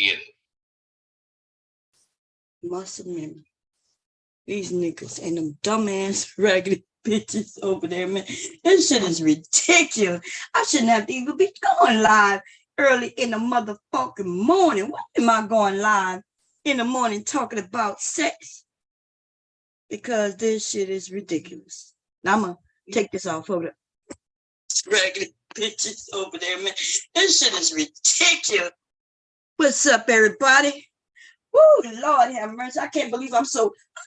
get it. Must admit, these niggas and them dumbass raggedy bitches over there, man. This shit is ridiculous. I shouldn't have to even be going live early in the motherfucking morning. Why am I going live in the morning talking about sex? Because this shit is ridiculous. Now I'm gonna take this off over there. Raggedy bitches over there, man. This shit is ridiculous. What's up, everybody? Woo, Lord have mercy. I can't believe I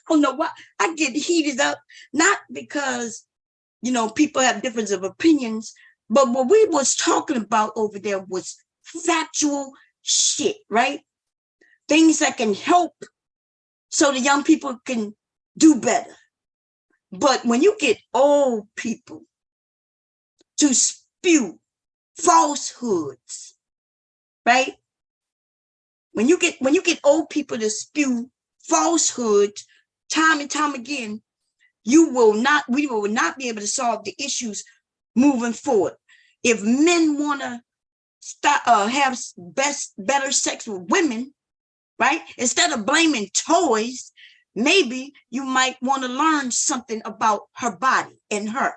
don't know why I get heated up. Not because, people have difference of opinions, but what we was talking about over there was factual shit, right? Things that can help so the young people can do better. But when you get old people to spew falsehoods, right? When you get old people to spew falsehoods time and time again, we will not be able to solve the issues moving forward. If men want to have better sex with women, right? Instead of blaming toys, maybe you might want to learn something about her body and her.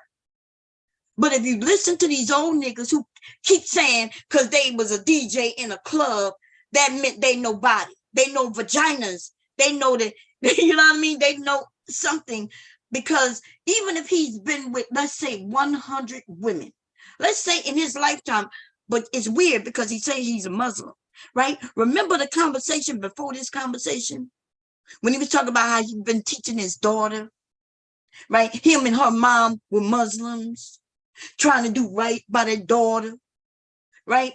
But if you listen to these old niggas who keep saying because they was a DJ in a club, that meant they know body, they know vaginas, they know that, you know what I mean? They know something, because even if he's been with, let's say 100 women, let's say in his lifetime, but it's weird because he says he's a Muslim, right? Remember the conversation before this conversation when he was talking about how he'd been teaching his daughter, right? Him and her mom were Muslims, trying to do right by their daughter, right?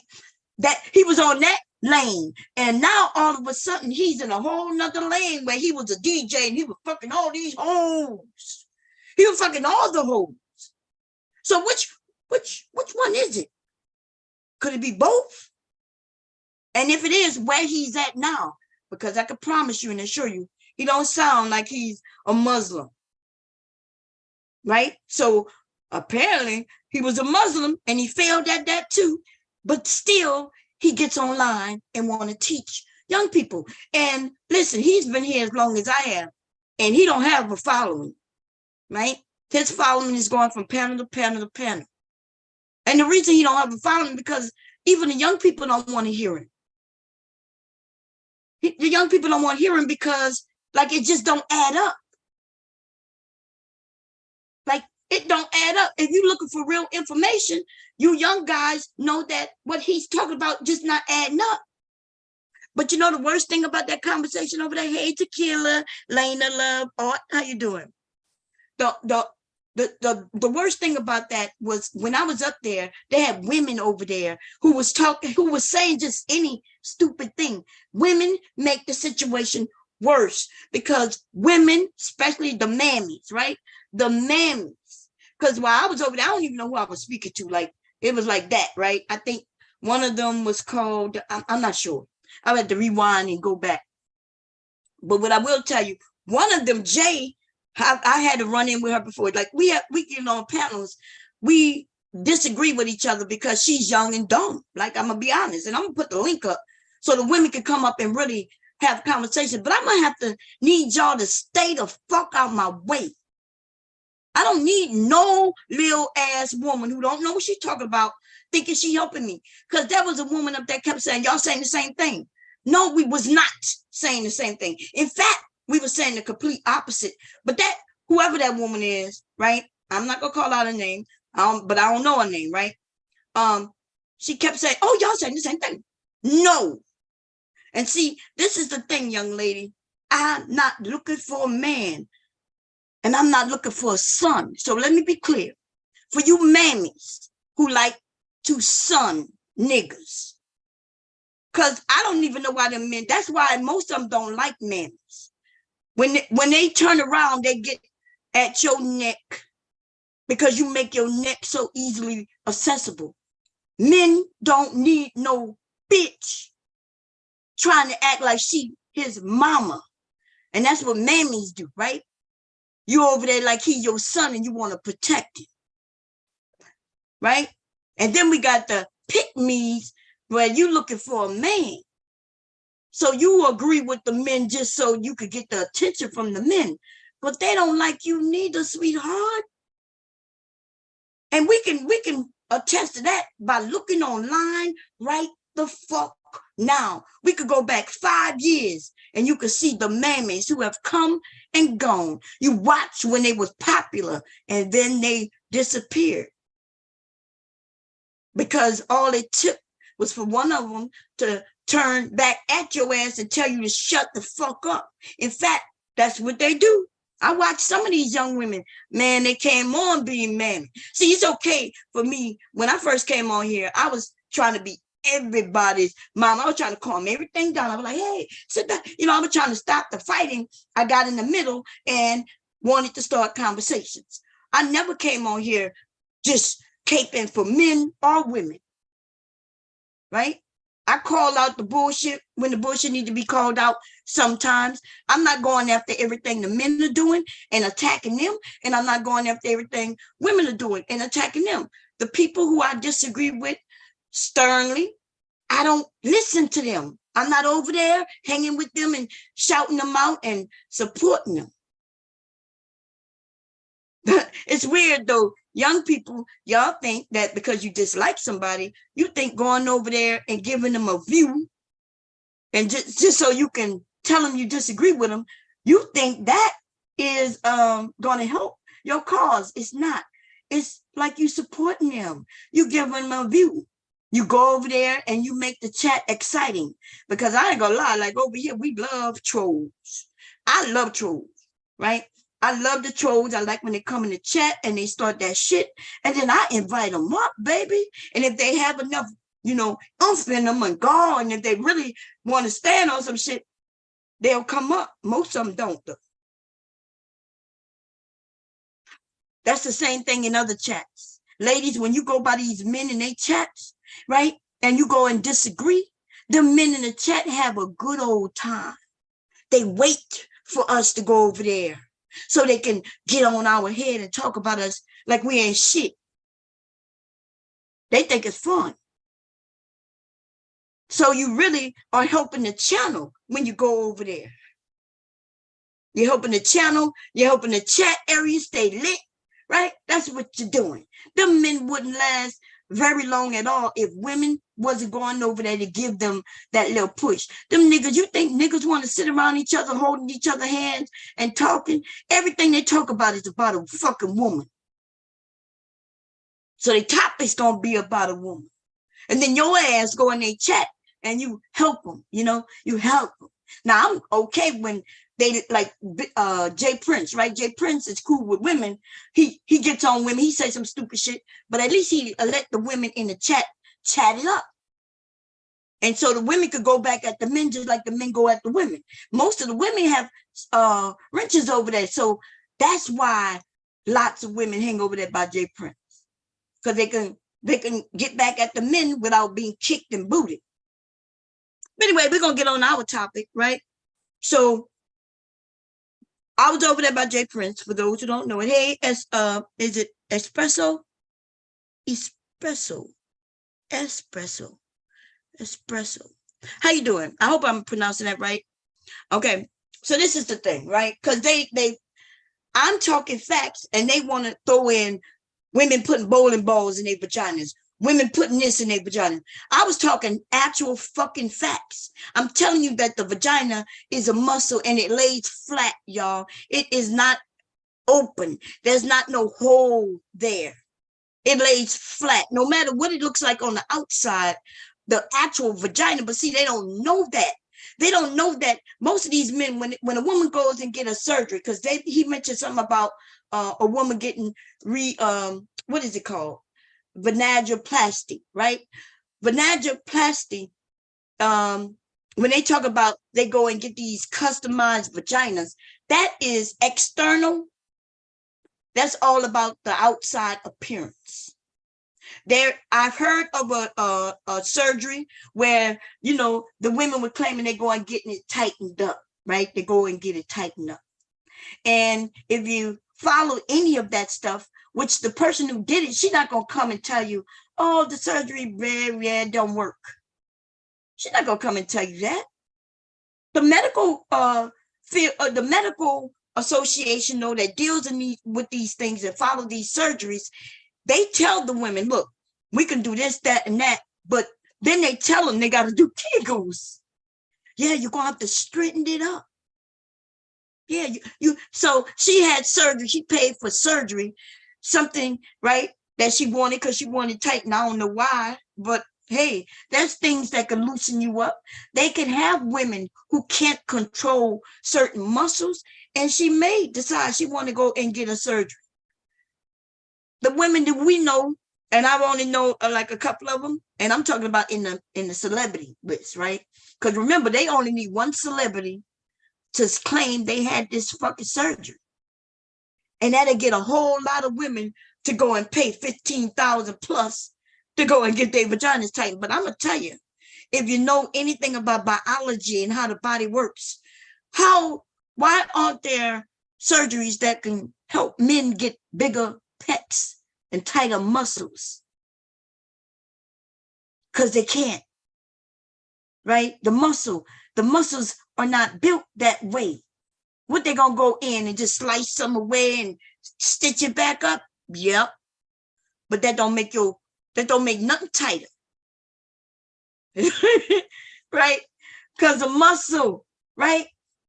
That he was on that lane, and now all of a sudden he's in a whole nother lane where he was a DJ and he was fucking all these hoes. He was fucking all the hoes. So which one is it? Could it be both? And if it is, where he's at now, because I can promise you and assure you, he don't sound like he's a Muslim, right? So apparently he was a Muslim and he failed at that too, but still he gets online and want to teach young people. And listen, he's been here as long as I have, and he don't have a following, right? His following is going from panel to panel to panel. And the reason he don't have a following because even the young people don't want to hear him. The young people don't want to hear him because it just don't add up. It don't add up. If you're looking for real information, you young guys know that what he's talking about just not adding up. But you know the worst thing about that conversation over there? Hey, Tequila, Lena Love, Art, how you doing? The worst thing about that was when I was up there, they had women over there who was saying just any stupid thing. Women make the situation worse because women, especially the mammies, right? The mammies. Because while I was over there, I don't even know who I was speaking to. It was like that, right? I think one of them was called, I'm not sure. I had to rewind and go back. But what I will tell you, one of them, Jay, I had to run in with her before. We get on panels, we disagree with each other because she's young and dumb. I'm gonna be honest, and I'm gonna put the link up so the women can come up and really have a conversation. But I'm gonna need y'all to stay the fuck out my way. I don't need no little ass woman who don't know what she's talking about thinking she helping me. Because there was a woman up there kept saying, y'all saying the same thing. No, we was not saying the same thing. In fact, we were saying the complete opposite. But that, whoever that woman is, right? I'm not going to call out her name, but I don't know her name, right? She kept saying, oh, y'all saying the same thing. No. And see, this is the thing, young lady. I'm not looking for a man. And I'm not looking for a son. So let me be clear. For you mammies who like to son niggas. Because I don't even know why them men, that's why most of them don't like mammies. When they turn around, they get at your neck because you make your neck so easily accessible. Men don't need no bitch trying to act like she his mama. And that's what mammies do, right? You over there like he your son and you want to protect him, right? And then we got the pick-me's where you looking for a man. So you agree with the men just so you could get the attention from the men. But they don't like you neither, sweetheart. And we can attest to that by looking online right the fuck now. We could go back 5 years and you could see the mammies who have come and gone. You watch when they was popular and then they disappeared. Because all it took was for one of them to turn back at your ass and tell you to shut the fuck up. In fact, that's what they do. I watched some of these young women, man, they came on being mammy. See, it's okay for me. When I first came on here, I was trying to be everybody's mom. I was trying to calm everything down. I was like, hey, sit down. You know, I was trying to stop the fighting. I got in the middle and wanted to start conversations. I never came on here just caping for men or women, right? I call out the bullshit when the bullshit need to be called out sometimes. I'm not going after everything the men are doing and attacking them, and I'm not going after everything women are doing and attacking them. The people who I disagree with sternly, I don't listen to them. I'm not over there hanging with them and shouting them out and supporting them. It's weird though. Young people, y'all think that because you dislike somebody, you think going over there and giving them a view and just so you can tell them you disagree with them, you think that is going to help your cause. It's not. It's like you supporting them. You give them a view. You go over there and you make the chat exciting. Because I ain't gonna lie, like over here, we love trolls. I love trolls, right? I love the trolls. I like when they come in the chat and they start that shit. And then I invite them up, baby. And if they have enough, you know, oomph in them and gall, and if they really want to stand on some shit, they'll come up. Most of them don't, though. That's the same thing in other chats. Ladies, when you go by these men in their chats, right, and you go and disagree, the men in the chat have a good old time. They wait for us to go over there so they can get on our head and talk about us like we ain't shit. They think it's fun. So you really are helping the channel when you go over there. You're helping the channel. You're helping the chat area stay lit, right? That's what you're doing. The men wouldn't last very long at all if women wasn't going over there to give them that little push. Them niggas, you think niggas want to sit around each other, holding each other hands and talking? Everything they talk about is about a fucking woman. So the topic's going to be about a woman. And then your ass go in their chat and you help them, you know, you help them. Now, I'm okay when they like Jay Prince, right? Jay Prince is cool with women. He gets on women. He says some stupid shit, but at least he let the women in the chat it up. And so the women could go back at the men just like the men go at the women. Most of the women have wrenches over there. So that's why lots of women hang over there by Jay Prince. Because they can get back at the men without being kicked and booted. But anyway, we're going to get on our topic, right? So I was over there by Jay Prince, for those who don't know it. Hey, is it espresso? Espresso. How you doing? I hope I'm pronouncing that right. Okay, so this is the thing, right? Because I'm talking facts, and they want to throw in women putting bowling balls in their vaginas, women putting this in their vagina. I was talking actual fucking facts. I'm telling you that the vagina is a muscle and it lays flat, y'all. It is not open. There's not no hole there. It lays flat. No matter what it looks like on the outside, the actual vagina, but see, they don't know that. They don't know that most of these men, when a woman goes and get a surgery, because he mentioned something about a woman getting what is it called? Vaginoplasty, right? Vaginoplasty, when they talk about they go and get these customized vaginas, that is external. That's all about the outside appearance. I've heard of a surgery where, you know, the women were claiming they go and getting it tightened up, right? They go and get it tightened up. And if you follow any of that stuff, which the person who did it, she's not going to come and tell you, oh, the surgery, don't work. She's not going to come and tell you that. The medical field, the medical association, though, that deals with these things and follow these surgeries, they tell the women, look, we can do this, that, and that, but then they tell them they got to do Kegels. Yeah, you're gonna have to straighten it up. Yeah, so she had surgery. She paid for surgery, something, right, that she wanted because she wanted tight. And I don't know why, but hey, there's things that can loosen you up. They can have women who can't control certain muscles, and she may decide she want to go and get a surgery. The women that we know, and I only know like a couple of them, and I'm talking about in the celebrity list, right? Because remember, they only need one celebrity to claim they had this fucking surgery. And that'll get a whole lot of women to go and pay $15,000 plus to go and get their vaginas tightened. But I'm gonna tell you, if you know anything about biology and how the body works, why aren't there surgeries that can help men get bigger pecs and tighter muscles? Because they can't, right? The muscles are not built that way. What, they gonna go in and just slice some away and stitch it back up? Yep. But that don't make nothing tighter. Right? Because the muscle, right?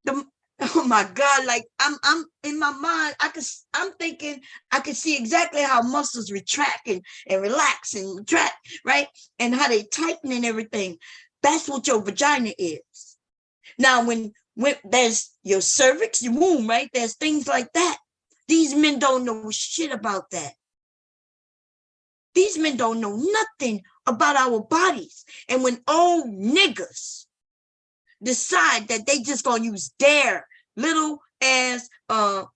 Oh my God, like I'm in my mind, I'm thinking I can see exactly how muscles retract and relax and retract, right? And how they tighten and everything. That's what your vagina is. Now, when there's your cervix, your womb, right? There's things like that. These men don't know shit about that. These men don't know nothing about our bodies. And when old niggas decide that they just gonna use their little as how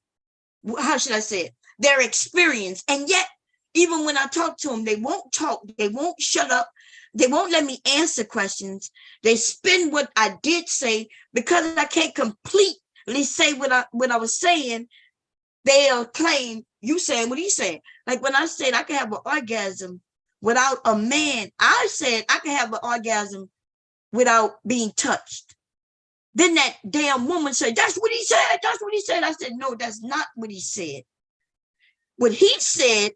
should I say it, their experience, and yet even when I talk to them, they won't talk, they won't shut up, they won't let me answer questions. They spin what I did say because I can't completely say what I was saying. They'll claim you saying what he's saying. Like when I said I can have an orgasm without a man, I said I can have an orgasm without being touched. Then that damn woman said, that's what he said. That's what he said. I said, no, that's not what he said. What he said,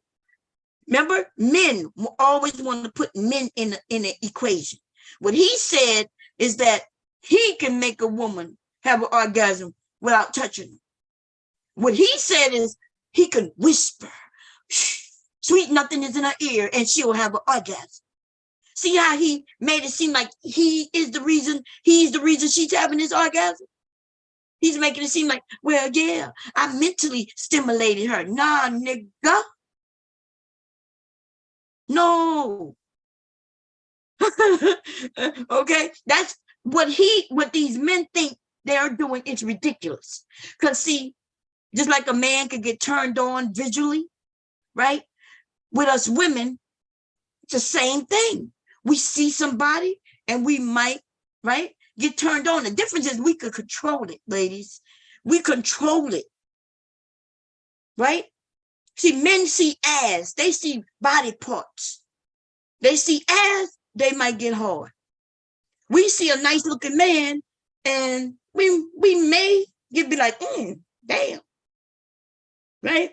remember, men always want to put men in an equation. What he said is that he can make a woman have an orgasm without touching her. What he said is he can whisper, sweet nothing is in her ear, and she'll have an orgasm. See how he made it seem like he's the reason she's having this orgasm? He's making it seem like, well, yeah, I mentally stimulated her. Nah, nigga. No. Okay, that's what these men think they're doing is ridiculous. Because see, just like a man could get turned on visually, right? With us women, it's the same thing. We see somebody and we might, right, get turned on. The difference is we could control it, ladies. We control it, right? See, men see ass. They see body parts. They see ass, they might get hard. We see a nice looking man and we may be like, damn, right?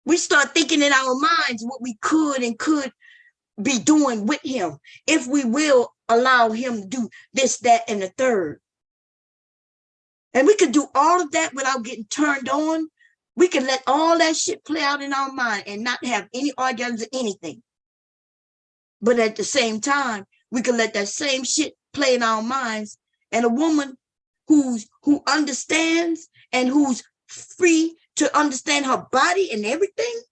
We start thinking in our minds what we could be doing with him if we will allow him to do this, that, and the third. And we could do all of that without getting turned on. We can let all that shit play out in our mind and not have any orgasms or anything. But at the same time, we can let that same shit play in our minds. And a woman who understands and who's free to understand her body and everything,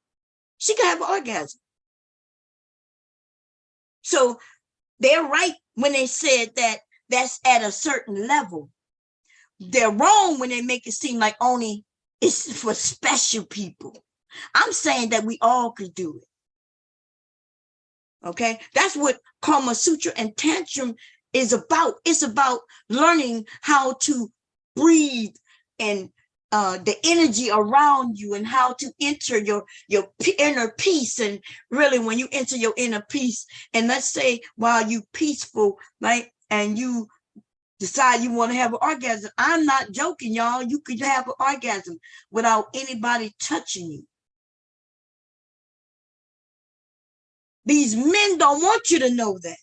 she can have an orgasm. So they're right when they said that that's at a certain level. They're wrong when they make it seem like only it's for special people. I'm saying that we all could do it. Okay, that's what Kama Sutra and Tantrum is about. It's about learning how to breathe and the energy around you and how to enter your inner peace. And really, when you enter your inner peace, and let's say while you peaceful, right, and you decide you want to have an orgasm. I'm not joking, y'all. You could have an orgasm without anybody touching you. These men don't want you to know that.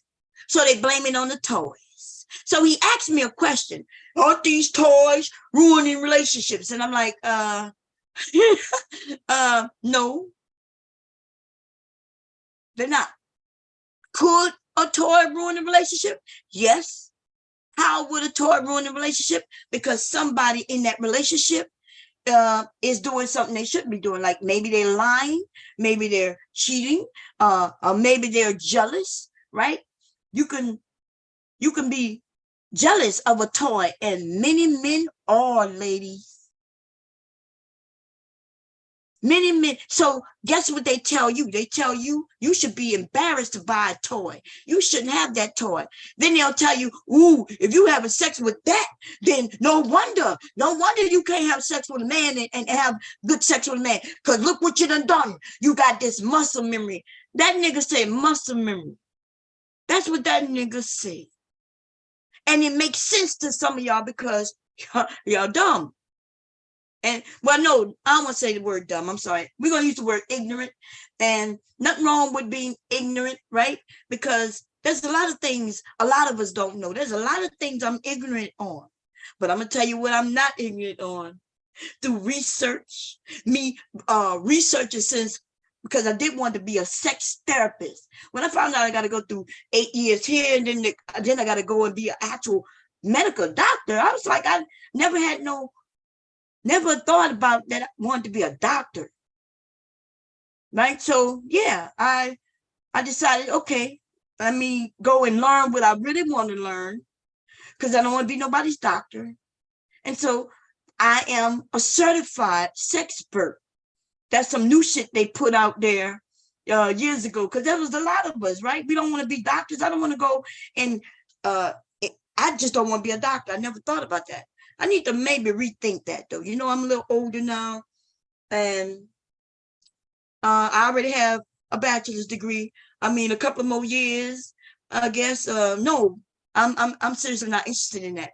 So they blame it on the toys. So he asked me a question. Aren't these toys ruining relationships? And I'm like, no, they're not. Could a toy ruin a relationship? Yes. How would a toy ruin a relationship? Because somebody in that relationship is doing something they shouldn't be doing. Like maybe they're lying, maybe they're cheating, or maybe they're jealous, right? You can be jealous of a toy, and many men are, ladies. Many men. So guess what they tell you? They tell you you should be embarrassed to buy a toy. You shouldn't have that toy. Then they'll tell you, ooh, if you having sex with that, then no wonder you can't have sex with a man and have good sex with a man. Because look what you done. You got this muscle memory. That nigga said muscle memory. That's what that nigga said. And it makes sense to some of y'all because y'all dumb. And well, no, I don't want to say the word dumb. I'm sorry. We're going to use the word ignorant. And nothing wrong with being ignorant, right? Because there's a lot of things a lot of us don't know. There's a lot of things I'm ignorant on. But I'm going to tell you what I'm not ignorant on. Through research, researching since, because I did want to be a sex therapist. When I found out I got to go through 8 years here, and then I got to go and be an actual medical doctor, I was like, I never thought about that I wanted to be a doctor. Right? So yeah, I decided, okay, let me go and learn what I really want to learn, because I don't want to be nobody's doctor. And so I am a certified sexpert. That's some new shit they put out there years ago, because there was a lot of us, right? We don't want to be doctors. I don't want to go and I just don't want to be a doctor. I never thought about that. I need to maybe rethink that, though. You know, I'm a little older now, and I already have a bachelor's degree. I mean, a couple more years, I guess. No, I'm seriously not interested in that.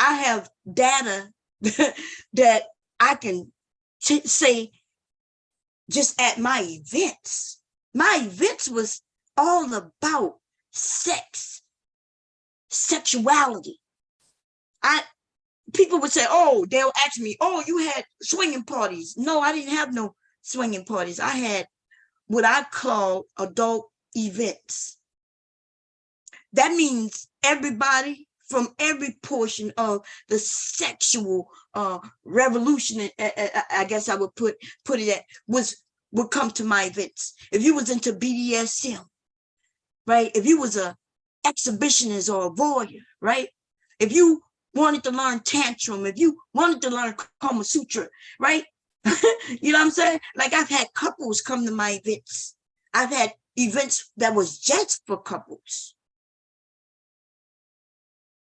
I have data that I can say just at my events. My events was all about sex, sexuality. People would say, oh, they'll ask me, oh, you had swinging parties. No, I didn't have no swinging parties. I had what I call adult events. That means everybody from every portion of the sexual revolution, I guess I would put it at, would come to my events. If you was into BDSM, right? If you was a exhibitionist or a voyeur, right? If you wanted to learn tantrum, if you wanted to learn Kama Sutra, right? You know what I'm saying? Like, I've had couples come to my events. I've had events that was just for couples.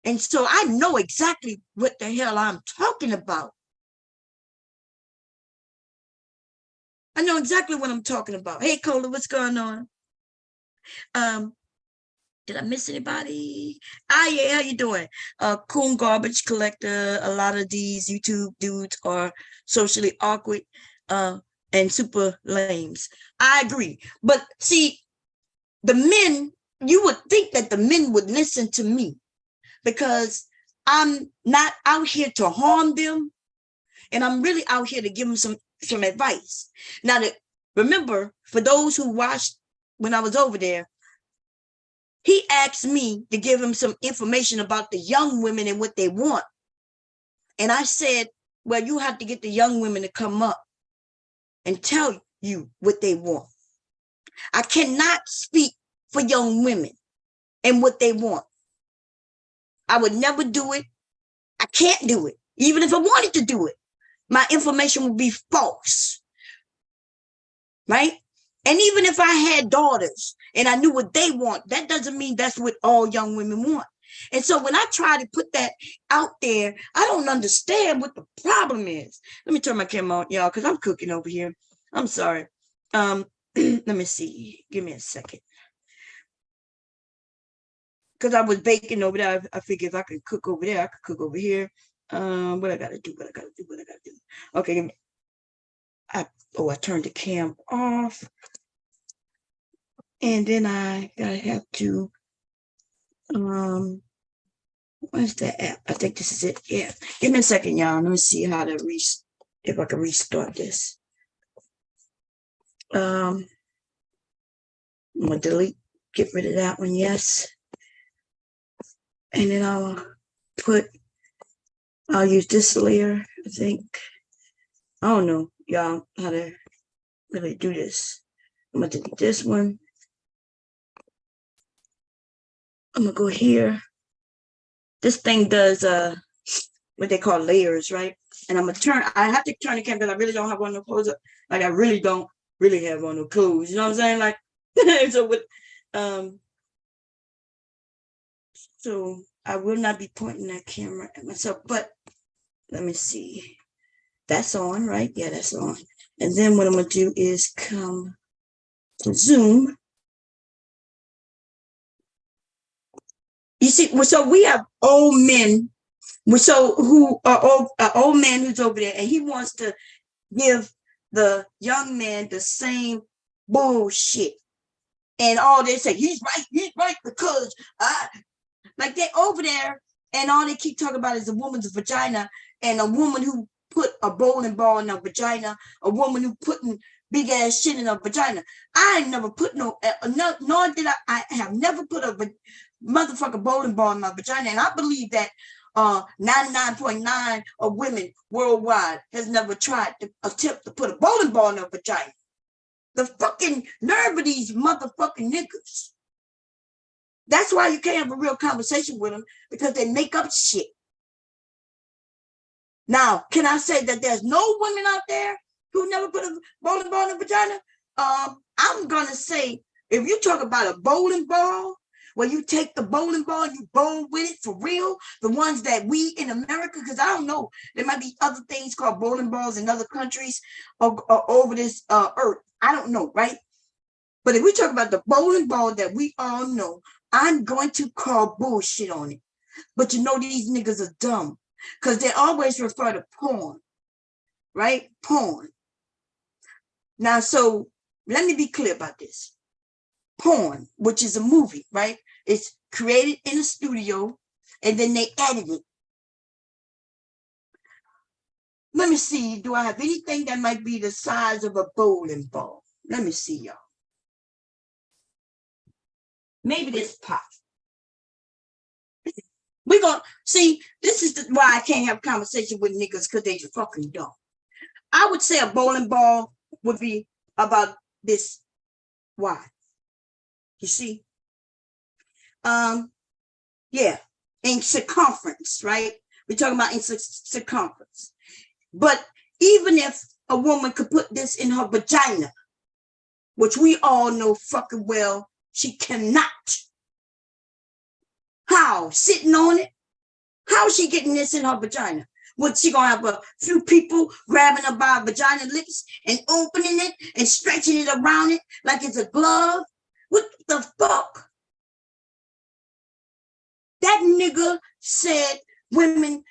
And so I know exactly what the hell I'm talking about. I know exactly what I'm talking about. Hey, Cola, what's going on? Did I miss anybody? Yeah, how you doing? Coon Garbage Collector. A lot of these YouTube dudes are socially awkward and super lames. I agree. But see, the men, you would think that the men would listen to me, because I'm not out here to harm them, and I'm really out here to give them some advice. Now, remember, for those who watched when I was over there, he asked me to give him some information about the young women and what they want. And I said, well, you have to get the young women to come up and tell you what they want. I cannot speak for young women and what they want. I would never do it. I can't do it. Even if I wanted to do it, my information would be false. Right? And even if I had daughters and I knew what they want, that doesn't mean that's what all young women want. And so when I try to put that out there, I don't understand what the problem is. Let me turn my camera on, y'all, because I'm cooking over here. I'm sorry. Let me see. Give me a second. because I was baking over there. I figured if I could cook over there, I could cook over here. What I gotta do, what I gotta do. Okay, I turned the cam off, and then I gotta have to where's the app? I think this is it. Yeah, give me a second, y'all. Let me see how to if I can restart this. I'm gonna get rid of that one, yes, and then I'll use this layer. I think I don't know, y'all, how to really do this. I'm gonna delete this one. I'm gonna go here. This thing does what they call layers, right? And I have to turn the camera because I really don't have one of clothes up. Like I really don't really have one of clothes. You know what I'm saying? Like so with so I will not be pointing that camera at myself, but let me see. That's on, right? Yeah, that's on. And then what I'm gonna do is come to Zoom. You see, so we have old men, who are old man who's over there, and he wants to give the young man the same bullshit. And all they say, he's right, because like they over there, and all they keep talking about is a woman's vagina, and a woman who put a bowling ball in her vagina, a woman who putting big ass shit in her vagina. I ain't never put nor did I have never put a motherfucker bowling ball in my vagina, and I believe that 99.9 of women worldwide has never tried to attempt to put a bowling ball in her vagina. The fucking nerve of these motherfucking niggas. That's why you can't have a real conversation with them, because they make up shit. Now, can I say that there's no women out there who never put a bowling ball in a vagina? I'm going to say, if you talk about a bowling ball, where you take the bowling ball and you bowl with it for real, the ones that we in America, because I don't know, there might be other things called bowling balls in other countries or over this earth. I don't know, right? But if we talk about the bowling ball that we all know, I'm going to call bullshit on it. But you know these niggas are dumb, because they always refer to porn, right? Porn. Now, so let me be clear about this. Porn, which is a movie, right? It's created in a studio and then they edit it. Let me see. Do I have anything that might be the size of a bowling ball? Let me see, y'all. Maybe this pop. We're going to see. This is why I can't have a conversation with niggas, because they fucking dumb. I would say a bowling ball would be about this wide. You see? Yeah, in circumference, right? We're talking about in circumference. But even if a woman could put this in her vagina, which we all know fucking well, she cannot. How? Sitting on it? How is she getting this in her vagina? What, she gonna have a few people grabbing her by vagina lips and opening it and stretching it around it like it's a glove? What the fuck? That nigga said women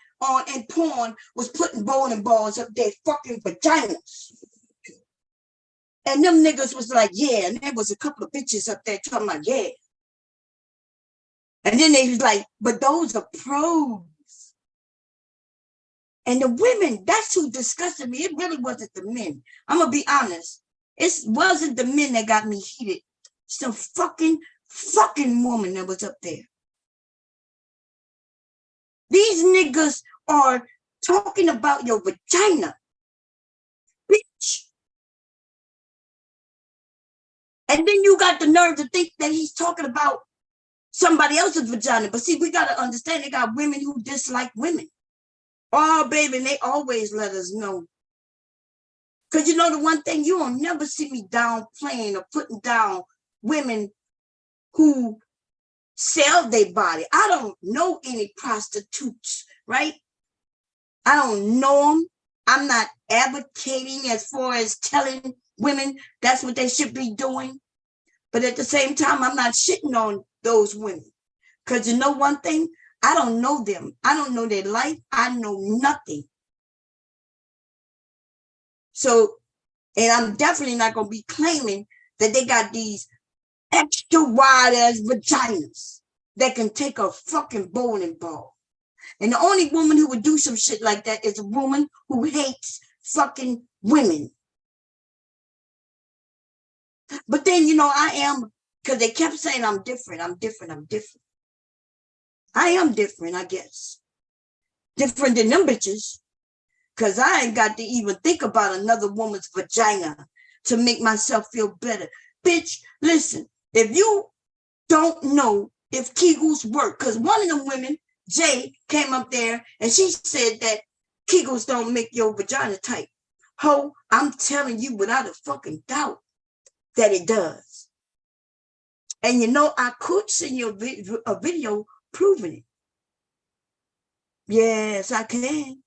in porn was putting bowling balls up their fucking vaginas. And them niggas was like, yeah, and there was a couple of bitches up there talking about, yeah. And then they was like, but those are pros. And the women, that's who disgusted me. It really wasn't the men. I'm going to be honest. It wasn't the men that got me heated. It's the fucking woman that was up there. These niggas are talking about your vagina. Bitch. And then you got the nerve to think that he's talking about somebody else's vagina. But see, we got to understand they got women who dislike women. Oh, baby, and they always let us know. Because you know the one thing, you will never see me downplaying or putting down women who sell their body. I don't know any prostitutes, right? I don't know them. I'm not advocating as far as telling women that's what they should be doing. But at the same time, I'm not shitting on those women. Because you know one thing? I don't know them. I don't know their life. I know nothing. So, and I'm definitely not going to be claiming that they got these extra wide ass vaginas that can take a fucking bowling ball. And the only woman who would do some shit like that is a woman who hates fucking women. But then, you know, I am, because they kept saying I'm different. I'm different. I'm different. I am different, I guess. Different than them bitches. Because I ain't got to even think about another woman's vagina to make myself feel better. Bitch, listen, if you don't know if Kegels work, because one of them women, Jay, came up there and she said that Kegels don't make your vagina tight. Ho, I'm telling you without a fucking doubt that it does. And you know, I could send you a video proving it. Yes, I can.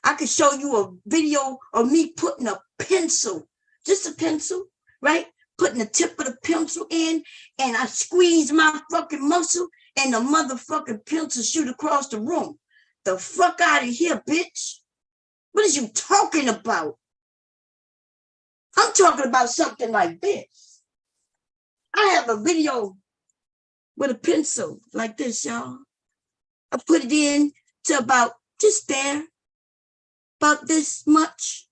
I could show you a video of me putting a pencil, just a pencil, right? Putting the tip of the pencil in, and I squeeze my fucking muscle, and the motherfucking pencil shoot across the room. The fuck out of here, bitch. What is you talking about? I'm talking about something like this. I have a video with a pencil like this, y'all. I put it in to about just there, about this much,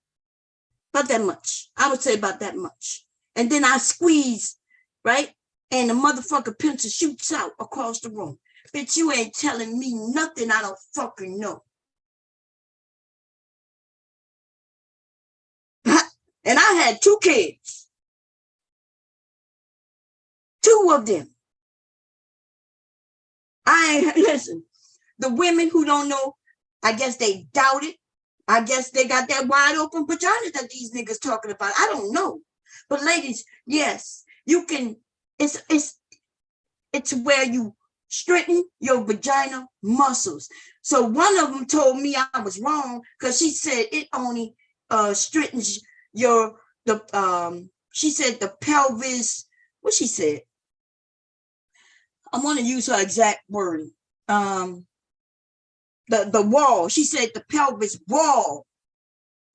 about that much. I would say about that much. And then I squeeze, right? And the motherfucker pencil shoots out across the room. Bitch, you ain't telling me nothing I don't fucking know. And I had 2 kids. 2 of them. Listen, the women who don't know, I guess they doubt it. I guess they got that wide open vagina that these niggas talking about. I don't know. But ladies, yes, you can, it's where you straighten your vagina muscles. So one of them told me I was wrong because she said it only straightens she said the pelvis, what she said? I want to use her exact wording. The wall. She said the pelvis wall.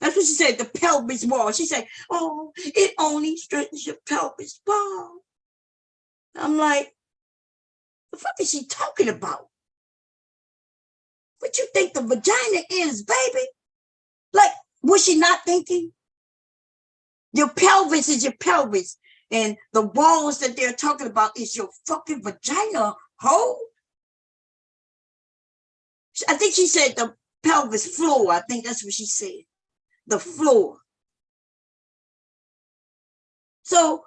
That's what she said, the pelvis wall. She said, oh, it only straightens your pelvis wall. I'm like, the fuck is she talking about? What you think the vagina is, baby? Like, was she not thinking? Your pelvis is your pelvis. And the walls that they're talking about is your fucking vagina, ho. I think she said the pelvis floor. I think that's what she said. The floor. So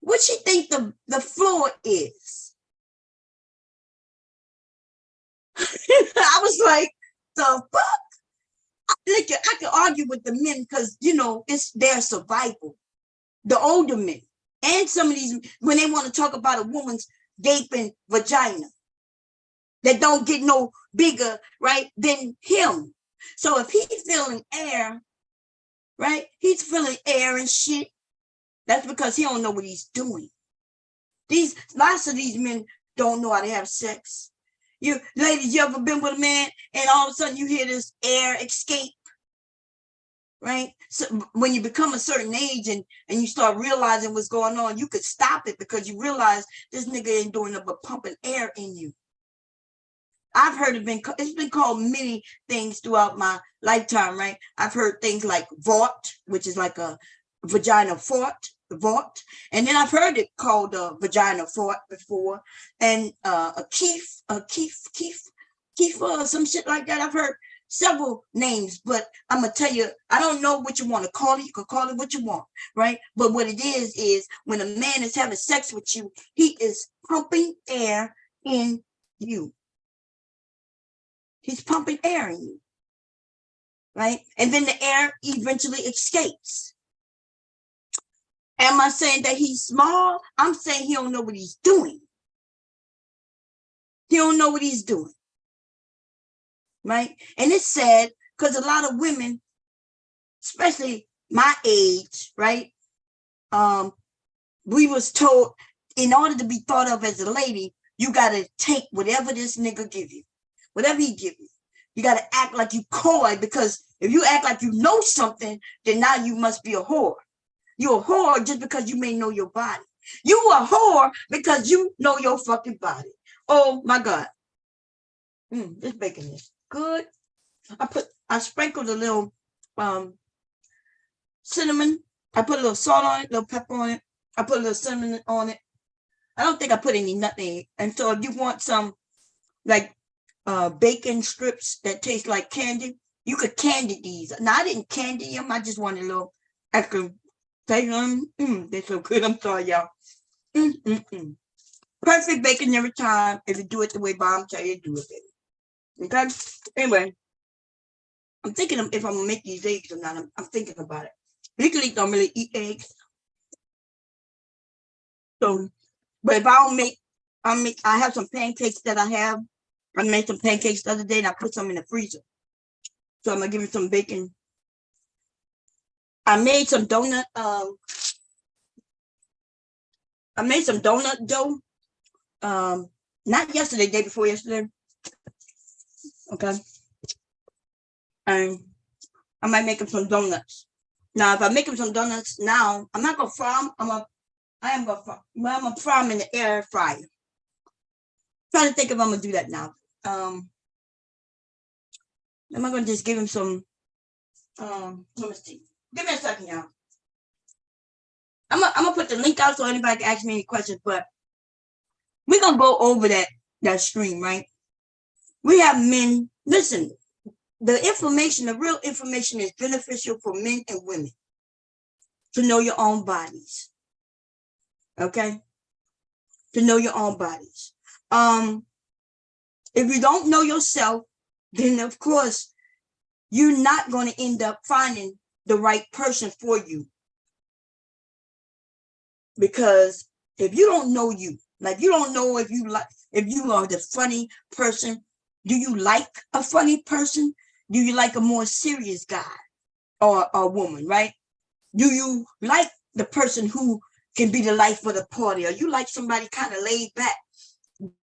what she think the floor is? I was like, the fuck? Look, I can argue with the men because, you know, it's their survival. The older men. And some of these, when they want to talk about a woman's gaping vagina that don't get no bigger, right, than him. So if he's feeling air, right, he's feeling air and shit, that's because he don't know what he's doing. Lots of these men don't know how to have sex. You ladies, you ever been with a man and all of a sudden you hear this air escape? Right? So when you become a certain age and you start realizing what's going on, you could stop it because you realize this nigga ain't doing nothing but pumping air in you. I've heard it's been called many things throughout my lifetime, right? I've heard things like vaught, which is like a vagina vaught. And then I've heard it called a vagina fort before. And a keef or some shit like that. I've heard several names, but I'm gonna tell you, I don't know what you want to call it. You can call it what you want, right? But what it is when a man is having sex with you, he is pumping air in you. He's pumping air in you, right? And then the air eventually escapes. Am I saying that he's small? I'm saying he don't know what he's doing. He don't know what he's doing, right? And it's sad because a lot of women, especially my age, right? We was told in order to be thought of as a lady, you got to take whatever this nigga give you, whatever he give you. You got to act like you coy, because if you act like you know something, then now you must be a whore. You're a whore just because you may know your body. You a whore because you know your fucking body. Oh my God. This bacon is good. I sprinkled a little cinnamon. I put a little salt on it, a little pepper on it. I put a little cinnamon on it. I don't think I put any nutmeg. And so if you want some like bacon strips that taste like candy, you could candy these. Now I didn't candy them. I just wanted a little extra taste on them. They're so good. I'm sorry, y'all. Perfect bacon every time. If you do it the way Mom tell you to do it, baby. Okay. Anyway, I'm thinking of if I'm gonna make these eggs or not. I'm thinking about it. Usually don't really eat eggs. So, but if I don't make, I have some pancakes that I have. I made some pancakes the other day and I put some in the freezer. So I'm gonna give you some bacon. I made some donut. I made some donut dough. Not yesterday, day before yesterday. Okay. And I might make them some donuts. Now, if I make them some donuts now, I'm not gonna fry them. I'm gonna fry them in the air fryer. Trying to think if I'm gonna do that now. Am I gonna just give him some? Let me see. Give me a second, y'all. I'm gonna put the link out so anybody can ask me any questions. But we're gonna go over that stream, right? We have men. Listen, the real information is beneficial for men and women to know your own bodies. Okay, to know your own bodies. If you don't know yourself, then of course you're not going to end up finding the right person for you. Because if you don't know you, like you don't know if you are the funny person, do you like a funny person? Do you like a more serious guy or a woman, right? Do you like the person who can be the life of the party, or you like somebody kind of laid back?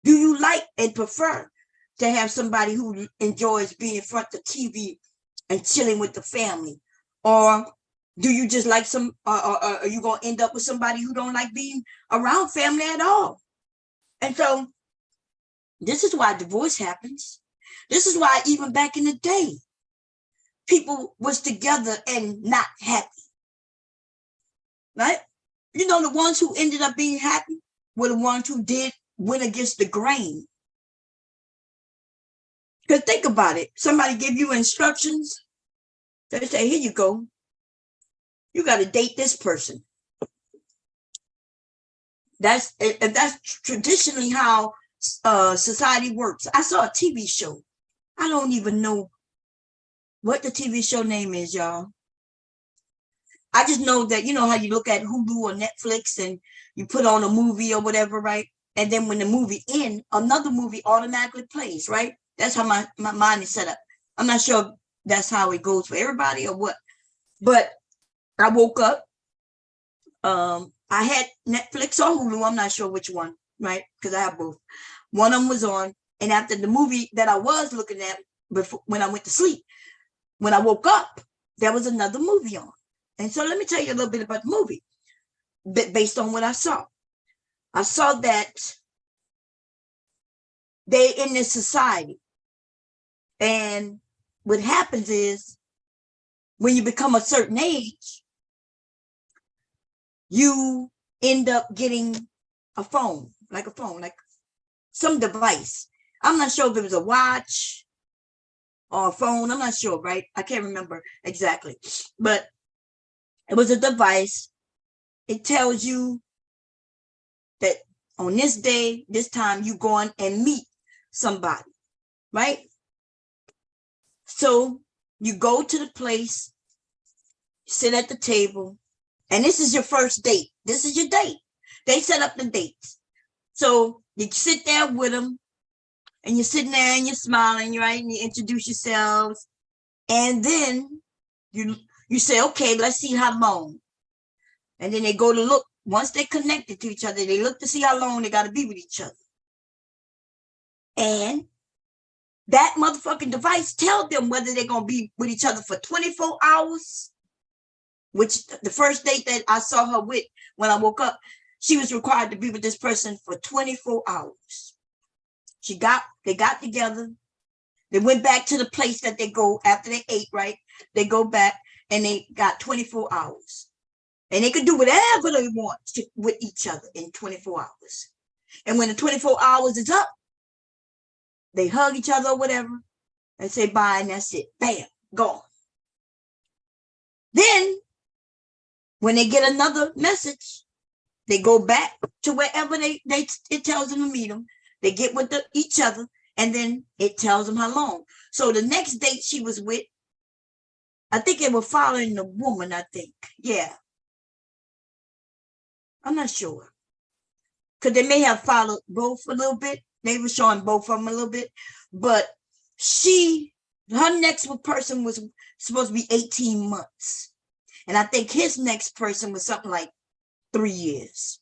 Do you like and prefer to have somebody who enjoys being in front of TV and chilling with the family? Or do you just like are you going to end up with somebody who don't like being around family at all? And so this is why divorce happens. This is why even back in the day, people was together and not happy. Right? You know, the ones who ended up being happy were the ones who went against the grain. Because think about it. Somebody give you instructions. They say, here you go. You got to date this person. That's traditionally how society works. I saw a TV show. I don't even know what the TV show name is, y'all. I just know that, you know how you look at Hulu or Netflix and you put on a movie or whatever, right? And then when the movie ends, another movie automatically plays, right? That's how my mind is set up. I'm not sure if that's how it goes for everybody or what. But I woke up. I had Netflix or Hulu. I'm not sure which one, right? Because I have both. One of them was on. And after the movie that I was looking at before, when I went to sleep, when I woke up, there was another movie on. And so let me tell you a little bit about the movie based on what I saw. I saw that they in this society. And what happens is when you become a certain age, you end up getting a phone, like some device. I'm not sure if it was a watch or a phone. I'm not sure, right? I can't remember exactly. But it was a device. It tells you that on this day, this time, you go on and meet somebody, right? So you go to the place, sit at the table, and this is your first date. This is your date. They set up the dates. So you sit there with them, and you're sitting there and you're smiling, right? And you introduce yourselves. And then you say, okay, let's see how long. And then they go to look. Once they connected to each other, they look to see how long they got to be with each other. And that motherfucking device tell them whether they're going to be with each other for 24 hours, which the first date that I saw her with when I woke up, she was required to be with this person for 24 hours. They got together. They went back to the place that they go after they ate, right? They go back and they got 24 hours. And they could do whatever they want with each other in 24 hours. And when the 24 hours is up, they hug each other or whatever and say bye, and that's it. Bam, gone. Then, when they get another message, they go back to wherever it tells them to meet them. They get with each other, and then it tells them how long. So the next date she was with, I think it was following the woman, I think. Yeah. I'm not sure. Because they may have followed both a little bit. They were showing both of them a little bit. But her next person was supposed to be 18 months. And I think his next person was something like 3 years.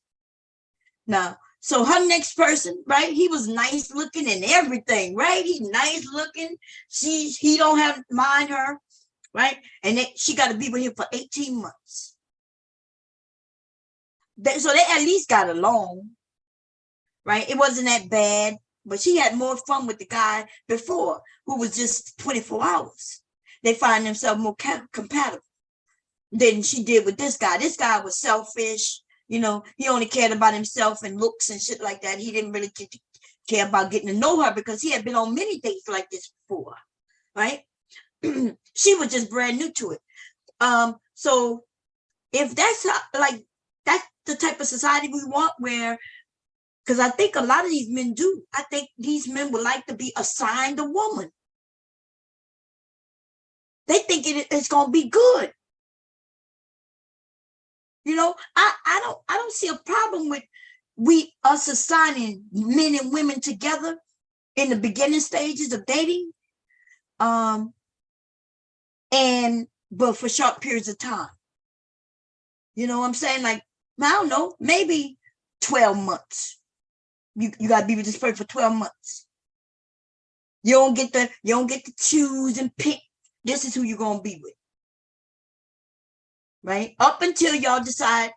Now, so her next person, right? He was nice looking and everything, right? He's nice looking. He don't mind her, right? And she got to be with him for 18 months. So they at least got along, right? It wasn't that bad, but she had more fun with the guy before, who was just 24 hours. They find themselves more compatible than she did with this guy. This guy was selfish. You know, he only cared about himself and looks and shit like that. He didn't really care about getting to know her because he had been on many dates like this before, right? She was just brand new to it. So if that's that's the type of society we want, where, because I think a lot of these men do. I think these men would like to be assigned a woman. They think it's going to be good. You know, I don't see a problem with us assigning men and women together in the beginning stages of dating, but for short periods of time. You know what I'm saying? Like, I don't know, maybe 12 months. You got to be with this person for 12 months. You don't get to choose and pick. This is who you're going to be with. Right? Up until y'all decide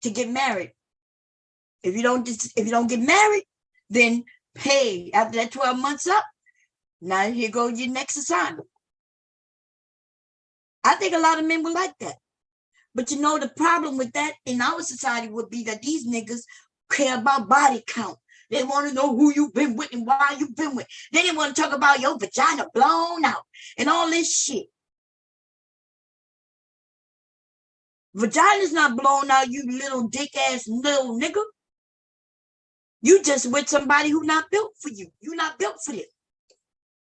to get married. If you don't get married, then hey, after that 12 months up, now here goes your next assignment. I think a lot of men would like that. But you know, the problem with that in our society would be that these niggas care about body count. They want to know who you've been with and why you've been with. They didn't want to talk about your vagina blown out and all this shit. Vagina's not blown out, you little dick ass little nigga. You just with somebody who not built for you. You're not built for this.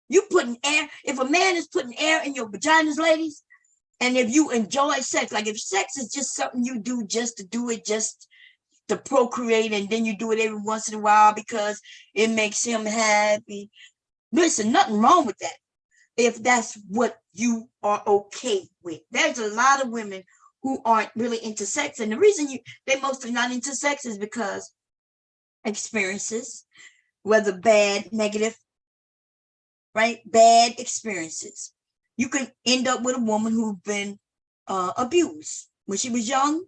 You putting air. If a man is putting air in your vaginas, ladies, and if you enjoy sex, like if sex is just something you do just to do it, just to procreate, and then you do it every once in a while because it makes him happy. Listen, nothing wrong with that. If that's what you are okay with. There's a lot of women who aren't really into sex. And the reason they mostly not into sex is because experiences, whether bad, negative, right? Bad experiences. You can end up with a woman who's been abused when she was young,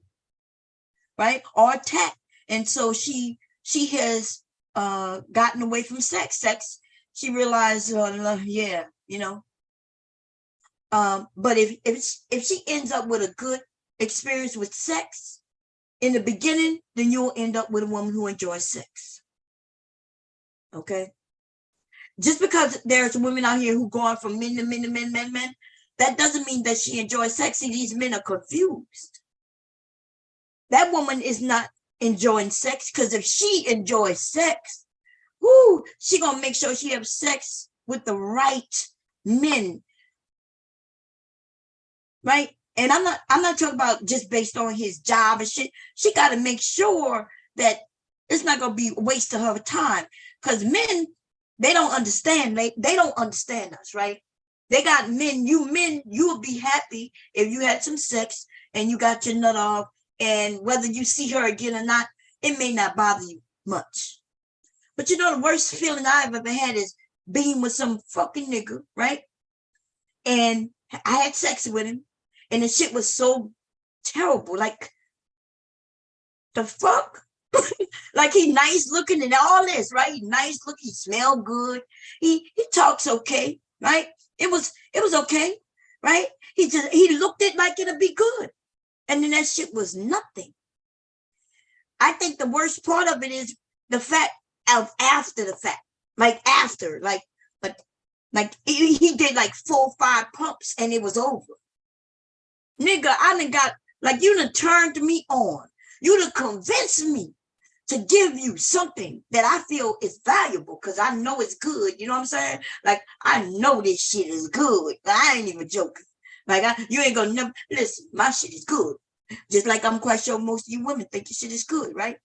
right? Or attacked. And so she has gotten away from sex. She realized, yeah, you know. But if she ends up with a good experience with sex in the beginning, then you'll end up with a woman who enjoys sex. Okay? Just because there's women out here who go on from men to men to men, that doesn't mean that she enjoys sex. See, these men are confused. That woman is not enjoying sex, because if she enjoys sex, she gonna make sure she have sex with the right men. Right? And I'm not talking about just based on his job and shit. She got to make sure that it's not going to be a waste of her time. Because men, they don't understand. They don't understand us, right? They got men. You will be happy if you had some sex and you got your nut off. And whether you see her again or not, it may not bother you much. But you know, the worst feeling I've ever had is being with some fucking nigga, right? And I had sex with him, and the shit was so terrible. Like, the fuck? Like, he nice looking and all this, right? He nice looking, he smell good. He talks okay, right? It was okay, right? He looked it like it'd be good. And then that shit was nothing. I think the worst part of it is the fact of after the fact. Like after, but like he did like 4 or 5 pumps and it was over. Nigga, I done got, like, you done turned me on. You done convinced me to give you something that I feel is valuable because I know it's good. You know what I'm saying? Like, I know this shit is good. I ain't even joking. Like, you ain't gonna never listen. My shit is good. Just like I'm quite sure most of you women think your shit is good, right?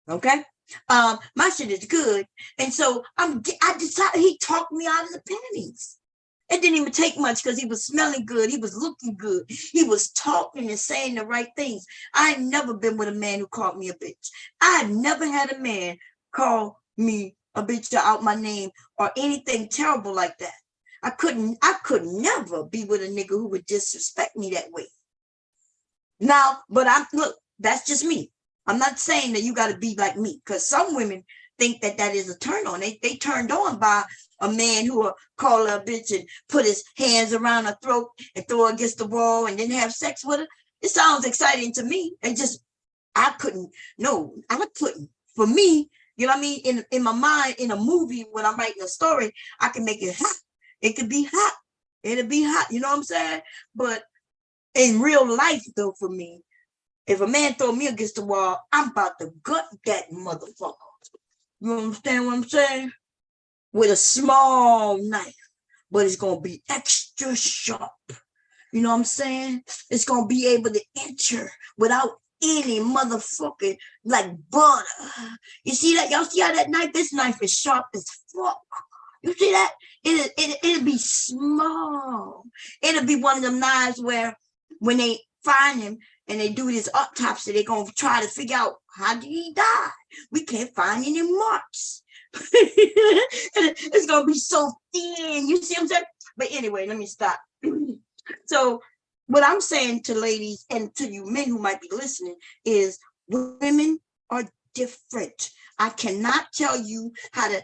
Okay. My shit is good, and so I decided he talked me out of the panties. It didn't even take much because he was smelling good. He was looking good. He was talking and saying the right things. I ain't never been with a man who called me a bitch. I've never had a man call me a bitch or out my name or anything terrible like that. I could never be with a nigga who would disrespect me that way. Now, but look, that's just me. I'm not saying that you got to be like me, because some women think that is a turn on. They turned on by a man who will call her a bitch and put his hands around her throat and throw her against the wall and then have sex with her. It sounds exciting to me. I couldn't. For me, you know what I mean? In my mind, in a movie, when I'm writing a story, I can make it hot. It could be hot. It'll be hot. You know what I'm saying? But in real life, though, for me, if a man throw me against the wall, I'm about to gut that motherfucker. You understand what I'm saying? With a small knife, but it's going to be extra sharp. You know what I'm saying? It's going to be able to enter without any motherfucking, like, butter. You see that? Y'all see how that knife? This knife is sharp as fuck. You see that? It'll be small. It'll be one of them knives where when they find him and they do this autopsy, they're going to try to figure out, how did he die? We can't find any marks. It's going to be so thin. You see what I'm saying? But anyway, let me stop. So what I'm saying to ladies and to you men who might be listening is women are different. I cannot tell you how to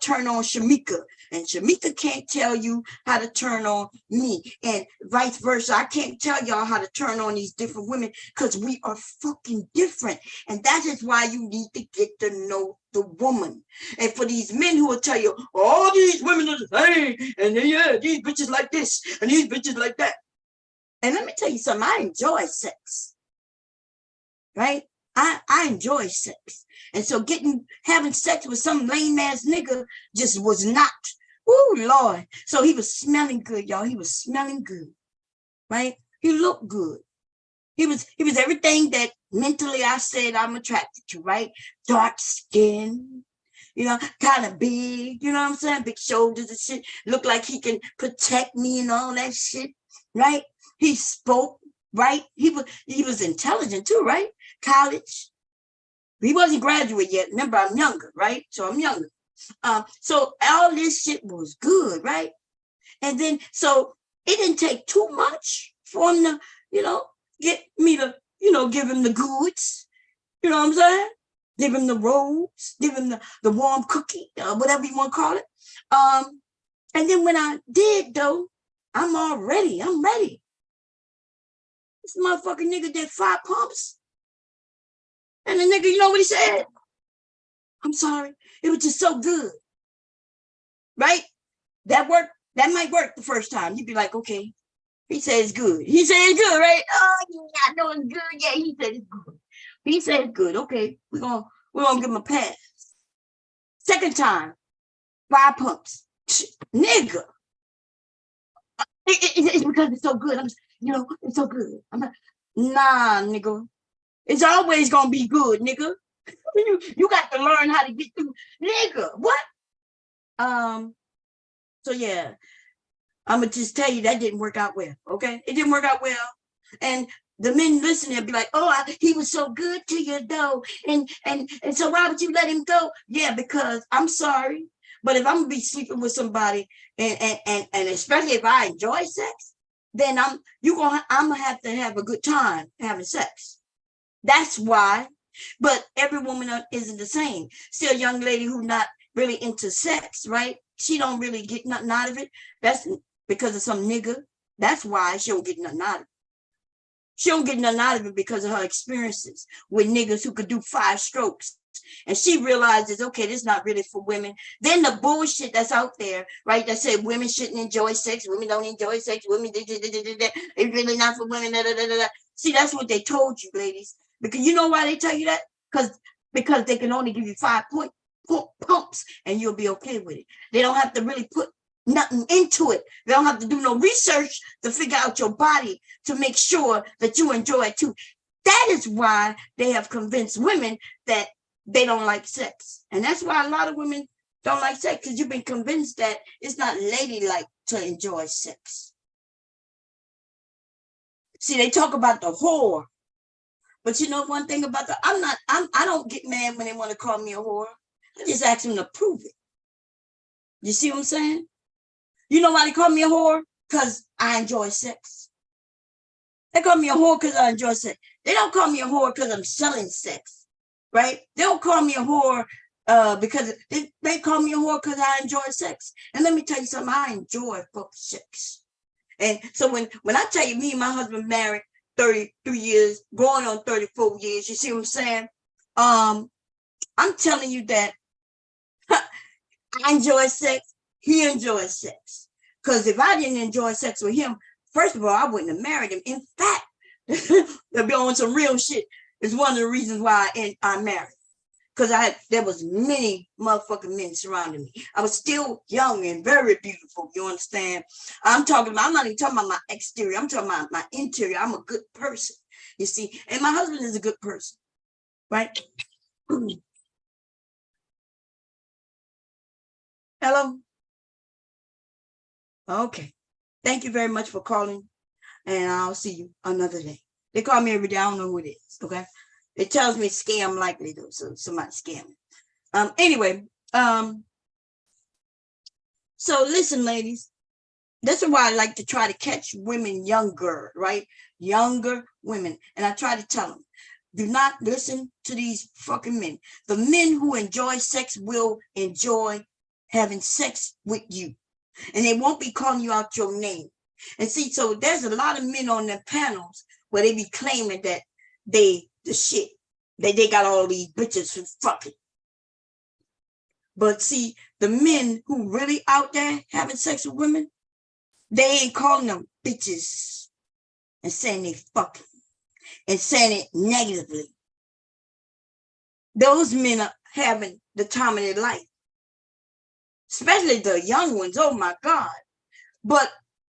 turn on Shamika, and Shamika can't tell you how to turn on me, and vice versa. I can't tell y'all how to turn on these different women because we are fucking different, and that is why you need to get to know the woman. And for these men who will tell you all these women are the same, and yeah, these bitches like this and these bitches like that. And let me tell you something, I enjoy sex, right? I enjoy sex. And so having sex with some lame ass nigga just was not, oh Lord. So he was smelling good, y'all. He was smelling good, right? He looked good. He was everything that mentally I said I'm attracted to, right? Dark skin, you know, kind of big, you know what I'm saying? Big shoulders and shit. Looked like he can protect me and all that shit, right? He spoke, right? He was intelligent too, right? College. He wasn't graduate yet. Remember, I'm younger, right? So I'm younger. So all this shit was good, right? And then, so it didn't take too much for him to, get me to, give him the goods. You know what I'm saying? Give him the robes, give him the warm cookie, whatever you want to call it. And then when I did, though, I'm ready. This motherfucking nigga did 5 pumps. And the nigga, you know what he said? I'm sorry. It was just so good. Right? That might work the first time. You'd be like, okay. He said it's good. He said it's good, right? Oh, yeah, I know it's good. Yeah, he said it's good. He said it's good. Okay. We're gonna give him a pass. Second time, 5 pumps. Nigga. It's because it's so good. It's so good. I'm like, nah, nigga. It's always gonna be good, nigga. You got to learn how to get through, nigga. What? So yeah, I'm gonna just tell you that didn't work out well. Okay, it didn't work out well, and The men listening and be like, oh, he was so good to you though. And so why would you let him go? Yeah, because I'm sorry. But if I'm gonna be sleeping with somebody and especially if I enjoy sex, then I'm gonna have to have a good time having sex. That's why. But every woman isn't the same. Still a young lady who not really into sex, right? She don't really get nothing out of it. That's because of some nigga. That's why she don't get nothing out of it. She don't get nothing out of it because of her experiences with niggas who could do 5 strokes. And she realizes, okay, this is not really for women. Then the bullshit that's out there, right, that said women shouldn't enjoy sex, women don't enjoy sex, women, it's really not for women. See, that's what they told you, ladies. Because you know why they tell you that? Because they can only give you 5 pumps and you'll be okay with it. They don't have to really put nothing into it. They don't have to do no research to figure out your body to make sure that you enjoy it too. That is why they have convinced women that they don't like sex. And that's why a lot of women don't like sex, because you've been convinced that it's not ladylike to enjoy sex. See, they talk about the whore. But you know one thing about I don't get mad when they want to call me a whore. I just ask them to prove it. You see what I'm saying? You know why they call me a whore? Because I enjoy sex. They call me a whore because I enjoy sex. They don't call me a whore because I'm selling sex, right? They don't call me a whore because they call me a whore because I enjoy sex. And let me tell you something, I enjoy fuck sex. And so when I tell you, me and my husband married 33 years, going on 34 years, you see what I'm saying? I'm telling you that I enjoy sex. He enjoys sex. Because if I didn't enjoy sex with him, first of all, I wouldn't have married him. In fact, to be on some real shit is one of the reasons why I married. Because there was many motherfucking men surrounding me. I was still young and very beautiful. You understand? I'm not even talking about my exterior. I'm talking about my interior. I'm a good person. You see? And my husband is a good person. Right? Hello? Okay. Thank you very much for calling. And I'll see you another day. They call me every day. I don't know who it is. Okay. It tells me scam likely though. So somebody scamming. Anyway, so listen, ladies. This is why I like to try to catch women younger, right? Younger women. And I try to tell them, do not listen to these fucking men. The men who enjoy sex will enjoy having sex with you. And they won't be calling you out your name. And see, so there's a lot of men on their panels where they be claiming that they the shit. They got all these bitches who fucking. But see, the men who really out there having sex with women, they ain't calling them bitches and saying they fucking and saying it negatively. Those men are having the time of their life. Especially the young ones, oh my God. But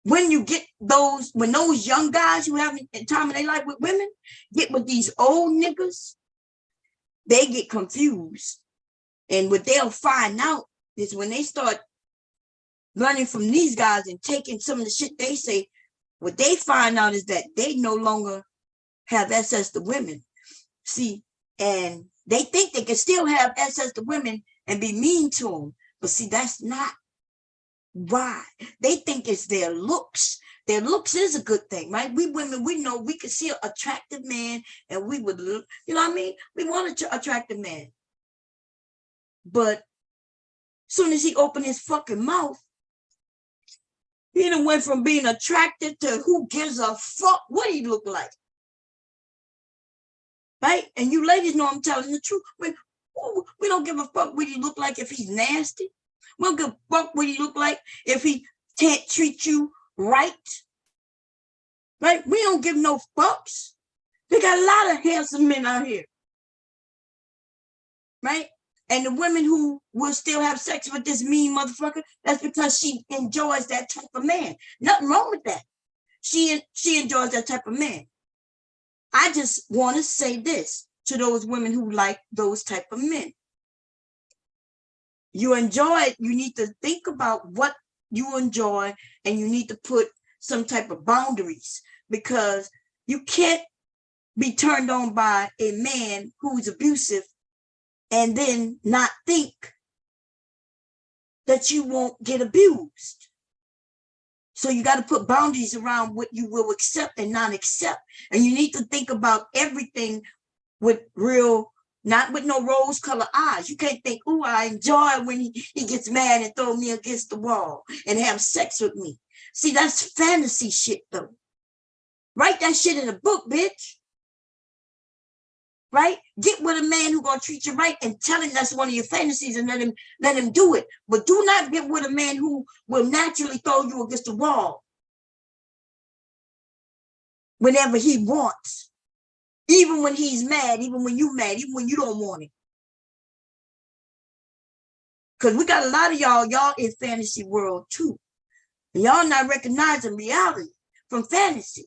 when you get when those young guys who have time of their life with women get with these old niggas, they get confused. And what they'll find out is when they start learning from these guys and taking some of the shit they say, what they find out is that they no longer have access to women. See, and they think they can still have access to women and be mean to them. But see, that's not why. They think it's their looks. Their looks is a good thing, right? We women, we know we can see an attractive man and we would, you know what I mean? We want an attractive man. But soon as he opened his fucking mouth, he done went from being attracted to who gives a fuck what he look like. Right? And you ladies know I'm telling the truth. We don't give a fuck what he look like if he's nasty. We don't give a fuck what he look like if he can't treat you right. Right? We don't give no fucks. We got a lot of handsome men out here. Right? And the women who will still have sex with this mean motherfucker, that's because she enjoys that type of man. Nothing wrong with that. She enjoys that type of man. I just want to say this to those women who like those type of men. You enjoy it, you need to think about what you enjoy and you need to put some type of boundaries because you can't be turned on by a man who's abusive and then not think that you won't get abused. So you got to put boundaries around what you will accept and not accept. And you need to think about everything with real, not with no rose-colored eyes. You can't think, oh, I enjoy when he gets mad and throw me against the wall and have sex with me. See, that's fantasy shit, though. Write that shit in a book, bitch. Right? Get with a man who's gonna treat you right and tell him that's one of your fantasies and let him do it. But do not get with a man who will naturally throw you against the wall whenever he wants. Even when he's mad, even when you're mad, even when you don't want it. Because we got a lot of y'all in fantasy world too. And y'all not recognizing reality from fantasy.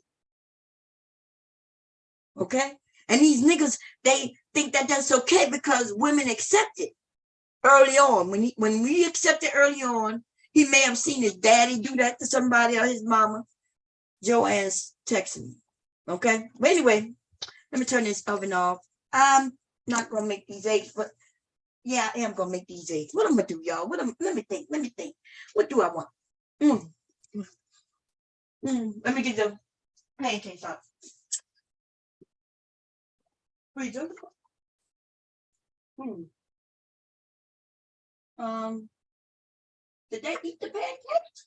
Okay? And these niggas, they think that that's okay because women accept it early on. When we accept it early on, he may have seen his daddy do that to somebody or his mama. Joanne's texting me. Okay? But anyway, let me turn this oven off. I'm not going to make these eggs, but yeah, I am going to make these eggs. What I'm going to do, y'all? Let me think. What do I want? Let me get the pancakes out. Freezer. Did they eat the pancakes?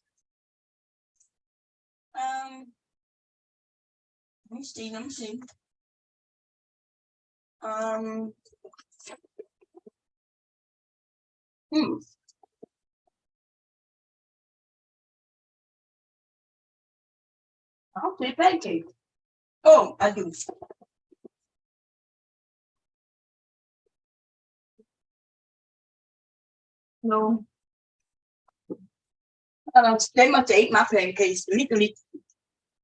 Let me see. I don't see pancakes. Oh, I do. No. They must have ate my pancakes. Legally,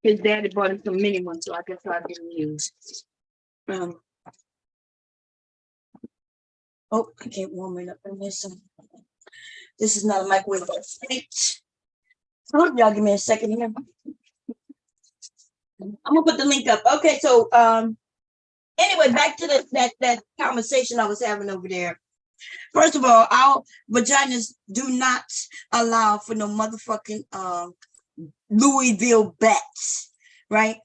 his daddy bought him some mini ones, so I guess I didn't use. Oh, I can't warm it up in this. This is not a microwave. Oh, y'all give me a second here. I'm gonna put the link up. Okay, so anyway, back to that conversation I was having over there. First of all, our vaginas do not allow for no motherfucking Louisville bats, right?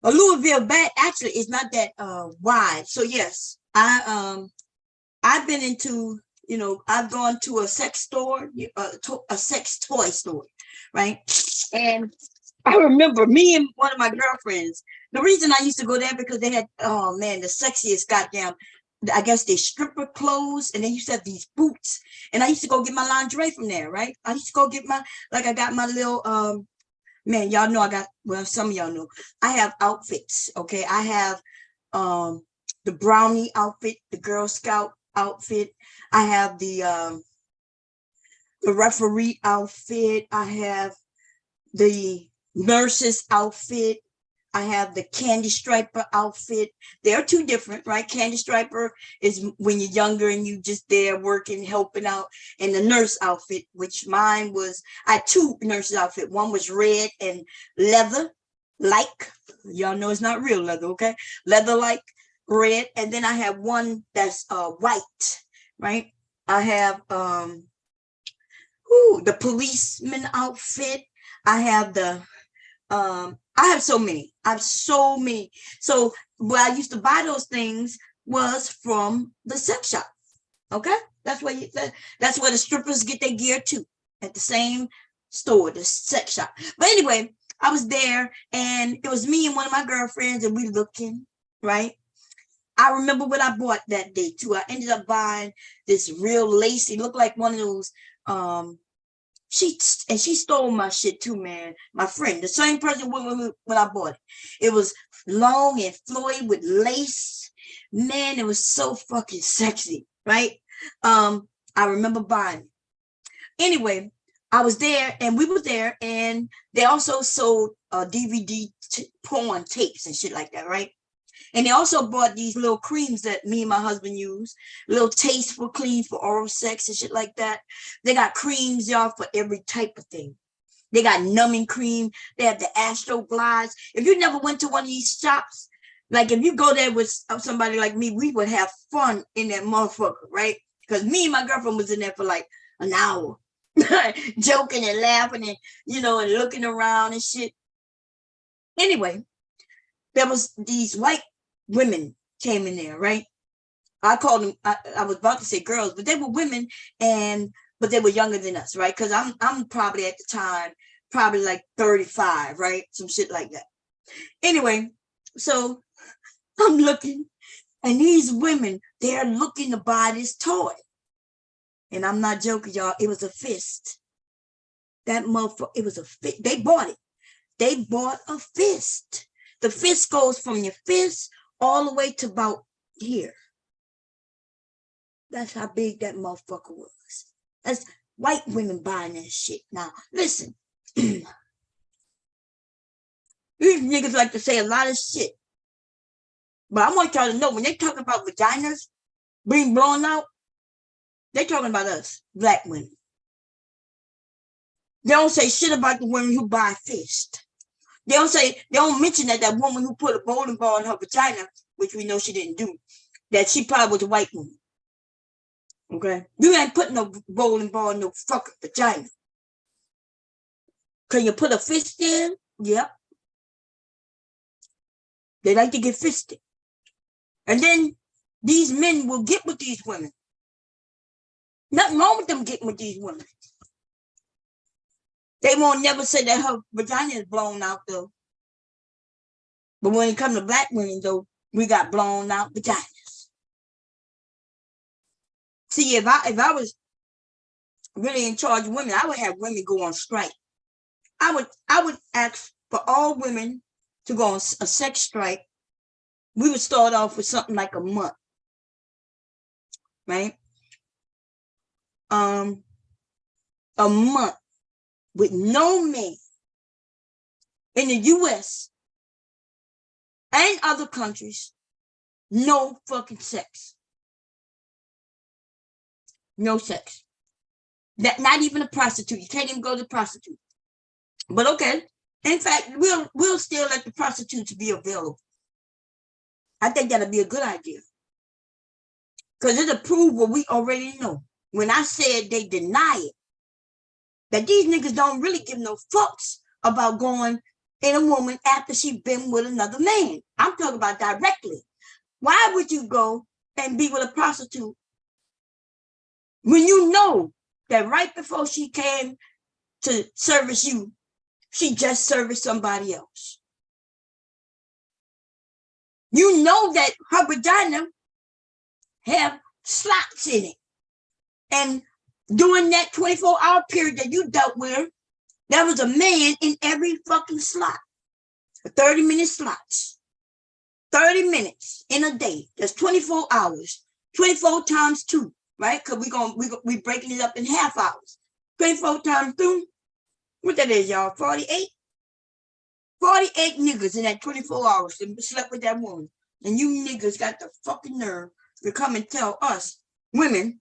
A Louisville bat actually is not that wide. So yes, I've been into, I've gone to a sex store, a sex toy store, right? And I remember me and one of my girlfriends, the reason I used to go there because they had, oh man, the sexiest goddamn, I guess they stripper clothes, and they used to have these boots. And I used to go get my lingerie from there, right? I used to go get I got my little, man, y'all know some of y'all know, I have outfits, okay? I have the brownie outfit, the Girl Scout outfit. I have the referee outfit. I have the nurse's outfit. I have the candy striper outfit. They're two different, right? Candy striper is when you're younger and you just there working, helping out. And the nurse outfit, which mine was, I had two nurses outfit. One was red and leather, like, y'all know it's not real leather, okay? Leather like red. And then I have one that's white, right? I have the policeman outfit. I have the I have so many. So where I used to buy those things was from the sex shop. Okay, that's where the strippers get their gear too, at the same store, the sex shop. But anyway, I was there, and it was me and one of my girlfriends, and we looking, right? I remember what I bought that day too. I ended up buying this real lacy, looked like one of those she stole my shit too, man. My friend, the same person when I bought it. It was long and flowy with lace. Man, it was so fucking sexy, right? I remember buying it. Anyway, I was there, and we were there, and they also sold DVD porn tapes and shit like that, right? And they also bought these little creams that me and my husband use, little tasteful clean for oral sex and shit like that. They got creams, y'all, for every type of thing. They got numbing cream. They have the Astro Glides. If you never went to one of these shops, Like if you go there with somebody like me, we would have fun in that motherfucker, right? Because me and my girlfriend was in there for like an hour, joking and laughing and and looking around and shit. Anyway, there was these white women came in there, right? I called them. I was about to say girls, but they were women, but they were younger than us, right? Because I'm probably at the time probably like 35, right? Some shit like that. Anyway, so I'm looking, and these women, they're looking to buy this toy. And I'm not joking, y'all. It was a fist. That motherfucker, it was a fist. They bought it. They bought a fist. The fist goes from your fist all the way to about here. That's how big that motherfucker was. That's white women buying that shit. Now, listen. These niggas like to say a lot of shit. But I want y'all to know, when they talk about vaginas being blown out, they talking about us, black women. They don't say shit about the women who buy fist. They don't mention that woman who put a bowling ball in her vagina, which we know she didn't do, that she probably was a white woman. Okay? You ain't putting no bowling ball in no fucking vagina. Can you put a fist in? Yep. They like to get fisted. And then these men will get with these women. Nothing wrong with them getting with these women. They won't never say that her vagina is blown out, though. But when it comes to black women, though, we got blown out vaginas. See, if I was really in charge of women, I would have women go on strike. I would ask for all women to go on a sex strike. We would start off with something like a month, right? A month with no men in the U.S. and other countries, no fucking sex. No sex. Not even a prostitute. You can't even go to the prostitute. But okay. In fact, we'll still let the prostitutes be available. I think that'll be a good idea. Because it'll prove what we already know. When I said they deny it, that these niggas don't really give no fucks about going in a woman after she's been with another man. I'm talking about directly. Why would you go and be with a prostitute when you know that right before she came to service you, she just serviced somebody else? You know that her vagina have slots in it. And during that 24-hour period that you dealt with her, there was a man in every fucking slot. 30-minute slots. 30 minutes in a day. That's 24 hours. 24 times 2, right? Because we breaking it up in half hours. 24 times 2. What that is, y'all? 48? 48 niggas in that 24 hours slept with that woman. And you niggas got the fucking nerve to come and tell us, women,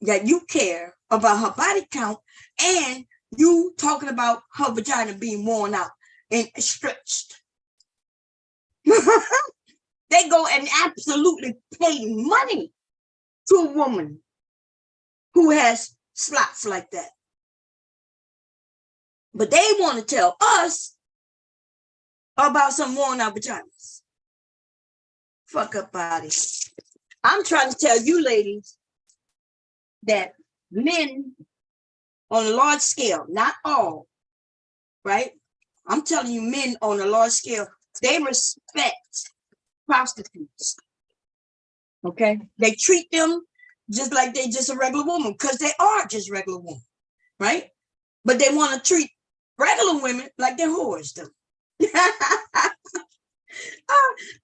that you care about her body count and you talking about her vagina being worn out and stretched. They go and absolutely pay money to a woman who has slots like that. But they want to tell us about some worn out vaginas. Fuck up body. I'm trying to tell you ladies that men on a large scale, not all, right? I'm telling you, men on a large scale, they respect prostitutes. Okay? They treat them just like they just a regular woman, because they are just regular women, right? But they want to treat regular women like they're whores, though.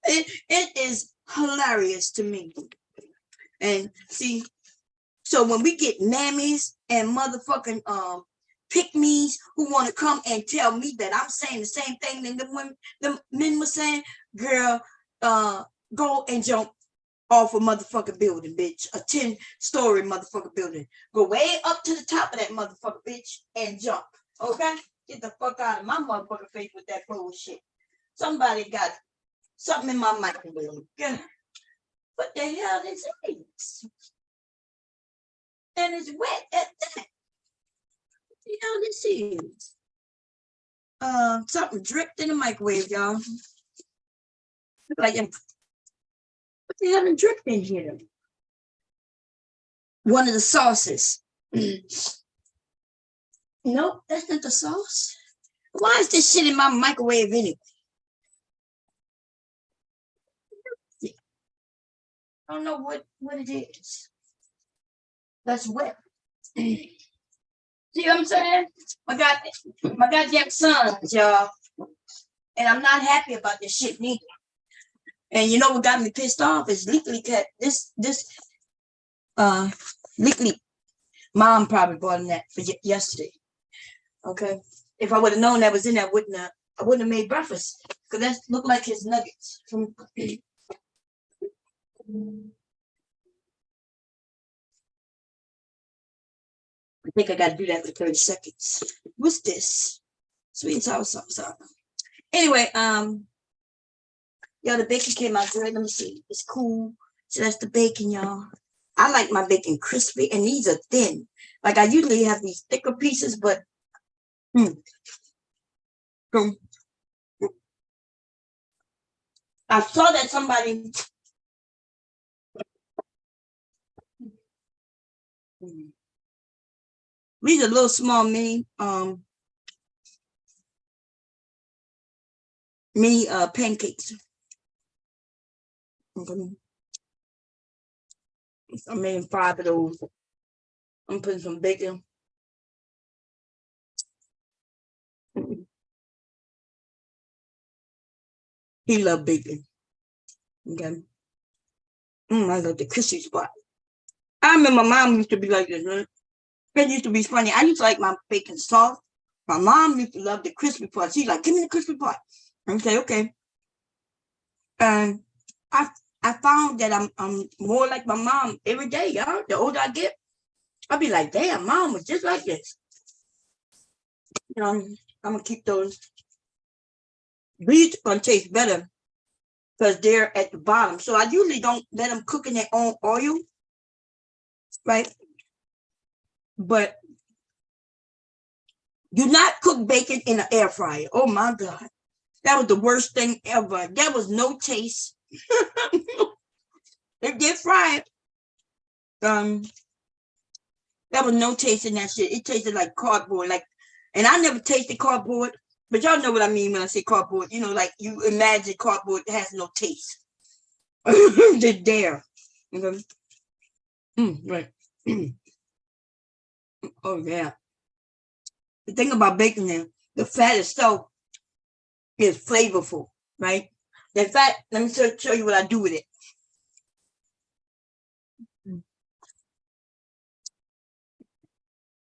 It is hilarious to me. And see, so when we get mammies and motherfucking pick-me's who want to come and tell me that I'm saying the same thing that the men were saying, girl, go and jump off a motherfucking building, bitch. A 10-story motherfucking building. Go way up to the top of that motherfucker, bitch, and jump. Okay? Get the fuck out of my motherfucking face with that bullshit. Somebody got something in my microwave. Yeah. What the hell this is? And it's wet at that. What the hell this is? Something dripped in the microwave, y'all. Like, what the hell is dripped in here? One of the sauces. Nope, that's not the sauce. Why is this shit in my microwave anyway? I don't know what it is. That's wet. See what I'm saying? My goddamn sons, y'all. And I'm not happy about this shit neither. And you know what got me pissed off is Legally Cat. This Legally, mom probably bought him that for yesterday. Okay. If I would have known that was in there, I wouldn't have made breakfast. Because that looked like his nuggets from I think I gotta do that for 30 seconds. What's this? Sweet and sour sauce. Anyway, y'all, the bacon came out good. Let me see. It's cool. So that's the bacon, y'all. I like my bacon crispy, and these are thin. Like I usually have these thicker pieces, but I saw that somebody these are little small mini pancakes. Okay. I made 5 of those. I'm putting some bacon. He loved bacon. Okay. I love the crispy spot. I remember my mom used to be like this, right? It used to be funny. I used to like my bacon soft. My mom used to love the crispy part. She's like, give me the crispy part. I say, okay. And I found that I'm more like my mom every day, y'all. The older I get, I'll be like, damn, mom was just like this. You know, I'm gonna keep those. These gonna taste better because they're at the bottom. So I usually don't let them cook in their own oil, right? But do not cook bacon in an air fryer. Oh my God. That was the worst thing ever. There was no taste. It did fry it. There was no taste in that shit. It tasted like cardboard. And I never tasted cardboard, but y'all know what I mean when I say cardboard. You know, like you imagine cardboard has no taste. Just there. Okay. Right. Oh yeah. The thing about bacon now, the fat itself is flavorful, right? The fat, let me show you what I do with it.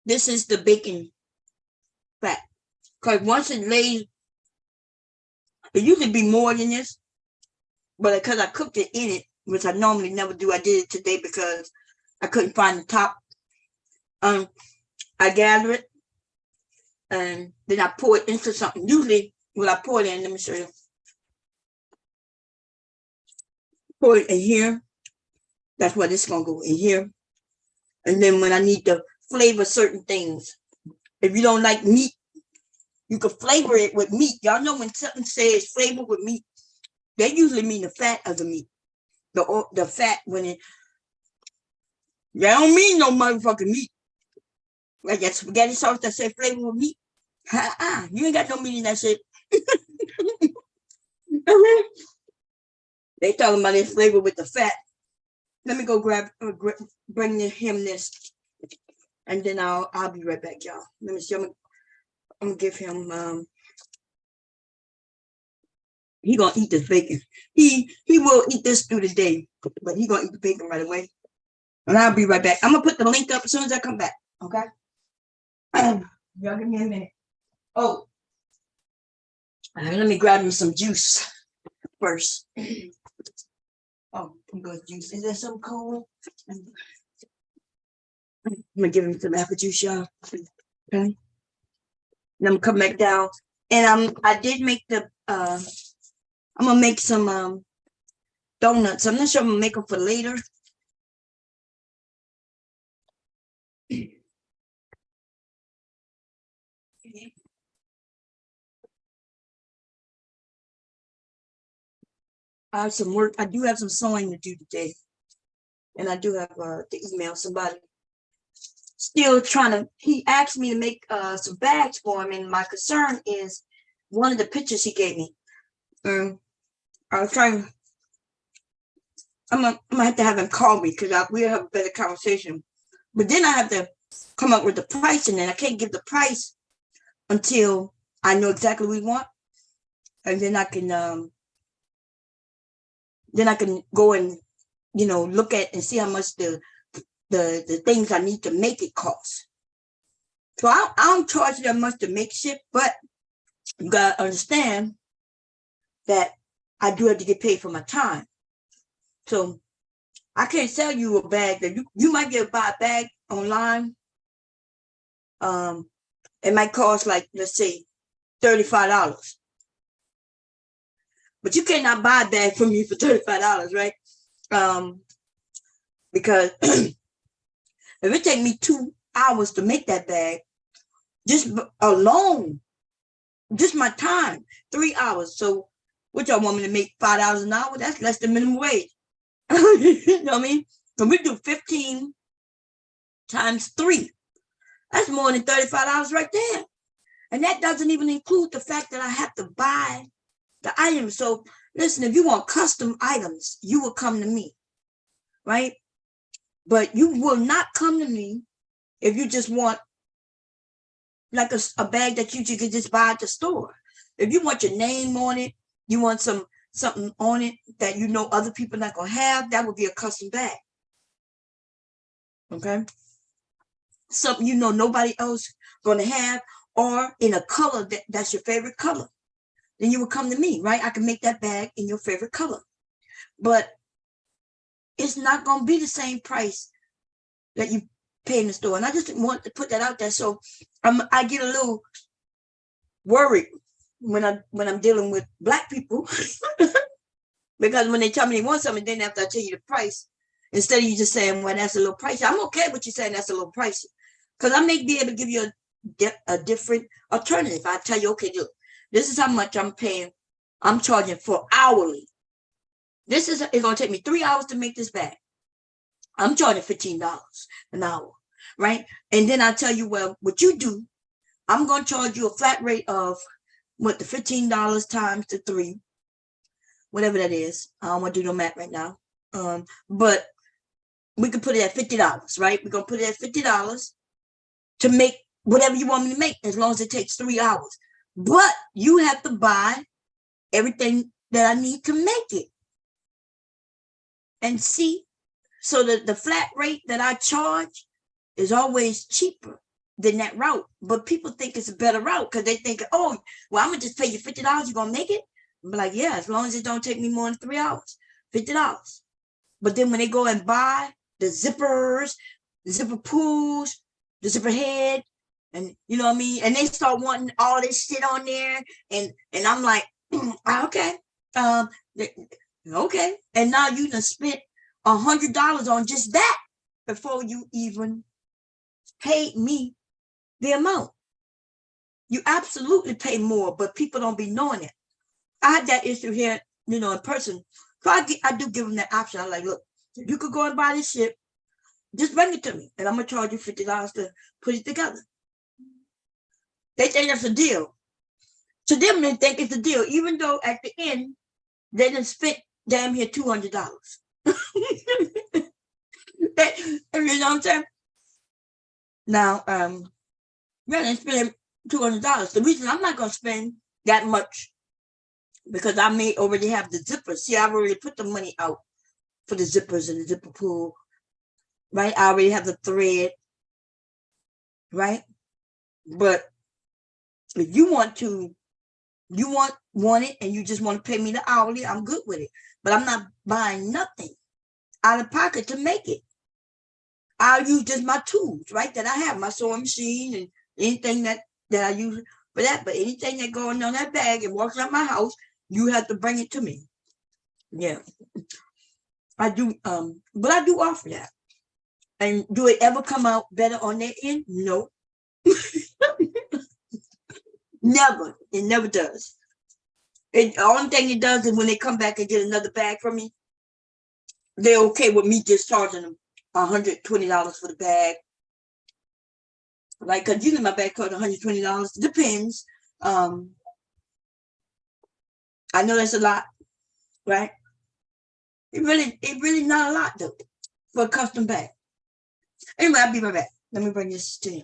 This is the bacon fat. Because once it lays, it used to be more than this, but because I cooked it in it, which I normally never do, I did it today because I couldn't find the top. I gather it, and then I pour it into something. Usually, when I pour it in, let me show you. Pour it in here. That's where this is going to go, in here. And then when I need to flavor certain things, if you don't like meat, you can flavor it with meat. Y'all know when something says flavor with meat, they usually mean the fat of the meat. The fat when it, they don't mean no motherfucking meat. Like that spaghetti sauce that says flavor with meat. You ain't got no meat in that shit. They talking about this flavor with the fat. Let me go bring him this, and then I'll be right back, y'all. Let me see. I'm gonna give him. He gonna eat this bacon. He will eat this through the day, but he gonna eat the bacon right away. And I'll be right back. I'm gonna put the link up as soon as I come back. Okay. Y'all give me a minute. Oh, let me grab me some juice first. Oh, I'm going juice. Is there some cold? I'm gonna give him some apple juice, y'all. Okay. And I'm gonna come back down. And I did make the I'm gonna make some donuts. I'm not sure I'm gonna make them for later. I have some work. I do have some sewing to do today, and I do have to email somebody. Still trying to. He asked me to make some bags for him, and my concern is one of the pictures he gave me. I was trying. I'm gonna have to have him call me because we'll have a better conversation. But then I have to come up with the price, and then I can't give the price until I know exactly what we want, and then I can go and look at and see how much the things I need to make it cost. So I don't charge that much to make shit, but you gotta understand that I do have to get paid for my time. So I can't sell you a bag that you might get buy a bag online. It might cost like, let's say, $35. But you cannot buy a bag from me for $35, right? Because if it take me 2 hours to make that bag, just alone, just my time, 3 hours. So what y'all want me to make $5 an hour? That's less than minimum wage. You know what I mean? So we do 15 times 3. That's more than $35 right there. And that doesn't even include the fact that I have to buy the items. So listen, if you want custom items, you will come to me, right? But you will not come to me if you just want like a bag that you can just buy at the store. If you want your name on it, you want something on it that other people not gonna have, that would be a custom bag. Okay? Something nobody else gonna have, or in a color that's your favorite color. Then you will come to me, right? I can make that bag in your favorite color. But it's not gonna be the same price that you pay in the store. And I just want to put that out there. So I get a little worried when I'm dealing with Black people because when they tell me they want something, then after I tell you the price, instead of you just saying, well, that's a little pricey, I'm okay with you saying that's a little pricey, because I may be able to give you a different alternative. I tell you, okay, look, this is how much I'm paying. I'm charging for hourly. It's going to take me 3 hours to make this bag. I'm charging $15 an hour, right? And then I tell you, well, what you do, I'm going to charge you a flat rate of the $15 times the 3, whatever that is. I don't want to do no math right now. But we can put it at $50, right? We're going to put it at $50 to make whatever you want me to make, as long as it takes 3 hours. But you have to buy everything that I need to make it. And see, so the flat rate that I charge is always cheaper than that route. But people think it's a better route because they think, oh, well, I'm going to just pay you $50. You're going to make it? I'm like, yeah, as long as it don't take me more than 3 hours, $50. But then when they go and buy the zippers, the zipper pulls, the zipper head, and you know what I mean? And they start wanting all this shit on there. And I'm like, okay. Okay. And now you done spent $100 on just that before you even paid me the amount. You absolutely pay more, but people don't be knowing it. I had that issue here, in person. So I do give them that option. I'm like, look, you could go and buy this shit. Just bring it to me, and I'm going to charge you $50 to put it together. They think that's a deal. To them, they think it's a deal, even though at the end, they done spent damn near $200. You know what I'm saying? Now, they spend $200. The reason I'm not going to spend that much, because I may already have the zippers. See, I've already put the money out for the zippers and the zipper pull, right? I already have the thread, right? But if you want it and you just want to pay me the hourly, I'm good with it. But I'm not buying nothing out of pocket to make it. I'll use just my tools, right? That I have, my sewing machine and anything that I use for that. But anything that goes on that bag and walks out my house, You have to bring it to me. Yeah. I do, but I do offer that. And do it ever come out better on their end? No. Never. It never does. The only thing it does is when they come back and get another bag from me, they're okay with me just charging them $120 for the bag. Like, cause usually my bag costs $120. Depends. I know that's a lot, right? It really not a lot though for a custom bag. Anyway, I'll be right back. Let me bring this to you.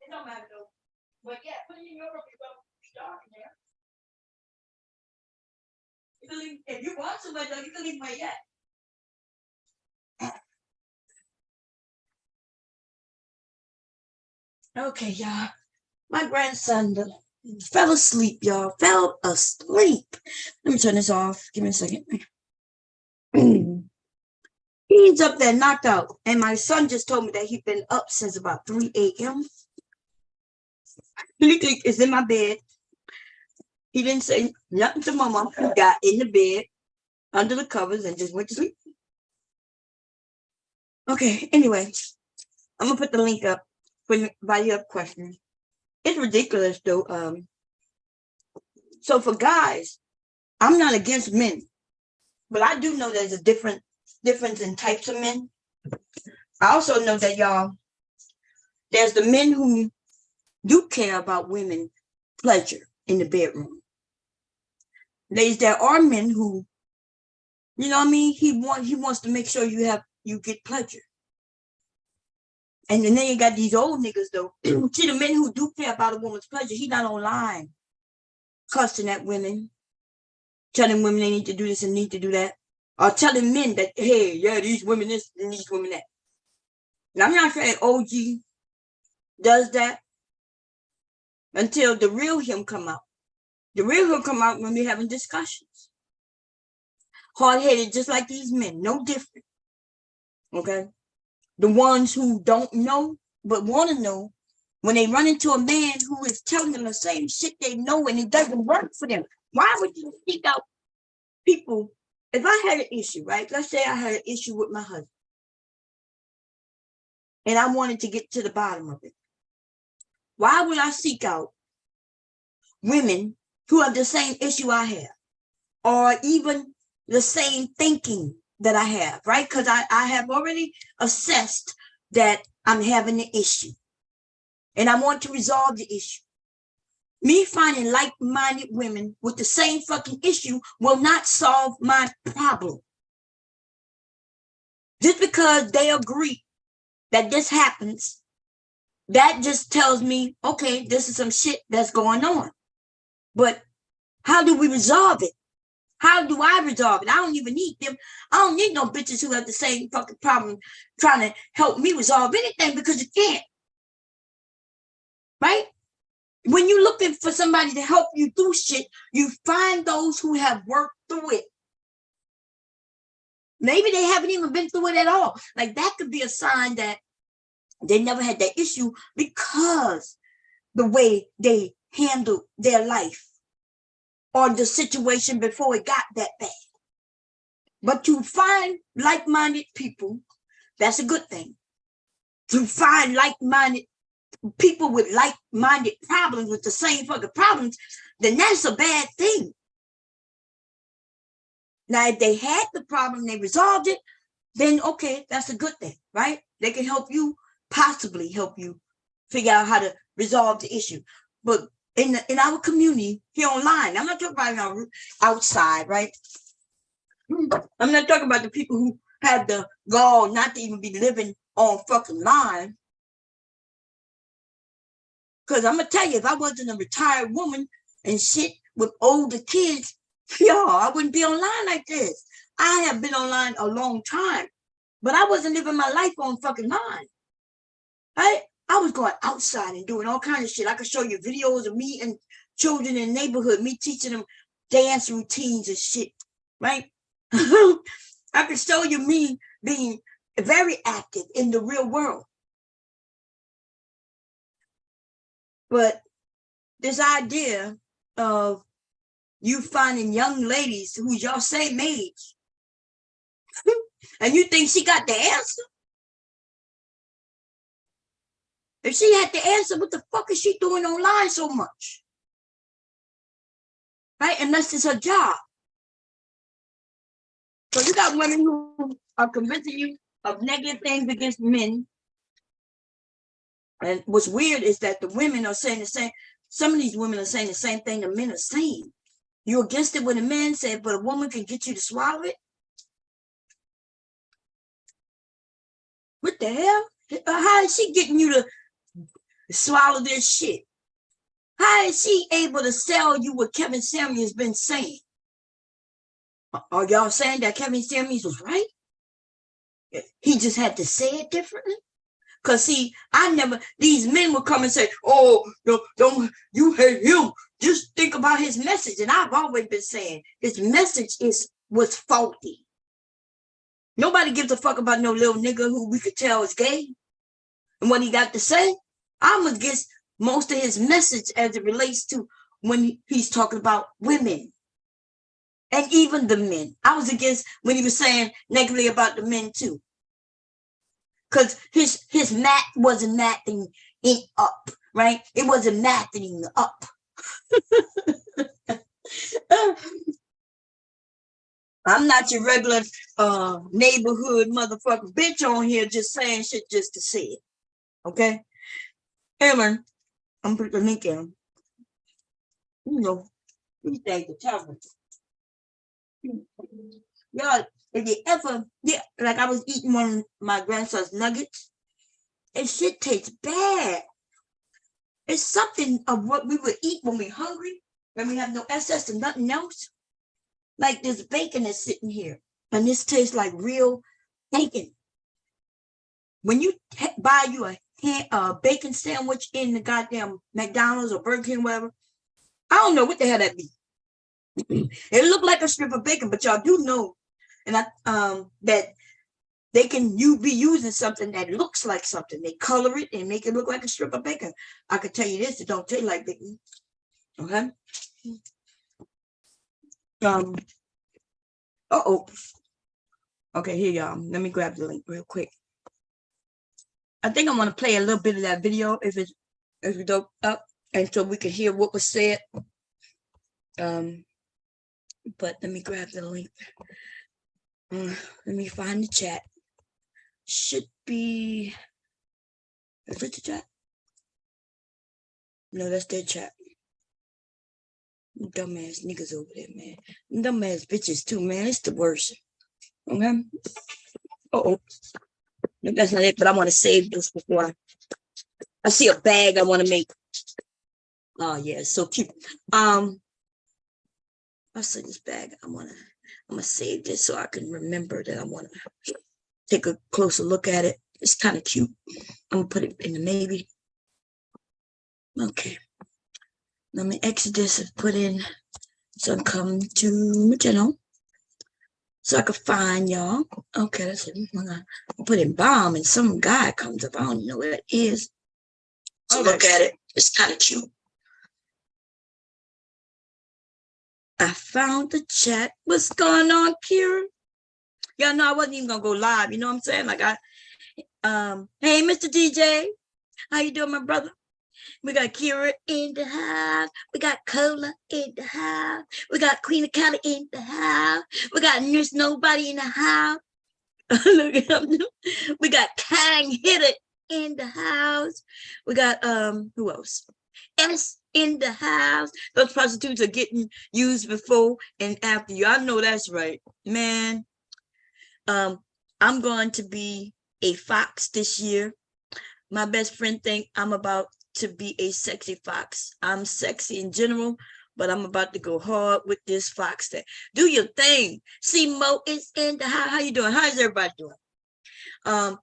It don't matter though. But yeah, put it in your room. It's gonna be dark in there. You can leave, if you want to, but you can leave my yet. Okay, y'all. My grandson fell asleep, y'all. Fell asleep. Let me turn this off. Give me a second. He's up there knocked out. And my son just told me that he's been up since about 3 a.m. He is in my bed. He didn't say nothing to mama. He got in the bed under the covers and just went to sleep. Okay, anyway, I'm gonna put the link up for you by your question. It's ridiculous though. So for guys, I'm not against men, but I do know there's a difference in types of men. I also know that y'all, there's the men who do care about women pleasure in the bedroom. Ladies, there are men who You know what I mean? He wants to make sure you get pleasure. And then you got these old niggas though. See, the men who do care about a woman's pleasure, he not online cussing at women, telling women they need to do this and need to do that, or telling men that, hey, yeah, these women this and these women that. Now I'm not saying OG does that until the real him come out. The real him come out when we're having discussions. Hard-headed, just like these men, no different. Okay? The ones who don't know but want to know, when they run into a man who is telling them the same shit they know and it doesn't work for them, why would you seek out people? If I had an issue, right? Let's say I had an issue with my husband and I wanted to get to the bottom of it. Why would I seek out women who have the same issue I have, or even the same thinking that I have, right? Because I have already assessed that I'm having an issue and I want to resolve the issue. Me finding like-minded women with the same fucking issue will not solve my problem. Just because they agree that this happens, that just tells me, okay, this is some shit that's going on. But how do we resolve it? How do I resolve it? I don't even need them. I don't need no bitches who have the same fucking problem trying to help me resolve anything, because you can't. Right? When you're looking for somebody to help you through shit, you find those who have worked through it. Maybe they haven't even been through it at all. Like, that could be a sign that they never had that issue because the way they handled their life or the situation before it got that bad. But to find like-minded people, that's a good thing. To find like-minded people with like-minded problems, with the same fucking problems, then that's a bad thing. Now, if they had the problem, they resolved it, then okay, that's a good thing, right? They can possibly help you figure out how to resolve the issue. But in our community here online, I'm not talking about outside, right? I'm not talking about the people who have the gall not to even be living on fucking line. Because I'm going to tell you, if I wasn't a retired woman and shit with older kids, y'all, I wouldn't be online like this. I have been online a long time, but I wasn't living my life on fucking line. Right? I was going outside and doing all kinds of shit. I could show you videos of me and children in the neighborhood, me teaching them dance routines and shit, right? I could show you me being very active in the real world. But this idea of you finding young ladies who's your same age and you think she got the answer? If she had the answer, what the fuck is she doing online so much? Right? Unless it's her job. So you got women who are convincing you of negative things against men. And what's weird is that the women are saying the same. Some of these women are saying the same thing the men are saying. You're against it when a man said, but a woman can get you to swallow it? What the hell? How is she getting you to swallow this shit? How is she able to sell you what Kevin Samuels been saying? Are y'all saying that Kevin Samuels was right? He just had to say it differently? Because see, these men would come and say, oh, don't you hate him. Just think about his message. And I've always been saying his message was faulty. Nobody gives a fuck about no little nigga who we could tell is gay. And what he got to say, I'm against most of his message as it relates to when he's talking about women. And even the men. I was against when he was saying negatively about the men too. Because his math wasn't mathing it up, right? It wasn't mathing up. I'm not your regular neighborhood motherfucker bitch on here just saying shit just to say it. Okay? Aaron, I'm putting the link in. You know, these things are terrible. Y'all, if you ever, yeah, like I was eating one of my grandson's nuggets, and shit tastes bad. It's something of what we would eat when we're hungry, when we have no excess and nothing else. Like this bacon is sitting here, and this tastes like real bacon. When you buy you a bacon sandwich in the goddamn McDonald's or Burger King, whatever, I don't know what the hell that be. It looked like a strip of bacon, but y'all do know, and that they can be using something that looks like something. They color it and make it look like a strip of bacon. I can tell you this: it don't taste like bacon. Okay. Okay, here y'all. Let me grab the link real quick. I think I want to play a little bit of that video if it's up, and so we can hear what was said. But let me grab the link. Let me find the chat. Should be. Is it the chat? No, that's their chat. Dumbass niggas over there, man. Dumbass bitches too, man. It's the worst. Okay. No, that's not it. But I want to save this before I see a bag I want to make. Oh yeah, it's so cute. I see this bag. I'm gonna save this so I can remember that I want to take a closer look at it. It's kind of cute. I'm gonna put it in the maybe. Okay. Let me exit this and put in so I come to my channel so I can find y'all. Okay, that's it. I'm gonna put in bomb and some guy comes up. I don't know what it is. So look at it. It's kind of cute. I found the chat. What's going on, Kira? Y'all know I wasn't even gonna go live. You know what I'm saying? Like hey, Mr. DJ, how you doing, my brother? We got Kira in the house. We got Cola in the house. We got Queen of Cali in the house. We got Nurse Nobody in the house. Look at them. We got Kang Hitter in the house. We got who else? S in the house. Those prostitutes are getting used before and after you. I know that's right, man. I'm going to be a fox this year. My best friend think I'm about to be a sexy fox. I'm sexy in general, but I'm about to go hard with this fox thing. Do your thing. See, Mo is in the house. How you doing? How's everybody doing? I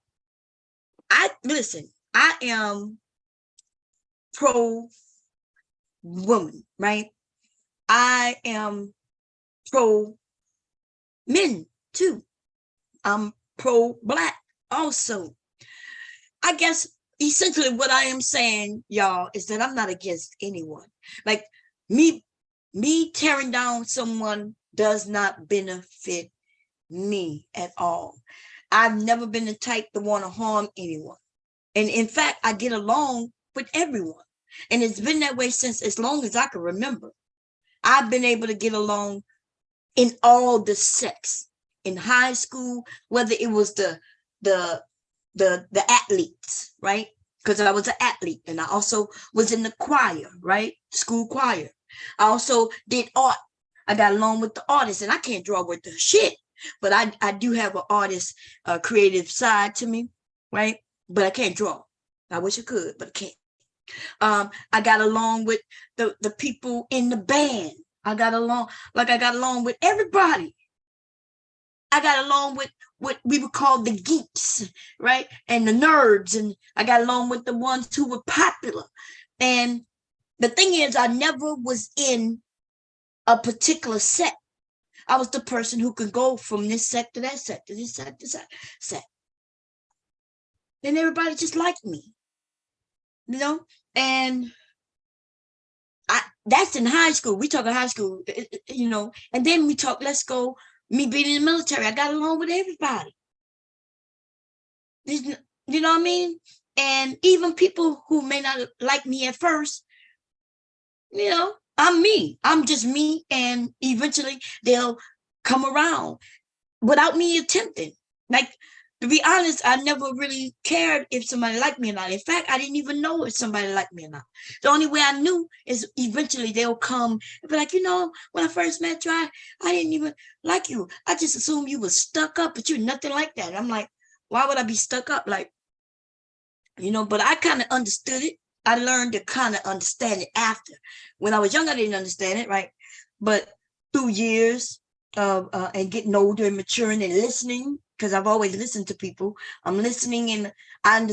am pro woman, right? I am pro men too. I'm pro black also. I guess essentially what I am saying, y'all, is that I'm not against anyone. Like me tearing down someone does not benefit me at all. I've never been the type to want to harm anyone. And in fact, I get along with everyone. And it's been that way since as long as I can remember. I've been able to get along in all the sex. In high school, whether it was the athletes, right? Because I was an athlete and I also was in the choir, right? School choir. I also did art. I got along with the artists, and I can't draw with the shit, but I do have an artist, creative side to me, right? But I can't draw. I wish I could, but I can't. I got along with the people in the band. I got along with everybody. I got along with what we would call the geeks, right? And the nerds. And I got along with the ones who were popular. And the thing is, I never was in a particular sect. I was the person who could go from this sect to that sect, to this sect to that sect. And everybody just liked me, you know? And that's in high school. We talk high school, you know, and then we talk, let's go, me being in the military. I got along with everybody. You know what I mean? And even people who may not like me at first, you know, I'm me. I'm just me. And eventually they'll come around without me attempting. Like To be honest, I never really cared if somebody liked me or not. In fact, I didn't even know if somebody liked me or not. The only way I knew is eventually they'll come and be like, when I first met you, I didn't even like you. I just assumed you was stuck up, but you're nothing like that. I'm like, why would I be stuck up? Like, but I kind of understood it. I learned to kind of understand it after. When I was young, I didn't understand it, right? But through years of and getting older and maturing and listening, because I've always listened to people, I'm listening, and I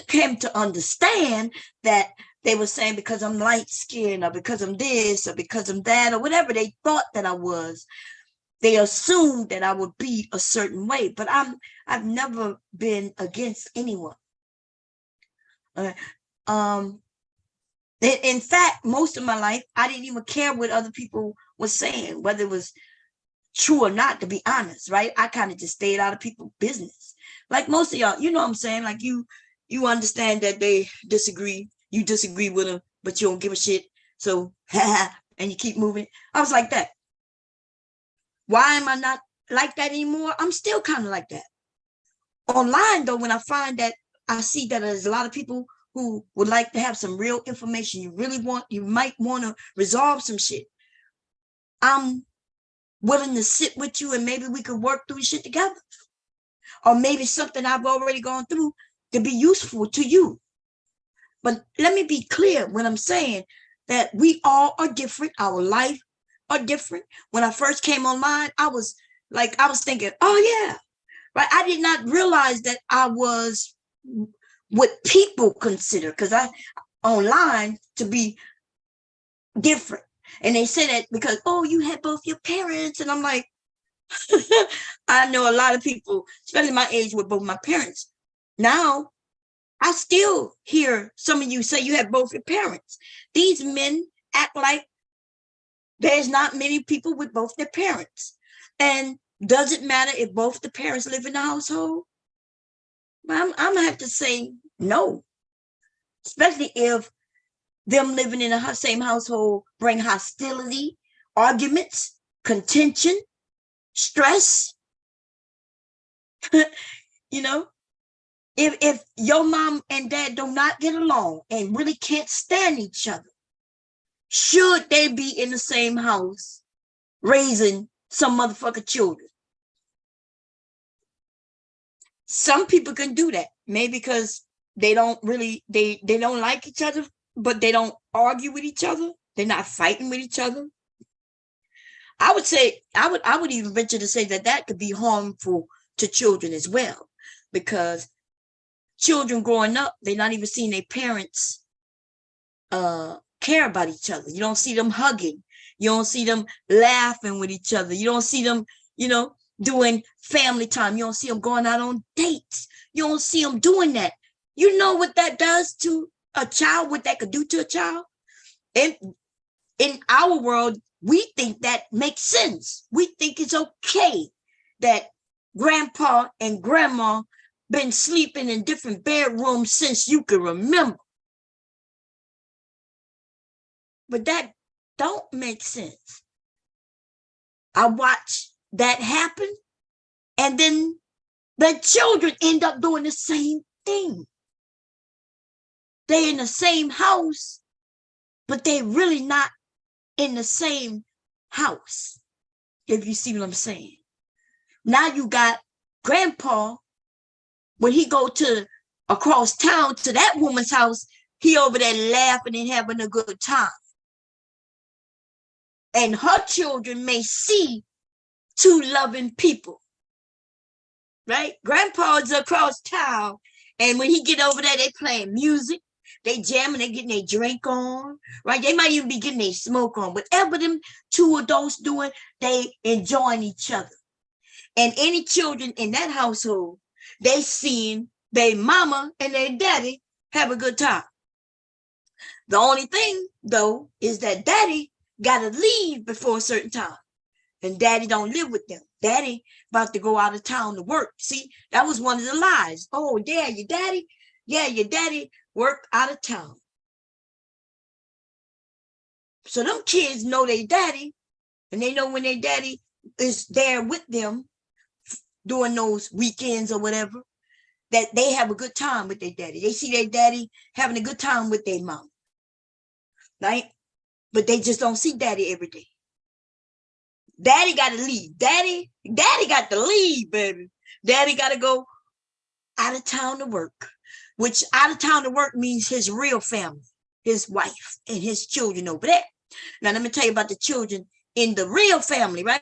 came to understand that they were saying because I'm light skinned or because I'm this or because I'm that or whatever they thought that I was, they assumed that I would be a certain way. But I've never been against anyone. In fact, most of my life, I didn't even care what other people were saying, whether it was true or not, to be honest, right? I kind of just stayed out of people's business. Like most of y'all, you know what I'm saying? Like you understand that they disagree. You disagree with them, but you don't give a shit. So, and you keep moving. I was like that. Why am I not like that anymore? I'm still kind of like that. Online, though, when I find that I see that there's a lot of people who would like to have some real information, you might want to resolve some shit. I'm willing to sit with you and maybe we could work through shit together. Or maybe something I've already gone through could be useful to you. But let me be clear when I'm saying that we all are different. Our life are different. When I first came online, I was thinking, oh yeah, right. I did not realize that I was what people consider, because I online to be different. And they say that because, oh, you had both your parents. And I'm like, I know a lot of people, especially my age, with both my parents. Now, I still hear some of you say you have both your parents. These men act like there's not many people with both their parents. And does it matter if both the parents live in the household? I'm going to have to say no, especially if them living in the same household bring hostility, arguments, contention, stress. If your mom and dad do not get along and really can't stand each other, should they be in the same house raising some motherfucking children? Some people can do that, maybe because they don't like each other, but they don't argue with each other. They're not fighting with each other. I would even venture to say that could be harmful to children as well, because children growing up, they're not even seeing their parents care about each other. You don't see them hugging. You don't see them laughing with each other. You don't see them, doing family time. You don't see them going out on dates. You don't see them doing that. You know what that does to a child, what that could do to a child? And in our world, we think that makes sense. We think it's okay that grandpa and grandma been sleeping in different bedrooms since you can remember. But that don't make sense. I watch that happen, and then the children end up doing the same thing. They're in the same house, but they're really not in the same house, if you see what I'm saying. Now you got grandpa, when he go to across town to that woman's house, he over there laughing and having a good time. And her children may see two loving people, right? Grandpa's across town, and when he get over there, they playing music, they jamming, they getting their drink on, right? They might even be getting their smoke on. Whatever them two adults doing, they enjoying each other. And any children in that household, they seeing their mama and their daddy have a good time. The only thing, though, is that daddy got to leave before a certain time. And daddy don't live with them. Daddy about to go out of town to work. See, that was one of the lies. Oh, yeah, your daddy? Yeah, your daddy worked out of town. So them kids know their daddy, and they know when their daddy is there with them during those weekends or whatever. that they have a good time with their daddy. They see their daddy having a good time with their mom, right? But they just don't see daddy every day. Daddy got to leave. Daddy got to leave, baby. Daddy got to go out of town to work, which out of town to work means his real family, his wife and his children over there. Now, let me tell you about the children in the real family, right?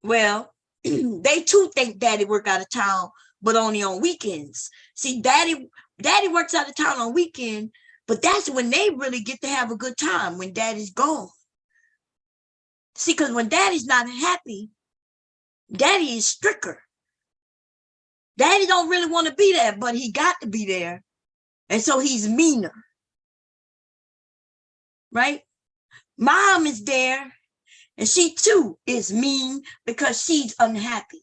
Well, they too think daddy work out of town, but only on weekends. See, daddy works out of town on weekend, but that's when they really get to have a good time, when daddy's gone. See, because when daddy's not happy, daddy is stricter. Daddy don't really want to be there, but he got to be there. And so he's meaner. Right? Mom is there, and she too is mean because she's unhappy.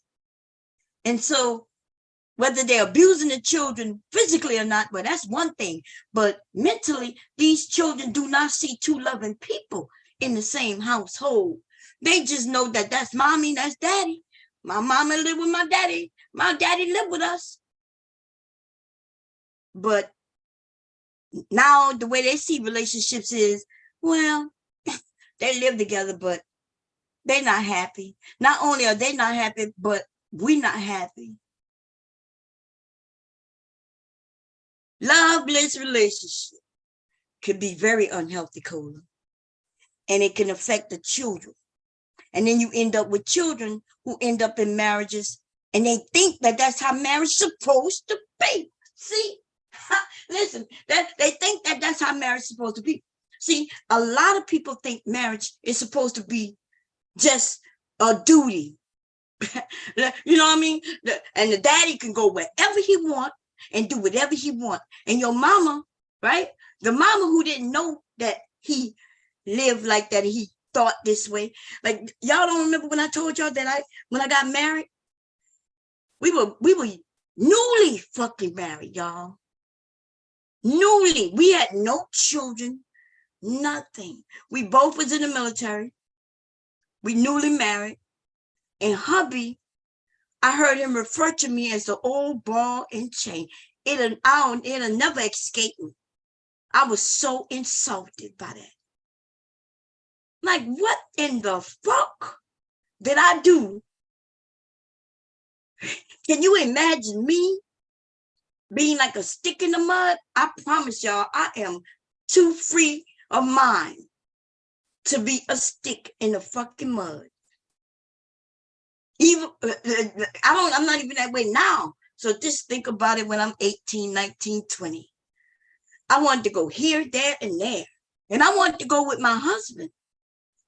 And so whether they're abusing the children physically or not, well, that's one thing. But mentally, these children do not see two loving people in the same household. They just know that that's mommy, that's daddy. My mama lived with my daddy. My daddy lived with us. But now the way they see relationships is, well, they live together, but they're not happy. Not only are they not happy, but we're not happy. Loveless relationship can be very unhealthy, Cola. And it can affect the children. And then you end up with children who end up in marriages, and they think that that's how marriage is supposed to be. See, listen, that they think that that's how marriage is supposed to be. See, a lot of people think marriage is supposed to be just a duty. You know what I mean? And the daddy can go wherever he wants and do whatever he wants. And your mama, right? The mama who didn't know that he lived like that, he thought this way. Like, y'all don't remember when I told y'all that when I got married, we were newly fucking married, y'all. Newly. We had no children, nothing. We both was in the military. We newly married. And hubby, I heard him refer to me as the old ball and chain. It'll never escape me. I was so insulted by that. Like, what in the fuck did I do? Can you imagine me being like a stick in the mud? I promise y'all, I am too free of mind to be a stick in the fucking mud. Even I'm not even that way now. So just think about it when I'm 18, 19, 20. I wanted to go here, there, and there. And I wanted to go with my husband.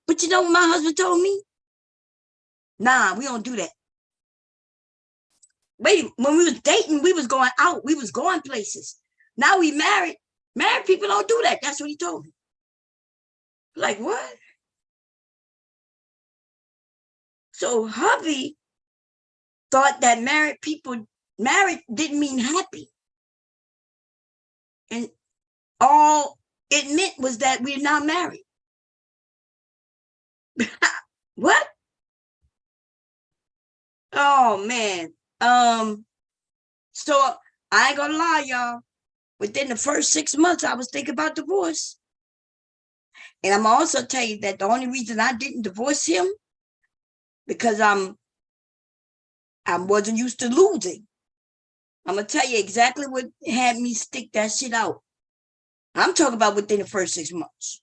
But you know what my husband told me? Nah, we don't do that. Wait, when we was dating, we was going out. We was going places. Now we married. Married people don't do that. That's what he told me. Like, what? So hubby thought that married didn't mean happy. And all it meant was that we're not married. What? Oh, man. So I ain't gonna lie, y'all. Within the first 6 months, I was thinking about divorce. And I'm also tell you that the only reason I didn't divorce him, because I wasn't used to losing. I'm gonna tell you exactly what had me stick that shit out. I'm talking about within the first 6 months.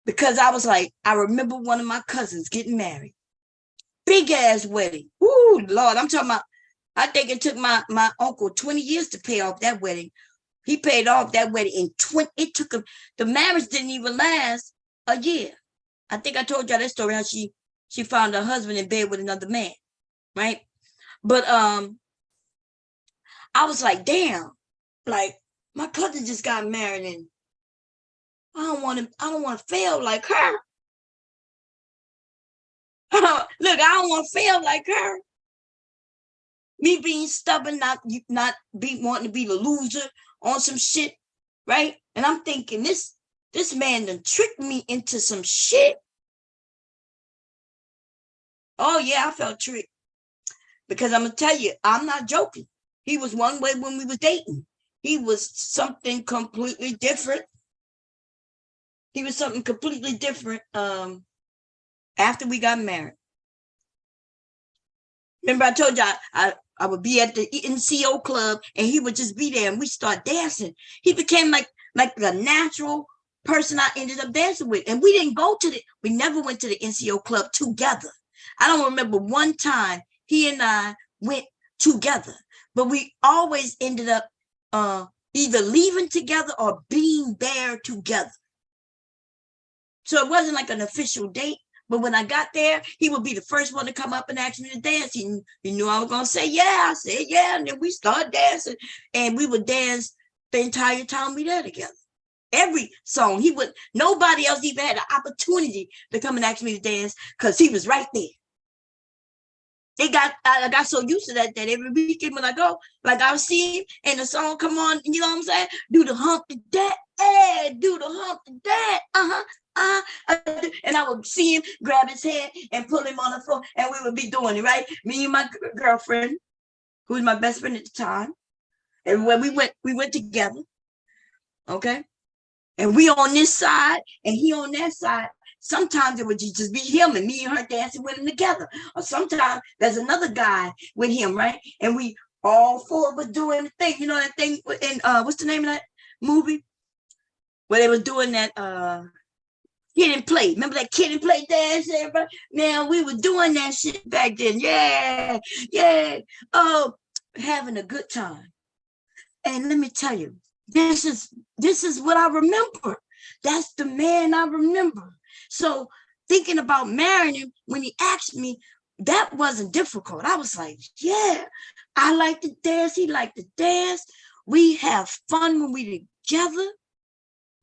Because I was like, I remember one of my cousins getting married. Big ass wedding. Ooh, Lord, I'm talking about, I think it took my uncle 20 years to pay off that wedding. He paid off that wedding in 20, it took him, the marriage didn't even last a year. I think I told y'all that story, how she found her husband in bed with another man, right? But I was like, damn, like my cousin just got married and I don't want to fail like her. Look, I don't want to fail like her. Me being stubborn, not wanting to be the loser on some shit, right? And I'm thinking this man done tricked me into some shit. Oh yeah, I felt tricked. Because I'm gonna tell you, I'm not joking. He was one way when we was dating. He was something completely different. He was something completely different after we got married. Remember, I told you I would be at the NCO club and he would just be there and we start dancing. He became like the natural person I ended up dancing with. And we never went to the NCO club together. I don't remember one time he and I went together, but we always ended up either leaving together or being there together. So it wasn't like an official date. But when I got there, he would be the first one to come up and ask me to dance. He knew I was going to say, yeah. I said, yeah. And then we started dancing. And we would dance the entire time we there together. Every song. Nobody else even had an opportunity to come and ask me to dance because he was right there. I got so used to that every weekend when I go, like I'll see him and the song come on, you know what I'm saying? Do the hump to that, hey, do the hump to that, and I would see him grab his head and pull him on the floor, and we would be doing it, right? Me and my girlfriend, who was my best friend at the time, and when we went together, okay? And we on this side, and he on that side. Sometimes it would just be him and me and her dancing with him together. Or sometimes there's another guy with him, right? And we all four were doing the thing. You know that thing in what's the name of that movie? Where they was doing that Kid and Play. Remember that Kid and Play dance, everybody? Man, we were doing that shit back then. Yeah, yeah. Oh, having a good time. And let me tell you, this is what I remember. That's the man I remember. So thinking about marrying him, when he asked me, that wasn't difficult. I was like, yeah, I like to dance. He liked to dance. We have fun when we together.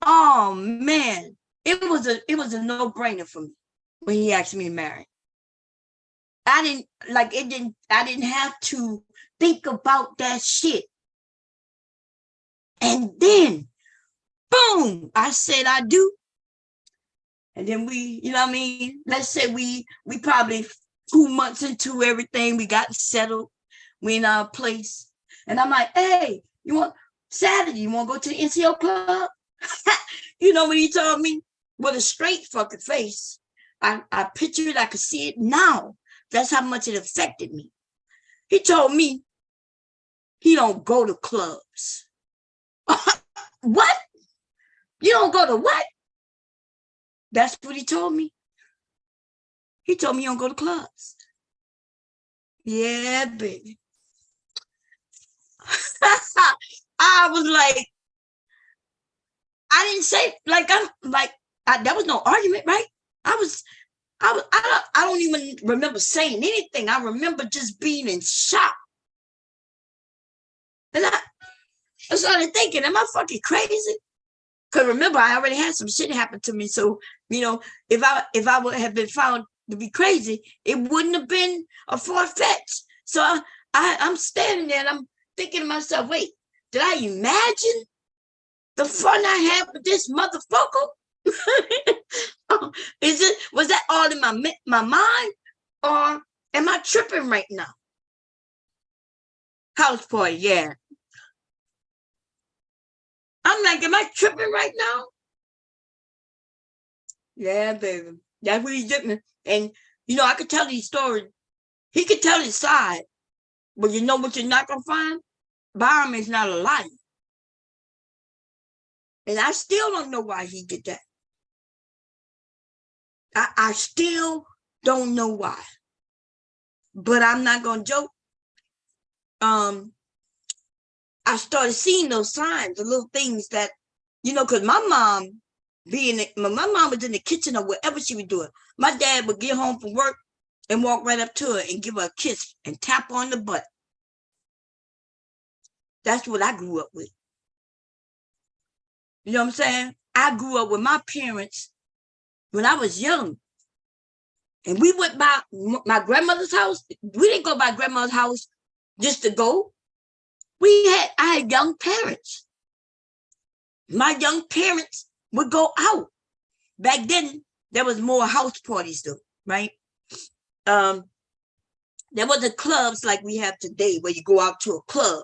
Oh man, it was a no-brainer for me when he asked me to marry. I didn't have to think about that shit. And then, boom, I said I do. And then we, you know what I mean? Let's say we probably 2 months into everything, we got settled. We in our place. And I'm like, hey, you want Saturday? You want to go to the NCO club? You know what he told me? With a straight fucking face. I picture it, I could see it now. That's how much it affected me. He told me he don't go to clubs. What? You don't go to what? That's what he told me. He told me you don't go to clubs. Yeah, baby. I was like, I didn't say that was no argument, right? I don't even remember saying anything. I remember just being in shock. And I started thinking, am I fucking crazy? Because remember, I already had some shit happen to me. So, you know, if I would have been found to be crazy, it wouldn't have been a far-fetched. So I'm standing there and I'm thinking to myself, wait, did I imagine the fun I had with this motherfucker? Was that all in my mind? Or am I tripping right now? House party, yeah. I'm like, am I tripping right now? Yeah, baby. That's what he's doing. And, you know, I could tell these stories. He could tell his side. But you know what you're not going to find? Byron is not a liar. And I still don't know why he did that. I still don't know why. But I'm not going to joke. I started seeing those signs, the little things that, you know, because my mom was in the kitchen or whatever she was doing. My dad would get home from work and walk right up to her and give her a kiss and tap on the butt. That's what I grew up with. You know what I'm saying? I grew up with my parents when I was young. And we went by my grandmother's house. We didn't go by grandma's house just to go. I had young parents. My young parents would go out. Back then, there was more house parties though, right? There wasn't clubs like we have today where you go out to a club.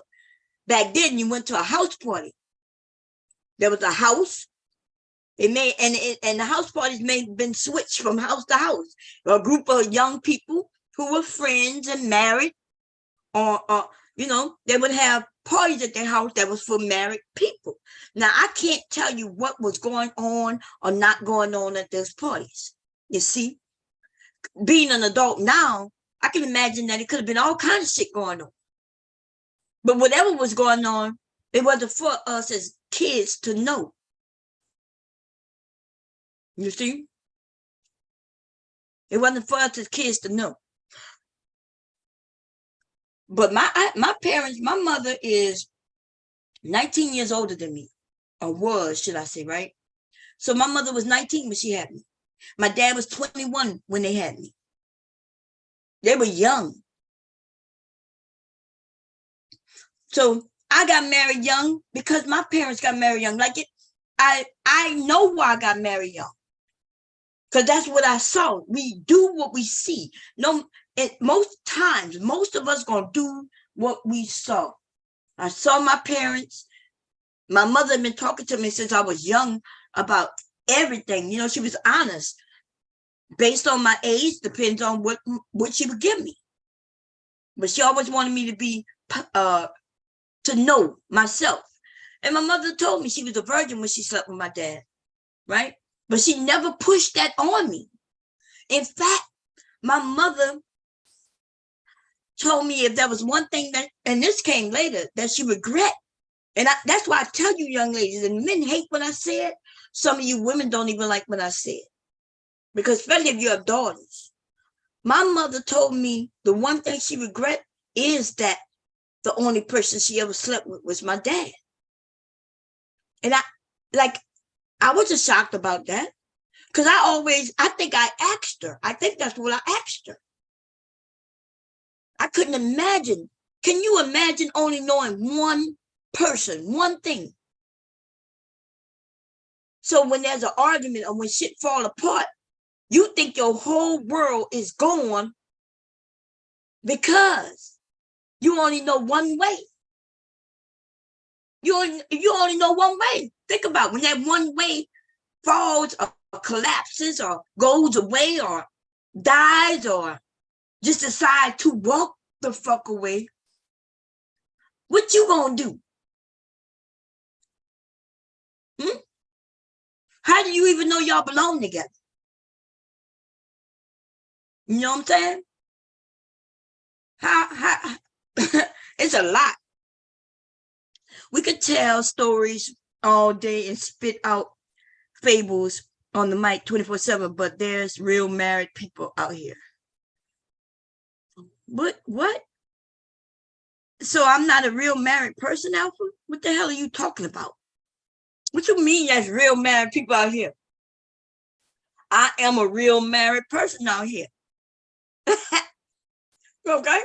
Back then, you went to a house party. There was a house. And the house parties may have been switched from house to house. A group of young people who were friends and married, or they would have parties at their house that was for married people. Now, I can't tell you what was going on or not going on at those parties. You see, being an adult now, I can imagine that it could have been all kinds of shit going on. But whatever was going on, it wasn't for us as kids to know. You see? It wasn't for us as kids to know. But my parents, my mother is 19 years older than me, or was, should I say, right? So my mother was 19 when she had me. My dad was 21 when they had me. They were young. So I got married young because my parents got married young. Like I know why I got married young. Because that's what I saw. We do what we see. No, most times, most of us gonna do what we saw. I saw my parents. My mother had been talking to me since I was young about everything. You know, she was honest. Based on my age, depends on what she would give me. But she always wanted me to be to know myself. And my mother told me she was a virgin when she slept with my dad, right? But she never pushed that on me. In fact, my mother told me if there was one thing that, and this came later, that she regret. And that's why I tell you, young ladies, and men hate what I said. Some of you women don't even like what I said. Because especially if you have daughters. My mother told me the one thing she regret is that the only person she ever slept with was my dad. And I wasn't shocked about that. Because I think I asked her. I think that's what I asked her. I couldn't imagine. Can you imagine only knowing one person, one thing? So when there's an argument or when shit fall apart, you think your whole world is gone because you only know one way. You only know one way. Think about when that one way falls or collapses or goes away or dies or just decide to walk the fuck away. What you gonna do? How do you even know y'all belong together? You know what I'm saying? How it's a lot. We could tell stories all day and spit out fables on the mic 24/7, but there's real married people out here. What? So I'm not a real married person, Alpha? What the hell are you talking about? What you mean there's real married people out here? I am a real married person out here. Okay?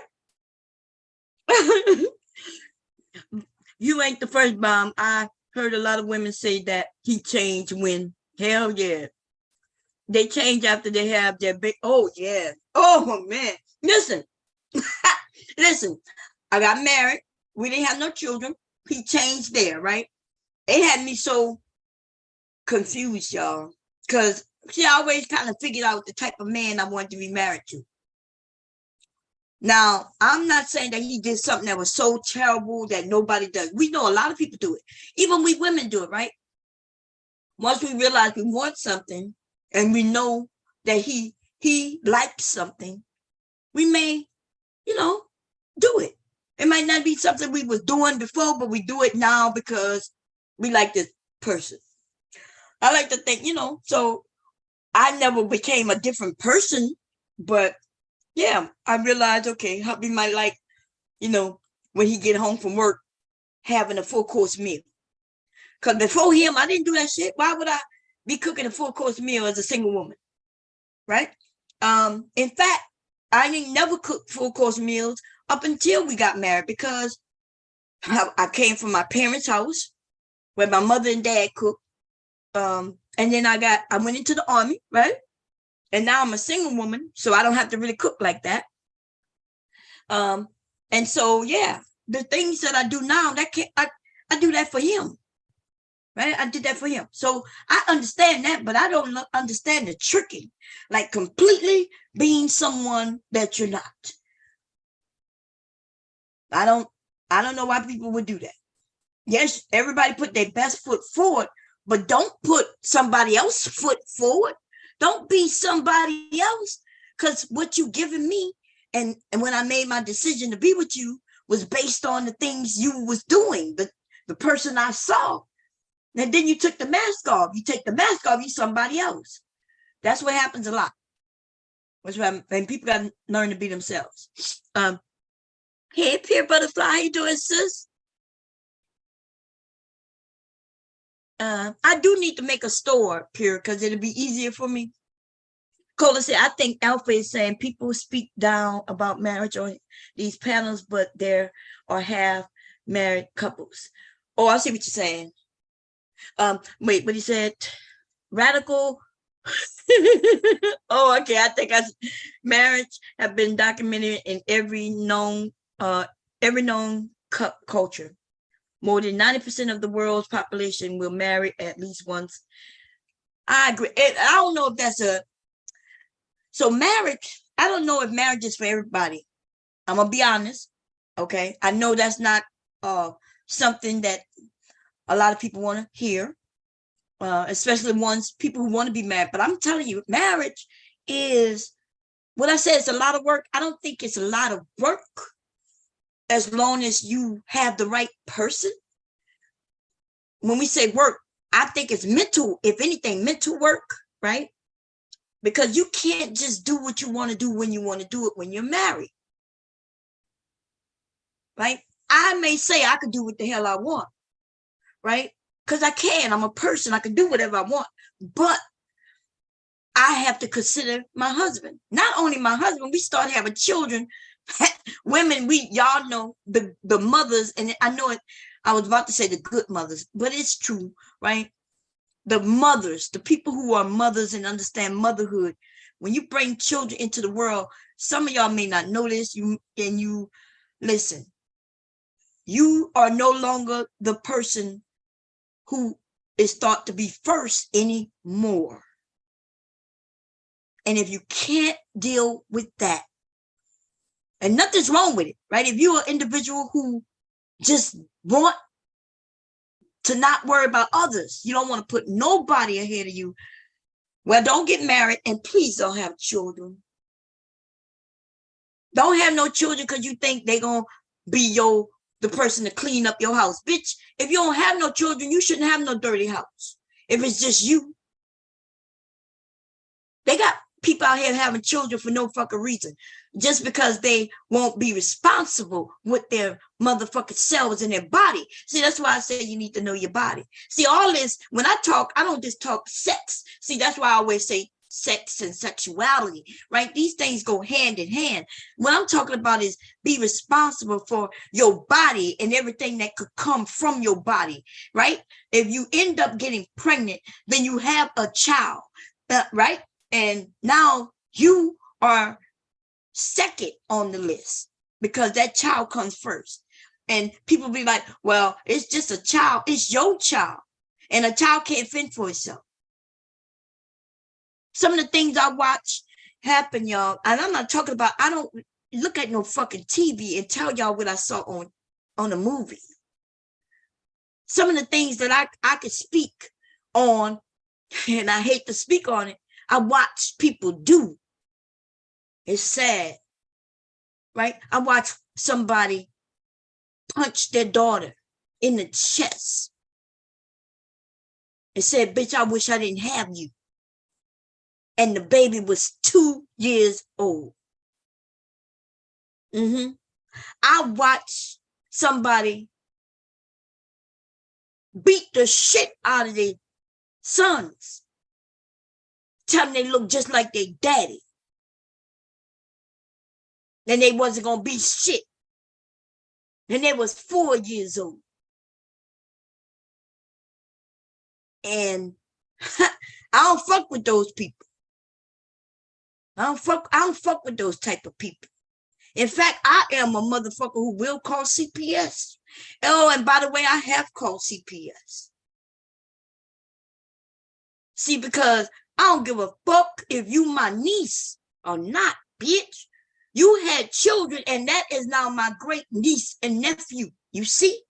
You ain't the first bomb. I heard a lot of women say that he changed when, hell yeah. They change after they have their big, oh yeah. Oh man. Listen, I got married. We didn't have no children. He changed there, right? It had me so confused, y'all. Because she always kind of figured out the type of man I wanted to be married to. Now, I'm not saying that he did something that was so terrible that nobody does. We know a lot of people do it. Even we women do it, right? Once we realize we want something and we know that he likes something, we may, do it. It might not be something we was doing before, but we do it now because we like this person. I like to think, so I never became a different person, but yeah, I realized, okay, hubby might like, when he get home from work, having a full course meal. Because before him, I didn't do that shit. Why would I be cooking a full course meal as a single woman? Right? In fact, I didn't never cook full course meals up until we got married because I came from my parents' house where my mother and dad cooked. And then I went into the army, right? And now I'm a single woman, so I don't have to really cook like that. And so, yeah, the things that I do now, I do that for him. Right? I did that for him. So I understand that, but I don't understand the tricking, like completely being someone that you're not. I don't know why people would do that. Yes, everybody put their best foot forward, but don't put somebody else's foot forward. Don't be somebody else, because what you giving me, and when I made my decision to be with you, was based on the things you was doing, the person I saw. And then you took the mask off. You take the mask off, you somebody else. That's what happens a lot. That's why when people got to learn to be themselves. Hey, Peer Butterfly, how you doing, sis? I do need to make a store, Pure, because it'll be easier for me. Cola said, I think Alpha is saying people speak down about marriage on these panels, but there are half married couples. Oh, I see what you're saying. Wait, but he said radical. Oh, okay. I think marriage have been documented in every known culture. More than 90% of the world's population will marry at least once. I agree. I don't know if that's so marriage. I don't know if marriage is for everybody. I'm gonna be honest. Okay. I know that's not something that a lot of people want to hear, especially people who want to be married. But I'm telling you, marriage is what I said. It's a lot of work. I don't think it's a lot of work as long as you have the right person. When we say work, I think it's mental, if anything, mental work, right? Because you can't just do what you want to do when you want to do it when you're married, right? I may say I could do what the hell I want, right? Because I can. I'm a person. I can do whatever I want. But I have to consider my husband. Not only my husband, we start having children. Women, y'all know the mothers, and I know it. I was about to say the good mothers, but it's true, right? The mothers, the people who are mothers and understand motherhood. When you bring children into the world, some of y'all may not know this. You listen. You are no longer the person who is thought to be first anymore. And if you can't deal with that, and nothing's wrong with it, right? If you're an individual who just want to not worry about others, you don't want to put nobody ahead of you, well, don't get married, and please don't have children. Don't have no children because you think they're going to be the person to clean up your house. Bitch, if you don't have no children, you shouldn't have no dirty house. If it's just you. They got people out here having children for no fucking reason, just because they won't be responsible with their motherfucking selves and their body. See, that's why I say you need to know your body. See, all this, when I talk, I don't just talk sex. See, that's why I always say sex and sexuality, right? These things go hand in hand. What I'm talking about is be responsible for your body and everything that could come from your body, right? If you end up getting pregnant, then you have a child, right? And now you are second on the list because that child comes first. And people be like, well, it's just a child. It's your child. And a child can't fend for itself. Some of the things I watch happen, y'all, and I'm not talking about, I don't look at no fucking TV and tell y'all what I saw on a movie. Some of the things that I could speak on, and I hate to speak on it, I watch people do. It's sad, right? I watch somebody punch their daughter in the chest and said, bitch, I wish I didn't have you. And the baby was 2 years old. I watched somebody beat the shit out of their sons, tell them they look just like their daddy. And they wasn't going to be shit. And they was 4 years old. And I don't fuck with those people. I don't fuck with those type of people. In fact, I am a motherfucker who will call CPS. Oh, and by the way, I have called CPS. See, because I don't give a fuck if you my niece or not, bitch. You had children, and that is now my great niece and nephew. You see?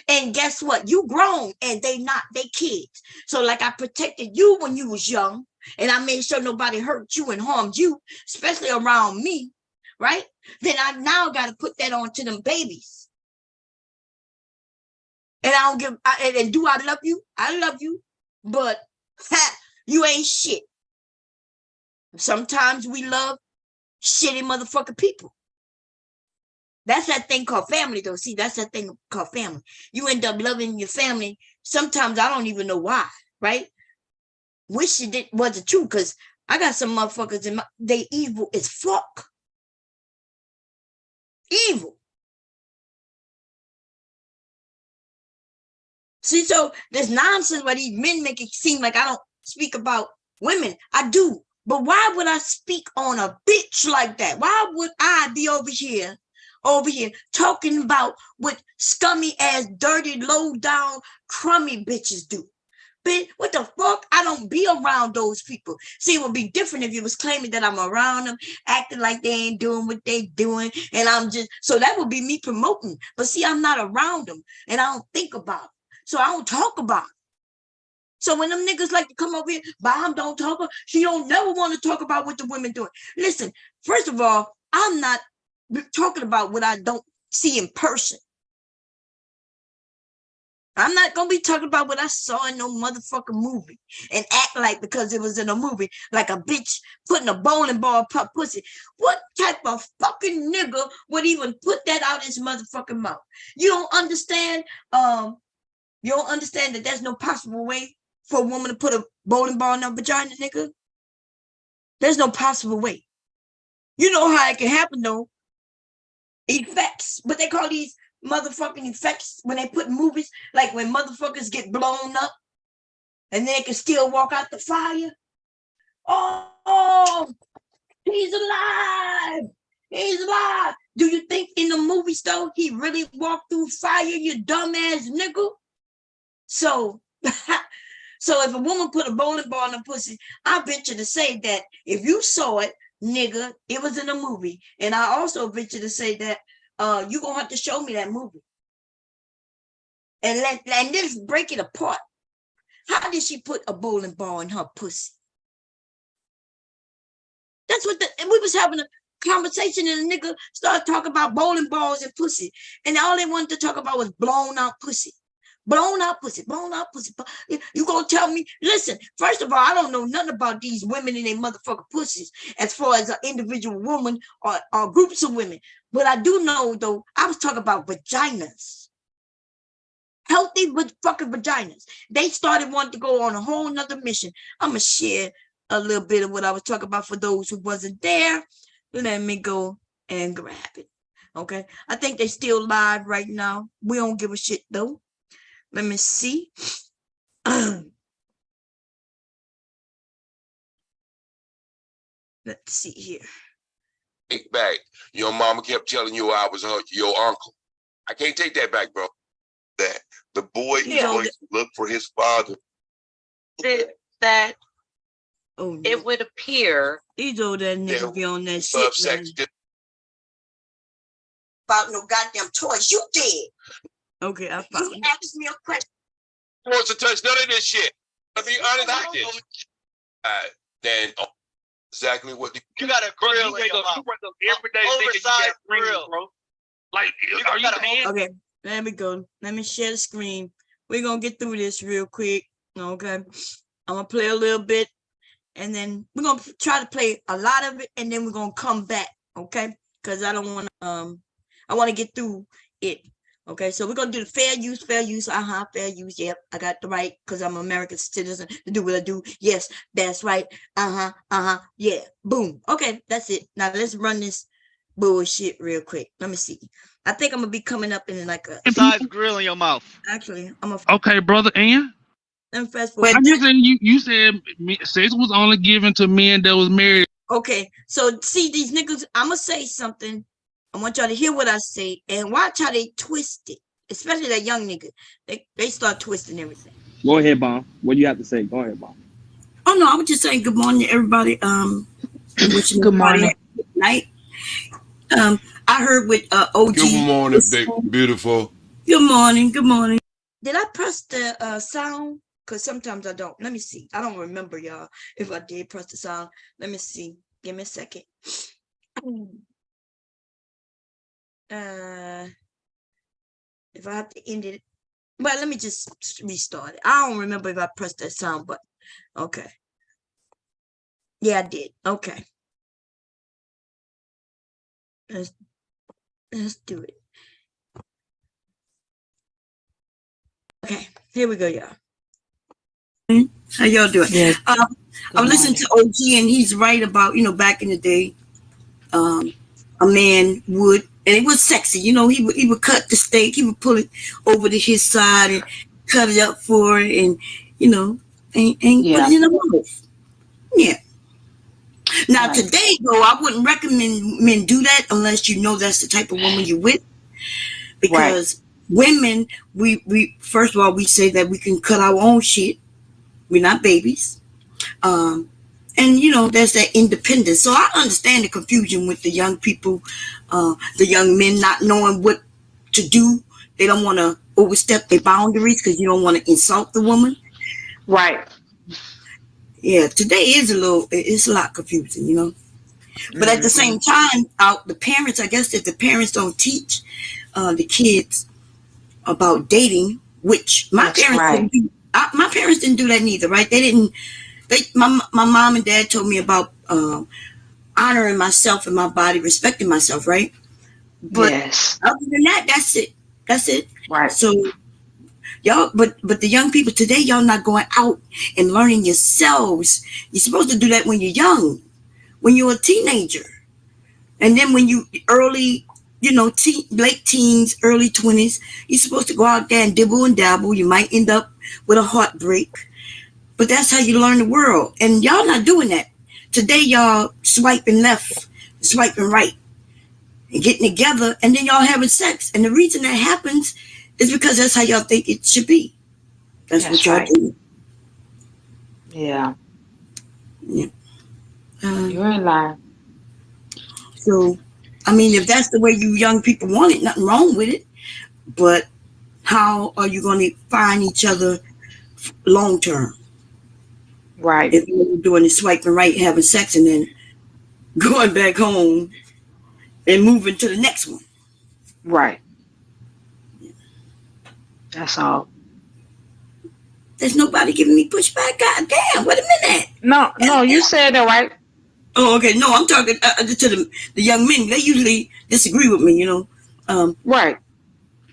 And guess what? You grown, and they not they kids. So like I protected you when you was young, and I made sure nobody hurt you and harmed you, especially around me, right? Then I now got to put that on to them babies. And I don't give, and do I love you? I love you, but you ain't shit. Sometimes we love shitty motherfucking people. That's that thing called family, though. See, that's that thing called family. You end up loving your family. Sometimes I don't even know why, right? Wish it wasn't true, because I got some motherfuckers in they evil as fuck. Evil. See, so there's nonsense where these men make it seem like I don't speak about women. I do. But why would I speak on a bitch like that? Why would I be over here talking about what scummy ass, dirty, low down, crummy bitches do? Bitch, what the fuck? I don't be around those people. See, it would be different if you was claiming that I'm around them, acting like they ain't doing what they doing, and I'm just, so that would be me promoting. But see, I'm not around them, and I don't think about it. So I don't talk about it. So when them niggas like to come over here, Bomb don't talk about, she don't never want to talk about what the women doing. Listen, first of all, I'm not talking about what I don't see in person. I'm not going to be talking about what I saw in no motherfucking movie and act like because it was in a movie, like a bitch putting a bowling ball pop pussy. What type of fucking nigga would even put that out his motherfucking mouth? You don't understand, that there's no possible way for a woman to put a bowling ball in her vagina, nigga? There's no possible way. You know how it can happen, though. Effects. What they call these motherfucking effects when they put movies, like when motherfuckers get blown up and they can still walk out the fire. Oh, he's alive. He's alive. Do you think in the movies, though, he really walked through fire, you dumbass nigga? So, so if a woman put a bowling ball in her pussy, I venture to say that if you saw it, nigga, it was in a movie. And I also venture to say that you're going to have to show me that movie. And let's break it apart. How did she put a bowling ball in her pussy? That's what we was having a conversation, and the nigga started talking about bowling balls and pussy. And all they wanted to talk about was blown out pussy. Blown out pussy, blown out pussy. You gonna tell me, listen, first of all, I don't know nothing about these women and their motherfucking pussies as far as an individual woman or groups of women. But I do know, though, I was talking about vaginas. Healthy fucking vaginas. They started wanting to go on a whole nother mission. I'm gonna share a little bit of what I was talking about for those who wasn't there. Let me go and grab it. Okay. I think they still live right now. We don't give a shit, though. Let me see. Let's see here. Take back. Your mama kept telling you I was your uncle. I can't take that back, bro. That the boy is going to look for his father. That it would appear these old that niggas be on that shit. Sex about no goddamn toys. You did. Okay, I found. You asked me a question. Who wants to touch none of this shit? To be honest, I did. Then exactly what you got a grill. You wake up every day oversized grill, bro. Like, are you paying? Okay, there we go. Let me share the screen. We're gonna get through this real quick. Okay, I'm gonna play a little bit, and then we're gonna try to play a lot of it, and then we're gonna come back. Okay, because I don't want to. I want to get through it. Okay, so we're gonna do the fair use, fair use. Fair use. Yep, I got the right because I'm an American citizen to do what I do. Yes, that's right. Yeah, boom. Okay, that's it. Now let's run this bullshit real quick. Let me see. I think I'm gonna be coming up in like a size grill in your mouth. Actually, I'm a okay, brother. And let me fast forward. You said sex was only given to men that was married. Okay, so see these niggas, I'm gonna say something. I want y'all to hear what I say and watch how they twist it, especially that young nigga. They start twisting everything. Go ahead, Bomb. What do you have to say? Go ahead, Bomb. Oh no, I was just saying good morning to everybody. Wishing Good everybody morning. a good night. I heard with OG. Good morning, big beautiful. Good morning. Good morning. Did I press the sound? Because sometimes I don't. Let me see. I don't remember, y'all, if I did press the sound. Let me see. Give me a second. If I have to end it. Well, let me just restart it. I don't remember if I pressed that sound button. Okay. Yeah, I did. Okay. Let's do it. Okay, here we go, y'all. How y'all doing? Yes. I'm listening to OG, and he's right about, back in the day, a man would, and it was sexy, he would cut the steak, he would pull it over to his side and cut it up for it, and and put it in a mouth. Yeah. Now today, though, I wouldn't recommend men do that unless you know that's the type of woman you're with, because women, we first of all, we say that we can cut our own shit. We're not babies. And there's that independence. So I understand the confusion with the young people, the young men not knowing what to do. They don't want to overstep their boundaries because you don't want to insult the woman. Right. Yeah, today it's a lot confusing, But at the same time, the parents, I guess if the parents don't teach the kids about dating, which my parents didn't do that neither, right? They didn't. My mom and dad told me about honoring myself and my body, respecting myself, right? But other than that, that's it. That's it. Right. So y'all, but the young people today, y'all not going out and learning yourselves. You're supposed to do that when you're young, when you're a teenager, and then when you early, late teens, early 20s, you're supposed to go out there and dibble and dabble. You might end up with a heartbreak. But that's how you learn the world. And y'all not doing that. Today, y'all swiping left, swiping right, and getting together, and then y'all having sex. And the reason that happens is because that's how y'all think it should be. That's what y'all do. Yeah. Yeah. You ain't lying. So, I mean, if that's the way you young people want it, nothing wrong with it. But how are you going to find each other long term? Right. If you're doing the swiping right, having sex, and then going back home and moving to the next one. Right. That's all. There's nobody giving me pushback. God damn, wait a minute. No, you said that right. Oh, okay. No, I'm talking to the young men. They usually disagree with me, Right.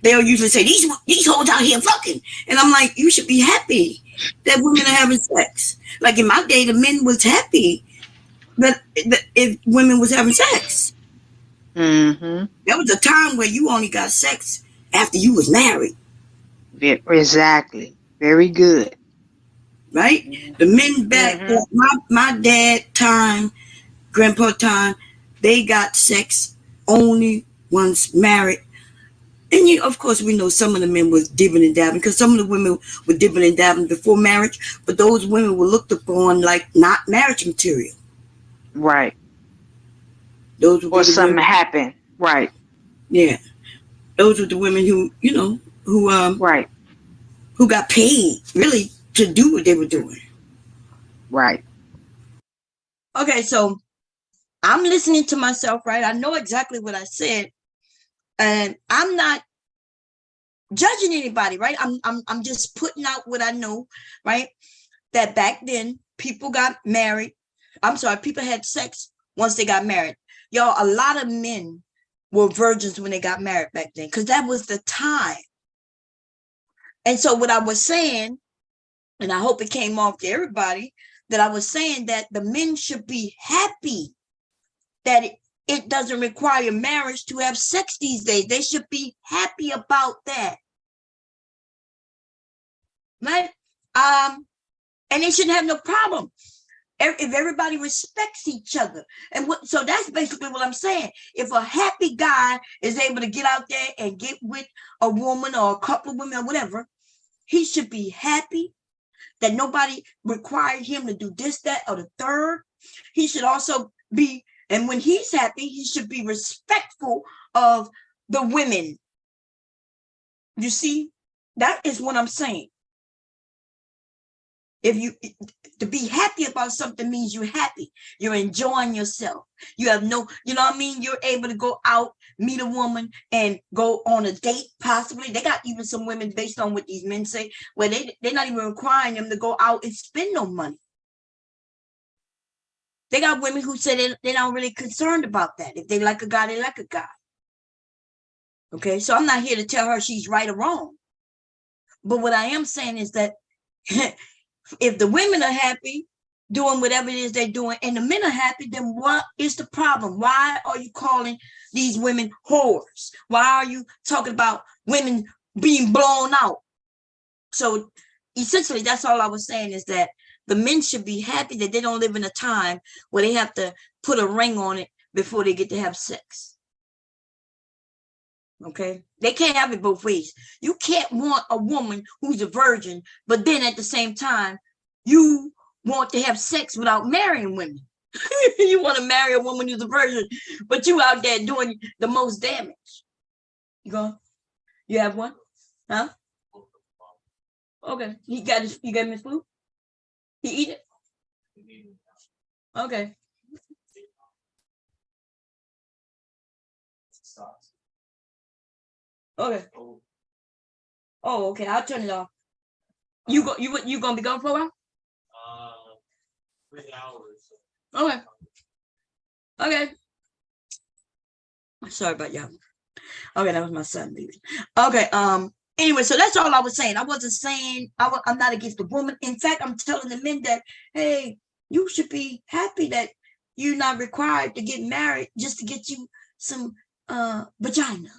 They'll usually say, these hoes out here fucking. And I'm like, you should be happy that women are having sex. Like in my day, the men was happy that if women was having sex. Mm-hmm. There was a time where you only got sex after you was married. Exactly. Very good. Right? The men back, my dad time, grandpa time, they got sex only once married. And of course, we know some of the men was dibbing and dabbing because some of the women were dibbing and dabbing before marriage, but those women were looked upon like not marriage material. Right. Those were or something women, happened. Right. yeah. Those were the women who, Right. who got paid really to do what they were doing. Right. Okay, so I'm listening to myself, right? I know exactly what I said, and I'm not judging anybody, right? I'm just putting out what I know, right? That back then people got married. People had sex once they got married. Y'all, a lot of men were virgins when they got married back then because that was the time. And so what I was saying, and I hope it came off to everybody, that I was saying that the men should be happy that it doesn't require marriage to have sex these days. They should be happy about that. Right? And they shouldn't have no problem. If everybody respects each other. And so that's basically what I'm saying. If a happy guy is able to get out there and get with a woman or a couple of women or whatever, he should be happy that nobody required him to do this, that, or the third. He should also be, and when he's happy, he should be respectful of the women. You see, that is what I'm saying. If you to be happy about something means you're happy, you're enjoying yourself. You have no, you know what I mean? You're able to go out, meet a woman, and go on a date, possibly. They got even some women, based on what these men say, where they're not even requiring them to go out and spend no money. They got women who say they're not really concerned about that. If they like a guy, they like a guy. Okay, so I'm not here to tell her she's right or wrong. But what I am saying is that if the women are happy doing whatever it is they're doing and the men are happy, then what is the problem? Why are you calling these women whores? Why are you talking about women being blown out? So essentially, that's all I was saying, is that the men should be happy that they don't live in a time where they have to put a ring on it before they get to have sex. Okay, they can't have it both ways. You can't want a woman who's a virgin, but then at the same time, you want to have sex without marrying women. You want to marry a woman who's a virgin, but you out there doing the most damage. You go, you have one? Huh? Okay, you got him his food? He eat it? Okay. Okay. Oh, okay. I'll turn it off. You gonna be gone for a while? 3 hours. Okay. Okay. Sorry about y'all. Okay, that was my son leaving. Okay. Anyway, so that's all I was saying. I wasn't saying I'm not against the woman. In fact, I'm telling the men that, hey, you should be happy that you're not required to get married just to get you some vagina.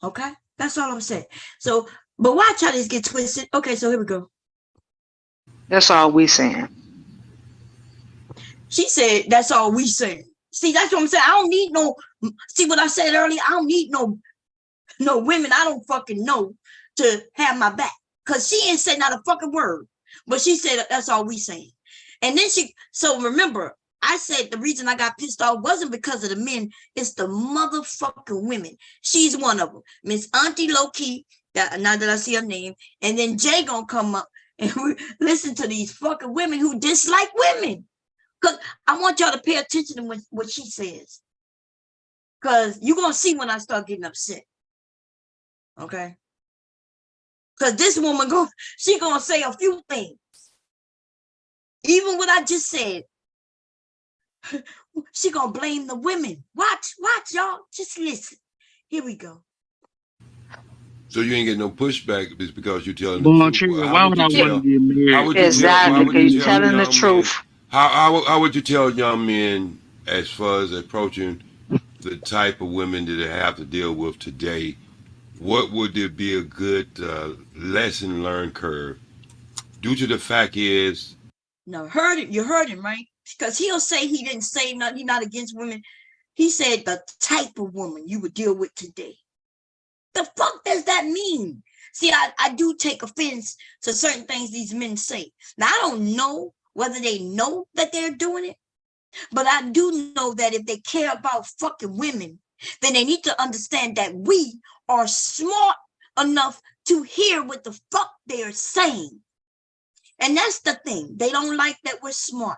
Okay, that's all I'm saying. So, but watch how this get twisted. Okay, so here we go. That's all we saying. She said, that's all we saying. See, that's what I'm saying. I don't need no, see what I said earlier? I don't need no women I don't fucking know to have my back. Because she ain't said not a fucking word. But she said, that's all we saying. And then so remember, I said the reason I got pissed off wasn't because of the men, it's the motherfucking women. She's one of them. Miss Auntie Low-Key, now that I see her name, and then Jay gonna come up and listen to these fucking women who dislike women. Because I want y'all to pay attention to what she says. Because you're gonna see when I start getting upset. Okay? Because this woman, she gonna say a few things. Even what I just said. She gonna blame the women. Watch, y'all. Just listen. Here we go. So you ain't getting no pushback is because you're telling Well, the truth. Trigger, why would I want to get married? How would you Exactly, because you're tell telling the young truth. men, how would you tell young men as far as approaching the type of women that they have to deal with today? What would there be a good lesson learned curve? Due to the fact is, No, you heard him, right? Because he'll say he didn't say nothing, he's not against women. He said the type of woman you would deal with today. The fuck does that mean? See, I do take offense to certain things these men say. Now, I don't know whether they know that they're doing it, but I do know that if they care about fucking women, then they need to understand that we are smart enough to hear what the fuck they're saying. And that's the thing. They don't like that we're smart.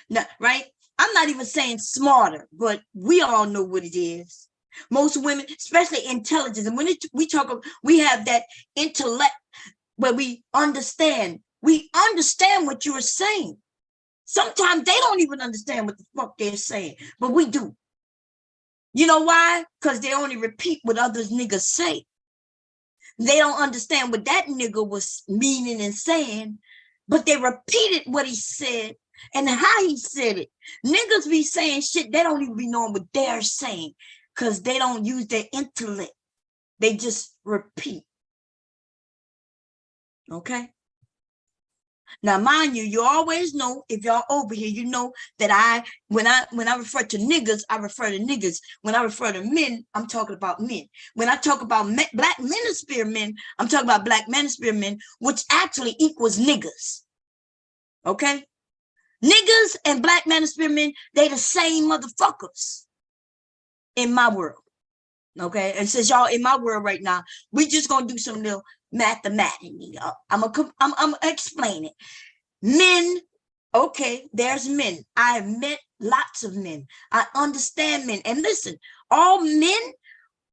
Now, right? I'm not even saying smarter, but we all know what it is. Most women, especially intelligence, and when we have that intellect where we understand what you are saying. Sometimes they don't even understand what the fuck they're saying, but we do. You know why? Because they only repeat what others niggas say. They don't understand what that nigga was meaning and saying, but they repeated what he said and how he said it. Niggas be saying shit, they don't even be knowing what they're saying because they don't use their intellect. They just repeat. Okay? Now, mind you, you always know, if y'all over here, you know that when I refer to niggas, I refer to niggas. When I refer to men, I'm talking about men. When I talk about black manosphere men, I'm talking about black manosphere men, which actually equals niggas. Okay? Niggas and black manosphere men, they the same motherfuckers in my world. Okay? And since y'all in my world right now, we just gonna do some little mathematics. I'm gonna explain it. Men, okay, there's men. I have met lots of men. I understand men. And listen, all men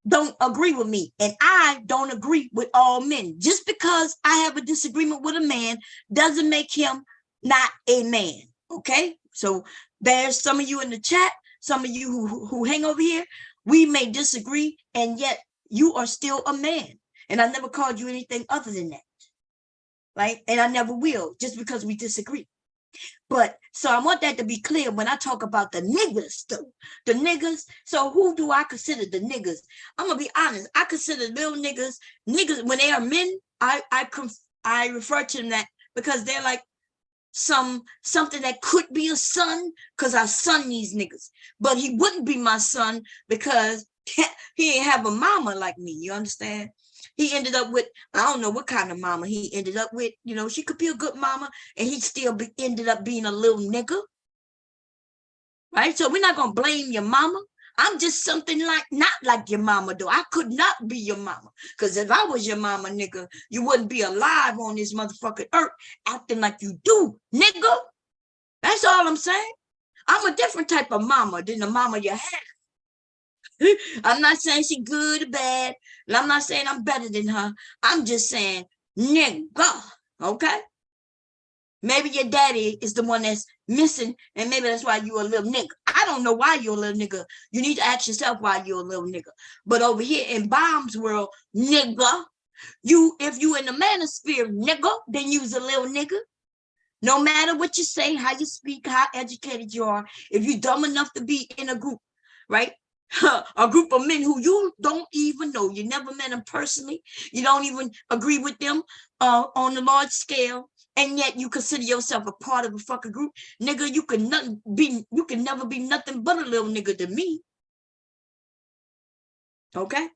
don't agree with me, and I don't agree with all men. Just because I have a disagreement with a man doesn't make him not a man. Okay, so there's some of you in the chat, some of you who hang over here. We may disagree, and yet you are still a man. And I never called you anything other than that. Right? And I never will, just because we disagree. But so I want that to be clear when I talk about the niggas, the niggas. So who do I consider the niggas? I'm gonna be honest. I consider little niggas when they are men. I refer to them that because they're like something that could be a son, because I son these niggas, but he wouldn't be my son because he ain't have a mama like me. You understand? He ended up with, I don't know what kind of mama he ended up with. You know, she could be a good mama and he still ended up being a little nigga. Right? So we're not going to blame your mama. I'm just something like, not like your mama, though. I could not be your mama. Because if I was your mama, nigga, you wouldn't be alive on this motherfucking earth acting like you do, nigga. That's all I'm saying. I'm a different type of mama than the mama you had. I'm not saying she good or bad. And I'm not saying I'm better than her. I'm just saying, nigga, okay? Maybe your daddy is the one that's missing, and maybe that's why you're a little nigga. I don't know why you're a little nigga. You need to ask yourself why you're a little nigga. But over here in Bomb's world, nigga, if you in the manosphere, nigga, then you's a little nigga. No matter what you say, how you speak, how educated you are, if you're dumb enough to be in a group, right? A group of men who you don't even know, you never met them personally, you don't even agree with them on a large scale, and yet you consider yourself a part of a fucking group, nigga. You can never be nothing but a little nigga to me. Okay,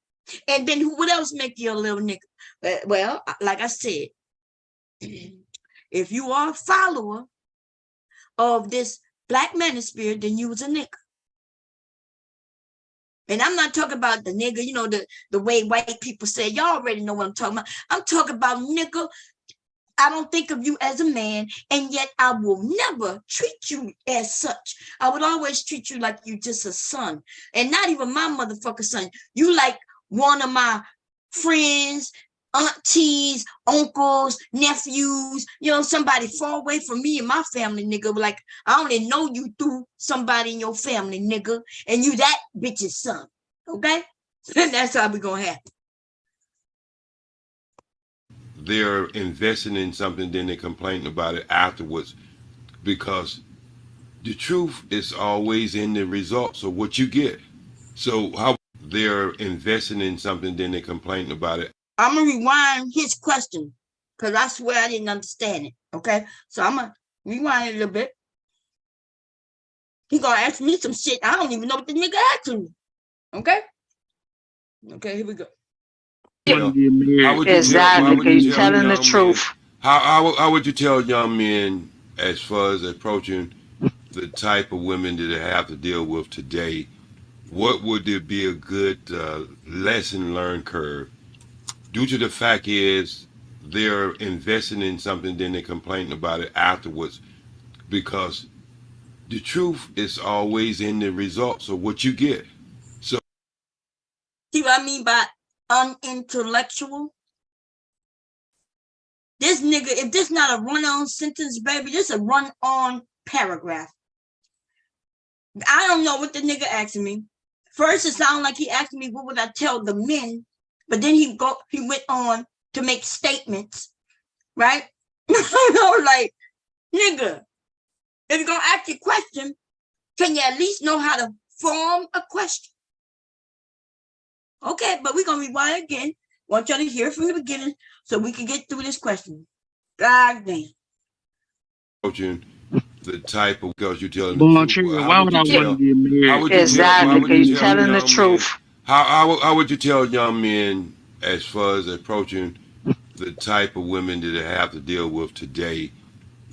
and then what else make you a little nigga? Well, like I said, if you are a follower of this black manosphere, then you was a nigga. And I'm not talking about the nigga, you know, the way white people say, y'all already know what I'm talking about. I'm talking about nigga. I don't think of you as a man, and yet I will never treat you as such. I would always treat you like you just a son, and not even my motherfucker son. You like one of my friends, aunties, uncles, nephews, you know, somebody far away from me and my family, nigga. Like, I only know you through somebody in your family, nigga, and you that bitch's son, okay? And that's how we gonna happen. They're investing in something, then they complain about it afterwards, because the truth is always in the results of what you get. So how they're investing in something, then they complain about it. I'm gonna rewind his question because I swear I didn't understand it. Okay, so I'm gonna rewind it a little bit. He gonna ask me some shit. I don't even know what the nigga asking me. Okay, here we go. Well, exactly, telling the truth. How would you tell young men as far as approaching the type of women that they have to deal with today? What would there be a good lesson learned curve? Due to the fact is they're investing in something, then they complain about it afterwards, because the truth is always in the results of what you get. So see what I mean by unintellectual? This nigga, if this not a run-on sentence, baby, this a run-on paragraph. I don't know what the nigga asking me. First, it sounded like he asked me what would I tell the men, but then he went on to make statements, right? I know, like, nigga, if you're gonna ask a question, can you at least know how to form a question? Okay, but we're gonna rewind again. Want y'all to hear it from the beginning so we can get through this question. God damn. approaching the type of girls you're telling the truth. Volunteer. How Why would would you I want to tell? get How married? would you tell? Why Exactly, would 'cause you you tell telling the young men? truth. How would you tell young men as far as approaching the type of women that they have to deal with today?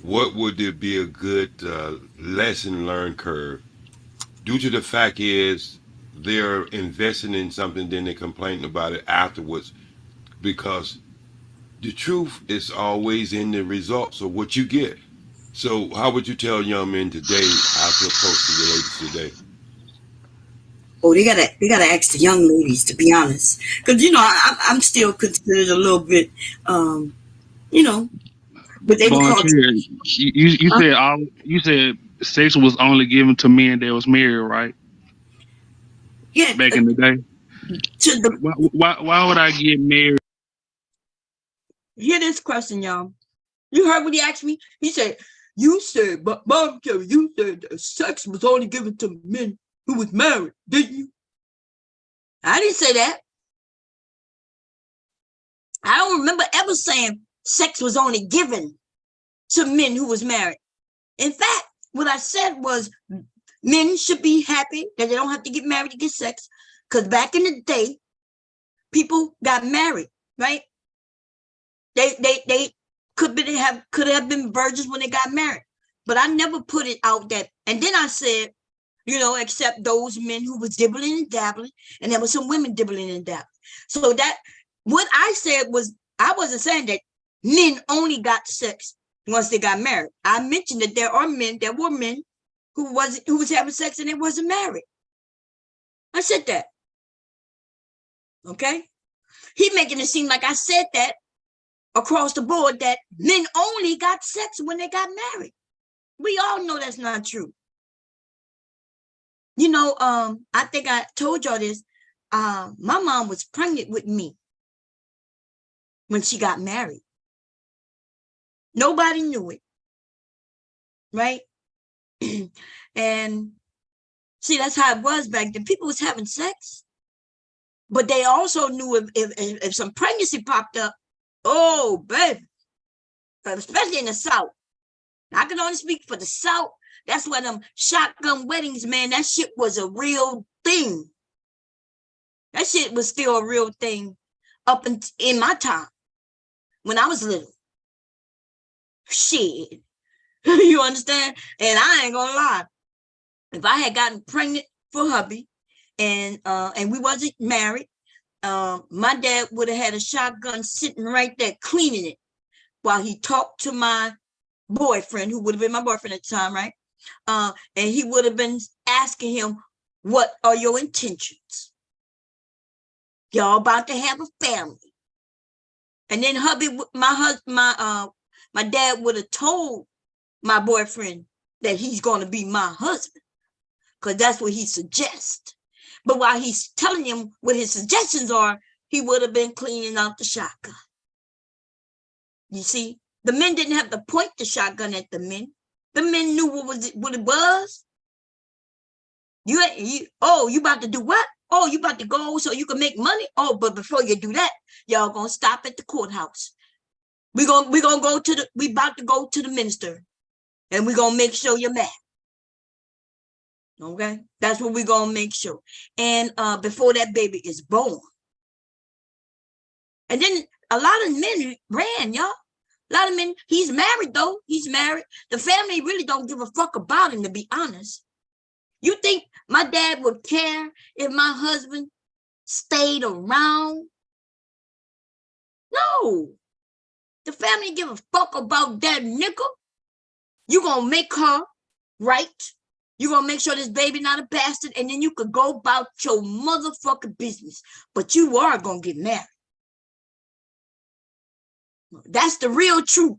What would there be a good lesson learned curve? Due to the fact is they're investing in something, then they're complaining about it afterwards because the truth is always in the results of what you get. So, how would you tell young men today how to approach the ladies today? Oh, they gotta ask the young ladies, to be honest, because I'm still considered a little bit, you know, what they would call, Volunteer. You huh? said you said sex was only given to men that was married, right? Yeah, Back in the day. to the Why would I get married? hear this question, y'all. You heard what he asked me? He said, "You said, but Mom Jerry, you said that sex was only given to men who was married, didn't you?" I didn't say that. I don't remember ever saying sex was only given to men who was married. In fact, what I said was men should be happy that they don't have to get married to get sex. Because back in the day, people got married, right? They could have been virgins when they got married. But I never put it out that. And then I said, except those men who was dibbling and dabbling, and there was some women dibbling and dabbling. So that what I said was, I wasn't saying that men only got sex once they got married. I mentioned that there were men who was having sex and they wasn't married. I said that. Okay. He making it seem like I said that across the board, that men only got sex when they got married. We all know that's not true. I think I told y'all this. My mom was pregnant with me when she got married. Nobody knew it, right? And see, that's how it was back then. People was having sex, but they also knew if some pregnancy popped up, oh, baby, especially in the South. I can only speak for the South. That's where them shotgun weddings, man, that shit was a real thing. That shit was still a real thing up in my time when I was little. Shit. You understand? And I ain't gonna lie. If I had gotten pregnant for hubby and we wasn't married, my dad would have had a shotgun sitting right there cleaning it while he talked to my boyfriend, who would have been my boyfriend at the time, right? And he would have been asking him, "What are your intentions? Y'all about to have a family?" And then hubby, my dad would have told my boyfriend that he's going to be my husband, because that's what he suggests. But while he's telling him what his suggestions are, he would have been cleaning out the shotgun. You see, the men didn't have to point the shotgun at the men. The men knew what it was. You about to do what? Oh, you about to go so you can make money? Oh, but before you do that, y'all gonna stop at the courthouse. We about to go to the minister, and we're gonna make sure you're mad. Okay, that's what we're gonna make sure. And before that baby is born. And then a lot of men ran, y'all. A lot of men, he's married though. He's married. The family really don't give a fuck about him, to be honest. You think my dad would care if my husband stayed around? No. The family give a fuck about that nigga. You gonna make her right. You gonna make sure this baby not a bastard, and then you could go about your motherfucking business. But you are gonna get married. That's the real truth.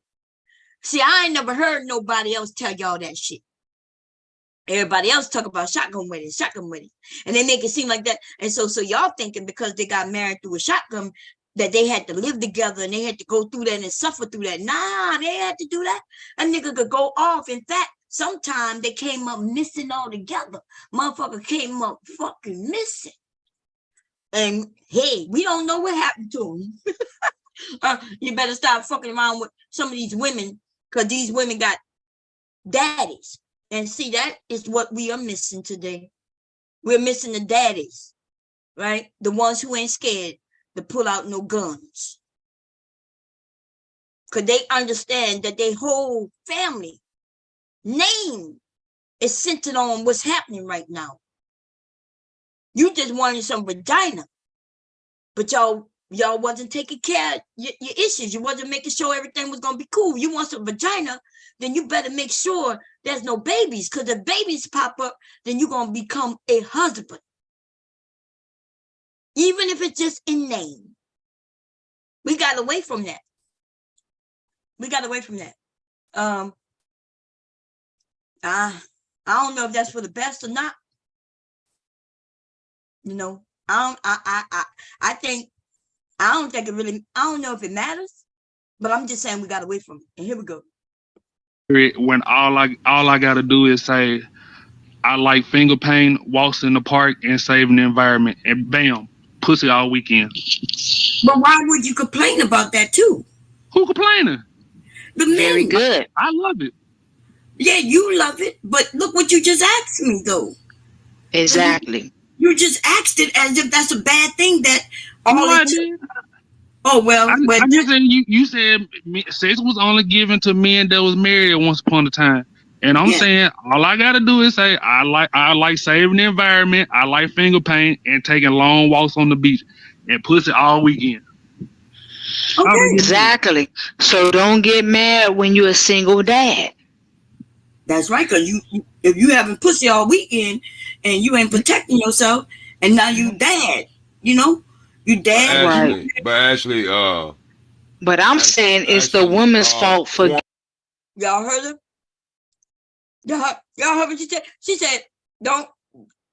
See, I ain't never heard nobody else tell y'all that shit. Everybody else talk about shotgun weddings, and they make it seem like that. And so y'all thinking because they got married through a shotgun that they had to live together and they had to go through that and suffer through that. Nah, they had to do that. A nigga could go off. In fact, sometimes they came up missing altogether. Motherfucker came up fucking missing. And hey, we don't know what happened to him. You better stop fucking around with some of these women, because these women got daddies. And see, that is what we are missing today. We're missing the daddies, right? The ones who ain't scared to pull out no guns. Because they understand that their whole family name is centered on what's happening right now. You just wanted some vagina, but y'all wasn't taking care of your issues. You wasn't making sure everything was going to be cool. You want some vagina, then you better make sure there's no babies, because if babies pop up, then you're going to become a husband. Even if it's just in name. We got away from that. I don't know if that's for the best or not. You know, I don't know if it matters, but I'm just saying we got away from it. And here we go. When all I gotta do is say I like finger paint, walks in the park, and saving the environment, and bam, pussy all weekend. But why would you complain about that too? Who complaining? The men. Very good. I love it. Yeah, you love it, but look what you just asked me though. Exactly. You just asked it as if that's a bad thing. That all No, I it did. Oh well, I just said you said sex was only given to men that was married once upon a time, and I'm saying all I gotta do is say I like saving the environment, I like finger paint, and taking long walks on the beach, and pussy all weekend. Okay. Exactly. So don't get mad when you're a single dad. That's right, because if you having pussy all weekend and you ain't protecting yourself, and now you dad, you dad. Right. But Ashley, But I'm saying it's the woman's fault for. Y'all heard her? Y'all heard what she said? She said, don't,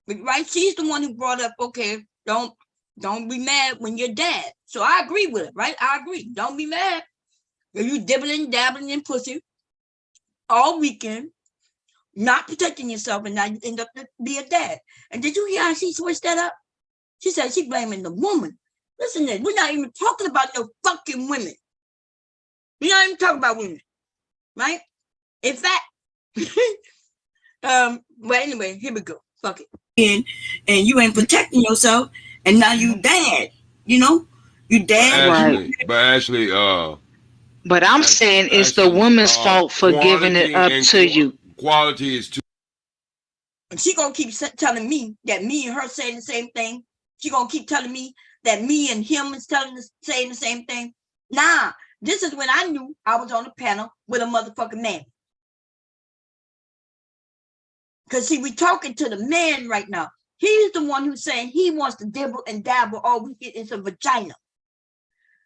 right? She's the one who brought up, okay, don't be mad when you're dad. So I agree with it, right? I agree. Don't be mad if you dabbling in pussy all weekend, not protecting yourself, and now you end up to be a dad. And did you hear how she switched that up? She said she's blaming the woman. Listen, we're not even talking about no fucking women. We're not even talking about women, right? In fact, well, anyway, here we go. Fuck it. And you ain't protecting yourself, and now you dad. You dad. Right. But Ashley, But I'm saying it's the woman's fault for giving it up to you. Quality is too. And she gonna keep telling me that me and her saying the same thing. She gonna keep telling me that me and him is saying the same thing. Nah, this is when I knew I was on the panel with a motherfucking man. Because see, we talking to the man right now. He's the one who's saying he wants to dibble and dabble all we get is a vagina.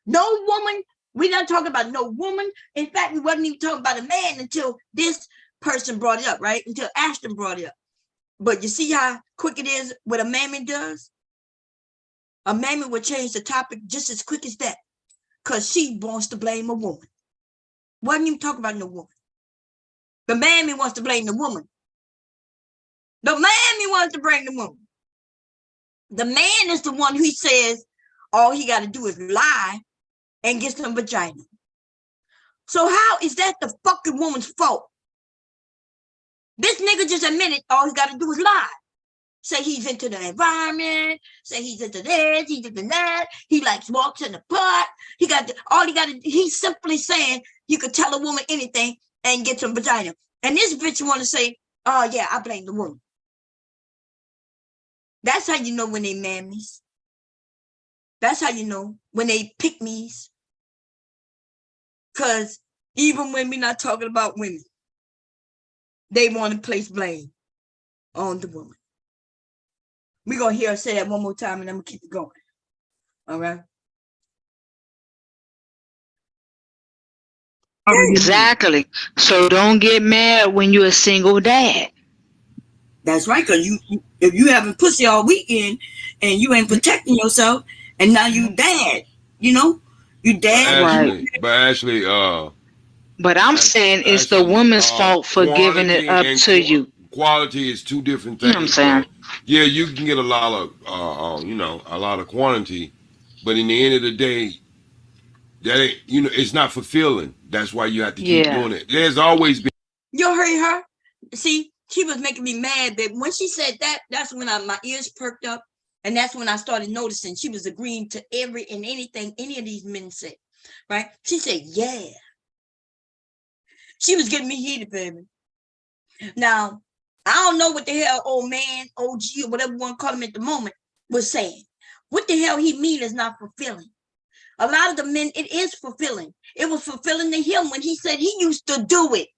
No woman, we're not talking about no woman. In fact, we wasn't even talking about a man until this person brought it up, right? Until Ashton brought it up. But you see how quick it is what a mammy does? A mammy will change the topic just as quick as that. Because she wants to blame a woman. Wasn't even talking about no woman. The mammy wants to blame the woman. The mammy wants to blame the woman. The man is the one who says all he got to do is lie and get some vagina. So how is that the fucking woman's fault? This nigga just admitted all he got to do is lie. Say he's into the environment. Say he's into this. He's into that. He likes walks in the park. He's simply saying you could tell a woman anything and get some vagina. And this bitch want to say, oh yeah, I blame the woman. That's how you know when they mammies. That's how you know when they pick-me's. Because even when we're not talking about women, they want to place blame on the woman. We're going to hear her say that one more time, and I'm going to keep it going. All right? Exactly. So don't get mad when you're a single dad. That's right, because if you having pussy all weekend and you ain't protecting yourself, and now you dad, you dad. Right. But Ashley, but I'm saying it's the woman's fault for giving it up to you. Quality is two different things. You know what I'm saying? Yeah, you can get a lot of, a lot of quantity, but in the end of the day, that ain't, it's not fulfilling. That's why you have to keep doing it. There's always been. You heard her. See, she was making me mad, but when she said that, that's when my ears perked up. And that's when I started noticing she was agreeing to every and anything any of these men said, right? She said, yeah. She was getting me heated, baby. Now, I don't know what the hell old man, OG, or whatever you want to call him at the moment, was saying. What the hell he mean is not fulfilling. A lot of the men, it is fulfilling. It was fulfilling to him when he said he used to do it.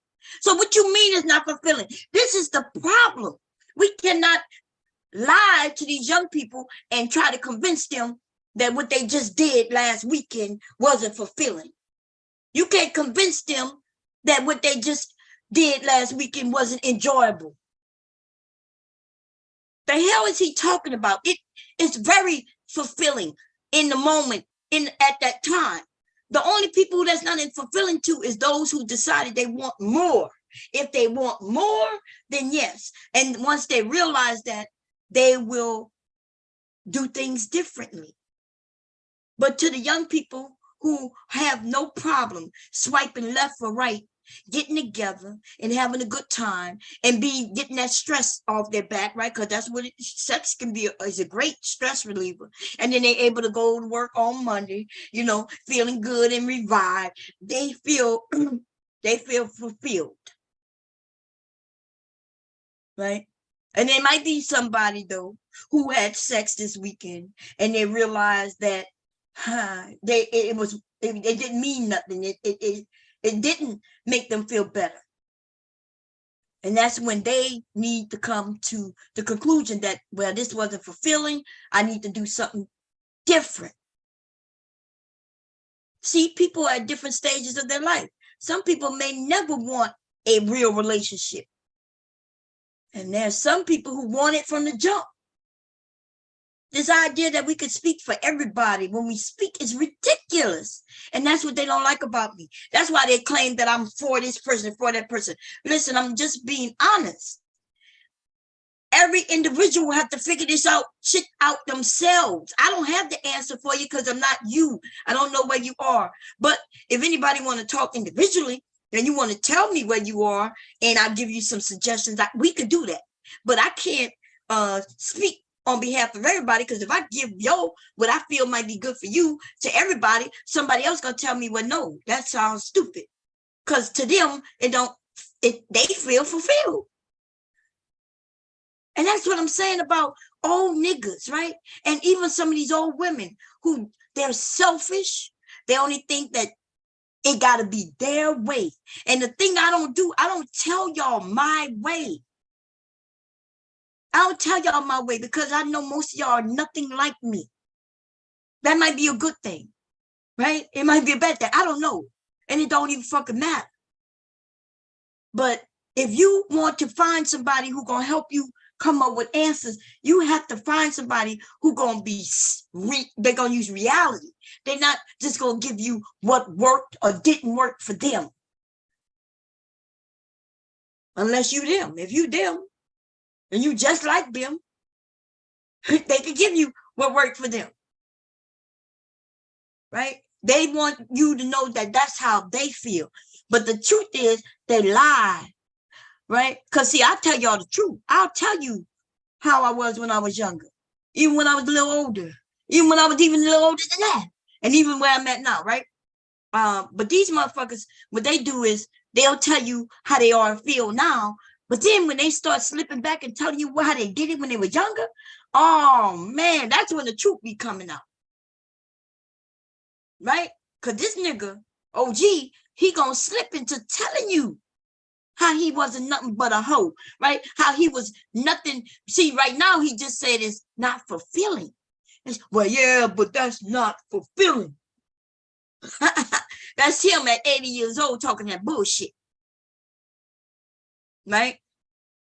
So what you mean is not fulfilling? This is the problem. We cannot lie to these young people and try to convince them that what they just did last weekend wasn't fulfilling. You can't convince them that what they just did last weekend wasn't enjoyable. The hell is he talking about? It's very fulfilling in the moment, at that time. The only people that's not fulfilling to is those who decided they want more. If they want more, then yes. And once they realize that, they will do things differently. But to the young people who have no problem swiping left or right, getting together and having a good time and getting that stress off their back, right? Because that's what sex can be, is a great stress reliever. And then they're able to go to work on Monday, feeling good and revived. They feel fulfilled, right? And there might be somebody though who had sex this weekend and they realized that it didn't mean nothing. It didn't make them feel better. And that's when they need to come to the conclusion that, well, this wasn't fulfilling. I need to do something different. See, people are at different stages of their life. Some people may never want a real relationship. And there's some people who want it from the jump. This idea that we could speak for everybody when we speak is ridiculous. And that's what they don't like about me. That's why they claim that I'm for this person, for that person. Listen, I'm just being honest. Every individual will have to figure this shit out themselves. I don't have the answer for you because I'm not you. I don't know where you are. But if anybody want to talk individually, and you want to tell me where you are, and I'll give you some suggestions, we could do that. But I can't speak on behalf of everybody, because if I give what I feel might be good for you to everybody, somebody else gonna tell me, well, no, that sounds stupid. Because to them, they feel fulfilled. And that's what I'm saying about old niggas, right? And even some of these old women who they're selfish. They only think that it got to be their way. And the thing I don't do, I don't tell y'all my way. I don't tell y'all my way because I know most of y'all are nothing like me. That might be a good thing, right? It might be a bad thing. I don't know. And it don't even fucking matter. But if you want to find somebody who's going to help you come up with answers, you have to find somebody who's going to they're going to use reality. They're not just going to give you what worked or didn't work for them. Unless you them. If you them, and you just like them, they can give you what worked for them. Right? They want you to know that that's how they feel. But the truth is, they lie. Right? Because see, I'll tell y'all the truth. I'll tell you how I was when I was younger. Even when I was a little older. Even when I was even a little older than that. And even where I'm at now, right? But these motherfuckers, what they do is they'll tell you how they are and feel now. But then when they start slipping back and telling you how they did it when they were younger, oh man, that's when the truth be coming out. Right? Because this nigga, OG, he gonna slip into telling you how he wasn't nothing but a hoe, right? How he was nothing. See, right now he just said it's not fulfilling. Well, yeah, but that's not fulfilling. That's him at 80 years old talking that bullshit. Right?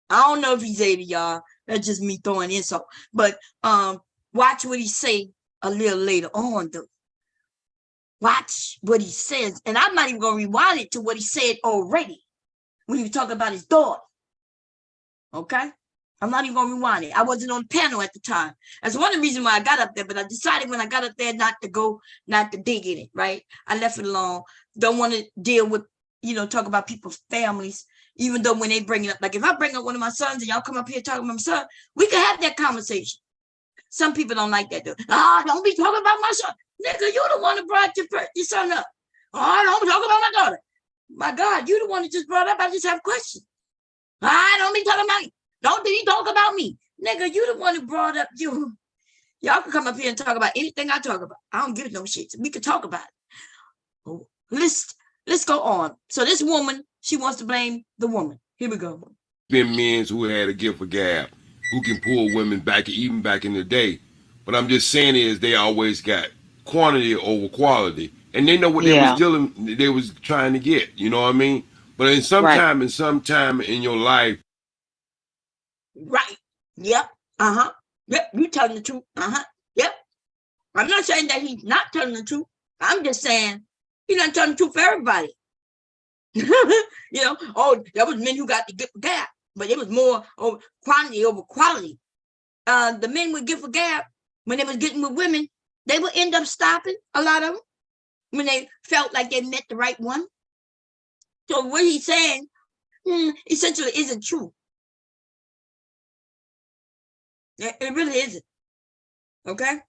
I don't know if he's 80, y'all. That's just me throwing insult. But watch what he say a little later on, though. Watch what he says. And I'm not even going to rewind it to what he said already when he was talking about his daughter. Okay? I'm not even going to rewind it. I wasn't on the panel at the time. That's one of the reasons why I got up there, but I decided when I got up there not to dig in it, right? I left it alone. Don't want to deal with, talk about people's families, Even though when they bring it up, like if I bring up one of my sons and y'all come up here talking about my son, we can have that conversation. Some people don't like that though. Don't be talking about my son. Nigga, you the one that brought your son up. Don't be talking about my daughter. My God, you the one that just brought up. I just have questions. Don't be talking about me. Don't be talking about me. Nigga, you the one who brought up you. Y'all can come up here and talk about anything I talk about. I don't give no shit. We can talk about it. Oh, let's go on. So this woman, she wants to blame the woman. Here we go. Been men who had a gift of gab, who can pull women back, even back in the day. But I'm just saying is they always got quantity over quality, and they know what they was trying to get. You know what I mean? But in some time in your life, right? Yep. Yep. You telling the truth? Yep. I'm not saying that he's not telling the truth. I'm just saying he's not telling the truth for everybody. There was men who got the gift of gab, but it was more over quantity over quality. The men with gift of gab, when they was getting with women, they would end up stopping, a lot of them, when they felt like they met the right one. So what he's saying essentially isn't true. It really isn't. Okay?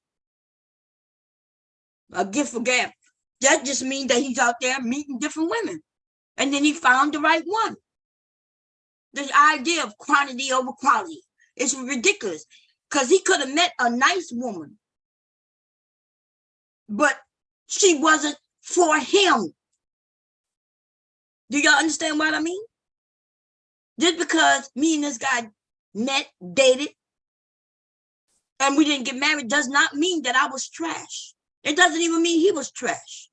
A gift of gab. That just means that he's out there meeting different women. And then he found the right one. The idea of quantity over quality is ridiculous. Because he could have met a nice woman, but she wasn't for him. Do y'all understand what I mean? Just because me and this guy met, dated, and we didn't get married does not mean that I was trash. It doesn't even mean he was trash.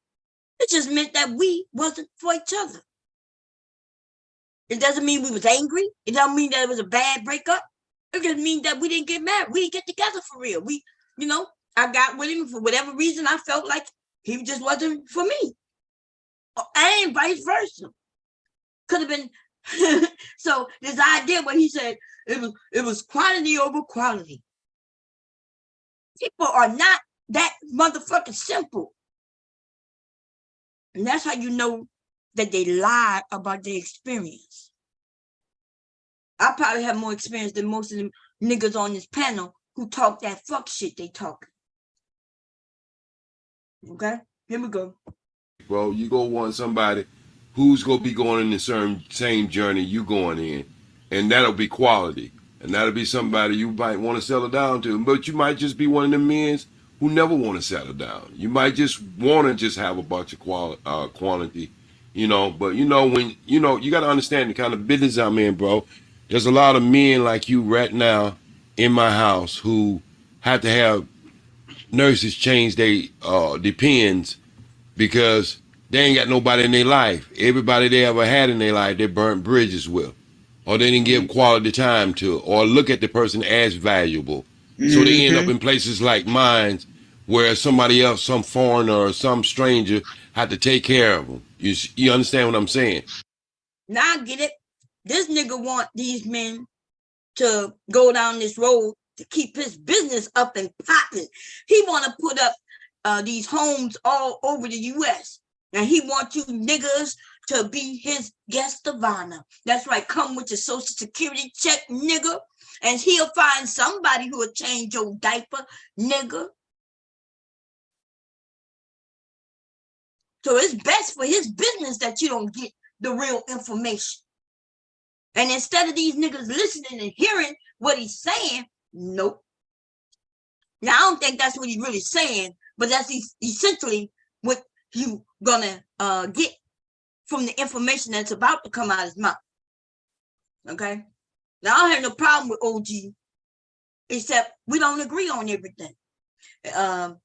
It just meant that we wasn't for each other. It doesn't mean we was angry. It doesn't mean that it was a bad breakup. It just means that we didn't get married. We didn't get together for real. I got with him for whatever reason. I felt like he just wasn't for me. And vice versa. Could have been. So this idea when he said it was quantity over quality. People are not that motherfucking simple. And that's how you know that they lie about their experience. I probably have more experience than most of them niggas on this panel who talk that fuck shit they talk. Okay, here we go. Bro, you go want somebody who's gonna be going in the same journey you going in, and that'll be quality, and that'll be somebody you might want to settle down to. But you might just be one of them men who never want to settle down. You might just want to just have a bunch of quantity, But when you got to understand the kind of business I'm in, bro. There's a lot of men like you right now in my house who have to have nurses change their depends because they ain't got nobody in their life. Everybody they ever had in their life, they burnt bridges with, or they didn't give quality time to, or look at the person as valuable. So they end up in places like mine where somebody else, some foreigner or some stranger, had to take care of them. You understand what I'm saying? Now I get it. This nigga want these men to go down this road to keep his business up and popping. He want to put up these homes all over the U.S. And he want you niggas to be his guest of honor. That's right. Come with your social security check, nigga. And he'll find somebody who will change your diaper, nigga. So it's best for his business that you don't get the real information. And instead of these niggas listening and hearing what he's saying, nope. Now, I don't think that's what he's really saying, but that's essentially what you gonna get from the information that's about to come out of his mouth. Okay? Now, I don't have no problem with OG, except we don't agree on everything. I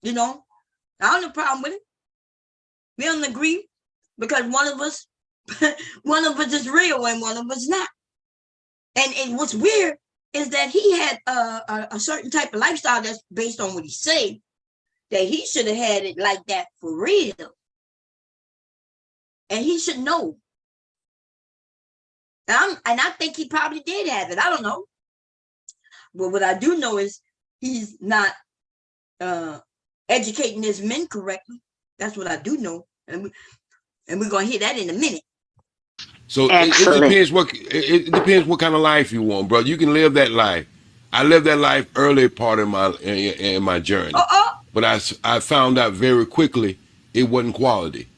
don't have no problem with it. We don't agree because one of us is real and one of us not. And what's weird is that he had a certain type of lifestyle that's based on what he said, that he should have had it like that for real. And he should know. And I think he probably did have it. I don't know. But what I do know is he's not educating his men correctly. That's what I do know. And we're going to hear that in a minute. So it Excellent. depends it depends what kind of life you want, bro. You can live that life. I lived that life early part of my journey, Uh-uh. but I found out very quickly it wasn't quality,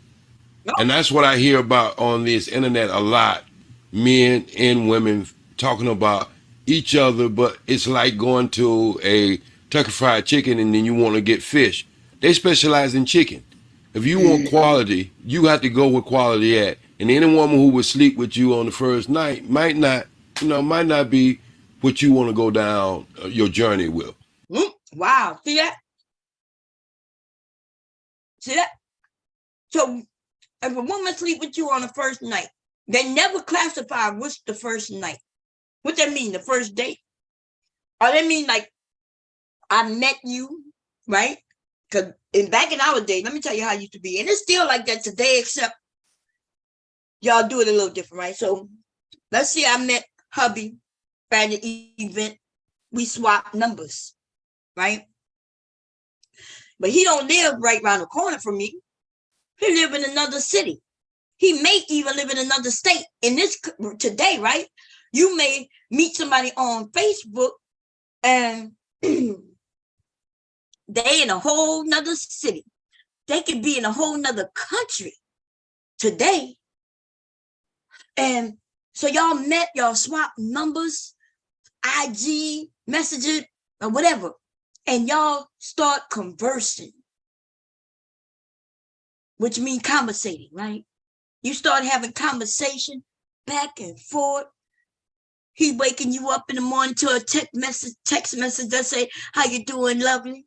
No. and that's what I hear about on this internet a lot. Men and women talking about each other, but it's like going to a Kentucky Fried Chicken and then you want to get fish. They specialize in chicken. If you want quality, you have to go where quality at. And any woman who would sleep with you on the first night might not be what you want to go down your journey with. Wow. See that? See that? So if a woman sleep with you on the first night, they never classify what's the first night. What that mean? The first date? Or they mean like I met you, right? Because back in our day, let me tell you how it used to be. And it's still like that today, except y'all do it a little different, right? So let's say I met hubby at an event. We swap numbers, right? But he don't live right around the corner from me. He live in another city. He may even live in another state. In this today, right? You may meet somebody on Facebook and they in a whole nother city. They could be in a whole nother country today. And so y'all met, y'all swap numbers, IG, messages, or whatever. And y'all start conversing, which means conversating, right? You start having conversation back and forth. He waking you up in the morning to a text message that say, how you doing, lovely?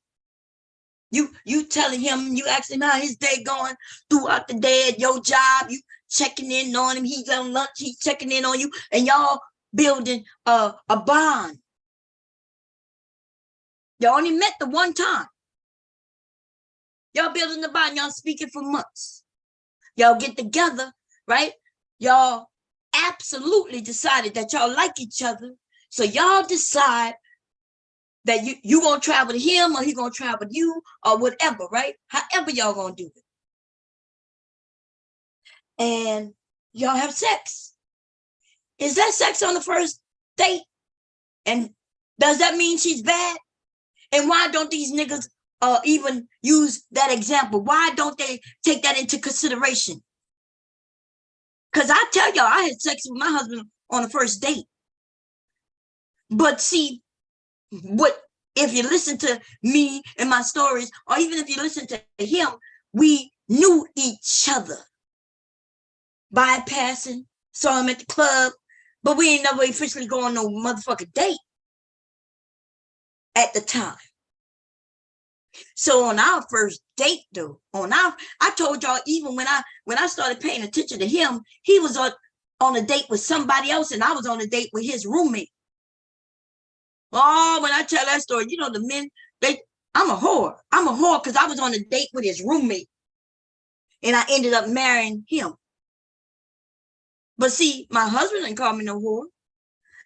You telling him, you asking how his day going throughout the day at your job. You checking in on him. He's on lunch. He's checking in on you. And y'all building a bond. Y'all only met the one time. Y'all building the bond. Y'all speaking for months. Y'all get together, right? Y'all absolutely decided that y'all like each other. So y'all decide that you gonna travel to him or he gonna travel to you or whatever, right? However y'all gonna do it. And y'all have sex. Is that sex on the first date? And does that mean she's bad? And why don't these niggas even use that example? Why don't they take that into consideration? Because I tell y'all, I had sex with my husband on the first date. But see, if you listen to me and my stories, or even if you listen to him, we knew each other. Bypassing, saw him at the club, but we ain't never officially go on no motherfucking date at the time. So on our first date, though, I told y'all, even when I started paying attention to him, he was on a date with somebody else, and I was on a date with his roommate. Oh, when I tell that story, the men, I'm a whore. I'm a whore because I was on a date with his roommate, and I ended up marrying him. But see, my husband didn't call me no whore.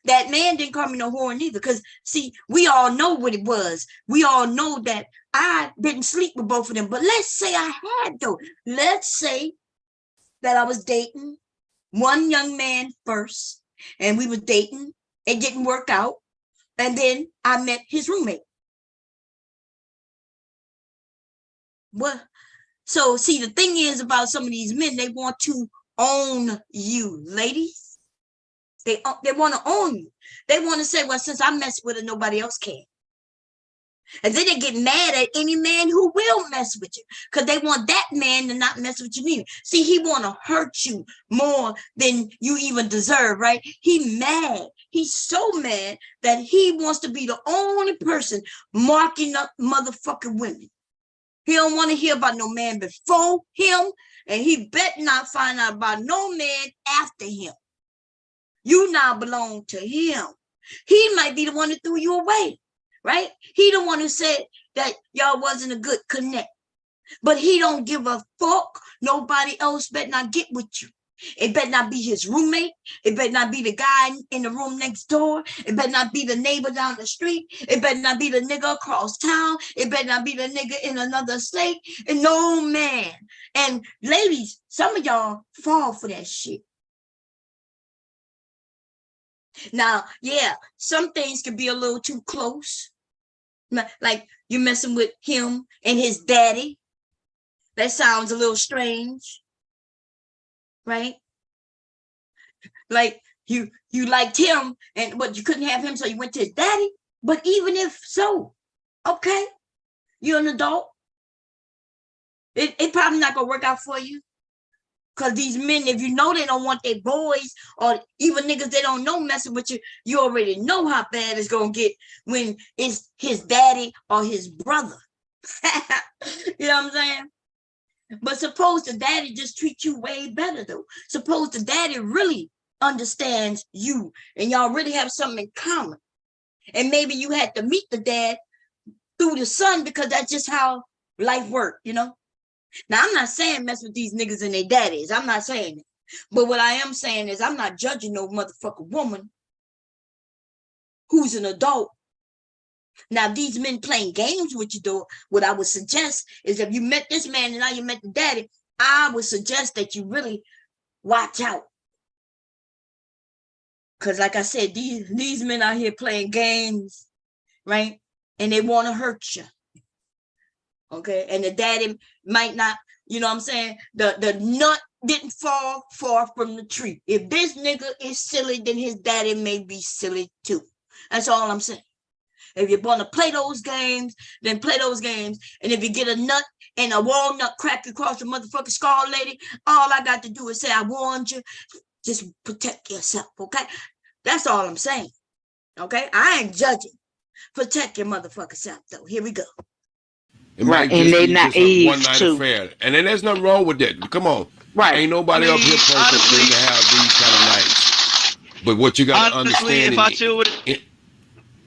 That man didn't call me no whore neither. Because see, we all know what it was. We all know that I didn't sleep with both of them. But let's say I had, though. Let's say that I was dating one young man first, and we were dating. It didn't work out. And then I met his roommate. Well, so see, the thing is about some of these men, they want to own you, ladies. They want to own you. They want to say, well, since I mess with her, nobody else can. And then they get mad at any man who will mess with you because they want that man to not mess with you neither. See, he want to hurt you more than you even deserve, right? He mad. He's so mad that he wants to be the only person marking up motherfucking women. He don't want to hear about no man before him, and he bet not find out about no man after him. You now belong to him. He might be the one that threw you away, right? He the one who said that y'all wasn't a good connect. But he don't give a fuck. Nobody else better not get with you. It better not be his roommate. It better not be the guy in the room next door. It better not be the neighbor down the street. It better not be the nigga across town. It better not be the nigga in another state. And no man. And ladies, some of y'all fall for that shit. Now, yeah, some things can be a little too close. Like you messing with him and his daddy. That sounds a little strange, right? Like you liked him, but you couldn't have him, so you went to his daddy. But even if so, okay, you're an adult. It probably not gonna work out for you. Because these men, if you know they don't want their boys or even niggas they don't know messing with you, you already know how bad it's going to get when it's his daddy or his brother. You know what I'm saying? But suppose the daddy just treats you way better, though. Suppose the daddy really understands you and y'all really have something in common. And maybe you had to meet the dad through the son because that's just how life works, you know? Now, I'm not saying mess with these niggas and their daddies. I'm not saying it. But what I am saying is I'm not judging no motherfucking woman who's an adult. Now, these men playing games with you, though, what I would suggest is if you met this man and now you met the daddy, I would suggest that you really watch out. Because like I said, these men out here playing games, right? And they want to hurt you. Okay, and the daddy might not, you know what I'm saying? The nut didn't fall far from the tree. If this nigga is silly, then his daddy may be silly too. That's all I'm saying. If you want to play those games, then play those games. And if you get a nut and a walnut crack across the motherfucking skull, lady, all I got to do is say, I warned you. Just protect yourself, okay? That's all I'm saying, okay? I ain't judging. Protect your motherfucking self, though. Here we go. It might and just they be just a naive one night too. affair. And then there's nothing wrong with that. Come on. Right. Ain't nobody up here perfect to have these kind of nights. But what you got to understand.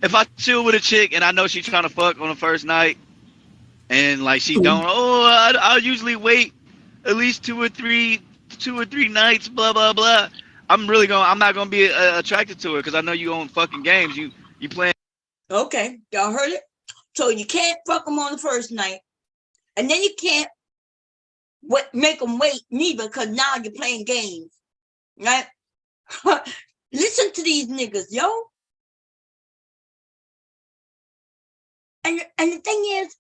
If I chill with a chick and I know she's trying to fuck on the first night and like she don't, I'll usually wait at least two or three nights, blah, blah, blah. I'm not going to be attracted to her because I know you own fucking games. You playing. Okay. Y'all heard it? So you can't fuck them on the first night. And then you can't make them wait neither because now you're playing games. Right? Listen to these niggas, yo. And the thing is,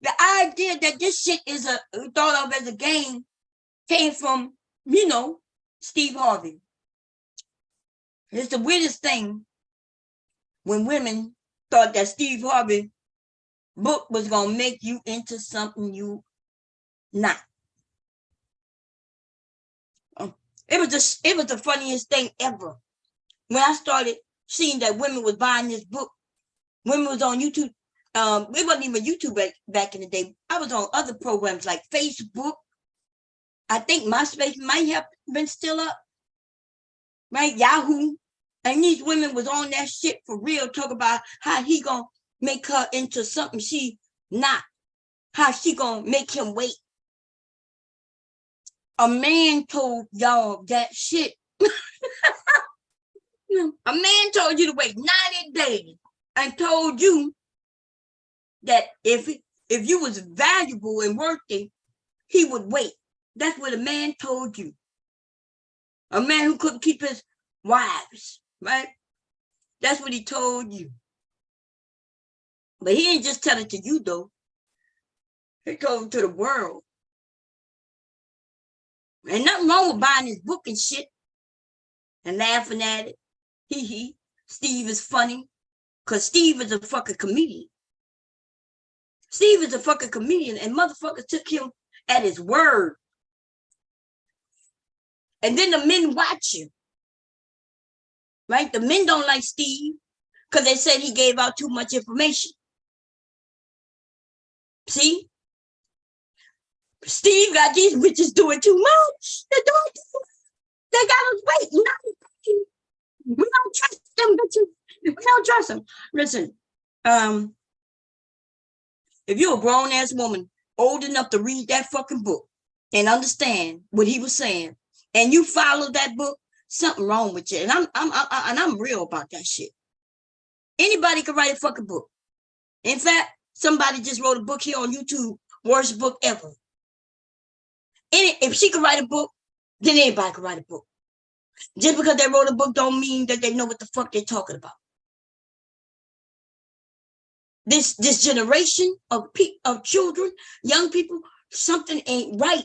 the idea that this shit is thought of as a game came from, you know, Steve Harvey. It's the weirdest thing when women thought that Steve Harvey book was gonna make you into something you not. It was the funniest thing ever. When I started seeing that women was buying this book, women was on YouTube. It wasn't even YouTube back in the day. I was on other programs like Facebook. I think MySpace might have been still up, right? Yahoo. And these women was on that shit for real, talk about how he gonna make her into something she not, how she gonna make him wait. A man told y'all that shit. A man told you to wait 90 days and told you that if you was valuable and worthy, he would wait. That's what a man told you. A man who couldn't keep his wives, right? That's what he told you. But he didn't just tell it to you, though. He told it to the world. Ain't nothing wrong with buying his book and shit and laughing at it. Hee. Steve is funny. Because Steve is a fucking comedian. Steve is a fucking comedian, and motherfuckers took him at his word. And then the men watch you. Right? The men don't like Steve because they said he gave out too much information. See? Steve got these bitches doing too much. They got us waiting. We don't trust them bitches. We don't trust them. Listen, if you're a grown-ass woman old enough to read that fucking book and understand what he was saying, and you follow that book, something wrong with you. And I'm real about that shit. Anybody can write a fucking book. In fact, somebody just wrote a book here on YouTube, worst book ever. If she could write a book, then anybody could write a book. Just because they wrote a book don't mean that they know what the fuck they're talking about. This generation of children, young people, something ain't right.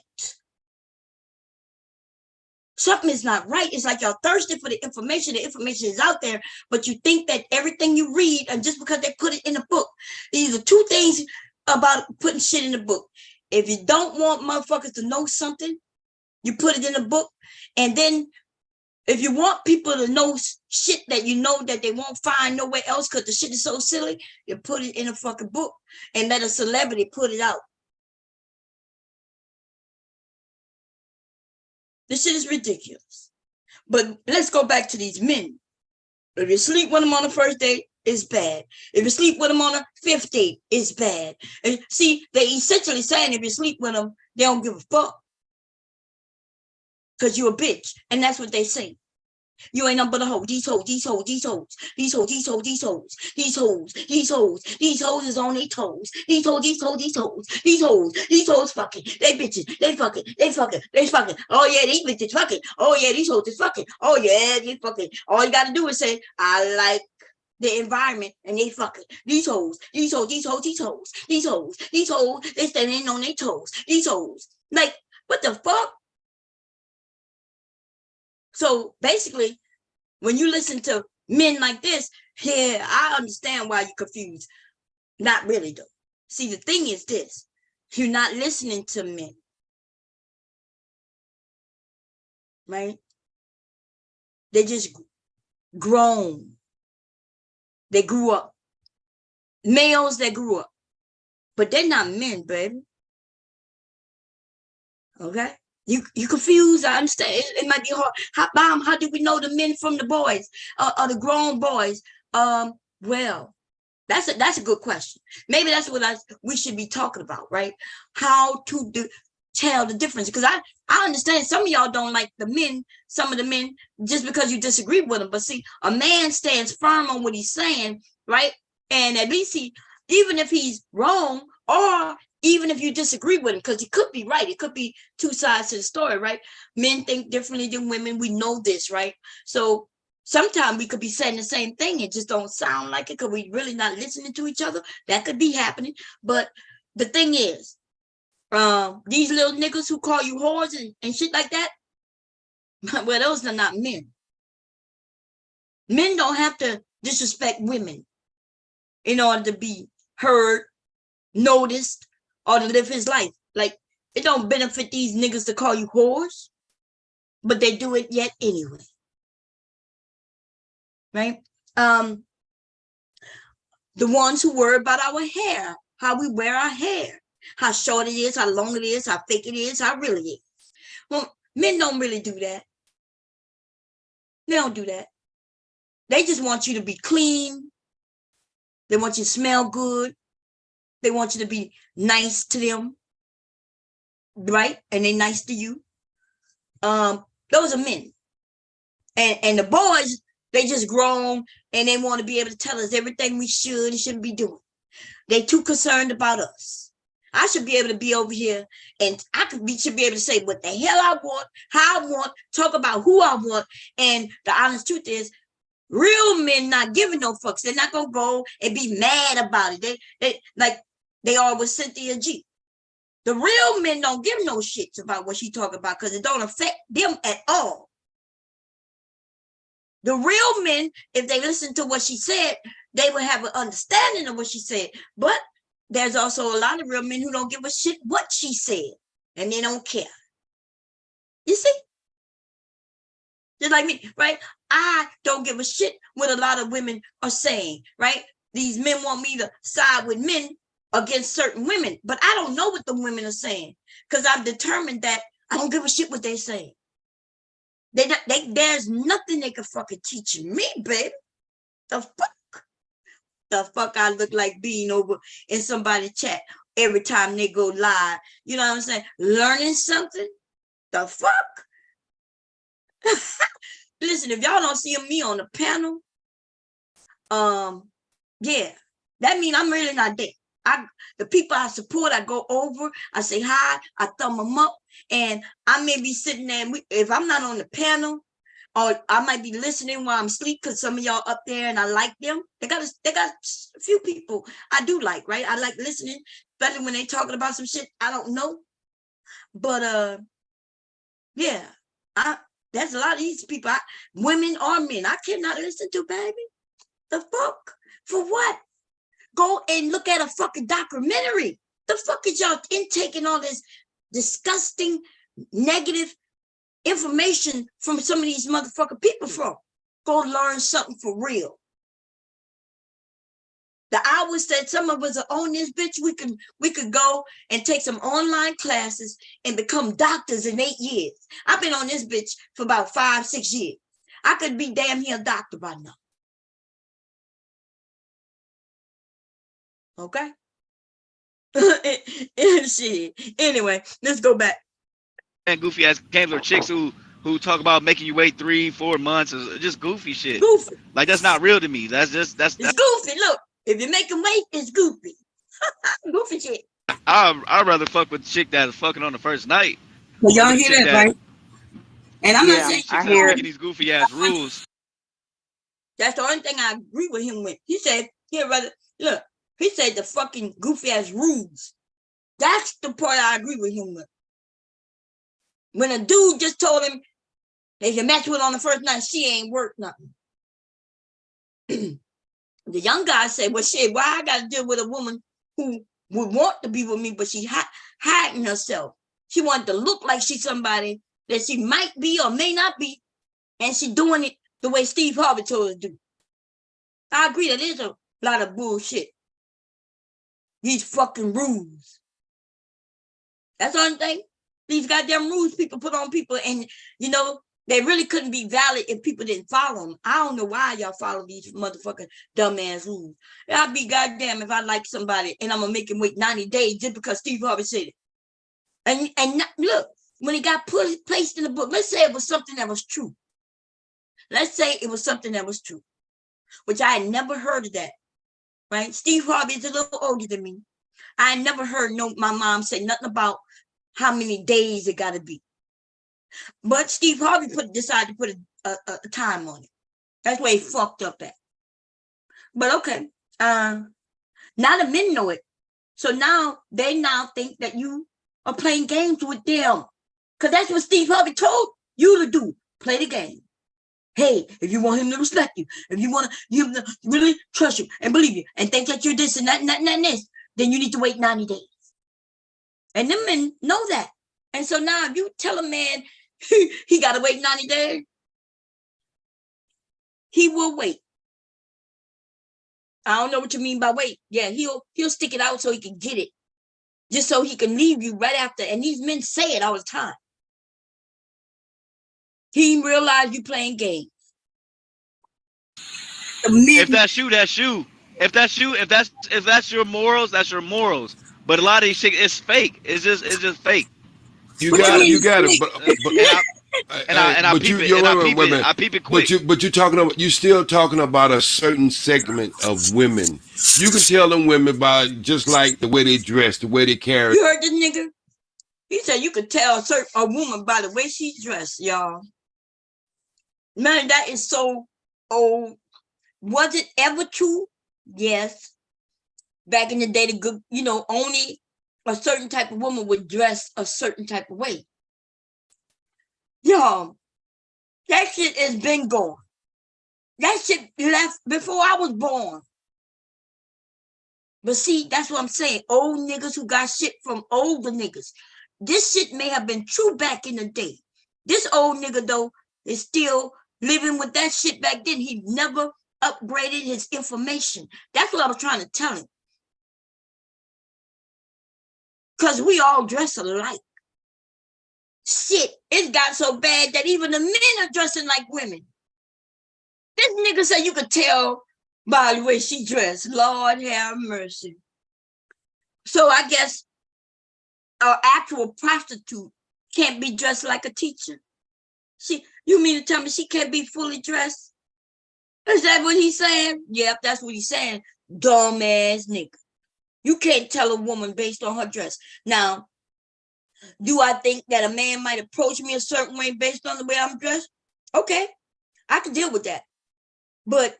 Something is not right. It's like y'all thirsty for the information. The information is out there, but you think that everything you read, and just because they put it in a book, these are two things about putting shit in a book. If you don't want motherfuckers to know something, you put it in a book. And then if you want people to know shit that you know that they won't find nowhere else because the shit is so silly, you put it in a fucking book and let a celebrity put it out. This shit is ridiculous. But let's go back to these men. If you sleep with them on the first date, it's bad. If you sleep with them on the fifth date, it's bad. And see, they essentially saying if you sleep with them, they don't give a fuck. Because you're a bitch. And that's what they say. You ain't nothing but a hoe. These hoes, these hoes, these hoes, these hoes, these hoes, these hoes, these hoes, these hoes, these hoes is on their toes. These hoes, these hoes, these hoes, these hoes fucking. They bitches, they fucking, they fucking, they fucking. Oh yeah, these bitches fucking. Oh yeah, these hoes is fucking. Oh yeah, they fucking. All you gotta do is say, I like the environment and they fucking. These hoes, these hoes, these hoes, these hoes, these hoes, these hoes, they standing on their toes. These hoes. Like, what the fuck? So basically, when you listen to men like this, yeah, I understand why you're confused. Not really, though. See, the thing is this. You're not listening to men. Right? They just grown. They grew up. Males that grew up. But they're not men, baby. Okay? You confused? I understand. It might be hard. How do we know the men from the boys, or the grown boys? Well, that's a good question. Maybe that's what we should be talking about, right? How to tell the difference? Because I understand some of y'all don't like the men, some of the men, just because you disagree with them. But see, a man stands firm on what he's saying, right? And at least even if he's wrong, or even if you disagree with him, because he could be right. It could be two sides to the story, right? Men think differently than women. We know this, right? So sometimes we could be saying the same thing. It just don't sound like it because we really not listening to each other. That could be happening. But the thing is, these little niggas who call you whores and shit like that, well, those are not men. Men don't have to disrespect women in order to be heard, noticed, or to live his life. Like, it don't benefit these niggas to call you whores, but they do it yet anyway. Right? The ones who worry about our hair, how we wear our hair, how short it is, how long it is, how fake it is, how really it is. Well, men don't really do that. They don't do that. They just want you to be clean. They want you to smell good. They want you to be nice to them, right? And they're nice to you. Those are men. And the boys, they just grown and they want to be able to tell us everything we should and shouldn't be doing. They too concerned about us. I should be able to be over here and should be able to say what the hell I want, how I want, talk about who I want. And the honest truth is, real men not giving no fucks. They're not gonna go and be mad about it. They are with Cynthia G. The real men don't give no shits about what she talking about because it don't affect them at all. The real men, if they listen to what she said, they will have an understanding of what she said. But there's also a lot of real men who don't give a shit what she said, and they don't care. You see? Just like me, right? I don't give a shit what a lot of women are saying, right? These men want me to side with men against certain women, but I don't know what the women are saying because I've determined that I don't give a shit what they're saying. There's nothing they can fucking teach me, baby. The fuck I look like being over in somebody's chat every time they go live. You know what I'm saying? Learning something. The fuck? Listen, if y'all don't see me on the panel, yeah, that means I'm really not there. The people I support, I go over, I say hi, I thumb them up, and I may be sitting there. If I'm not on the panel, or I might be listening while I'm asleep because some of y'all up there and I like them. They got a few people I do like, right? I like listening, especially when they talking about some shit I don't know. But yeah, there's a lot of these people, women or men, I cannot listen to, baby. The fuck? For what? Go and look at a fucking documentary. The fuck is y'all intaking all this disgusting, negative information from some of these motherfucking people from? Go learn something for real. The hours that some of us are on this bitch, we could go and take some online classes and become doctors in 8 years. I've been on this bitch for about 5-6 years. I could be damn near a doctor by now. Okay. Shit. Anyway, let's go back. And goofy ass games or chicks who talk about making you wait 3-4 months is just goofy shit. Goofy. Like that's not real to me. That's goofy. Look, if you make them wait, it's goofy. Goofy shit. I'd rather fuck with a chick that is fucking on the first night. Well, y'all hear that, right? And I'm not saying I hear making these goofy ass rules. That's the only thing I agree with him with. He said, here, brother, look, he said the fucking goofy ass rules. That's the part I agree with him with. When a dude just told him, if you match with on the first night, she ain't worth nothing. The young guy said, well, shit, why I got to deal with a woman who would want to be with me, but she hiding herself. She wanted to look like she's somebody that she might be or may not be, and she doing it the way Steve Harvey told her to do. I agree, that is a lot of bullshit. These fucking rules. That's the only thing. These goddamn rules people put on people, and you know, they really couldn't be valid if people didn't follow them. I don't know why y'all follow these motherfucking dumbass rules. I'd be goddamn if I like somebody and I'm gonna make him wait 90 days just because Steve Harvey said it. And look, when it got placed in the book, let's say it was something that was true. Let's say it was something that was true, which I had never heard of that. Right? Steve Harvey is a little older than me. I had never heard my mom say nothing about how many days it got to be. But Steve Harvey decided to put a time on it. That's where he fucked up at. But okay. Now the men know it. So now they think that you are playing games with them. Because that's what Steve Harvey told you to do. Play the game. Hey, if you want him to respect you, if you want him to really trust you and believe you and think that you're this and that and that and that and this, then you need to wait 90 days. And them men know that. And so now if you tell a man he got to wait 90 days, he will wait. I don't know what you mean by wait. Yeah, he'll stick it out so he can get it. Just so he can leave you right after. And these men say it all the time. He realized you playing games. If that's you, that's you. If that's your morals, that's your morals. But a lot of these shit, it's fake. It's just fake. You got it. I peep it quick. But you're still talking about a certain segment of women. You can tell them women by just like the way they dress, the way they carry. You heard this nigga? He said you could tell a woman by the way she's dressed, y'all. Man, that is so old. Was it ever true? Yes. Back in the day, the good, only a certain type of woman would dress a certain type of way. Y'all, that shit has been gone. That shit left before I was born. But see, that's what I'm saying. Old niggas who got shit from older niggas. This shit may have been true back in the day. This old nigga, though, is still living with that shit back then. He never upgraded his information. That's what I was trying to tell him. Because we all dress alike. Shit, it got so bad that even the men are dressing like women. This nigga said you could tell by the way she dressed. Lord have mercy. So I guess an actual prostitute can't be dressed like a teacher. You mean to tell me she can't be fully dressed? Is that what he's saying? Yep, that's what he's saying. Dumb ass nigga. You can't tell a woman based on her dress. Now, do I think that a man might approach me a certain way based on the way I'm dressed? Okay, I can deal with that. But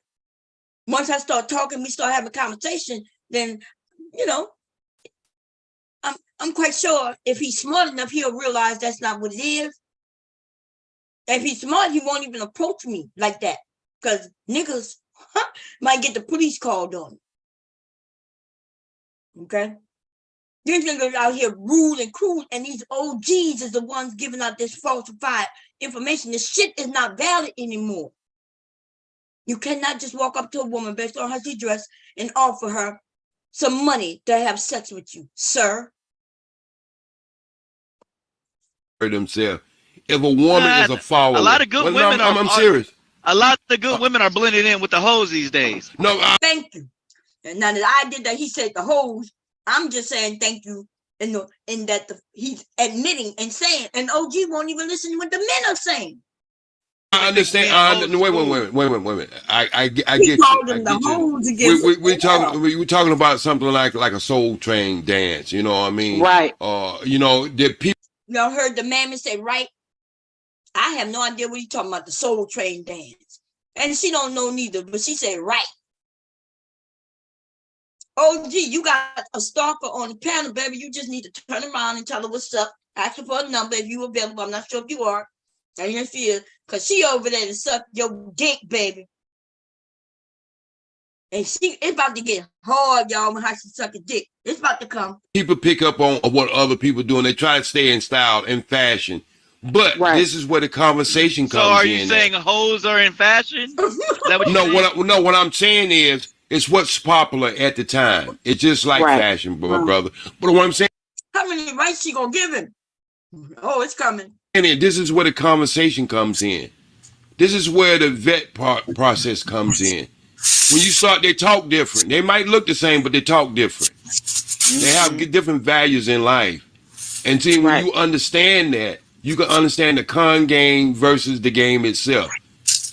once I start talking, we start having a conversation, then, you know, I'm quite sure if he's smart enough, he'll realize that's not what it is. If he's smart, he won't even approach me like that. Because niggas might get the police called on him. Okay? These niggas out here rude and cruel, and these OGs is the ones giving out this falsified information. This shit is not valid anymore. You cannot just walk up to a woman based on how she dressed and offer her some money to have sex with you, sir. Themselves. If a woman is a follower, a lot of good women I'm serious. A lot of good women are blended in with the hoes these days. No, thank you. And now that I did that, he said the hoes. I'm just saying thank you, in that he's admitting and saying, and OG won't even listen to what the men are saying. I understand. Wait a minute. I get He you. called them the hoes against. We're talking about something like a Soul Train dance. You know what I mean? Right. You know, the people. Y'all heard the man say, right? I have no idea what he's talking about, the Soul Train dance. And she don't know neither, but she said, right. OG, you got a stalker on the panel, baby. You just need to turn around and tell her what's up. Ask her for a number if you available. I'm not sure if you are. I didn't feel, because she over there to suck your dick, baby. And it's about to get hard, y'all, when how she suck a dick. It's about to come. People pick up on what other people do, and they try to stay in style and fashion. But this is where the conversation comes in. So are you saying hoes are in fashion? Is that what what I'm saying is it's what's popular at the time. It's just like fashion, brother. But what I'm saying, how many rights she gonna give him? Oh, it's coming. And this is where the conversation comes in. This is where the vet process comes in. When you start, they talk different. They might look the same, but they talk different. They have different values in life. And see, when you understand that, you can understand the con game versus the game itself.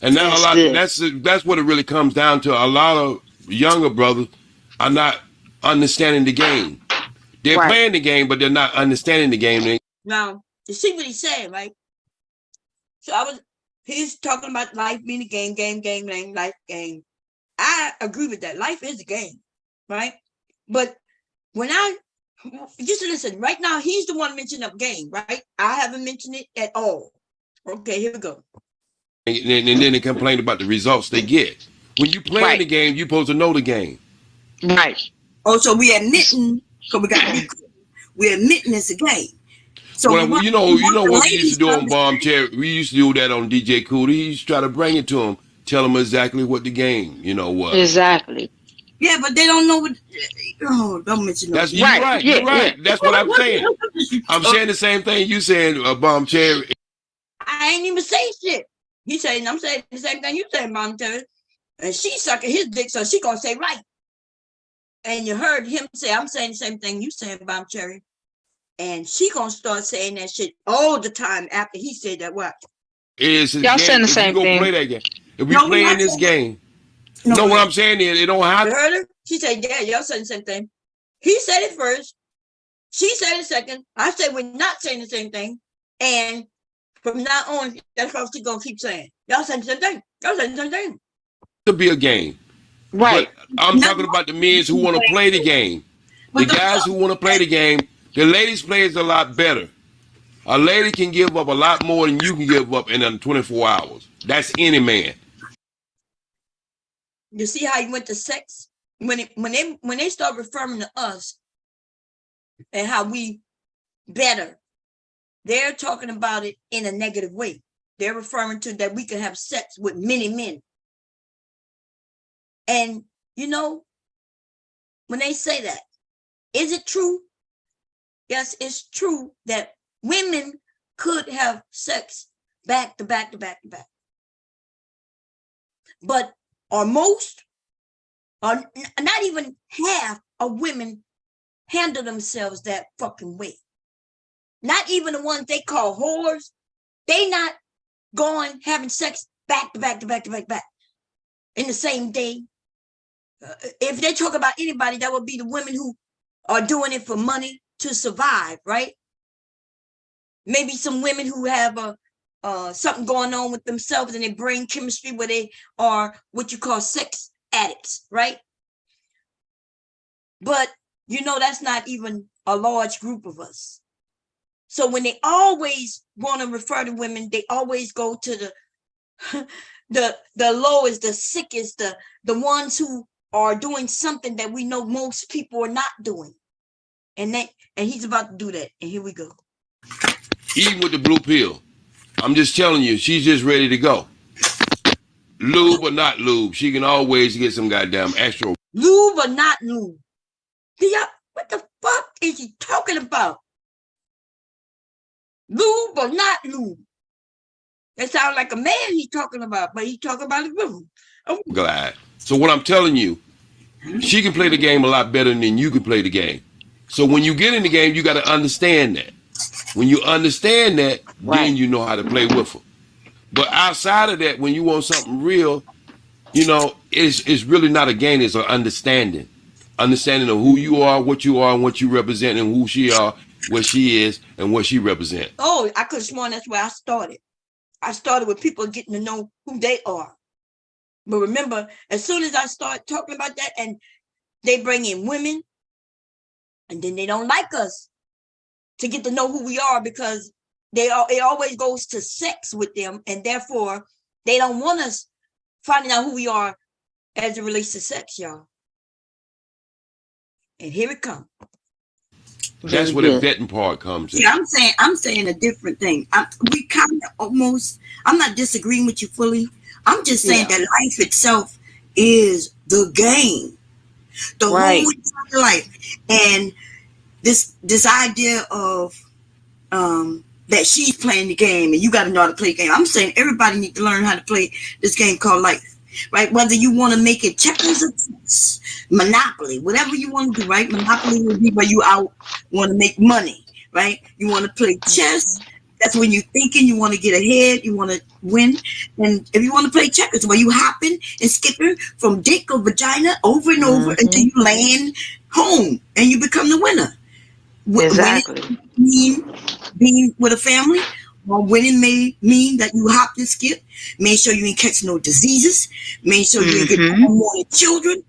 And now that's what it really comes down to. A lot of younger brothers are not understanding the game. They're playing the game, but they're not understanding the game. Now, you see what he's saying, right? So he's talking about life being a game, life game. I agree with that. Life is a game, right? But when just listen, right now, he's the one mentioning up game, right? I haven't mentioned it at all. Okay, here we go. And then they complain about the results they get. When you play the game, you're supposed to know the game. Right. Oh, so we admitting, because we're admitting it's a game. So well, you know what we used to do on Bomb Cherry? We used to do that on DJ Cool. He used to try to bring it to him, tell him exactly what the game, was. Exactly. Yeah, but they don't know what. Oh, don't mention that. You're right. You're right. That's what I'm saying. I'm saying the same thing you saying, Bomb Cherry. I ain't even say shit. He saying I'm saying the same thing you saying, Bomb Cherry. And she sucking his dick, so she gonna say right. And you heard him say, I'm saying the same thing you saying, Bomb Cherry. And she gonna start saying that shit all the time after he said that. What? Y'all saying the same thing. Play that game. If we play in this game, what I'm saying is it don't have. You heard her? She said, yeah, y'all saying the same thing. He said it first. She said it second. I said we're not saying the same thing. And from now on, that's what she's gonna keep saying. Y'all saying the same thing. Y'all saying the same thing. To be a game. Right. But I'm talking about the men who want to play the game. The guys who want to play the game. The ladies play is a lot better. A lady can give up a lot more than you can give up in 24 hours. That's any man. You see how he went to sex? When they start referring to us and how we better, they're talking about it in a negative way. They're referring to that we can have sex with many men. And, when they say that, is it true? Yes, it's true that women could have sex back to back to back to back. But most, or not even half of women handle themselves that fucking way. Not even the ones they call whores. They not going having sex back to back to back to back to back in the same day. If they talk about anybody, that would be the women who are doing it for money to survive, right? Maybe some women who have something going on with themselves and their brain chemistry where they are what you call sex addicts, right? But that's not even a large group of us. So when they always want to refer to women, they always go to the lowest, the sickest, the ones who are doing something that we know most people are not doing. And he's about to do that. And here we go. Even with the blue pill, I'm just telling you, she's just ready to go. Lube or not lube, she can always get some goddamn extra. Lube or not lube. What the fuck is he talking about? Lube or not lube? That sounds like a man he's talking about, but he's talking about a woman. Glad. So what I'm telling you, she can play the game a lot better than you can play the game. So when you get in the game, you got to understand that. When you understand that, then you know how to play with her. But outside of that, when you want something real, it's really not a game. It's an understanding. Understanding of who you are, and what you represent, and who she are, what she is, and what she represents. Oh, I could have sworn that's where I started. I started with people getting to know who they are. But remember, as soon as I start talking about that and they bring in women, and then they don't like us to get to know who we are because it always goes to sex with them. And therefore, they don't want us finding out who we are as it relates to sex, y'all. And here it comes. That's where the vetting part comes in. Yeah, I'm saying a different thing. I'm not disagreeing with you fully. I'm just saying that life itself is the game. The whole entire life. And this idea of that she's playing the game and you got to know how to play the game. I'm saying everybody needs to learn how to play this game called life. Right? Whether you want to make it checkers or chess, Monopoly, whatever you want to do, right? Monopoly will be where you want to make money, right? You want to play chess. That's when you're thinking you want to get ahead, you want to win. And if you want to play checkers, where you hopping and skipping from dick or vagina over and over until you land home and you become the winner. Exactly. Being with a family, or winning may mean that you hop and skip. Make sure you ain't catch no diseases. Make sure you ain't get more children.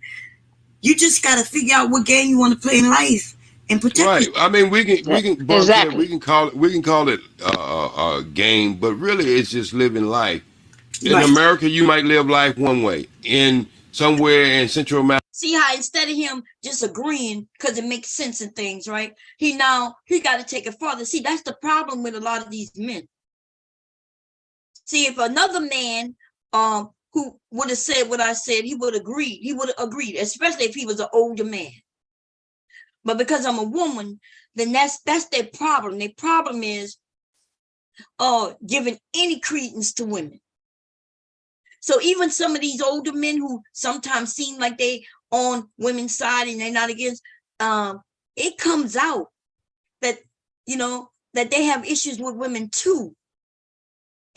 You just got to figure out what game you want to play in life and protect. Right. You. I mean, we can call it a game, but really it's just living life. In America, you might live life one way. In somewhere in Central America. See how instead of him just agreeing because it makes sense in things, right? He got to take it farther. See, that's the problem with a lot of these men. See, if another man who would have said what I said, he would have agreed, especially if he was an older man. But because I'm a woman, then that's their problem. Their problem is giving any credence to women. So even some of these older men who sometimes seem like they on women's side and they're not against, it comes out that, that they have issues with women too.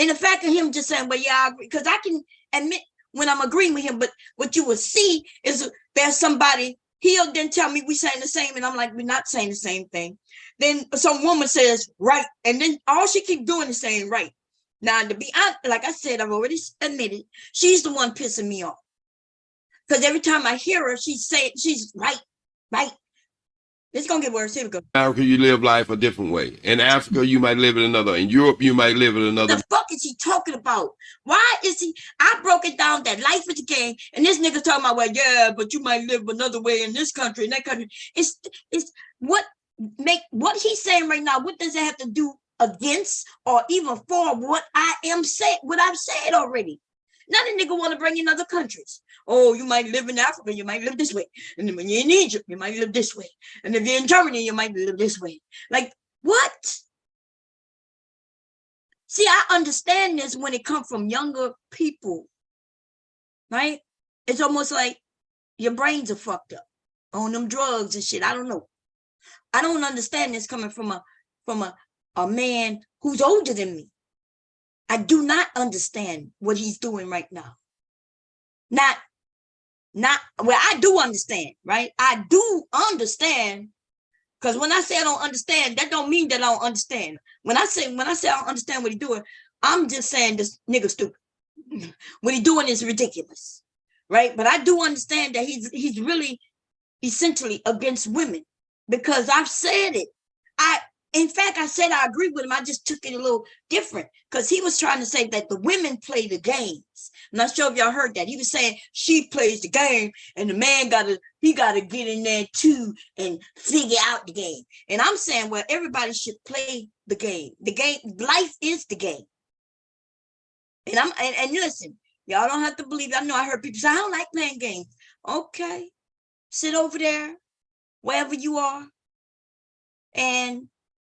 And the fact of him just saying, well, yeah, I agree, because I can admit when I'm agreeing with him, but what you will see is there's somebody, he'll then tell me we saying the same, and I'm like, we're not saying the same thing. Then some woman says, right, and then all she keep doing is saying right. Now, to be honest, like I said, I've already admitted, she's the one pissing me off. Because every time I hear her, she's right. It's going to get worse. Here we go. In America, you live life a different way. In Africa, you might live it another. In Europe, you might live it another. What the fuck is he talking about? Why is he? I broke it down that life is a game, and this nigga talking about, well, yeah, but you might live another way in this country, in that country. It's what he's saying right now. What does it have to do against or even for what I've said already? Now the nigga want to bring in other countries. Oh, you might live in Africa, you might live this way. And then when you're in Egypt, you might live this way. And if you're in Germany, you might live this way. Like, what? See, I understand this when it comes from younger people, right? It's almost like your brains are fucked up on them drugs and shit. I don't know. I don't understand this coming from a man who's older than me. I do not understand what he's doing right now. Well, I do understand, right? I do understand, because when I say I don't understand, that don't mean that I don't understand. When I say I don't understand what he's doing, I'm just saying this nigga stupid. What he doing is ridiculous, right? But I do understand that he's really essentially against women, because I've said it. In fact, I said I agree with him. I just took it a little different, because he was trying to say that the women play the games. I'm not sure if y'all heard that. He was saying she plays the game and the man gotta get in there too and figure out the game. And I'm saying, well, everybody should play the game. The game, life is the game. And listen, y'all don't have to believe it. I know I heard people say, I don't like playing games. Okay, sit over there, wherever you are, and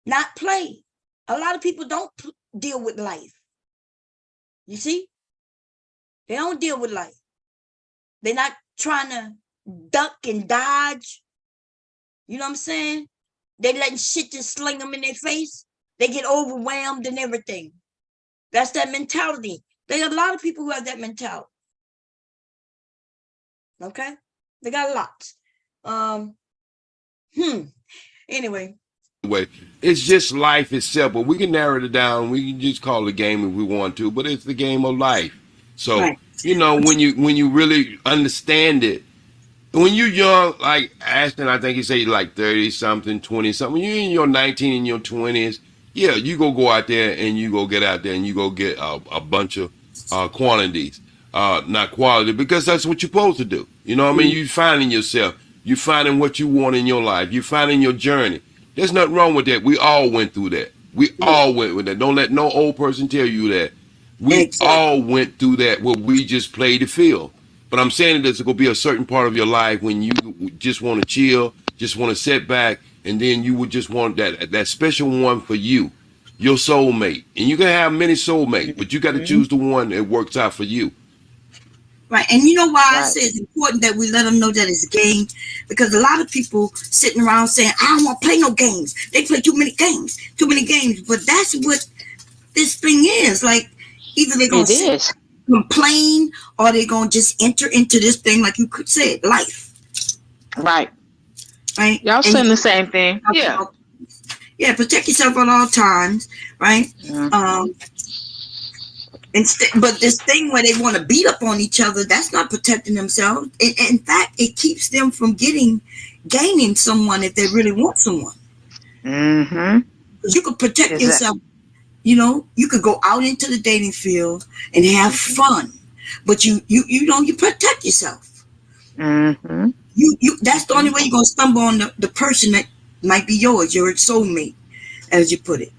not play. A lot of people don't deal with life. You see? They don't deal with life. They're not trying to duck and dodge. You know what I'm saying? They letting shit just sling them in their face. They get overwhelmed and everything. That's that mentality. There are a lot of people who have that mentality. Okay? They got lots. Anyway. It's just life itself, but we can narrow it down. We can just call it a game if we want to, but it's the game of life. So, right. You know, when you really understand it, when you're young, like Ashton, I think he said like 30 something, 20 something, you're in your 19 and your 20s, yeah, you go out there and you go get out there and you go get a bunch of quantities, not quality, because that's what you're supposed to do. You know what I mean? You're finding yourself, you're finding what you want in your life, you're finding your journey. There's nothing wrong with that. We all went through that. We all went with that. Don't let no old person tell you that. We all went through that where we just played the field. But I'm saying that there's going to be a certain part of your life when you just want to chill, just want to sit back, and then you would just want that special one for you, your soulmate. And you can have many soulmates, but you got to choose the one that works out for you. Right. And you know why I say it's important that we let them know that it's a game? Because a lot of people sitting around saying, I don't want to play no games. They play too many games. But that's what this thing is. Like, either they're going to complain or they're going to just enter into this thing, like you could say, life. Right. Right. Y'all saying the same thing. Yeah. Yeah. Protect yourself at all times. Right. Yeah. But this thing where they want to beat up on each other, that's not protecting themselves. In fact, it keeps them from gaining someone if they really want someone. Mm-hmm. Because you could protect yourself. You know, you could go out into the dating field and have fun, but you protect yourself. Mm-hmm. That's the only way you're gonna stumble on the person that might be yours, your soulmate, as you put it.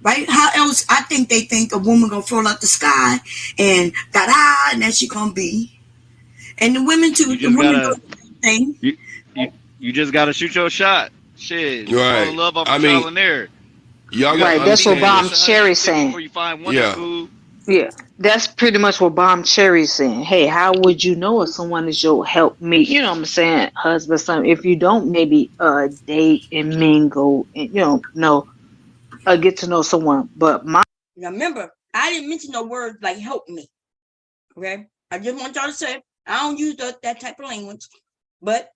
Right? How else? I think they think a woman gonna fall out the sky and and that's she gonna be. And the women too. The women do the same thing. You just gotta shoot your shot. Shit. Right. Fall in love off trial and error. Y'all right. That's what Bomb Cherry's saying. Before you find one that's cool. Yeah. That's pretty much what Bomb Cherry's saying. Hey, how would you know if someone is your help me? You know what I'm saying? Husband, son. If you don't maybe date and mingle and get to know someone. But now remember, I didn't mention no words like help me. Okay? I just want y'all to say I don't use that type of language. But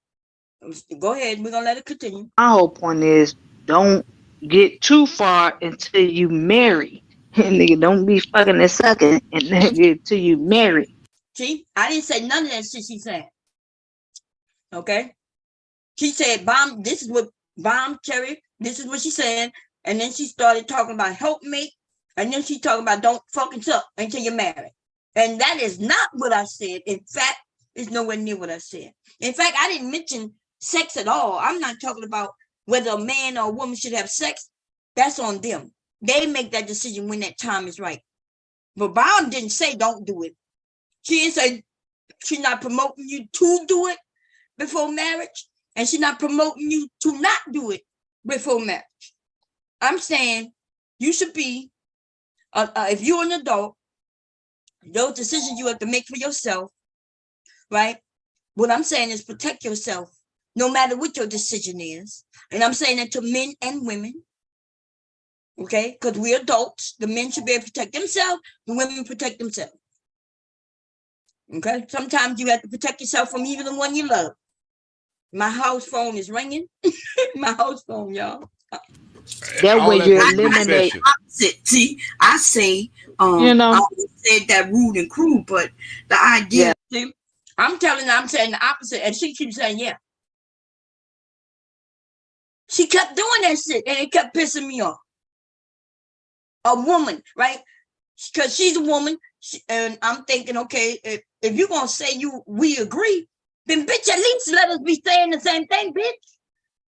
go ahead, we're gonna let it continue. My whole point is don't get too far until you marry. Nigga, don't be fucking and sucking and then get till you marry. See, I didn't say none of that shit she said. Okay? She said, this is what Bomb Cherry, this is what she said. And then she started talking about helpmate. And then she talking about don't fucking suck until you're married. And that is not what I said. In fact, it's nowhere near what I said. In fact, I didn't mention sex at all. I'm not talking about whether a man or a woman should have sex. That's on them. They make that decision when that time is right. But Bomb didn't say don't do it. She didn't say she's not promoting you to do it before marriage. And she's not promoting you to not do it before marriage. I'm saying you should be, if you're an adult, those decisions you have to make for yourself, right? What I'm saying is protect yourself, no matter what your decision is. And I'm saying that to men and women, okay? Because we're adults. The men should be able to protect themselves. The women protect themselves. Okay? Sometimes you have to protect yourself from even the one you love. My house phone is ringing. My house phone, y'all. That All way that you comes with eliminate, special. Opposite. See, I say, you I know, always said that rude and crude, but the idea. yeah, See, I'm telling her, I'm saying the opposite, and she keeps saying, yeah. She kept doing that shit, and it kept pissing me off. A woman, right? Because she's a woman, and I'm thinking, okay, if you're gonna say we agree, then bitch, at least let us be saying the same thing, bitch.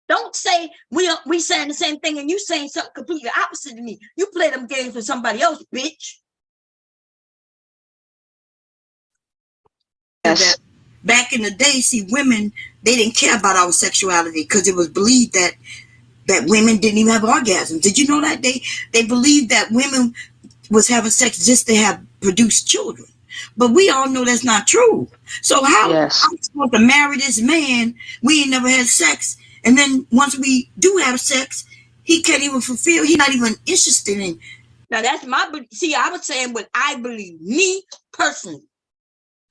Don't say we saying the same thing and you saying something completely opposite to me. You play them games with somebody else, bitch. yes, That back in the day, see, women, they didn't care about our sexuality because it was believed that women didn't even have orgasms. Did you know that they believed that women was having sex just to have produced children? But we all know that's not true. So how yes. I'm supposed to marry this man? We ain't never had sex, and then once we do have sex, he can't even fulfill. He's not even interested in. Now that's my. See, I was saying what I believe. Me personally,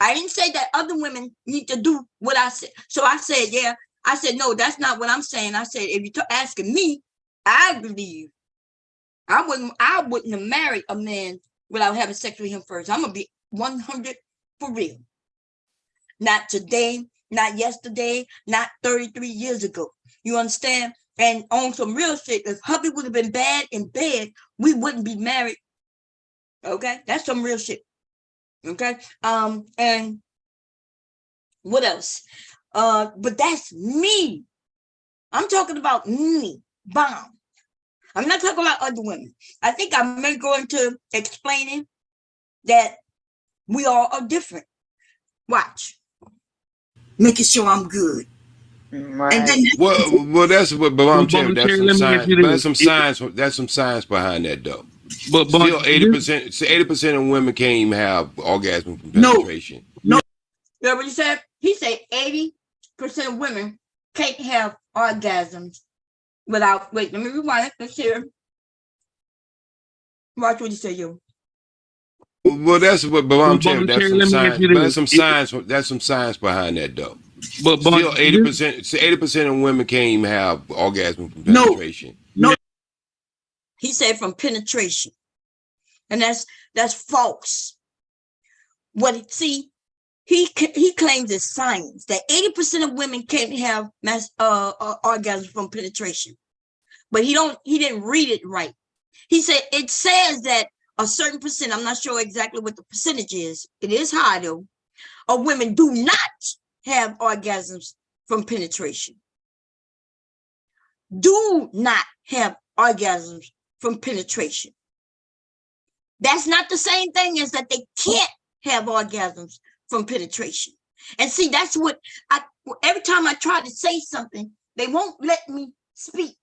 I didn't say that other women need to do what I said. So I said, yeah. I said, no, that's not what I'm saying. I said, if you're asking me, I believe I wouldn't have married a man without having sex with him first. I'm gonna be 100 for real. Not today, not yesterday, not 33 years ago. You understand? And on some real shit, if hubby would have been bad in bed, we wouldn't be married. Okay, that's some real shit. Okay, and what else? But that's me. I'm talking about me, bomb. I'm not talking about other women. I think I may go into explaining that we all are different. Watch. Making sure I'm good. Right. And then Well, that's what. But Well, I'm telling you, Bubba that's Cherry, some let me ask science. you But that's some this. science. That's some science behind that, though. But Still, 80%. 80% of women can't even have orgasm from no, penetration. no. You know what he said? He said 80% of women can't have orgasms without. Wait, let me rewind it. Let's hear. Watch what he said, you. Well, that's what. But well, I'm telling you, Bubba that's Cherry, some let me ask science. you But that's some this. science. That's some science behind that, though. But Still, this, 80%. 80% of women can't even have orgasm from No, penetration. no. He said from penetration, and that's false. What see? He claims it's science that 80% of women can't have orgasms from penetration, but he didn't read it right. He said it says that a certain percent, I'm not sure exactly what the percentage is, it is high though, of women do not have orgasms from penetration. Do not have orgasms from penetration. That's not the same thing as that they can't have orgasms from penetration. And see, that's what every time I try to say something, they won't let me speak.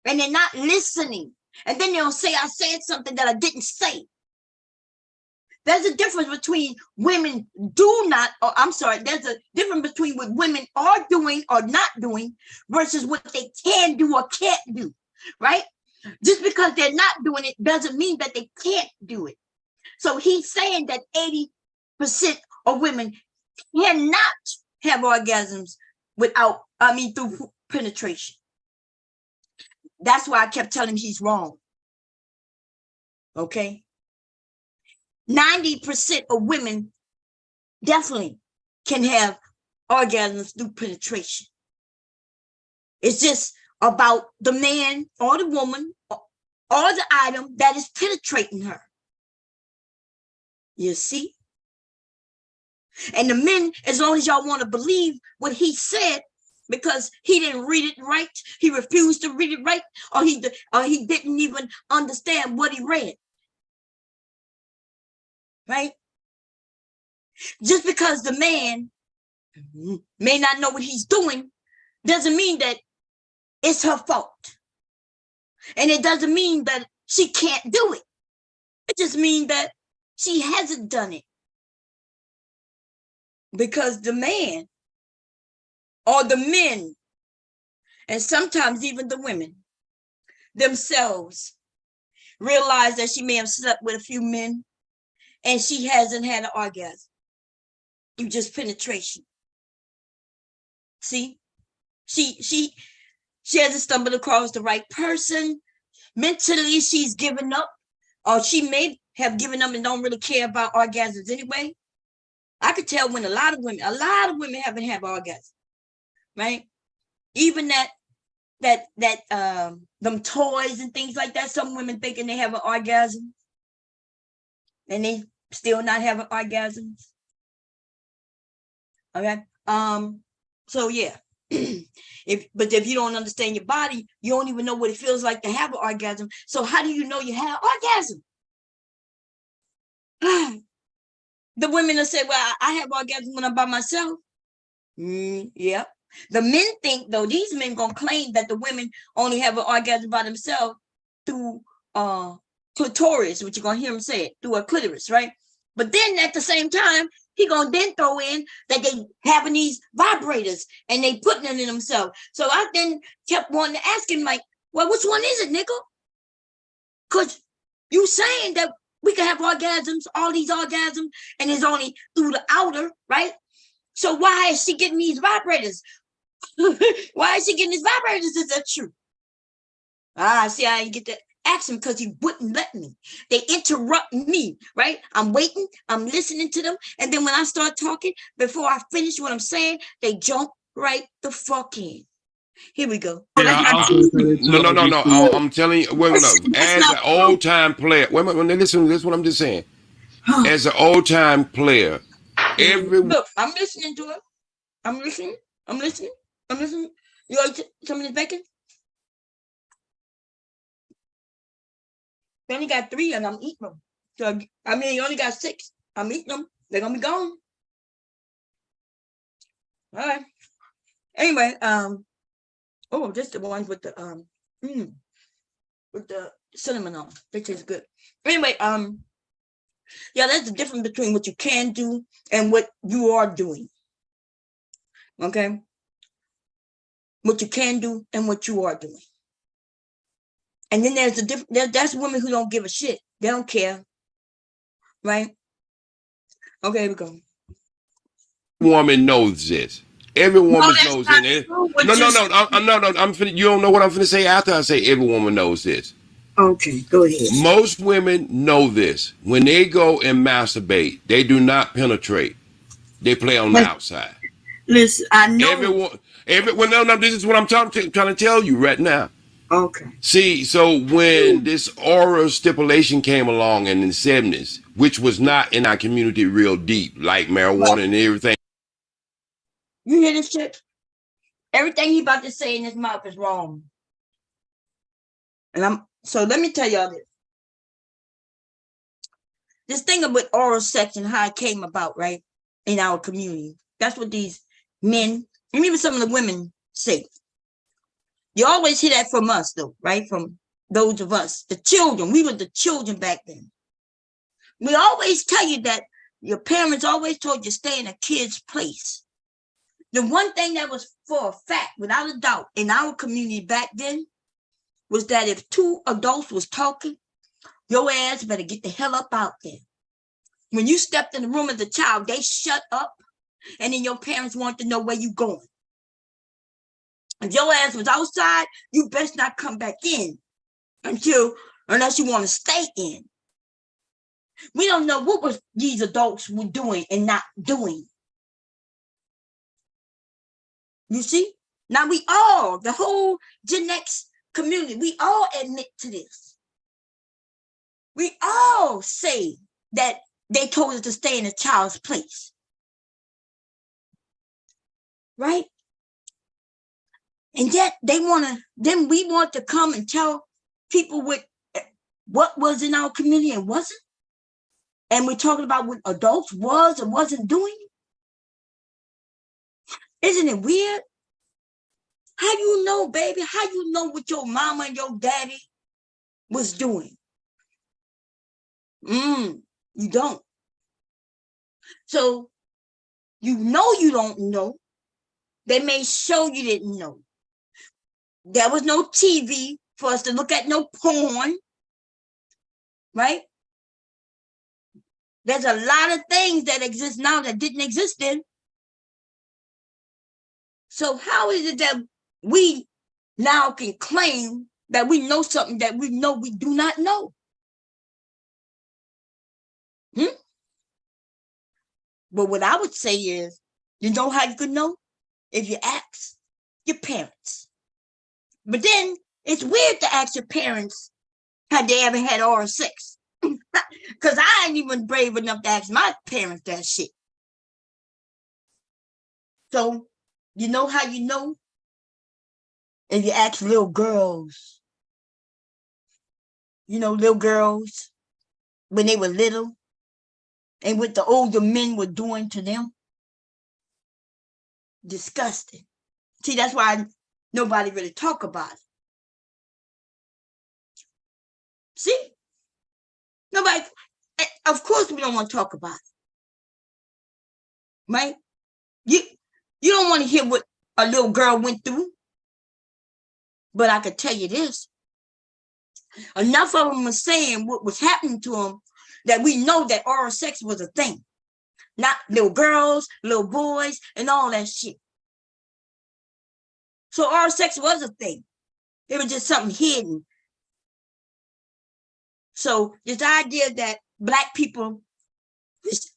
And they're not listening. And then they'll say I said something that I didn't say. There's a difference between women do not, or I'm sorry, there's a difference between what women are doing or not doing versus what they can do or can't do, right? Just because they're not doing it doesn't mean that they can't do it. So he's saying that 80% of women cannot have orgasms through penetration. That's why I kept telling him he's wrong. Okay. 90% of women definitely can have orgasms through penetration. It's just about the man or the woman or the item that is penetrating her. You see? And the men, as long as y'all want to believe what he said, because he didn't read it right, he refused to read it right, or he didn't even understand what he read. Right? Just because the man may not know what he's doing doesn't mean that it's her fault. And it doesn't mean that she can't do it. It just means that she hasn't done it. Because the man or the men, and sometimes even the women themselves, realize that she may have slept with a few men and she hasn't had an orgasm. You just penetration. See? She She hasn't stumbled across the right person. Mentally, she's given up, or she may have given up and don't really care about orgasms anyway. I could tell when a lot of women haven't had orgasms, right? Even them toys and things like that. Some women thinking they have an orgasm, and they still not having orgasms. Okay. So yeah. If you don't understand your body, you don't even know what it feels like to have an orgasm. So how do you know you have orgasm? The women will say, well, I have orgasm when I'm by myself. Yeah. The men think, though, these men gonna claim that the women only have an orgasm by themselves through clitoris, which you're gonna hear them say it, through a clitoris, right? But then at the same time, he gonna then throw in that they having these vibrators and they putting it in themselves. So I then kept wanting to ask him, like, well, which one is it, nigga? Because you saying that we can have orgasms, all these orgasms, and it's only through the outer, right? So why is she getting these vibrators? Why is she getting these vibrators? Is that true? See, I didn't get to ask him because he wouldn't let me. They interrupt me, right? I'm waiting, I'm listening to them, and then when I start talking, before I finish what I'm saying, they jump right the fuck in. Here we go. Yeah, I was gonna say that too. No. I'm telling you, wait, no. As an old time player, wait a minute, listen to what I'm just saying. As an old time player, look, I'm listening to it. I'm listening. You like some of this bacon? You only got 3 and I'm eating them. So I mean, you only got 6. I'm eating them. They're gonna be gone. All right. Anyway, oh, just the ones with the cinnamon on. They taste good. Anyway, yeah, that's the difference between what you can do and what you are doing. Okay? What you can do and what you are doing. And then there's a different, that's women who don't give a shit. They don't care. Right? Okay, here we go. Woman knows this. Every woman knows it. No. I'm finna, you don't know what I'm finna say after I say every woman knows this. Okay, go ahead. Most women know this. When they go and masturbate, they do not penetrate. They play on the outside. Listen, I know. This is what I'm trying to tell you right now. Okay. See, so when this oral stipulation came along in the 70s, which was not in our community real deep, like marijuana and everything. You hear this shit? Everything he about to say in his mouth is wrong. And so let me tell y'all this. This thing about oral sex and how it came about, right, in our community. That's what these men and even some of the women say. You always hear that from us, though, right? From those of us, the children. We were the children back then. We always tell you that your parents always told you stay in a kid's place. The one thing that was for a fact, without a doubt, in our community back then, was that if 2 adults was talking, your ass better get the hell up out there. When you stepped in the room as a child, they shut up, and then your parents want to know where you going. If your ass was outside, you best not come back in unless you want to stay in. We don't know what these adults were doing and not doing. You see? Now the whole Gen X community, we all admit to this. We all say that they told us to stay in a child's place. Right? And yet we want to come and tell people what was in our community and wasn't. And we're talking about what adults was and wasn't doing. Isn't it weird? How you know, baby? How you know what your mama and your daddy was doing? You don't. So you don't know. They may show you didn't know. There was no TV for us to look at, no porn, right? There's a lot of things that exist now that didn't exist then. So how is it that we now can claim that we know something that we know we do not know. But what I would say is, you know how you could know? If you ask your parents. But then it's weird to ask your parents had they ever had oral sex. Because I ain't even brave enough to ask my parents that shit. So, you know how you know? If you ask little girls. You know, little girls, when they were little, and what the older men were doing to them. Disgusting. See, that's why nobody really talk about it. See? Nobody, of course we don't want to talk about it. Right? You don't want to hear what a little girl went through. But I could tell you this. Enough of them were saying what was happening to them that we know that oral sex was a thing. Not little girls, little boys, and all that shit. So oral sex was a thing. It was just something hidden. So this idea that Black people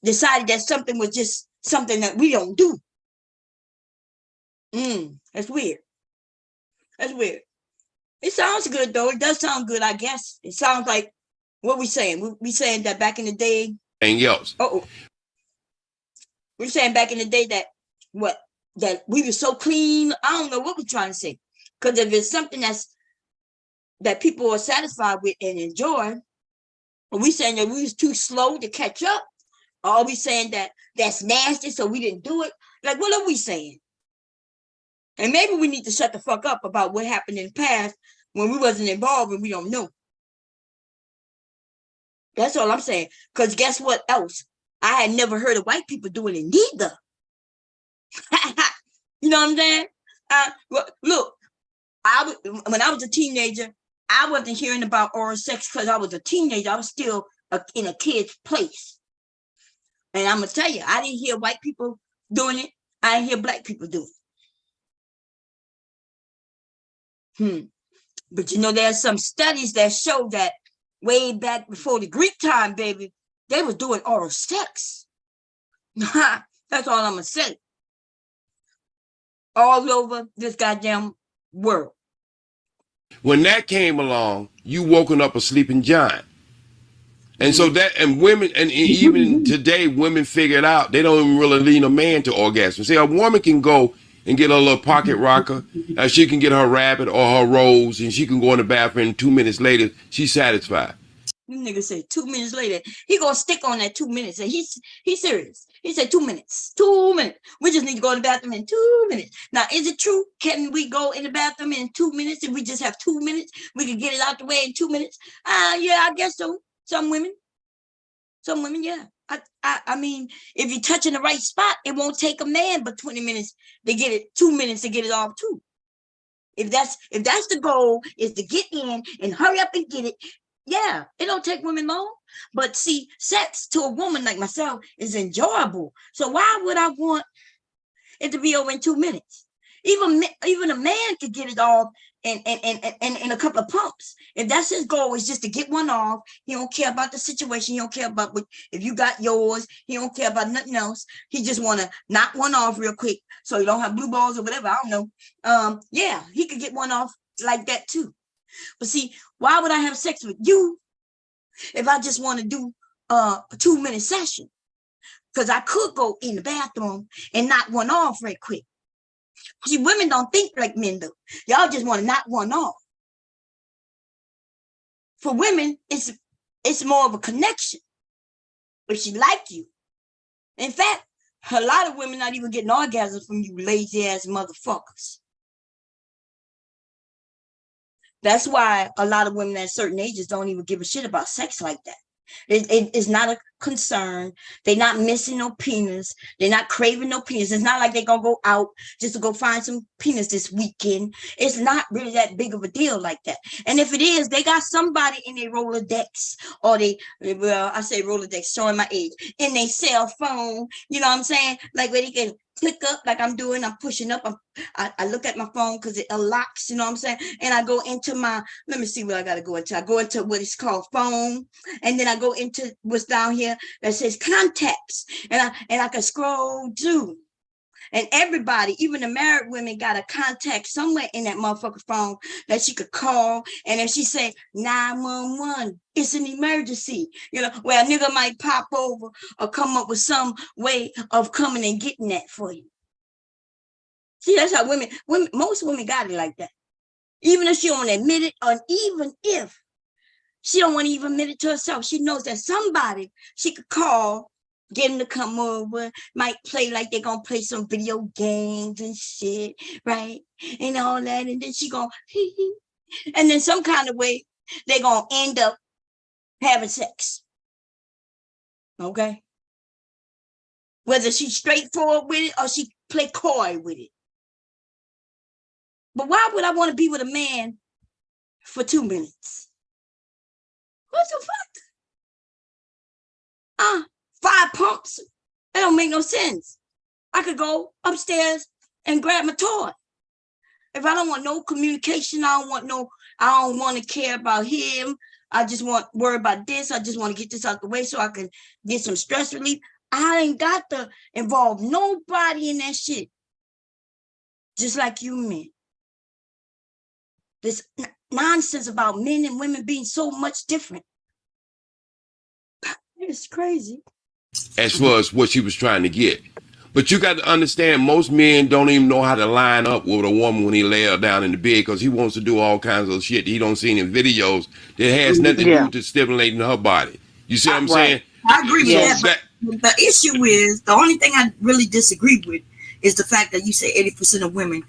decided that something was just something that we don't do. That's weird. That's weird. It sounds good though. It does sound good, I guess. It sounds like what we saying. We saying that back in the day. And else. We're saying back in the day that what? That we were so clean. I don't know what we're trying to say. Because if it's something that people are satisfied with and enjoy, are we saying that we was too slow to catch up? Or are we saying that that's nasty, so we didn't do it? Like, what are we saying? And maybe we need to shut the fuck up about what happened in the past when we wasn't involved and we don't know. That's all I'm saying. Because guess what else? I had never heard of white people doing it neither. You know what I'm saying? Look, when I was a teenager, I wasn't hearing about oral sex because I was a teenager. I was still in a kid's place. And I'm going to tell you, I didn't hear white people doing it. I didn't hear Black people doing it. But you know, there's some studies that show that way back before the Greek time, baby, they were doing oral sex. That's all I'm going to say. All over this goddamn world. When that came along, you woken up a sleeping giant. And so that, and women, and even today, women figured out they don't even really need a man to orgasm. See, a woman can go and get a little pocket rocker, she can get her rabbit or her rose, and she can go in the bathroom, and 2 minutes later, she's satisfied. This nigga said 2 minutes later, he gonna stick on that 2 minutes. And he's serious. He said 2 minutes. 2 minutes. We just need to go in the bathroom in 2 minutes. Now, is it true? Can we go in the bathroom in 2 minutes? If we just have 2 minutes, we can get it out the way in 2 minutes. Yeah, I guess so. Some women, yeah. I mean, if you're touching the right spot, it won't take a man but 20 minutes to get it, 2 minutes to get it off too. If that's the goal, is to get in and hurry up and get it. Yeah, it don't take women long. But see, sex to a woman like myself is enjoyable. So why would I want it to be over in 2 minutes? Even a man could get it off in a couple of pumps. If that's his goal, is just to get one off. He don't care about the situation. He don't care about if you got yours. He don't care about nothing else. He just want to knock one off real quick so you don't have blue balls or whatever. I don't know. Yeah, he could get one off like that too. But see, why would I have sex with you if I just want to do a 2 minute session? Because I could go in the bathroom and knock one off right quick. See, women don't think like men do. Y'all just want to knock one off. For women, it's more of a connection. If she like you. In fact, a lot of women not even getting orgasms from you lazy ass motherfuckers. That's why a lot of women at certain ages don't even give a shit about sex like that. It's not a concerned. They're not missing no penis. They're not craving no penis. It's not like they're going to go out just to go find some penis this weekend. It's not really that big of a deal like that. And if it is, they got somebody in their Rolodex, or well, I say Rolodex, showing my age, in their cell phone, you know what I'm saying? Like where they can click up like I'm doing, I'm pushing up. I look at my phone because it unlocks, you know what I'm saying? And I go into let me see what I got to go into. I go into what is called phone. And then I go into what's down here that says contacts. And I can scroll through. And everybody, even the married women, got a contact somewhere in that motherfucker phone that she could call. And if she say 911, it's an emergency. You know, where a nigga might pop over or come up with some way of coming and getting that for you. See, that's how women, most women got it like that. Even if she don't admit it, or even if she don't want to even admit it to herself, she knows that somebody she could call, get them to come over, might play like they're going to play some video games and shit, right? And all that. And then she going to, and then some kind of way, they're going to end up having sex. Okay? Whether she's straightforward with it or she play coy with it. But why would I want to be with a man for 2 minutes? What the fuck? 5 pumps. That don't make no sense. I could go upstairs and grab my toy. If I don't want no communication, I don't want to care about him. I just want to worry about this. I just want to get this out the way so I can get some stress relief. I ain't got to involve nobody in that shit. Just like you men. This nonsense about men and women being so much different. It's crazy. As far as what she was trying to get. But you got to understand, most men don't even know how to line up with a woman when he lay her down in the bed, because he wants to do all kinds of shit he don't see in videos that has nothing to do with stimulating her body. You see what I'm saying? I agree with that. The issue is, the only thing I really disagree with is the fact that you say 80% of women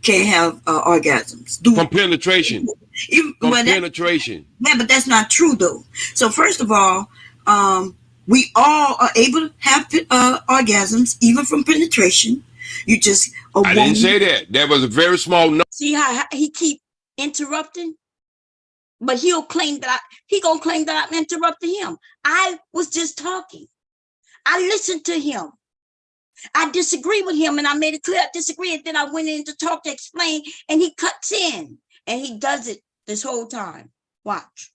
can't have orgasms. From penetration. Penetration. Yeah, but that's not true though. So first of all, we all are able to have orgasms, even from penetration. You just I didn't say that. That was a very small number. See how he keep interrupting? But he'll claim that gonna claim that I'm interrupting him. I was just talking. I listened to him. I disagree with him, and I made it clear I disagree. And then I went in to talk to explain, and he cuts in, and he does it this whole time. Watch.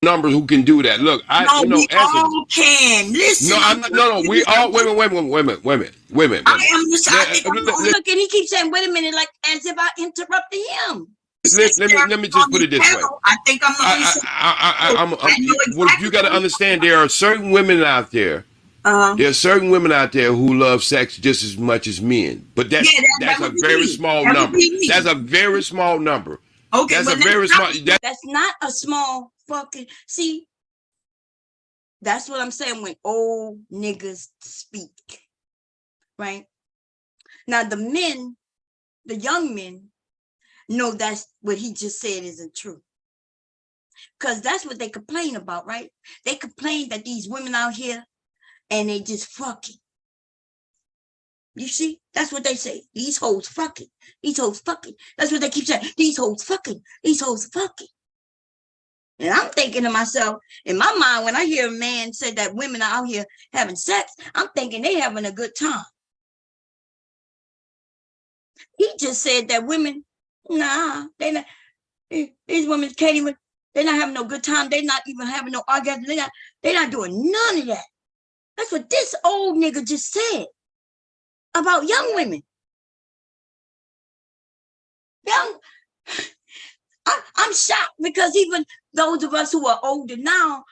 Numbers who can do that. Look, we all can. Listen. No, I'm not. No. We all women. I am listening. Look, and he keeps saying, "Wait a minute," like as if I interrupted him. Let me just put it this way. I think I'm the What you got to understand, there are certain women out there. There are certain women out there who love sex just as much as men, but that's a very small number. That's a very small number. Okay, that's a very small. That's not a small fucking. See, that's what I'm saying when old niggas speak, right? Now the men, the young men, know that's what he just said isn't true. Because that's what they complain about, right? They complain that these women out here and they just fucking. You see? That's what they say. These hoes fucking. These hoes fucking. That's what they keep saying. These hoes fucking. These hoes fucking. And I'm thinking to myself, in my mind, when I hear a man say that women are out here having sex, I'm thinking they having a good time. He just said that women, nah, they not. These women can't even. They're not having no good time. They're not even having no orgasm. They're not doing none of that. That's what this old nigga just said about young women. I'm shocked because even those of us who are older now,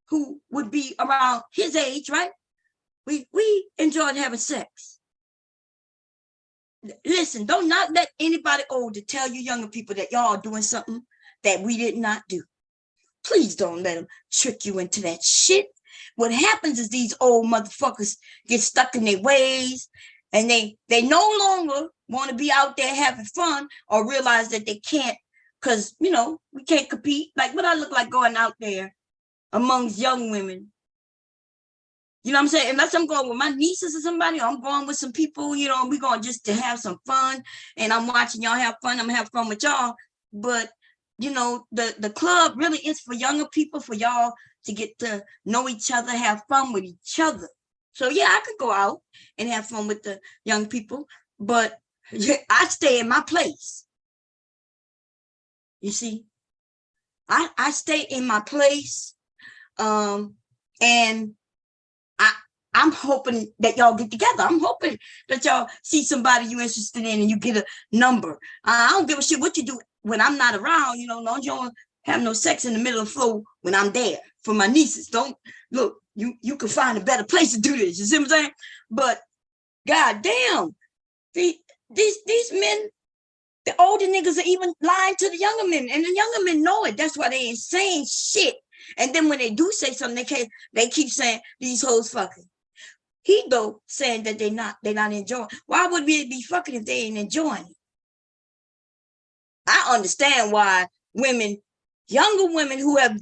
who would be around his age, right? We enjoyed having sex. Listen, don't not let anybody older tell you younger people that y'all are doing something that we did not do. Please don't let them trick you into that shit. What happens is these old motherfuckers get stuck in their ways and they no longer want to be out there having fun or realize that they can't because, you know, we can't compete. Like what I look like going out there amongst young women You know what I'm saying? Unless I'm going with my nieces or somebody, or I'm going with some people, you know, we're going just to have some fun. And I'm watching y'all have fun. I'm gonna have fun with y'all. But you know, the club really is for younger people, for y'all to get to know each other, have fun with each other. So yeah, I could go out and have fun with the young people, but I stay in my place. You see, I stay in my place. And I'm hoping that y'all get together. I'm hoping that y'all see somebody you're interested in and you get a number. I don't give a shit what you do when I'm not around. You know, you don't have no sex in the middle of the floor when I'm there. For my nieces, don't look. You can find a better place to do this. You see what I'm saying? But goddamn, these men, the older niggas are even lying to the younger men, and the younger men know it. That's why they ain't saying shit. And then when they do say something, they keep saying these hoes fucking. He though saying that they're not enjoying. Why would we be fucking if they ain't enjoying it? I understand why women, younger women who have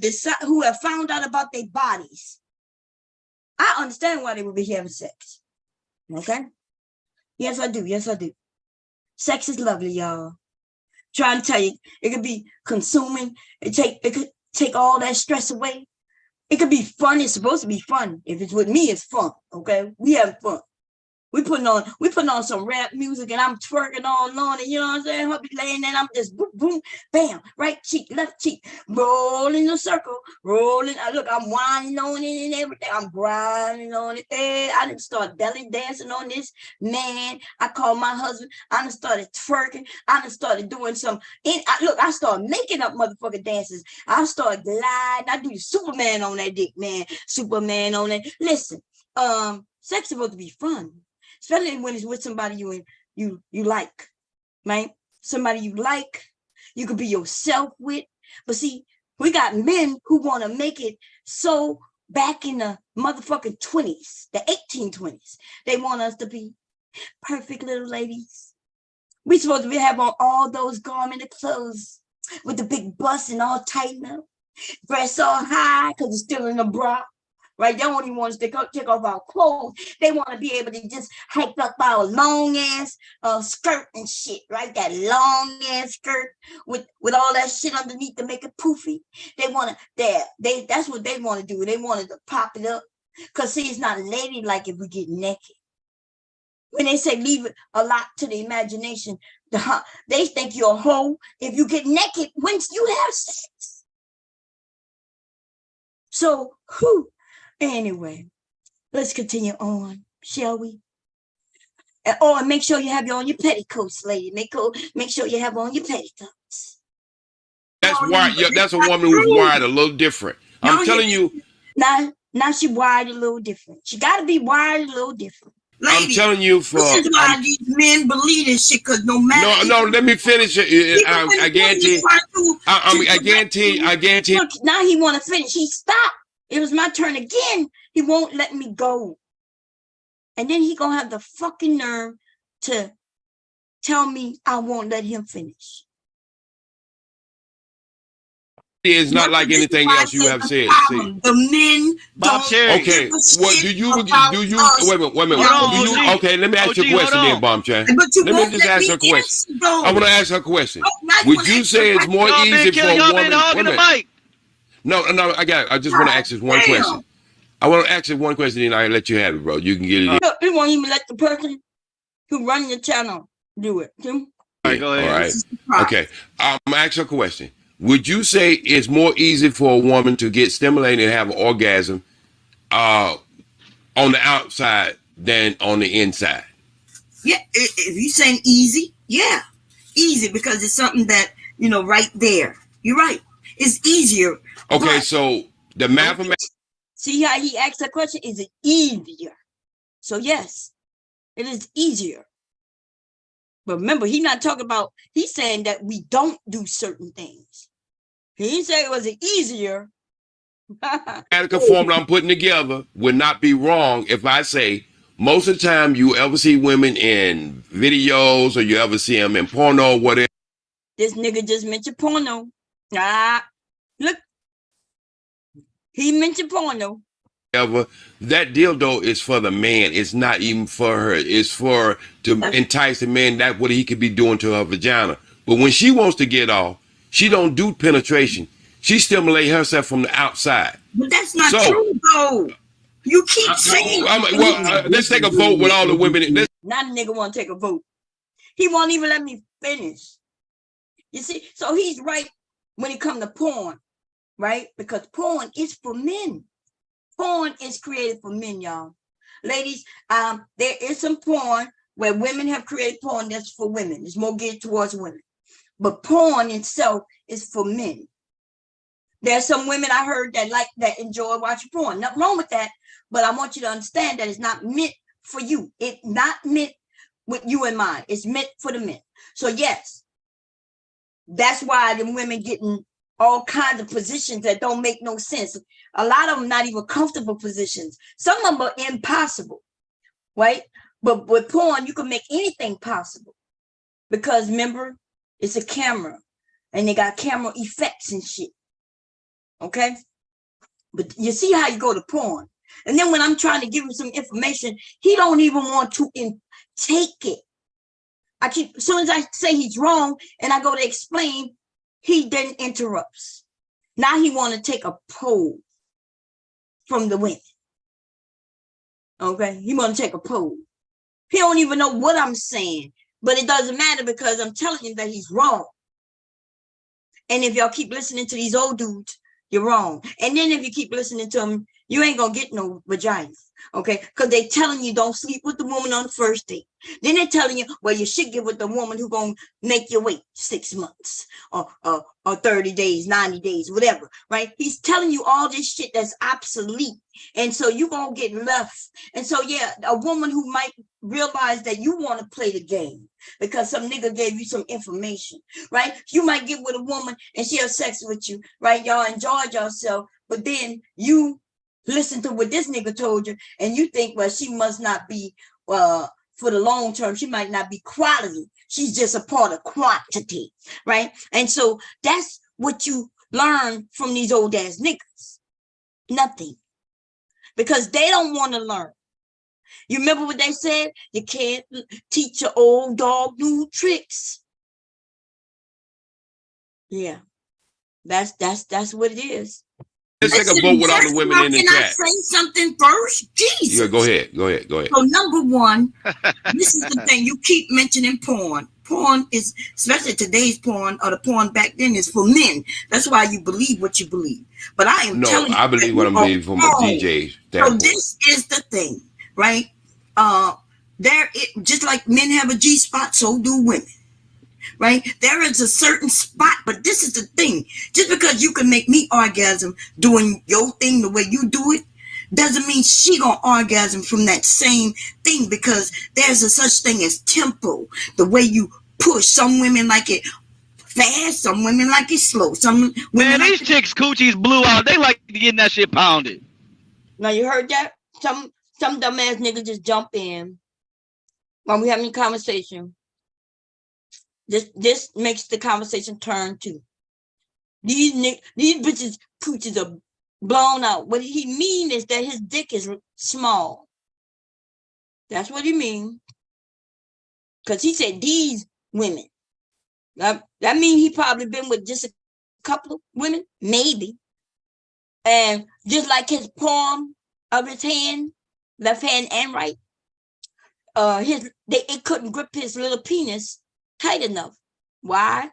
found out about their bodies, I understand why they would be having sex. Okay? Yes, I do. Yes, I do. Sex is lovely, y'all. Trying to tell you, it could be consuming. It could take all that stress away. It could be fun. It's supposed to be fun. If it's with me, it's fun. Okay, we having fun. We putting on some rap music, and I'm twerking all on it. You know what I'm saying? I'll be laying there, and I'm just boom, boom, bam, right cheek, left cheek, rolling in a circle, rolling. Look, I'm whining on it and everything. I'm grinding on it. Hey, I didn't start belly dancing on this. Man, I called my husband. I done started twerking. I done started doing some. I started making up motherfucking dances. I started gliding. I do the Superman on that dick, man. Superman on it. Listen, sex is supposed to be fun. Especially when it's with somebody you like, right? Somebody you like, you could be yourself with. But see, we got men who want to make it so back in the motherfucking 20s, the 1820s. They want us to be perfect little ladies. We supposed to have on all those garment clothes with the big bust and all tightened up, breasts all high because it's still in the bra. Right? They don't even want us to take off our clothes. They want to be able to just hike up our long ass skirt and shit, right? That long ass skirt with all that shit underneath to make it poofy. They want to that's what they want to do. They wanted to pop it up. Cause see, it's not ladylike if we get naked. When they say leave it a lot to the imagination, they think you're a hoe if you get naked once you have sex. So anyway, let's continue on, shall we? And make sure you have on your petticoats, lady. Make sure you have on your petticoats. That's why. Yeah, that's a woman who's wired a little different. I'm telling you. Now she wired a little different. She got to be wired a little different. Lady, I'm telling you, this is why these men believe this shit. Cause no matter. No. Let me finish it. I guarantee. I guarantee. Look, now he want to finish. He stopped. It was my turn again. He won't let me go. And then he gonna have the fucking nerve to tell me I won't let him finish. It's not like anything else you have said. See. The men Bob Cherry. Okay, what do you wait a minute. Okay, let me ask you a question then, Bomb Chan. Let me just ask her a question. I want to ask her a question. Would you say it's more easy for a woman? No, I just want to ask this one question. I want to ask this one question, then I'll let you have it, bro. You can get it. You won't even let the person who runs your channel do it. All right, go ahead. All right. Okay. I'm going to ask you a question. Would you say it's more easy for a woman to get stimulated and have an orgasm on the outside than on the inside? Yeah, if you're saying easy, yeah. Easy because it's something that, right there. You're right. It's easier. Okay, so the mathematics. See how he asked that question? Is it easier? So yes, it is easier. But remember, he's not talking about, he's saying that we don't do certain things. He didn't say it was easier. Mathematical formula I'm putting together would not be wrong if I say most of the time you ever see women in videos or you ever see them in porno or whatever. This nigga just mentioned porno. Look. He mentioned porno. Ever, that dildo is for the man. It's not even for her. It's for to entice the man that what he could be doing to her vagina. But when she wants to get off, she don't do penetration. She stimulate herself from the outside. But that's not true, though. You keep saying. Let's take a vote with all the women. Not a nigga want to take a vote. He won't even let me finish. You see, so he's right when it comes to porn, right? Because porn is for men. Porn is created for men, y'all. Ladies, there is some porn where women have created porn that's for women. It's more geared towards women. But porn itself is for men. There's some women I heard that enjoy watching porn. Nothing wrong with that. But I want you to understand that it's not meant for you. It's not meant with you in mind. It's meant for the men. So yes, that's why the women getting all kinds of positions that don't make no sense. A lot of them not even comfortable positions. Some of them are impossible, right? But with porn, you can make anything possible because remember, it's a camera and they got camera effects and shit. Okay? But you see how you go to porn. And then when I'm trying to give him some information, he don't even want to take it. As soon as I say he's wrong and I go to explain, he then interrupts. Now he want to take a poll from the women. Okay, he want to take a poll. He don't even know what I'm saying, but it doesn't matter because I'm telling him that he's wrong. And if y'all keep listening to these old dudes, you're wrong. And then if you keep listening to them, you ain't gonna get no vagina. Okay, because they telling you don't sleep with the woman on the first date. Then they're telling you, well, you should get with the woman who gonna make you wait 6 months or 30 days, 90 days, whatever, right? He's telling you all this shit that's obsolete. And so you gonna get left. And so, yeah, a woman who might realize that you want to play the game because some nigga gave you some information, right? You might get with a woman and she have sex with you, right? Y'all enjoyed yourself, but then you listen to what this nigga told you and you think, well, she must not be for the long term, she might not be quality. She's just a part of quantity, right? And so that's what you learn from these old ass niggas. Nothing. Because they don't want to learn. You remember what they said? You can't teach your old dog new tricks. Yeah. That's what it is. Let's take a vote with all the women in the chat. Can I say something first? Jesus. Yeah, go ahead. So number one, this is the thing. You keep mentioning porn. Porn is, especially today's porn or the porn back then, is for men. That's why you believe what you believe. But I am telling you. No, I believe what I'm believing from a DJ standpoint. So this is the thing, right? Just like men have a G-spot, so do women. Right? There is a certain spot, but this is the thing. Just because you can make me orgasm doing your thing the way you do it, doesn't mean she gonna orgasm from that same thing because there's a such thing as tempo. The way you push. Some women like it fast, some women like it slow. Some women Man, these chicks' coochies blew out. They like getting that shit pounded. Now you heard that? Some dumbass nigga just jump in while we having a conversation. This makes the conversation turn to these bitches pooches are blown out. What he mean is that his dick is small. That's what he mean. Because he said these women. That means he probably been with just a couple of women, maybe. And just like his palm of his hand, left hand and right, it couldn't grip his little penis tight enough. Why?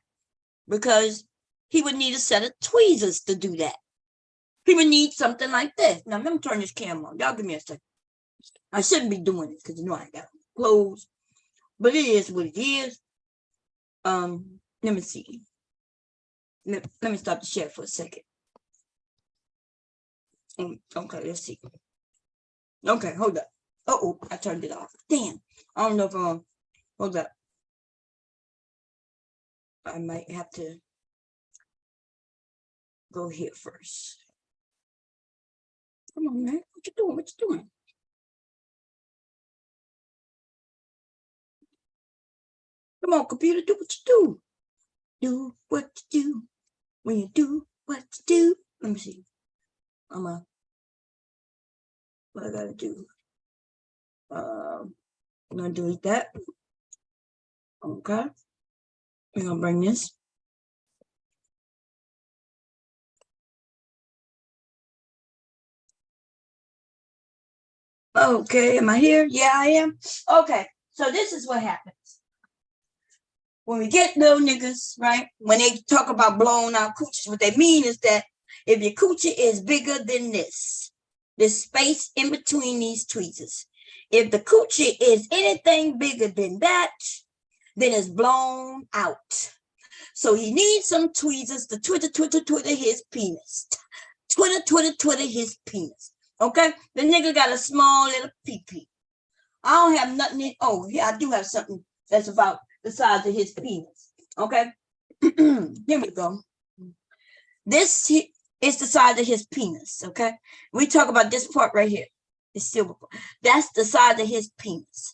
Because he would need a set of tweezers to do that. He would need something like this. Now, let me turn this camera on. Y'all give me a second. I shouldn't be doing this because you know I got clothes. But it is what it is. Let me see. Let me stop the share for a second. Okay, let's see. Okay, hold up. Uh-oh, I turned it off. Damn. I don't know if I'm hold up. I might have to go here first. Come on, man. What you doing? What you doing? Come on, computer, do what you do. Do what you do. When you do what you do. Let me see. what I gotta do. I'm gonna delete that. Okay. We're gonna bring this. Okay, am I here? Yeah, I am. Okay, so this is what happens. When we get little niggas, right? When they talk about blown out coochies, what they mean is that if your coochie is bigger than this space in between these tweezers, if the coochie is anything bigger than that, then it's blown out. So he needs some tweezers to twitter his penis. Twitter his penis. Okay? The nigga got a small little pee-pee. I don't have nothing in, oh, yeah, I do have something that's about the size of his penis. Okay? Here we go. This is the size of his penis. Okay? We talk about this part right here. The silver part. That's the size of his penis.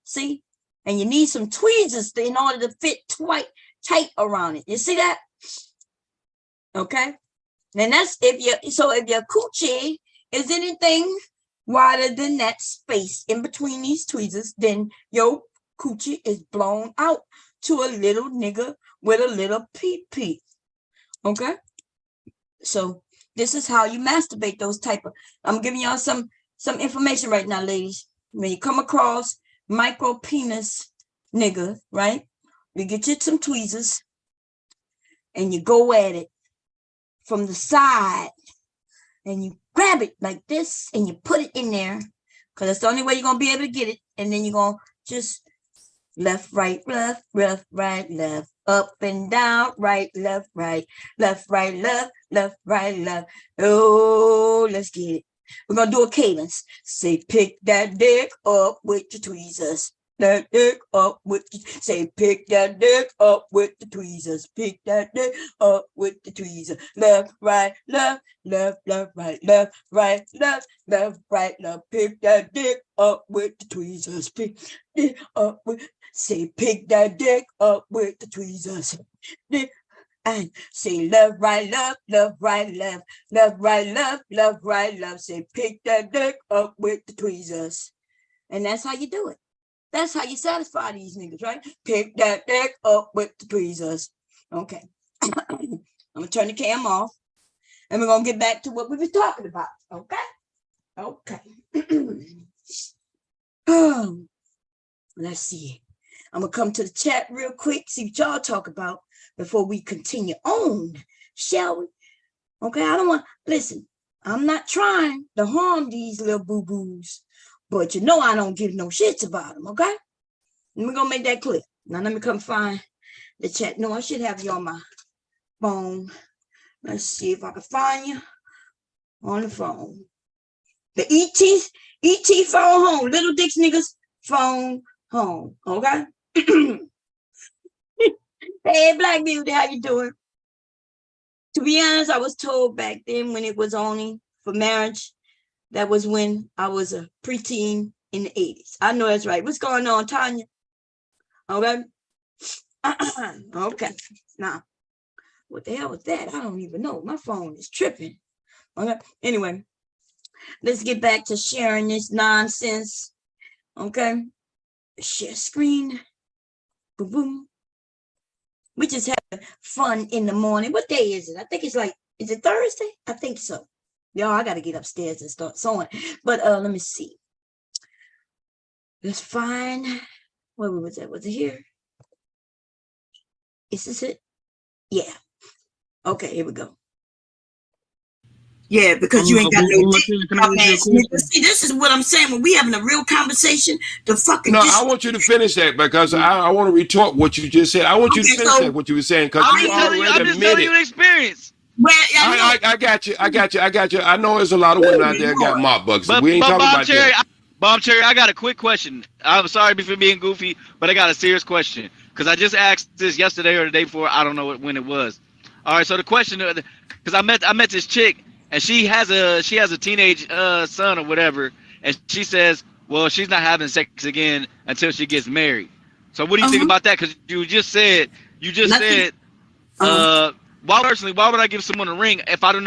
See? And you need some tweezers in order to fit tight around it. You see that? Okay? And that's if your coochie is anything wider than that space in between these tweezers, then your coochie is blown out to a little nigga with a little pee-pee. Okay? So this is how you masturbate those type of, I'm giving y'all some information right now, ladies. When you come across micro penis nigga, right? You get you some tweezers and you go at it from the side and you grab it like this and you put it in there because that's the only way you're going to be able to get it. And then you're going to just left, right, left, right, left, up and down, right, left, right, left, right, left. Oh, let's get it. We're going to do a cadence. Say, pick that dick up with your tweezers. That dick up with say pick that dick up with the tweezers. Pick that dick up with the tweezers. Left, right, left, right, left, right, left, right, left. Pick that dick up with the tweezers. Pick it up with say pick that dick up with the tweezers. And say left, right, left, right, left, right, left, right, left. Say pick that dick up with the tweezers. And that's how you do it. That's how you satisfy these niggas, right? Pick that dick up with the tweezers. Okay. I'm going to turn the cam off. And we're going to get back to what we were talking about. Okay? Okay. Let's see. I'm going to come to the chat real quick, see what y'all talk about before we continue on, shall we? Okay, I don't want, listen, I'm not trying to harm these little boo-boos. But you know I don't give no shits about them, okay? And we're going to make that clear. Now let me come find the chat. No, I should have you on my phone. Let's see if I can find you on the phone. The ET phone home. Little dicks niggas phone home, okay? Hey, Black Beauty, how you doing? To be honest, I was told back then when it was only for marriage. That was when I was a preteen in the 80s. I know that's right. What's going on, Tanya? Okay. Okay. Now, what the hell was that? I don't even know. My phone is tripping. Okay. Anyway, let's get back to sharing this nonsense. Okay. Share screen. Boom, boom. We just have fun in the morning. What day is it? I think it's like, is it Thursday? I think so. Y'all, I got to get upstairs and start sewing. But let me see. Let's find, where was that? Was it here? Is this it? Yeah. Okay, here we go. Yeah, because you ain't got no dick. See, this is what I'm saying. When we having a real conversation, the fucking... No, I want you to finish that because I want to retort what you just said. I want you to finish that, what you were saying, because you already admitted. I'm just telling you an experience. Well, I got you. I know there's a lot of women out there got mop bugs. We ain't talking about that. Bomb Cherry, I got a quick question. I'm sorry for being goofy, but I got a serious question because I just asked this yesterday or the day before. I don't know when it was. All right, so the question, because I met this chick and she has a teenage son or whatever, and she says, well, she's not having sex again until she gets married. So what do you think about that? Because you just said why would I give someone a ring if I don't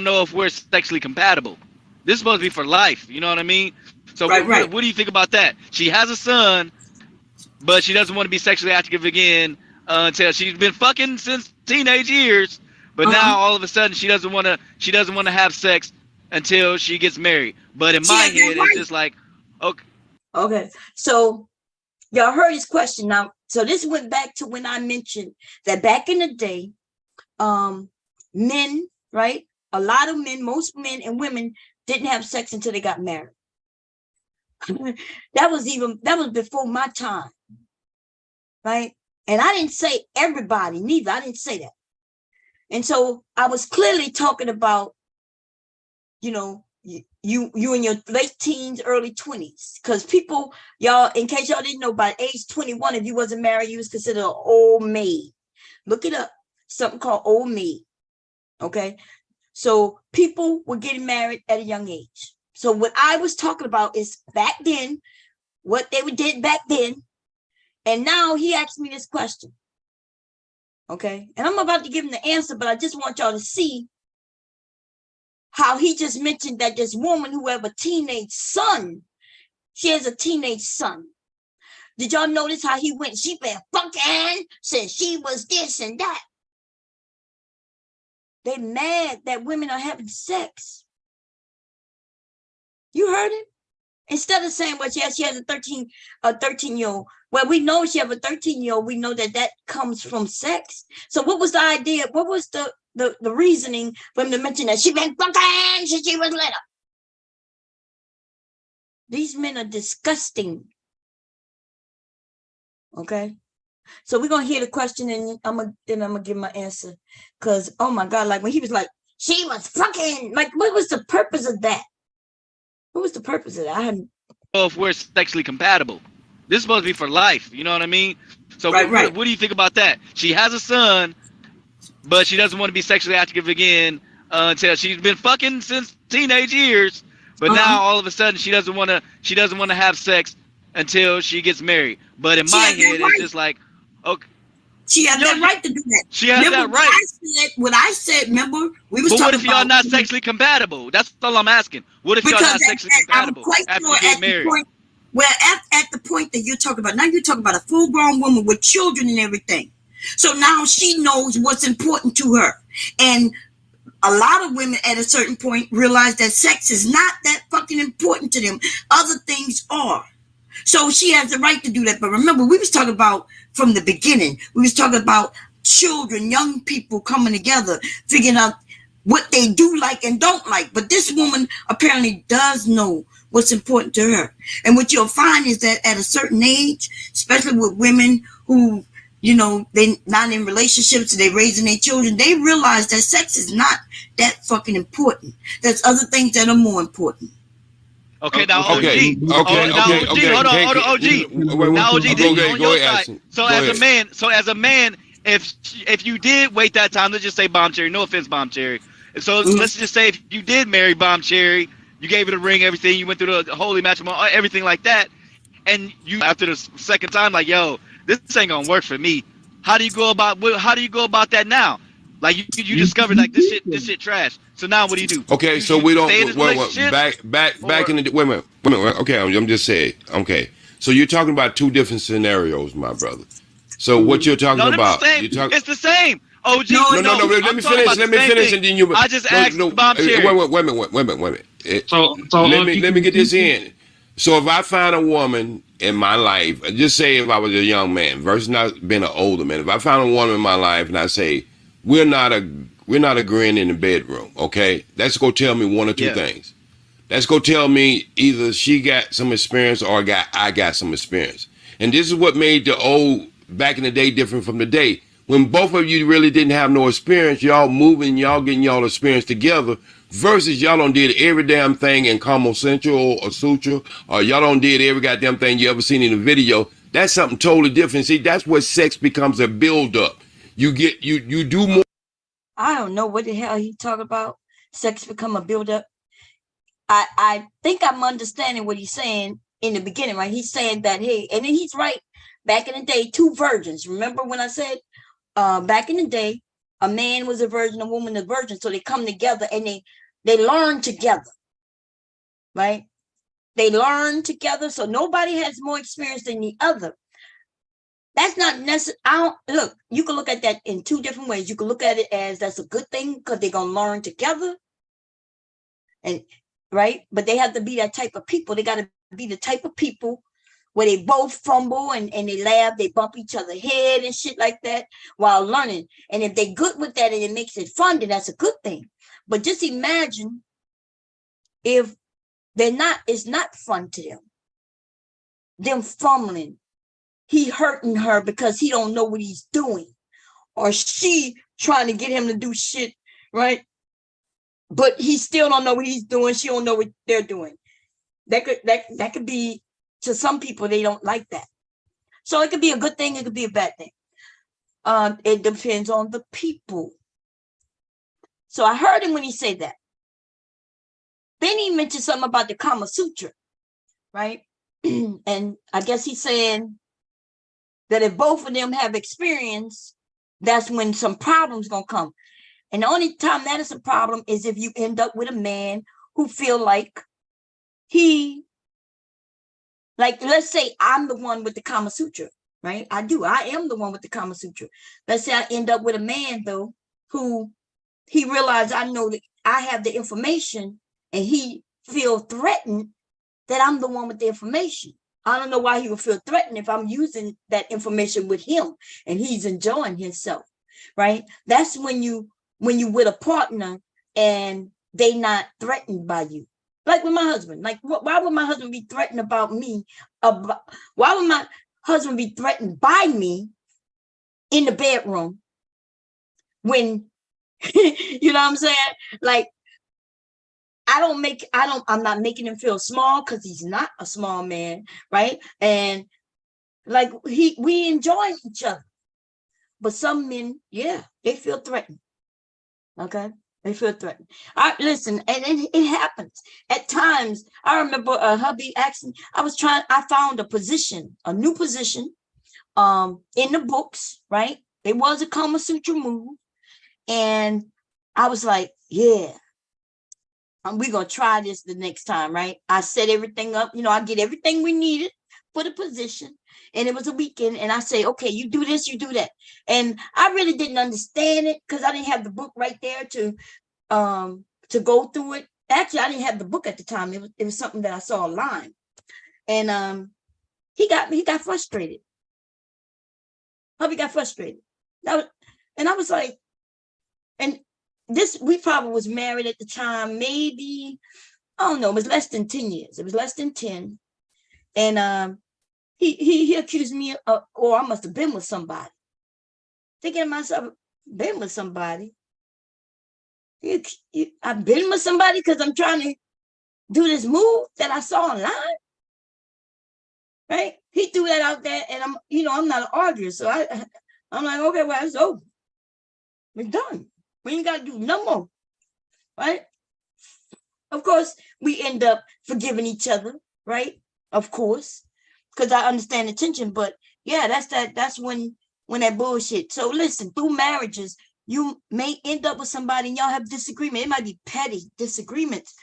know if we're sexually compatible? This is supposed to be for life. You know what I mean? So Right. what do you think about that? She has a son, but she doesn't want to be sexually active again until she's been fucking since teenage years. But now all of a sudden she doesn't want to have sex until she gets married. But in my head, it's just like, okay. Okay. So y'all heard his question now. So this went back to when I mentioned that back in the day, men, right? A lot of men, most men and women didn't have sex until they got married. that was before my time, right? And I didn't say everybody, neither. I didn't say that. And so I was clearly talking about, you know, you in your late teens, early 20s. Because people, y'all, in case y'all didn't know, by age 21, if you wasn't married, you was considered an old maid. Look it up. Something called old maid. Okay. So people were getting married at a young age. So what I was talking about is back then, what they did back then. And now he asked me this question. Okay. And I'm about to give him the answer, but I just want y'all to see how he just mentioned that this woman who have a teenage son, she has a teenage son. Did y'all notice how he went? She been fucking since she was this and that. They mad that women are having sex. You heard him? Instead of saying, well, yes, she has a 13-year-old. Well, we know she have a 13-year-old. We know that comes from sex. So what was the idea? What was the reasoning for him to mention that she been fucking since she was little? These men are disgusting. Okay. So we're gonna hear the question and I'm gonna give my answer. Cause oh my God, like when he was like, she was fucking, like what was the purpose of that? What was the purpose of that? I hadn't. Oh, if we're sexually compatible. This is supposed to be for life. You know what I mean? So Right. What do you think about that? She has a son, but she doesn't want to be sexually active again until she's been fucking since teenage years. But now all of a sudden she doesn't want to have sex until she gets married. But in my head, it's just like, okay. She has that right to do that. She has that right. What I said, remember, we was but talking what if y'all about not sexually compatible? That's all I'm asking. What if y'all not sexually compatible after you get married? At the point that you're talking about, now you're talking about a full-grown woman with children and everything. So now she knows what's important to her. And a lot of women at a certain point realize that sex is not that fucking important to them. Other things are. So she has the right to do that. But remember, we was talking about from the beginning, we was talking about children, young people coming together, figuring out what they do like and don't like. But this woman apparently does know what's important to her. And what you'll find is that at a certain age, especially with women who, you know, they're not in relationships, they're raising their children, they realize that sex is not that fucking important. There's other things that are more important. Okay, now OG. Okay. Hold on, OG. Now OG, this is on your side. So as a man, if you did wait that time, let's just say Bomb Cherry. No offense, Bomb Cherry. So let's just say if you did marry Bomb Cherry, you gave it a ring, everything, you went through the holy matrimony, everything like that, and you after the second time, like, yo, this ain't gonna work for me. How do you go about that now? Like you discovered like this shit trash. So now what do you do? Okay, so we don't back in the wait a minute. Okay, I'm just saying. Okay, so you're talking about two different scenarios, my brother. So what you're talking about? It's the same. OG. No. Let me finish, and then you. I just asked Bomb Cherry. Wait a minute. So let me get this in. So if I find a woman in my life, just say if I was a young man versus not being an older man, if I found a woman in my life and I say we're not agreeing in the bedroom, okay? That's go tell me one or two things. That's go tell me either she got some experience or I got some experience. And this is what made the old back in the day different from today. When both of you really didn't have no experience, y'all moving, y'all getting y'all experience together, versus y'all done did every damn thing in Como Central or Sutra, or y'all done did every goddamn thing you ever seen in a video. That's something totally different. See, that's what sex becomes a build-up. You do more. I don't know what the hell he talking about. Sex become a build-up. I think I'm understanding what he's saying in the beginning, right? He's saying that, hey, and then he's right. Back in the day, two virgins. Remember when I said back in the day, a man was a virgin, a woman a virgin. So they come together and they learn together. right? They learn together, so nobody has more experience than the other. That's not necessary. Look, you can look at that in two different ways. You can look at it as that's a good thing because they're gonna learn together, and right, but they have to be that type of people. They got to be the type of people where they both fumble and they laugh, they bump each other head and shit like that while learning. And if they're good with that and it makes it fun, then that's a good thing. But just imagine if they're not, it's not fun to them fumbling, he hurting her because he don't know what he's doing, or she trying to get him to do shit, right? But he still don't know what he's doing. She don't know what they're doing. That could be, to some people, they don't like that. So it could be a good thing, it could be a bad thing. It depends on the people. So I heard him when he said that. Then he mentioned something about the Kama Sutra, right? And I guess he's saying that if both of them have experience, that's when some problems gonna come. And the only time that is a problem is if you end up with a man who feel like let's say I'm the one with the Kama Sutra, right? I am the one with the Kama Sutra. Let's say I end up with a man though, who he realized I know that I have the information and he feel threatened that I'm the one with the information. I don't know why he would feel threatened if I'm using that information with him and he's enjoying himself, right? That's when you with a partner and they not threatened by you. Like with my husband, like why would my husband be threatened about me? Why would my husband be threatened by me in the bedroom when, you know what I'm saying? Like, I'm not making him feel small because he's not a small man, right? And like we enjoy each other. But some men, yeah, they feel threatened. Okay, they feel threatened. Listen, and it happens at times. I remember hubby asking. I found a new position, in the books. Right, it was a Kama Sutra move, and I was like, yeah, we're gonna try this the next time. Right, I set everything up. I get everything we needed for the position. And it was a weekend, and I say, okay, you do this, you do that. And I really didn't understand it because I didn't have the book right there to go through it. Actually, I didn't have the book at the time. It was something that I saw online. And he got frustrated. Hubby got frustrated. And I was like, and we probably was married at the time, maybe, I don't know, it was less than 10 years. It was less than 10. And he accused me of, I must have been with somebody. Thinking to myself, been with somebody. I've been with somebody because I'm trying to do this move that I saw online. Right? He threw that out there, and I'm not an arguer. So I'm like, okay, well, it's over. We're done. We ain't got to do no more. Right? Of course, we end up forgiving each other, right? Of course. Because I understand the tension, but yeah, that's when that bullshit. So listen, through marriages, you may end up with somebody and y'all have disagreement. It might be petty disagreements.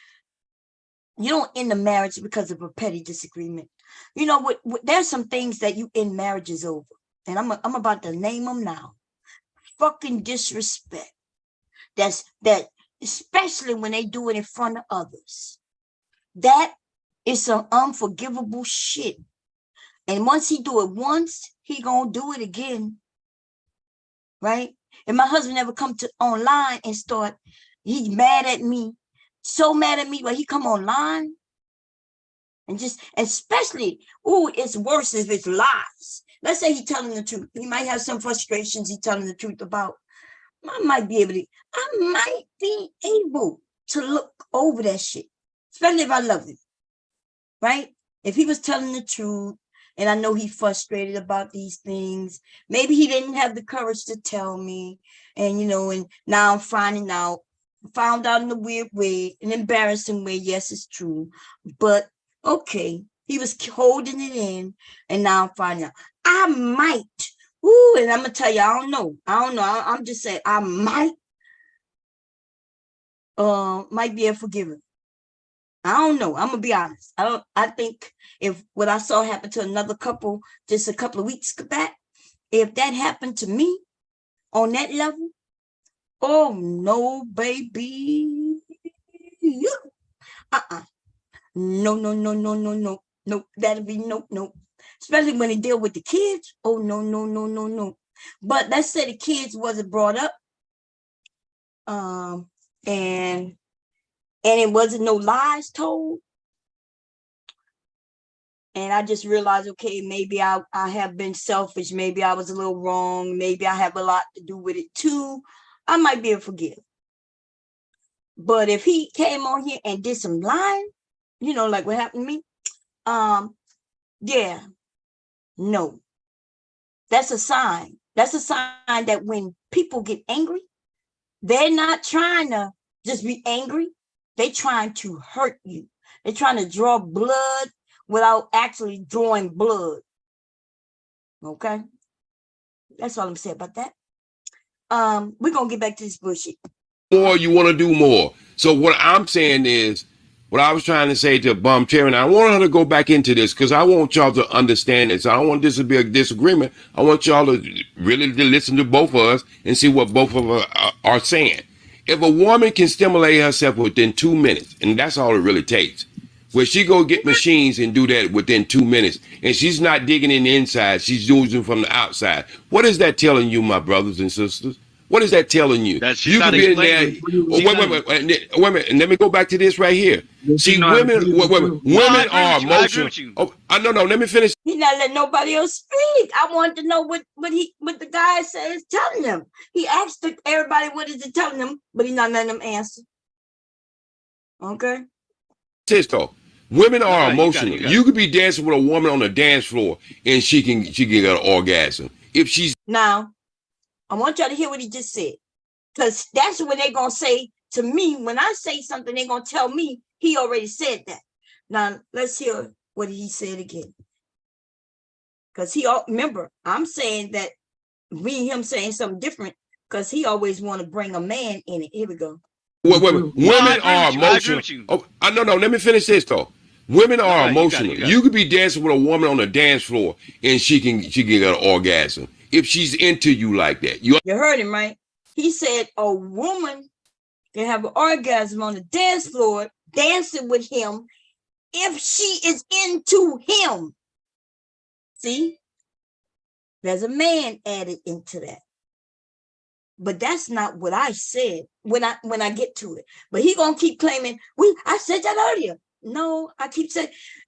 You don't end a marriage because of a petty disagreement. You know what? There's some things that you end marriages over, and I'm about to name them now. Fucking disrespect. That especially when they do it in front of others. That is some unforgivable shit. And once he do it once, he gonna do it again, right? And my husband ever come to online and start, he's mad at me, so mad at me, but he come online and just, especially, it's worse if it's lies. Let's say he's telling the truth. He might have some frustrations he's telling the truth about. I might be able to look over that shit, especially if I love him, right? If he was telling the truth, and I know he's frustrated about these things. Maybe he didn't have the courage to tell me. And, and now I'm found out in a weird way, an embarrassing way. Yes, it's true. But, okay, he was holding it in. And now I'm finding out. I might. And I'm going to tell you, I don't know. I'm just saying, I might be able to forgive him. I don't know. I'm gonna be honest. I think if what I saw happen to another couple just a couple of weeks back, if that happened to me on that level, oh no, baby. Uh-uh. No, no, no, no, no, no. Nope. That'll be nope, nope. Especially when they deal with the kids. Oh no, no, no, no, no. But let's say the kids wasn't brought up. And it wasn't no lies told. And I just realized, okay, maybe I have been selfish. Maybe I was a little wrong. Maybe I have a lot to do with it too. I might be able to forgive. But if he came on here and did some lying, like what happened to me, yeah, no. That's a sign. That's a sign that when people get angry, they're not trying to just be angry. They're trying to hurt you. They're trying to draw blood without actually drawing blood. Okay? That's all I'm saying about that. We're going to get back to this bullshit. More, you want to do more. So what I'm saying is, what I was trying to say to Bum Cherry, and I want her to go back into this because I want y'all to understand this. I don't want this to be a disagreement. I want y'all to really listen to both of us and see what both of us are saying. If a woman can stimulate herself within 2 minutes, and that's all it really takes, where she go get machines and do that within 2 minutes, and she's not digging in the inside, she's using from the outside. What is that telling you, my brothers and sisters? What is that telling you? That she's You not could be in there. explaining. Wait a minute. Let me go back to this right here. See, women are I agree emotional. with you. Oh, no. Let me finish. He's not letting nobody else speak. I wanted to know what the guy says telling them. He asked everybody what is it telling them, but he's not letting them answer. Okay. Sister, women are emotional. You You could be dancing with a woman on the dance floor, and she can get an orgasm if she's. Now, I want y'all to hear what he just said, because that's what they're gonna say to me when I say something. They're gonna tell me he already said that. Now let's hear what he said again, because remember I'm saying that me and him saying something different because he always want to bring a man in it. Here we go. Women are emotional. I agree with you. Oh, no. Let me finish this though. Women are emotional. You could be dancing with a woman on the dance floor, and she can get an orgasm if she's into you like that. You heard him, right? He said a woman can have an orgasm on the dance floor dancing with him if she is into him. See? There's a man added into that. But that's not what I said when I get to it. But he gonna keep claiming, I said that earlier. No, I keep saying,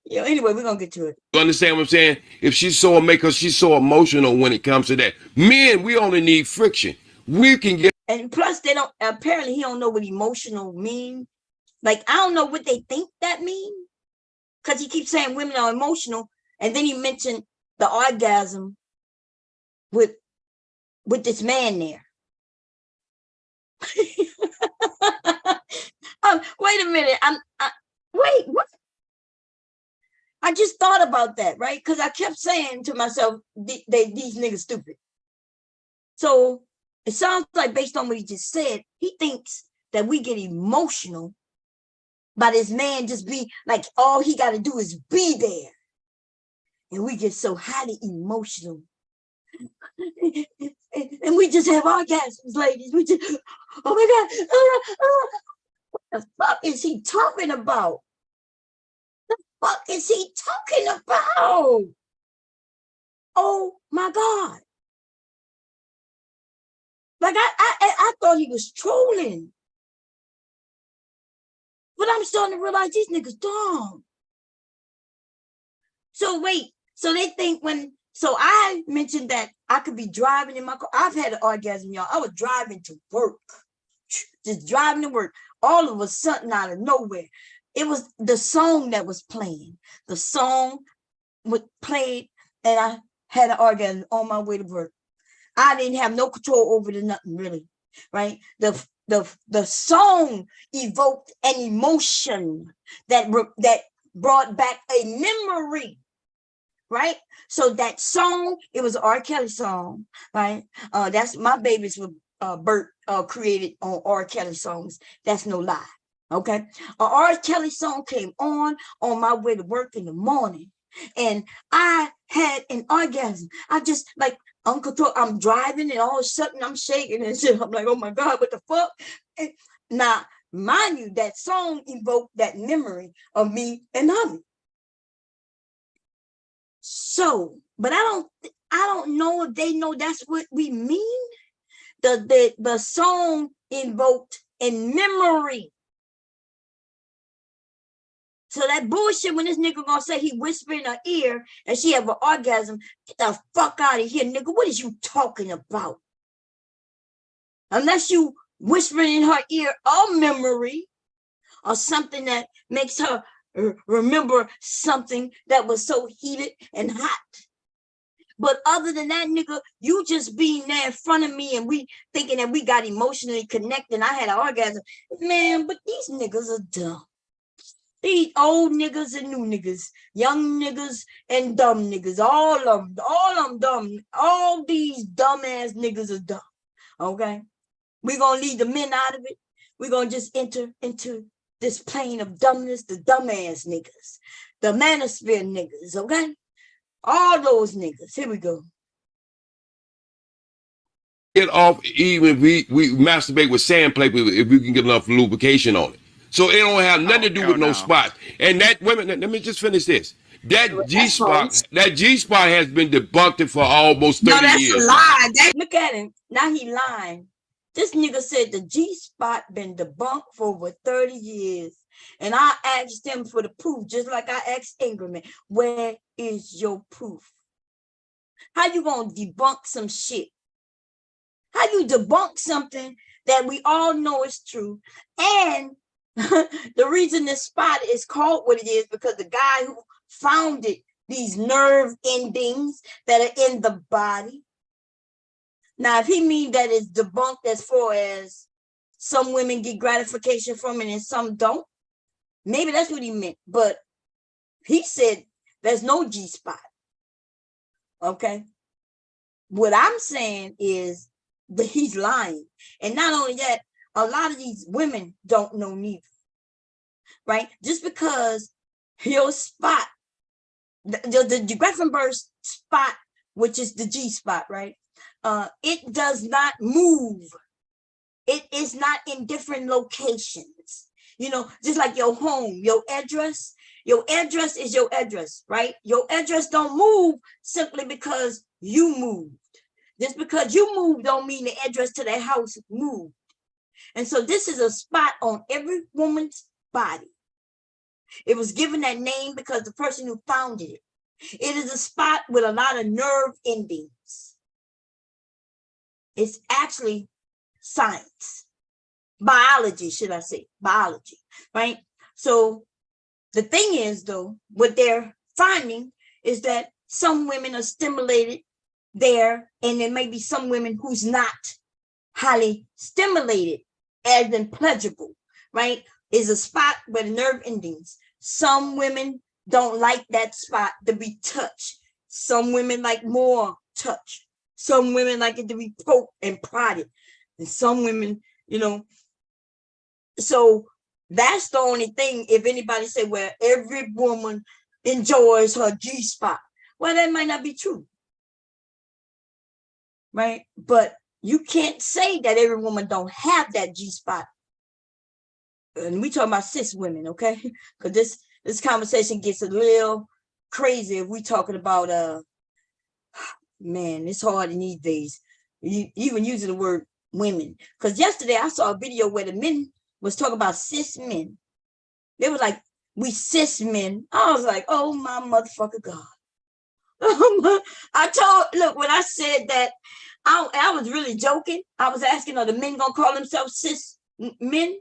anyway, we're gonna get to it. You understand what I'm saying? If she's so emotional when it comes to that. Men, we only need friction. We can get. And plus, apparently he don't know what emotional mean. Like, I don't know what they think that mean. Because he keeps saying women are emotional. And then he mentioned the orgasm with this man there. Wait a minute. Wait, what? I just thought about that, right? Because I kept saying to myself, these niggas stupid. So it sounds like, based on what he just said, he thinks that we get emotional by this man just be like, all he got to do is be there. And we get so highly emotional. And we just have orgasms, ladies. We just, oh my God. What the fuck is he talking about? What is he talking about? Oh my God. Like I thought he was trolling. But I'm starting to realize these niggas dumb. So wait, so they think so I mentioned that I could be driving in my car. I've had an orgasm, y'all. I was driving to work. Just driving to work. All of a sudden, out of nowhere, it was the song that was playing. The song was played, and I had an orgasm on my way to work. I didn't have no control over the nothing, really, right? The song evoked an emotion that brought back a memory, right? So that song, it was an R. Kelly song, right? That's my babies were Bert created on R. Kelly songs. That's no lie. Okay. A R. Kelly song came on my way to work in the morning. And I had an orgasm. I just like uncontrolled. I'm driving and all of a sudden I'm shaking and shit. I'm like, oh my God, what the fuck? And now, mind you, that song evoked that memory of me and Tommy. So, but I don't know if they know that's what we mean. The song invoked in memory. So that bullshit when this nigga gonna say he whisper in her ear and she have an orgasm, get the fuck out of here, nigga. What is you talking about? Unless you whispering in her ear a memory or something that makes her remember something that was so heated and hot. But other than that, nigga, you just being there in front of me and we thinking that we got emotionally connected and I had an orgasm. Man, but these niggas are dumb. These old niggas and new niggas, young niggas and dumb niggas, all of them dumb. All these dumbass niggas are dumb. Okay? We're going to leave the men out of it. We're going to just enter into this plane of dumbness, the dumbass niggas, the manosphere niggas, okay? All those niggas. Here we go. Get off even if we masturbate with sandpaper if we can get enough lubrication on it. So it don't have nothing to do with no spots. And that women, let me just finish this. That G spot has been debunked for almost 30 years. No, that's a lie. Look at him. Now he lying. This nigga said the G spot been debunked for over 30 years. And I asked him for the proof, just like I asked Ingerman, where is your proof? How you gonna debunk some shit? How you debunk something that we all know is true? And the reason this spot is called what it is because the guy who founded these nerve endings that are in the body. Now, if he means that it's debunked as far as some women get gratification from it and some don't, maybe that's what he meant. But he said there's no G spot. Okay. What I'm saying is that he's lying. And not only that, a lot of these women don't know neither. Right? Just because your spot, the Grafenberg spot, which is the G spot, right? It does not move. It is not in different locations. You know, just like your home, your address is your address, right? Your address don't move simply because you moved. Just because you moved don't mean the address to that house moved. And so this is a spot on every woman's body. It was given that name because the person who founded it. It is a spot with a lot of nerve endings. It's actually science. Biology, should I say. Biology, right? So the thing is, though, what they're finding is that some women are stimulated there, and there may be some women who's not highly stimulated as in pleasurable, right? Is a spot where the nerve endings. Some women don't like that spot to be touched. Some women like more touch. Some women like it to be poked and prodded. And some women, you know, so that's the only thing. If anybody say, well, every woman enjoys her G spot. Well, that might not be true. Right? But you can't say that every woman don't have that G spot. And we talking about cis women, okay? Because this conversation gets a little crazy if we talking about man, it's hard in these days. Even using the word women. Because yesterday I saw a video where the men was talking about cis men. They were like, we cis men. I was like, oh my motherfucker God. Look, when I said that, I was really joking. I was asking, are the men gonna call themselves cis men?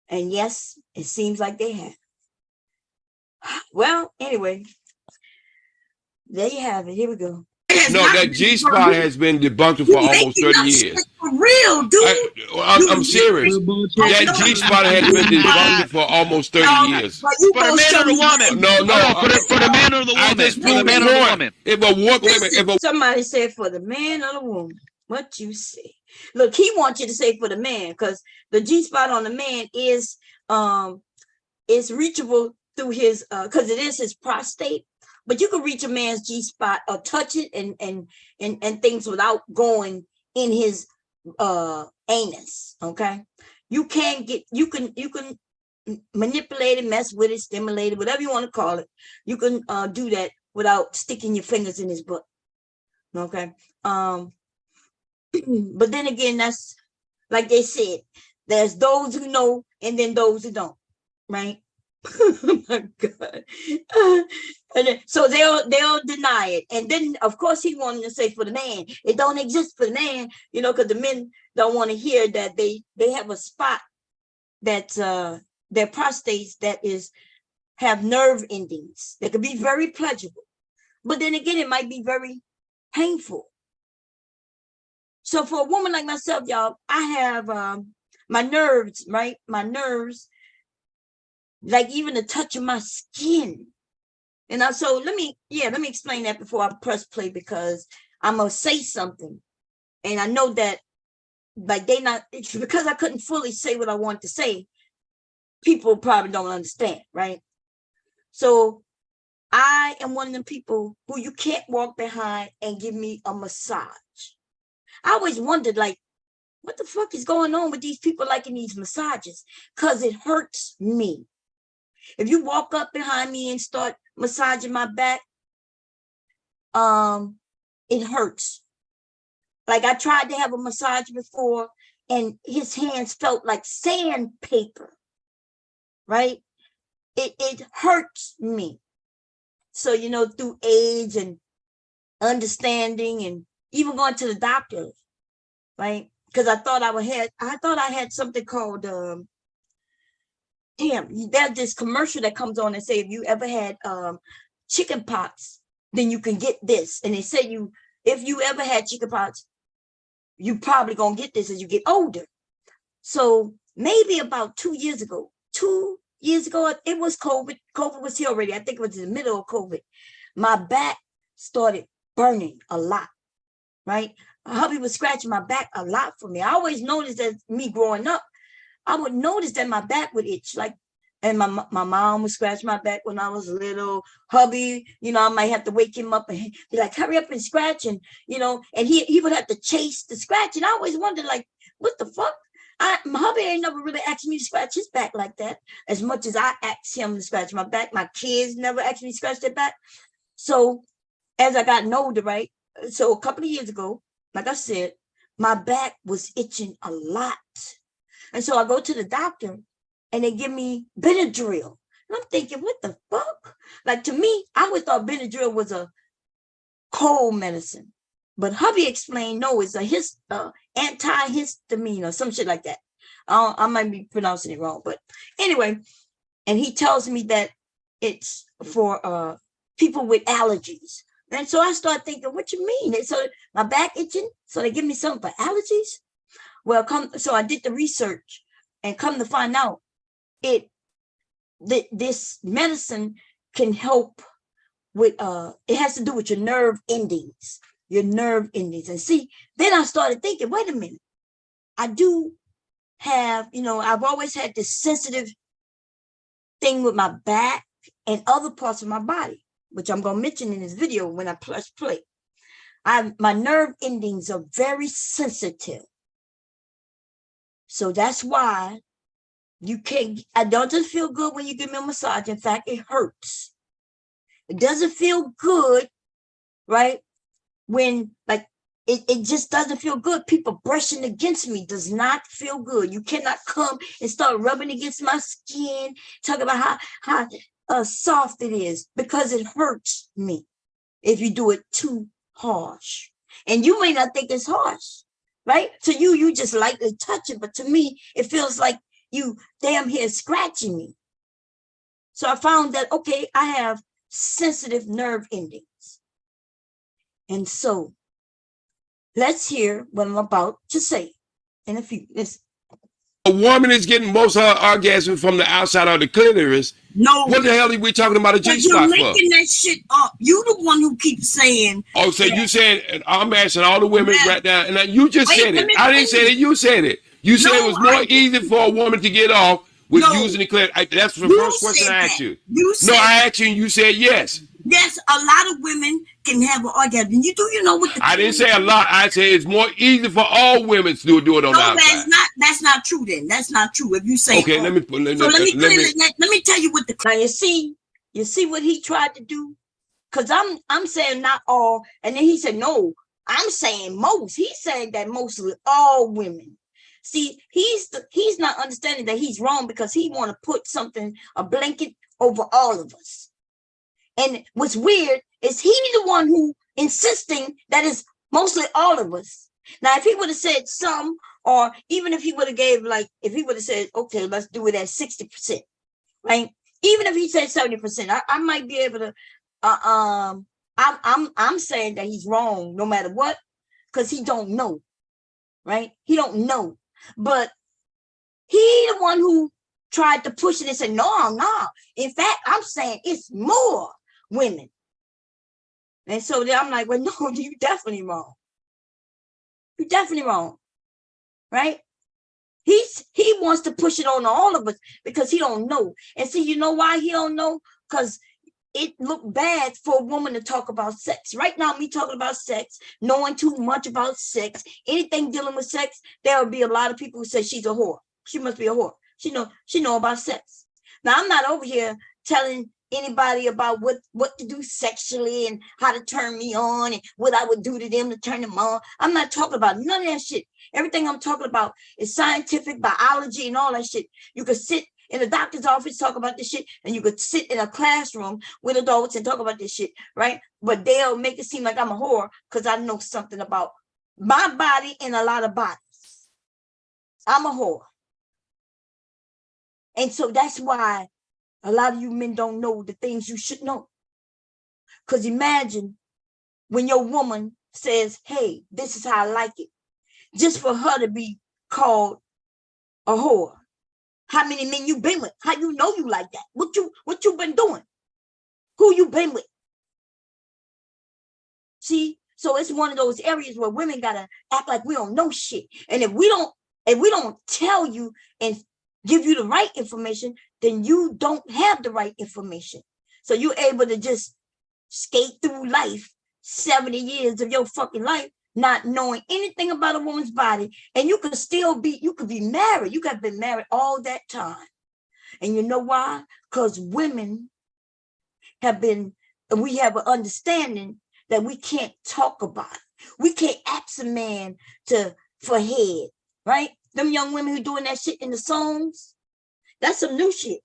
And yes, it seems like they have. Well, anyway, there you have it. Here we go. No, that G spot has been debunked for almost 30 years. For real, dude. I'm serious. That G spot has been debunked for almost 30 years. For the man or the woman? No, for the man or the woman? For the man or the woman? If a woman, Somebody said for the man or the woman. What you say? Look, he wants you to say for the man, because the G spot on the man is reachable through his because it is his prostate, but you can reach a man's G spot or touch it and things without going in his anus. Okay, you can manipulate it, mess with it, stimulate it, whatever you want to call it. You can do that without sticking your fingers in his butt. Okay. But then again, that's like they said, there's those who know and then those who don't, right? Oh my God. And then, so they'll deny it. And then of course he wanted to say for the man, it don't exist for the man, you know, because the men don't want to hear that they have a spot that's their prostates that have nerve endings that could be very pleasurable. But then again, it might be very painful. So for a woman like myself, y'all, I have my nerves, right? My nerves, like even the touch of my skin. And so let me explain that before I press play, because I'm gonna say something. And I know that like it's because I couldn't fully say what I want to say, people probably don't understand, right? So I am one of them people who you can't walk behind and give me a massage. I always wondered, like, what the fuck is going on with these people liking these massages? Because it hurts me. If you walk up behind me and start massaging my back, it hurts. Like I tried to have a massage before and his hands felt like sandpaper, right? It hurts me. So, you know, through age and understanding and even going to the doctor, right? Because I thought I had something called there's this commercial that comes on and say if you ever had chicken pox, then you can get this. And they say if you ever had chicken pox, you probably gonna get this as you get older. So maybe about 2 years ago, it was COVID. COVID was here already. I think it was in the middle of COVID. My back started burning a lot, right? My hubby was scratching my back a lot for me. I always noticed that me growing up, I would notice that my back would itch, like, and my mom would scratch my back when I was little. Hubby, you know, I might have to wake him up and be like, hurry up and scratch. And, you know, and he would have to chase the scratch. And I always wondered, like, what the fuck? My hubby ain't never really asked me to scratch his back like that, as much as I asked him to scratch my back. My kids never asked me to scratch their back. So as I got older, right? So a couple of years ago, like I said, my back was itching a lot. And so I go to the doctor and they give me Benadryl. And I'm thinking, what the fuck? Like, to me, I always thought Benadryl was a cold medicine. But hubby explained, no, it's a antihistamine or some shit like that. I might be pronouncing it wrong. But anyway, and he tells me that it's for people with allergies. And so I start thinking, what you mean? So my back itching, so they give me something for allergies? Well, so I did the research and come to find out this medicine can help with, it has to do with your nerve endings. And see, then I started thinking, wait a minute, I do have, you know, I've always had this sensitive thing with my back and other parts of my body, which I'm going to mention in this video when I press play. My nerve endings are very sensitive. So that's why you can't, I don't just feel good when you give me a massage. In fact, it hurts. It doesn't feel good, right? When, like, it just doesn't feel good. People brushing against me does not feel good. You cannot come and start rubbing against my skin, talk about how soft it is, because it hurts me if you do it too harsh. And you may not think it's harsh, right? To you just lightly touch it, but to me, it feels like you damn here scratching me. So I found that, okay, I have sensitive nerve endings. And so let's hear what I'm about to say in a few. Listen. A woman is getting most of her orgasm from the outside of the clitoris. No. What the hell are we talking about a G But you're spot for? making that shit up. You the one who keeps saying. Oh, so you said, I'm asking all the women right now, and you just Wait, said let it. me I didn't say finish. it. You said it. You said No, it was more I easy didn't. for a woman to get off with No. using the clip. That's the You first question said I asked that. you. You No, said I asked you, and you said yes. yes. A lot of women can have an orgasm. You know what the I didn't say a lot. I said it's more easy for all women to do it on the No, outside. that's not true. Then that's not true. If you say Okay, all. let me Let me tell you what the. Now you see what he tried to do. Because I'm saying not all, and then he said no. I'm saying most. He's saying that mostly all women. See, he's not understanding that he's wrong because he want to put a blanket over all of us. And what's weird is he the one who insisting that it's mostly all of us. Now, if he would have said some, or even if he would have if he would have said, okay, let's do it at 60%, right? Even if he said 70%, I might be able to. I'm saying that he's wrong no matter what, because he don't know, right? He don't know, but he the one who tried to push it and said, no. In fact, I'm saying it's more women. And so then I'm like, well, no, you definitely wrong. You're definitely wrong, right? He wants to push it on all of us because he don't know. And see, you know why he don't know? Because it looked bad for a woman to talk about sex. Right now, me talking about sex, knowing too much about sex, anything dealing with sex, there will be a lot of people who say she's a whore. She must be a whore. She know about sex. Now, I'm not over here telling anybody about what to do sexually and how to turn me on and what I would do to them to turn them on. I'm not talking about none of that shit. Everything I'm talking about is scientific biology and all that shit. You could sit in a doctor's office, talk about this shit, and you could sit in a classroom with adults and talk about this shit, right? But they'll make it seem like I'm a whore because I know something about my body and a lot of bodies. I'm a whore. And so that's why a lot of you men don't know the things you should know. Because imagine when your woman says, hey, this is how I like it, just for her to be called a whore. How many men you been with? How you know you like that? What you been doing? Who you been with? See, so it's one of those areas where women gotta act like we don't know shit. And if we don't tell you and give you the right information, then you don't have the right information. So you're able to just skate through life, 70 years of your fucking life, not knowing anything about a woman's body, and you could be married. You could have been married all that time. And you know why? Because women we have an understanding that we can't talk about it. We can't ask a man for head, right? Them young women who doing that shit in the songs, that's some new shit.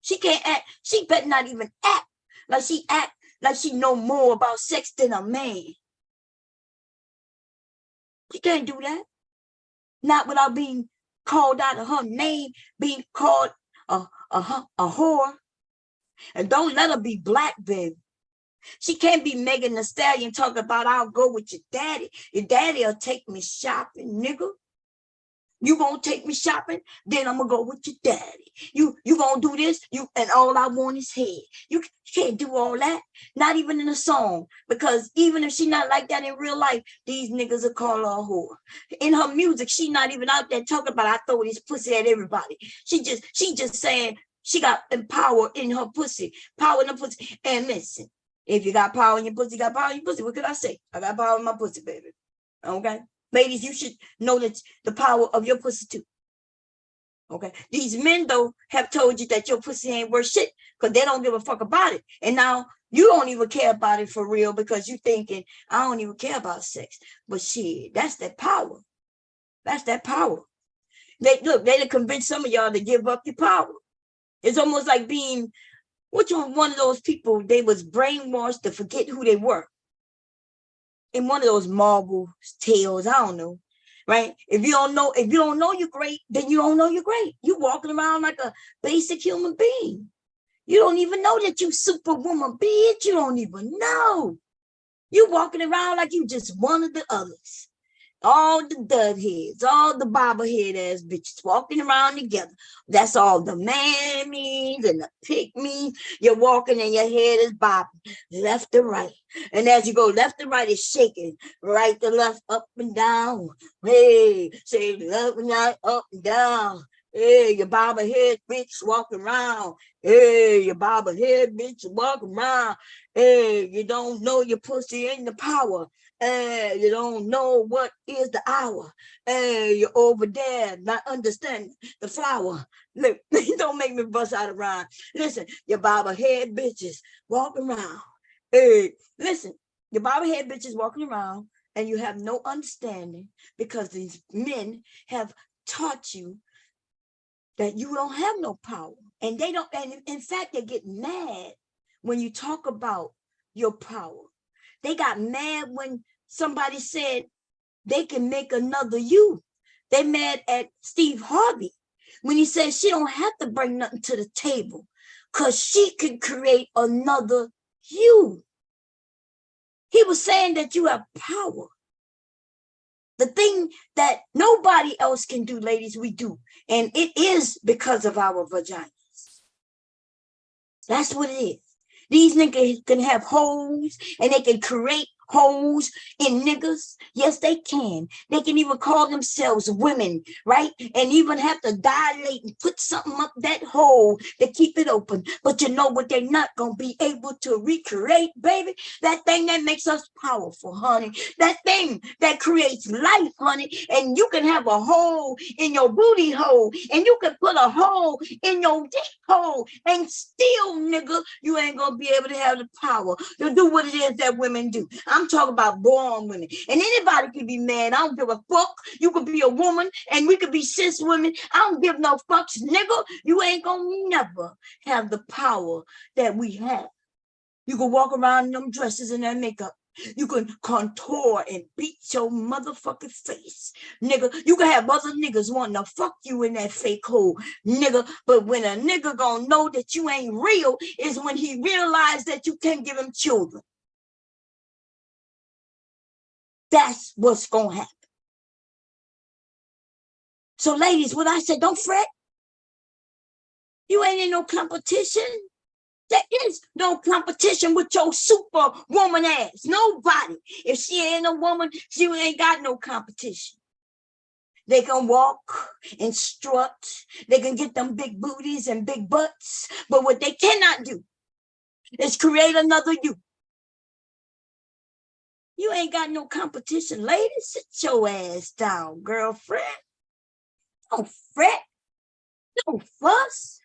She can't act, she better not even act like she know more about sex than a man. She can't do that. Not without being called out of her name, being called a whore. And don't let her be black, baby. She can't be Megan Thee Stallion talking about I'll go with your daddy. Your daddy will take me shopping, nigga. You gonna take me shopping? Then I'm gonna go with your daddy. You gonna do this? And all I want is head. You can't do all that. Not even in a song. Because even if she not like that in real life, these niggas will call her a whore. In her music, she not even out there talking about I throw this pussy at everybody. She just saying she got power in her pussy. Power in her pussy. And listen, if you got power in your pussy, you got power in your pussy. What could I say? I got power in my pussy, baby. Okay? Ladies, you should know that the power of your pussy too. Okay. These men, though, have told you that your pussy ain't worth shit because they don't give a fuck about it. And now you don't even care about it for real because you thinking, I don't even care about sex. But shit, that's that power. That's that power. They convince some of y'all to give up your power. It's almost like being, which one of those people, they was brainwashed to forget who they were. In one of those Marvel tales, I don't know, right? If you don't know you're great, then you don't know you're great. You walking around like a basic human being. You don't even know that you superwoman, bitch. You don't even know. You walking around like you just one of the others. All the dud heads, all the bobblehead ass bitches walking around together. That's all the mammies and the pygmies. You're walking and your head is bobbing left to right. And as you go left to right, it's shaking right to left, up and down. Hey, say left and right, up and down. Hey, your bobblehead bitch walking around. Hey, your bobblehead bitch walking around. Hey, you don't know your pussy ain't the power. You don't know what is the hour. You're over there not understanding the flower. Look, don't make me bust out of rhyme. Listen, your bobblehead bitches walking around. Hey, listen, your bobblehead bitches walking around and you have no understanding because these men have taught you that you don't have no power. And they don't, and in fact, they get mad when you talk about your power. They got mad when somebody said they can make another you. They mad at Steve Harvey when he said she don't have to bring nothing to the table because she can create another you. He was saying that you have power. The thing that nobody else can do, ladies, we do. And it is because of our vaginas. That's what it is. These niggas can have hoes and they can create hoes in niggas. Yes, they can. They can even call themselves women, right? And even have to dilate and put something up that hole to keep it open. But you know what they're not going to be able to recreate, baby? That thing that makes us powerful, honey. That thing that creates life, honey. And you can have a hole in your booty hole. And you can put a hole in your dick hole. And still, nigga, you ain't going to be able to have the power to do what it is that women do. I'm talking about born women. And anybody can be mad. I don't give a fuck. You could be a woman and we could be cis women. I don't give no fucks, nigga. You ain't gonna never have the power that we have. You can walk around in them dresses and that makeup. You can contour and beat your motherfucking face, nigga. You can have other niggas wanting to fuck you in that fake hole, nigga. But when a nigga gonna know that you ain't real is when he realized that you can't give him children. That's what's gonna happen. So, ladies, what I said, don't fret. You ain't in no competition. There is no competition with your super woman ass. Nobody. If she ain't a woman, she ain't got no competition. They can walk and strut. They can get them big booties and big butts. But what they cannot do is create another you. You ain't got no competition, ladies. Sit your ass down, girlfriend. Don't fret. Don't fuss.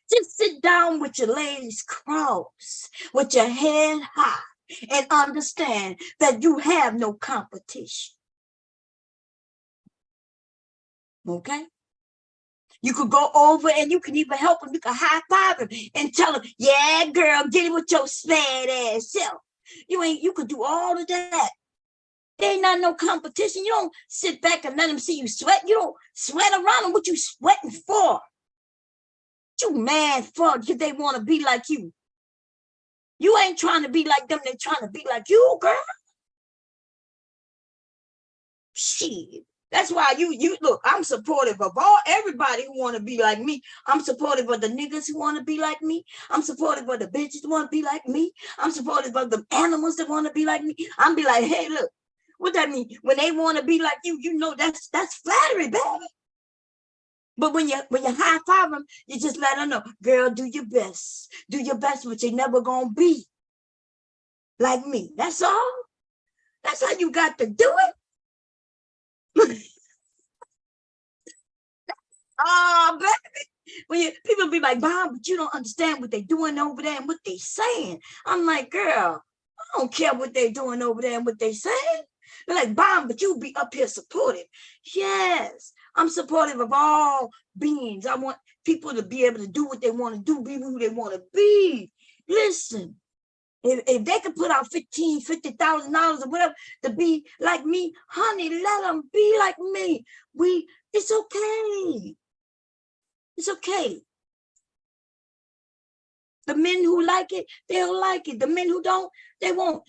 Just sit down with your legs crossed, with your head high, and understand that you have no competition. Okay? You could go over and you can even help him. You can high five him and tell him, yeah, girl, get it with your sad ass self. You could do all of that. There ain't not no competition. You don't sit back and let them see you sweat. You don't sweat around them. What you sweating for? You mad for because they want to be like you. You ain't trying to be like them. They're trying to be like you, girl. Shit. That's why you look, I'm supportive of everybody who want to be like me. I'm supportive of the niggas who want to be like me. I'm supportive of the bitches who want to be like me. I'm supportive of the animals that want to be like me. I'm be like, hey, look, what that mean? When they want to be like you know that's flattery, baby. But when you high five them, you just let them know, girl, do your best. Do your best, but you're never gonna be like me. That's all. That's how you got to do it. Oh, baby. When people be like, Bob, but you don't understand what they're doing over there and what they're saying. I'm like, girl, I don't care what they're doing over there and what they're saying. They're like, Bob, but you be up here supportive. Yes, I'm supportive of all beings. I want people to be able to do what they want to do, be who they want to be. Listen, if they could put out $50,000 or whatever to be like me, honey, let them be like me. It's okay. It's okay. The men who like it, they'll like it. The men who don't, they won't.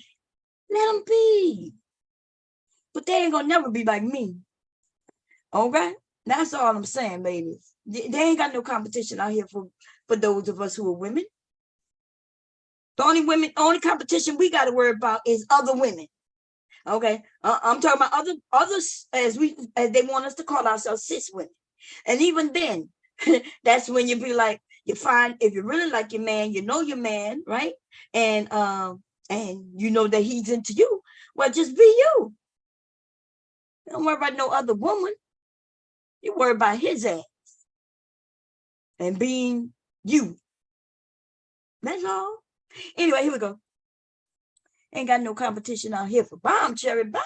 Let them be. but they ain't gonna never be like me. Okay? That's all I'm saying, ladies. They ain't got no competition out here for those of us who are women. The only competition we got to worry about is other women. Okay, I'm talking about others as they want us to call ourselves cis women, and even then, that's when you be like, you find if you really like your man, you know your man, right? And you know that he's into you. Well, just be you. Don't worry about no other woman. You worry about his ass and being you. That's all. Anyway, here we go. Ain't got no competition out here for bomb cherry bus.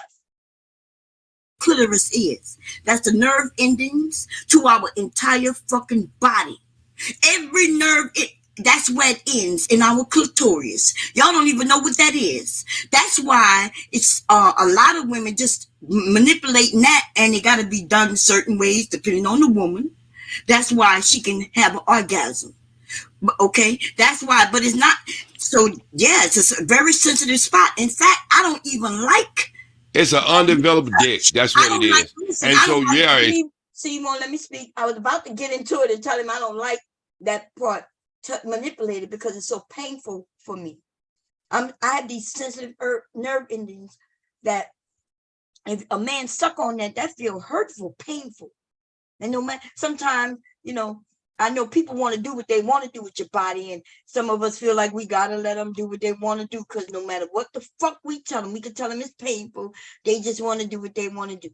Clitoris is. That's the nerve endings to our entire fucking body. Every nerve, that's where it ends, in our clitoris. Y'all don't even know what that is. That's why it's a lot of women just manipulating that, and it got to be done certain ways depending on the woman. That's why she can have an orgasm. Okay, that's why, but it's not. So yeah, it's a very sensitive spot. In fact, I don't even like. It's an undeveloped dick. That's what it is. And so yeah, see, you won't let me speak. I was about to get into it and tell him I don't like that part manipulated because it's so painful for me. I have these sensitive nerve endings that if a man suck on that feel hurtful, painful. And no matter, sometimes, you know, I know people want to do what they want to do with your body, and some of us feel like we gotta let them do what they want to do because no matter what the fuck we tell them, we can tell them it's painful. They just want to do what they want to do.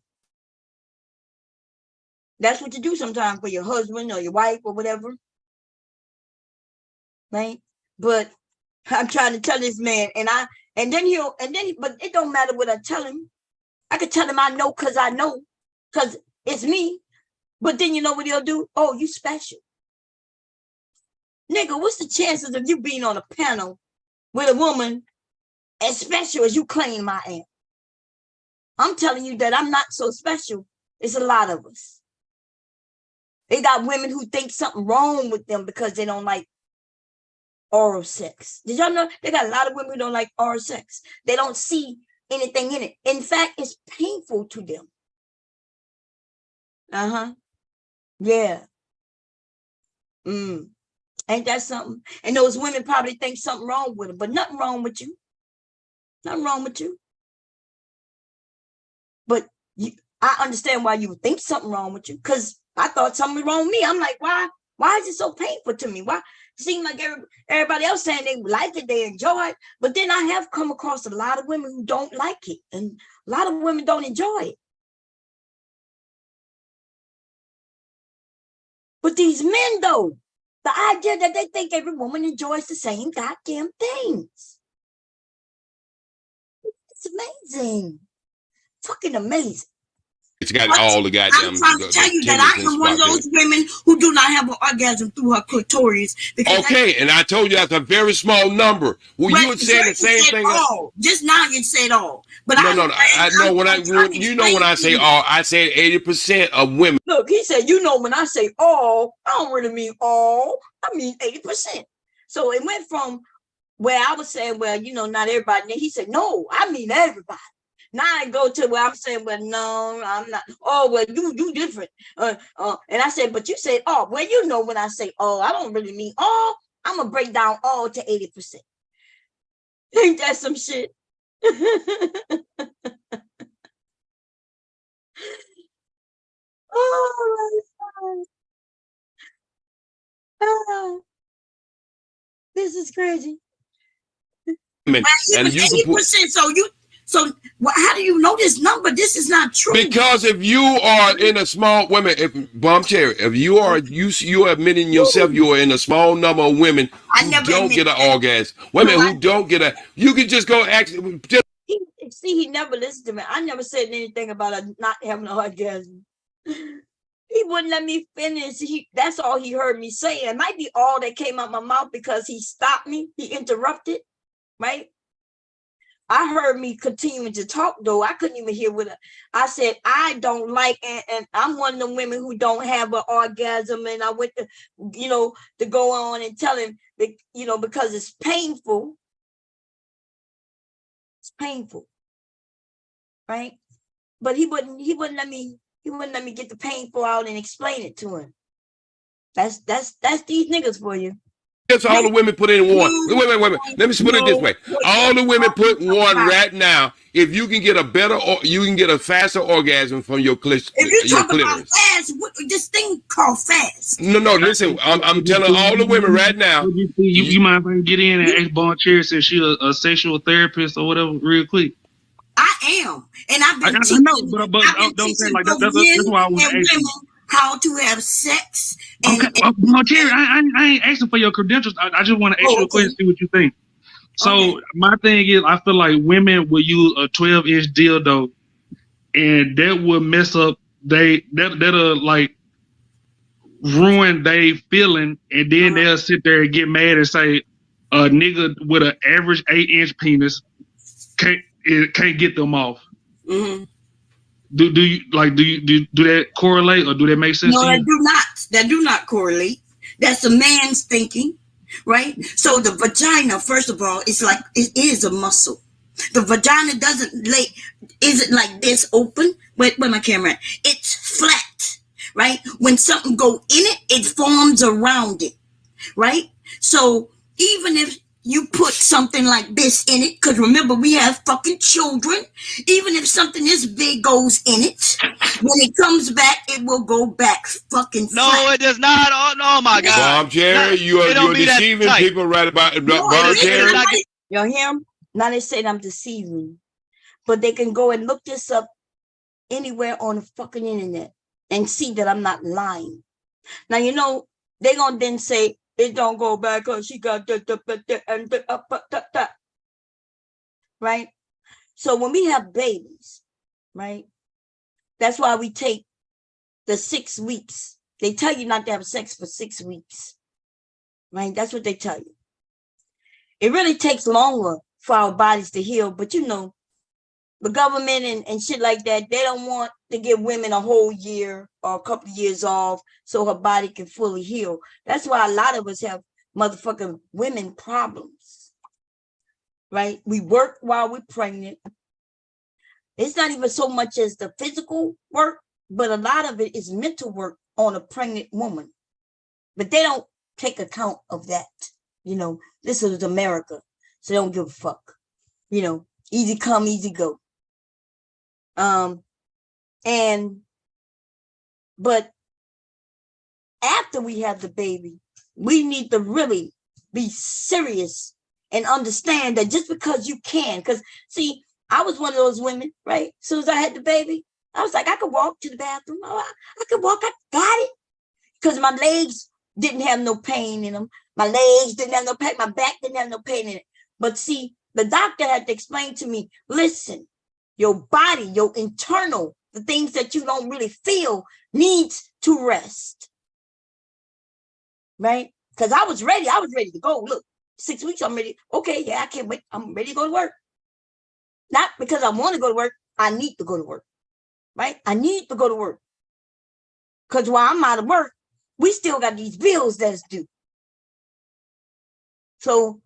That's what you do sometimes for your husband or your wife or whatever, right? But I'm trying to tell this man, but it don't matter what I tell him. I could tell him I know because it's me. But then you know what he'll do? Oh, you special. Nigga, what's the chances of you being on a panel with a woman as special as you claim I am? I'm telling you that I'm not so special. It's a lot of us. They got women who think something wrong with them because they don't like oral sex. Did y'all know they got a lot of women who don't like oral sex? They don't see anything in it. In fact, it's painful to them. Yeah. Ain't that something? And those women probably think something wrong with them, but nothing wrong with you. Nothing wrong with you. But I understand why you would think something wrong with you, because I thought something was wrong with me. I'm like, why is it so painful to me? Why? It seems like everybody else saying they like it, they enjoy it. But then I have come across a lot of women who don't like it, and a lot of women don't enjoy it. But these men, though, the idea that they think every woman enjoys the same goddamn things. It's amazing. Fucking amazing. It's got all the goddamn. I'm trying to tell you that I am one of those women who do not have an orgasm through her clitoris. Okay, and I told you that's a very small number. Well, you would say the same thing. All. Just now you said all. But no, I know when I say all, I said 80% of women. Look, he said, you know, when I say all, I don't really mean all. I mean 80%. So it went from where I was saying, well, you know, not everybody. He said, no, I mean everybody. Now I go to where I'm saying, well, no, I'm not. Oh, well, you different. And I said, but you said, oh, well, you know, when I say all, I don't really mean all. I'm going to break down all to 80%. Ain't that some shit? Oh, my God. This is crazy. And you 80%, so how do you know this number? This is not true. Because if you are in a small women, if you are you are admitting yourself you are in a small number of women who don't get an orgasm. Women who don't get you can just go actually he never listened to me. I never said anything about not having an orgasm. He wouldn't let me finish. That's all he heard me say. It might be all that came out my mouth because he stopped me. He interrupted, right? I heard me continuing to talk, though. I couldn't even hear what I said. I don't like, and I'm one of the women who don't have an orgasm. And I went to, to go on and tell him that, because it's painful. It's painful, right? But he wouldn't let me get the painful out and explain it to him. That's these niggas for you. That's all the women put in one. Wait. Let me put it this way. All the women put one right now. If you can get a better, or you can get a faster orgasm from your clitoris. If you talk about fast, this thing called fast. No, listen. I'm telling all the women right now. You might get in and ask Bon Cherry since she a sexual therapist or whatever, real quick. I am, and I've been teaching. But don't say like that's why I want to ask you. How to have sex. Okay, well, Terry, I ain't asking for your credentials. I just want to ask you a question, see what you think. So my thing is, I feel like women will use a 12-inch dildo, and that will mess up that'll like ruin they feeling, and then they'll sit there and get mad and say a nigga with an average 8-inch penis can't get them off. Mm-hmm. Do that correlate, or do that make sense to you? No, that do not correlate. That's a man's thinking, right? So the vagina, first of all, it's like it is a muscle. The vagina isn't like this open. Where my camera at? It's flat, right? When something go in it, it forms around it, right? So even if you put something like this in it, because remember, we have fucking children. Even if something this big goes in it, when it comes back, it will go back fucking flat. No, it does not. Oh my God. Bob Jerry, you're deceiving people right about Bob Jerry. You hear him? Now they say I'm deceiving. But they can go and look this up anywhere on the fucking internet and see that I'm not lying. Now, you know, they're going to then say, it don't go back because she got right? So when we have babies, right? That's why we take the 6 weeks. They tell you not to have sex for 6 weeks, right? That's what they tell you. It really takes longer for our bodies to heal, but you know, the government and shit like that, they don't want to give women a whole year or a couple of years off so her body can fully heal. That's why a lot of us have motherfucking women problems, right? We work while we're pregnant. It's not even so much as the physical work, but a lot of it is mental work on a pregnant woman. But they don't take account of that. You know, this is America, so they don't give a fuck. You know, easy come, easy go. But after we have the baby, we need to really be serious and understand that just because you can, because see, I was one of those women, right? As soon as I had the baby, I was like, I could walk to the bathroom. I could walk, I got it. Because my legs didn't have no pain in them. My legs didn't have no pain. My back didn't have no pain in it. But see, the doctor had to explain to me, listen, your body, your internal, the things that you don't really feel needs to rest. Right? Because I was ready to go. Look, 6 weeks, I'm ready. Okay, yeah, I can't wait. I'm ready to go to work. Not because I want to go to work. I need to go to work. Right? I need to go to work. Because while I'm out of work, we still got these bills that's due. So,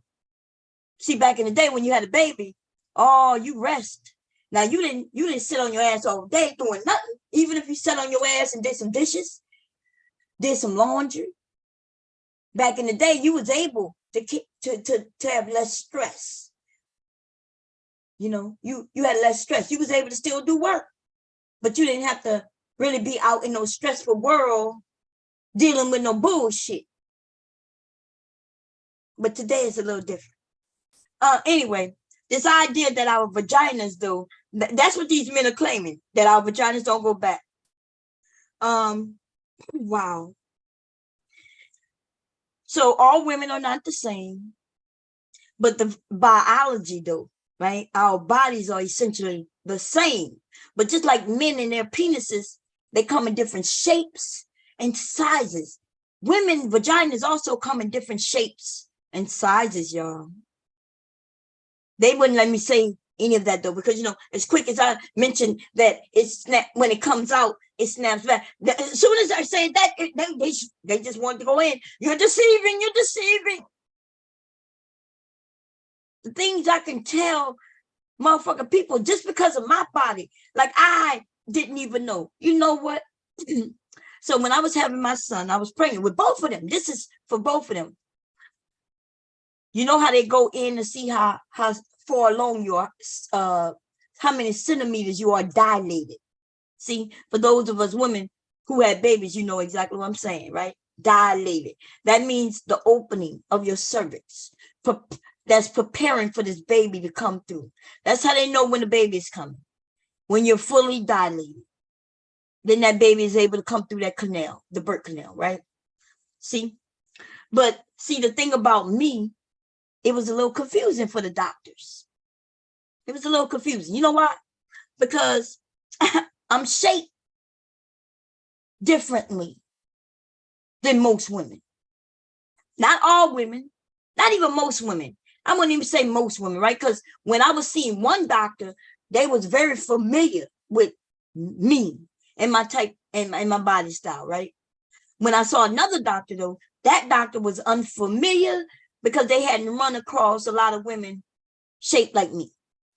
see, back in the day when you had a baby, you rest. Now you didn't sit on your ass all day doing nothing. Even if you sat on your ass and did some dishes, did some laundry. Back in the day, you was able to have less stress. You know, you had less stress. You was able to still do work, but you didn't have to really be out in no stressful world dealing with no bullshit. But today is a little different. Anyway, this idea that our vaginas do, that's what these men are claiming, that our vaginas don't go back. Wow. So all women are not the same, but the biology though, right? Our bodies are essentially the same, but just like men and their penises, they come in different shapes and sizes. Women vaginas also come in different shapes and sizes, y'all. They wouldn't let me say any of that though, because you know, as quick as I mentioned that when it comes out, it snaps back. As soon as I say that, they just want to go in. You're deceiving. The things I can tell motherfucking people just because of my body. Like I didn't even know. You know what? So when I was having my son, I was pregnant with both of them. This is for both of them. You know how they go in to see how far along you are, how many centimeters you are dilated. See, for those of us women who had babies, you know exactly what I'm saying, right? Dilated. That means the opening of your cervix. That's preparing for this baby to come through. That's how they know when the baby is coming. When you're fully dilated, then that baby is able to come through that canal, the birth canal, right? See? But see, the thing about me, it was a little confusing for the doctors. It was a little confusing. You know why? Because I'm shaped differently than most women. Not all women, not even most women. I wouldn't even say most women, right? Because when I was seeing one doctor, they was very familiar with me and my type and my body style, right? When I saw another doctor, though, that doctor was unfamiliar because they hadn't run across a lot of women shaped like me.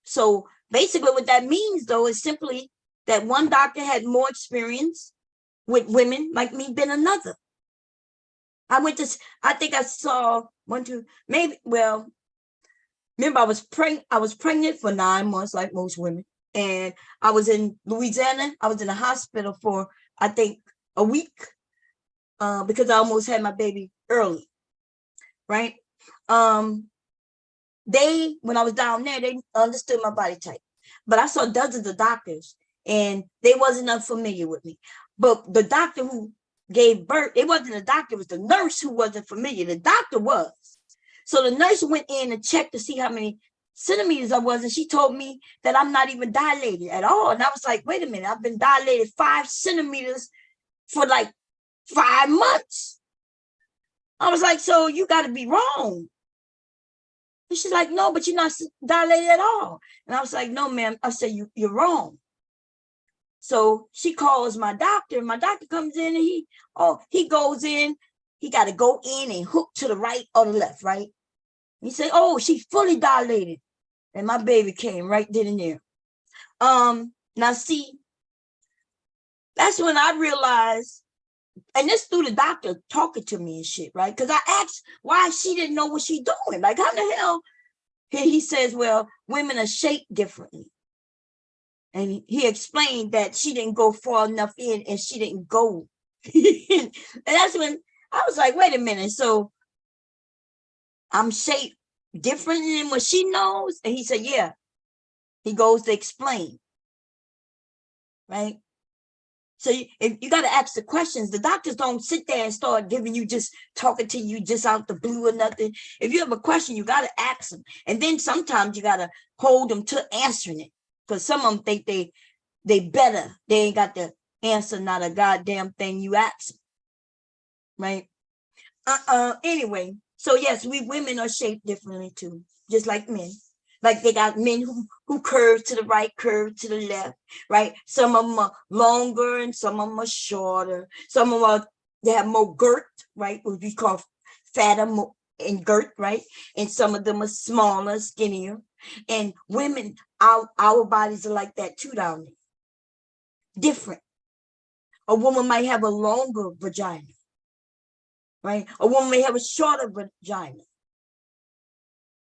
So basically what that means, though, is simply that one doctor had more experience with women like me than another. I think I saw one, two, maybe, well, remember I was pregnant for 9 months like most women. And I was in Louisiana. I was in a hospital for, I think, a week because I almost had my baby early, right? When I was down there, they understood my body type. But I saw dozens of doctors and they wasn't unfamiliar with me. But the doctor who gave birth, it wasn't the doctor, it was the nurse who wasn't familiar. The doctor was. So the nurse went in and checked to see how many centimeters I was, and she told me that I'm not even dilated at all. And I was like, wait a minute, I've been dilated 5 centimeters for like 5 months. I was like, so you got to be wrong. And she's like, no, but you're not dilated at all. And I was like, no, ma'am. I said, you're wrong. So she calls my doctor. My doctor comes in and he goes in. He got to go in and hook to the right or the left, right? He said, oh, she's fully dilated. And my baby came right then and there. Now see, that's when I realized, and this through the doctor talking to me and shit, right? Because I asked why she didn't know what she doing. Like, how the hell? He says, well, women are shaped differently. And he explained that she didn't go far enough in and she didn't go. And that's when I was like, wait a minute. So I'm shaped different than what she knows? And he said, yeah. He goes to explain. Right? So if you got to ask the questions. The doctors don't sit there and start giving you just talking to you just out the blue or nothing. If you have a question, you got to ask them. And then sometimes you got to hold them to answering it. Because some of them think they better. They ain't got the answer, not a goddamn thing you ask them. Right? Anyway, so yes, we women are shaped differently too, just like men. Like they got men who curve to the right, curve to the left, right? Some of them are longer and some of them are shorter. Some of them they have more girth, right? What we call fatter and girth, right? And some of them are smaller, skinnier. And women, our bodies are like that too down there. Different. A woman might have a longer vagina, right? A woman may have a shorter vagina.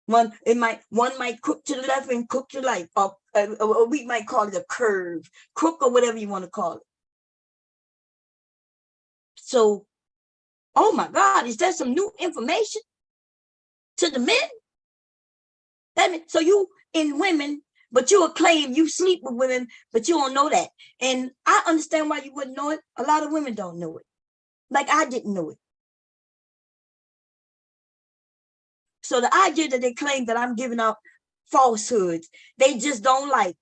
One might crook to the left and crook to the right, or we might call it a curve, crook, or whatever you want to call it. So, oh my God, is that some new information to the men? That means, so you in women, but you will claim you sleep with women, but you don't know that. And I understand why you wouldn't know it. A lot of women don't know it. Like I didn't know it. So the idea that they claim that I'm giving out falsehoods, they just don't like.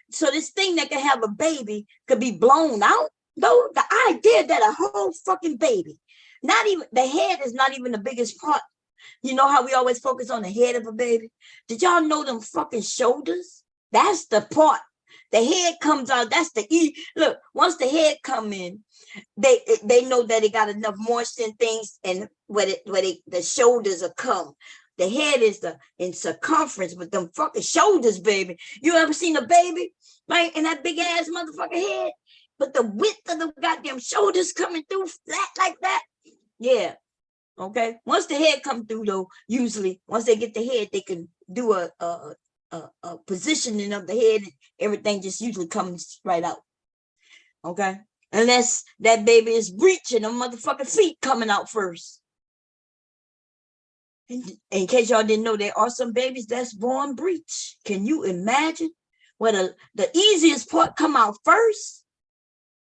So this thing that can have a baby could be blown out. Though the idea that a whole fucking baby, not even the head is not even the biggest part. You know how we always focus on the head of a baby? Did y'all know them fucking shoulders? That's the part. The head comes out. That's the E. Look, once the head come in, they know that it got enough moisture and things, and where the shoulders are come. The head is in circumference, but them fucking shoulders, baby. You ever seen a baby, right? In that big ass motherfucking head, but the width of the goddamn shoulders coming through flat like that. Yeah. Okay. Once the head come through, though, usually once they get the head, they can do a positioning of the head. And everything just usually comes right out. Okay. Unless that baby is breaching, the motherfucking feet coming out first. In case y'all didn't know, there are some babies that's born breech. Can you imagine? Where the easiest part come out first?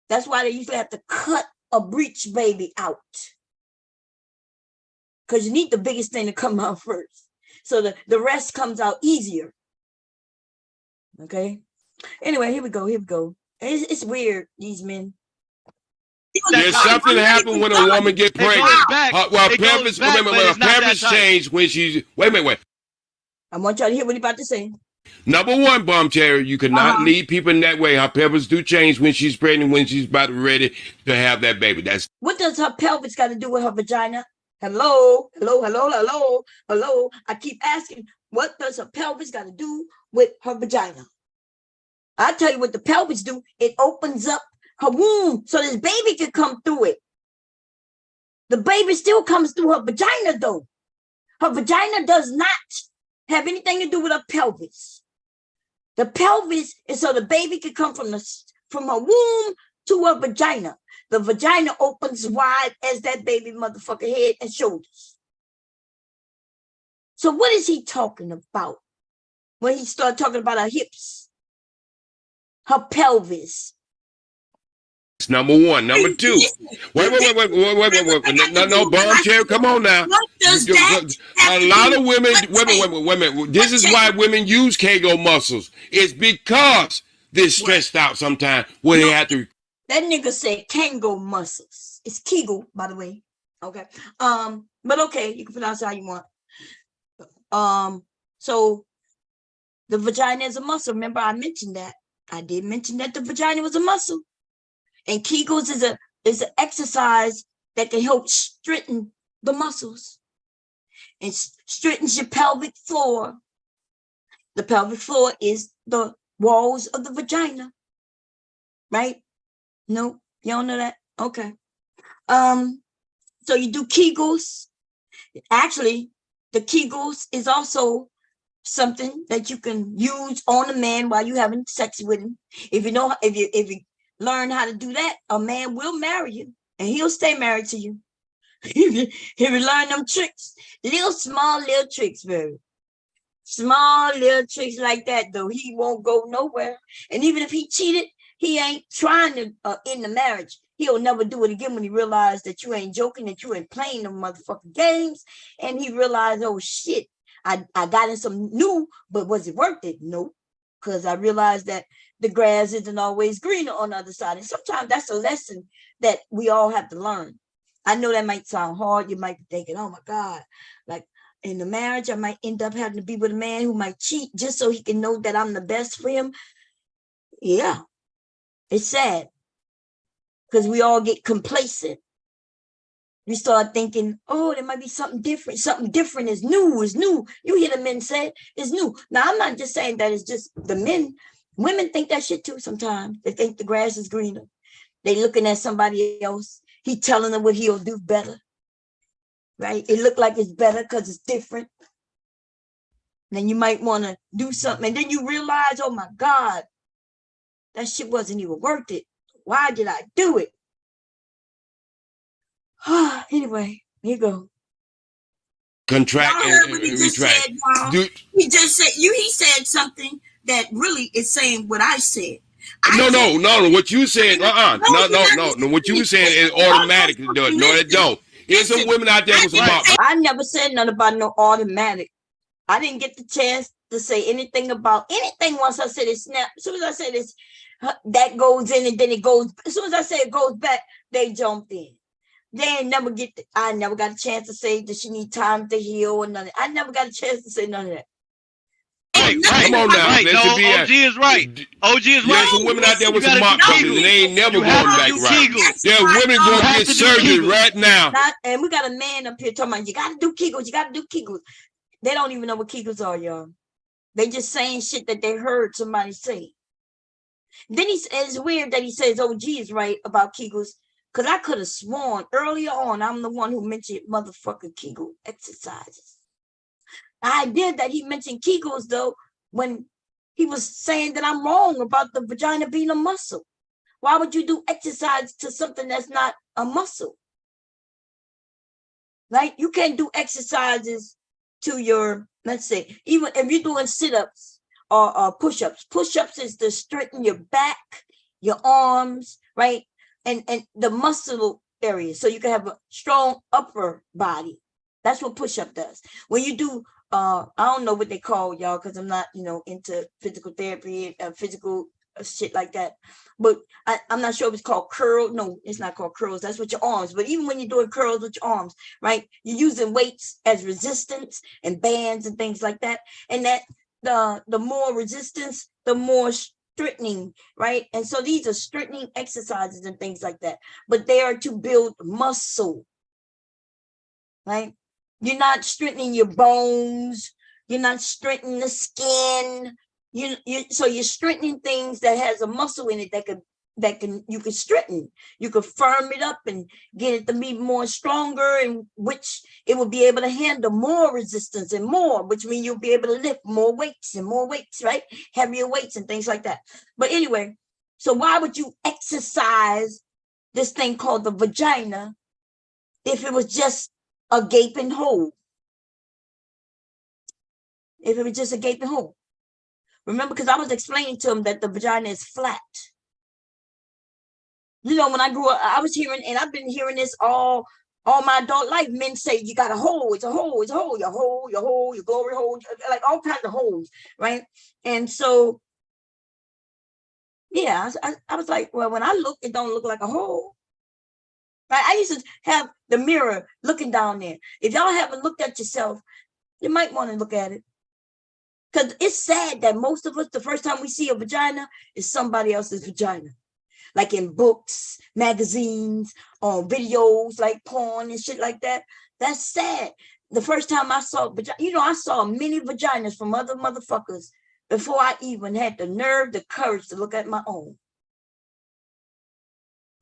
That's why they usually have to cut a breech baby out. Because you need the biggest thing to come out first. So the rest comes out easier. Okay. Anyway, here we go. It's weird, these men. There's something happen when a woman get pregnant. Her pelvis change when she's. Wait. I want y'all to hear what he's about to say. Number one, Bomb Cherry, you cannot lead people in that way. Her pelvis do change when she's pregnant, when she's about to ready to have that baby. That's what does her pelvis got to do with her vagina? Hello. I keep asking, what does her pelvis got to do with her vagina? I tell you what the pelvis do. It opens up her womb so this baby can come through it. The baby still comes through her vagina, though. Her vagina does not have anything to do with her pelvis. The pelvis is so the baby can come from her womb to her vagina. The vagina opens wide as that baby motherfucker head and shoulders. So what is he talking about when he started talking about her hips? Her pelvis. It's number one. Number two. Wait. No, Bomb Cherry, come on now. A lot of women, wait. This is why women use Kegel muscles. It's because they're stressed out sometimes when they have to. That nigga said Kegel muscles. It's Kegel, by the way. Okay. But okay, you can pronounce it how you want. So the vagina is a muscle. Remember, I mentioned that. I did mention that the vagina was a muscle. And Kegels is an exercise that can help straighten the muscles. And straightens your pelvic floor. The pelvic floor is the walls of the vagina. Right? No, you don't know that? Okay. So you do Kegels. Actually, the Kegels is also something that you can use on a man while you're having sex with him. If you learn how to do that, a man will marry you and he'll stay married to you. If you learn them tricks, small little tricks, baby. Small little tricks like that, though, he won't go nowhere. And even if he cheated, he ain't trying to end the marriage. He'll never do it again when he realized that you ain't joking, that you ain't playing them motherfucking games. And he realized, oh shit, I got in some new, but was it worth it? No, because I realized that the grass isn't always greener on the other side. And sometimes that's a lesson that we all have to learn. I know that might sound hard. You might be thinking, oh my God, like in the marriage, I might end up having to be with a man who might cheat just so he can know that I'm the best for him. Yeah, it's sad because we all get complacent. We start thinking, oh, there might be something different. Something different is new, You hear the men say it's new. Now, I'm not just saying that it's just the men. Women think that shit too sometimes. They think the grass is greener. They looking at somebody else. He telling them what he'll do better. Right? It look like it's better because it's different. Then you might want to do something. And then you realize, oh my God, that shit wasn't even worth it. Why did I do it? Anyway, here you go. Contract and retract. He just said he said something that really is saying what I said. No. What you said, No. What you saying is automatic. No, it don't. There's some women out there with some. I never said nothing about no automatic. I didn't get the chance to say anything about anything once I said it snap. As soon as I said this, that goes in and then it goes. As soon as I say it goes back, they jumped in. I never got a chance to say that she need time to heal or nothing. I never got a chance to say none of that. Right. Come on now. Right. No, OG is right. OG is right. There's some women out there with some mop buckets and they ain't never going back right. There's women going to get surgery right now. And we got a man up here talking about, you got to do Kegels. They don't even know what Kegels are, y'all. They just saying shit that they heard somebody say. Then it's weird that he says OG is right about Kegels, because I could have sworn earlier on I'm the one who mentioned motherfucking Kegel exercises. The idea that he mentioned Kegels, though, when he was saying that I'm wrong about the vagina being a muscle. Why would you do exercise to something that's not a muscle? Right? You can't do exercises to your, let's say, even if you're doing sit-ups or push-ups. Push-ups is to straighten your back, your arms, right? And the muscle area, so you can have a strong upper body. That's what push-up does. When you do, I don't know what they call, y'all, because I'm not, into physical therapy, physical shit like that. But I'm not sure if it's called curl. No, it's not called curls. That's with your arms. But even when you're doing curls with your arms, right, you're using weights as resistance and bands and things like that. And that the more resistance, the more straightening, right? And so these are straightening exercises and things like that. But they are to build muscle, right? You're not straightening your bones. You're not straightening the skin. So you're straightening things that has a muscle in it you can straighten. You can firm it up and get it to be more stronger, and which it will be able to handle more resistance and more, which means you'll be able to lift more weights, right? Heavier weights and things like that. But anyway, so why would you exercise this thing called the vagina if it was just a gaping hole? If it was just a gaping hole. Remember, because I was explaining to him that the vagina is flat. When I grew up, I was hearing, and I've been hearing this all my adult life. Men say you got a hole, it's a hole, it's a hole, your hole, your glory hole, like all kinds of holes, right? And so, yeah, I was like, well, when I look, it don't look like a hole. Right? I used to have the mirror looking down there. If y'all haven't looked at yourself, you might want to look at it. Because it's sad that most of us, the first time we see a vagina is somebody else's vagina. Like in books, magazines, on videos, like porn and shit like that. That's sad. The first time I saw, I saw many vaginas from other motherfuckers before I even had the nerve, the courage to look at my own.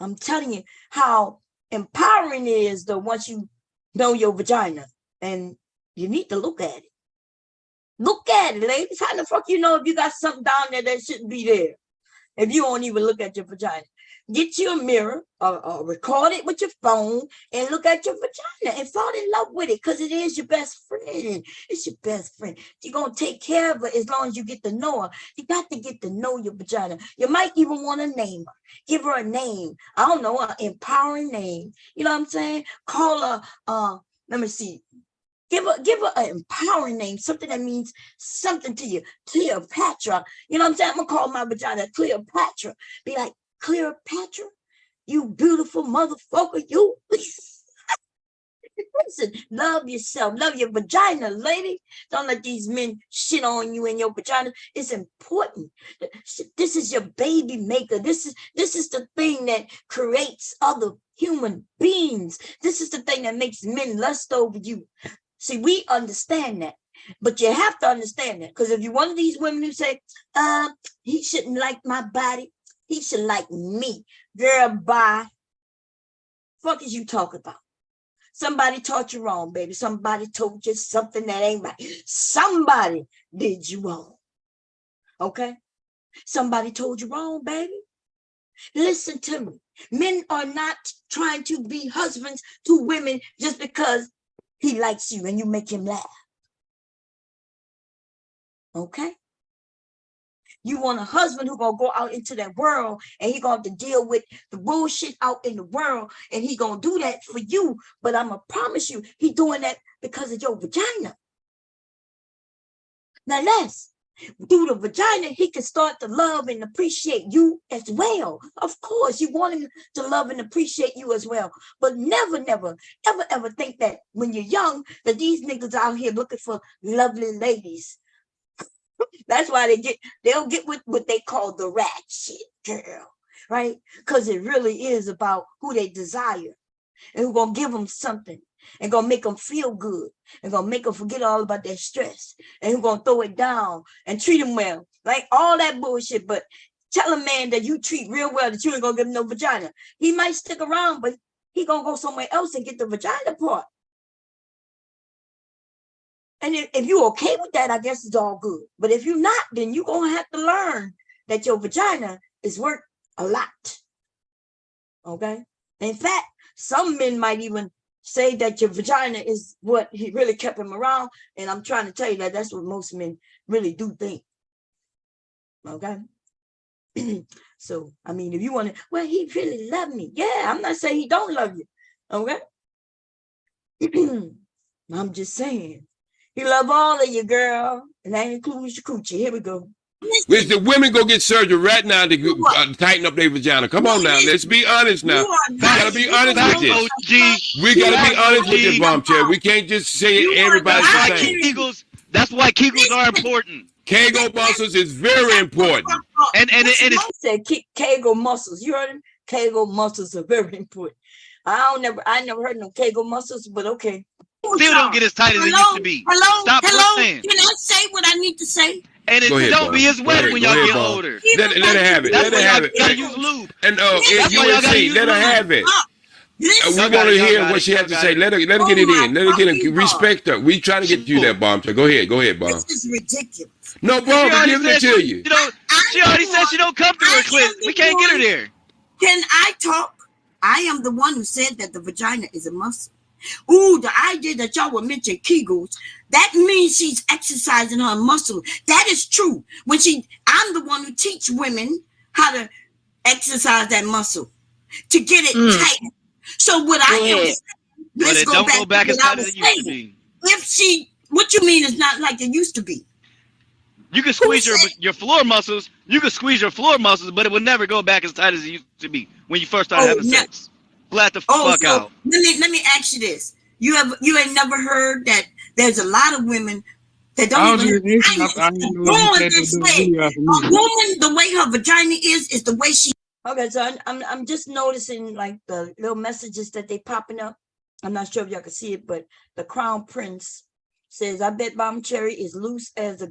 I'm telling you how empowering it is, though, once you know your vagina, and you need to look at it. Look at it, ladies. How the fuck you know if you got something down there that shouldn't be there? If you don't even look at your vagina. Get you a mirror or record it with your phone and look at your vagina and fall in love with it, because it is your best friend. It's your best friend. You're going to take care of her as long as you get to know her. You got to get to know your vagina. You might even want to name her. Give her a name. I don't know, an empowering name. You know what I'm saying? Call her, let me see. Give her an empowering name, something that means something to you. Cleopatra. You know what I'm saying? I'm going to call my vagina Cleopatra. Be like, Cleopatra, you beautiful motherfucker, you. Listen, love yourself. Love your vagina, lady. Don't let these men shit on you in your vagina. It's important. This is your baby maker. This is the thing that creates other human beings. This is the thing that makes men lust over you. See, we understand that. But you have to understand that. Because if you're one of these women who say, he shouldn't like my body, he should like me. Girl, bye. Fuck is you talking about? Somebody taught you wrong, baby. Somebody told you something that ain't right. Somebody did you wrong. Okay? Somebody told you wrong, baby. Listen to me. Men are not trying to be husbands to women just because he likes you and you make him laugh. Okay? You want a husband who's going to go out into that world and he going to have to deal with the bullshit out in the world, and he going to do that for you. But I'm going to promise you, he doing that because of your vagina. Now, through the vagina, he can start to love and appreciate you as well. Of course, you want him to love and appreciate you as well. But never, ever think that when you're young, that these niggas out here looking for lovely ladies. That's why they'll get with what they call the rat shit, girl, right? Because it really is about who they desire. and who's gonna give them something and gonna make them feel good and gonna make them forget all about their stress and who's gonna throw it down and treat them well, like all that bullshit. But tell a man that you treat real well, that you ain't gonna give him no vagina. He might stick around, but he gonna go somewhere else and get the vagina part. And if you're okay with that, I guess it's all good. But if you're not, then you're gonna have to learn that your vagina is worth a lot. Okay. In fact, some men might even say that your vagina is what he really kept him around. And I'm trying to tell you that that's what most men really do think. Okay. So, I mean, if you want to, well, he really loved me. Yeah, I'm not saying he don't love you. Okay. I'm just saying. He love all of you, girl. And that includes your coochie. Here we go. Which the women go get surgery right now to tighten up their vagina. Come on now, let's be honest now. We gotta be honest with this. We gotta be honest with this, bombshell. We can't just say everybody's the same. That's why Kegels are important. Kegel muscles is very important. And it said Kegel muscles. You heard him? Kegel muscles are very important. I never heard no Kegel muscles, but okay. Still don't get as tight as it used to be. Stop playing. Can I say what I need to say? And it don't be as wet when y'all get older. Let it have it. Let it have it. Gotta use lube. And UNC, let her have it. We want to hear what she has to say. Let her get it in. Let her get in. Respect her. We trying to get you that, bomb. Go ahead, Bomb. This is ridiculous. No, Bomb, we're giving it to you. She already said she don't come through her clit. We can't get her there. Can I talk? I am the one who said that the vagina is a muscle. Ooh, the idea that y'all would mention Kegels, that means she's exercising her muscle. That is true. I'm the one who teach women how to exercise that muscle to get it tight. So what I am saying, let's go back to what I was saying. What you mean is not like it used to be. You can squeeze your floor muscles. You can squeeze your floor muscles, but it will never go back as tight as it used to be when you first started having sex. Flat the fuck out. Let me ask you this: you ain't never heard that there's a lot of women that don't even born this way. A woman, the way her vagina is the way she. Okay, so I'm just noticing like the little messages that they popping up. I'm not sure if y'all can see it, but the Crown Prince says, "I bet Bomb Cherry is loose as a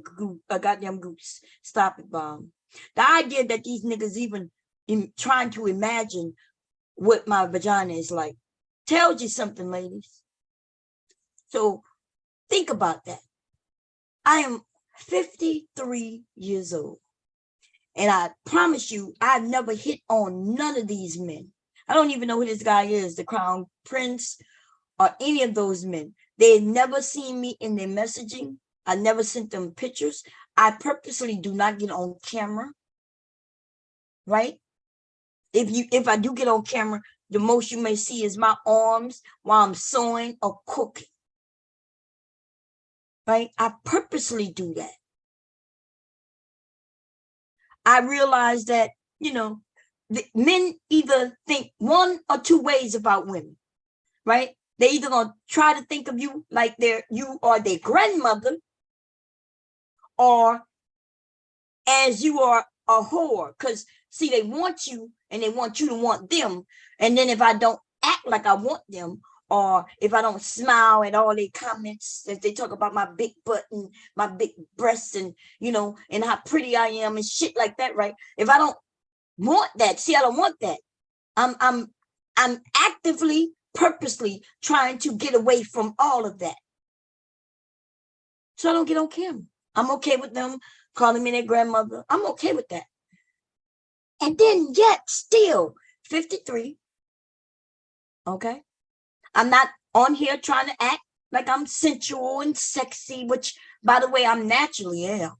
goddamn goose. Stop it, Bomb." The idea that these niggas even trying to imagine what my vagina is like tells you something, ladies. So think about that. I am 53 years old, and I promise you, I've never hit on none of these men. I don't even know who this guy is, the Crown Prince, or any of those men. They've never seen me in their messaging. I never sent them pictures. I purposely do not get on camera, right? If I do get on camera, the most you may see is my arms while I'm sewing or cooking. Right? I purposely do that. I realize that, the men either think one or two ways about women, right? They either gonna try to think of you like you are their grandmother, or as you are a whore. Because see, they want you and they want you to want them. And then if I don't act like I want them, or if I don't smile at all their comments that they talk about my big butt and my big breasts and, and how pretty I am and shit like that, right? If I don't want that, see, I don't want that. I'm actively, purposely trying to get away from all of that. So I don't get on camera. I'm okay with them calling me their grandmother. I'm okay with that. And then yet still 53. Okay. I'm not on here trying to act like I'm sensual and sexy, which, by the way, I'm naturally am.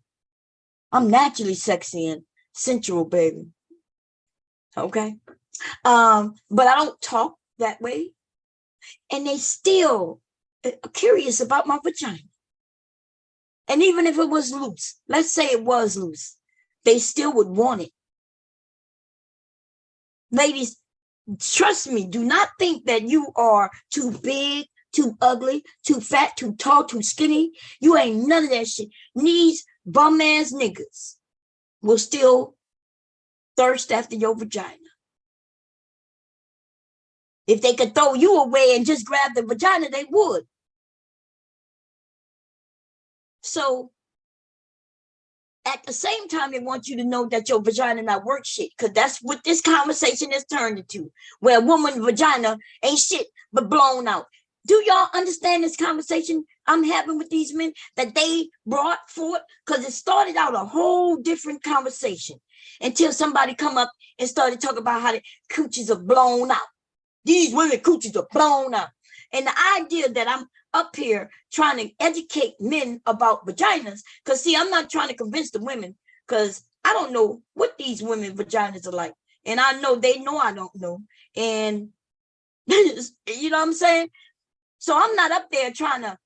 I'm naturally sexy and sensual, baby. Okay. But I don't talk that way. And they still are curious about my vagina. And even if it was loose, let's say it was loose, they still would want it. Ladies, trust me, do not think that you are too big, too ugly, too fat, too tall, too skinny. You ain't none of that shit. These bum ass niggas will still thirst after your vagina. If they could throw you away and just grab the vagina, they would. So at the same time, they want you to know that your vagina not worth shit, because that's what this conversation has turned into, where a woman's vagina ain't shit but blown out. Do y'all understand this conversation I'm having with these men that they brought forth? Because it started out a whole different conversation until somebody come up and started talking about how the coochies are blown out. These women coochies are blown out. And the idea that I'm up here trying to educate men about vaginas, because see, I'm not trying to convince the women, because I don't know what these women vaginas are like. And I know they know I don't know. And you know what I'm saying? So I'm not up there trying to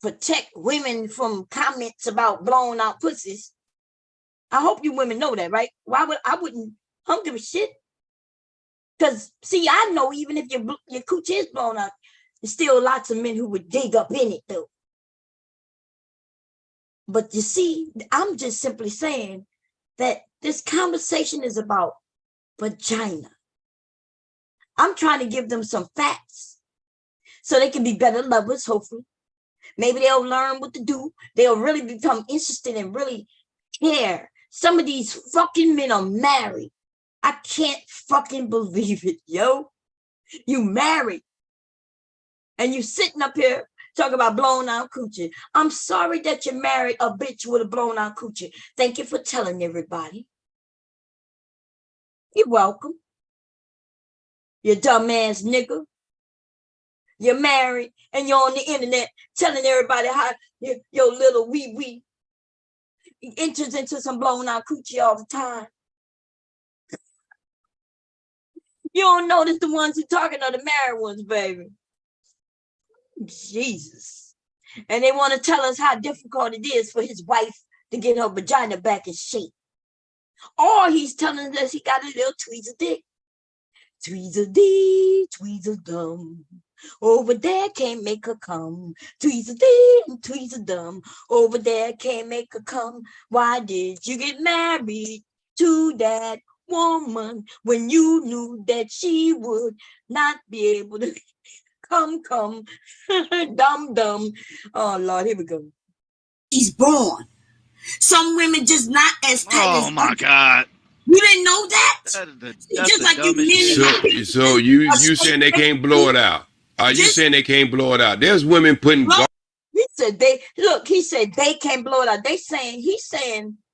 protect women from comments about blown out pussies. I hope you women know that, right? I wouldn't give a shit. Because see, I know even if your cooch is blown out, there's still lots of men who would dig up in it though. But you see, I'm just simply saying that this conversation is about vagina. I'm trying to give them some facts so they can be better lovers, hopefully. Maybe they'll learn what to do. They'll really become interested and really care. Some of these fucking men are married. I can't fucking believe it, yo. You married. And you sitting up here talking about blown out coochie. I'm sorry that you married a bitch with a blown out coochie. Thank you for telling everybody. You're welcome. You dumbass nigga. You're married and you're on the internet telling everybody how your little wee enters into some blown out coochie all the time. You don't notice the ones who talking are the married ones, baby. Jesus. And they want to tell us how difficult it is for his wife to get her vagina back in shape. Or he's telling us he got a little tweezer dick. Tweezer dee, tweezer dum. Over there can't make her come. Tweezer dee and tweezer dum. Over there can't make her come. Why did you get married to that woman when you knew that she would not be able to come? Dumb. Oh Lord, here we go. She's born. Some women just not as tight as. Oh my God. You didn't know that? That's Just the like you dumbest men. shit. So you saying they can't blow it out? Are you saying they can't blow it out? There's women putting. He said he said they can't blow it out. He's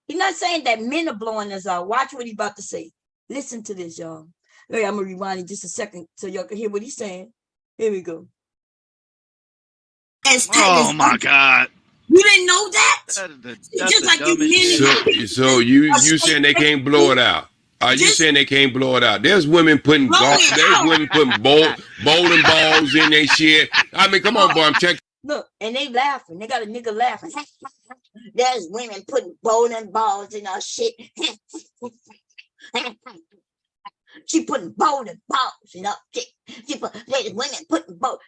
not saying that men are blowing this out. Watch what he's about to say. Listen to this, y'all. Wait, I'm gonna rewind it just a second so y'all can hear what he's saying. Here we go. As tight Oh my God. You didn't know that? That's Just the like you dumbest men. shit. So you saying they can't blow it out? Are you saying they can't blow it out? There's women putting bowling balls in their shit. I mean, come on, boy, I'm checking. Look, and they laughing. They got a nigga laughing. There's women putting bowling balls in her shit. She putting bowling balls in her shit. There's women putting balls.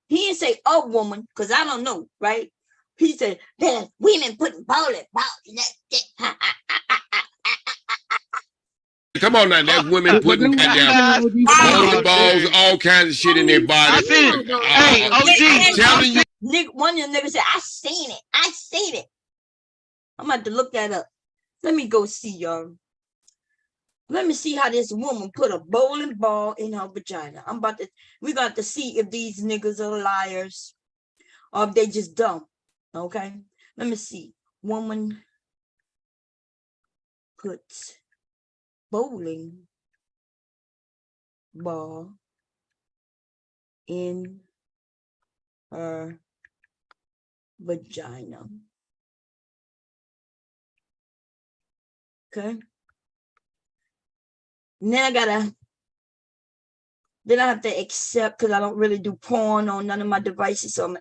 He didn't say a woman, because I don't know, right? He said, there's women putting bowling balls in that shit. Come on now, there's women putting goddamn bowling balls, all kinds of shit in their body. I seen it. Hey, OG. Telling you. One of the niggas said, I seen it. I'm about to look that up. Let me go see, y'all. Let me see how this woman put a bowling ball in her vagina. We got to see if these niggas are liars or if they just dumb. Okay? Let me see. Woman puts bowling ball in her vagina. Okay. And then I have to accept, because I don't really do porn on none of my devices. So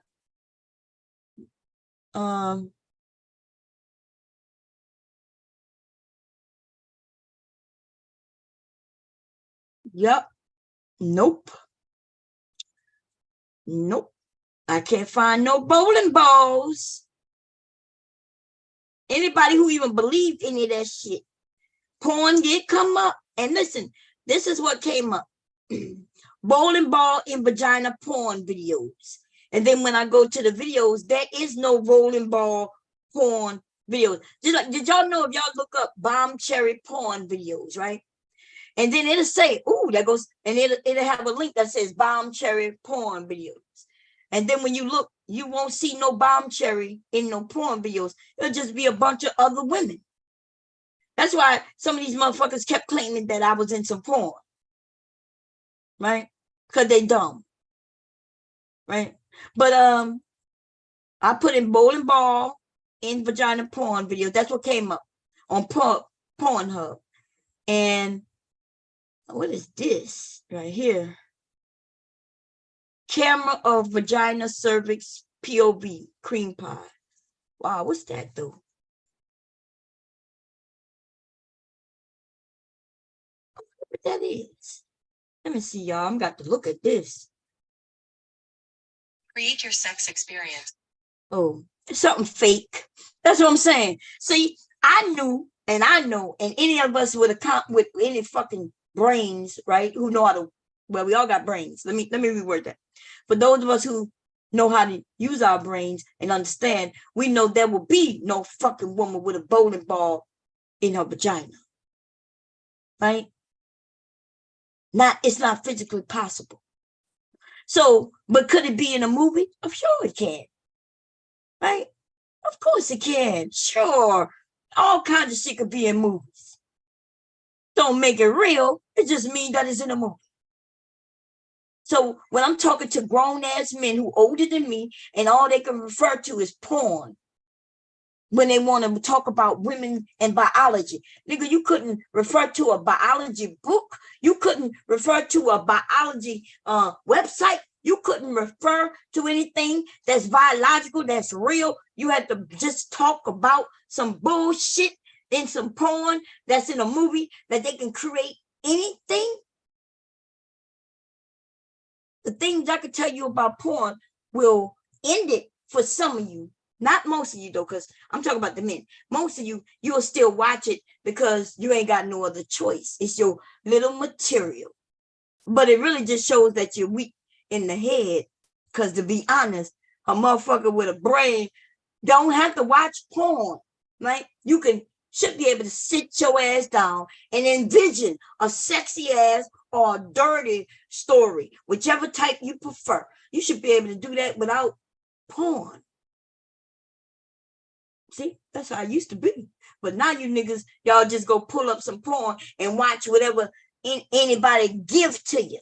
yep. Nope. I can't find no bowling balls. Anybody who even believed any of that shit. Porn did come up. And listen, this is what came up. bowling ball in vagina porn videos. And then when I go to the videos, there is no bowling ball porn videos. Did y'all know if y'all look up bomb cherry porn videos, right? And then it'll say, ooh, that goes, and it'll have a link that says bomb cherry porn videos. And then when you look, you won't see no bomb cherry in no porn videos. It'll just be a bunch of other women. That's why some of these motherfuckers kept claiming that I was in some porn. Right? Because they dumb. Right? But I put in bowling ball in vagina porn videos. That's what came up on Pornhub. And what is this right here? Camera of vagina cervix POV cream pie. Wow, what's that though? What that is? Let me see, y'all. I'm got to look at this. Create your sex experience. Oh, it's something fake. That's what I'm saying. See, I knew, and I know, and any of us with any fucking brains, right? Who know how to, well, we all got brains. Let me reword that. For those of us who know how to use our brains and understand, we know there will be no fucking woman with a bowling ball in her vagina. Right? It's not physically possible. So, but could it be in a movie? I'm sure it can. Right? Of course it can. Sure. All kinds of shit could be in movies. Don't make it real. It just means that it's in a movie. So when I'm talking to grown-ass men who older than me and all they can refer to is porn, when they want to talk about women and biology. Nigga, you couldn't refer to a biology book. You couldn't refer to a biology website. You couldn't refer to anything that's biological, that's real. You had to just talk about some bullshit in some porn that's in a movie that they can create anything. The things I could tell you about porn will end it for some of you. Not most of you, though, because I'm talking about the men. Most of you, you'll still watch it because you ain't got no other choice. It's your little material. But it really just shows that you're weak in the head. Because to be honest, a motherfucker with a brain don't have to watch porn. Right? You should be able to sit your ass down and envision a sexy ass or a dirty story, whichever type you prefer. You should be able to do that without porn. See, that's how I used to be. But now you niggas, y'all just go pull up some porn and watch whatever anybody give to you.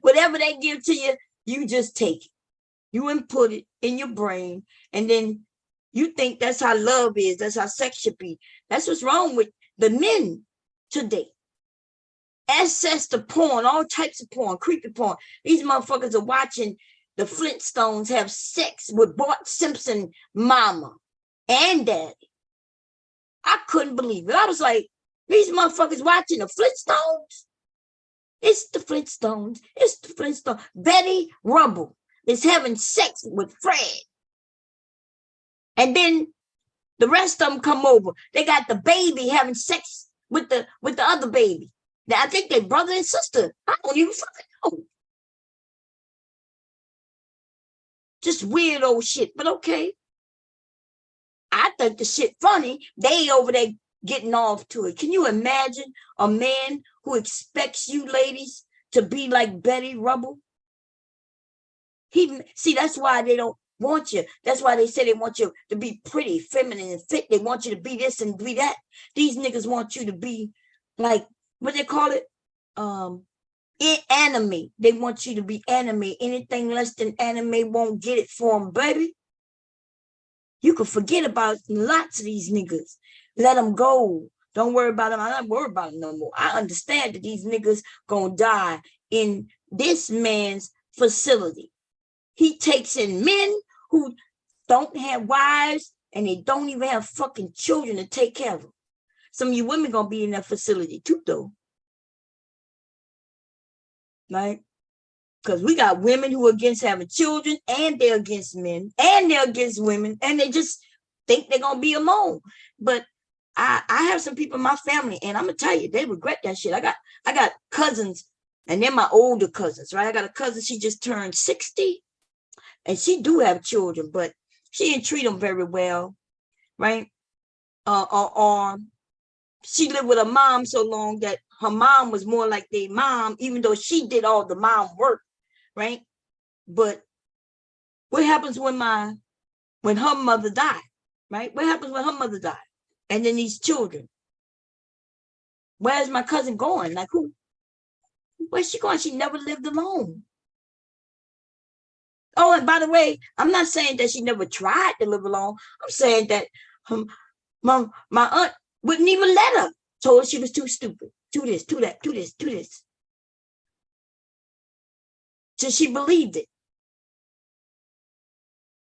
Whatever they give to you, you just take it. You input it in your brain, and then you think that's how love is. That's how sex should be. That's what's wrong with the men today. Access to porn, all types of porn, creepy porn. These motherfuckers are watching the Flintstones have sex with Bart Simpson mama and daddy. I couldn't believe it. I was like, these motherfuckers watching the Flintstones? It's the Flintstones. It's the Flintstones. Betty Rubble is having sex with Fred. And then the rest of them come over. They got the baby having sex with the other baby. I think they brother and sister. I don't even fucking know. Just weird old shit, but okay. I think the shit funny. They over there getting off to it. Can you imagine a man who expects you ladies to be like Betty Rubble? See, that's why they don't want you. That's why they say they want you to be pretty, feminine, and fit. They want you to be this and be that. These niggas want you to be like, what they call it? Anime. They want you to be anime. Anything less than anime won't get it for them, baby. You can forget about lots of these niggas. Let them go. Don't worry about them. I'm not worried about them no more. I understand that these niggas gonna die in this man's facility. He takes in men who don't have wives and they don't even have fucking children to take care of them. Some of you women gonna be in that facility too, though. Right? Because we got women who are against having children, and they're against men, and they're against women, and they just think they're gonna be alone. But I have some people in my family, and I'm gonna tell you, they regret that shit. I got cousins And then my older cousins, right? I got a cousin, she just turned 60, and she do have children, but she didn't treat them very well, right? Or she lived with her mom so long that her mom was more like their mom, even though she did all the mom work, right? But what happens when her mother died, right? What happens when her mother died? And then these children. Where's my cousin going? Like who? Where's she going? She never lived alone. Oh, and by the way, I'm not saying that she never tried to live alone. I'm saying that my aunt wouldn't even let her. Told her she was too stupid. Do this, do that, do this, do this. So she believed it.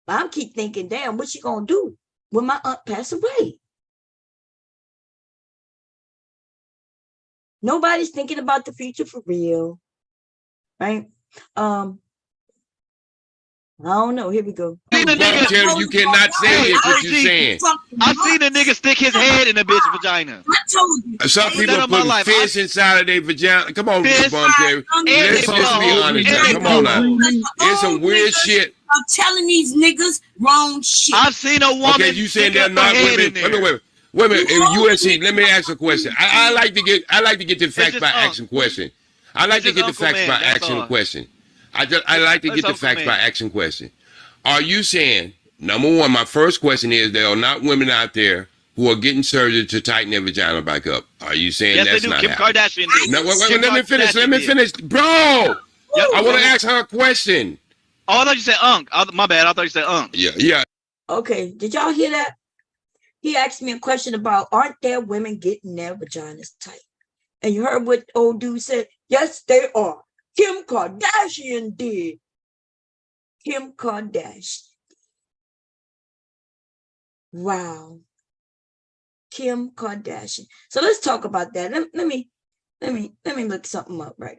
I keep thinking, damn, what's she gonna do when my aunt passed away? Nobody's thinking about the future for real, right? I don't know. Here we go. You cannot say it, what you're saying. I've seen a nigga stick his head in a bitch vagina. I told you. Some people put fish inside of their vagina. Come on, Fish, Bomb Cherry. Let's just be honest. Come on now. It's some weird shit. I'm telling these niggas wrong shit. I've seen a woman. Okay, you saying they're not women? Wait a minute. USC, let me ask a question. I like to get the facts by asking question. I like to get the facts by asking a question. I like to get the facts by asking question. Are you saying, number one, my first question is there are not women out there who are getting surgery to tighten their vagina back up? Are you saying yes, that's they do. not Kim happening? Kardashian did. No, wait, let me finish. Let me finish. Bro, Yep. I want to ask her a question. Oh, I thought you said unk. My bad. I thought you said unk. Yeah. Okay, did y'all hear that? He asked me a question about, aren't there women getting their vaginas tight? And you heard what old dude said? Yes, they are. Kim Kardashian did. Kim Kardashian. Wow. Kim Kardashian. So let's talk about that. Let me look something up, right?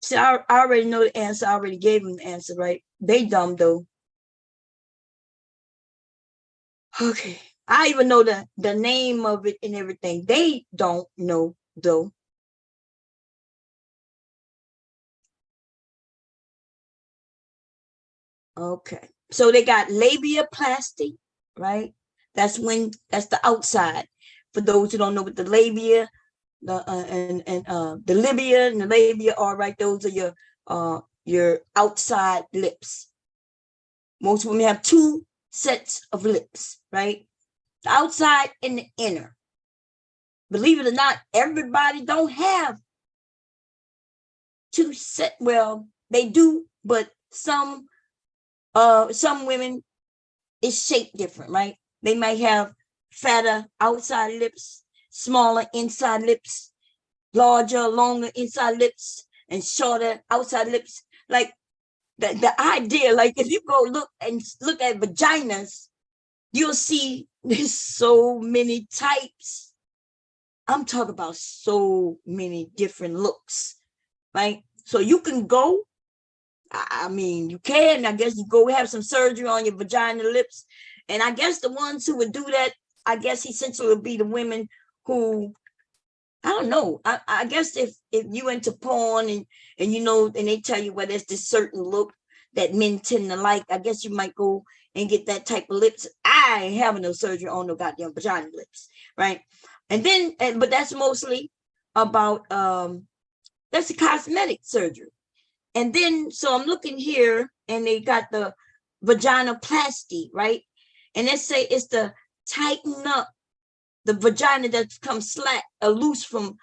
See, I already know the answer. I already gave them the answer, right? They dumb though. Okay. I even know the name of it and everything. They don't know though. Okay. So they got labiaplasty, right? That's the outside. For those who don't know what the labia, the libia and the labia are, right? Those are your outside lips. Most women have two sets of lips, right? The outside and the inner. Believe it or not, everybody don't have two set. Well, they do, but some women is shaped different, right? They might have fatter outside lips, smaller inside lips, larger, longer inside lips, and shorter outside lips. Like the idea, like if you go look at vaginas, you'll see there's so many types. I'm talking about so many different looks, right? So you can go, I mean, you can, I guess you go have some surgery on your vagina lips. And I guess the ones who would do that, I guess essentially would be the women who, I don't know. I guess if you into porn and you know, and they tell you, well, there's this certain look that men tend to like, I guess you might go and get that type of lips. I ain't having no surgery on no goddamn vagina lips, right? And then, but that's mostly about, that's a cosmetic surgery. And then, so I'm looking here and they got the vaginoplasty, right? And they say it's to tighten up the vagina that's become slack or loose from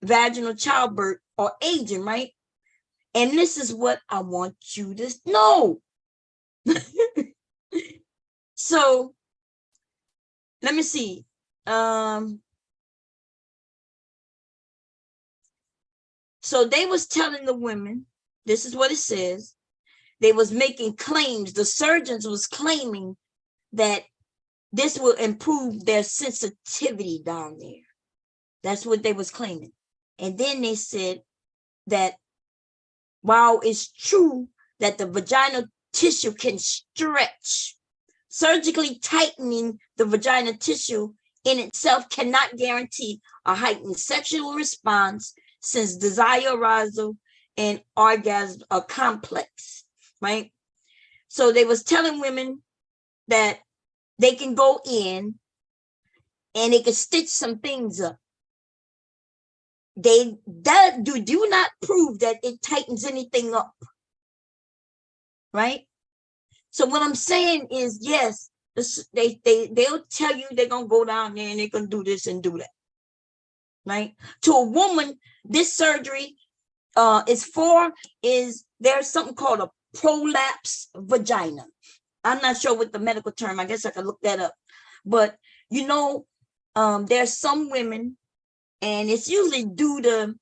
vaginal childbirth or aging, right? And this is what I want you to know. So let me see. So they was telling the women, this is what it says. They was making claims. The surgeons was claiming that this will improve their sensitivity down there. That's what they was claiming. And then they said that while it's true that the vagina tissue can stretch. Surgically tightening the vagina tissue in itself cannot guarantee a heightened sexual response, since desire, arousal, and orgasm are complex, right? So they was telling women that they can go in and they can stitch some things up. They do not prove that it tightens anything up, right? So what I'm saying is, yes, they'll tell you they're gonna go down there and they're gonna do this and do that, right? To a woman, this surgery is there's something called a prolapse vagina. I'm not sure what the medical term. I guess I could look that up. But you know, there's some women, and it's usually due to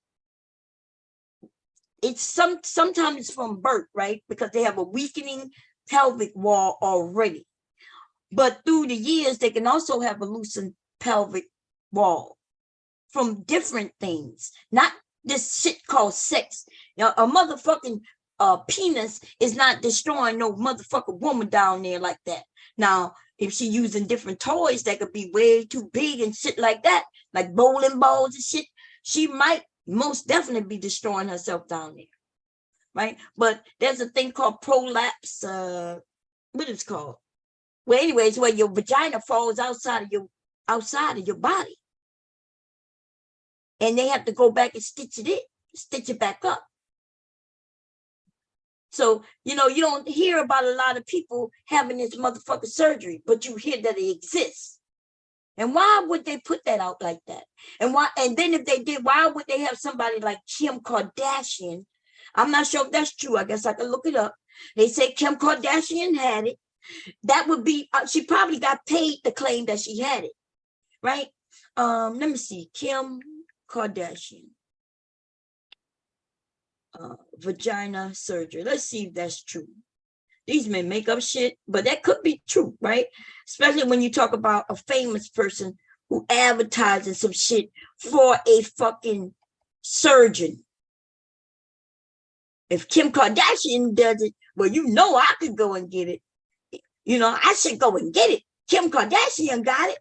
sometimes it's from birth, right? Because they have a weakening pelvic wall already. But through the years, they can also have a loosened pelvic wall from different things, not this shit called sex. You know, a motherfucking penis is not destroying no motherfucking woman down there like that. Now, if she using different toys that could be way too big and shit like that, like bowling balls and shit, she might most definitely be destroying herself down there, right? But there's a thing called prolapse. What is it called? Well, anyways, where your vagina falls outside of your body, and they have to go back and stitch it back up. So, you know, you don't hear about a lot of people having this motherfucking surgery, but you hear that it exists. And why would they put that out like that? And then if they did, why would they have somebody like Kim Kardashian? I'm not sure if that's true. I guess I could look it up. They say Kim Kardashian had it. That would be, she probably got paid to claim that she had it, right? Let me see, Kim Kardashian. Vagina surgery. Let's see if that's true. These men make up shit, but that could be true, right? Especially when you talk about a famous person who advertises some shit for a fucking surgeon. If Kim Kardashian does it, well, you know I could go and get it. You know, I should go and get it. Kim Kardashian got it.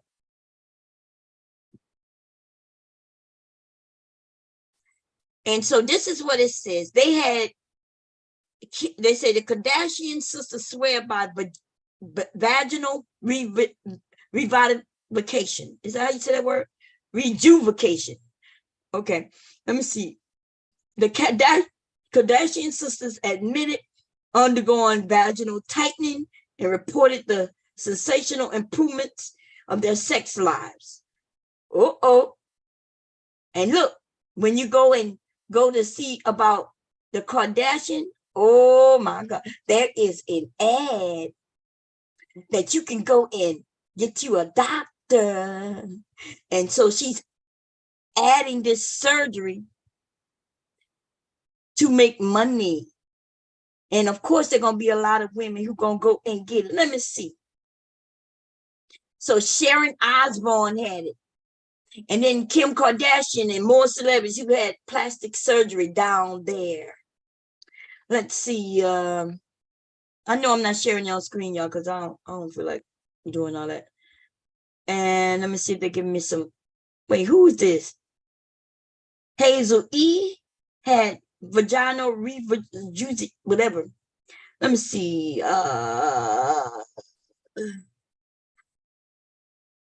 And so this is what it says. They say the Kardashian sisters swear by vaginal revitalization. Is that how you say that word? Rejuvenation. Okay, let me see. The Kardashian sisters admitted undergoing vaginal tightening and reported the sensational improvements of their sex lives. And look, when you go to see about the Kardashian, oh my God, there is an ad that you can go and get you a doctor. And so she's adding this surgery to make money. And of course, there are going to be a lot of women who going to go and get it. Let me see. So Sharon Osbourne had it. And then Kim Kardashian and more celebrities who had plastic surgery down there. Let's see. I know I'm not sharing y'all screen, y'all, because I don't feel like doing all that. And let me see if they give me some. Wait, who is this? Hazel E. had vaginal whatever. Let me see.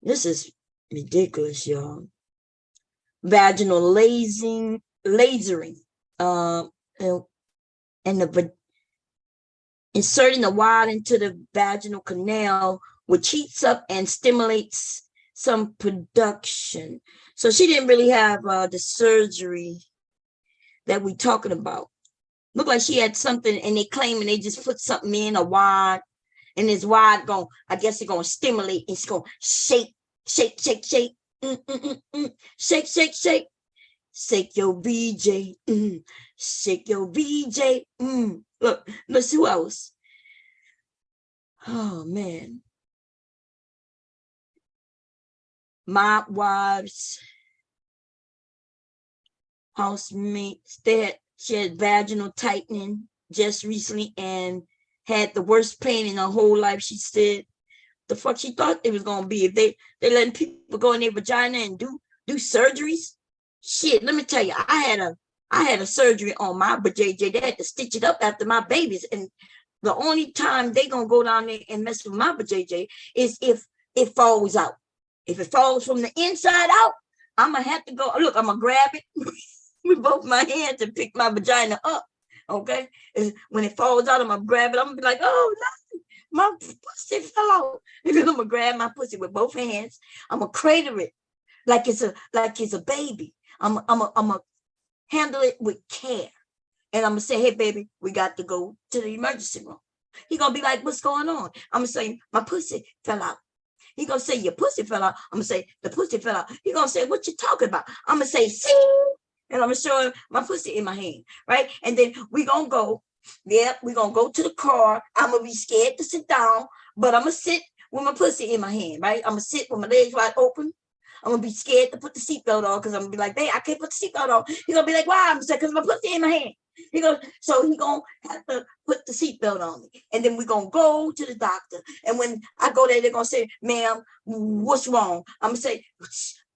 This is ridiculous, y'all. Vaginal lasering. And inserting the wire into the vaginal canal, which heats up and stimulates some production. So she didn't really have the surgery that we're talking about. Looked like she had something, and they claiming they just put something in a wire, and this wire I guess it's gonna stimulate. It's gonna shake. Shake your VJ. Shake your VJ. Look, let's see who else. Oh man. Mob wives, housemates, she had vaginal tightening just recently, and had the worst pain in her whole life. She said the fuck she thought it was gonna be if they letting people go in their vagina and do surgeries. Shit, let me tell you, I had a surgery on my JJ. They had to stitch it up after my babies, and the only time they gonna go down there and mess with my JJ is if it falls out. If it falls from the inside out, I'm gonna have to go. Look, I'm gonna grab it with both my hands and pick my vagina up. Okay, and when it falls out, I'm gonna grab it. I'm gonna be like, oh no, my pussy fell out. And then I'm gonna grab my pussy with both hands. I'm gonna cradle it like it's a baby. I'm gonna handle it with care. And I'm gonna say, hey baby, we got to go to the emergency room. He gonna be like, what's going on? I'm gonna say, my pussy fell out. He gonna say, your pussy fell out. I'm gonna say, the pussy fell out. He gonna say, what you talking about? I'm gonna say, see? And I'm gonna show him my pussy in my hand, right? And then we gonna go, we gonna go to the car. I'm gonna be scared to sit down, but I'm gonna sit with my pussy in my hand, right? I'm gonna sit with my legs wide open. I'm gonna be scared to put the seatbelt on because I'm gonna be like, hey, I can't put the seatbelt on. He's gonna be like, why? I'm gonna say, because my pussy in my hand. He gonna have to put the seatbelt on me. And then we're gonna go to the doctor. And when I go there, they're gonna say, ma'am, what's wrong? I'm gonna say,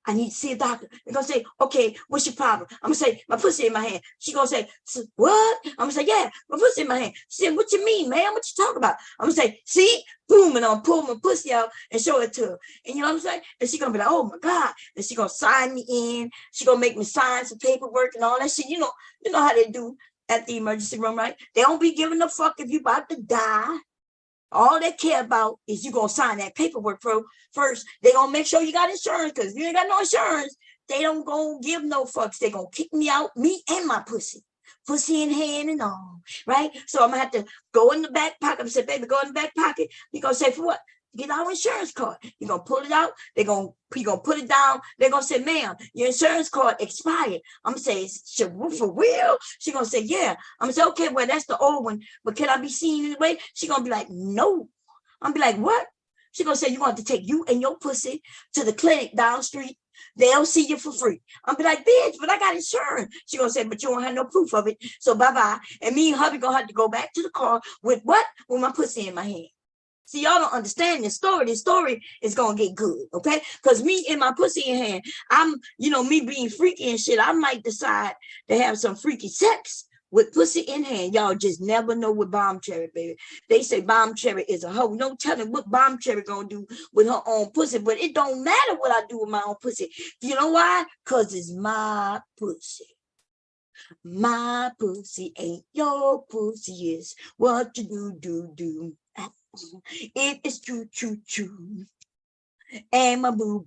I need to see a doctor. They're gonna say, okay, what's your problem? I'm gonna say, my pussy in my hand. She gonna say, what? I'm gonna say, yeah, my pussy in my hand. She said, what you mean, man? What you talking about? I'm gonna say, see, boom, and I'll pull my pussy out and show it to her. And you know what I'm saying? And she gonna be like, oh my God. And she gonna sign me in. She gonna make me sign some paperwork and all that shit. You know how they do at the emergency room, right? They don't be giving a fuck if you about to die. All they care about is you gonna sign that paperwork first. They gonna make sure you got insurance, because if you ain't got no insurance, they don't gonna give no fucks. They gonna kick me out, me and my pussy in hand and all, right? So I'm gonna have to go in the back pocket. I'm say, baby, go in the back pocket. You gonna say, for what? Get our insurance card. You're gonna pull it out. You gonna put it down. They're gonna say, ma'am, your insurance card expired. I'm gonna say, for real? She gonna say, yeah. I'm gonna say, okay, well, that's the old one, but can I be seen anyway? She gonna be like, no. I'm gonna be like, what? She gonna say, you want to take you and your pussy to the clinic down the street. They'll see you for free. I'm be like, bitch, but I got insurance. She gonna say, but you don't have no proof of it. So bye-bye. And me and hubby gonna have to go back to the car with what? With my pussy in my hand. See, y'all don't understand this story. This story is gonna get good, okay? Because me and my pussy in hand, I'm, me being freaky and shit, I might decide to have some freaky sex with pussy in hand. Y'all just never know with Bomb Cherry, baby. They say Bomb Cherry is a hoe. No telling what Bomb Cherry gonna do with her own pussy, but it don't matter what I do with my own pussy. You know why? Because it's my pussy. My pussy ain't your pussy is what you do. It is true. And my boo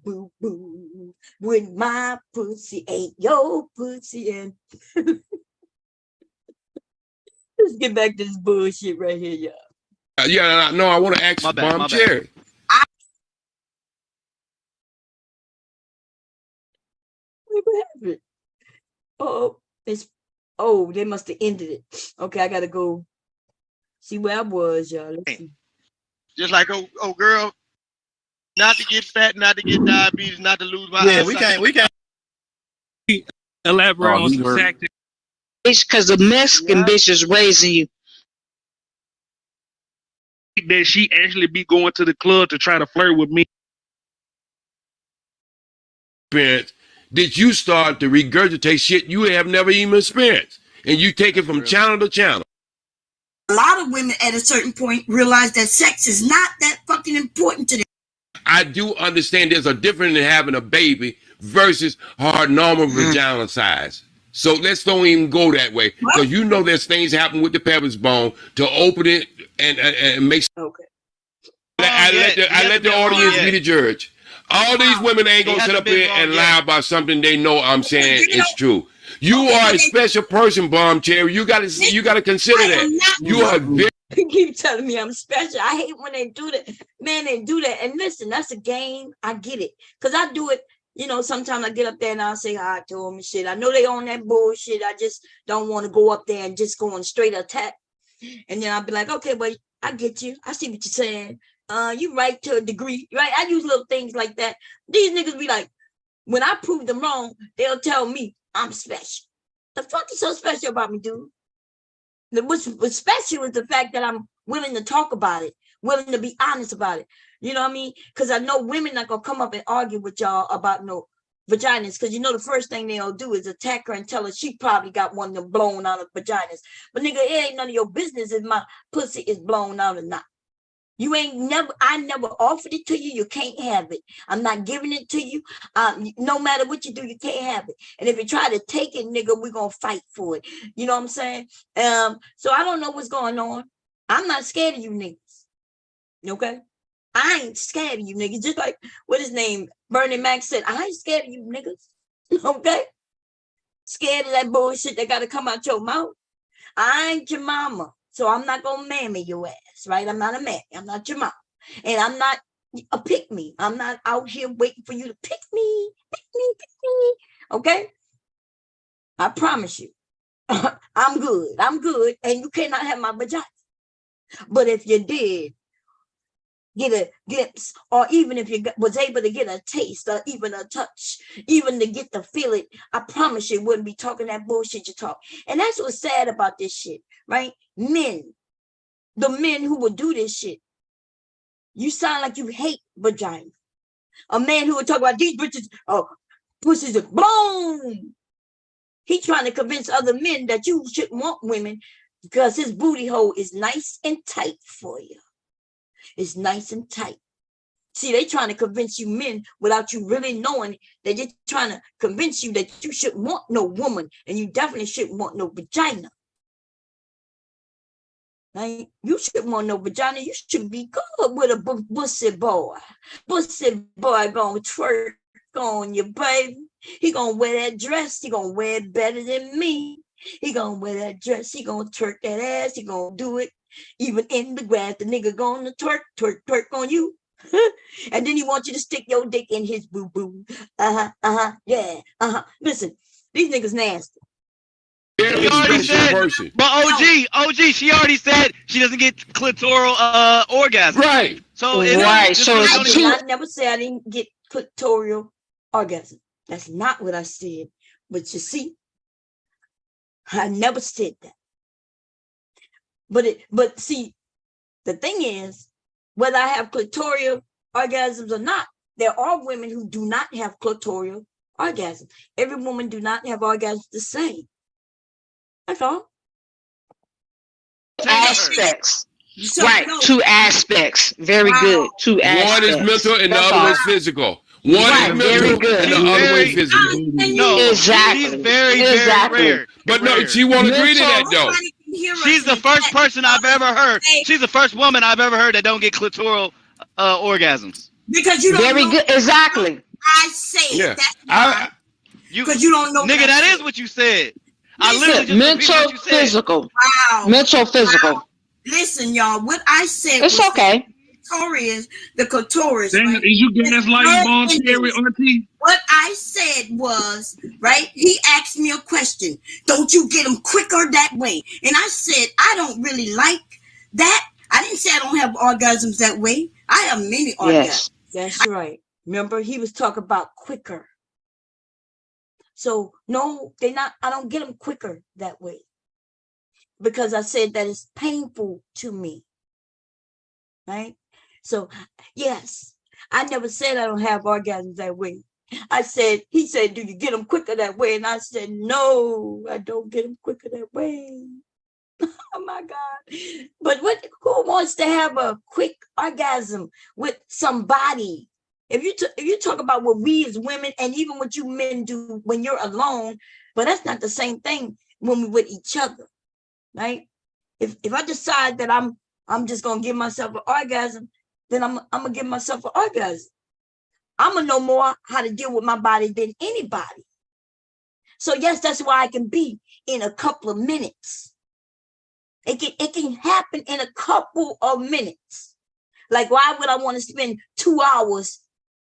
with my pussy ain't your pussy. And let's get back to this bullshit right here, y'all. Yeah, no, I want to ask Bomb Cherry. What happened? They must have ended it. Okay, I gotta go see where I was, y'all. Let's see. Just like oh girl, not to get fat, not to get diabetes, not to lose my eyesight. we can't elaborate on some tactics. Because the Mexican bitch is raising you. That she actually be going to the club to try to flirt with me. Did you start to regurgitate shit you have never even experienced, and you take it from channel to channel? A lot of women at a certain point realize that sex is not that fucking important to them. I do understand there's a difference in having a baby versus her normal vagina size. So let's don't even go that way, because there's things happen with the pelvis bone to open it and make. Okay. I let the audience be the judge. All these women ain't gonna sit up here and lie about something they know I'm saying is true. You are a special person, Bomb Cherry. You gotta consider that. You are very. They keep telling me I'm special. I hate when they do that. Man, they do that. And listen, that's a game. I get it. Because I do it. Sometimes I get up there and I'll say hi to them and shit. I know they on that bullshit. I just don't want to go up there and just go on straight attack. And then I'll be like, okay, well, I get you. I see what you're saying. You right to a degree, right? I use little things like that. These niggas be like, when I prove them wrong, they'll tell me I'm special. The fuck is so special about me, dude? What's special is the fact that I'm willing to talk about it, willing to be honest about it. You know what I mean? Because I know women not gonna come up and argue with y'all about no vaginas, because you know the first thing they'll do is attack her and tell her she probably got one of them blown out of vaginas. But nigga, it ain't none of your business if my pussy is blown out or not. You ain't never, I never offered it to you. You can't have it. I'm not giving it to you. No matter what you do, you can't have it. And if you try to take it, nigga, we're going to fight for it. You know what I'm saying? So I don't know what's going on. I'm not scared of you niggas. Okay? I ain't scared of you niggas. Just like what his name, Bernie Mac said, I ain't scared of you niggas. Okay? Scared of that bullshit that got to come out your mouth. I ain't your mama. So I'm not going to mammy your ass, right? I'm not a mammy. I'm not your mom. And I'm not a pick me. I'm not out here waiting for you to pick me. Okay? I promise you. I'm good. I'm good. And you cannot have my vagina. But if you did get a glimpse, or even if you was able to get a taste or even a touch, even to get to feel it, I promise you wouldn't be talking that bullshit you talk. And that's what's sad about this shit, right? Men, the men who would do this shit, you sound like you hate vagina. A man who would talk about these bitches, oh, pussies are blown. He trying to convince other men that you shouldn't want women because his booty hole is nice and tight for you. It's nice and tight. See, they trying to convince you men without you really knowing that they're trying to convince you that you shouldn't want no woman and you definitely shouldn't want no vagina. Right? You shouldn't want no vagina. You should be good with a bussy boy. Bussy boy gonna twerk on you, baby. He gonna wear that dress. He gonna wear it better than me. He gonna wear that dress. He gonna twerk that ass. He gonna do it even in the grass. The nigga gonna twerk on you. And then he wants you to stick your dick in his boo-boo. Yeah. Listen, these niggas nasty. She already said, but OG, she already said she doesn't get clitoral orgasm. Right. So right. So I never said I didn't get clitoral orgasm. That's not what I said. But you see, I never said that. But see, the thing is, whether I have clitoral orgasms or not, there are women who do not have clitoral orgasm. Every woman do not have orgasms the same. That's all. Aspects. So, right, no. 2 aspects. Very good. 2 aspects. One is mental and the other one is physical. One is mental and the other one is physical. No, exactly. She's very rare. But no, she won't agree to that though. She's the first person I've ever heard. She's the first woman I've ever heard that don't get clitoral orgasms. Because you don't very good. Exactly. I say that's because you don't know. Nigga, that is what you said. I literally just mental, physical. Wow. Mental, physical. Wow. Listen, y'all. What I said. It's okay. The clitoris. Right? Is you gaslighting Bon Cherry, auntie? What I said was, right, he asked me a question. Don't you get them quicker that way? And I said, I don't really like that. I didn't say I don't have orgasms that way. I have many orgasms. That's right. Remember, he was talking about quicker. So, no, I don't get them quicker that way. Because I said that it's painful to me. Right? So, yes, I never said I don't have orgasms that way. He said, do you get them quicker that way? And I said, no, I don't get them quicker that way. Oh my God. But who wants to have a quick orgasm with somebody? If you talk about what we as women and even what you men do when you're alone, but that's not the same thing when we're with each other, right? If I decide that I'm just gonna give myself an orgasm, then I'm gonna give myself an orgasm. I'm gonna know more how to deal with my body than anybody. So yes, that's why I can be in a couple of minutes. It can happen in a couple of minutes. Like, why would I want to spend 2 hours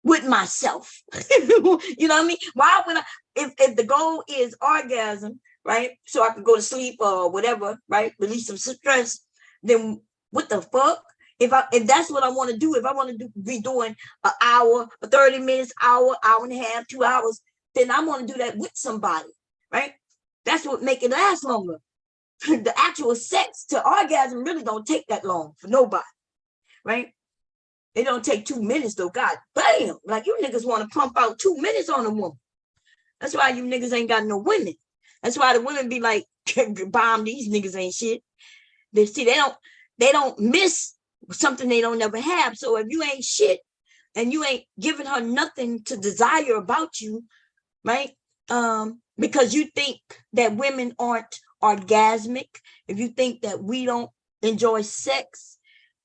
with myself? You know what I mean? Why would I, if the goal is orgasm, right? So I can go to sleep or whatever, right? Release some stress, then what the fuck? If that's what I want to do, if I want to be doing an hour, 30 minutes, hour and a half, 2 hours, then I want to do that with somebody, right? That's what make it last longer. the actual sex to orgasm really don't take that long for nobody, right? It don't take 2 minutes though. God damn, like you niggas want to pump out 2 minutes on a woman. That's why you niggas ain't got no women. That's why the women be like, bomb, these niggas ain't shit. They see they don't miss something they don't never have. So if you ain't shit and you ain't giving her nothing to desire about you, right? Because you think that women aren't orgasmic, if you think that we don't enjoy sex,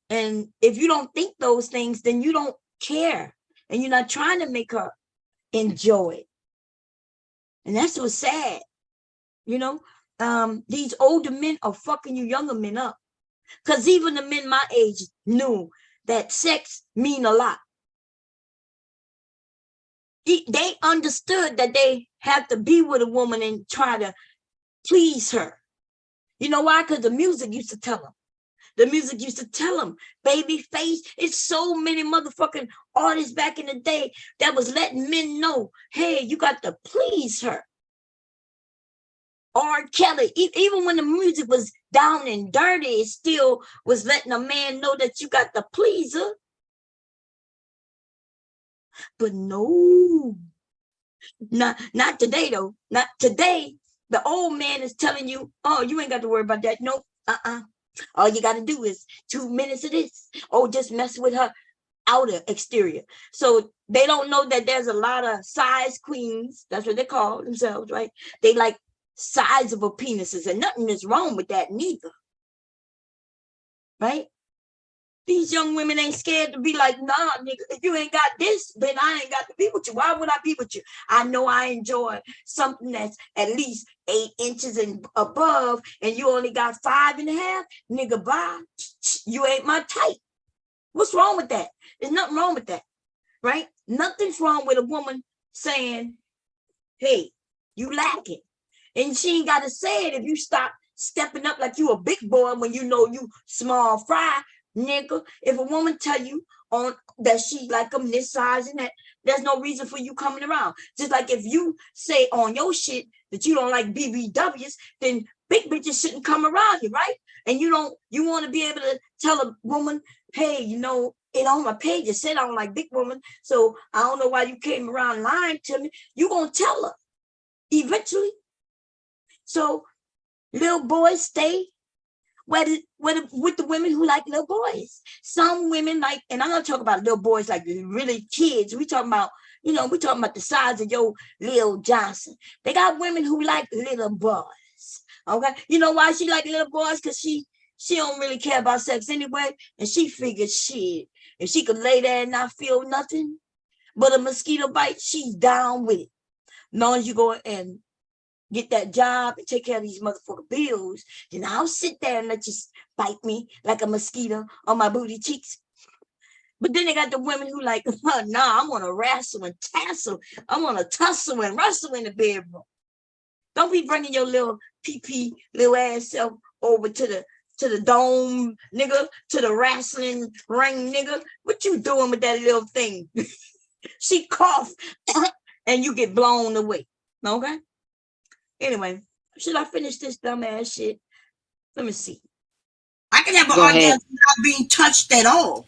and if you don't think those things, then you don't care, and you're not trying to make her enjoy it. And that's what's sad, you know. These older men are fucking you younger men up, because even the men my age knew that sex mean a lot. They understood that they have to be with a woman and try to please her. You know why? Because the music used to tell them. The music used to tell them, baby face. It's so many motherfucking artists back in the day that was letting men know, hey, you got to please her. R. Kelly, even when the music was down and dirty, it still was letting a man know that you got to please her. But no, not today though. Not today. The old man is telling you, oh, you ain't got to worry about that. Nope. All you got to do is 2 minutes of this. Oh, just mess with her outer exterior. So they don't know that there's a lot of size queens. That's what they call themselves, right? They like sizable penises, and nothing is wrong with that neither. Right? These young women ain't scared to be like, nah, nigga, if you ain't got this, then I ain't got to be with you. Why would I be with you? I know I enjoy something that's at least 8 inches and above, and you only got 5.5. Nigga, bye. You ain't my type. What's wrong with that? There's nothing wrong with that, right? Nothing's wrong with a woman saying, hey, you lacking. And she ain't got to say it if you stop stepping up like you a big boy when you know you small fry. Nigga, if a woman tell you on that she like them this size and that, there's no reason for you coming around. Just like if you say on your shit that you don't like BBWs, then big bitches shouldn't come around you, right? And you want to be able to tell a woman, hey, you know, it on my page it said I don't like big woman, so I don't know why you came around lying to me. You gonna tell her eventually. So little boys stay with the women who like little boys. Some women like, and I'm not talking about little boys like really kids. We talking about, you know, we talking about the size of your Lil Johnson. They got women who like little boys. Okay, you know why she like little boys? Because she don't really care about sex anyway, and she figures shit. If she could lay there and not feel nothing but a mosquito bite, she's down with it. As long as you go and get that job and take care of these motherfucking bills, then I'll sit there and let you bite me like a mosquito on my booty cheeks. But then they got the women who like, oh, nah, I'm gonna wrestle and tassel. I'm gonna tussle and wrestle in the bedroom. Don't be bringing your little pee little ass self over to the dome, nigga, to the wrestling ring, nigga. What you doing with that little thing? She cough and you get blown away. Okay? Anyway, should I finish this dumbass shit? Let me see. I can have an Go orgasm ahead. without being touched at all,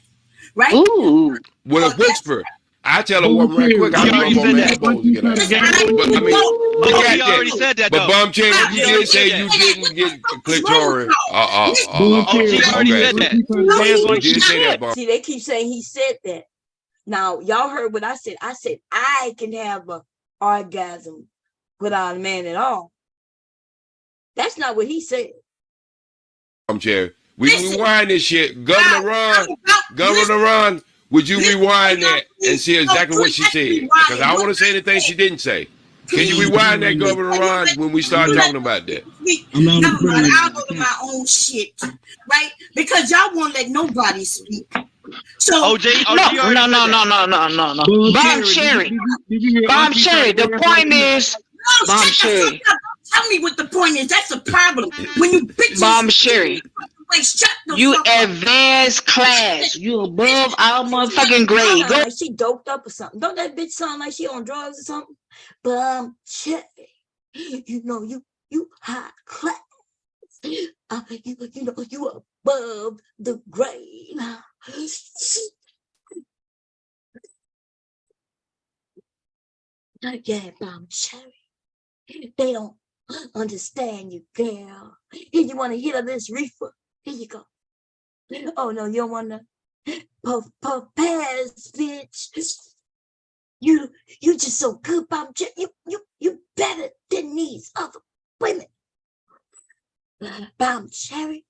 right? Ooh. With a whisper. I tell a Boo woman right quick, Cherry, I He can already rub on said my that. elbows and get out. Listen, I But I mean, no, look Oh, at he already that. said that But though. Bum Cherry, I- you He already did say said you that. didn't get What's wrong with clitoris. y'all? Boo Oh, G Cherry, already Okay. said that. No, You he did say that, Bum. See, they keep saying he said that. Now, y'all heard what I said. I said I can have an orgasm without a man at all. That's not what he said. Bum Cherry. We can Listen, rewind this shit. Governor Ron, would you listen, rewind that and please, see exactly what she let's said? rewind Because it. I don't What want to say I anything said, she didn't say. Can you please, rewind that, Governor you Ron, let when we start you let talking about that? speak. I'm not Never mind, president. I'll go to my own shit, right? Because y'all won't let nobody speak. So OG No, already no, said no, that. no. Boo Bomb Cherry, Cherry. did you hear Bomb Auntie try Cherry. to The clarify point too? is, no, Bomb shut the fuck Cherry. up. Don't tell me what the point is. That's a problem. When you bitches Bomb Cherry. wait, shut the You fuck up. advanced class. You above our motherfucking grade. Sound Go. like she doped up or something. Don't that bitch sound like she on drugs or something? Cherry, you know you high class. You know, you above the grave. Yeah, Mom Cherry. They don't understand you, girl. Here, you want to hit on this reefer? Here you go. Oh no, you don't want to pass, bitch. You just so good, Mom Cherry. You better than these other women. Mom Cherry.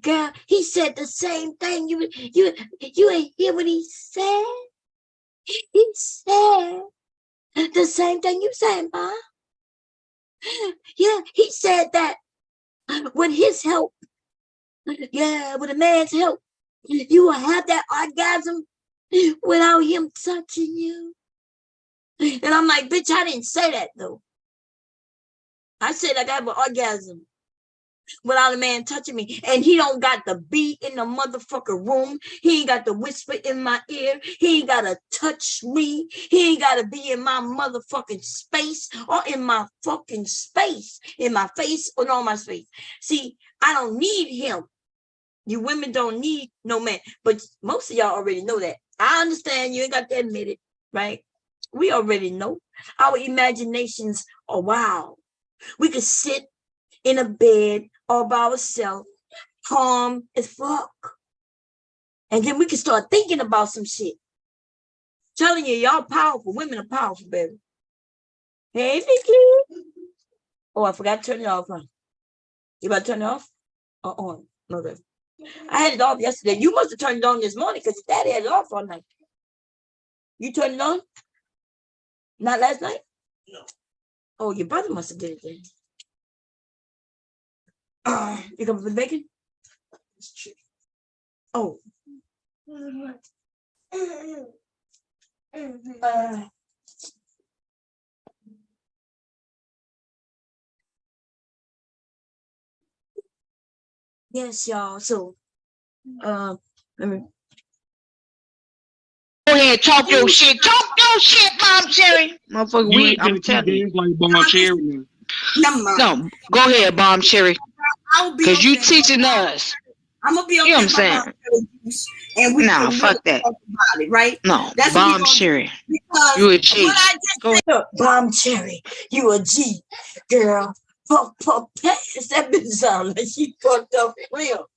Girl, he said the same thing. You ain't hear what he said? He said the same thing you said, Ma. Yeah, he said that with his help, yeah, with a man's help, you will have that orgasm without him touching you. And I'm like, bitch, I didn't say that though. I said I got an orgasm without a man touching me. And he don't got to be in the motherfucking room. He ain't got to whisper in my ear. He ain't got to touch me. He ain't got to be in my motherfucking space or in my fucking space, in my face or on my space. See, I don't need him. You women don't need no man. But most of y'all already know that. I understand you ain't got to admit it, right? We already know. Our imaginations are wild. We could sit in a bed all by ourselves, calm as fuck. And then we can start thinking about some shit. Telling you, y'all powerful. Women are powerful, baby. Hey, Nikki. Oh, I forgot to turn it off. Huh? You about to turn it off? Or on? Okay. I had it off yesterday. You must have turned it on this morning because your daddy had it off all night. You turned it on? Not last night? No. Oh, your brother must have did it then. You coming for the bacon? Oh. Yes, y'all. So, let me. Go ahead, talk your shit. Talk your shit, Mom Cherry. Motherfucker, You I'm ain't finna keep telling you. games like Bomb Cherry now. No, go ahead, Bomb Cherry. Because you teaching us. I'm gonna be okay. You know what I'm saying? And we Nah, can fuck really that. talk about it, right? No, That's Bomb what Cherry. because You a G. what I just Go said, Bomb Cherry, you a G, girl. Pass. That bitch sound like she fucked up real.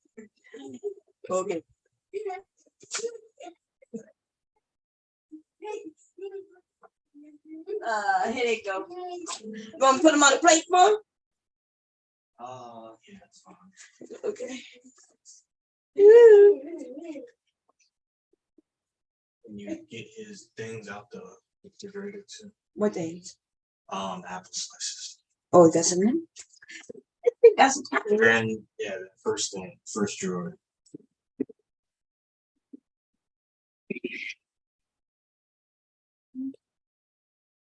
Okay. Here they go. You want to put them on the plate for him? Yeah, that's fine. Okay. Can you get his things out the refrigerator too? What things? Apple slices. Oh, you got some in? I think that's some. And yeah, the first thing, first drawer.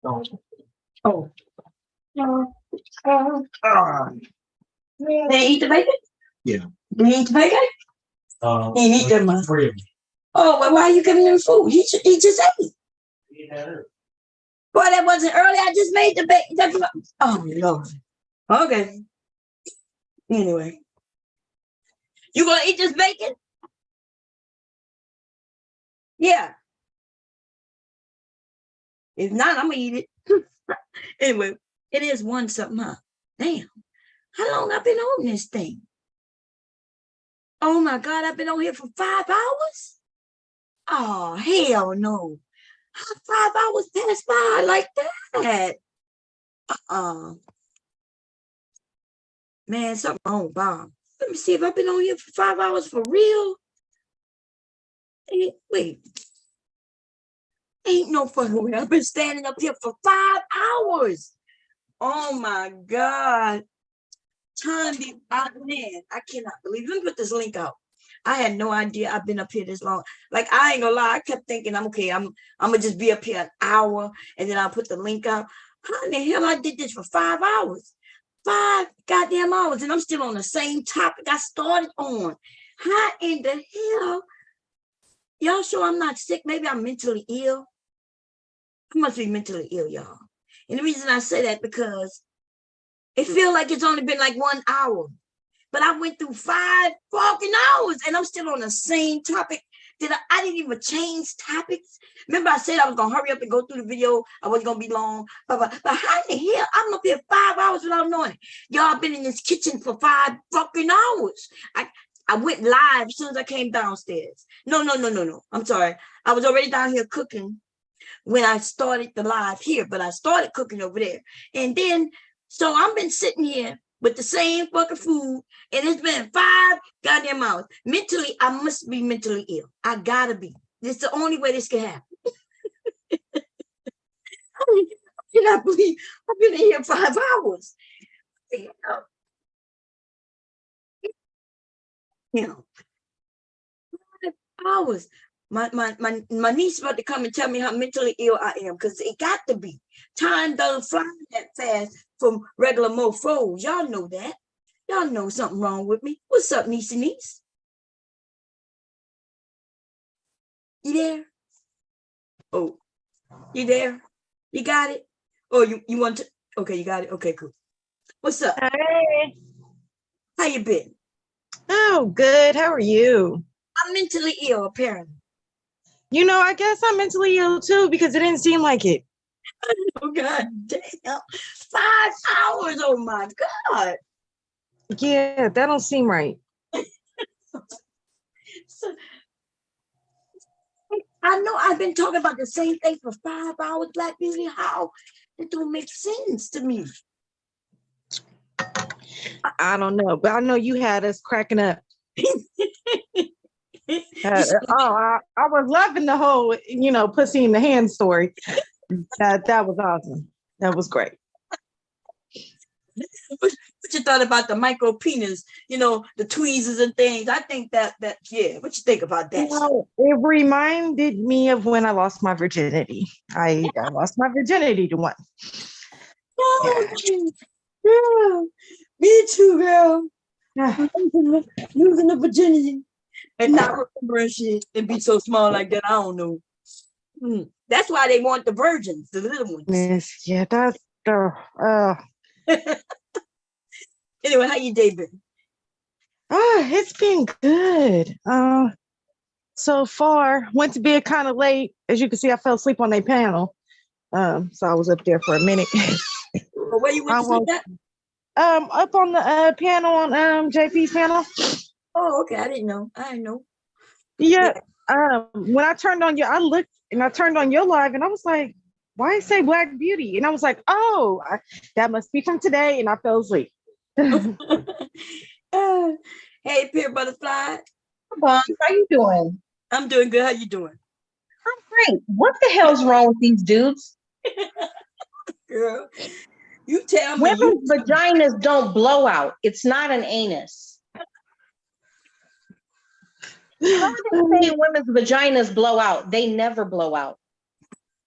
Oh. They eat the bacon? Yeah. They eat the bacon? He eat them. Three of them. Oh, well, why are you giving him food? He just ate. He had her. Boy, that wasn't early. I just made the bacon. Oh, Lord. Okay. Anyway. You gonna eat this bacon? Yeah. If not, I'm gonna eat it. Anyway, it is one something, huh? Damn. How long I been on this thing? Oh my God, I've been on here for 5 hours? Oh, hell no. How 5 hours pass by like that? Man, something wrong, Bob. Let me see if I've been on here for 5 hours for real. Wait. Ain't no fucking way. I've been standing up here for 5 hours. Oh my God. Time be out, man. I cannot believe. Let me put this link out. I had no idea I've been up here this long. Like, I ain't gonna lie. I kept thinking, I'm gonna just be up here an hour and then I'll put the link out. How in the hell I did this for 5 hours? 5 goddamn hours, and I'm still on the same topic I started on. How in the hell? Y'all sure I'm not sick? Maybe I'm mentally ill. I must be mentally ill, y'all. And the reason I say that because It feels like it's only been like 1 hour. But I went through 5 fucking hours and I'm still on the same topic. I didn't even change topics. Remember I said I was gonna hurry up and go through the video. I wasn't gonna be long. But how in the hell I'm up here 5 hours without knowing it? Y'all been in this kitchen for 5 fucking hours. I went live as soon as I came downstairs. No. I'm sorry. I was already down here cooking when I started the live here, but I started cooking over there. And then, so I've been sitting here with the same fucking food, and it's been 5 goddamn hours. Mentally, I must be mentally ill. I gotta be. This is the only way this can happen. I cannot believe I've been in here 5 hours. You know, 5 hours. My niece about to come and tell me how mentally ill I am, because it got to be. Time doesn't fly that fast from regular mofos. Y'all know that. Y'all know something wrong with me. What's up, niece? You there? Oh, you there? You got it? Oh, you want to? Okay, you got it. Okay, cool. What's up? Hey. How you been? Oh, good. How are you? I'm mentally ill, apparently. You know, I guess I'm mentally ill too because it didn't seem like it. Oh, God damn. 5 hours. Oh, my God. Yeah, that don't seem right. So, I know I've been talking about the same thing for 5 hours, Black Beauty. How? It don't make sense to me. I don't know, but I know you had us cracking up. I was loving the whole, pussy in the hand story. That was awesome. That was great. What you thought about the micro penis, the tweezers and things? I think that yeah. What you think about that? It reminded me of when I lost my virginity. I lost my virginity to one. Oh, yeah. Me too, girl. Losing the virginity and not remembering shit and be so small like that. I don't know. That's why they want the virgins, the little ones. Yeah, that's Anyway, how you day been? It's been good. So far, went to bed kind of late. As you can see, I fell asleep on a panel. So I was up there for a minute. Well, where you went to sleep at? Up on the panel on JP's panel. Oh, okay. I didn't know. Yeah. When I turned on I looked and I turned on your live and I was like, why say Black Beauty? And I was like, oh, that must be from today. And I fell asleep. Hey, Peer Butterfly. Bob, how you doing? I'm doing good. How you doing? I'm great. What the hell's wrong with these dudes? Girl, you tell me. Women's vaginas don't blow out. It's not an anus. How do they say women's vaginas blow out? They never blow out.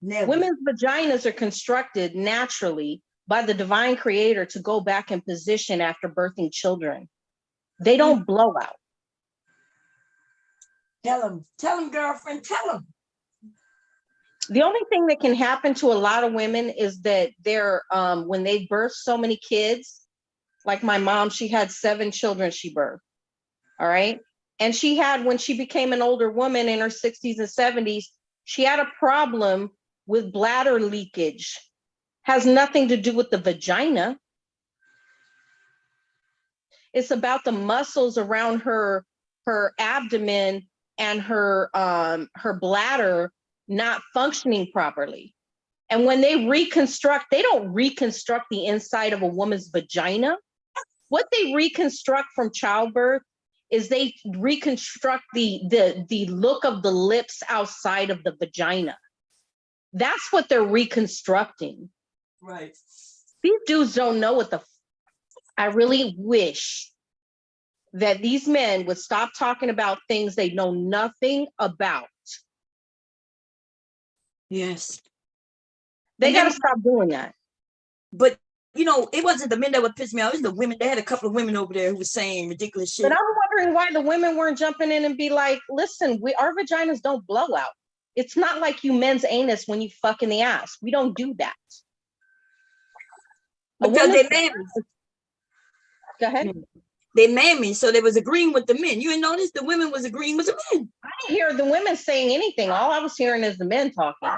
Never. Women's vaginas are constructed naturally by the divine creator to go back in position after birthing children. They don't blow out. Tell them, girlfriend, tell them. The only thing that can happen to a lot of women is that they're when they birth so many kids, like my mom, she had 7 children she birthed. All right. And she had, when she became an older woman in her 60s and 70s, she had a problem with bladder leakage. Has nothing to do with the vagina. It's about the muscles around her abdomen and her bladder not functioning properly. And when they reconstruct, they don't reconstruct the inside of a woman's vagina. What they reconstruct from childbirth is they reconstruct the look of the lips outside of the vagina. That's what they're reconstructing. Right. These dudes don't know what I really wish that these men would stop talking about things they know nothing about. Yes. They got to stop doing that. But, it wasn't the men that would piss me off. It was the women. They had a couple of women over there who were saying ridiculous shit. But I'm wondering why the women weren't jumping in and be like, listen, our vaginas don't blow out. It's not like you men's anus when you fuck in the ass. We don't do that. Because they're married. Go ahead. They manned me, so they was agreeing with the men. You ain't noticed the women was agreeing with the men. I didn't hear the women saying anything. All I was hearing is the men talking.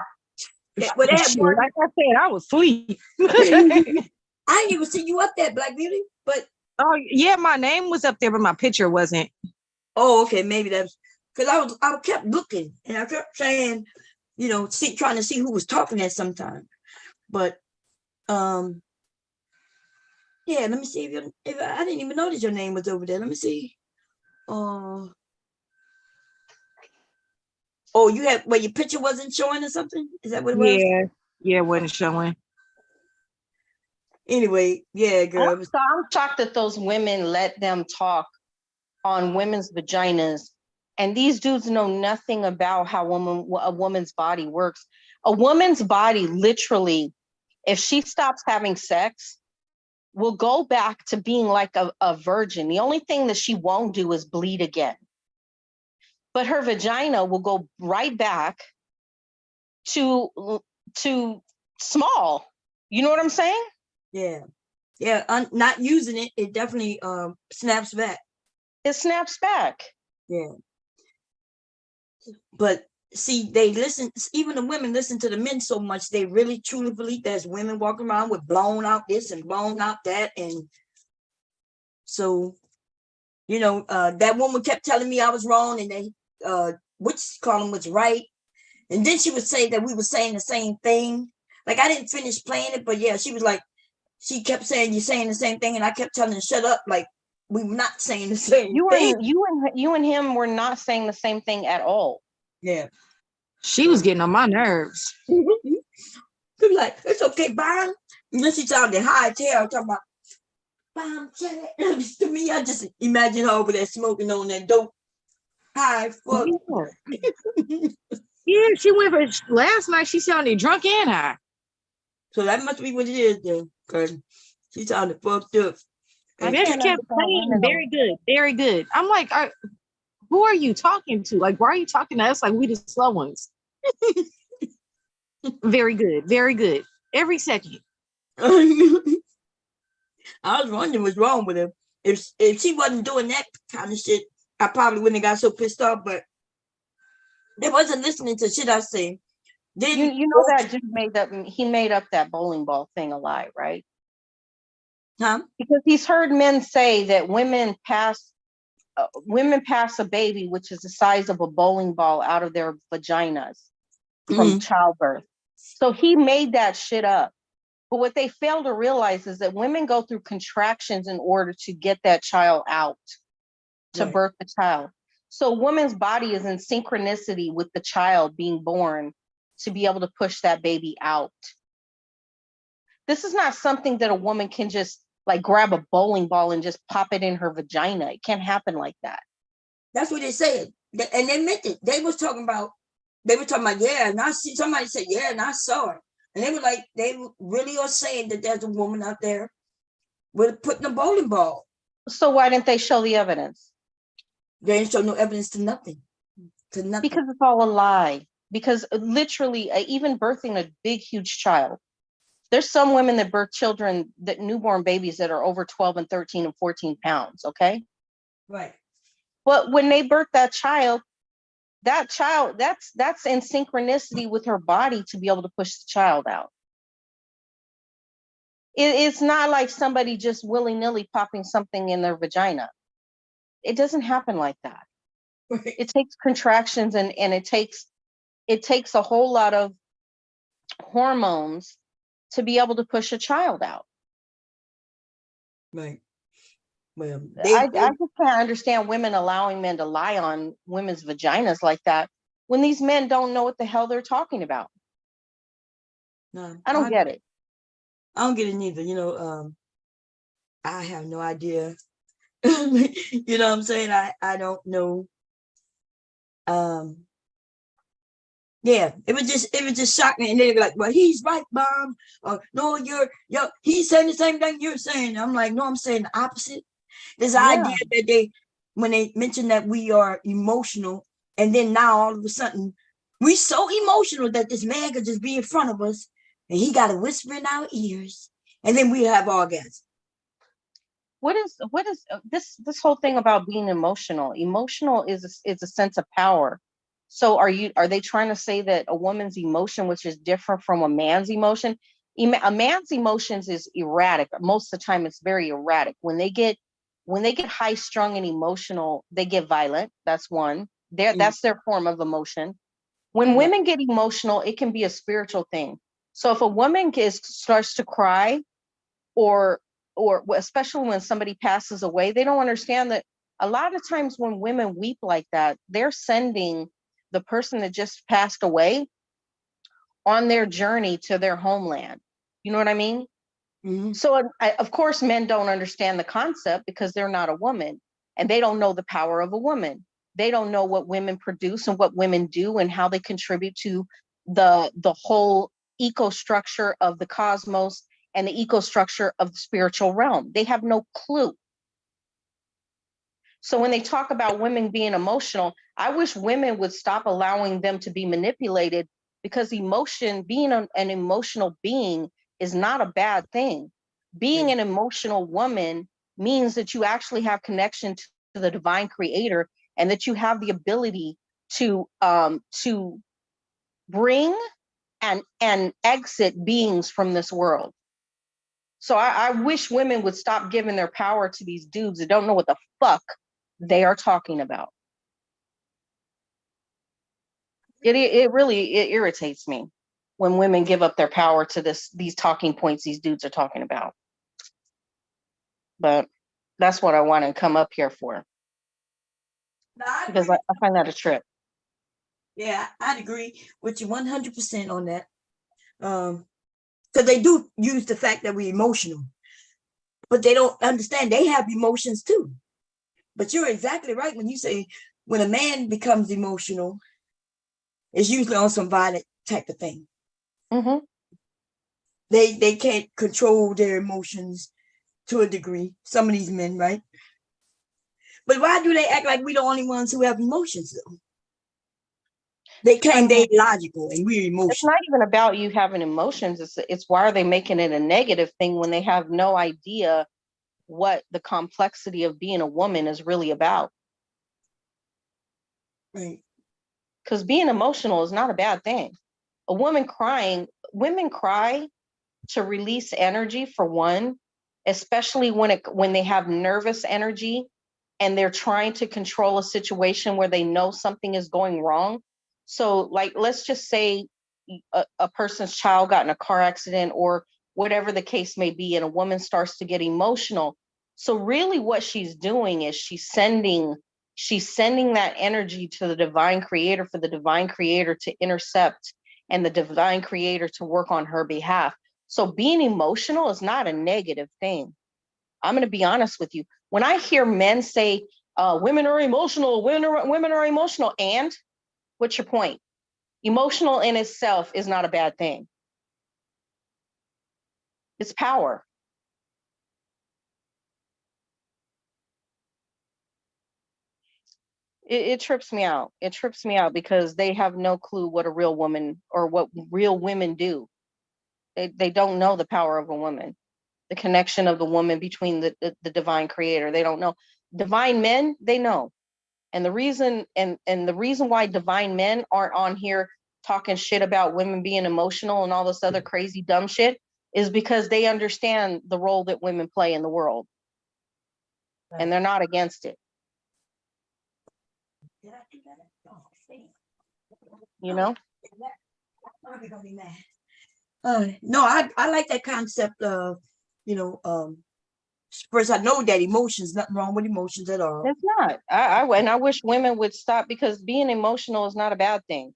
Yeah, well, they had one. Like I said, I was asleep. I didn't even see you up there, Black Beauty. But oh yeah, my name was up there, but my picture wasn't. oh, okay, maybe that's because I kept looking and I kept saying, you know, trying to see who was talking at some time. But yeah, let me see if I didn't even notice your name was over there. Let me see. Oh, you had your picture wasn't showing or something? Is that what it was? Yeah, it wasn't showing. Anyway, yeah, girl. I'm shocked that those women let them talk on women's vaginas, and these dudes know nothing about how a woman's body works. A woman's body, literally, if she stops having sex, will go back to being like a virgin. The only thing that she won't do is bleed again. But her vagina will go right back to small. You know what I'm saying? Yeah. Not using it, it definitely snaps back. It snaps back. Yeah. But see, they listen, even the women listen to the men so much, they really truly believe there's women walking around with blown out this and blown out that. And so, you know, that woman kept telling me I was wrong and they which column was right. And then she would say that we were saying the same thing. Like I didn't finish playing it, but yeah, she was like, she kept saying you're saying the same thing, and I kept telling her shut up, like we were not saying the same thing. You and him were not saying the same thing at all. Yeah, she was getting on my nerves. She was like, it's okay, Byron. And then she sounded high tail talking about Byron. To me, I just imagine her over there smoking on that dope. High fuck. Yeah, she went for last night. She sounded drunk and high. So that must be what it is then, because she sounded fucked up. And then she kept playing very good, very good. I'm like, who are you talking to? Like, why are you talking to us like we the slow ones? Very good, very good. Every second. I was wondering what's wrong with her. If she wasn't doing that kind of shit, I probably wouldn't have got so pissed off, but they wasn't listening to shit I say. You know that dude made up that bowling ball thing a lie, right? Huh? Because he's heard men say that women pass a baby which is the size of a bowling ball out of their vaginas from childbirth. So he made that shit up. But what they fail to realize is that women go through contractions in order to get that child out, to birth the child. So a woman's body is in synchronicity with the child being born to be able to push that baby out. This is not something that a woman can just like grab a bowling ball and just pop it in her vagina. It can't happen like that. That's what they said. And they meant it. They were talking about, yeah, and I see somebody said, yeah, and I saw it. And they were like, they really are saying that there's a woman out there with putting a bowling ball. So why didn't they show the evidence? They didn't show no evidence to nothing. Because it's all a lie. Because literally, even birthing a big, huge child, there's some women that birth children, that newborn babies that are over 12 and 13 and 14 pounds, okay? Right. But when they birth that child, that's in synchronicity with her body to be able to push the child out. It's not like somebody just willy-nilly popping something in their vagina. It doesn't happen like that. Right. It takes contractions and it takes a whole lot of hormones to be able to push a child out. Right. Well, I just can't understand women allowing men to lie on women's vaginas like that when these men don't know what the hell they're talking about. No, I don't get it. I don't get it neither. You know, I have no idea. You know what I'm saying? I don't know. Yeah, it was just shocking. And they'd be like, well, he's right, Mom. Or no, he's saying the same thing you're saying. I'm like, no, I'm saying the opposite. This idea that when they mention that we are emotional, and then now all of a sudden we're so emotional that this man could just be in front of us and he got to whisper in our ears, and then we have orgasm. what is this whole thing about being emotional? Emotional is a sense of power. So are they trying to say that a woman's emotion, which is different from a man's emotion, a man's emotions is erratic. Most of the time it's very erratic. When they get high strung and emotional, they get violent. That's one. That's their form of emotion. When women get emotional, it can be a spiritual thing. So if a woman starts to cry, or especially when somebody passes away, they don't understand that a lot of times when women weep like that, they're sending the person that just passed away on their journey to their homeland. You know what I mean? Mm-hmm. So of course, men don't understand the concept because they're not a woman and they don't know the power of a woman. They don't know what women produce and what women do and how they contribute to the whole ecostructure of the cosmos and the ecostructure of the spiritual realm. They have no clue. So when they talk about women being emotional, I wish women would stop allowing them to be manipulated, because emotion, being an emotional being, is not a bad thing. Being an emotional woman means that you actually have connection to the divine creator, and that you have the ability to bring and exit beings from this world. So I wish women would stop giving their power to these dudes that don't know what the fuck they are talking about. It really irritates me when women give up their power to these talking points these dudes are talking about. But that's what I want to come up here for, because I find that a trip. Yeah, I'd agree with you 100% on that. Because they do use the fact that we're emotional, but they don't understand they have emotions too. But you're exactly right when you say when a man becomes emotional, it's usually on some violent type of thing. Mm-hmm. They can't control their emotions to a degree. Some of these men, right? But why do they act like we're the only ones who have emotions though? They claim they're logical and we're emotional. It's not even about you having emotions. It's why are they making it a negative thing when they have no idea what the complexity of being a woman is really about? Right. Because being emotional is not a bad thing. A woman crying, women cry to release energy, for one, especially when they have nervous energy and they're trying to control a situation where they know something is going wrong. So like, let's just say a person's child got in a car accident or whatever the case may be, and a woman starts to get emotional. So really what she's doing is she's sending that energy to the divine creator, for the divine creator to intercept and the divine creator to work on her behalf. So being emotional is not a negative thing. I'm going to be honest with you. When I hear men say, women are emotional, women are emotional, and what's your point? Emotional in itself is not a bad thing. It's power. It trips me out. It trips me out because they have no clue what a real woman or what real women do. They don't know the power of a woman, the connection of the woman between the divine creator. They don't know. Divine men, they know. And the reason why divine men aren't on here talking shit about women being emotional and all this other crazy dumb shit is because they understand the role that women play in the world. Right. And they're not against it. You know? No, I like that concept of, first I know that emotions, nothing wrong with emotions at all. It's not. I wish women would stop, because being emotional is not a bad thing.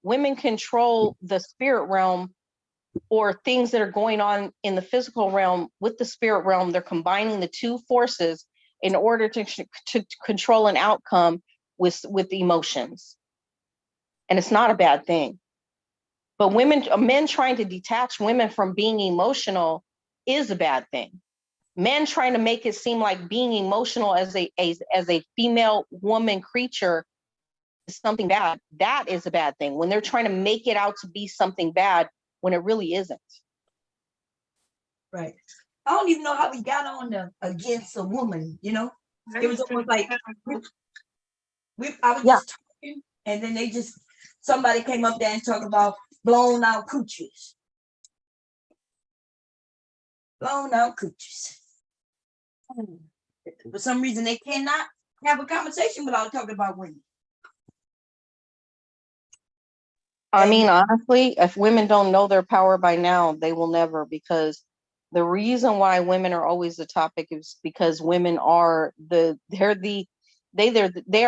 Women control the spirit realm, or things that are going on in the physical realm with the spirit realm. They're combining the two forces in order to control an outcome with emotions. And it's not a bad thing. But men trying to detach women from being emotional is a bad thing. Men trying to make it seem like being emotional as a female woman creature is something bad. That is a bad thing. When they're trying to make it out to be something bad when it really isn't. Right. I don't even know how we got on the against a woman, you know? It was almost like I was just talking, and then somebody came up there and talked about blown out coochies. Blown out coochies. For some reason, they cannot have a conversation without talking about women. I mean, honestly, if women don't know their power by now, they will never, because the reason why women are always the topic is because women are they are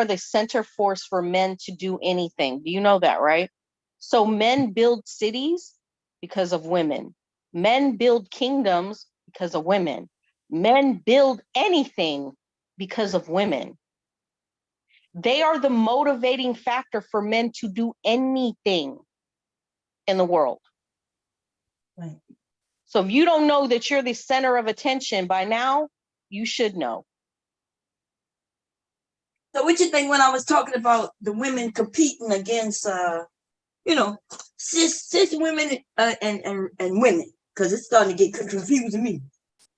the center force for men to do anything. Do you know that, right? So men build cities because of women. Men build kingdoms because of women. Men build anything because of women. They are the motivating factor for men to do anything in the world. Right. So if you don't know that you're the center of attention by now, you should know. So what you think when I was talking about the women competing against cis women and women? Because it's starting to get confusing me.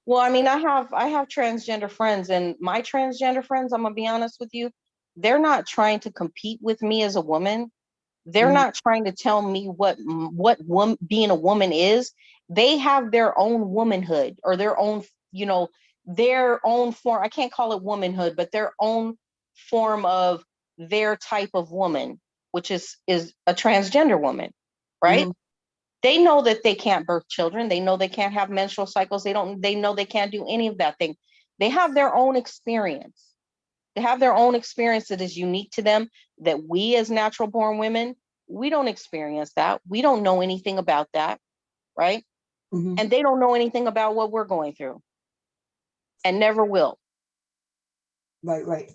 Well, I mean, I have transgender friends, and my transgender friends, I'm gonna be honest with you, they're not trying to compete with me as a woman. They're not trying to tell me what being a woman is. They have their own womanhood, or their own, their own form. I can't call it womanhood, but their own form of their type of woman, which is a transgender woman, right? Mm-hmm. They know that they can't birth children. They know they can't have menstrual cycles. They know they can't do any of that thing. They have their own experience. They have their own experience that is unique to them, that we as natural born women, we don't experience that. We don't know anything about that, right? Mm-hmm. And they don't know anything about what we're going through, and never will. Right.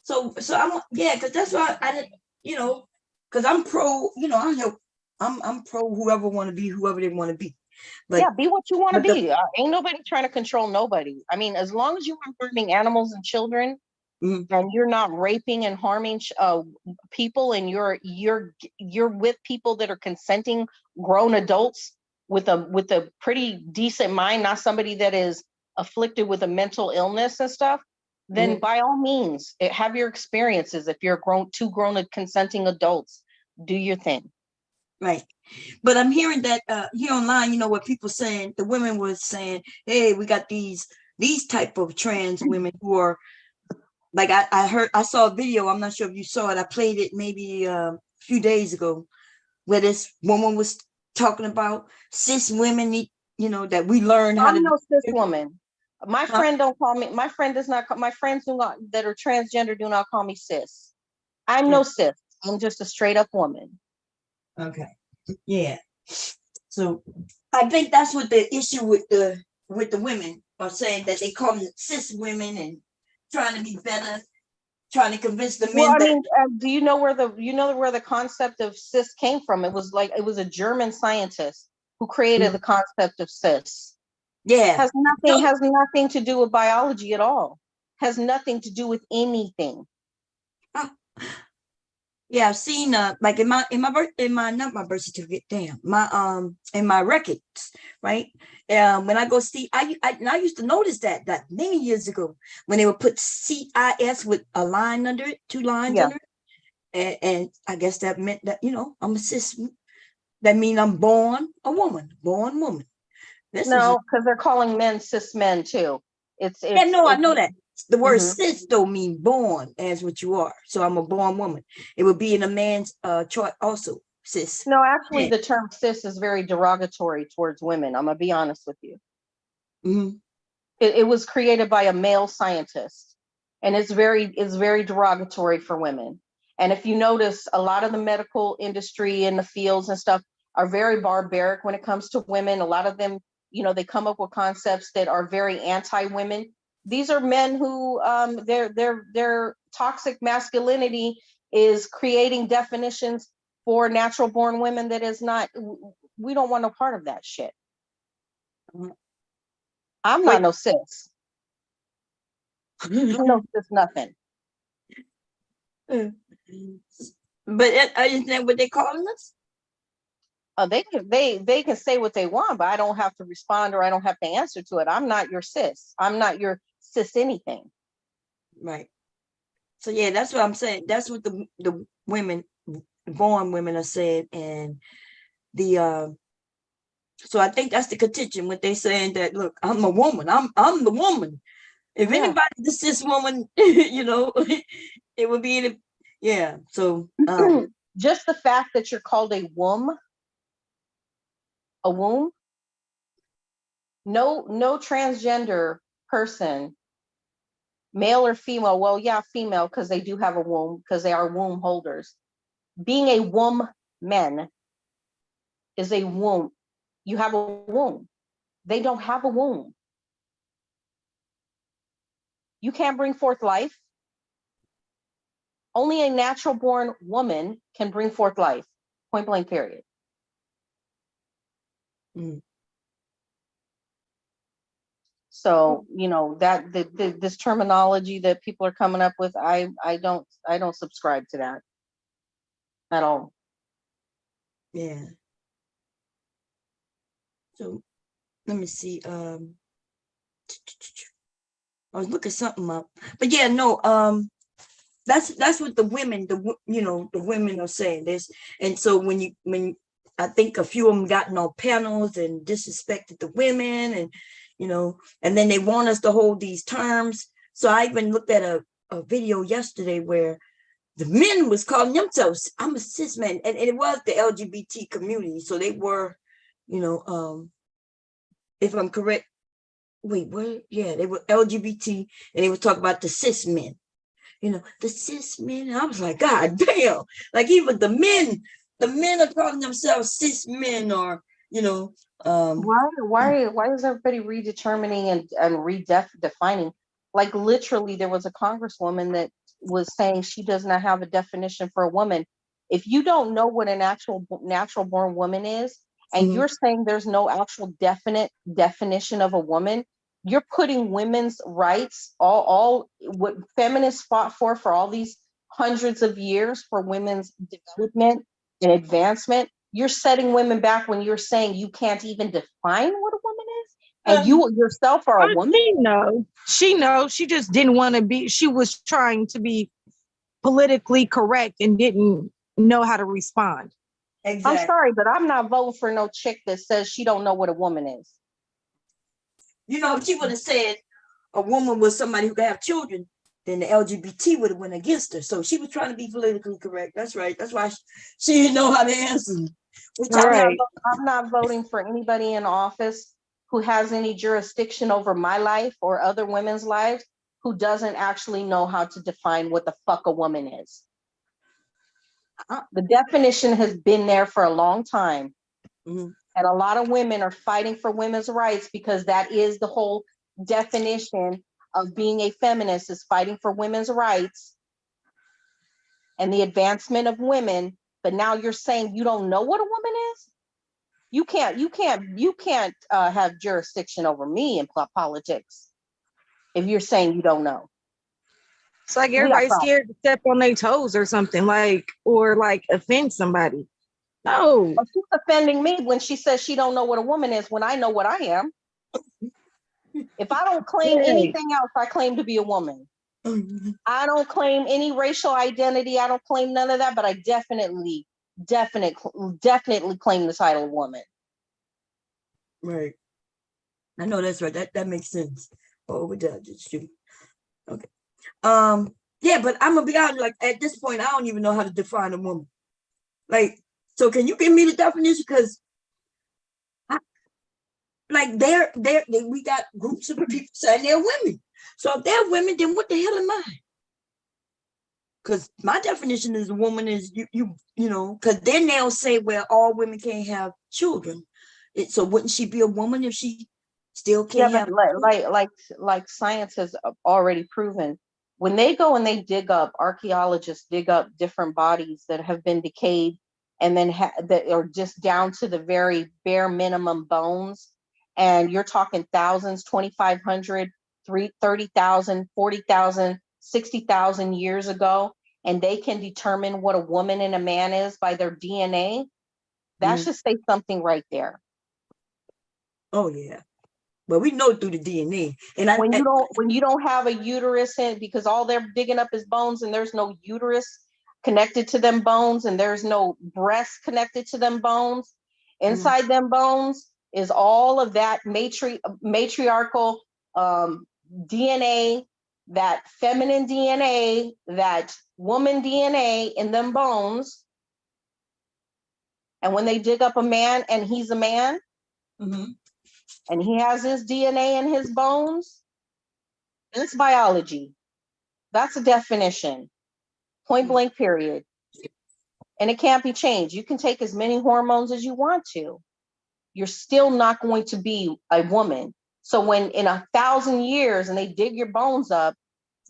So I'm because that's why I didn't, because I'm pro, I'm pro whoever want to be whoever they want to be. But yeah, be what you want to be. Ain't nobody trying to control nobody. I mean, as long as you aren't harming animals and children, and you're not raping and harming people, and you're with people that are consenting grown adults with a pretty decent mind, not somebody that is afflicted with a mental illness and stuff, then by all means, have your experiences. If you're two grown consenting adults, do your thing. Right. But I'm hearing that here online, what people saying, the women was saying, hey, we got these type of trans women who are like, I saw a video. I'm not sure if you saw it. I played it maybe a few days ago, where this woman was talking about cis women, that we learn how to. I'm no cis woman. My friend don't call me. My friend does not. My friends that are transgender do not call me cis. I'm no cis. I'm just a straight up woman. Okay. Yeah. So I think that's what the issue with the women are saying, that they call them cis women and trying to be better, trying to convince the men. Well, I mean, do you know where the concept of cis came from? It was a German scientist who created the concept of cis. Yeah. Has nothing to do with biology at all. Has nothing to do with anything. Yeah, I've seen like in my not my birth certificate, damn, my in my records, right? When I go see, I used to notice that many years ago, when they would put CIS with a line under it, 2 lines under it, and I guess that meant that I'm a cis. That means I'm born woman. No, because they're calling men cis men too. I know that. The word cis though mean born as what you are. So I'm a born woman. It would be in a man's chart also, cis. No, actually, the term cis is very derogatory towards women. I'm gonna be honest with you. Mm-hmm. It was created by a male scientist, and it's very derogatory for women. And if you notice, a lot of the medical industry and the fields and stuff are very barbaric when it comes to women. A lot of them, they come up with concepts that are very anti-women. These are men who their toxic masculinity is creating definitions for natural born women that is not. We don't want no part of that shit. I'm not no cis. No cis nothing. But isn't that what they calling us? They can say what they want, but I don't have to respond or I don't have to answer to it. I'm not your sis. I'm not your sis anything. Right. So yeah, that's what I'm saying. That's what the women, born women, are saying, and the so I think that's the contention when they saying that. Look, I'm a woman. I'm the woman. If Yeah. anybody, the cis woman, it would be in a, yeah. So Just the fact that you're called a womb, no transgender person, male or female, well, yeah, female, because they do have a womb, because they are womb holders. Being a woman is a womb. You have a womb. They don't have a womb. You can't bring forth life. Only a natural born woman can bring forth life. Point blank, period. So, that this terminology that people are coming up with, I don't subscribe to that at all. yeah. So let me see. I was looking something up, but yeah, no. That's what the women, the women are saying this, and so when I think a few of them gotten on panels and disrespected the women, and and then they want us to hold these terms. So I even looked at a video yesterday where the men was calling themselves, I'm a cis man, and it was the LGBT community. So they were, if I'm correct, wait, what? Yeah, they were LGBT, and they were talking about the cis men. The cis men. And I was like, God damn! Like even the men are calling themselves cis men, or Why is everybody redetermining and redefining? Like literally, there was a congresswoman that was saying she does not have a definition for a woman. If you don't know what an actual natural born woman is, and you're saying there's no actual definite definition of a woman, you're putting women's rights, all what feminists fought for all these hundreds of years for women's development and advancement. You're setting women back when you're saying you can't even define what a woman is, and you yourself are a woman. She knows. She just didn't want to be. She was trying to be politically correct and didn't know how to respond. Exactly. I'm sorry, but I'm not voting for no chick that says she don't know what a woman is. If she would have said a woman was somebody who could have children, then the LGBT would have went against her. So she was trying to be politically correct. That's right. That's why she didn't know how to answer. I'm not voting for anybody in office who has any jurisdiction over my life or other women's lives who doesn't actually know how to define what the fuck a woman is. The definition has been there for a long time. And a lot of women are fighting for women's rights because that is the whole definition of being a feminist, is fighting for women's rights and the advancement of women. But now you're saying you don't know what a woman is? You can't have jurisdiction over me in politics if you're saying you don't know. It's like everybody's scared to step on their toes or something, or offend somebody. No. Well, she's offending me when she says she don't know what a woman is when I know what I am. If I don't claim anything else, I claim to be a woman. I don't claim any racial identity. I don't claim none of that, but I definitely claim the title of woman. Right. I know that's right. That makes sense. Oh, we did just shoot. Okay. Yeah, but I'm gonna be honest, like at this point, I don't even know how to define a woman. So can you give me the definition? Because we got groups of people saying they're women. So if they're women, then what the hell am I? Because my definition as a woman is because then they'll say, well, all women can't have children. So wouldn't she be a woman if she still can't have? Like science has already proven, when they go and they archaeologists dig up different bodies that have been decayed and then that are just down to the very bare minimum bones, and you're talking thousands, 2,500, 30,000, 40,000, 60,000 years ago, and they can determine what a woman and a man is by their DNA. That should say something right there. Oh yeah. But we know through the DNA. And when you don't have a uterus in, because all they're digging up is bones and there's no uterus connected to them bones and there's no breast connected to them bones. Inside them bones is all of that matriarchal DNA, that feminine DNA, that woman DNA in them bones. And when they dig up a man and he's a man, and he has his DNA in his bones, that's biology. That's a definition. Point blank, period. And it can't be changed. You can take as many hormones as you want to. You're still not going to be a woman. So when in 1,000 years and they dig your bones up,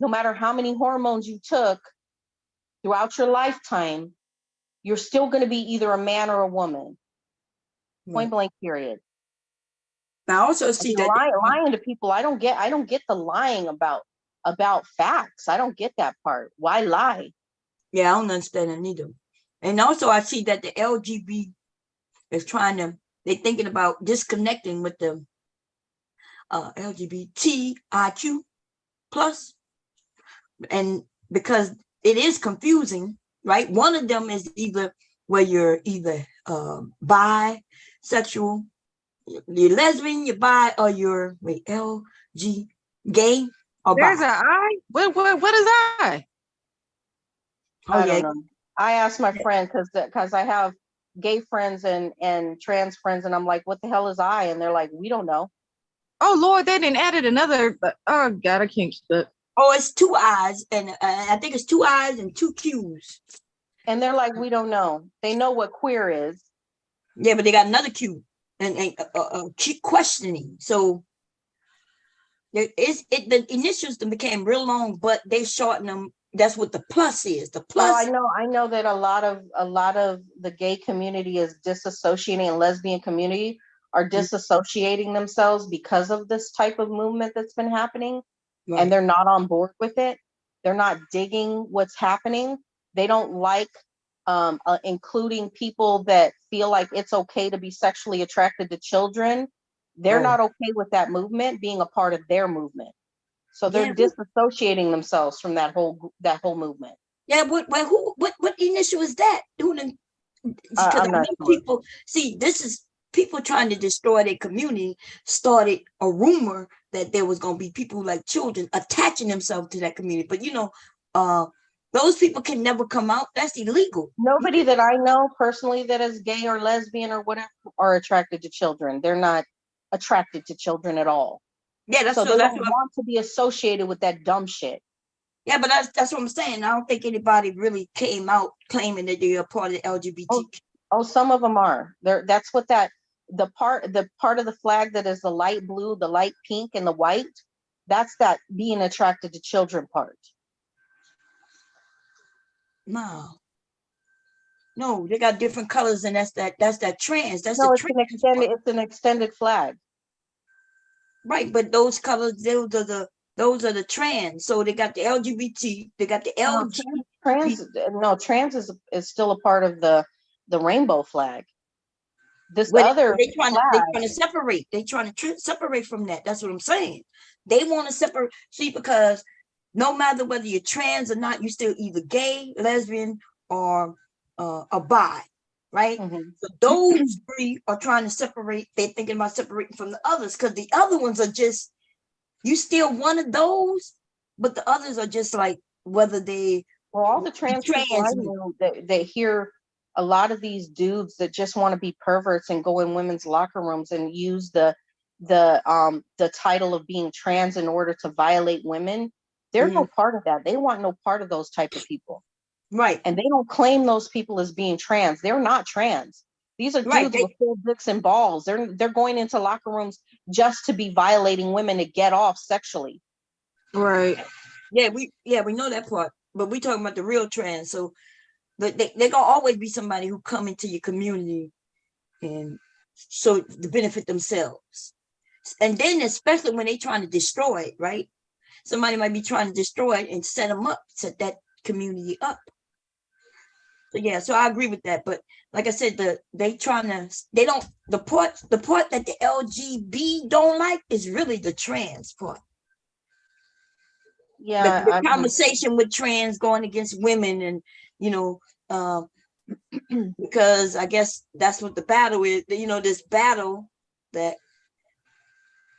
no matter how many hormones you took throughout your lifetime, you're still going to be either a man or a woman. Point blank, period. I also see that lying to people. I don't get the lying about facts. I don't get that part. Why lie? Yeah, I don't understand it either. And also I see that the LGBT is they're thinking about disconnecting with the LGBTIQ plus, and because it is confusing, right? One of them is either where you're either bisexual, you're lesbian, you're bi, or you're LG gay or bi. There's an I. What is I? I don't know. I asked my friend because I have gay friends and trans friends, and I'm like, what the hell is I? And they're like, we don't know. Oh Lord, they didn't added another. But oh God, I can't keep it. Oh, it's 2 I's, and I think it's 2 I's and 2 Q's. And they're like, we don't know. They know what queer is. Yeah, but they got another Q and keep questioning. So the initials became real long, but they shortened them. That's what the plus is. The plus. Well, I know that a lot of the gay community is disassociating, and lesbian community are disassociating themselves because of this type of movement that's been happening, and they're not on board with it. They're not digging what's happening. They don't like including people that feel like it's okay to be sexually attracted to children. They're not okay with that movement being a part of their movement. So they're disassociating themselves from that whole movement. Yeah, what initial is that? Because I'm not sure. People see this is people trying to destroy their community. Started a rumor that there was going to be people like children attaching themselves to that community, but those people can never come out. That's illegal. Nobody that I know personally that is gay or lesbian or whatever are attracted to children. They're not attracted to children at all. Yeah, they don't want to be associated with that dumb shit. Yeah, but that's what I'm saying. I don't think anybody really came out claiming that they are part of the LGBT. Oh, some of them are. That's what the part of the flag that is the light blue, the light pink, and the white. That's that being attracted to children part. No, they got different colors, and that's that trans. That's it's an extended flag. Right, but those colors, those are the trans. So they got the LGBT, they got the LG. Trans is still a part of the rainbow flag. They're trying to separate. They're trying to separate from that. That's what I'm saying. They want to separate. See, because no matter whether you're trans or not, you're still either gay, lesbian, or a bi, right? So those 3 are trying to separate. They're thinking about separating from the others because the other ones are just, you still one of those, but the others are just like whether they. Well, all the trans people I know, they hear a lot of these dudes that just want to be perverts and go in women's locker rooms and use the title of being trans in order to violate women. They're no part of that. They want no part of those type of people. Right. And they don't claim those people as being trans. They're not trans. These are dudes with full dicks and balls. They're going into locker rooms just to be violating women to get off sexually. Right. Yeah, we know that part. But we talking about the real trans. So they're gonna always be somebody who come into your community and so to benefit themselves. And then especially when they trying to destroy it, right? Somebody might be trying to destroy it and set them up, set that community up. So yeah, so I agree with that. But like I said, the part that the LGB don't like is really the trans part. Yeah, The conversation with trans going against women, and because I guess that's what the battle is. This battle that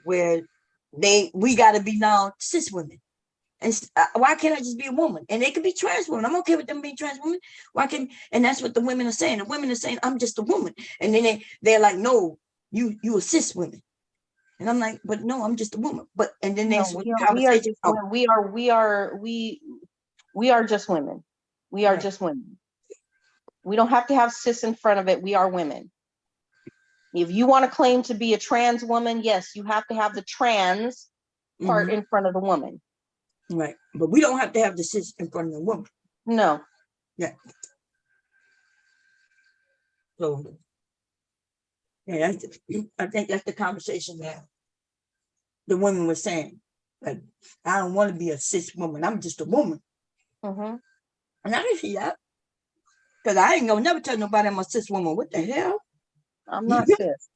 where we got to be now cis women. And why can't I just be a woman? And they could be trans women. I'm okay with them being trans women. And that's what the women are saying. The women are saying, I'm just a woman. And then they're like, no, you a cis women. And I'm like, but no, I'm just a woman. But and then there's conversation. We are just women. We are just women. We don't have to have cis in front of it. We are women. If you want to claim to be a trans woman, yes, you have to have the trans part in front of the woman. Right. But we don't have to have the cis in front of the woman. No. Yeah. So, yeah, I think that's the conversation that the women were saying. Like, I don't want to be a cis woman. I'm just a woman. Mm-hmm. And I didn't see that. Because I ain't gonna never tell nobody I'm a cis woman. What the hell? I'm not cis.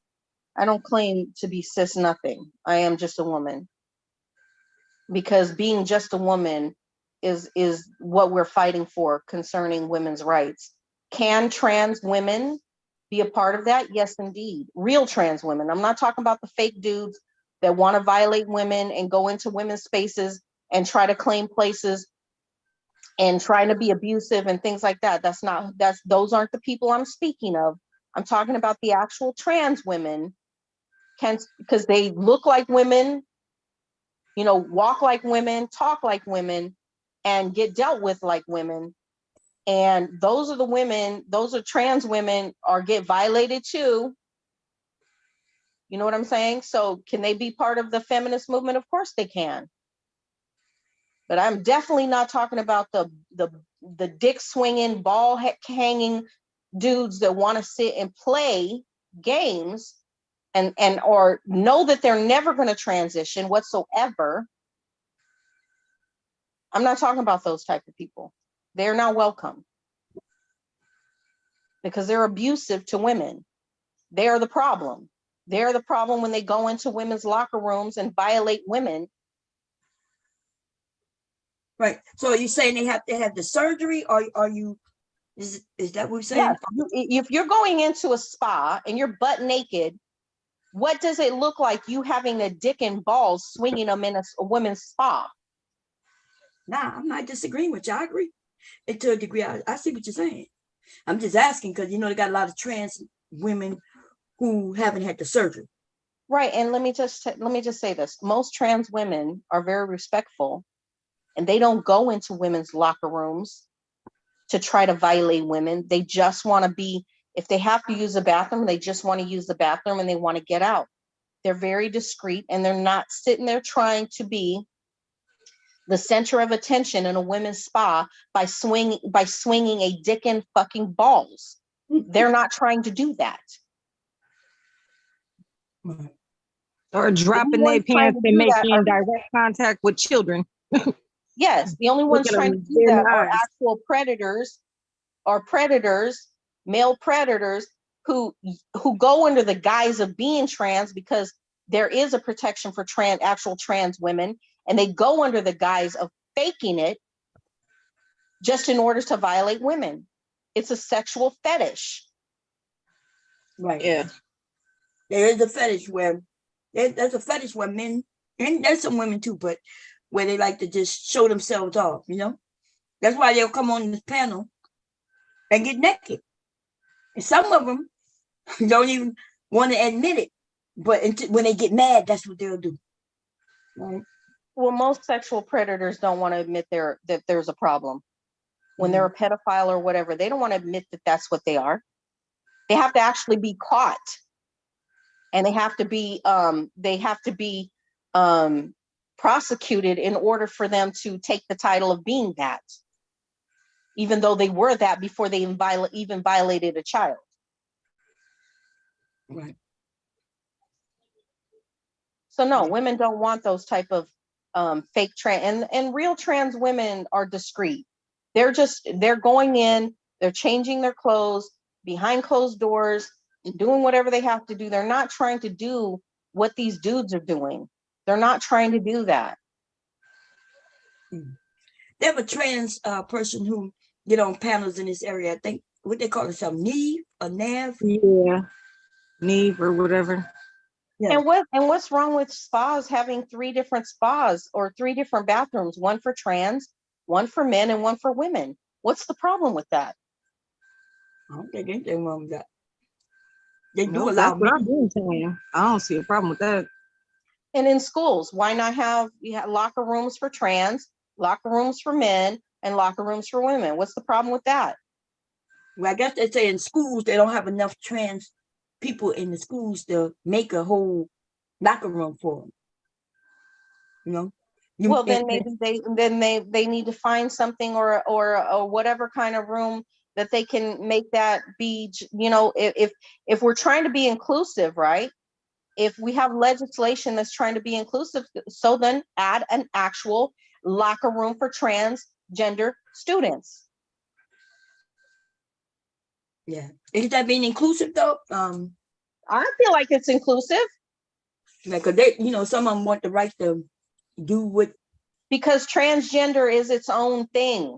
I don't claim to be cis nothing. I am just a woman. Because being just a woman is what we're fighting for concerning women's rights. Can trans women be a part of that? Yes, indeed. Real trans women. I'm not talking about the fake dudes that want to violate women and go into women's spaces and try to claim places and trying to be abusive and things like that. Those aren't the people I'm speaking of. I'm talking about the actual trans women, because they look like women, walk like women, talk like women, and get dealt with like women. And those are the women, those are trans women, or get violated too. You know what I'm saying? So can they be part of the feminist movement? Of course they can. But I'm definitely not talking about the dick swinging, ball hanging dudes that want to sit and play games and or know that they're never going to transition whatsoever. I'm not talking about those type of people. They're not welcome because they're abusive to women. They're the problem. They're the problem when they go into women's locker rooms and violate women. Right. So are you saying they have to have the surgery, or are you? Is that what you're saying? Yes. If you're going into a spa and you're butt naked, what does it look like you having a dick and balls swinging them in a women's spa? Nah, I'm not disagreeing with you. I agree. And to a degree, I see what you're saying. I'm just asking because they got a lot of trans women who haven't had the surgery. Right. And let me just say this. Most trans women are very respectful, and they don't go into women's locker rooms to try to violate women. They just want to be, if they have to use the bathroom, they just want to use the bathroom and they want to get out. They're very discreet, and they're not sitting there trying to be the center of attention in a women's spa by swinging a dick and fucking balls. They're not trying to do that. Or dropping their pants and making direct contact with children. Yes, the only ones trying to do that are actual predators, male predators who go under the guise of being trans, because there is a protection for actual trans women, and they go under the guise of faking it just in order to violate women. It's a sexual fetish. Right. Yeah. There is a fetish where there's a fetish where men, and there's some women too, but where they like to just show themselves off, That's why they'll come on this panel and get naked. And some of them don't even want to admit it, but when they get mad, that's what they'll do. Right? Well, most sexual predators don't want to admit that there's a problem. When they're a pedophile or whatever, they don't want to admit that that's what they are. They have to actually be caught, and they have to be prosecuted in order for them to take the title of being that, even though they were that before they even violated a child. Right. So no, women don't want those type of fake trans, and real trans women are discreet. They're going in They're changing their clothes behind closed doors and doing whatever they have to do. They're not trying to do what these dudes are doing. They're not trying to do that. They have a trans person who get on panels in this area. I think what they call themselves, Neve or Nav. Yeah, Neve or whatever. Yeah. And what's wrong with spas having 3 different spas or 3 different bathrooms, one for trans, one for men, and one for women? What's the problem with that? I don't think anything wrong with that. They do Nope, allow that's what men. I've been saying. I don't see a problem with that. And in schools, why not have locker rooms for trans, locker rooms for men, and locker rooms for women? What's the problem with that? Well, I guess they say in schools they don't have enough trans people in the schools to make a whole locker room for them. You know. Well, then maybe they need to find something or whatever kind of room that they can make that be. You know, if we're trying to be inclusive, right? If we have legislation that's trying to be inclusive, so then add an actual locker room for transgender students. Yeah, is that being inclusive though? I feel like it's inclusive. Like, cause they, you know, some of them want the right to do what. Because transgender is its own thing.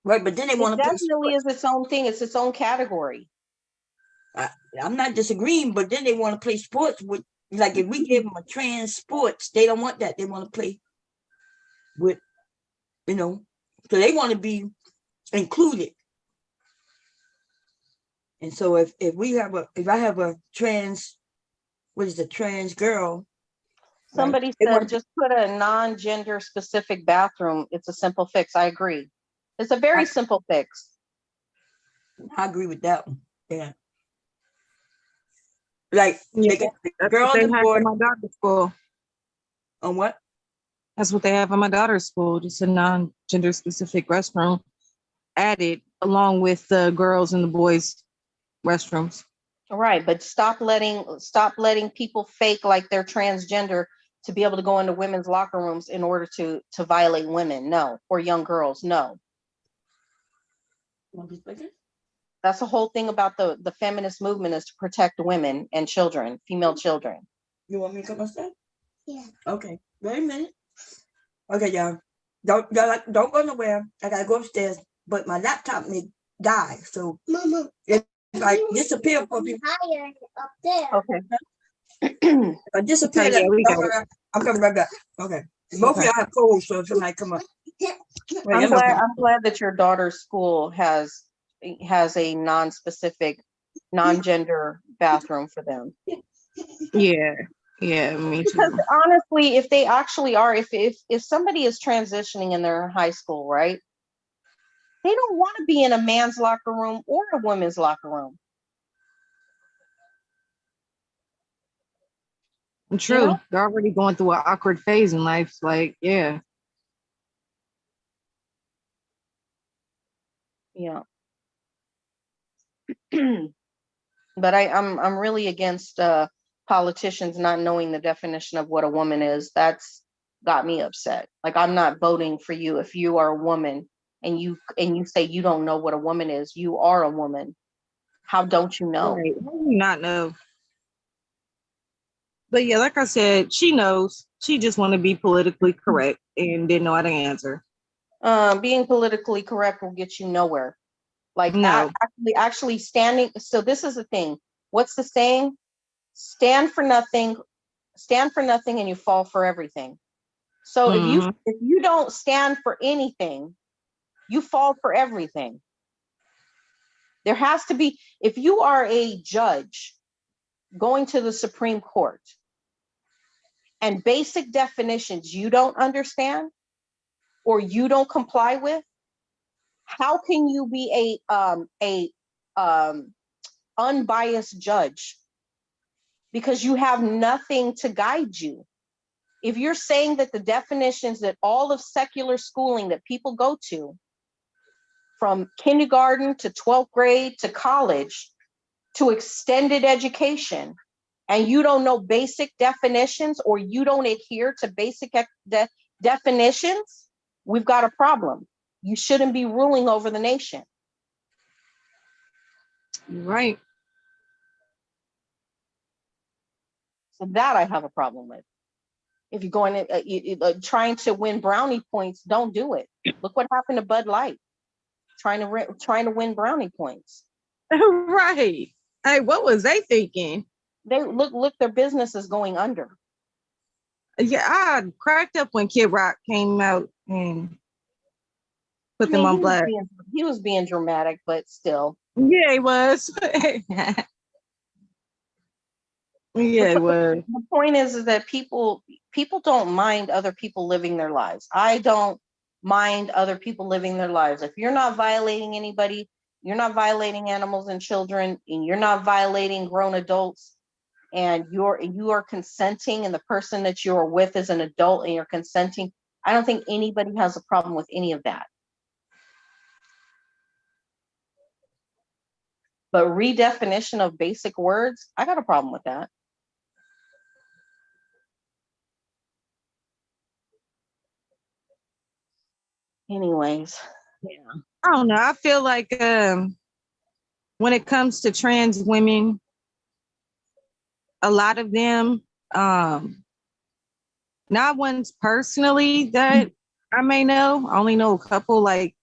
Right, but then they want to. It definitely is its own thing. It's its own category. I'm not disagreeing, but then they want to play sports with, like, if we give them a trans sports, they don't want that. They want to play with, you know, so they want to be included. And so if I have a trans, what is a trans girl? Somebody said just put a non-gender specific bathroom. It's a simple fix. I agree. It's a very simple fix. I agree with that one. Yeah. Like, Yeah, that's girls what they and have boys. in my daughter's school. On what? That's what they have in my daughter's school. Just a non-gender specific restroom added along with the girls and the boys restrooms. Right, but stop letting people fake like they're transgender to be able to go into women's locker rooms in order to violate women. No, or young girls. No. That's the whole thing about the feminist movement, is to protect women and children, female children. You want me to come upstairs? Yeah. Okay. Wait a minute. Okay, y'all. Don't go nowhere. I gotta go upstairs, but my laptop may die. So Mama, if I disappear for me. Up there. Okay. If I disappear, I'm coming right back. Okay. Both of y'all have colds, so if somebody come up. I'm glad that your daughter's school has a non-specific, non-gender bathroom for them. Yeah, me too. Because honestly, if they actually are, if somebody is transitioning in their high school, right? They don't want to be in a man's locker room or a woman's locker room. True. You know? They're already going through an awkward phase in life. Like, yeah. Yeah. But I'm really against politicians not knowing the definition of what a woman is. That's got me upset. Like, I'm not voting for you if you are a woman and you say you don't know what a woman is. You are a woman. How don't you know? Right. How do you not know? But yeah, like I said, she knows. She just want to be politically correct and didn't know how to answer. Being politically correct will get you nowhere. Like, no. actually standing. So this is the thing. What's the saying? Stand for nothing, and you fall for everything. So if you don't stand for anything, you fall for everything. There has to be, if you are a judge going to the Supreme Court and basic definitions you don't understand or you don't comply with, how can you be a unbiased judge? Because you have nothing to guide you. If you're saying that the definitions that all of secular schooling that people go to, from kindergarten to 12th grade to college to extended education, and you don't know basic definitions or you don't adhere to basic definitions, we've got a problem. You shouldn't be ruling over the nation. Right. So that I have a problem with. If you're going to trying to win brownie points, don't do it. Look what happened to Bud Light, trying to win brownie points. Right. Hey, what was they thinking? They look, their business is going under. Yeah, I cracked up when Kid Rock came out and put them on blast. He was being dramatic, but still. Yeah, he was. Yeah, it was. The point is that people don't mind other people living their lives. I don't mind other people living their lives. If you're not violating anybody, you're not violating animals and children, and you're not violating grown adults, and you are consenting, and the person that you're with is an adult and you're consenting, I don't think anybody has a problem with any of that. But redefinition of basic words, I got a problem with that. Anyways, yeah. I don't know. I feel like when it comes to trans women, a lot of them, not ones personally that I may know. I only know a couple, like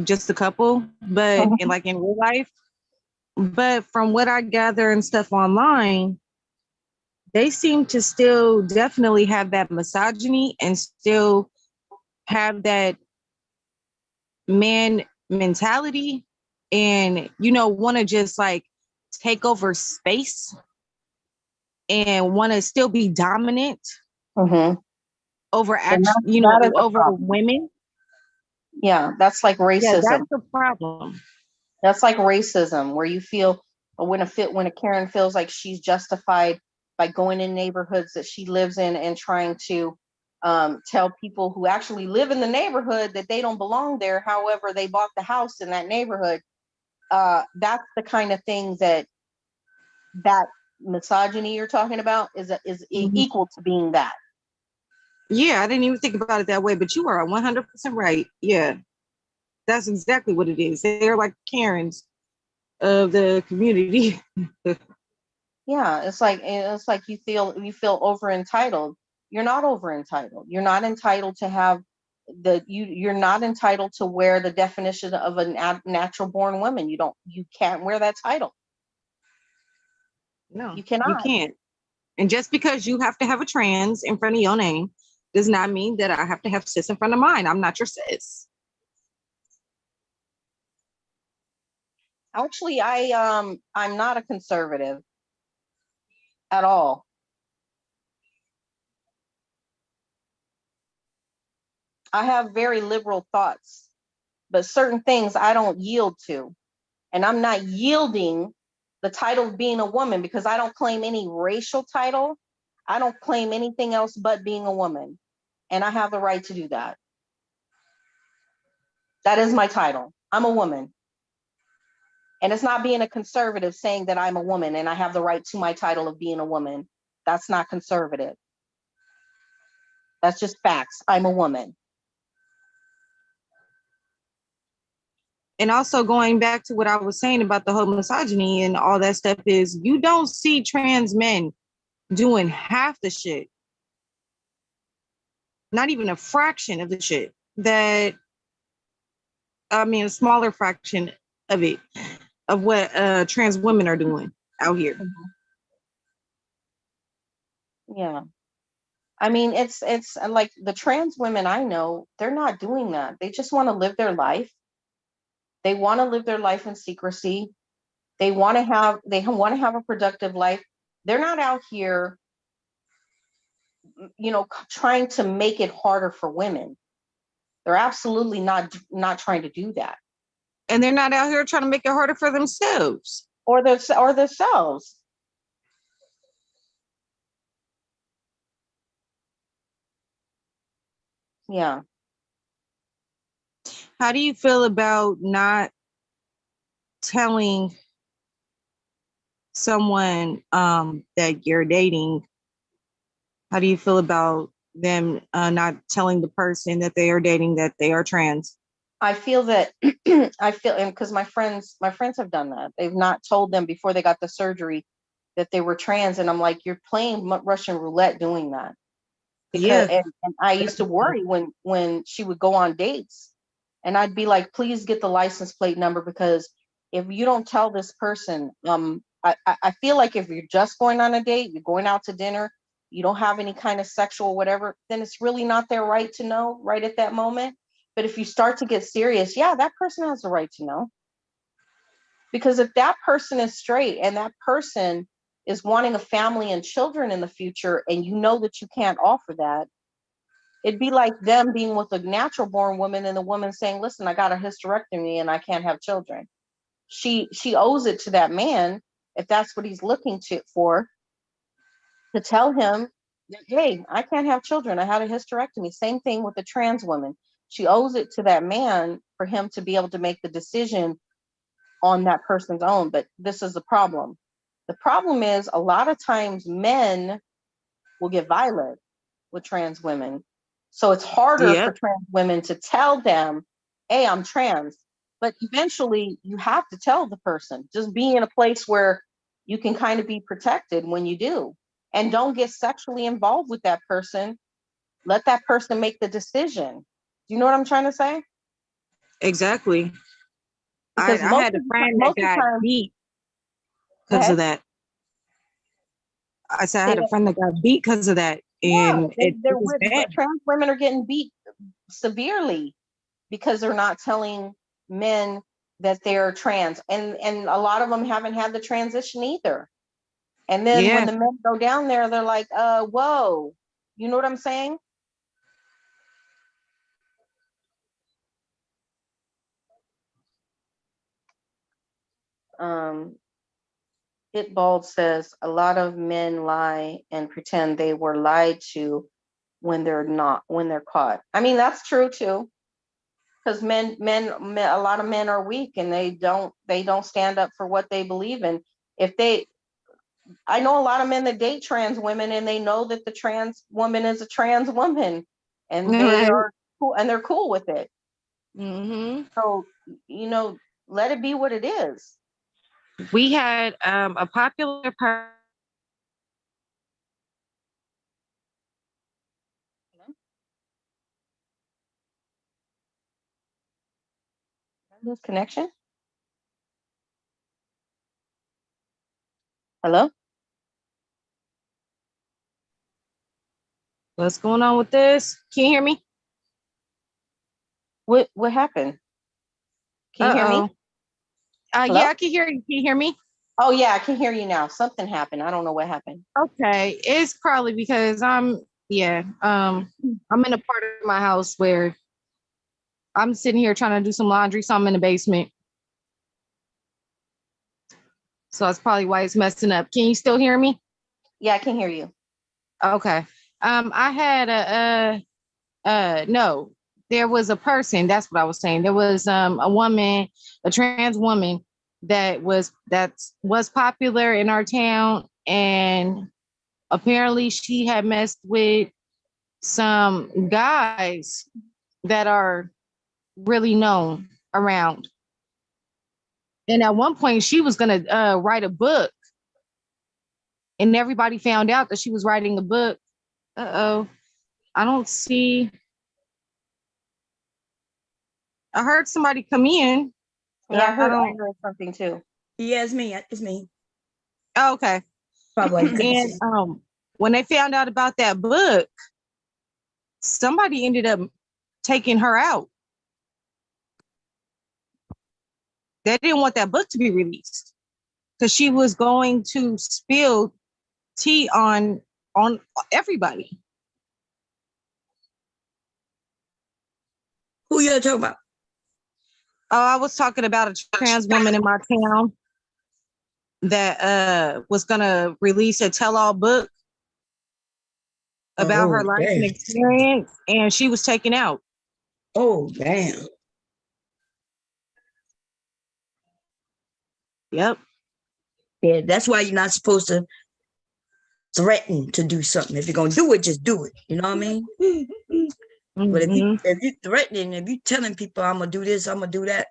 just a couple, but in real life. But from what I gather and stuff online, they seem to still definitely have that misogyny and still have that man mentality and, want to just like take over space and want to still be dominant over over women. Yeah, that's like racism. Yeah, that's the problem. That's like racism, where you feel when a Karen feels like she's justified by going in neighborhoods that she lives in and trying to tell people who actually live in the neighborhood that they don't belong there. However, they bought the house in that neighborhood. That's the kind of thing that misogyny you're talking about is equal to being that. Yeah, I didn't even think about it that way, but you are 100% right. Yeah, that's exactly what it is. They're like Karens of the community. Yeah, it's like you feel over entitled. You're not over entitled. You're not entitled to have you're not entitled to wear the definition of a natural born woman. You can't wear that title. No, you cannot. You can't. And just because you have to have a trans in front of your name does not mean that I have to have cis in front of mine. I'm not your cis. Actually, I'm not a conservative at all. I have very liberal thoughts, but certain things I don't yield to. And I'm not yielding the title of being a woman because I don't claim any racial title. I don't claim anything else but being a woman. And I have the right to do that. That is my title. I'm a woman. And it's not being a conservative saying that I'm a woman and I have the right to my title of being a woman. That's not conservative. That's just facts. I'm a woman. And also going back to what I was saying about the whole misogyny and all that stuff is you don't see trans men doing half the shit. Not even a fraction of the shit a smaller fraction of it, of what trans women are doing out here. Yeah. I mean, it's like the trans women I know, they're not doing that. They just want to live their life. They want to live their life in secrecy. They want to have a productive life. They're not out here, trying to make it harder for women. They're absolutely not trying to do that. And they're not out here trying to make it harder for themselves. Or themselves. Yeah. How do you feel about not telling someone that you're dating? How do you feel about them not telling the person that they are dating that they are trans. I feel that and because my friends have done that. They've not told them before they got the surgery that they were trans, and I'm like, you're playing Russian roulette doing that. Because Yeah. and I used to worry when she would go on dates, and I'd be like, please get the license plate number, because if you don't tell this person, I feel like if you're just going on a date, you're going out to dinner, you don't have any kind of sexual whatever, then it's really not their right to know right at that moment. But if you start to get serious, yeah, that person has the right to know. Because if that person is straight and that person is wanting a family and children in the future, and you know that you can't offer that, it'd be like them being with a natural born woman and the woman saying, listen, I got a hysterectomy and I can't have children. She owes it to that man, if that's what he's looking for, to tell him that, hey, I can't have children. I had a hysterectomy. Same thing with the trans woman. She owes it to that man for him to be able to make the decision on that person's own. But this is the problem. The problem is a lot of times men will get violent with trans women. So it's harder for trans women to tell them, hey, I'm trans. But eventually you have to tell the person. Just be in a place where you can kind of be protected when you do. And don't get sexually involved with that person. Let that person make the decision. Do you know what I'm trying to say? Exactly. I Because most had a of the friend most that of the got time, beat go because ahead. of that. I said I Say had a that. friend that got beat because of that, Yeah, and it was bad. trans women are getting beat severely because they're not telling men that they're trans, and a lot of them haven't had the transition either. And then when Yeah, the men go down there, they're like, whoa, you know what I'm saying? Pitbald says a lot of men lie and pretend they were lied to when they're caught. I mean, that's true too. Because a lot of men are weak and they don't stand up for what they believe in. I know a lot of men that date trans women and they know that the trans woman is a trans woman, and they right. are cool, and they're cool with it. Hmm. So, let it be what it is. We had a popular person. This connection. Hello. What's going on with this? Can you hear me? What happened? Can you hear me? Yeah, Hello. I can hear you. Can you hear me? Oh yeah, I can hear you now. Something happened. I don't know what happened. Okay, it's probably because I'm in a part of my house where I'm sitting here trying to do some laundry, so I'm in the basement. So that's probably why it's messing up. Can you still hear me? Yeah, I can hear you. Okay. I had no, there was a person, that's what I was saying. There was a woman, a trans woman that was popular in our town, and apparently she had messed with some guys that are really known around. And at one point she was going to write a book, and everybody found out that she was writing a book. Uh-oh. I don't see. I heard somebody come in. Yeah, I I heard don't. something too. Yeah, it's me. It's me. Oh, okay. Probably couldn't And see. when they found out about that book, somebody ended up taking her out. They didn't want that book to be released because she was going to spill tea on everybody. Who you talking about? Oh, I was talking about a trans woman in my town that was gonna release a tell-all book about her Oh, life and damn. experience, and she was taken out. Oh, damn. Yep. Yeah, that's why you're not supposed to threaten to do something. If you're gonna do it, just do it. You know what I mean? Mm-hmm. But if you threatening, if you telling people I'm gonna do this, I'm gonna do that.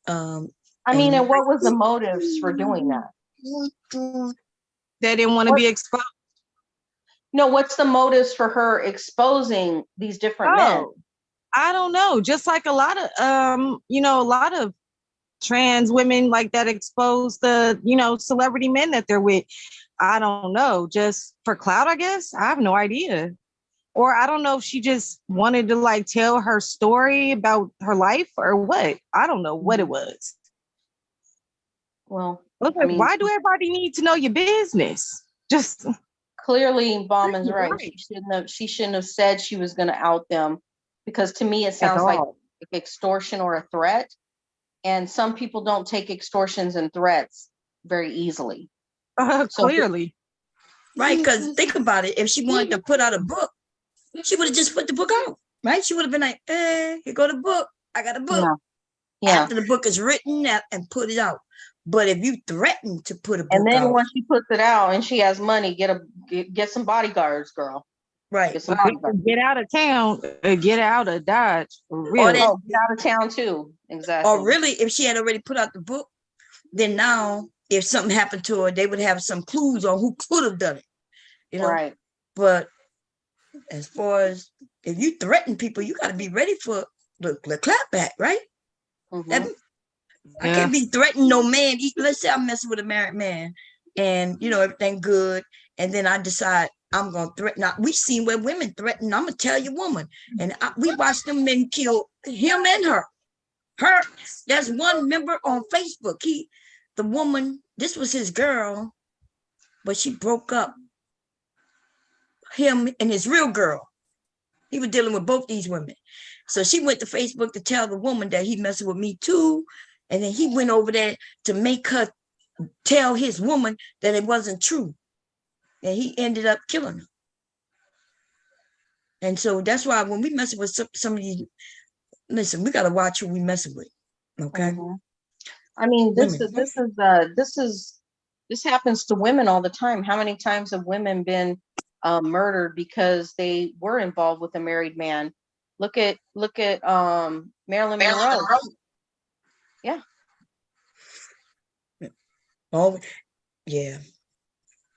I mean, and what was the motives for doing that? They didn't want to be exposed. No, what's the motives for her exposing these different men? I don't know. Just like a lot of a lot of trans women like that expose the, celebrity men that they're with. I don't know. Just for clout, I guess. I have no idea. Or I don't know if she just wanted to like tell her story about her life or what. I don't know what it was. Well, I mean, why do everybody need to know your business? Just clearly, Bauman's right. She shouldn't have said she was going to out them, because to me it sounds like extortion or a threat. And some people don't take extortions and threats very easily. Clearly. Right, because think about it. If she wanted to put out a book, she would have just put the book out, right? She would have been like, hey, here go the book. I got a book. Yeah. After the book is written and put it out. But if you threaten to put a book out. And then once she puts it out and she has money, get some bodyguards, girl. Right. Get out of town, get out of Dodge. For real. Or get out of town too. Exactly. Or really, if she had already put out the book, then now if something happened to her, they would have some clues on who could have done it. You know? Right. But as far as if you threaten people, you got to be ready for the clap back, right? Mm-hmm. I can't be threatening no man. Let's say I'm messing with a married man and, everything good. And then I decide I'm going to threaten. Now, we've seen where women threaten, I'm going to tell your woman. And we watched them men kill him and her. There's one member on Facebook. The woman, this was his girl, but she broke up him and his real girl. He was dealing with both these women. So she went to Facebook to tell the woman that he messing with me too. And then he went over there to make her tell his woman that it wasn't true. And he ended up killing her. And so that's why when we messing with some of these, listen, we got to watch who we messing with. Okay. Mm-hmm. I mean, this happens to women all the time. How many times have women been murdered because they were involved with a married man? Look at Marilyn Monroe. Yeah. Oh, yeah.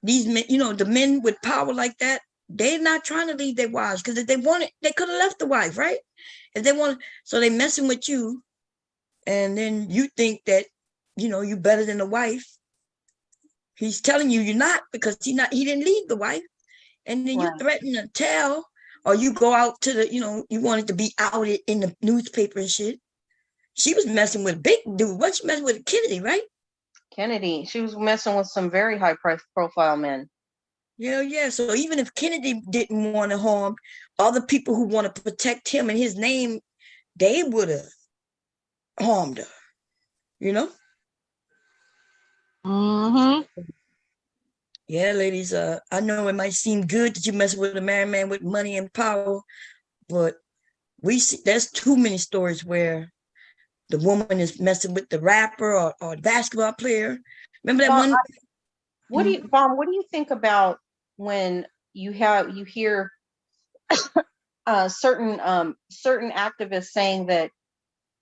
These men, the men with power like that, they're not trying to leave their wives, because if they wanted, they could have left the wife, right? If they want, so they messing with you, and then you think that, you better than the wife. He's telling you you're not, because he didn't leave the wife. And then you threaten to tell, or you go out to the, you wanted to be outed in the newspaper and shit. She was messing with a big dude. What, she messing with Kennedy, right? Kennedy. She was messing with some very high profile men. Yeah. So even if Kennedy didn't want to harm other people who want to protect him and his name, they would have harmed her, Mm-hmm. Yeah, ladies, I know it might seem good that you mess with a married man with money and power, but we see there's too many stories where the woman is messing with the rapper or the basketball player. Remember that one? What do you think about when you hear certain activists saying that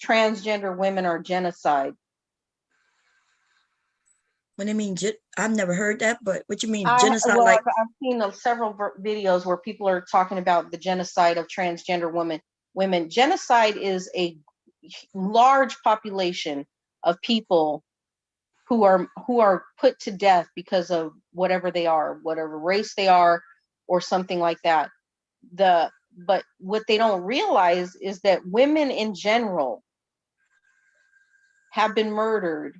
transgender women are genocide? What do you mean? I've never heard that, but what you mean genocide? I've seen several videos where people are talking about the genocide of transgender women. Genocide is a large population of people who are put to death because of whatever they are, whatever race they are, or something like that. But what they don't realize is that women in general have been murdered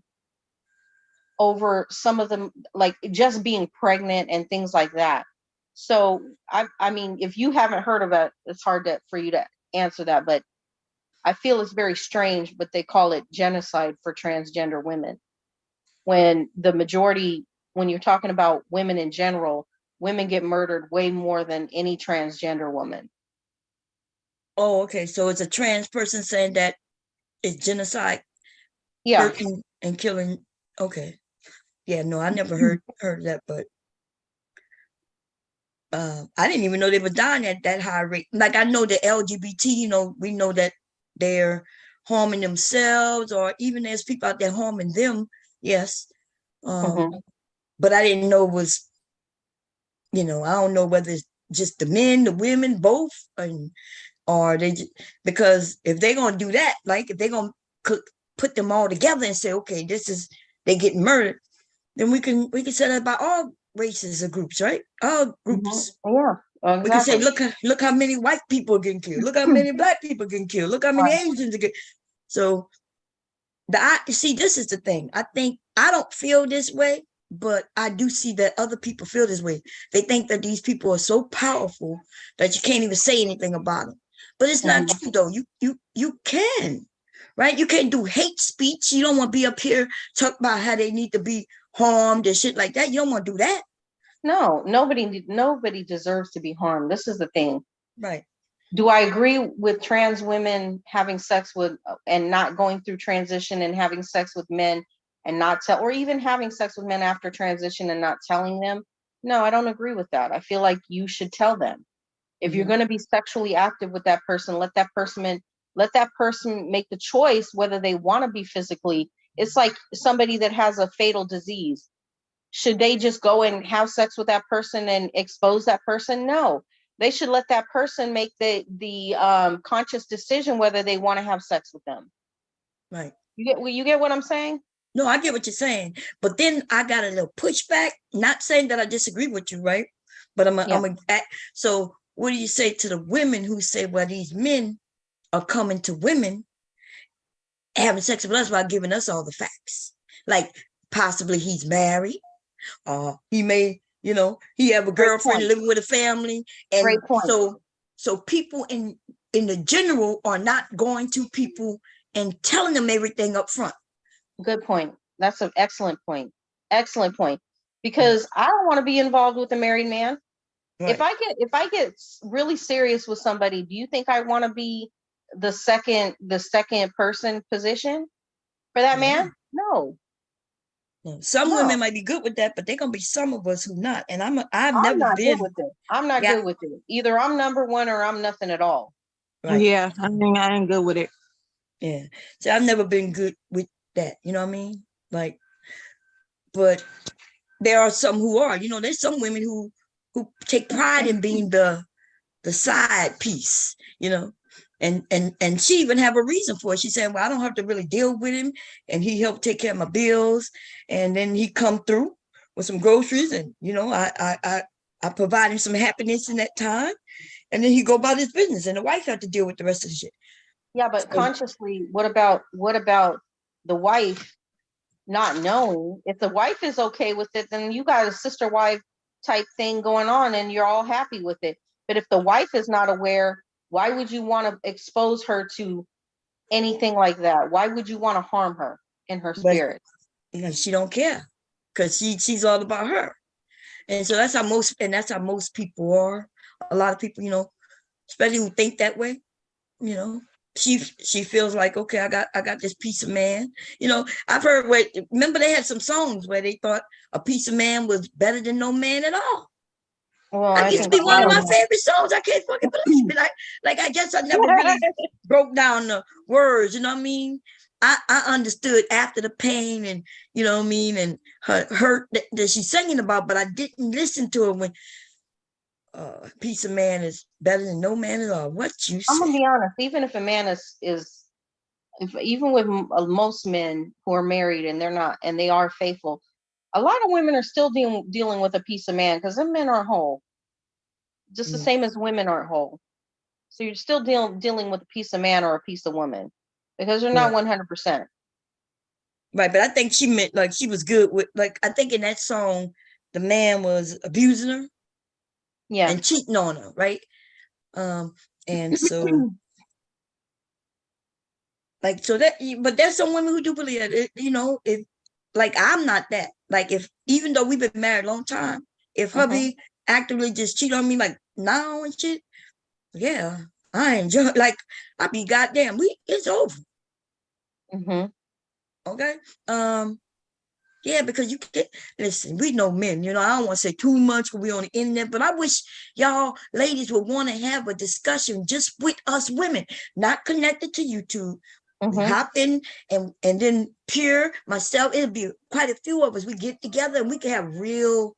over some of them, like just being pregnant and things like that. So I mean, if you haven't heard of it, it's hard for you to answer that, but I feel it's very strange, but they call it genocide for transgender women. When the majority, when you're talking about women in general, women get murdered way more than any transgender woman. Oh, okay. So it's a trans person saying that it's genocide. Yeah. Hurting and killing. Okay. Yeah, no, I never heard of that, but I didn't even know they were dying at that high rate. Like, I know the LGBT, we know that they're harming themselves, or even there's people out there harming them. Yes. But I didn't know it was, I don't know whether it's just the men, the women, both, or because if they're going to do that, like if they're going to put them all together and say, okay, they getting murdered, then we can say that about all races or groups, right? All groups. Yeah, exactly. We can say, look how many white people are getting killed. Look how many black people are getting killed. Look how many Asians are getting. So see, this is the thing. I think I don't feel this way, but I do see that other people feel this way. They think that these people are so powerful that you can't even say anything about them. But it's not true, though. You can, right? You can't do hate speech. You don't want to be up here talk about how they need to be harmed and shit like that. You don't want to do that. No, nobody deserves to be harmed. This is the thing. Right. Do I agree with trans women having sex with and not going through transition and having sex with men and not tell, or even having sex with men after transition and not telling them? No, I don't agree with that. I feel like you should tell them. If you're going to be sexually active with that person, let that person make the choice whether they want to be physically. It's like somebody that has a fatal disease. Should they just go and have sex with that person and expose that person? No, they should let that person make the conscious decision whether they want to have sex with them. Right. You get what I'm saying? No, I get what you're saying, but then I got a little pushback. Not saying that I disagree with you, right? But so what do you say to the women who say, well, these men are coming to women having sex with us while giving us all the facts? Like possibly he's married, or he may, he have a girlfriend living with a family. And so people in the general are not going to people and telling them everything up front. Good point. That's an excellent point. Excellent point. Because I don't want to be involved with a married man. Right. If I get really serious with somebody, do you think I want to be the second person position for that man? No. Some women might be good with that, but they're gonna be some of us who not. And I'm not good with it. I'm not good with it. Either I'm number one or I'm nothing at all. Right. Yeah, I mean, I ain't good with it. Yeah. So I've never been good with that. You know what I mean? Like, but there are some who are. There's some women who take pride in being the side piece. And she even have a reason for it. She said, well, I don't have to really deal with him, and he helped take care of my bills, and then he come through with some groceries, and I provide him some happiness in that time, and then he go about his business, and the wife had to deal with the rest of the shit. Yeah, but consciously, what about the wife not knowing? If the wife is okay with it, then you got a sister wife type thing going on and you're all happy with it. But if the wife is not aware, why would you want to expose her to anything like that? Why would you want to harm her in her spirit? She don't care, because she's all about her. And so that's how most people are. A lot of people, especially who think that way, she feels like, okay, I got this piece of man. I've heard remember they had some songs where they thought a piece of man was better than no man at all. Well, that used to be one of my favorite songs. I can't fucking believe it. I guess I never really broke down the words, you know what I mean? I understood after the pain and, you know what I mean, and her hurt that she's singing about, but I didn't listen to her when a piece of man is better than no man at all. What you say? I'm gonna be honest. Even if a man even with most men who are married and they're not, and they are faithful, a lot of women are still dealing with a piece of man, because them men aren't whole. Just the same as women aren't whole. So you're still dealing with a piece of man or a piece of woman, because they're not 100%. Right, but I think she meant like she was good with, like, I think in that song, the man was abusing her. Yeah. And cheating on her, right? And so but there's some women who do believe that, if, like, I'm not that. Like, if, even though we've been married a long time, if hubby actively just cheat on me, like, now and shit, yeah, I enjoy, like, I be goddamn, it's over. Okay. Yeah, because you can't listen. We know men, I don't want to say too much because we on the internet, but I wish y'all ladies would want to have a discussion just with us women, not connected to YouTube. We hop in and then Pure, myself, it'll be quite a few of us. We get together and we can have real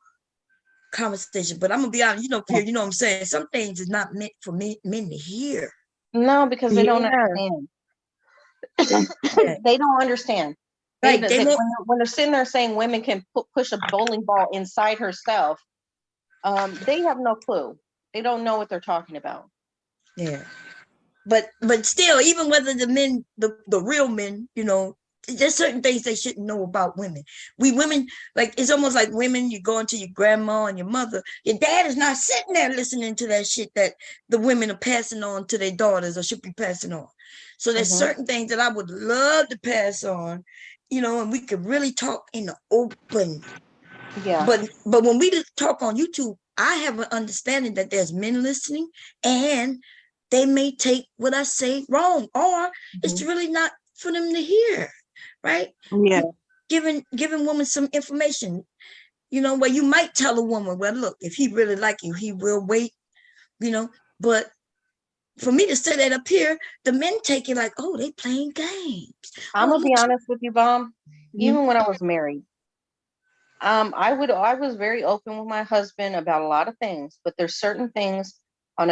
conversation. But I'm gonna be honest, Pure, you know what I'm saying? Some things is not meant for men to hear. No, because they don't Yeah. understand. They don't understand. Right, When they're sitting there saying women can push a bowling ball inside herself, they have no clue. They don't know what they're talking about. Yeah. But still, even whether the men, the real men, there's certain things they shouldn't know about women. We women, like, it's almost like women, you go into your grandma and your mother, your dad is not sitting there listening to that shit that the women are passing on to their daughters or should be passing on. So there's certain things that I would love to pass on, and we could really talk in the open. Yeah. But when we talk on YouTube, I have an understanding that there's men listening and they may take what I say wrong, or it's really not for them to hear, right? Yeah. Giving women some information, where you might tell a woman, well, look, if he really like you, he will wait, but for me to say that up here, the men take it like, oh, they playing games. I'm gonna be honest with you, Bomb. Even when I was married, I was very open with my husband about a lot of things, but there's certain things on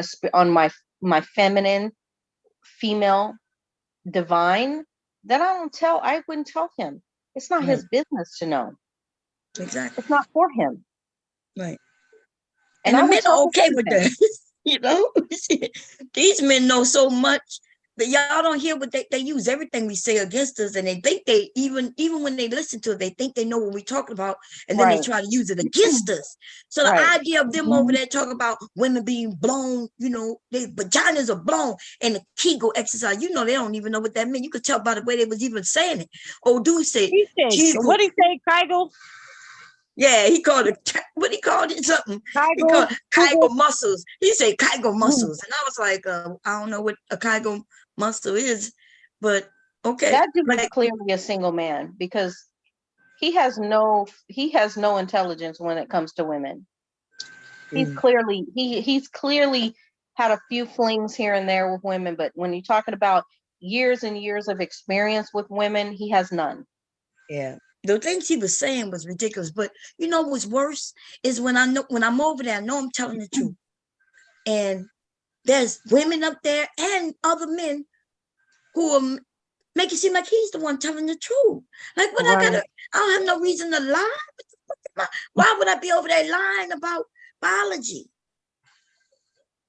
my feminine, female, divine that I wouldn't tell him. It's not his business to know. Exactly. It's not for him. Right. And the I men would are okay with that. These men know so much that y'all don't hear what they use everything we say against us, and they think they even when they listen to it, they think they know what we're talking about, and then they try to use it against us. So the idea of them over there talking about women being blown, their vaginas are blown, and the Kegel exercise, they don't even know what that meant. You could tell by the way they was even saying it. Oh, dude said, what did he say, Kegel? Yeah, he called it, what he called it, something. He called it Kegel muscles. He said Kegel muscles. And I was like, I don't know what a Kegel muscle is, but okay. That dude is clearly a single man because he has no intelligence when it comes to women. He's clearly had a few flings here and there with women, but when you're talking about years and years of experience with women, he has none. Yeah. The things he was saying was ridiculous, but what's worse is when I'm over there, I know I'm telling the truth. And there's women up there and other men who are make it seem like he's the one telling the truth. Like, what I don't have no reason to lie. Why would I be over there lying about biology?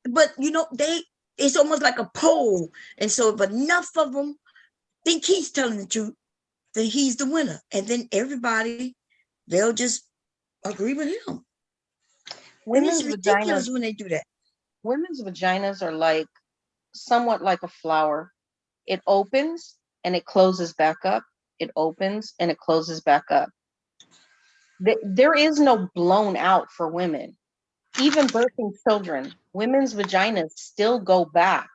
But it's almost like a poll. And so if enough of them think he's telling the truth, then he's the winner. And then everybody, they'll just agree with him. Women's and it's ridiculous when they do that. Women's vaginas are somewhat like a flower. It opens and it closes back up. It opens and it closes back up. There is no blown out for women. Even birthing children, women's vaginas still go back.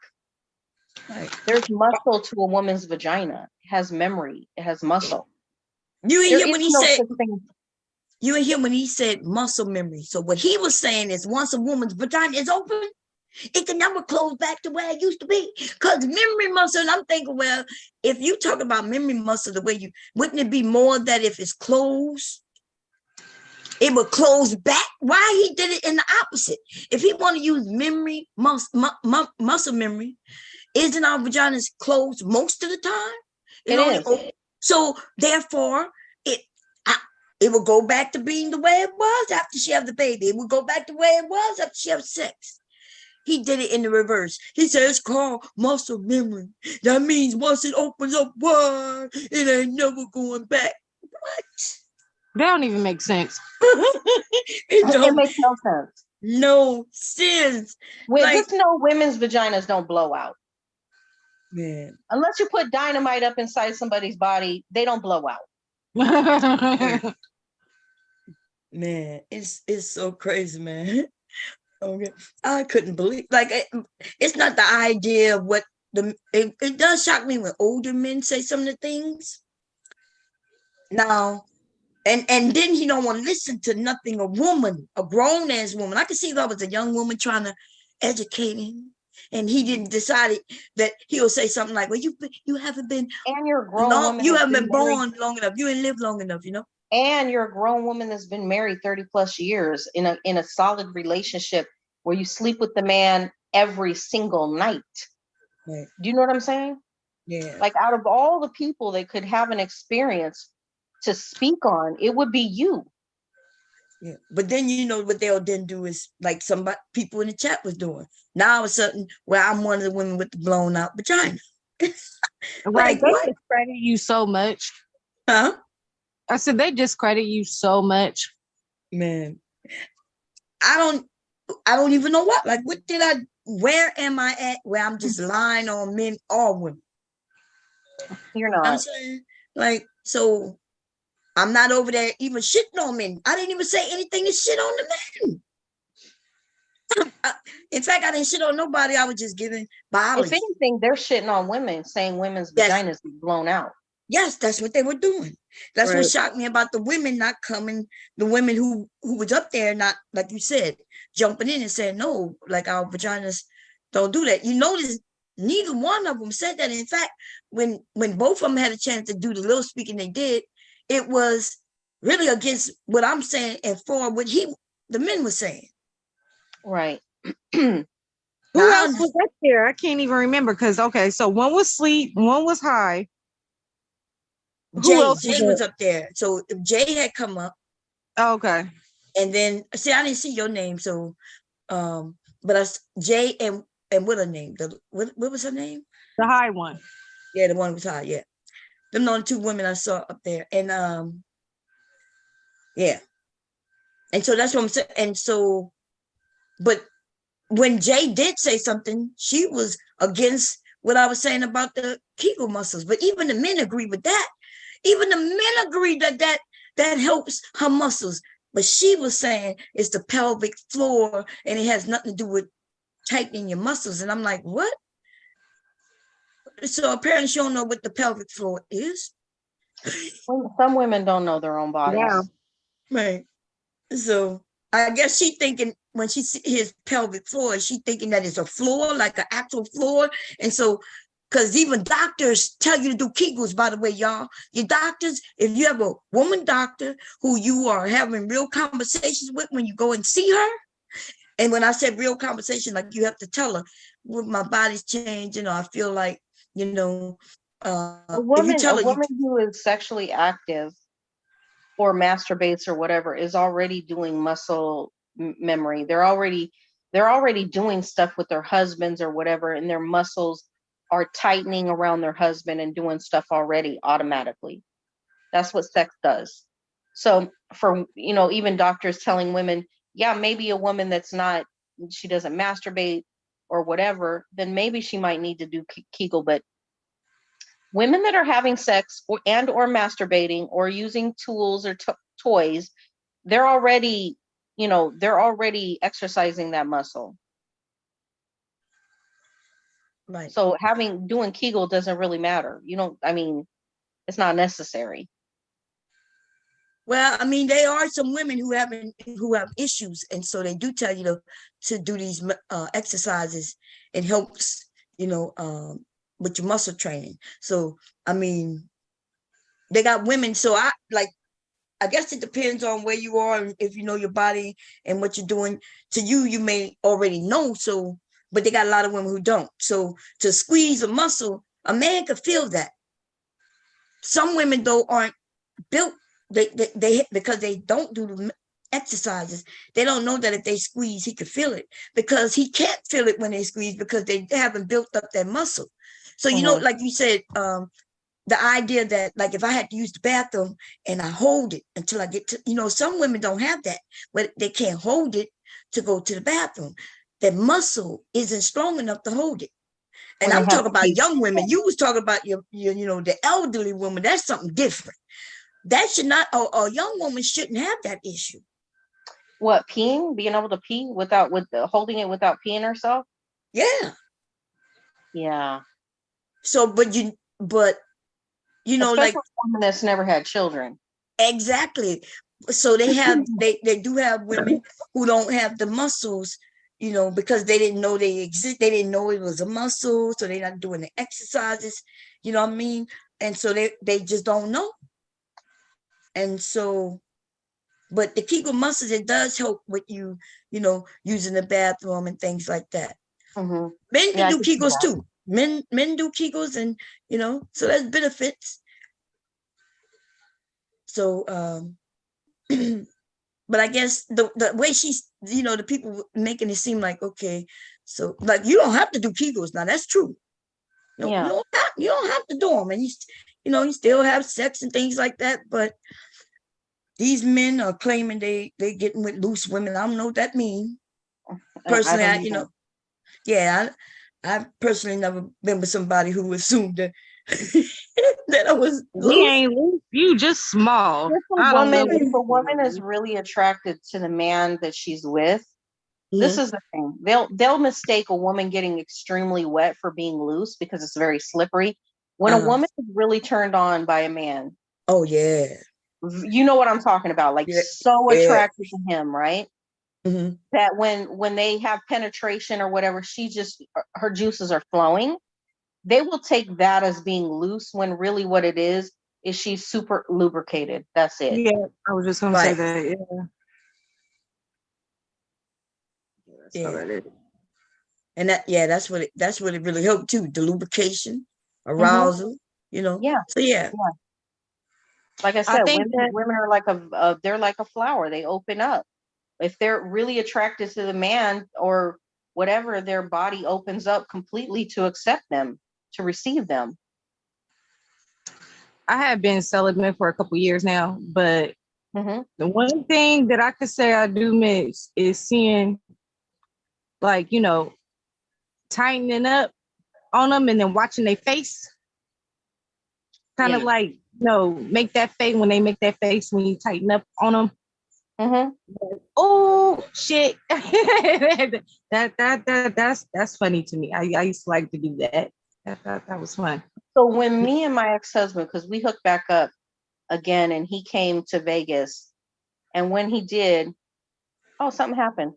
Right. There's muscle to a woman's vagina. It has memory. It has muscle. You ain't hear when he said. You ain't hear when he said muscle memory. So what he was saying is, once a woman's vagina is open, it can never close back to where it used to be. Because memory muscle, and I'm thinking, well, if you talk about memory muscle the way wouldn't it be more that if it's closed, it would close back? Why he did it in the opposite? If he want to use memory, muscle memory, isn't our vaginas closed most of the time? It is. Open. So therefore, it will go back to being the way it was after she had the baby. It will go back to the way it was after she had sex. He did it in the reverse. He said it's called muscle memory. That means once it opens up wide, it ain't never going back. What? That don't even make sense. It makes no sense. No sense. Just know women's vaginas don't blow out. Man. Unless you put dynamite up inside somebody's body, they don't blow out. Man, it's so crazy, man. Okay, I couldn't believe, it's not the idea of what it does shock me when older men say some of the things. Now, And then he don't want to listen to nothing a woman, a grown ass woman. I can see if I was a young woman trying to educate him, and he didn't decide that he'll say something like, "Well, you haven't been And you're a grown long, woman you that's haven't been been married, born long enough, you ain't lived long enough, you know." and you're a grown woman that's been married 30 plus years in a solid relationship where you sleep with the man every single night. Right. Do you know what I'm saying? Yeah. Like, out of all the people that could have an experience to speak on, it would be you. Yeah. But then you know what they'll then do is like some people in the chat was doing. Now all of a sudden, where I'm one of the women with the blown out vagina. Right. Like They what? discredit you so much. Huh? I said they discredit you so much. Man. I don't even know what. Like, where am I at where I'm just lying on men or women? You're I'm not. saying, like, so I'm not over there even shitting on men. I didn't even say anything to shit on the men. In fact, I didn't shit on nobody. I was just giving If biology. anything, they're shitting on women, saying women's vaginas be blown out. Yes, that's what they were doing. That's what shocked me about the women not coming, the women who was up there, not, like you said, jumping in and saying, no, like our vaginas don't do that. You notice neither one of them said that. In fact, when both of them had a chance to do the little speaking they did, it was really against what I'm saying and for what the men were saying. Right. Who else was up there? I can't even remember because so one was Sleep, one was High. Jay was up there. So if Jay had come up. Oh, okay. And then see, I didn't see your name, so but Jay and what her name? What was her name? The High one. Yeah, the one was high. Yeah, them the only two women I saw up there, and yeah, and so that's what I'm saying. And so, but when Jay did say something, she was against what I was saying about the Kegel muscles. But even the men agree with that. Even the men agree that helps her muscles. But she was saying it's the pelvic floor and it has nothing to do with tightening your muscles. And I'm like, what? So apparently she don't know what the pelvic floor is. Some women don't know their own bodies. Yeah. Right. So I guess she thinking when she sees his pelvic floor, she thinking that it's a floor, like an actual floor. And so, because even doctors tell you to do Kegels, by the way, y'all. Your doctors, if you have a woman doctor who you are having real conversations with when you go and see her, and when I said real conversation, like you have to tell her, well, my body's changing, or I feel like, a woman who is sexually active or masturbates or whatever is already doing muscle memory. They're already doing stuff with their husbands or whatever, and their muscles are tightening around their husband and doing stuff already automatically. That's what sex does. So for, even doctors telling women, yeah, maybe a woman she doesn't masturbate or whatever, then maybe she might need to do Kegel. But women that are having sex or masturbating or using tools or toys, they're already exercising that muscle. Right. So doing Kegel doesn't really matter. It's not necessary. Well, I mean, there are some women who have issues, and so they do tell you to do these exercises. It helps, with your muscle training. So, I mean, they got women. So I guess it depends on where you are and if you know your body and what you're doing. To you may already know. So, but they got a lot of women who don't. So to squeeze a muscle, a man could feel that. Some women though aren't built. They because they don't do the exercises, they don't know that if they squeeze, he could feel it, because he can't feel it when they squeeze because they haven't built up that muscle. So, like you said, the idea that like if I had to use the bathroom and I hold it until I get to, some women don't have that, but they can't hold it to go to the bathroom. That muscle isn't strong enough to hold it. And I'm talking about young women. You was talking about your the elderly woman. That's something different. That should not, a young woman shouldn't have that issue. What, peeing? Being able to pee holding it without peeing herself? Yeah. Yeah. So, but especially like a woman that's never had children. Exactly. So they do have women who don't have the muscles, because they didn't know they exist. They didn't know it was a muscle, so they're not doing the exercises. You know what I mean? And so they just don't know. And so, but the Kegel muscles, it does help with using the bathroom and things like that. Mm-hmm. Men Yeah, can I do can see Kegels that. too. Men do Kegels, and so there's benefits. So but I guess the way she's, the people making it seem like, okay, so like you don't have to do Kegels now. That's true. Yeah. You don't have to do them, and you still have sex and things like that. But these men are claiming they getting with loose women. I don't know what that means. I Personally, don't either. yeah, I personally never been with somebody who assumed that that I was We loose. ain't loose. You just small. If a I don't know. if a woman is really attracted to the man that she's with, this Mhm. is the thing. They'll mistake a woman getting extremely wet for being loose because it's very slippery. When a Uh-huh. woman is really turned on by a man, Oh yeah, you know what I'm talking about, like yeah, so yeah. attracted to him, right? Mhm. That when they have penetration or whatever, her juices are flowing. They will take that as being loose when really what it is she's super lubricated. That's it. Yeah, I was just gonna say Right. that. Yeah, that's all Yeah. that is. And that's what it really helped too. The lubrication, Mm-hmm. arousal, Yeah. So yeah. Yeah. Like I I said, think that women are like they're like a flower. They open up. If they're really attracted to the man or whatever, their body opens up completely to accept them, to receive them. I have been celibate for a couple years now, but Mm-hmm. the one thing that I could say I do miss is seeing, like, tightening up on them and then watching their face. Kind of Yeah. like, make that face when they make that face when you tighten up on them. Mm-hmm. Oh shit! That's funny to me. I used to like to do that. That was fun. So when me and my ex-husband, because we hooked back up again and he came to Vegas, and when he did, oh, something happened.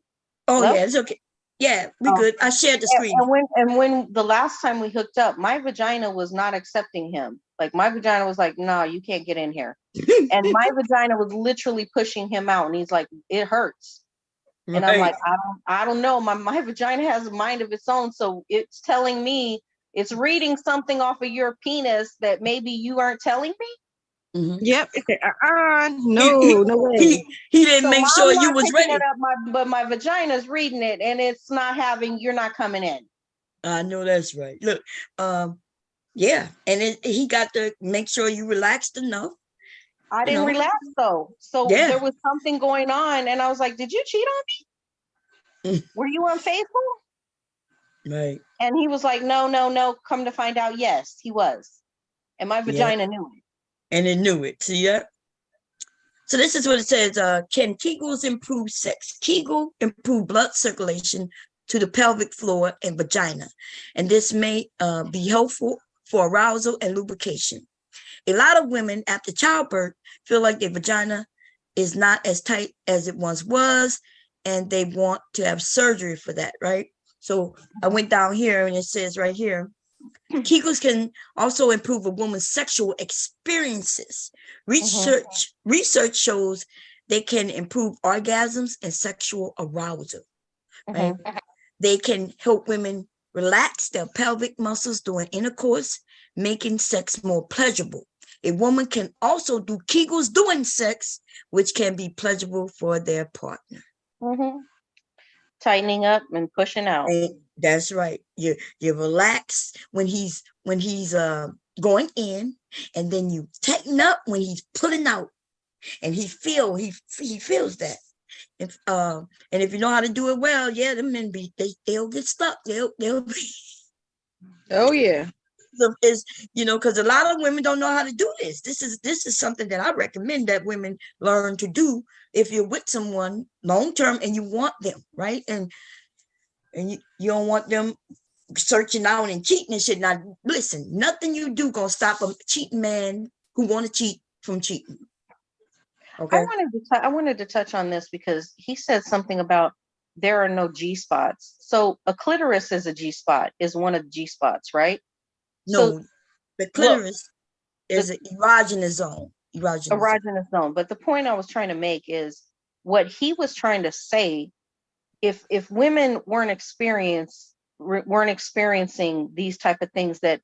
Oh Hello? yeah, it's okay. Yeah, we Oh. good. I shared the screen. And when the last time we hooked up, my vagina was not accepting him. Like my vagina was like, no, you can't get in here. And my vagina was literally pushing him out. And he's like, it hurts. Right. And I'm like, I don't know. My vagina has a mind of its own. So it's telling me, it's reading something off of your penis that maybe you aren't telling me. Mhm. Yep. No way. He didn't So make I'm sure you not was picking ready. it up, but my vagina's reading it, and it's not having. You're not coming in. I know that's right. Look, yeah, and he got to make sure you relaxed enough. I didn't relax though. So Yeah. there was something going on, and I was like, "Did you cheat on me? Were you unfaithful?" Right. And he was like, "No. Come to find out, yes, he was." And my vagina knew it. And it knew it. See that? So this is what it says. Can Kegels improve sex? Kegel improve blood circulation to the pelvic floor and vagina. And this may be helpful for arousal and lubrication. A lot of women after childbirth feel like their vagina is not as tight as it once was, and they want to have surgery for that, right? So I went down here and it says right here, Kegels can also improve a woman's sexual experiences. Research shows they can improve orgasms and sexual arousal. Right? They can help women relax their pelvic muscles during intercourse, making sex more pleasurable. A woman can also do Kegels during sex, which can be pleasurable for their partner. Tightening up and pushing out. And that's right. You relax when he's going in, and then you tighten up when he's pulling out, and he feels that. If and if you know how to do it well, yeah, the men they'll get stuck. They'll be. Oh yeah. Is because a lot of women don't know how to do this. This is something that I recommend that women learn to do if you're with someone long term and you want them, right? And you don't want them searching out and cheating and shit. Now, listen, nothing you do gonna stop a cheating man who want to cheat from cheating. Okay. I wanted to touch on this because he said something about there are no G spots. So a clitoris is a G spot, is one of the G spots, right? So No, the well, clitoris the is an erogenous zone. Erogenous zone. erogenous zone. But the point I was trying to make is what he was trying to say. If women weren't experiencing these type of things that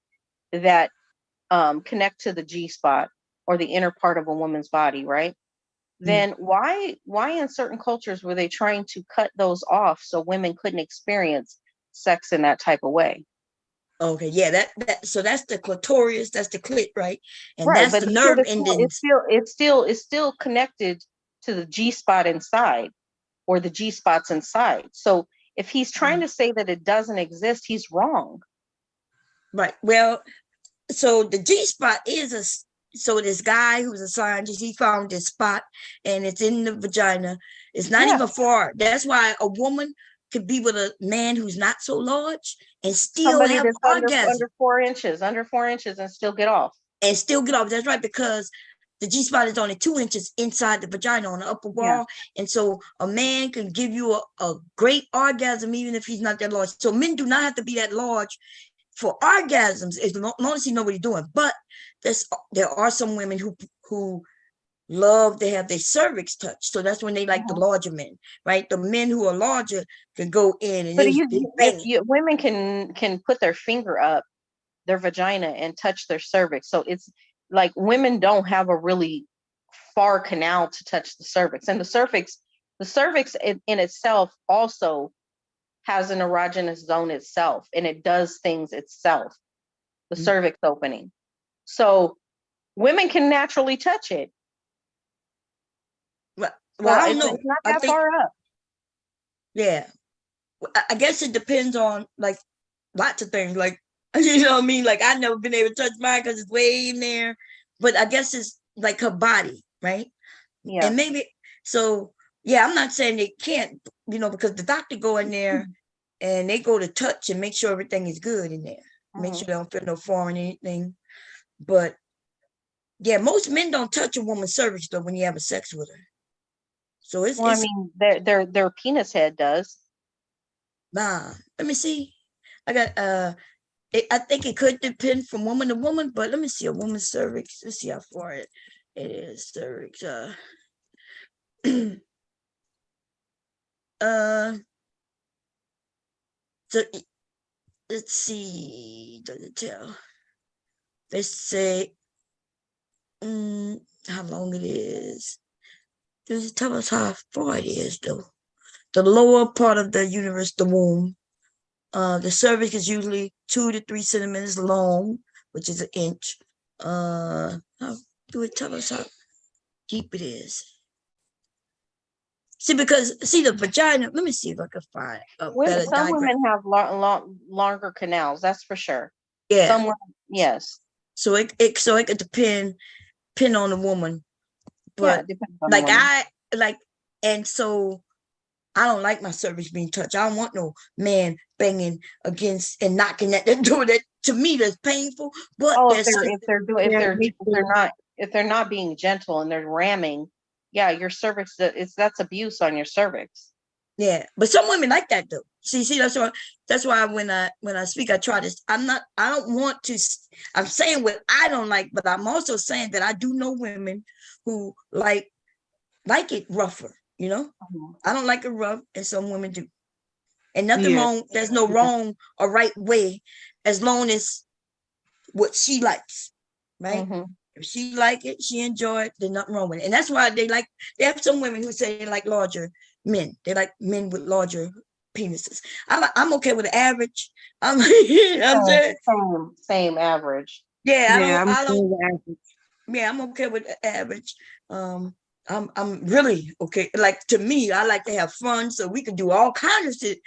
connect to the G spot or the inner part of a woman's body, right? Then why in certain cultures were they trying to cut those off so women couldn't experience sex in that type of way? Okay, yeah, that so that's the clitoris, that's the clit, right? And Right, that's but the the clit nerve is endings. it's still connected to the G spot inside or the G spots inside. So if he's trying to say that it doesn't exist, he's wrong. Right. Well, so the G spot is so this guy who's a scientist, he found this spot and it's in the vagina. It's not even far. That's why a woman could be with a man who's not so large and still Somebody have that's orgasm under 4 inches and still get off. and still get off. That's right, because the G spot is only 2 inches inside the vagina on the upper wall. And so a man can give you a great orgasm even if he's not that large. So men do not have to be that large for orgasms, as long as you know what you're doing. But there are some women who love to have their cervix touched. So that's when they like the larger men, right? The men who are larger can go in and But they bang it. women can put their finger up their vagina and touch their cervix. So it's like women don't have a really far canal to touch the cervix. And the cervix in itself also has an erogenous zone itself, and it does things itself, the cervix opening. So women can naturally touch it. Well, I don't know. It's not that far up. Yeah. I guess it depends on like lots of things. Like, you know what I mean? Like, I've never been able to touch mine because it's way in there. But I guess it's like her body, right? Yeah. And maybe, so, yeah, I'm not saying they can't, because the doctor go in there and they go to touch and make sure everything is good in there. Make sure they don't feel no foreign anything. But, yeah, most men don't touch a woman's cervix, though, when you have sex with her. So it's, I mean, their penis head does. Nah, let me see. I got, I think it could depend from woman to woman, but let me see a woman's cervix. Let's see how far it is. Cervix. So let's see. Does it tell? They say how long it is. Does it tell us how far it is though? The lower part of the uterus, the womb. The cervix is usually 2 to 3 centimeters long, which is an inch. How do it tell us how deep it is? See, the vagina. Let me see if I can find a better Some diagram. women have longer canals. That's for sure. Yeah. Some women, yes. So it could depend on the woman, but and so I don't like my cervix being touched. I don't want no man banging against and knocking at the door. That to me that's painful. But if they're not being gentle and they're ramming, yeah, your cervix, that's abuse on your cervix. Yeah, but some women like that though. See, that's why when I speak, I try to. I don't want to. I'm saying what I don't like, but I'm also saying that I do know women who like it rougher. I don't like it rough, and some women do. And nothing wrong. There's no wrong or right way, as long as what she likes, right? If she like it, she enjoy it, there's nothing wrong with it. And that's why they have some women who say they like larger men. They like men with larger penises. I'm okay with the average. I'm saying same average. Yeah, I'm okay with the average. I'm really okay. Like, to me, I like to have fun, so we can do all kinds of shit.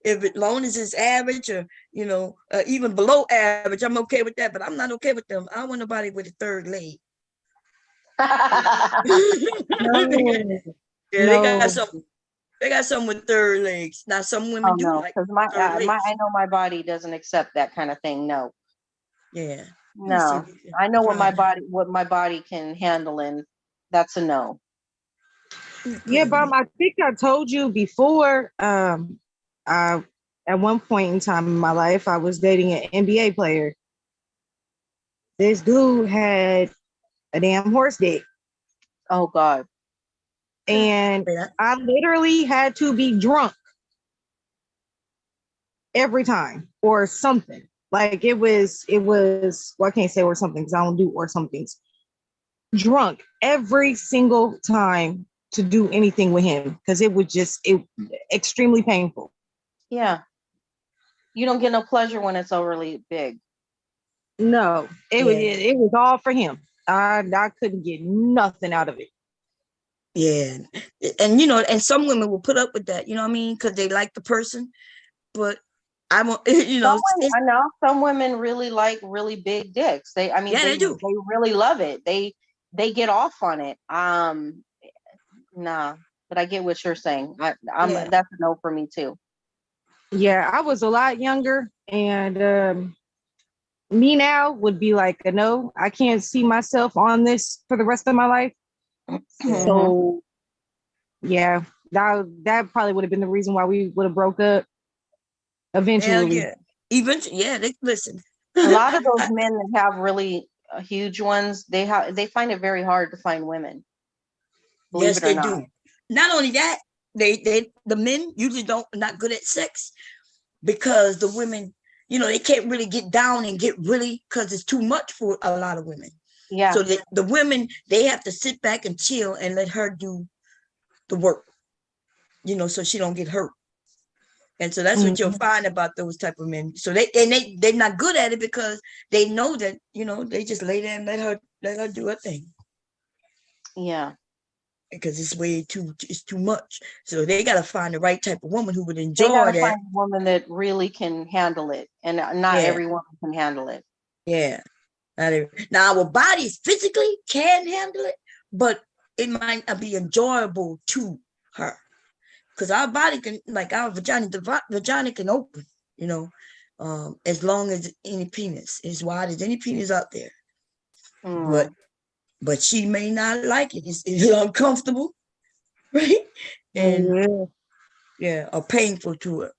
If as long as it's average or even below average, I'm okay with that. But I'm not okay with them. I don't want nobody with a third leg. They got some with third legs. Now some women do like because I know my body doesn't accept that kind of thing. No. Yeah. No. I know what my body can handle, and that's a no. Yeah, Bob, I think I told you before. I at one point in time in my life, I was dating an NBA player. This dude had a damn horse dick, Oh God. and I literally had to be drunk every time or something. Like it was. Well, I can't say or something because I don't do or somethings. Drunk every single time to do anything with him because it extremely painful. Yeah. You don't get no pleasure when it's overly big. No, Yeah. it was all for him. I couldn't get nothing out of it. Yeah. And and some women will put up with that, you know what I mean? Because they like the person. But I won't, I know some women really like really big dicks. Yeah, they do. They really love it. They get off on it. Nah, but I get what you're saying. Yeah. That's a no for me too. Yeah, I was a lot younger, and me now would be like a no. I can't see myself on this for the rest of my life. So yeah, that probably would have been the reason why we would have broke up Hell eventually. yeah. Eventually, yeah, they listen. A lot of those men that have really huge ones, they find it very hard to find women. Believe Yes, it or they not. do. Not only that, the men usually not good at sex because the women, they can't really get down and get really because it's too much for a lot of women. Yeah. So the women, they have to sit back and chill and let her do the work, so she don't get hurt. And so that's what you'll find about those type of men. So they're not good at it because they know that, they just lay there and let her do her thing. Yeah. Because it's too much. So they got to find the right type of woman who would They enjoy gotta that. find a woman that really can handle it, and not every woman can handle it. Yeah. Now our bodies physically can handle it, but it might not be enjoyable to her. Because our body can, like our vagina, the vagina can open, as long as any penis, as wide as any penis out there. But she may not like it. It's uncomfortable, right? And or painful to her.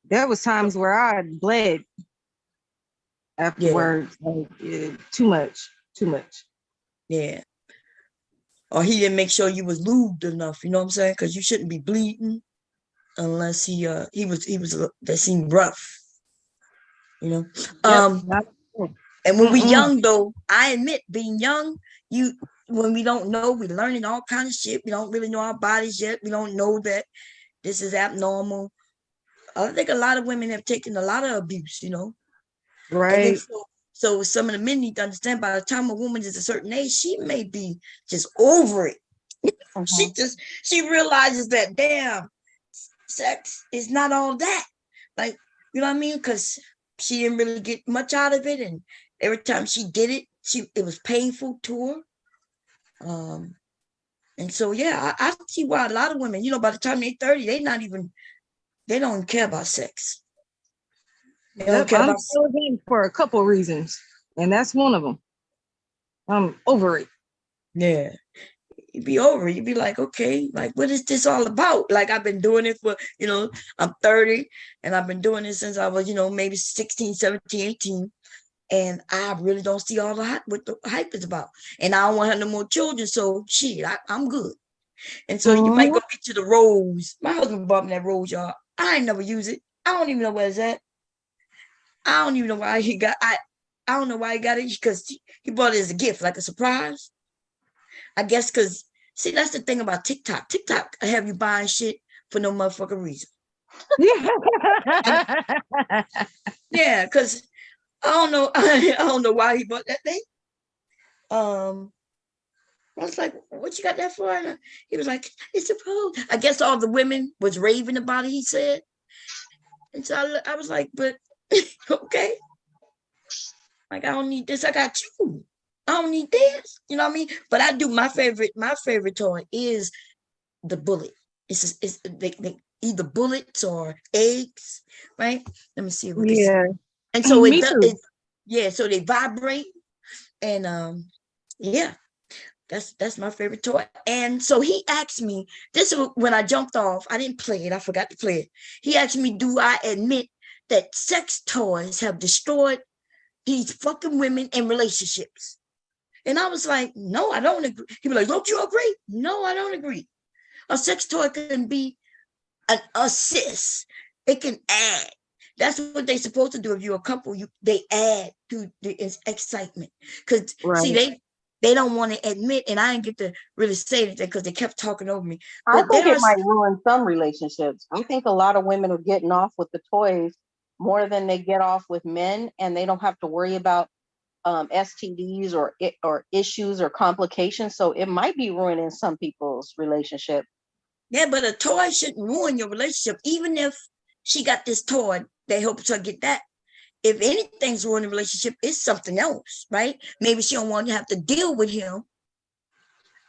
There was times where I bled afterwards. Too much. Yeah. Or he didn't make sure you was lubed enough, you know what I'm saying? Because you shouldn't be bleeding unless he was that seemed rough, And when we young though, I admit being young, when we don't know, we're learning all kinds of shit. We don't really know our bodies yet. We don't know that this is abnormal. I think a lot of women have taken a lot of abuse, Right. And so some of the men need to understand by the time a woman is a certain age, she may be just over it. She realizes that damn, sex is not all that. Like, you know what I mean? Because she didn't really get much out of it, and every time she did it, it was painful to her. And so yeah, I see why a lot of women, by the time they're 30, they don't care about sex. They don't care I'm about celibate for a couple reasons, and that's one of them. I'm over it. Yeah. You'd be over it. You'd be like, okay, like, what is this all about? Like, I've been doing it for, I'm 30 and I've been doing it since I was, maybe 16, 17, 18. And I really don't see all what the hype is about. And I don't want to have no more children. So shit, I'm good. And so you might go get to the rose. My husband bought me that rose, y'all. I ain't never use it. I don't even know where it's at. I don't even know why I don't know why he got it, because he bought it as a gift, like a surprise. I guess because, see, that's the thing about TikTok. TikTok I have you buying shit for no motherfucking reason. Yeah, because I don't know why he bought that thing. I was like, what you got that for? And he was like, it's a pro. I guess all the women was raving about it, he said. And so I was like, but okay. Like, I don't need this. I got you. I don't need this. You know what I mean? But I do. My favorite toy is the bullet. It's either bullets or eggs, right? Let me see what this is. And so so they vibrate, and yeah. That's my favorite toy. And so he asked me, this is when I jumped off. I didn't play it. I forgot to play it. He asked me, do I admit that sex toys have destroyed these fucking women in relationships? And I was like, no, I don't agree. He was like, don't you agree? No, I don't agree. A sex toy can be an assist. It can add. That's what they're supposed to do. If you're a couple, they add to the excitement. Because see, they don't want to admit, and I didn't get to really say anything because they kept talking over me. I But think it might ruin some relationships. I think a lot of women are getting off with the toys more than they get off with men, and they don't have to worry about STDs or issues or complications. So it might be ruining some people's relationship. Yeah, but a toy shouldn't ruin your relationship. Even if she got this toy, they hope to get that. If anything's ruining the relationship, it's something else, right? Maybe she don't want to have to deal with him,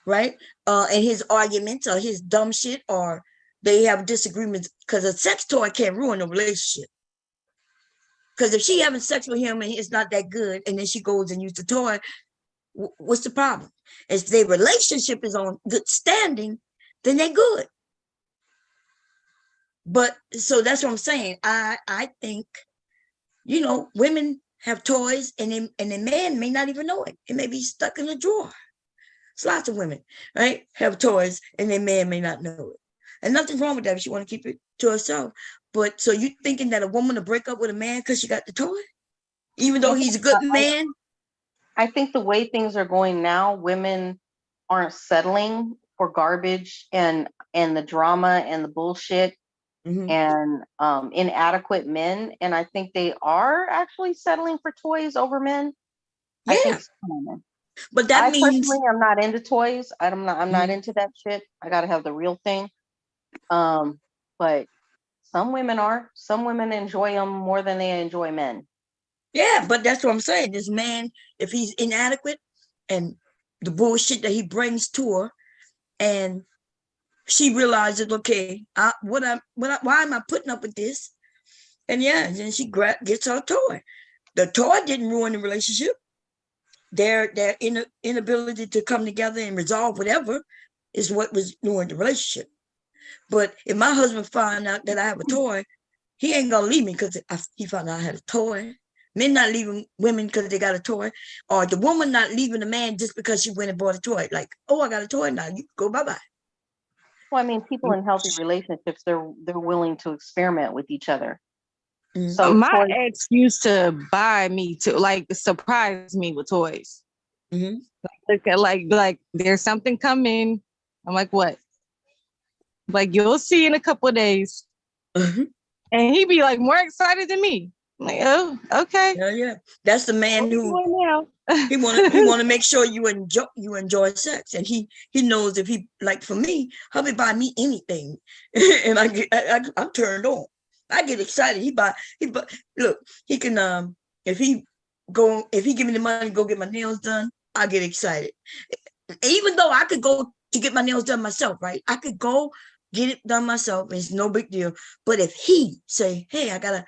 right? And his arguments or his dumb shit, or they have disagreements, because a sex toy can't ruin a relationship. Because if she having sex with him and it's not that good, and then she goes and uses the toy, what's the problem? If their relationship is on good standing, then they're good. But so that's what I'm saying. I think, women have toys, and the man may not even know it. It may be stuck in a drawer. It's lots of women, right, have toys, and their man may not know it. And nothing's wrong with that if she want to keep it to herself. But so you thinking that a woman will break up with a man because she got the toy, even though he's a good man? I think the way things are going now, women aren't settling for garbage and the drama and the bullshit. Mm-hmm. And inadequate men, and I think they are actually settling for toys over men. Yeah. I think so. But that means personally, I'm not into toys. I'm not into that shit. I gotta have the real thing. But some women are. Some women enjoy them more than they enjoy men. Yeah, but that's what I'm saying. This man, if he's inadequate and the bullshit that he brings to her, and she realizes, okay, why am I putting up with this? And yeah, then she gets her toy. The toy didn't ruin the relationship. Their inability to come together and resolve whatever is what was ruined the relationship. But if my husband find out that I have a toy, he ain't gonna leave me because he found out I had a toy. Men not leaving women because they got a toy, or the woman not leaving the man just because she went and bought a toy. Like, oh, I got a toy now, you go bye-bye. Well, I mean, people in healthy relationships, they're willing to experiment with each other. Mm-hmm. So my ex used to buy me to surprise me with toys. Mm-hmm. Like there's something coming. I'm like, what? Like, you'll see in a couple of days. Mm-hmm. And he'd be like more excited than me. I'm like, oh, okay. Yeah. That's the man who he want to make sure you enjoy sex, and he knows if he, like, for me, hubby buy me anything, and I'm turned on. I get excited. He buy look, he can if he give me the money to go get my nails done, I get excited. Even though I could go to get my nails done myself, right? I could go get it done myself. It's no big deal. But if he say, hey, I got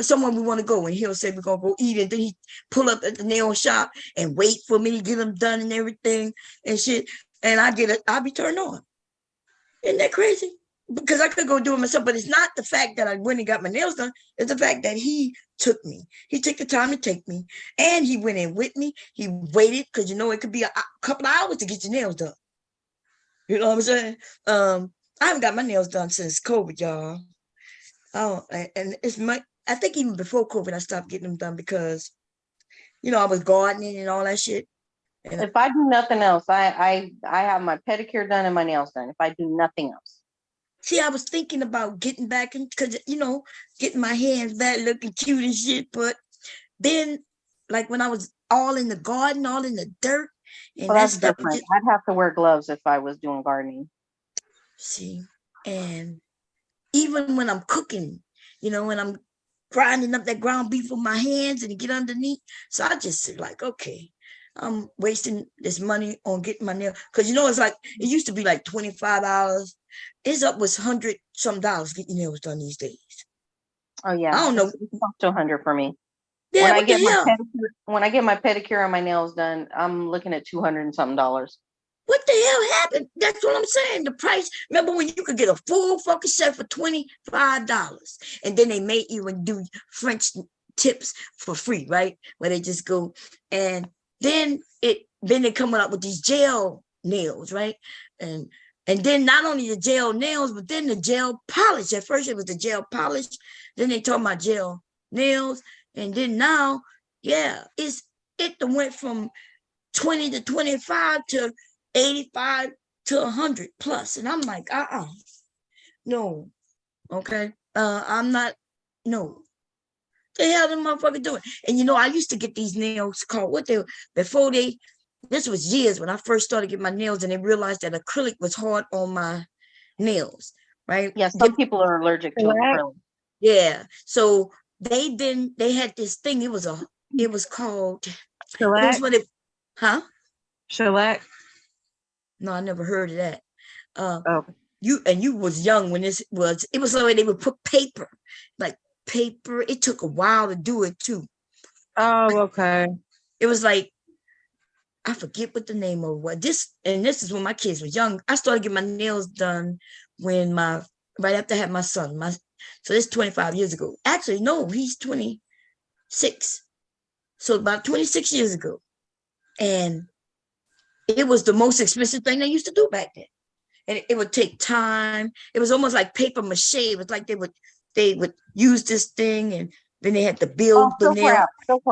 someone we want to go, and he'll say we're gonna go eat, and then he pull up at the nail shop and wait for me to get them done and everything and shit, and I'll be turned on. Isn't that crazy? Because I could go do it myself, but it's not the fact that I went and got my nails done. It's the fact that he took me. He took the time to take me, and he went in with me. He waited, because it could be a couple of hours to get your nails done. You know what I'm saying? I haven't got my nails done since COVID, y'all. Oh, and I think even before COVID, I stopped getting them done because, I was gardening and all that shit. And if I do nothing else, I have my pedicure done and my nails done. If I do nothing else. See, I was thinking about getting back in, because, getting my hands back looking cute and shit. But then, like, when I was all in the garden, all in the dirt, and well, that's different. I'd have to wear gloves if I was doing gardening. See, and even when I'm cooking, when I'm grinding up that ground beef with my hands and get underneath. So I just said, like, okay, I'm wasting this money on getting my nail. Because, it's like, it used to be like $25. It's up with $100 some getting nails done these days. Oh, yeah. I don't know. It's up to $100 for me. Yeah, When I what the get my hell? pedicure and my nails done, I'm looking at $200 and something. What the hell happened? That's what I'm saying. The price. Remember when you could get a full fucking set for $25, and then they made you and do French tips for free, right? Where they just go and then they coming up with these gel nails, right? And then not only the gel nails, but then the gel polish. At first it was the gel polish, then they talking about gel nails, and then now, yeah, it went from 20 to 25 to 85 to 100 plus. And I'm like, no, okay. I'm not, no. The hell the motherfucker doing? And I used to get these nails called this was years when I first started getting my nails, and they realized that acrylic was hard on my nails, right? Yeah, some people are allergic to acrylic. Yeah. So they had this thing. It was called, it was what it, huh? Shellac. No, I never heard of that. Oh. You was young when it was the way they would put paper. It took a while to do it too. Oh, okay. It was like, I forget what the name of what this is when my kids were young. I started getting my nails done right after I had my son. So this 25 years ago. Actually, no, he's 26. So about 26 years ago. And it was the most expensive thing they used to do back then. And it would take time. It was almost like paper mache. It was like they would use this thing, and then they had to build the nail. Silk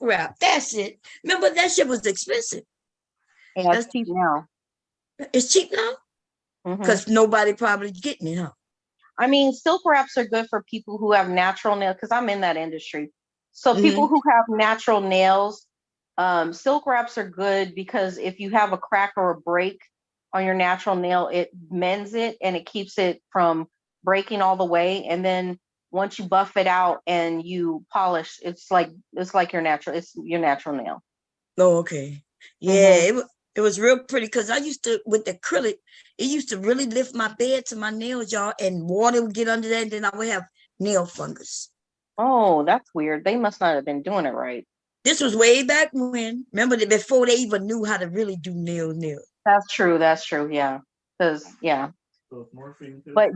wrap. That's it. Remember that shit was expensive. Yeah, it's cheap now. It's cheap now? Because nobody probably getting it, huh? I mean, silk wraps are good for people who have natural nails, because I'm in that industry. So people who have natural nails, silk wraps are good because if you have a crack or a break on your natural nail, it mends it and it keeps it from breaking all the way. And then once you buff it out and you polish, it's like your natural nail. Oh, okay. Yeah, it was real pretty because I used to, with the acrylic, it used to really lift my bed to my nails, y'all, and water would get under that, and then I would have nail fungus. Oh, that's weird. They must not have been doing it right. This was way back when. Remember that before they even knew how to really do nails. That's true. Yeah. Because, yeah. But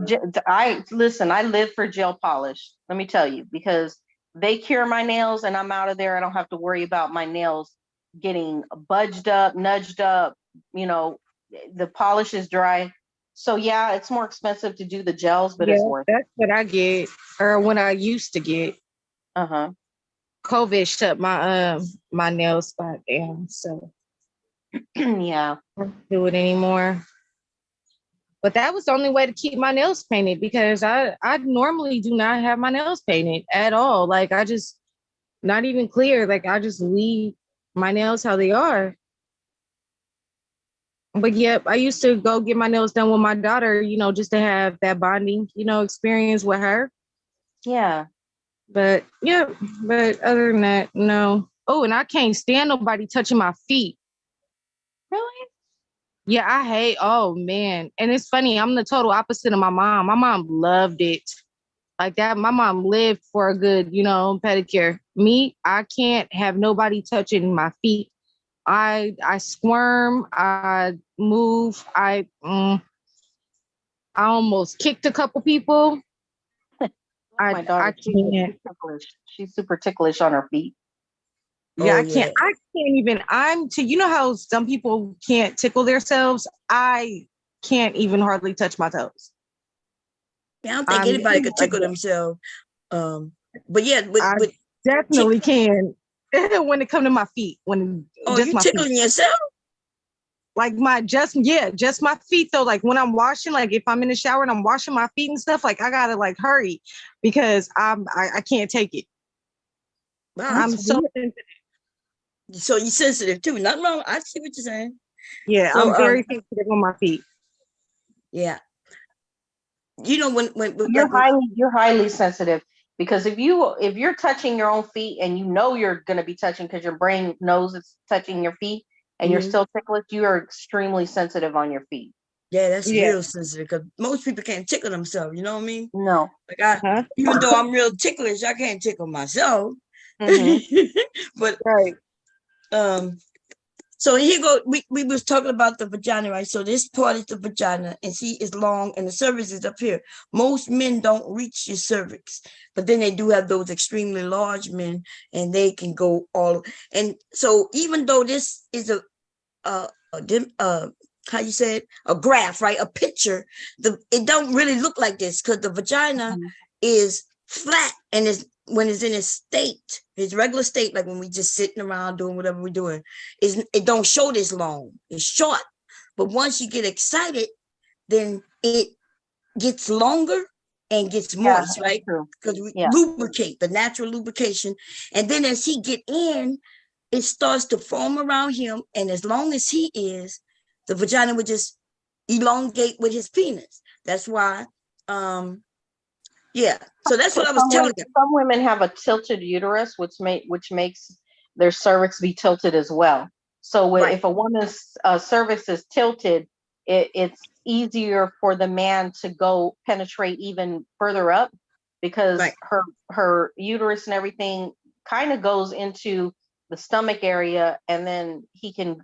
I live for gel polish. Let me tell you, because they cure my nails and I'm out of there. I don't have to worry about my nails getting budged up, nudged up. The polish is dry. So yeah, it's more expensive to do the gels, but it's worth it. That's what I get, or what I used to get. COVID shut my my nail spot down, so yeah, I don't do it anymore. But that was the only way to keep my nails painted, because I normally do not have my nails painted at all. Like, I just, not even clear. Like, I just leave my nails how they are. But yep, I used to go get my nails done with my daughter, just to have that bonding, experience with her. Yeah. But other than that, no. Oh, and I can't stand nobody touching my feet. Really? Yeah, I hate, oh man. And it's funny, I'm the total opposite of my mom. My mom loved it. Like that, my mom lived for a good, pedicure. Me, I can't have nobody touching my feet. I squirm, I move, I almost kicked a couple people. My daughter, she's super ticklish on her feet. Yeah, I can't even, you know how some people can't tickle themselves? I can't even hardly touch my toes. Yeah, I don't think anybody could tickle themselves. But yeah, I definitely can when it comes to my feet. You tickling yourself? Like just my feet though. Like when I'm washing, like if I'm in the shower and I'm washing my feet and stuff, like I gotta like hurry because I can't take it. Wow, I'm so sensitive. So you're sensitive too. Nothing wrong. I see what you're saying. Yeah, so, I'm very sensitive on my feet. Yeah. When you're highly sensitive, because if you're touching your own feet and you're going to be touching because your brain knows it's touching your feet and you're still ticklish, you are extremely sensitive on your feet. Yeah, that's real sensitive, because most people can't tickle themselves. You know what I mean? No. Like even though I'm real ticklish, I can't tickle myself. But Right. so here go. We was talking about the vagina, right? So this part is the vagina, and see, it's long, and the cervix is up here. Most men don't reach your cervix, but then they do have those extremely large men, and they can go all. And so even though this is a how you say it, a graph, right? A picture. It don't really look like this because the vagina is flat, and is when it's in its state, its regular state, like when we just sitting around doing whatever we're doing, it don't show this long. It's short. But once you get excited, then it gets longer and gets moist, right? Because we lubricate, the natural lubrication. And then as he get in, it starts to form around him. And as long as he is, the vagina would just elongate with his penis. That's why, yeah. So that's what I was telling you. Some women have a tilted uterus, which makes their cervix be tilted as well. So if a woman's cervix is tilted, it's easier for the man to go penetrate even further up because her uterus and everything kind of goes into the stomach area, and then he can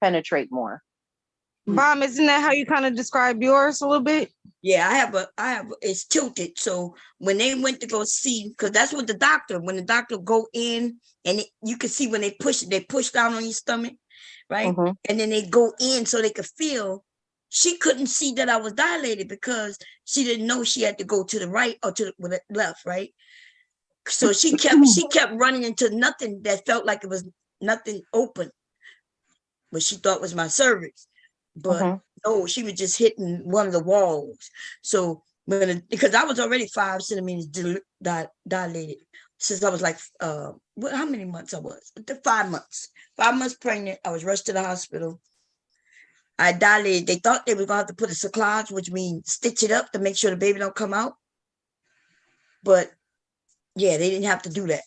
penetrate more. Mom, isn't that how you kind of describe yours a little bit? Yeah, I have it's tilted. So when they went to go see, because that's what when the doctor go in, and you can see when they push down on your stomach, right? And then they go in so they could feel. She couldn't see that I was dilated because she didn't know she had to go to the right or to the left, right? So she kept running into nothing that felt like it was nothing open, what she thought was my cervix. But no, she was just hitting one of the walls. So because I was already 5 centimeters dilated since I was like, how many months I was? 5 months. 5 months pregnant. I was rushed to the hospital. I dilated. They thought they were going to have to put a cerclage, which means stitch it up to make sure the baby don't come out. But yeah, they didn't have to do that.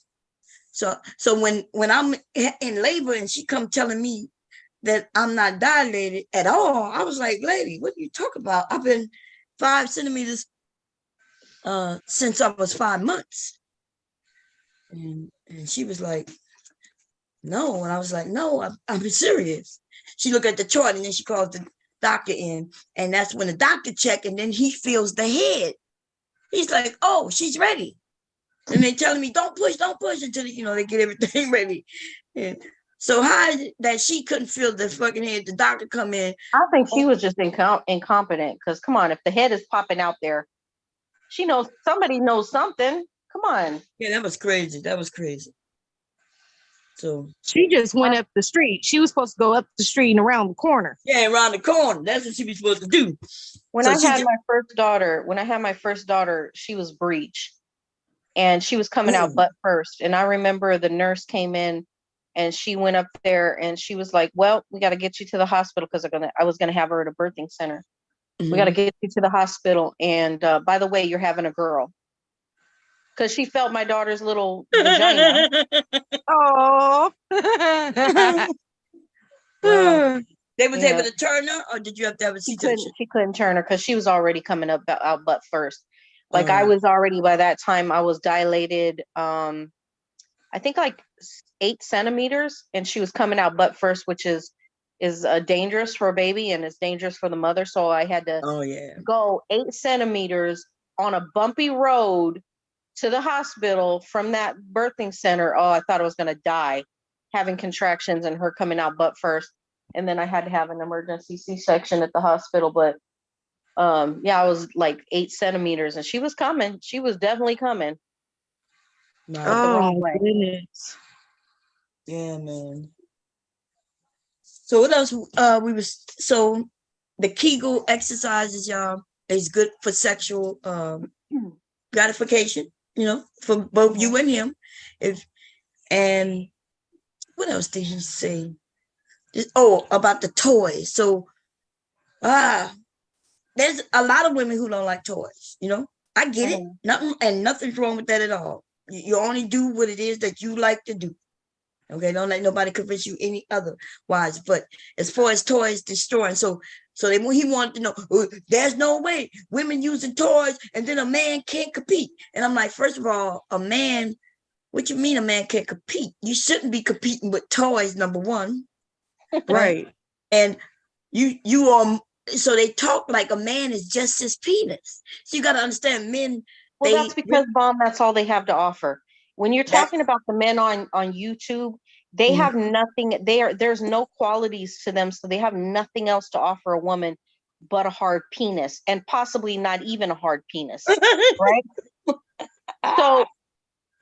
So when I'm in labor and she come telling me that I'm not dilated at all, I was like, lady, what are you talking about? I've been 5 centimeters since I was 5 months. And she was like, no. And I was like, no, I'm serious. She looked at the chart, and then she calls the doctor in. And that's when the doctor checked, and then he feels the head. He's like, oh, she's ready. And they telling me, don't push until, they get everything ready. And so how is it that she couldn't feel the fucking head? The doctor come in. I think she was just incompetent. Because come on, if the head is popping out there, she knows somebody knows something. Come on. Yeah, that was crazy. So she just went up the street. She was supposed to go up the street and around the corner. Yeah, around the corner. That's what she was supposed to do. When I had my first daughter, she was breech, and she was coming out butt first. And I remember the nurse came in, and she went up there, and she was like, "Well, we got to get you to the hospital because I was gonna have her at a birthing center. We got to get you to the hospital. And by the way, you're having a girl." Because she felt my daughter's little vagina. Oh. They was able to turn her, or did you have to have a C-section? She couldn't turn her because she was already coming out butt first. Like I was already, by that time, I was dilated, I think like 8 centimeters, and she was coming out butt first, which is dangerous for a baby, and it's dangerous for the mother. So I had to go 8 centimeters on a bumpy road to the hospital from that birthing center. Oh, I thought I was going to die, having contractions and her coming out butt first. And then I had to have an emergency C-section at the hospital. But I was like 8 centimeters, and she was coming. She was definitely coming. Oh, my goodness. Yeah, man. So what else? So the Kegel exercises, y'all, is good for sexual gratification, for both you and him. And what else did he say? About the toys. So there's a lot of women who don't like toys, I get it. Nothing's wrong with that at all. You only do what it is that you like to do. Okay, don't let nobody convince you any otherwise. But as far as toys destroying, so he wanted to know, there's no way women using toys and then a man can't compete. And I'm like, first of all, a man What you mean a man can't compete? You shouldn't be competing with toys, number one. Right. And you are, so they talk like a man is just his penis. So you got to understand, men. Well, that's because, Bomb, that's all they have to offer. When you're talking about the men on YouTube, they have nothing. There's no qualities to them, so they have nothing else to offer a woman but a hard penis, and possibly not even a hard penis, right? So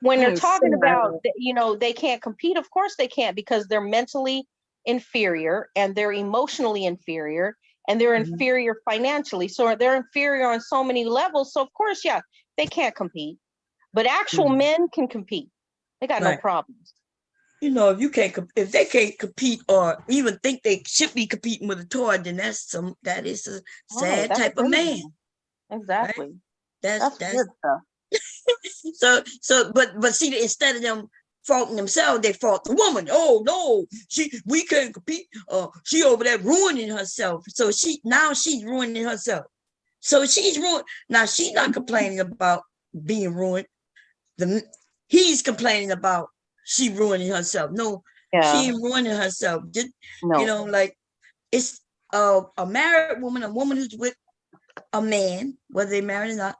when they're talking about, they can't compete, of course they can't, because they're mentally inferior and they're emotionally inferior and they're inferior financially. So they're inferior on so many levels. So of course, yeah, they can't compete. But actual men can compete. They got no problems. If they can't compete or even think they should be competing with a toy, then that is a sad type of man. Exactly. Right? That's good stuff. But see, instead of them faulting themselves, they fault the woman. Oh no, we can't compete. She over there ruining herself. So she's ruining herself. So she's ruined. Now she's not complaining about being ruined. He's complaining about she ruining herself. No, she ain't ruining herself. Just, like it's a married woman, a woman who's with a man, whether they're married or not.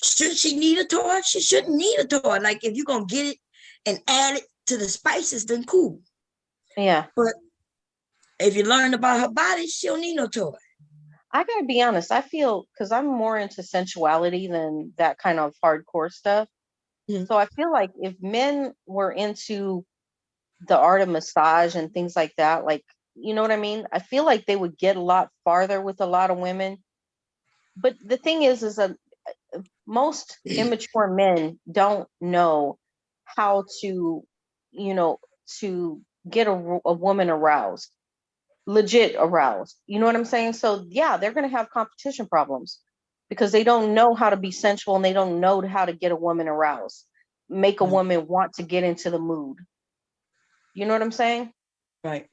Should she need a toy? She shouldn't need a toy. Like if you're gonna get it and add it to the spices, then cool. Yeah. But if you learn about her body, she don't need no toy. I gotta be honest. I feel, because I'm more into sensuality than that kind of hardcore stuff. So I feel like if men were into the art of massage and things like that, like, you know what I mean? I feel like they would get a lot farther with a lot of women. But the thing is that most immature men don't know how to, to get a woman aroused, legit aroused. You know what I'm saying? So yeah, they're going to have competition problems because they don't know how to be sensual and they don't know how to get a woman aroused, make a woman want to get into the mood. You know what I'm saying? Right.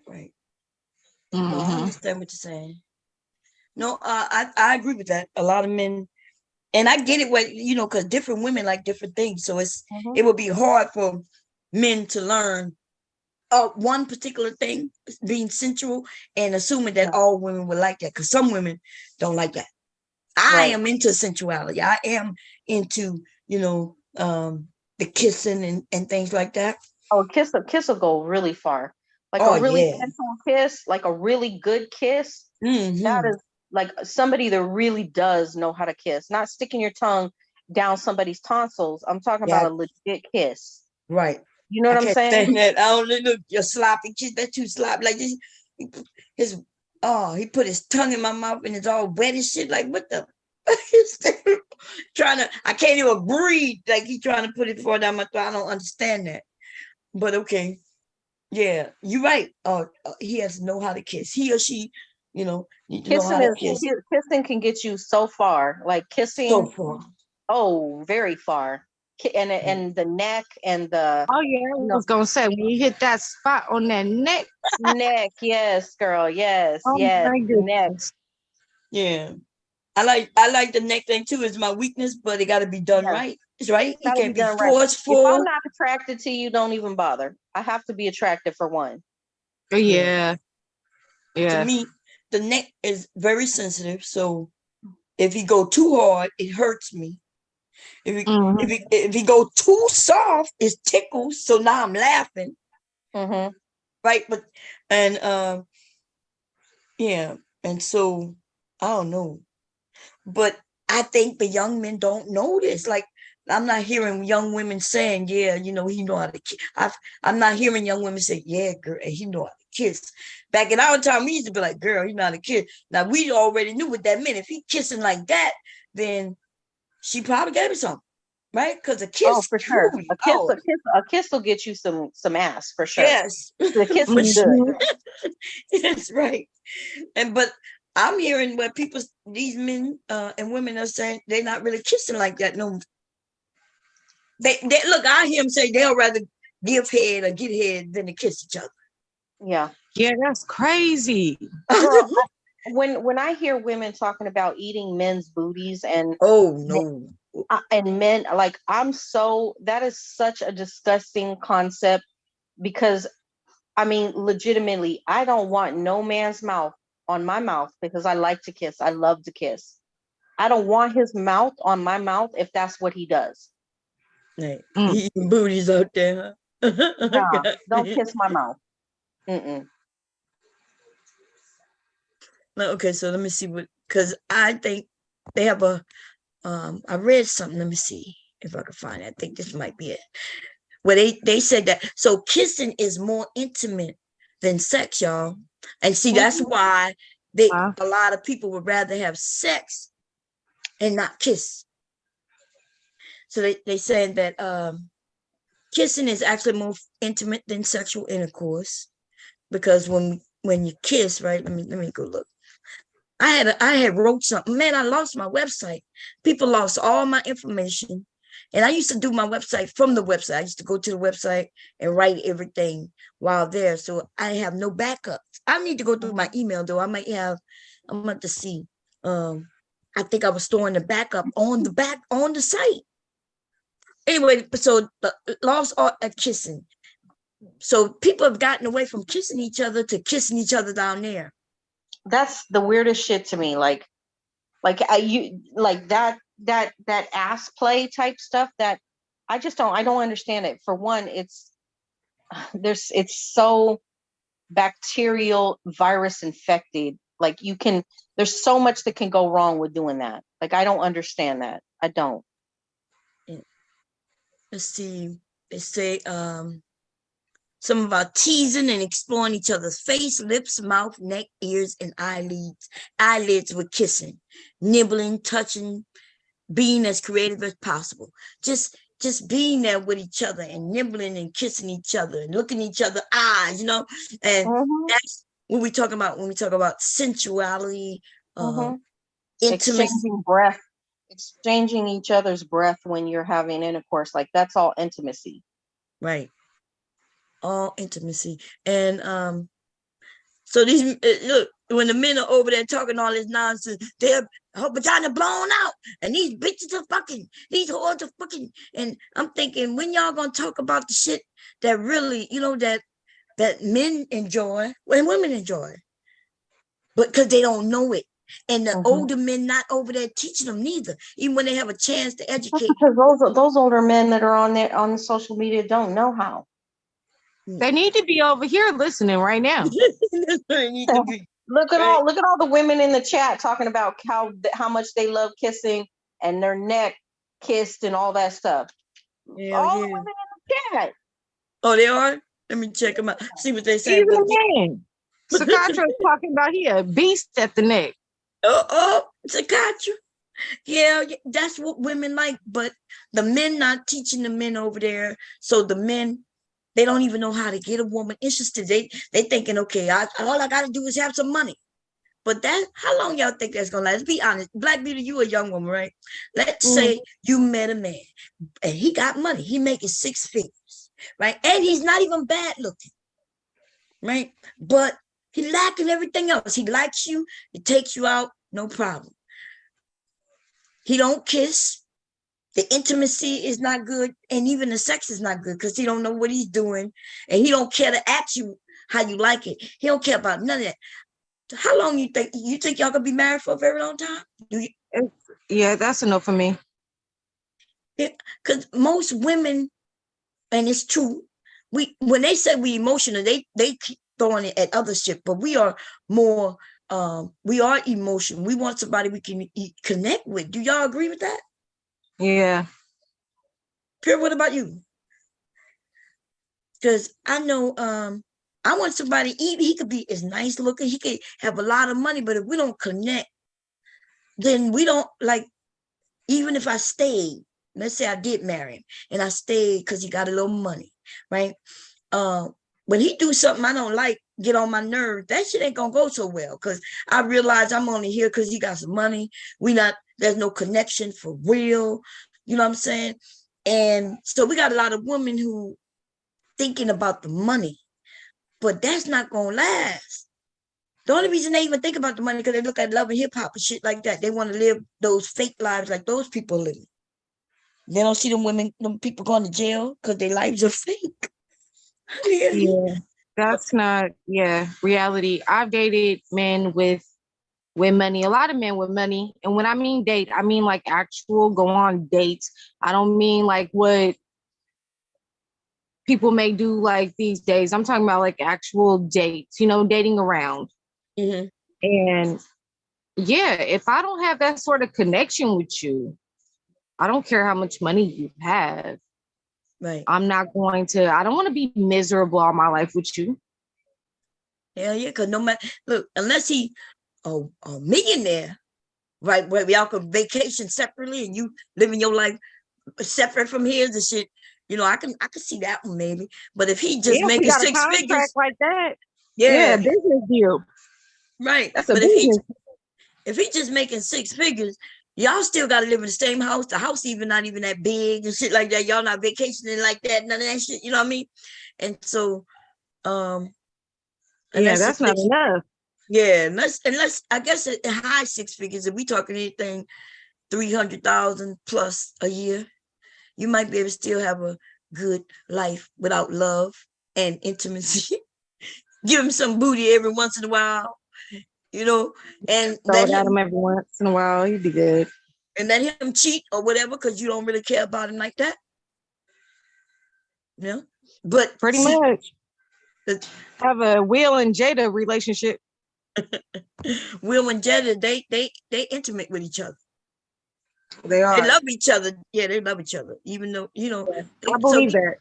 No, I understand what you're saying. No, I agree with that. A lot of men, and I get it, because different women like different things. So it would be hard for men to learn one particular thing, being sensual, and assuming that all women would like that, because some women don't like that. I am into sensuality. I am into, the kissing and things like that. Oh, kiss will go really far. Like a really sensual kiss, like a really good kiss. That is like somebody that really does know how to kiss, not sticking your tongue down somebody's tonsils. I'm talking about a legit kiss. Right. You know what I'm saying? That. I don't know, your sloppy kiss, that too sloppy. Like this, he put his tongue in my mouth and it's all wet and shit. Like what the I can't even breathe. Like he's trying to put it far down my throat. I don't understand that. But okay. Yeah, you're right. He has to know how to kiss. He or she, need to know how to kiss. Kissing can get you so far. Like kissing. So far. Oh, very far. And the neck and the. Oh yeah, I was gonna say when you hit that spot on that neck. Yes, girl. Yes, neck. Yeah, I like the neck thing too. It's my weakness, but it got to be done right. It's right. It can't be forceful. If I'm not attracted to you, don't even bother. I have to be attracted for one. Yeah. To me, the neck is very sensitive. So if you go too hard, it hurts me. If you go too soft, it tickles. So now I'm laughing. Right, but and and so I don't know, but I think the young men don't know this. Like I'm not hearing young women saying, "Yeah, he know how to kiss." I'm not hearing young women say, "Yeah, girl, he know how to kiss." Back in our time, we used to be like, "Girl, he know how to kiss." Now we already knew what that meant. If he kissing like that, then she probably gave him something. Right, because a kiss, for sure. A kiss will get you some ass for sure. Yes, the kiss is good. That's right. But I'm hearing what these men and women are saying they're not really kissing like that. No, they look. I hear them say they'll rather give head or get head than to kiss each other. Yeah, that's crazy. Girl, when I hear women talking about eating men's booties and Oh no. men, like that is such a disgusting concept, because I mean, legitimately, I don't want no man's mouth on my mouth, because I like to kiss. I love to kiss. I don't want his mouth on my mouth if that's what he does. Hey, eating booties out there. Huh? Nah, don't kiss my mouth. Mm-mm. Okay, so let me see because I think they have I read something. Let me see if I can find it. I think this might be it. Where they said that so kissing is more intimate than sex, y'all. And see, that's why a lot of people would rather have sex and not kiss. So they said that kissing is actually more intimate than sexual intercourse, because when you kiss, right? Let me go look. I had wrote something. Man, I lost my website. People lost all my information. And I used to do my website from the website. I used to go to the website and write everything while there. So I have no backups. I need to go through my email though. I'm about to see. I think I was storing the backup on the site. Anyway, so lost all kissing. So people have gotten away from kissing each other to kissing each other down there. That's the weirdest shit to me. Like that ass play type stuff that I don't understand it. For one, it's so bacterial, virus infected. Like there's so much that can go wrong with doing that. Like, I don't understand that. I don't. Let's see. They say some about teasing and exploring each other's face, lips, mouth, neck, ears, and eyelids with kissing, nibbling, touching, being as creative as possible. Just being there with each other and nibbling and kissing each other and looking each other eyes, and that's what we talk about when we talk about sensuality, intimacy. Exchanging each other's breath when you're having intercourse. Like, that's all intimacy. Right. All intimacy. And so these look, when the men are over there talking all this nonsense, they're her vagina blown out, and these bitches are fucking, these whores are fucking, and I'm thinking, when y'all gonna talk about the shit that really, that men enjoy and women enjoy, but because they don't know it, and the older men not over there teaching them neither, even when they have a chance to educate. Because those older men that are on there on the social media don't know how. They need to be over here listening right now. Look at all the women in the chat talking about how much they love kissing and their neck kissed and all that stuff. The women in the chat. Oh, they are? Let me check them out. See what they say. Sakatra is talking about he a beast at the neck. Sakatra. Yeah, that's what women like, but the men not teaching the men over there. So the men, they don't even know how to get a woman interested. They thinking, okay, all I got to do is have some money. But how long y'all think that's gonna last? Let's be honest. Black Beauty, you a young woman, right? Let's say you met a man and he got money. He making 6 figures, right? And he's not even bad looking, right? But he lacking everything else. He likes you. He takes you out, no problem. He don't kiss. The intimacy is not good, and even the sex is not good because he don't know what he's doing, and he don't care to ask you how you like it. He don't care about none of that. How long you think y'all could be married for a very long time? Yeah, that's enough for me. Because most women, and it's true, when they say we emotional, they keep throwing it at other shit, but we are more, we are emotional. We want somebody we can connect with. Do y'all agree with that? Yeah. Pure, what about you? Because I know I want somebody, he could be as nice looking, he could have a lot of money, but if we don't connect, then we don't, like, even if I stayed, let's say I did marry him and I stayed because he got a little money, right? When he do something I don't like, get on my nerves, that shit ain't gonna go so well because I realize I'm only here because he got some money. There's no connection for real. You know what I'm saying? And so we got a lot of women who thinking about the money, but that's not gonna last. The only reason they even think about the money because they look at Love and Hip Hop and shit like that. They want to live those fake lives like those people living. They don't see them people going to jail because their lives are fake. Yeah, that's not reality. I've dated men with money, a lot of men with money. And when I mean date, I mean like actual go on dates. I don't mean like what people may do like these days. I'm talking about like actual dates, dating around. Mm-hmm. And yeah, if I don't have that sort of connection with you, I don't care how much money you have. Right. I don't want to be miserable all my life with you. Hell yeah, because no matter, look, unless he a millionaire, right, where y'all can vacation separately and you living your life separate from his and shit, I can see that one maybe. But if he just If we making got a 6 contract figures, like that, yeah, business deal. Right. That's a But business. if he just making 6 figures, y'all still got to live in the same house. The house even not even that big and shit like that. Y'all not vacationing like that, none of that shit. You know what I mean? And so, that's not enough. Yeah, unless I guess at high 6 figures, if we talking anything 300,000 plus a year, you might be able to still have a good life without love and intimacy. Give him some booty every once in a while, and throw it at him every once in a while. He'd be good. And let him cheat or whatever because you don't really care about him like that. But pretty much have a Will and Jada relationship. Will and Jada, they intimate with each other. They are. They love each other. Yeah, they love each other. Even though, I believe that.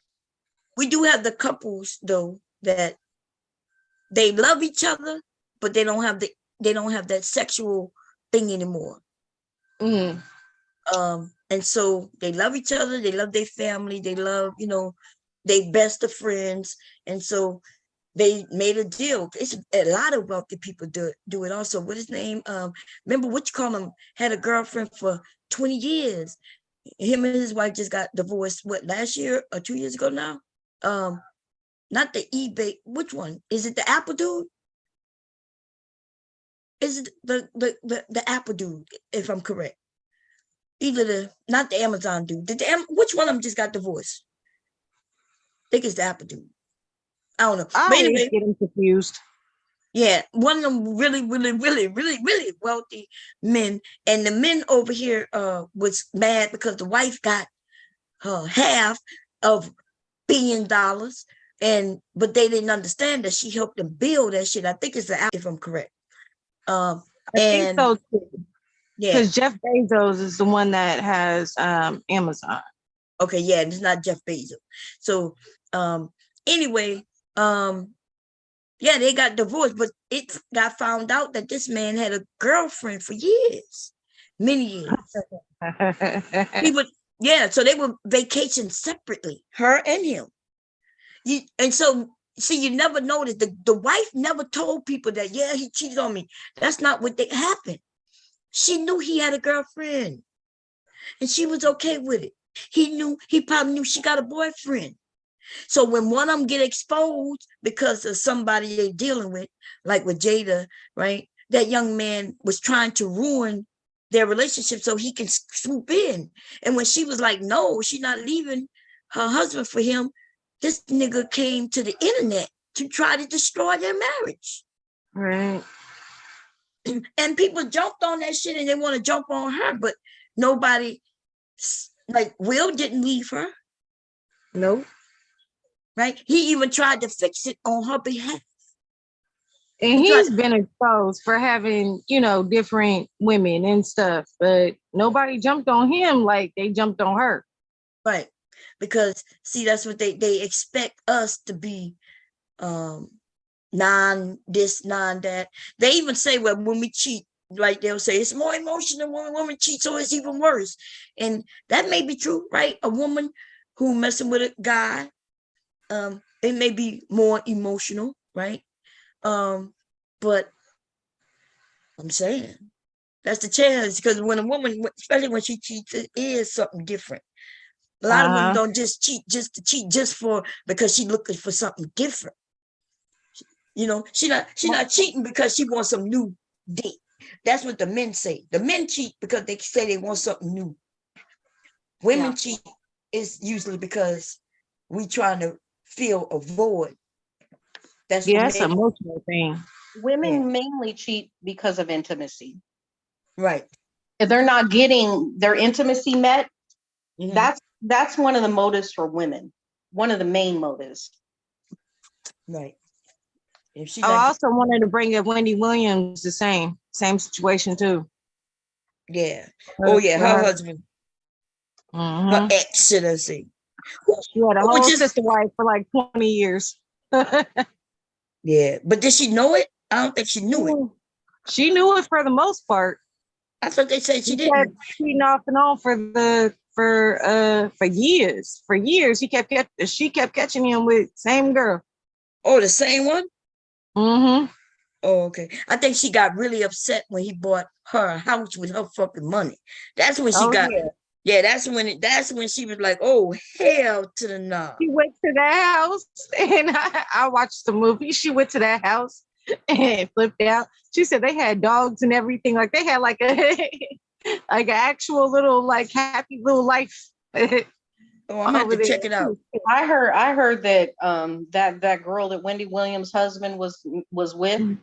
We do have the couples though that they love each other, but they don't have that sexual thing anymore. Mm. And so they love each other, they love their family, they love, they best of friends. And so they made a deal. It's a lot of wealthy people do it also. What his name? Remember what you call him? Had a girlfriend for 20 years. Him and his wife just got divorced. What, last year or 2 years ago now? Not the eBay. Which one? Is it the Apple dude? Is it the Apple dude? If I'm correct, either not the Amazon dude. Which one of them just got divorced? I think it's the Apple dude. I don't know. I but anyway, get confused. Yeah, one of them really, really, really, really, really wealthy men, and the men over here was mad because the wife got half of $1 billion, but they didn't understand that she helped them build that shit. I think it's the, if I'm correct. I think so too. Yeah, because Jeff Bezos is the one that has Amazon. Okay, yeah, it's not Jeff Bezos. So anyway, yeah, they got divorced, but it got found out that this man had a girlfriend for years, many years. So they would vacation separately, her and him. And so, see, you never noticed the wife never told people that, yeah, he cheated on me. That's not what happened. She knew he had a girlfriend, and she was okay with it. He probably knew she got a boyfriend. So when one of them get exposed because of somebody they're dealing with, like with Jada, right? That young man was trying to ruin their relationship so he can swoop in. And when she was like, no, she's not leaving her husband for him, this nigga came to the internet to try to destroy their marriage. Right. And people jumped on that shit and they want to jump on her, but nobody, like Will didn't leave her. Nope. Right? He even tried to fix it on her behalf. And he's been exposed for having, different women and stuff, but nobody jumped on him like they jumped on her. Right. Because see, that's what they expect us to be, non this, non that. They even say, well, when we cheat, like they'll say it's more emotional when a woman cheats, so it's even worse. And that may be true, right? A woman who messing with a guy, it may be more emotional, right? But I'm saying that's the challenge, because when a woman, especially when she cheats, it is something different. A lot of women don't just cheat just to cheat, just because she's looking for something different. You know, she not cheating because she wants some new dick. That's what the men say. The men cheat because they say they want something new. Women cheat is usually because we trying to fill a void. That's Yeah, it's an emotional thing. Women mainly cheat because of intimacy. Right. If they're not getting their intimacy met, that's one of the motives for women. One of the main motives. Right. If she I also wanted to bring up Wendy Williams, the same situation too. Yeah. Oh yeah, her husband. Her ex, should I say. She had a whole sister wife for like 20 years. Yeah, but did she know it? I don't think she knew it. She knew it for the most part. I thought they said she didn't. Kept cheating off and on for years. For years, she kept catching him with same girl. Oh, the same one? Mm-hmm. Oh, okay. I think she got really upset when he bought her a house with her fucking money. That's when she got. Yeah, that's when she was like, "Oh hell to the no!" She went to that house, and I watched the movie. She went to that house and flipped out. She said they had dogs and everything. Like they had like an actual little like happy little life. Oh, I'm gonna have to check it out. I heard that that girl that Wendy Williams' husband was with.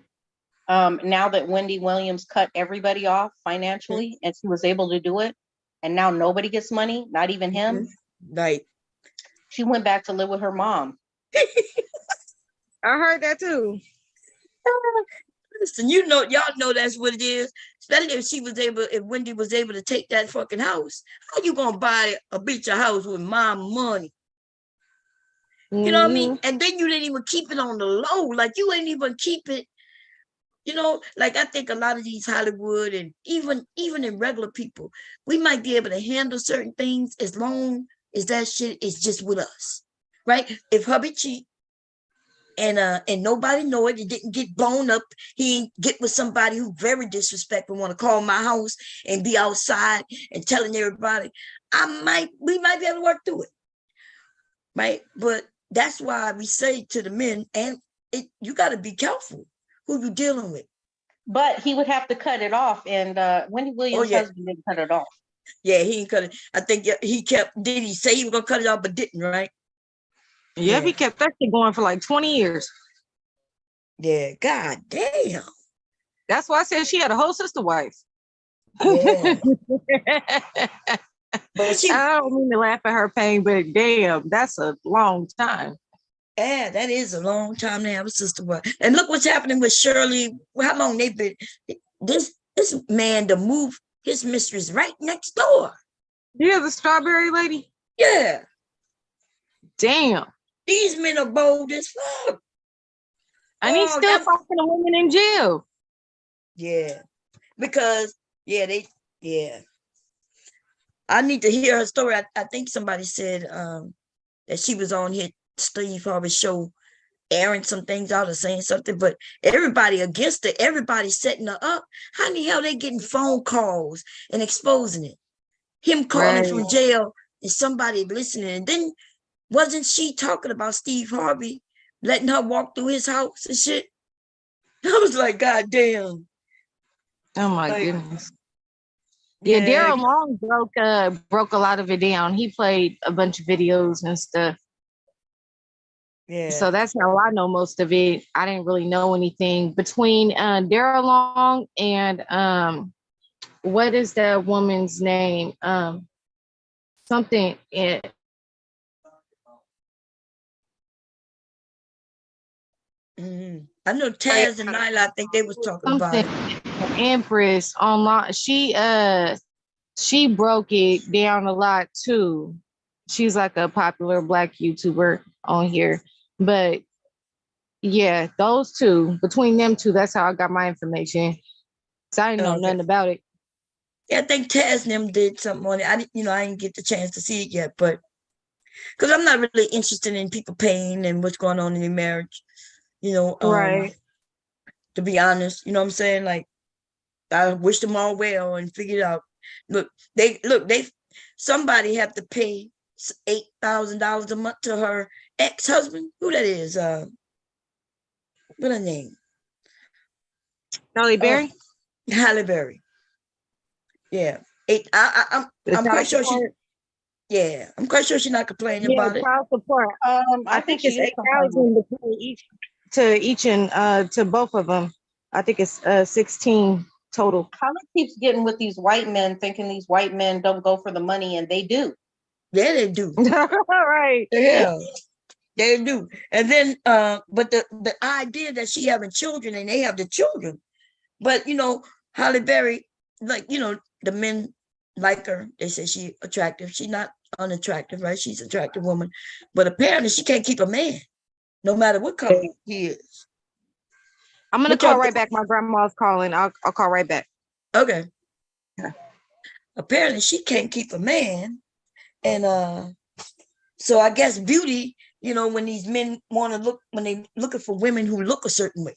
Now that Wendy Williams cut everybody off financially, and she was able to do it, and now nobody gets money, not even him. Right. She went back to live with her mom. I heard that too. Listen, y'all know that's what it is. Especially if Wendy was able to take that fucking house. How you gonna buy a bitch a house with mom money? You know what I mean? And then you didn't even keep it on the low. Like you ain't even keep it. You know, like I think a lot of these Hollywood and even in regular people, we might be able to handle certain things as long as that shit is just with us, right? If hubby cheat and nobody know it, it didn't get blown up, he get with somebody who very disrespectful, want to call my house and be outside and telling everybody, we might be able to work through it, right? But that's why we say to the men, and you got to be careful who you dealing with. But he would have to cut it off, and Wendy Williams' husband didn't cut it off. Yeah, he didn't cut it. I think he kept. Did he say he was gonna cut it off, but didn't? Right? Yeah, he kept that shit going for like 20 years. Yeah, god damn. That's why I said she had a whole sister wife. Yeah. But I don't mean to laugh at her pain, but damn, that's a long time. Yeah, that is a long time to have a sister wife. And look what's happening with Shirley. How long they've been this man to move his mistress right next door. Yeah, the strawberry lady. Yeah. Damn. These men are bold as fuck. And he's still fucking a woman in jail. Yeah. Because I need to hear her story. I think somebody said that she was on here Steve Harvey's show airing some things out or saying something, but everybody against it, everybody setting her up. How in the hell they getting phone calls and exposing it? Him calling from jail and somebody listening. And then wasn't she talking about Steve Harvey letting her walk through his house and shit? I was like, God damn. Oh my goodness. Yeah, Daryl Long broke a lot of it down. He played a bunch of videos and stuff. Yeah. So that's how I know most of it. I didn't really know anything between Daryl Long and what is that woman's name? Something. I know Taz and Nyla, I think they was talking about it. Empress online. She broke it down a lot too. She's like a popular Black YouTuber on here. But yeah, those two, between them two, that's how I got my information. So I didn't know nothing about it. Yeah, I think Taz and them did something on it. I didn't get the chance to see it yet, but because I'm not really interested in people pain and what's going on in their marriage, right. To be honest, you know what I'm saying? Like, I wish them all well and figure it out. Somebody have to pay $8,000 a month to her ex-husband. Who that is? what her name? Halle Berry? Halle Berry. Yeah. I'm quite sure she. Yeah, I'm quite sure she's not complaining about it. Child support. I think it's she is complaining. 8,000 between each and to both of them. I think it's 16 total. Holly keeps getting with these white men, thinking these white men don't go for the money, and they do. Yeah, they do. Right. Yeah, they do. And then, but the idea that she having children and they have the children, but Halle Berry, like the men like her. They say she attractive. She's not unattractive, right? She's an attractive woman, but apparently she can't keep a man, no matter what color he is. I'm gonna call right back. My grandma's calling. I'll call right back. Okay. Yeah. Apparently she can't keep a man, and so I guess beauty, when these men want to look, when they looking for women who look a certain way,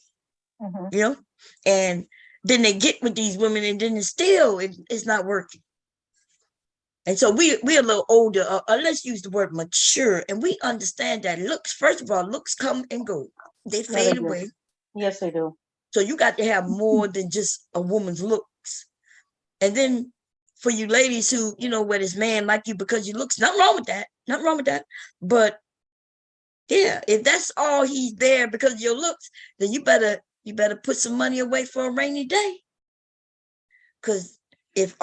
and then they get with these women, and then it's not working. And so we're a little older, let's use the word mature, and we understand that looks, first of all, looks come and go. They fade away. Yes, they do. So you got to have more than just a woman's looks. And then for you ladies who, where this man like you because you looks, nothing wrong with that. Nothing wrong with that. But yeah, if that's all he's there because of your looks, then you better put some money away for a rainy day. Because if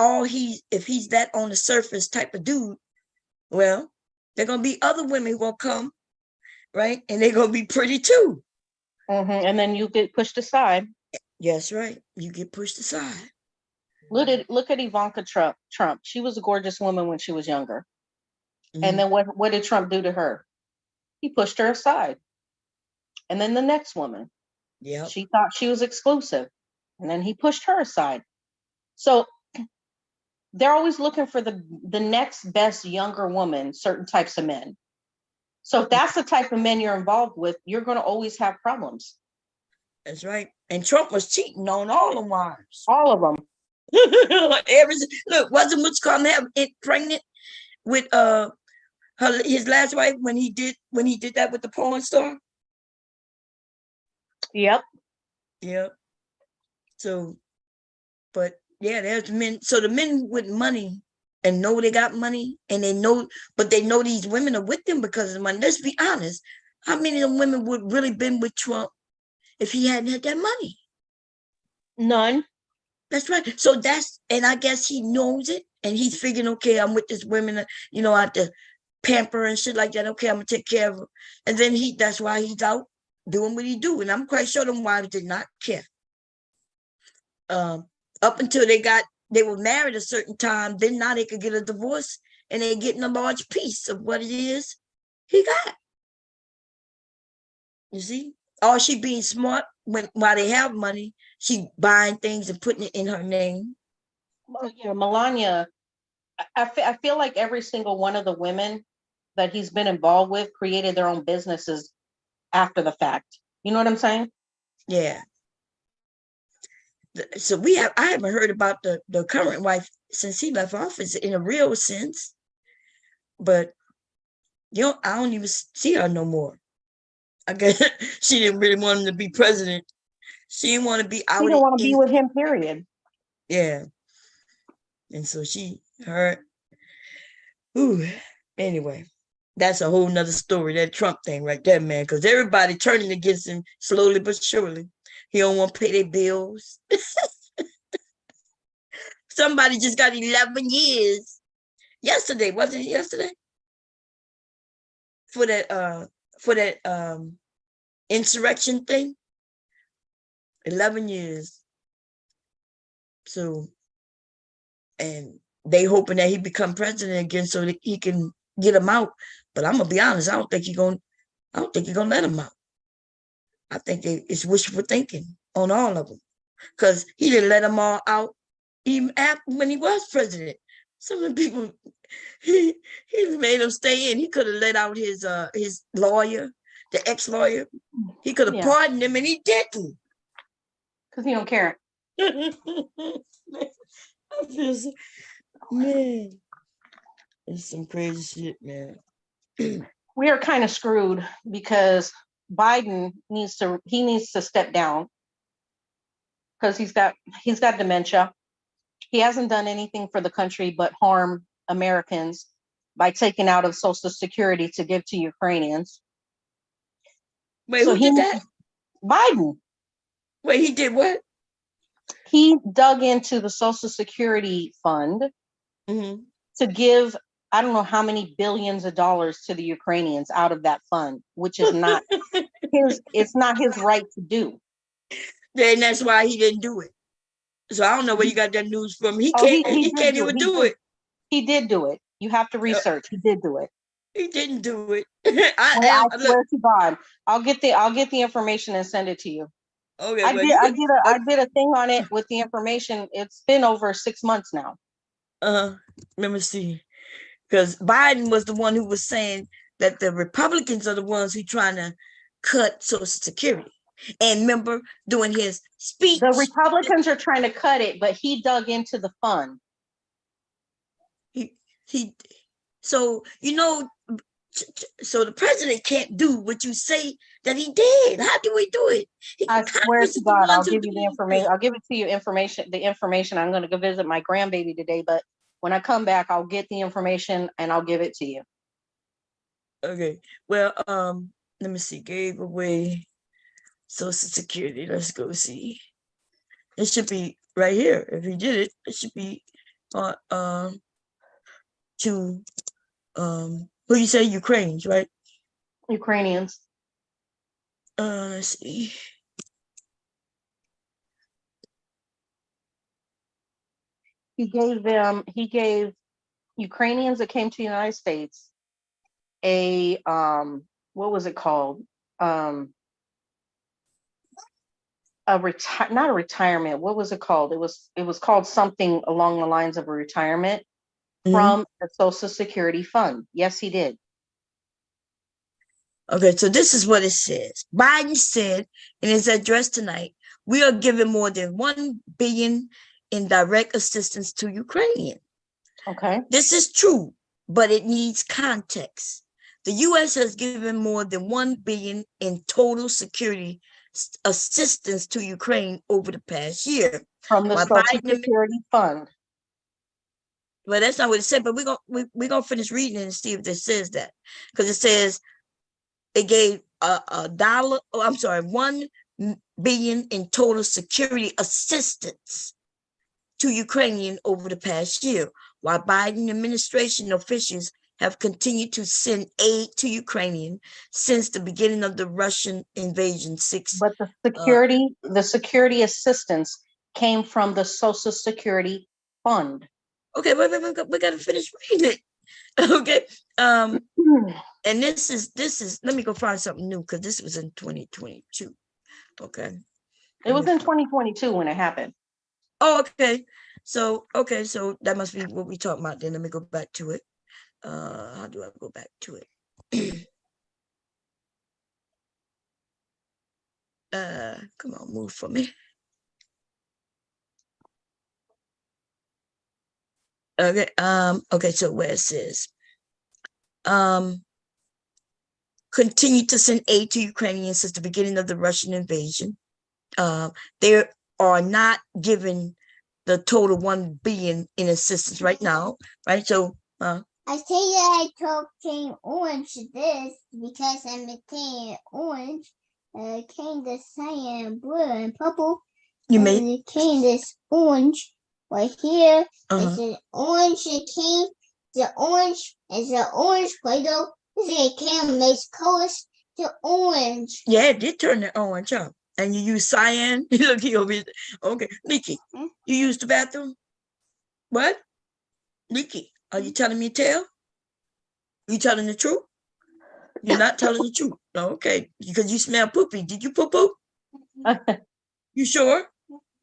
he's that on the surface type of dude, well, there are gonna be other women who gonna come, right? And they're gonna be pretty too. And then you get pushed aside. Yes, right. You get pushed aside. Look at Ivanka Trump. She was a gorgeous woman when she was younger. And then what did Trump do to her? He pushed her aside. And then the next woman. Yeah. She thought she was exclusive. And then he pushed her aside. So they're always looking for the next best younger woman, certain types of men. So if that's the type of men you're involved with, you're going to always have problems. That's right. And Trump was cheating on all the wives. All of them. Look, wasn't what's called have it pregnant with his last wife when he did that with the porn star? Yep. So, but yeah, there's men. So the men with money and know they got money, and they know these women are with them because of money. Let's be honest. How many of them women would really been with Trump if he hadn't had that money? None. That's right. So and I guess he knows it, and he's figuring, okay, I'm with this women, I have to pamper and shit like that. Okay, I'm gonna take care of her. And then that's why he's out doing what he do. And I'm quite sure them wives did not care. Up until they were married a certain time, then now they could get a divorce and they're getting a large piece of what it is he got. You see? Or she being smart while they have money, she buying things and putting it in her name. Melania, I feel like every single one of the women that he's been involved with created their own businesses after the fact. You know what I'm saying? Yeah. So I haven't heard about the current wife since he left office in a real sense, but I don't even see her no more. I guess she didn't really want him to be president. She didn't want to be out. She didn't want to be with him, period. Yeah. And so anyway, that's a whole nother story, that Trump thing right there, man, because everybody turning against him slowly but surely. He don't want to pay their bills. Somebody just got 11 years. Yesterday, wasn't it yesterday? For that insurrection thing. 11 years. So, and they hoping that he become president again so that he can get him out. But I'm gonna be honest, I don't think he's gonna let him out. I think it's wishful thinking on all of them, because he didn't let them all out even after when he was president. Some of the people he made them stay in. He could have let out his lawyer, the ex-lawyer. He could have pardoned him, and he didn't. Because he don't care. I feel so, man. It's some crazy shit, man. We are kind of screwed because Biden needs to step down because he's got dementia. He hasn't done anything for the country but harm Americans by taking out of Social Security to give to Ukrainians. Wait, who did that? Biden. Wait, he did what? He dug into the Social Security fund to give, I don't know how many billions of dollars to the Ukrainians out of that fund, which is not it's not his right to do. Then that's why he didn't do it. So I don't know where you got that news from. He can't even do it. He did do it. You have to research. He did do it. He didn't do it. I swear to God. I'll get the information and send it to you. Okay, I did a thing on it with the information. It's been over 6 months now. Let me see. Because Biden was the one who was saying that the Republicans are the ones who trying to cut Social Security. And remember, doing his speech, the Republicans are trying to cut it, but he dug into the fund. So so the president can't do what you say that he did. How do we do it? I swear to God, I'll give you the information. I'll give it to you the information. I'm going to go visit my grandbaby today, but when I come back, I'll get the information and I'll give it to you. Okay. Well, let me see. Gave away Social Security. Let's go see. It should be right here. If he did it, it should be to who you say Ukrainians, right? Ukrainians. Let's see. He gave Ukrainians that came to the United States a what was it called? Not a retirement. What was it called? It was called something along the lines of a retirement from the Social Security fund. Yes, he did. Okay, so this is what it says. Biden said in his address tonight, we are giving more than $1 billion in direct assistance to Ukraine. Okay. This is true, but it needs context. The U.S. has given more than $1 billion in total security assistance to Ukraine over the past year. From the Social Security fund. Well, that's not what it said, but we're gonna finish reading it and see if this says that. Because it says it gave $1 billion in total security assistance to Ukrainian over the past year, while Biden administration officials have continued to send aid to Ukrainian since the beginning of the Russian invasion. But the security assistance came from the Social Security fund. Okay, we got to finish reading it. Okay, and this is. Let me go find something new because this was in 2022. Okay, it was in 2022 when it happened. Oh, okay. So that must be what we talking about. Then let me go back to it. How do I go back to it? Come on, move for me. Okay. Okay. So where it says, continue to send aid to Ukrainians since the beginning of the Russian invasion. They are not given the total $1 billion in assistance right now, right? So, I say I talking orange this because I'm making orange. Came the cyan, blue, and purple. You made came this orange right here. It's an orange. It came the orange is the orange Play-Doh. It came makes colors to orange. Yeah, it did turn the orange up. And you use cyan. Look here over here. Okay, Nikki, you used the bathroom? What? Nikki, are you telling me a tale? You telling the truth? You're not telling the truth. Okay, because you smell poopy. Did you poop? You sure?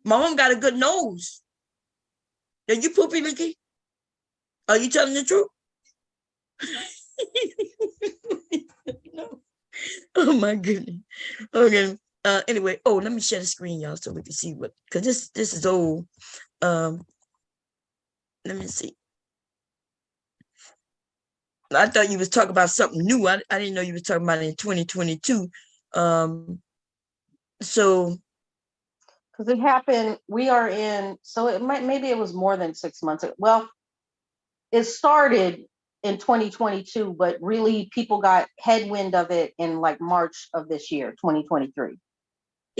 Mom got a good nose. Did you poopy, Nikki? Are you telling the truth? No. Oh my goodness. Okay. Anyway, let me share the screen, y'all, so we can see what, because this is old. Let me see. I thought you was talking about something new. I didn't know you was talking about it in 2022. So because it happened, we are in, so it might, maybe it was more than 6 months. Well, it started in 2022, but really people got headwind of it in like March of this year, 2023.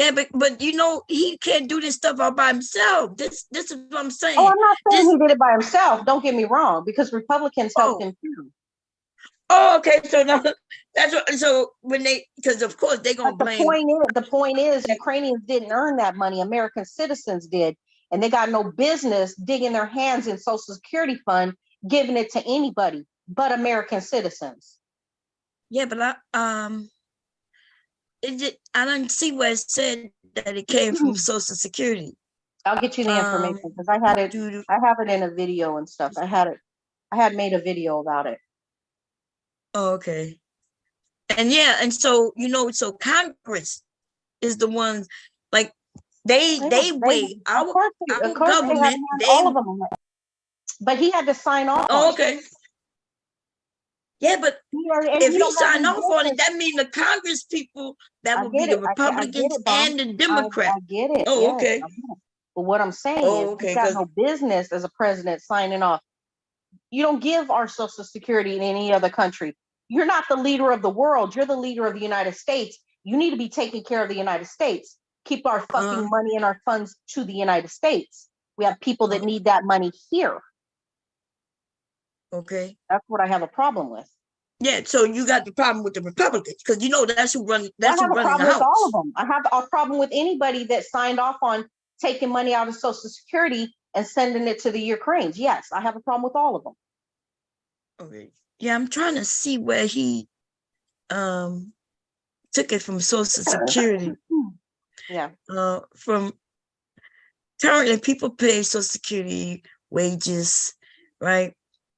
yeah, but you know, he can't do this stuff all by himself. This is what I'm saying. Oh, I'm not saying he did it by himself. Don't get me wrong, because Republicans helped him too. Oh, okay. So now that's what. So when they, because of course they're gonna blame. The point is, Ukrainians didn't earn that money. American citizens did, and they got no business digging their hands in Social Security fund, giving it to anybody but American citizens. Yeah, but I didn't see where it said that it came from Social Security. I'll get you the information because I have it in a video and stuff. I had made a video about it. Oh, okay. And yeah, and so you know, so Congress is the ones like they wait. Our government, all of them. But he had to sign off. Oh, okay. Yeah, but if he signed off on it, that means the Congress people, that would be the Republicans and the Democrats. I get it. Oh, okay. But what I'm saying is, he's got no business as a president signing off. You don't give our Social Security in any other country. You're not the leader of the world. You're the leader of the United States. You need to be taking care of the United States. Keep our fucking money and our funds to the United States. We have people that need that money here. Okay. That's what I have a problem with. Yeah, so you got the problem with the Republicans because you know that's who run. That's who running the house. I have a problem with all of them. I have a problem with anybody that signed off on taking money out of Social Security and sending it to the Ukrainians. Yes, I have a problem with all of them. Okay. Yeah, I'm trying to see where he took it from Social Security. Yeah. From currently people pay Social Security wages, right?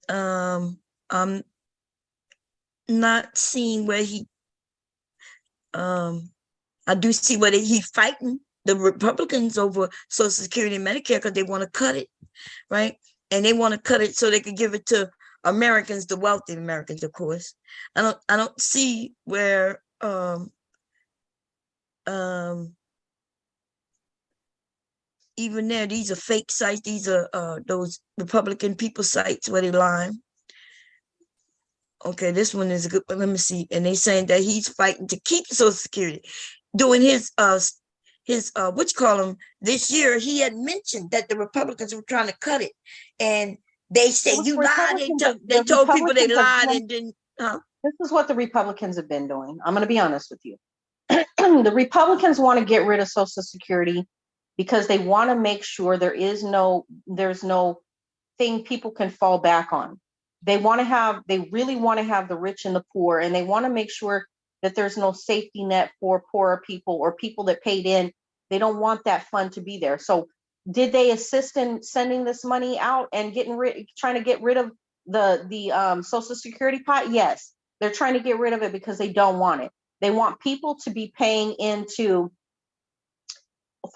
I'm not seeing where he I do see where he's fighting the Republicans over Social Security and Medicare because they want to cut it, right? And they want to cut it so they can give it to Americans, the wealthy Americans, of course. I don't see where even there, these are fake sites. These are those Republican people sites where they lying. Okay, this one is a good one. Let me see. And they saying that he's fighting to keep Social Security, doing his what you call him this year. He had mentioned that the Republicans were trying to cut it, and they say you lied. They told people they lied and didn't. This is what the Republicans have been doing. I'm going to be honest with you. The Republicans want to get rid of Social Security because they want to make sure there's no thing people can fall back on. They really want to have the rich and the poor, and they want to make sure that there's no safety net for poorer people or people that paid in. They don't want that fund to be there. So did they assist in sending this money out and trying to get rid of the Social Security pot? Yes, they're trying to get rid of it because they don't want it. They want people to be paying into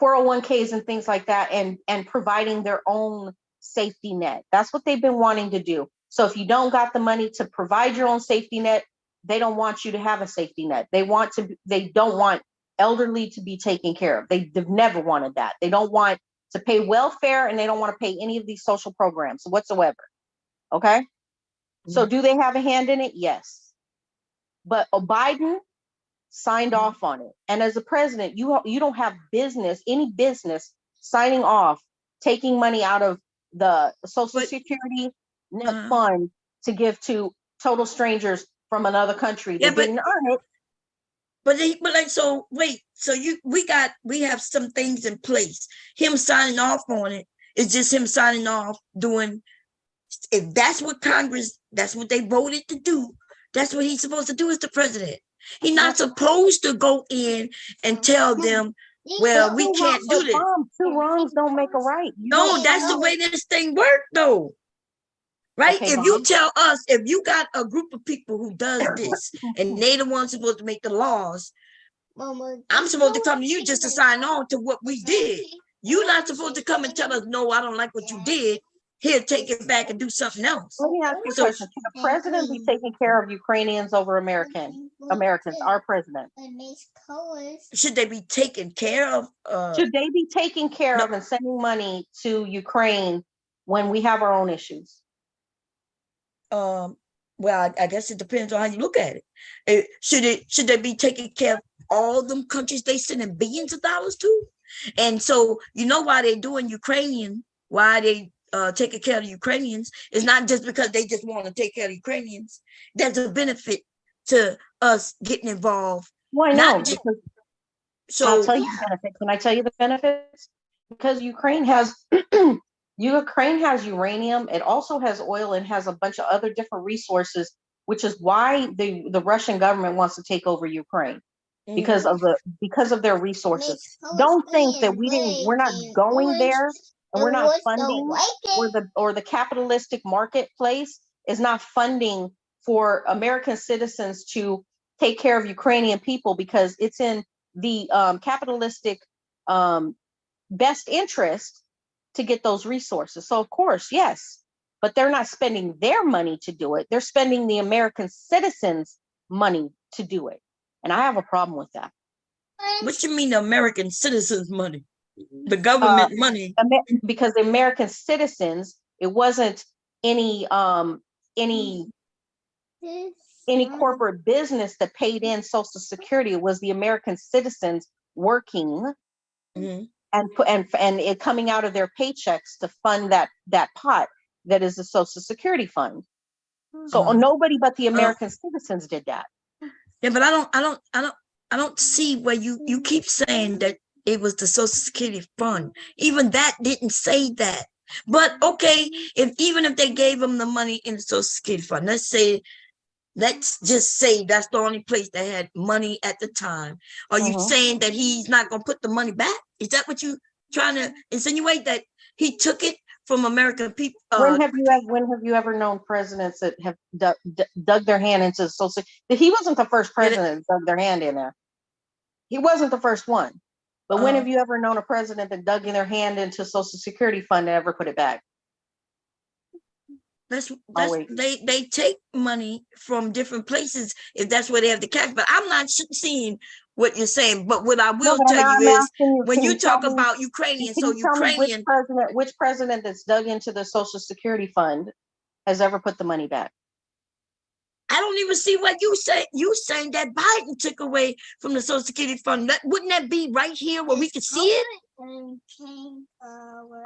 401ks and things like that and providing their own safety net. That's what they've been wanting to do. So if you don't got the money to provide your own safety net, they don't want you to have a safety net. They don't want elderly to be taken care of. They've never wanted that. They don't want to pay welfare, and they don't want to pay any of these social programs whatsoever. Okay? Mm-hmm. So do they have a hand in it? Yes. But Biden signed off on it. And as a president, you don't have any business signing off, taking money out of the Social Security net fund to give to total strangers from another country that didn't earn it. We have some things in place. Him signing off on it is just him signing off doing. If that's what Congress, that's what they voted to do. That's what he's supposed to do as the president. He's not supposed to go in and tell them, well, we can't do this. Two wrongs don't make a right. No, that's the way this thing works, though. Right? Okay, if you tell us, if you got a group of people who does this and they the ones supposed to make the laws, I'm supposed to come to you just to sign on to what we did. You're not supposed to come and tell us, no, I don't like what you did. he'll take it back and do something else. Let me ask you a question. Should the president be taking care of Ukrainians over Americans, our president? Should they be taken care of? Should they be taking care of and sending money to Ukraine when we have our own issues? Well, I guess it depends on how you look at it. Should they be taking care of all them countries they sending billions of dollars to? And so you know why they're doing Ukrainian, why they taking care of the Ukrainians is not just because they just want to take care of the Ukrainians. There's a benefit to us getting involved. Well, I know, because so I'll tell you the benefits. Can I tell you the benefits? Because Ukraine has uranium. It also has oil and has a bunch of other different resources, which is why the Russian government wants to take over Ukraine because of their resources. Don't think that we're not going there and we're not funding, or the capitalistic marketplace is not funding for American citizens to take care of Ukrainian people, because it's in the capitalistic best interest to get those resources. So of course, yes, but they're not spending their money to do it. They're spending the American citizens' money to do it. And I have a problem with that. What you mean the American citizens' money? The government money? Because the American citizens, it wasn't any corporate business that paid in Social Security. It was the American citizens working and it coming out of their paychecks to fund that pot that is the Social Security fund. So nobody but the American citizens did that. Yeah, but I don't see where you keep saying that it was the Social Security fund. Even that didn't say that. But okay, even if they gave them the money in the Social Security fund, let's just say that's the only place that had money at the time. Are you saying that he's not going to put the money back? Is that what you trying to insinuate, that he took it from American people? When have you ever known presidents that have dug their hand into the Social Security? He wasn't the first president that dug their hand in there. He wasn't the first one. But when have you ever known a president that dug in their hand into Social Security fund and ever put it back? They take money from different places if that's where they have the cash. But I'm not seeing what you're saying. But what I will tell you is, when you talk about Ukrainian, so Ukrainian, which president that's dug into the Social Security fund has ever put the money back? I don't even see what you say. You saying that Biden took away from the Social Security fund. Wouldn't that be right here where we could see it? I'm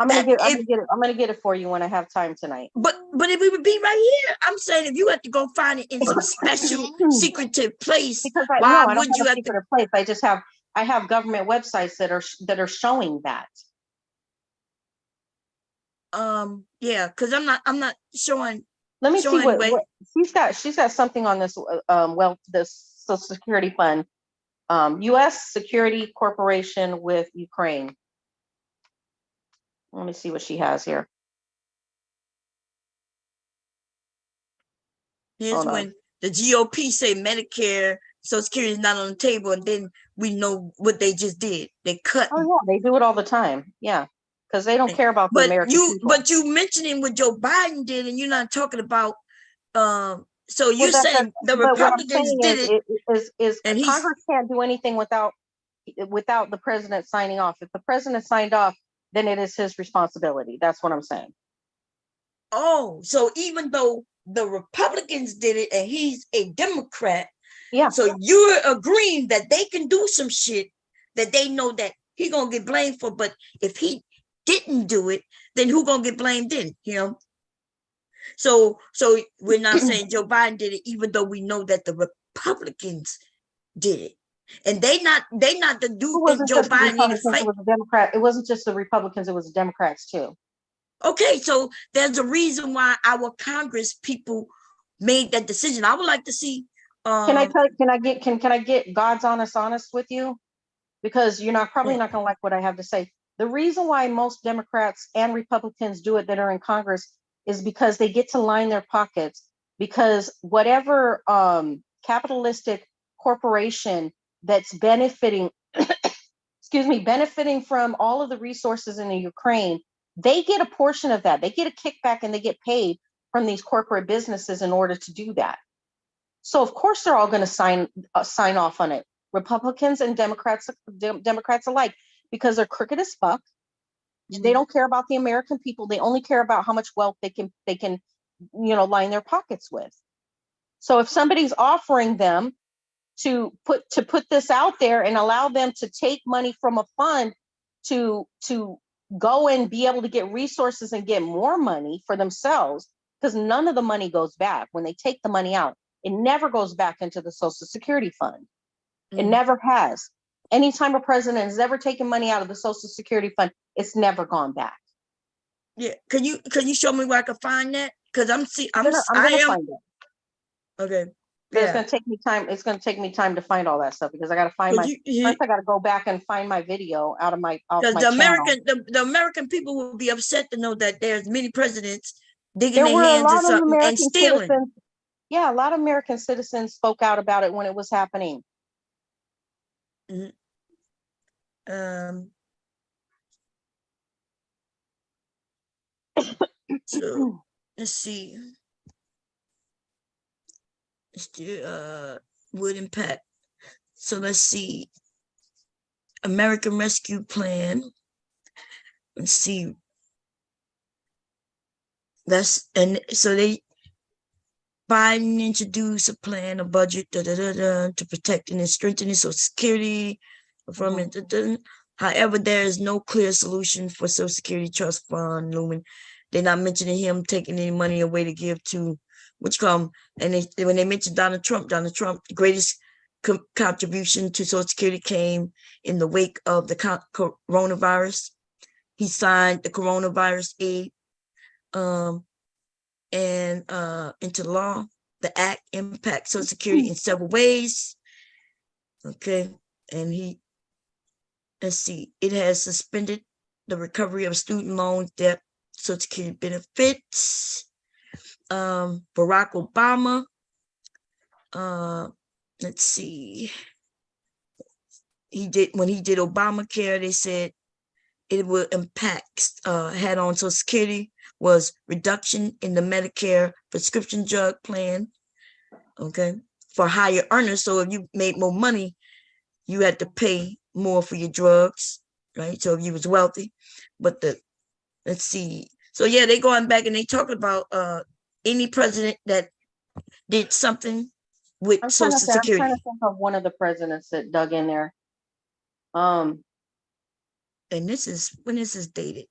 gonna get it for you when I have time tonight. But if it would be right here, I'm saying if you have to go find it in some special secretive place, because I don't have a secretive place. I have government websites that are showing that. Yeah, because I'm not showing. Let me see what she's got something on this this Social Security fund, U.S. Security Corporation with Ukraine. Let me see what she has here. Here's when the GOP say Medicare, Social Security is not on the table, and then we know what they just did. They cut. Oh yeah, they do it all the time. Yeah, because they don't care about the American people. But you mentioning what Joe Biden did, and you're not talking about. So you're saying the Republicans did it, and Congress can't do anything without the president signing off. If the president signed off, then it is his responsibility. That's what I'm saying. Oh, so even though the Republicans did it and he's a Democrat, so you're agreeing that they can do some shit that they know that he's gonna get blamed for, but if he didn't do it, then who gonna get blamed then? Him. So we're not saying Joe Biden did it, even though we know that the Republicans did it. And they not the dude Joe Biden. It was a Democrat. It wasn't just the Republicans; it was the Democrats too. Okay, so there's a reason why our Congress people made that decision. I would like to see. Can I get God's honest with you? Because you're probably not going to like what I have to say. The reason why most Democrats and Republicans do it that are in Congress is because they get to line their pockets. Because whatever capitalistic corporation that's benefiting from all of the resources in the Ukraine They get a portion of that. They get a kickback and they get paid from these corporate businesses in order to do that. So of course they're all going to sign off on it, Republicans and Democrats alike, because they're crooked as fuck. They don't care about the American people. They only care about how much wealth they can line their pockets with. So if somebody's offering them to put this out there and allow them to take money from a fund to go and be able to get resources and get more money for themselves, because none of the money goes back. When they take the money out, it never goes back into the Social Security fund. It never has. Anytime a president has ever taken money out of the Social Security fund, it's never gone back. Yeah, can you show me where I can find that? Because I'm gonna find it. Okay. But it's gonna take me time. It's gonna take me time to find all that stuff because I gotta find first I gotta go back and find my video out of my because the channel. the American people will be upset to know that there's many presidents digging There their were a hands in lot of something American and stealing. citizens. Yeah, a lot of American citizens spoke out about it when it was happening. So let's see. Would impact. So let's see. American Rescue Plan. Let's see. Biden introduced a plan, a budget, to protect and strengthen Social Security. However, there is no clear solution for Social Security Trust Fund looming. They're not mentioning him taking any money away to give to and when they mentioned Donald Trump, the greatest contribution to Social Security came in the wake of the coronavirus. He signed the coronavirus aid into law. The act impacts Social Security in several ways. Okay, and let's see, it has suspended the recovery of student loans, debt, Social Security benefits. Barack Obama, let's see, when he did Obamacare, they said it will impact, had on Social Security was reduction in the Medicare prescription drug plan, okay, for higher earners. So if you made more money, you had to pay more for your drugs, right? So if you was wealthy, but let's see. So yeah, they going back and they talk about any president that did something with Social Security. I'm trying to think of one of the presidents that dug in there. And when this is dated.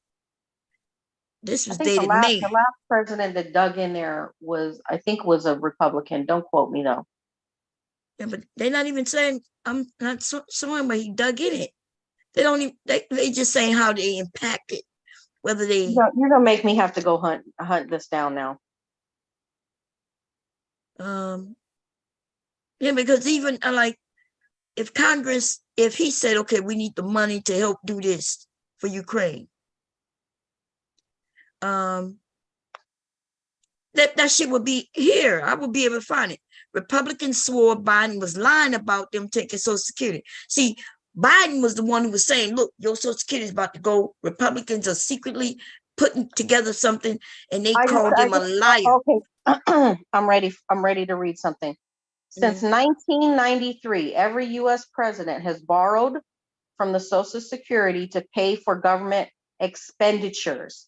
This was dated May. The last president that dug in there was a Republican. Don't quote me though. Yeah, but they're not even saying, I'm not showing where he dug in it. They don't even, they just saying how they impacted, whether they. You're gonna make me have to go hunt this down now. Yeah, because even if Congress, if he said, okay, we need the money to help do this for Ukraine, that shit would be here. I would be able to find it. Republicans swore Biden was lying about them taking Social Security. See, Biden was the one who was saying, look, your Social Security is about to go. Republicans are secretly putting together something, and they called him a liar. Okay, I'm ready to read something. Since 1993, every U.S. president has borrowed from the Social Security to pay for government expenditures.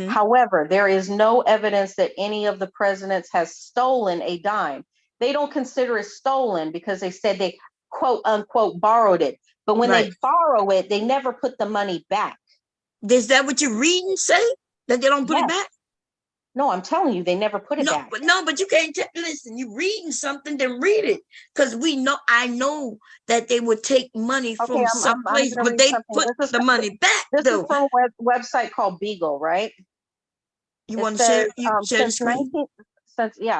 However, there is no evidence that any of the presidents has stolen a dime. They don't consider it stolen because they said they quote unquote borrowed it. But when they borrow it, they never put the money back. Is that what you're reading say? That they don't put it back? No, I'm telling you, they never put it back. But you can't listen. You reading something, then read it, because I know that they would take money from some place, but they put the money back. This is from a website called Beagle, right? You want to share? Share the screen.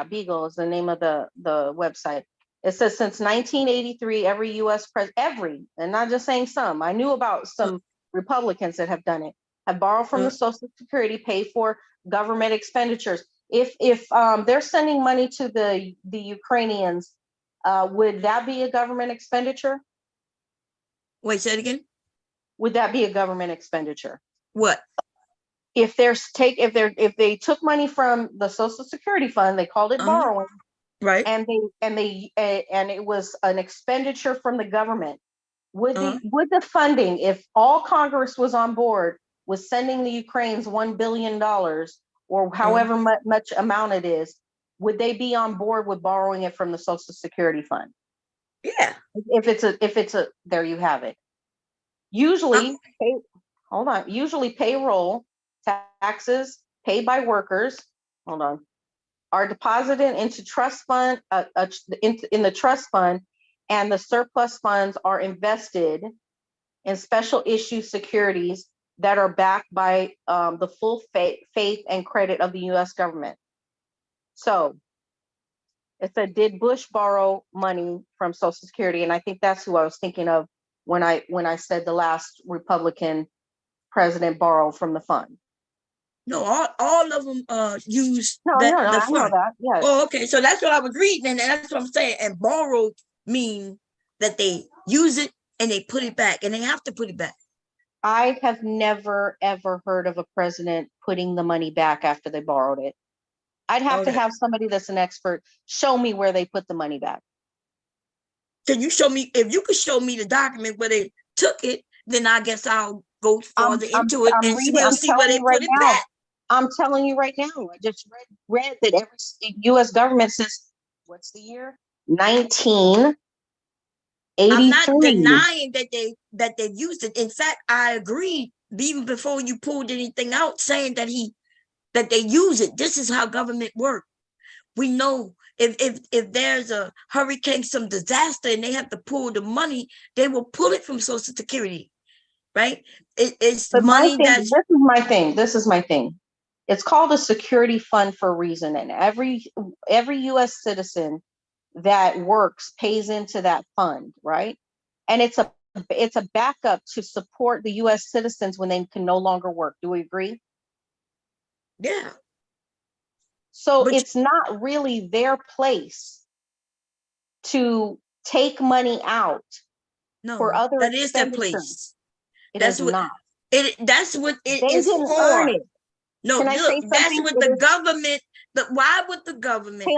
Beagle is the name of the website. It says since 1983, every U.S. president, and not just saying some. I knew about some Republicans that have done it, have borrowed from the Social Security, pay for government expenditures. If they're sending money to the Ukrainians, would that be a government expenditure? Wait, say it again. Would that be a government expenditure? What? if they took money from the Social Security fund, they called it borrowing, right? And it was an expenditure from the government. Would the funding, if all Congress was on board, was sending the Ukrainians $1 billion or however much amount it is, would they be on board with borrowing it from the Social Security fund? Yeah. If it's a, there you have it. Usually payroll taxes paid by workers, are deposited into trust fund, in the trust fund, and the surplus funds are invested in special issue securities that are backed by the full faith and credit of the U.S. government. So it said, did Bush borrow money from Social Security? And I think that's who I was thinking of when I said the last Republican president borrowed from the fund. No, all of them use the fund. I know that. Yeah. Oh, okay. So that's what I was reading, and that's what I'm saying. And borrowed mean that they use it and they put it back, and they have to put it back. I have never ever heard of a president putting the money back after they borrowed it. I'd have to have somebody that's an expert show me where they put the money back. Can you show me? If you could show me the document where they took it, then I guess I'll go further into it and we'll see where they put it back. I'm telling you right now. I just read that every U.S. government since what's the year? 1983. I'm not denying that they used it. In fact, I agreed even before you pulled anything out, saying that they use it. This is how government works. We know if there's a hurricane, some disaster, and they have to pull the money, they will pull it from Social Security, right? It's money that's. This is my thing. It's called a security fund for a reason, and every U.S. citizen that works pays into that fund, right? And it's a backup to support the U.S. citizens when they can no longer work. Do we agree? Yeah. So it's not really their place to take money out for other that is their place. That's what it is for. Earn it. No, look, that's what the government. Why would the government? Hey,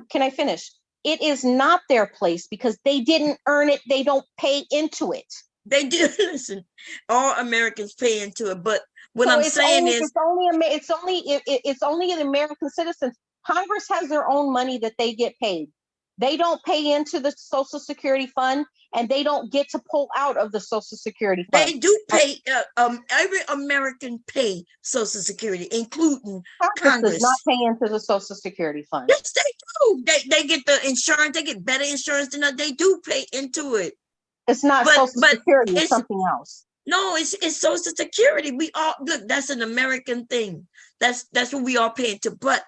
can I finish? It is not their place because they didn't earn it. They don't pay into it. They do. Listen, all Americans pay into it, but what I'm saying is, it's only the American citizens. Congress has their own money that they get paid. They don't pay into the Social Security fund, and they don't get to pull out of the Social Security fund. They do pay. Every American pay Social Security, including Congress. Does not pay into the Social Security fund. Yes, they do. They get the insurance. They get better insurance than that. They do pay into it. It's not Social Security. It's something else. No, it's Social Security. We all look. That's an American thing. That's what we all pay into. But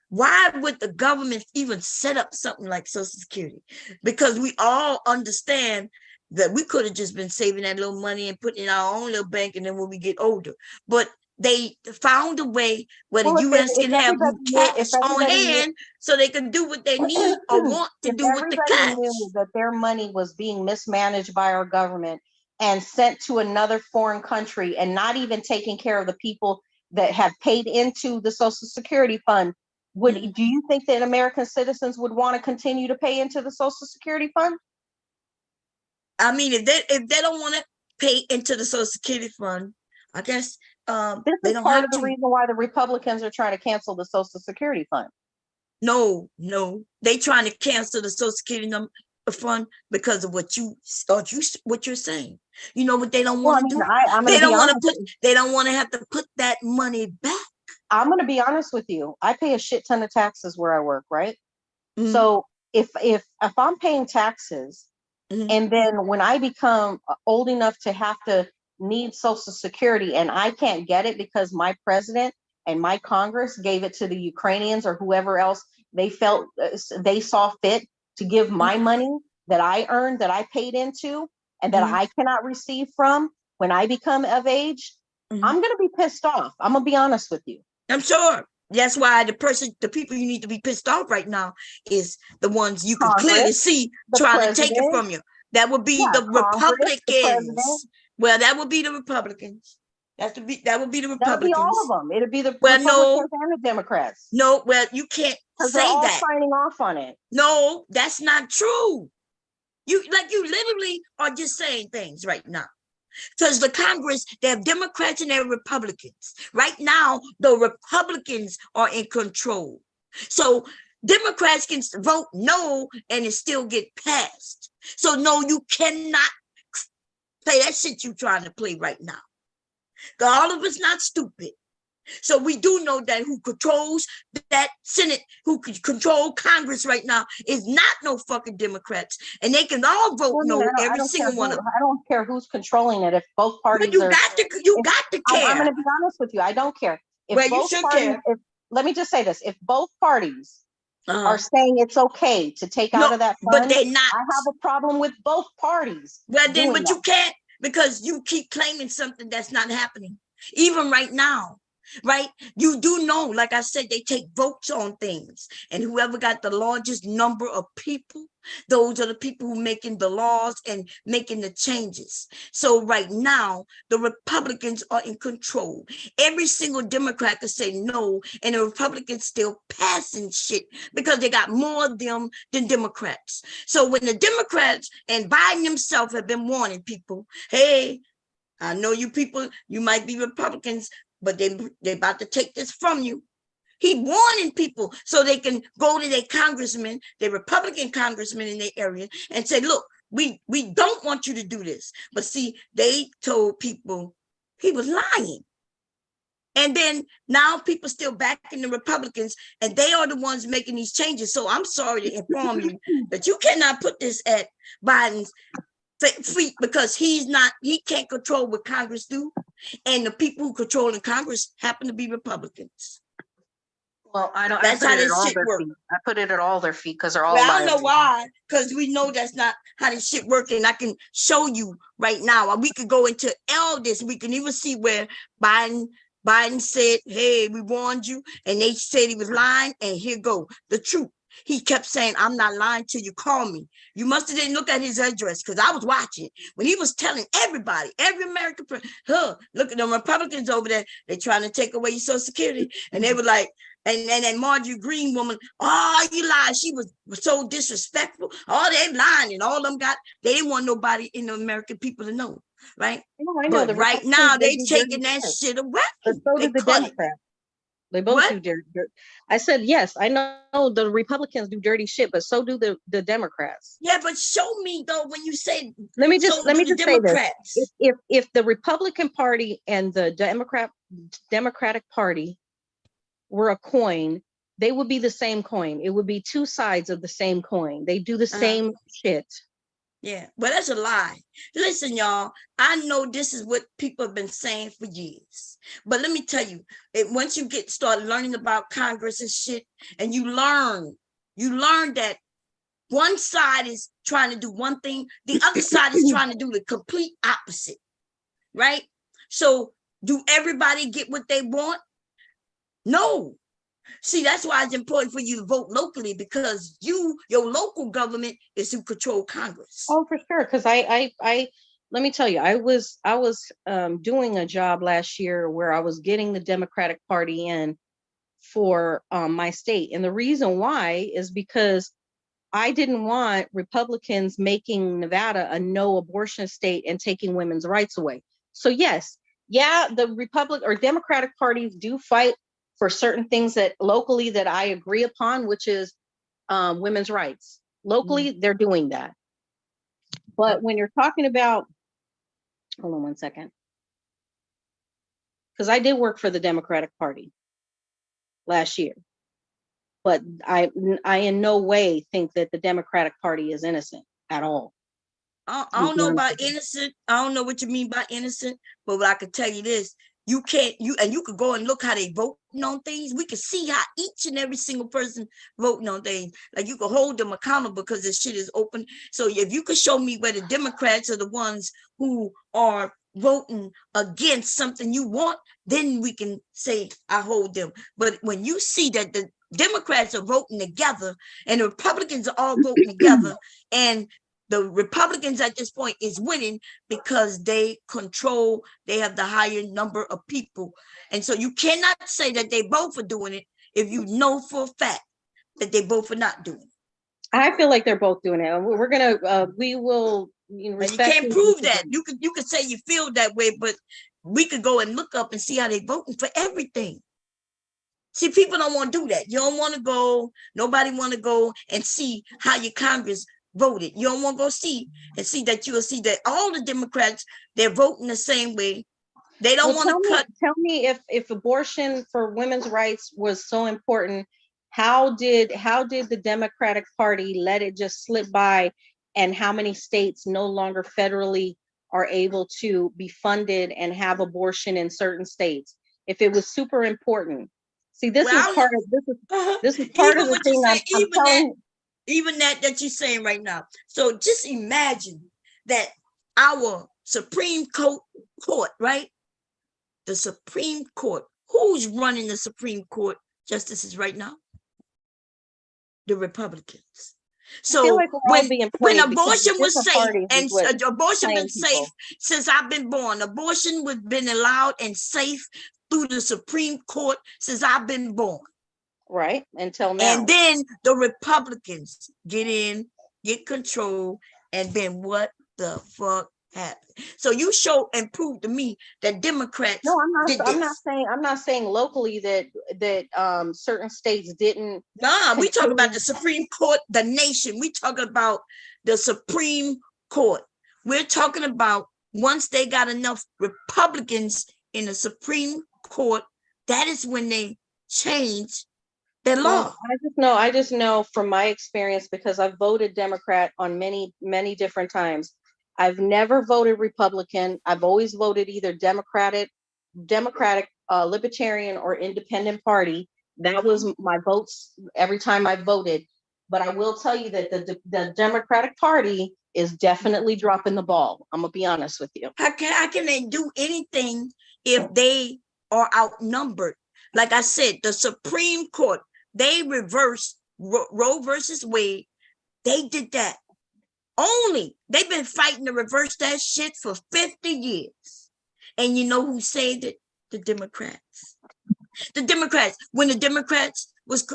why would the government even set up something like Social Security? Because we all understand that we could have just been saving that little money and putting it in our own little bank, and then when we get older. But they found a way where the U.S. can have cash on hand so they can do what they need or want to do with the cash. Everybody knew that their money was being mismanaged by our government and sent to another foreign country and not even taking care of the people that have paid into the Social Security fund. Do you think that American citizens would want to continue to pay into the Social Security fund? I mean, if they don't want to pay into the Social Security fund, I guess this is part of the reason why the Republicans are trying to cancel the Social Security fund. No, they trying to cancel the Social Security fund because of what you're saying. You know what they don't want to do? They don't want to have to put that money back. I'm going to be honest with you. I pay a shit ton of taxes where I work, right? Mm-hmm. So if I'm paying taxes, mm-hmm. and then when I become old enough to have to need Social Security and I can't get it because my president and my Congress gave it to the Ukrainians or whoever else they felt they saw fit to give my money that I earned, that I paid into, and that I cannot receive from when I become of age, I'm going to be pissed off. I'm going to be honest with you. I'm sure. That's why the people you need to be pissed off right now is the ones you can clearly see trying to take it from you. That would be the Republicans. Well, that would be the Republicans. That would be the That would be Republicans. all of them. It'd be the Well, Republicans no, and the Democrats. no. Well, you can't Because they're say all that. signing off on it. No, that's not true. You literally are just saying things right now. Because the Congress, they have Democrats and they have Republicans. Right now, the Republicans are in control. So Democrats can vote no and it still get passed. So no, you cannot play that shit you trying to play right now. All of us not stupid. So we do know that who controls that Senate, who control Congress right now is not no fucking Democrats. And they can all vote no, every single one of them. I don't care who's controlling it. If both parties you got to care. I'm going to be honest with you. I don't care. If well, both you should parties, care. Let me just say this. If both parties are saying it's okay to take out of that fund, but they're not. I have a problem with both parties. Well, then, but you can't, because you keep claiming something that's not happening. Even right now. Right? You do know, like I said, they take votes on things, and whoever got the largest number of people, those are the people who making the laws and making the changes. So right now, the Republicans are in control. Every single Democrat could say no, and the Republicans still passing shit because they got more of them than Democrats. So when the Democrats and Biden himself have been warning people, hey, I know you people, you might be Republicans, but they about to take this from you. He warning people so they can go to their congressmen, their Republican congressmen in their area, and say, look, we don't want you to do this. But see, they told people he was lying. And then now people still backing the Republicans, and they are the ones making these changes. So I'm sorry to inform you that you cannot put this at Biden's feet, because he can't control what Congress do, and the people who control in Congress happen to be Republicans. Well, I don't. That's how this shit works. I put it at all their feet because they're all. Well, I don't know why, because we know that's not how this shit works, and I can show you right now. We could go into all this. We can even see where Biden said, "Hey, we warned you," and they said he was lying. And here go the truth. He kept saying, I'm not lying till you call me. You must have didn't look at his address, because I was watching when he was telling everybody, every American, look at them Republicans over there. They're trying to take away your Social Security. And they were like, and that Marjorie Green woman, oh, you lied. She was so disrespectful. Oh, they lying, and all of them they didn't want nobody in the American people to know, right? I know, but right now they taking that shit away. But so did the Democrats. They both do dirty. I said, yes, I know the Republicans do dirty shit, but so do the Democrats. Yeah, but show me though when you say. Let me just say this: if the Republican Party and the Democratic Party were a coin, they would be the same coin. It would be two sides of the same coin. They do the same shit. Yeah, but that's a lie. Listen, y'all, I know this is what people have been saying for years. But let me tell you, once you start learning about Congress and shit, and you learn that one side is trying to do one thing, the other side is trying to do the complete opposite, right? So do everybody get what they want? No. See, that's why it's important for you to vote locally, because your local government is who control Congress. Oh, for sure. Because I let me tell you, I was doing a job last year where I was getting the Democratic Party in for my state, and the reason why is because I didn't want Republicans making Nevada a no abortion state and taking women's rights away. So yes, the Republican or Democratic parties do fight for certain things that locally that I agree upon, which is women's rights. Locally, they're doing that. But when you're talking about, hold on one second, because I did work for the Democratic Party last year, but I in no way think that the Democratic Party is innocent at all. I don't know about innocent. I don't know what you mean by innocent, but I can tell you this. You could go and look how they voting on things. We can see how each and every single person voting on things. Like you can hold them accountable because this shit is open. So if you could show me where the Democrats are the ones who are voting against something you want, then we can say I hold them. But when you see that the Democrats are voting together and the Republicans are all voting together, and the Republicans at this point is winning because they have the higher number of people. And so you cannot say that they both are doing it if you know for a fact that they both are not doing it. I feel like they're both doing it. We're gonna, we will. You can't prove that. You could say you feel that way, but we could go and look up and see how they voting for everything. See, people don't want to do that. You don't want to go. Nobody want to go and see how your Congress voted. You don't want to go see and see that. You'll see that all the Democrats, they're voting the same way. They don't want to cut. Tell me if abortion for women's rights was so important, how did the Democratic Party let it just slip by, and how many states no longer federally are able to be funded and have abortion in certain states? If it was super important. See, this is part of the thing I'm telling. Even that you're saying right now. So just imagine that our Supreme Court, right? The Supreme Court. Who's running the Supreme Court justices right now? The Republicans. So like when abortion was safe and abortion been safe since I've been born, abortion was been allowed and safe through the Supreme Court since I've been born. Right, until now. And then the Republicans get in, get control, and then what the fuck happened? So you show and prove to me that Democrats. No, I'm not saying locally that certain states didn't. Nah, we talk about the Supreme Court, the nation. We talk about the Supreme Court. We're talking about once they got enough Republicans in the Supreme Court, that is when they change their law. I just know from my experience, because I've voted Democrat on many, many different times. I've never voted Republican. I've always voted either Democratic, Libertarian, or Independent Party. That was my votes every time I voted. But I will tell you that the Democratic Party is definitely dropping the ball. I'm gonna be honest with you. How can they do anything if they are outnumbered? Like I said, the Supreme Court, they reversed Roe versus Wade. They did that. They've been fighting to reverse that shit for 50 years. And you know who saved it? The Democrats. The Democrats, when the Democrats was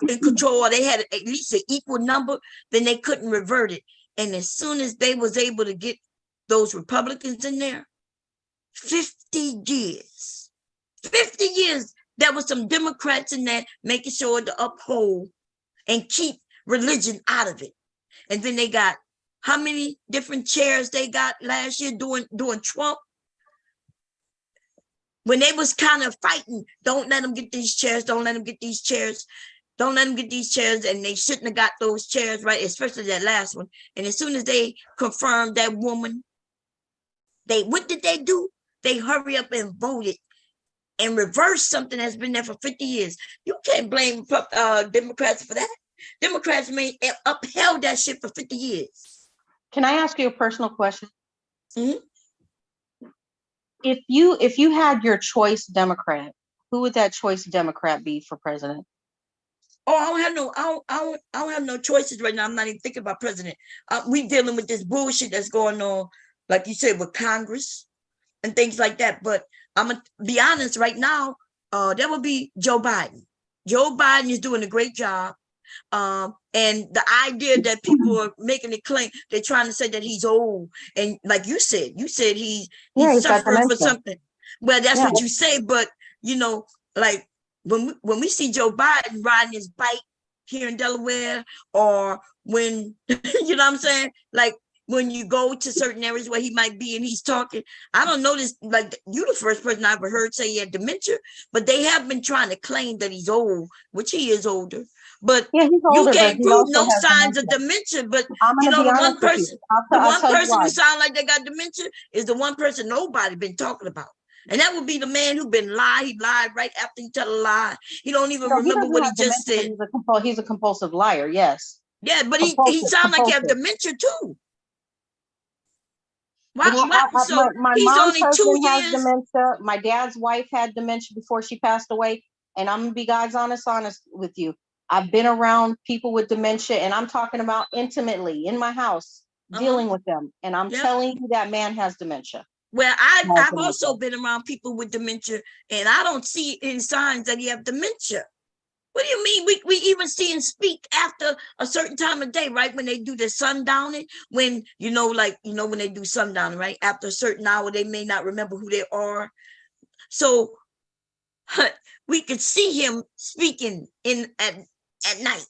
in control, or they had at least an equal number, then they couldn't revert it. And as soon as they was able to get those Republicans in there, 50 years, there was some Democrats in there making sure to uphold and keep religion out of it. And then they got how many different chairs they got last year doing Trump? When they was kind of fighting, don't let them get these chairs, don't let them get these chairs, don't let them get these chairs, and they shouldn't have got those chairs, right? Especially that last one. And as soon as they confirmed that woman, what did they do? They hurry up and voted and reversed something that's been there for 50 years. You can't blame Democrats for that. Democrats upheld that shit for 50 years. Can I ask you a personal question? Mm-hmm. If you had your choice Democrat, who would that choice Democrat be for president? Oh, I don't have no choices right now. I'm not even thinking about president. We dealing with this bullshit that's going on, like you said, with Congress and things like that. But I'm gonna be honest right now. That would be Joe Biden. Joe Biden is doing a great job. And the idea that people are making a claim, they're trying to say that he's old, and like you said he's suffering for something. Well, that's what you say, but you know, like when we see Joe Biden riding his bike here in Delaware, or when you know what I'm saying, like when you go to certain areas where he might be and he's talking, I don't know this, like you the first person I ever heard say he had dementia, but they have been trying to claim that he's old, which he is older. But you can't prove no signs of dementia. But you know, the one person who sound like they got dementia is the one person nobody been talking about. And that would be the man who been lied. He lied right after he tell a lie. He don't even remember what he just said. He's a compulsive liar, yes. Yeah, but he sound like he have dementia too. My mom's husband has dementia. My dad's wife had dementia before she passed away. And I'm gonna be God's honest with you. I've been around people with dementia, and I'm talking about intimately in my house. dealing with them. And I'm Yep. telling you, that man has dementia. Well, Has I've dementia. also been around people with dementia, and I don't see any signs that he have dementia. What do you mean? We even see him speak after a certain time of day, right? When they do the sundowning, when when they do sundowning, right? After a certain hour, they may not remember who they are. So we could see him speaking at night.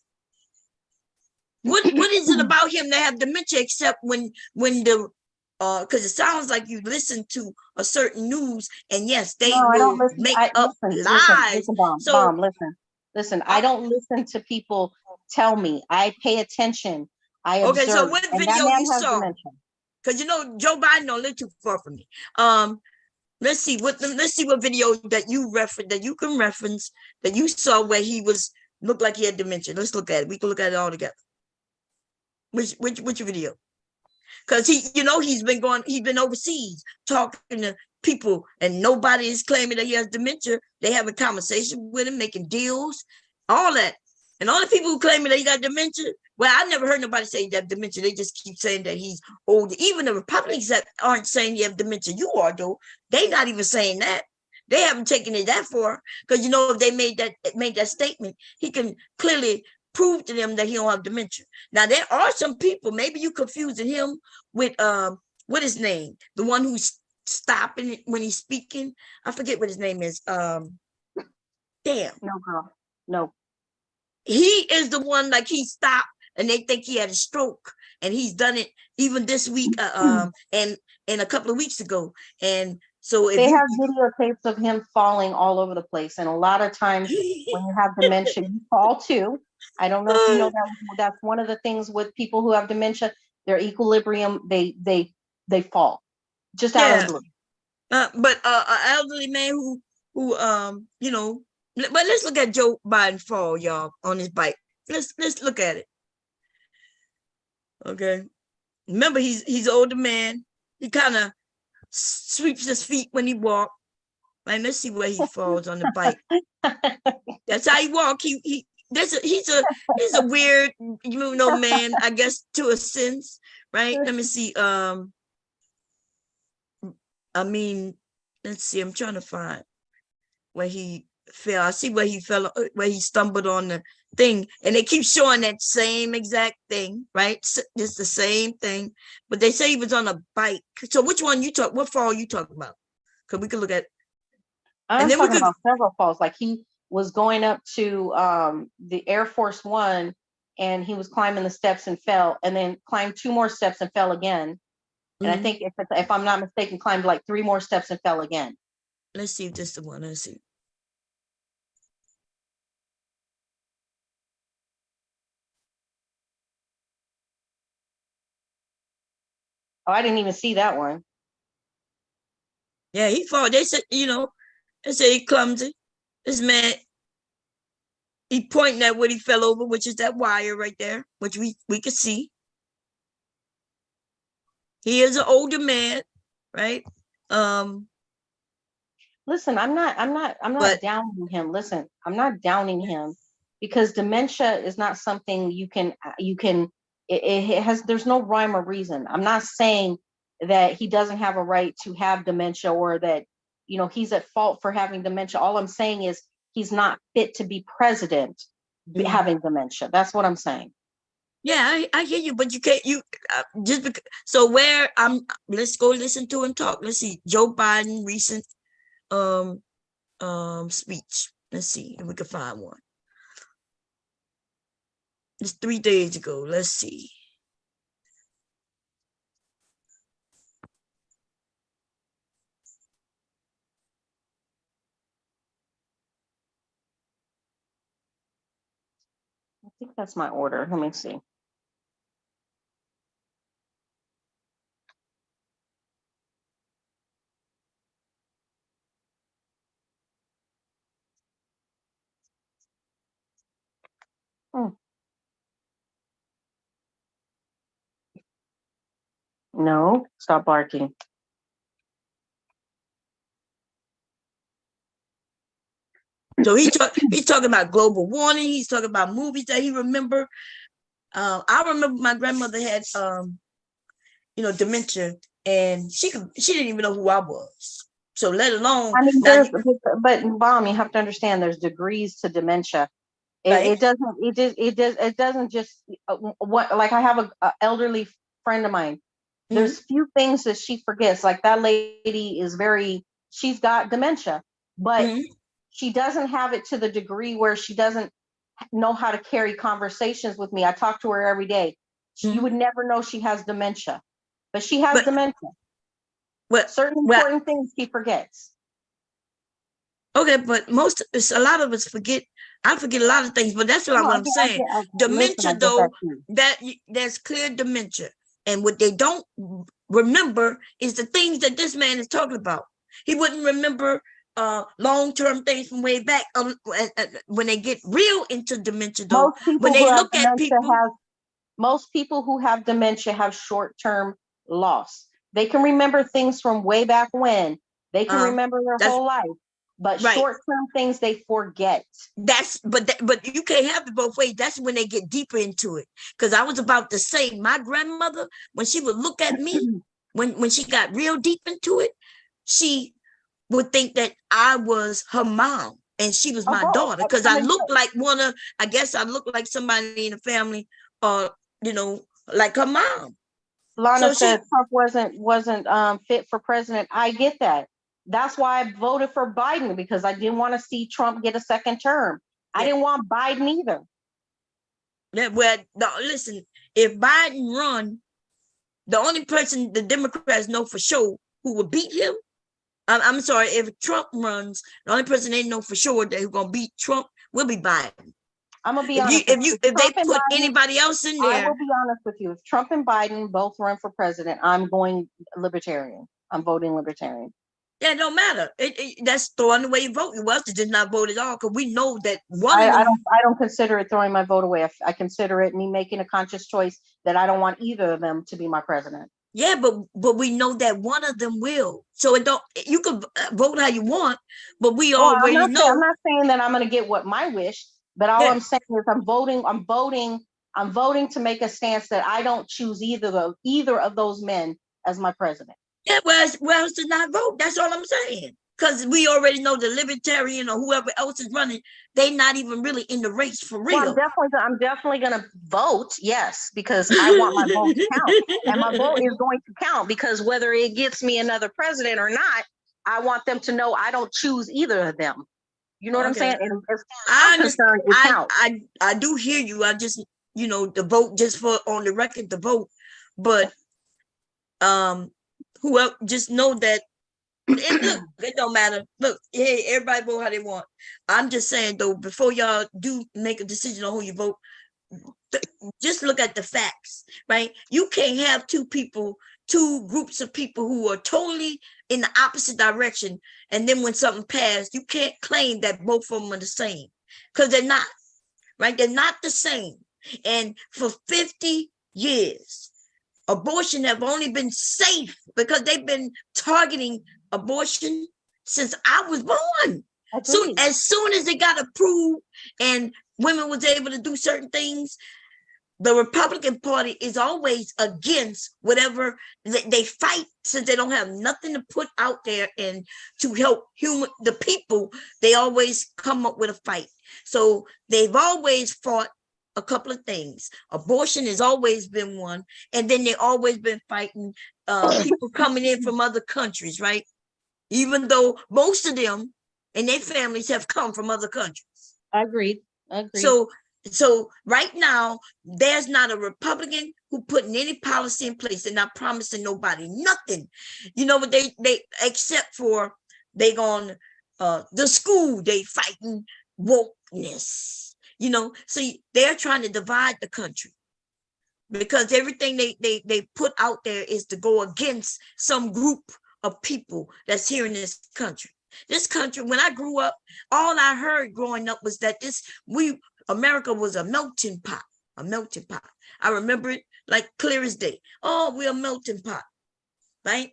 What is it about him that have dementia except when the because it sounds like you listen to a certain news, and yes, they No, I will don't listen. make up lies. Listen, Bomb, listen. I don't listen to people tell me. I pay attention. I observe. Okay, so what and video that man you has saw? dementia. Because Joe Biden don't live too far from me. Let's see what video that you reference that you can reference that you saw where he looked like he had dementia. Let's look at it. We can look at it all together. Which video? Because he's been overseas talking to people, and nobody is claiming that he has dementia. They have a conversation with him, making deals, all that. And all the people who claim that he got dementia, well, I never heard nobody say that dementia. They just keep saying that he's old. Even the Republicans that aren't saying he have dementia, you are though. They not even saying that. They haven't taken it that far. Because if they made that statement, he can clearly prove to them that he don't have dementia. Now there are some people, maybe you confusing him with what his name? The one who's stopping it when he's speaking. I forget what his name is. Damn. No, girl. No. He is the one, like, he stopped and they think he had a stroke, and he's done it even this week and a couple of weeks ago. And so if they have videotapes of him falling all over the place, and a lot of times when you have dementia, you fall too. I don't know if you know that's one of the things with people who have dementia. Their equilibrium, they fall just out of the blue. But an elderly man who but let's look at Joe Biden fall, y'all, on his bike. Let's look at it. Okay. Remember, he's an older man. He kind of sweeps his feet when he walks. Right, let's see where he falls on the bike. That's how he walk. He's a weird, man, I guess, to a sense, right? Let me see. Let's see. I'm trying to find where he fell. I see where he fell, where he stumbled on the thing, and they keep showing that same exact thing, right? It's the same thing, but they say he was on a bike. So which one what fall you talking about? Because we can look at. I'm talking about several falls. Like he was going up to the Air Force One, and he was climbing the steps and fell, and then climbed 2 more steps and fell again. And I think if I'm not mistaken, climbed like 3 more steps and fell again. Let's see if this is the one. Let's see. Oh, I didn't even see that one. Yeah, he fall. They said, they say he clumsy. This man, he pointing at what he fell over, which is that wire right there, which we could see. He is an older man, right? Listen, I'm not downing him. Listen, I'm not downing him, because dementia is not something you can it has, there's no rhyme or reason. I'm not saying that he doesn't have a right to have dementia, or that he's at fault for having dementia. All I'm saying is he's not fit to be president having dementia. That's what I'm saying. Yeah, I hear you, but you can't. Just because. So let's go listen to him talk. Let's see Joe Biden recent speech. Let's see if we can find one. It's 3 days ago. Let's see. I think that's my order. Let me see. No, stop barking. So he's talking about global warming. He's talking about movies that he remember. I remember my grandmother had dementia, and she didn't even know who I was. So let alone I mean, now, but Bomb, you have to understand there's degrees to dementia. right? It doesn't just what, like I have a elderly friend of mine. There's few things that she forgets. Like that lady she's got dementia, but she doesn't have it to the degree where she doesn't know how to carry conversations with me. I talk to her every day. You would never know she has dementia, but she has dementia. Certain important things she forgets. Okay, but a lot of us forget. I forget a lot of things, but that's what I'm saying. Dementia, though, there's clear dementia, and what they don't remember is the things that this man is talking about. He wouldn't remember long-term things from way back. When they get real into dementia, though, when they look at people, most people who have dementia have short-term loss. They can remember things from way back when. They can remember their whole life. But short-term things they forget. But you can't have it both ways. That's when they get deeper into it. Because I was about to say, my grandmother, when she would look at me, when she got real deep into it, she would think that I was her mom and she was my daughter. Because I looked like I guess I looked like somebody in the family, like her mom. Lana said Trump wasn't fit for president. I get that. That's why I voted for Biden, because I didn't want to see Trump get a second term. I didn't want Biden either. Listen, if Biden run, the only person the Democrats know for sure who will beat him, I'm sorry, if Trump runs, the only person they know for sure that who's gonna beat Trump will be Biden. I'm gonna be honest. If they put anybody else in there, I will be honest with you. If Trump and Biden both run for president, I'm going libertarian. I'm voting libertarian. Yeah, it don't matter. That's throwing away your vote. You else to just not vote at all, because we know that I don't consider it throwing my vote away. I consider it me making a conscious choice that I don't want either of them to be my president. Yeah, but we know that one of them will. So you can vote how you want, but we already know. I'm not saying that I'm going to get what my wish, but all I'm saying is I'm voting to make a stance that I don't choose either of those men as my president. Yeah, well, else to not vote? That's all I'm saying. Because we already know the libertarian or whoever else is running, they're not even really in the race for real. Well, I'm definitely going to vote, yes, because I want my vote to count. And my vote is going to count, because whether it gets me another president or not, I want them to know I don't choose either of them. You know what I'm saying? And as far as I'm concerned, it counts. I do hear you. I just, the vote just for on the record, the vote. But whoever, just know that it don't matter. Look, hey, everybody vote how they want. I'm just saying though, before y'all do make a decision on who you vote, just look at the facts, right? You can't have two groups of people who are totally in the opposite direction, and then when something passed, you can't claim that both of them are the same, because they're not, right? They're not the same. And for 50 years, abortion have only been safe because they've been targeting abortion since I was born. So as soon as it got approved and women was able to do certain things, the Republican Party is always against whatever they fight, since they don't have nothing to put out there and to help the people. They always come up with a fight. So they've always fought a couple of things. Abortion has always been one, and then they've always been fighting people coming in from other countries, right? Even though most of them and their families have come from other countries. Agreed. So right now, there's not a Republican who putting any policy in place. They're not promising nobody nothing. You know what they except for they gone the school, they fighting wokeness. So they're trying to divide the country, because everything they put out there is to go against some group of people that's here in this country. This country, when I grew up, all I heard growing up was that America was a melting pot. I remember it like clear as day. Oh, we're a melting pot, right?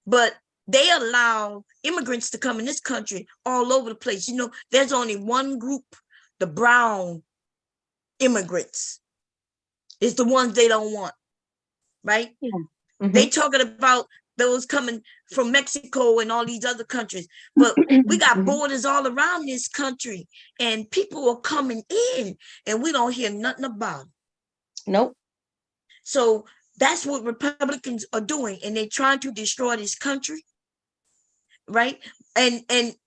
But they allow immigrants to come in this country all over the place. There's only one group, the brown immigrants, is the ones they don't want. right? Yeah. Mm-hmm. They talking about those coming from Mexico and all these other countries, but we got borders all around this country, and people are coming in, and we don't hear nothing about it. Nope. So that's what Republicans are doing, and they're trying to destroy this country, right? And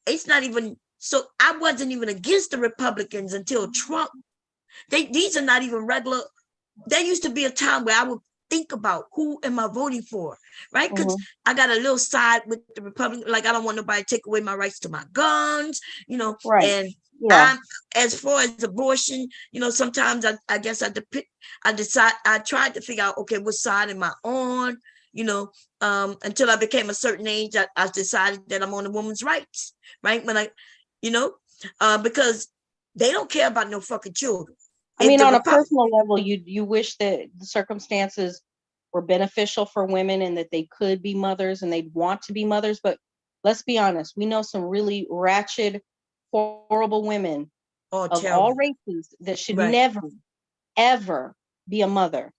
it's not even so. I wasn't even against the Republicans until Trump. These are not even regular. There used to be a time where I would think about who am I voting for, right? Because I got a little side with the Republican, like I don't want nobody to take away my rights to my guns, you know, Right. and Yeah. as far as abortion, you know, sometimes I guess I tried to figure out, okay, what side am I on, you know, until I became a certain age, I decided that I'm on the woman's rights, right? When you know, because they don't care about no fucking children. I mean, on a personal level, you wish that the circumstances were beneficial for women and that they could be mothers and they'd want to be mothers. But let's be honest, we know some really ratchet, horrible women of all races that should never, ever be a mother.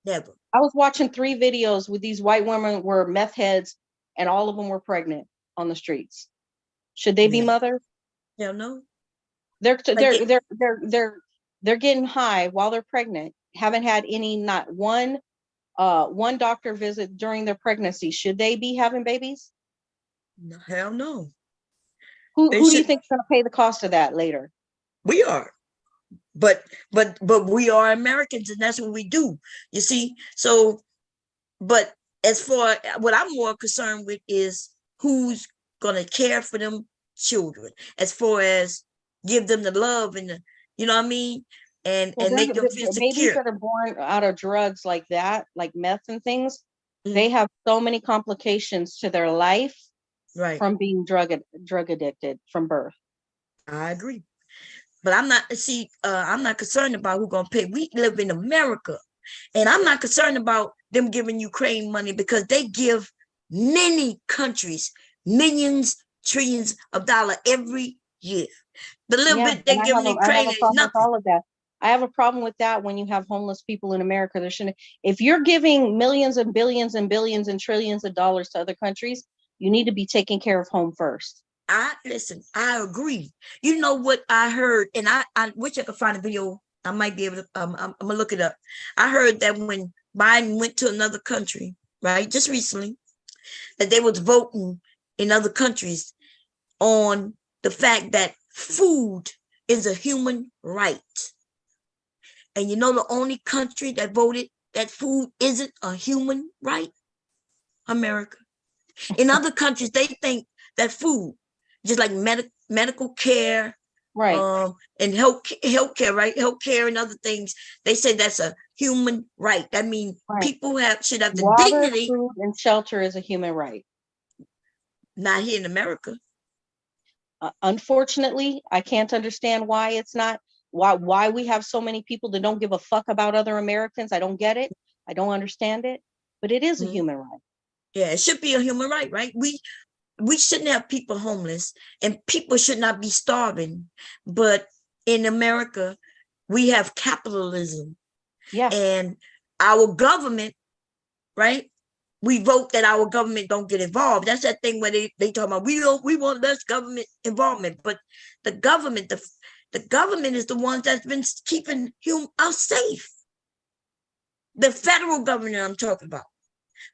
Never. I was watching 3 videos with these white women were meth heads, and all of them were pregnant on the streets. Should they be mothers? Hell no. They're getting high while they're pregnant. Haven't had not one doctor visit during their pregnancy. Should they be having babies? No, hell no. Who do you think is going to pay the cost of that later? We are. But we are Americans, and that's what we do. You see? So, but as for what I'm more concerned with is who's gonna care for them children, as far as give them the love and the, you know what I mean, and make them feel secure. Babies that are born out of drugs like that, like meth and things, they have so many complications to their life, right, from being drug addicted from birth. I agree. But I'm not concerned about who's gonna pay. We live in America, and I'm not concerned about them giving Ukraine money, because they give many countries millions, trillions of dollars every year. The little bit they give Ukraine is nothing. All of that. I have a problem with that when you have homeless people in America. If you're giving millions and billions and billions and trillions of dollars to other countries, you need to be taking care of home first. Listen, I agree. You know what I heard, and I wish I could find a video. I might be able to, I'm gonna look it up. I heard that when Biden went to another country, right, just recently, that they was voting in other countries on the fact that food is a human right. And you know the only country that voted that food isn't a human right? America. In other countries, they think that food, just like medical care, right, and healthcare, right? Healthcare and other things, they say that's a human right. That means people should have the water, dignity. Food, and shelter is a human right. Not here in America. Unfortunately, I can't understand why it's not. Why we have so many people that don't give a fuck about other Americans. I don't get it. I don't understand it. But it is a human right. Yeah, it should be a human right, right? We shouldn't have people homeless, and people should not be starving. But in America, we have capitalism. Yeah. And our government, right? We vote that our government don't get involved. That's that thing where they talk about we want less government involvement. But the government, the government is the one that's been keeping us safe. The federal government I'm talking about.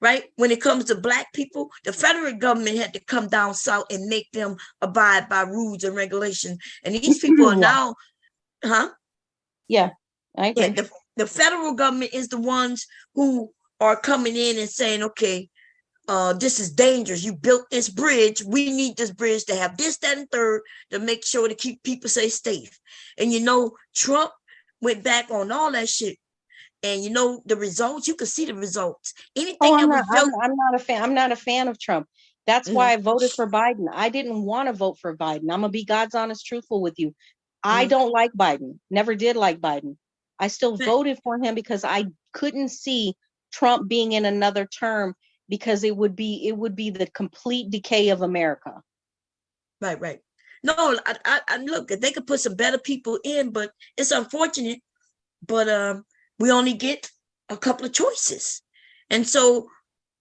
Right? When it comes to Black people, the federal government had to come down south and make them abide by rules and regulations. And these people are now, Yeah, I agree. Yeah, the federal government is the ones who are coming in and saying, okay, this is dangerous. You built this bridge. We need this bridge to have this, that, and third to make sure to keep people safe. And you know, Trump went back on all that shit. And you know the results. You can see the results. Anything I'm not a fan. I'm not a fan of Trump. That's why I voted for Biden. I didn't want to vote for Biden. I'm gonna be God's honest, truthful with you. I don't like Biden. Never did like Biden. I still voted for him because I couldn't see Trump being in another term, because it would be the complete decay of America. Right. No, I look, if they could put some better people in, but it's unfortunate. But we only get a couple of choices. And so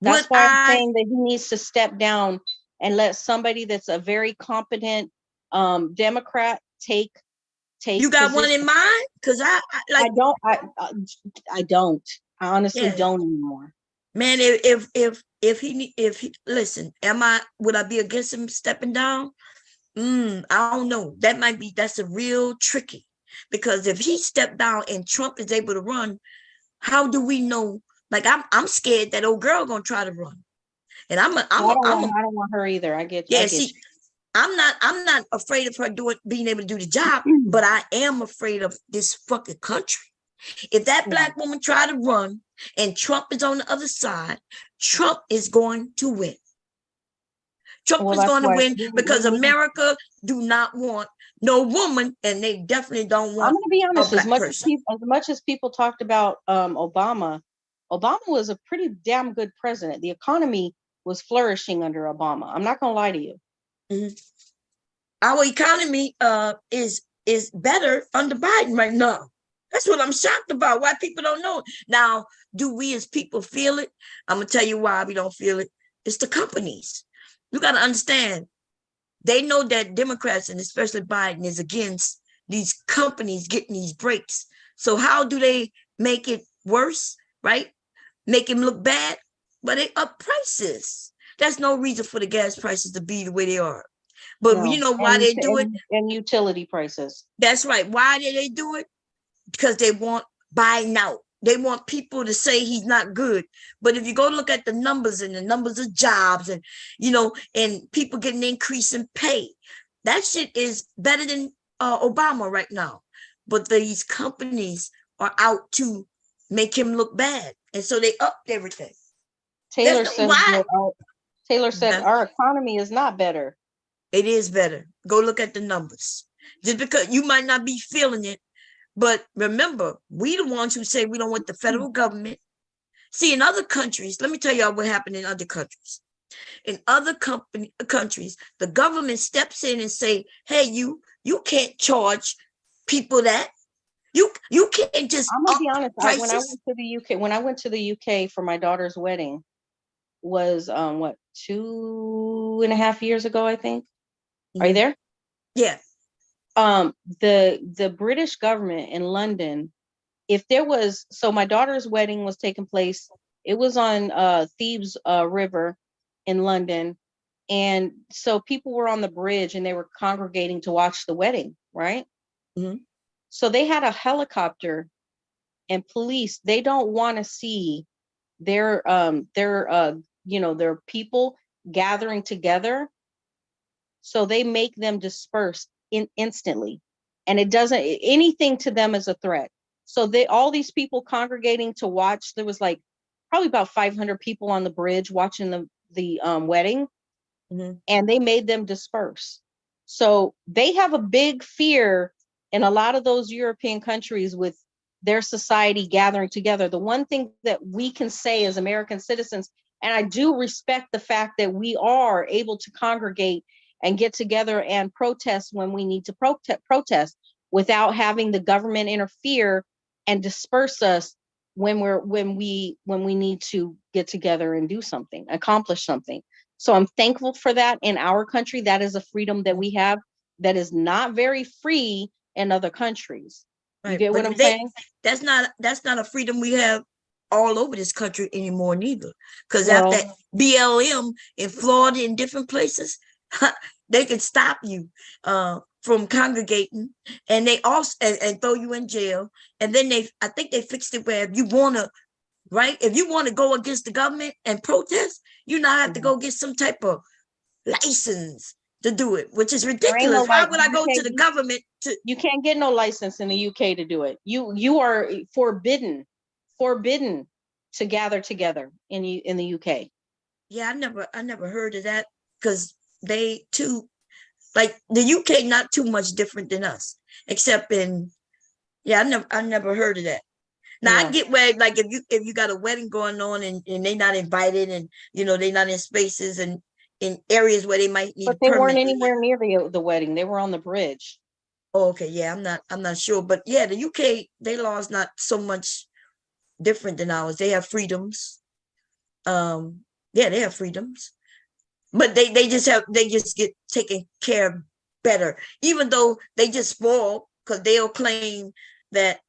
that's what why I'm saying that he needs to step down and let somebody that's a very competent Democrat take you got position. one in mind? Because I don't. I honestly Yeah. don't anymore. Man, if he listen, would I be against him stepping down? I don't know. That's a real tricky, because if he stepped down and Trump is able to run, how do we know? Like I'm scared that old girl gonna try to run, and I don't want her either. I get see, you. I'm not afraid of her being able to do the job, but I am afraid of this fucking country. If that black woman try to run and Trump is on the other side, Trump is going to win. Trump is going to win because America do not want no woman, and they definitely don't want. I'm going to be honest. As much as people talked about Obama was a pretty damn good president. The economy was flourishing under Obama. I'm not going to lie to you. Mm-hmm. Our economy is better under Biden right now. That's what I'm shocked about. Why people don't know it. Now, do we as people feel it? I'm gonna tell you why we don't feel it. It's the companies. You got to understand. They know that Democrats, and especially Biden, is against these companies getting these breaks. So how do they make it worse? Right? Make him look bad, but they up prices. There's no reason for the gas prices to be the way they are. But you know why they do it? And utility prices. That's right. Why did they do it? Because they want buying out. They want people to say he's not good. But if you go look at the numbers and the numbers of jobs and, and people getting an increase in pay, that shit is better than Obama right now. But these companies are out to make him look bad. And so they upped everything. Taylor said our economy is not better. It is better. Go look at the numbers. Just because you might not be feeling it, but remember, we the ones who say we don't want the federal government. See, in other countries, let me tell y'all what happened in other countries. In other countries, the government steps in and say, hey, you can't charge people that. You can't just. I'm gonna be honest. When I went to the UK for my daughter's wedding, was 2.5 years ago, I think. Are you there? Yeah. The British government in London, my daughter's wedding was taking place. It was on Thebes River in London, and so people were on the bridge and they were congregating to watch the wedding, right? Mm-hmm. So they had a helicopter and police. They don't want to see their people gathering together, so they make them disperse instantly, and it doesn't anything to them as a threat. So all these people congregating to watch. There was like probably about 500 people on the bridge watching the wedding, and they made them disperse. So they have a big fear in a lot of those European countries with their society gathering together. The one thing that we can say as American citizens, and I do respect the fact that we are able to congregate and get together and protest when we need to protest without having the government interfere and disperse us when we need to get together and do something, accomplish something. So I'm thankful for that in our country. That is a freedom that we have that is not very free in other countries. You get what I'm saying? That's not a freedom we have all over this country anymore neither. Because after BLM in Florida and different places, they can stop you from congregating, and they also and throw you in jail. And then I think they fixed it where if you want to go against the government and protest, you now have to go get some type of license to do it, which is ridiculous. Why would I go to the government to? You can't get no license in the UK to do it. You are forbidden to gather together in the UK. Yeah, I never heard of that, because they too, like the UK, not too much different than us, except in, I never heard of that. Now I get where, like, if you got a wedding going on and they not invited, and they not in spaces and in areas where they might need. But they weren't anywhere near the wedding. They were on the bridge. Oh, okay, yeah, I'm not sure, but yeah, the UK, their law is not so much different than ours. They have freedoms. Yeah, they have freedoms, but they just get taken care of better, even though they just spoil, because they'll claim that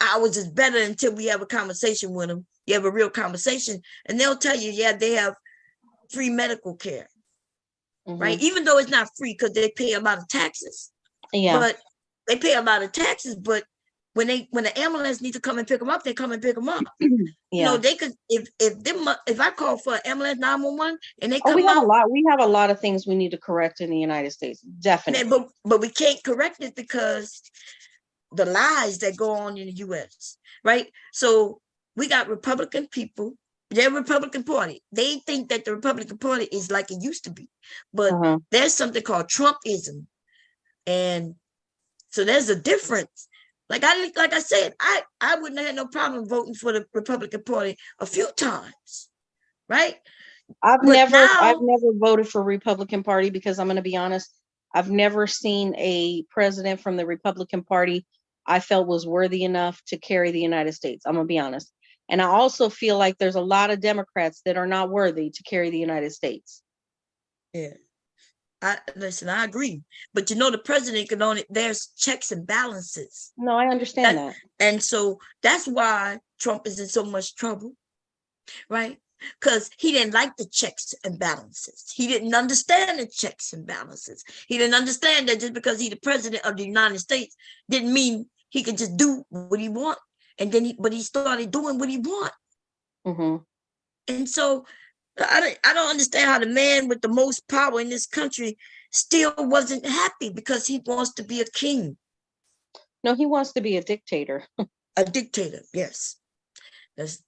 ours is better until we have a conversation with them. You have a real conversation, and they'll tell you, yeah, they have free medical care, right? Even though it's not free because they pay a lot of taxes. Yeah. But they pay a lot of taxes, but when the ambulance needs to come and pick them up, they come and pick them up. Yeah. You know, they could, if I call for an ambulance 911 and they Oh, come out. we have a lot of things we need to correct in the United States. Definitely. But we can't correct it because the lies that go on in the US, right? So we got Republican people, they're Republican Party. They think that the Republican Party is like it used to be. But there's something called Trumpism. And so there's a difference. Like I said, I wouldn't have had no problem voting for the Republican Party a few times, right? I've never voted for Republican Party because I'm going to be honest, I've never seen a president from the Republican Party I felt was worthy enough to carry the United States. I'm going to be honest. And I also feel like there's a lot of Democrats that are not worthy to carry the United States. Yeah. I agree. But you know, the president can only, there's checks and balances. No, I understand that. And so that's why Trump is in so much trouble, right? Because he didn't like the checks and balances. He didn't understand the checks and balances. He didn't understand that just because he's the president of the United States didn't mean he could just do what he want. And then he started doing what he want. And so I don't understand how the man with the most power in this country still wasn't happy, because he wants to be a king. No, he wants to be a dictator. A dictator, yes. That's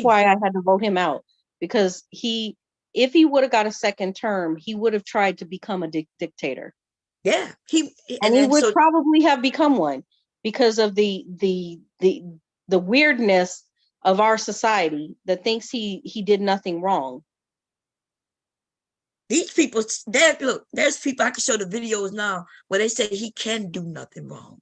why I had to vote him out, because if he would have got a second term, he would have tried to become a dictator. Yeah, he would probably have become one because of the weirdness of our society that thinks he did nothing wrong. These people, there's people, I can show the videos now where they say he can do nothing wrong.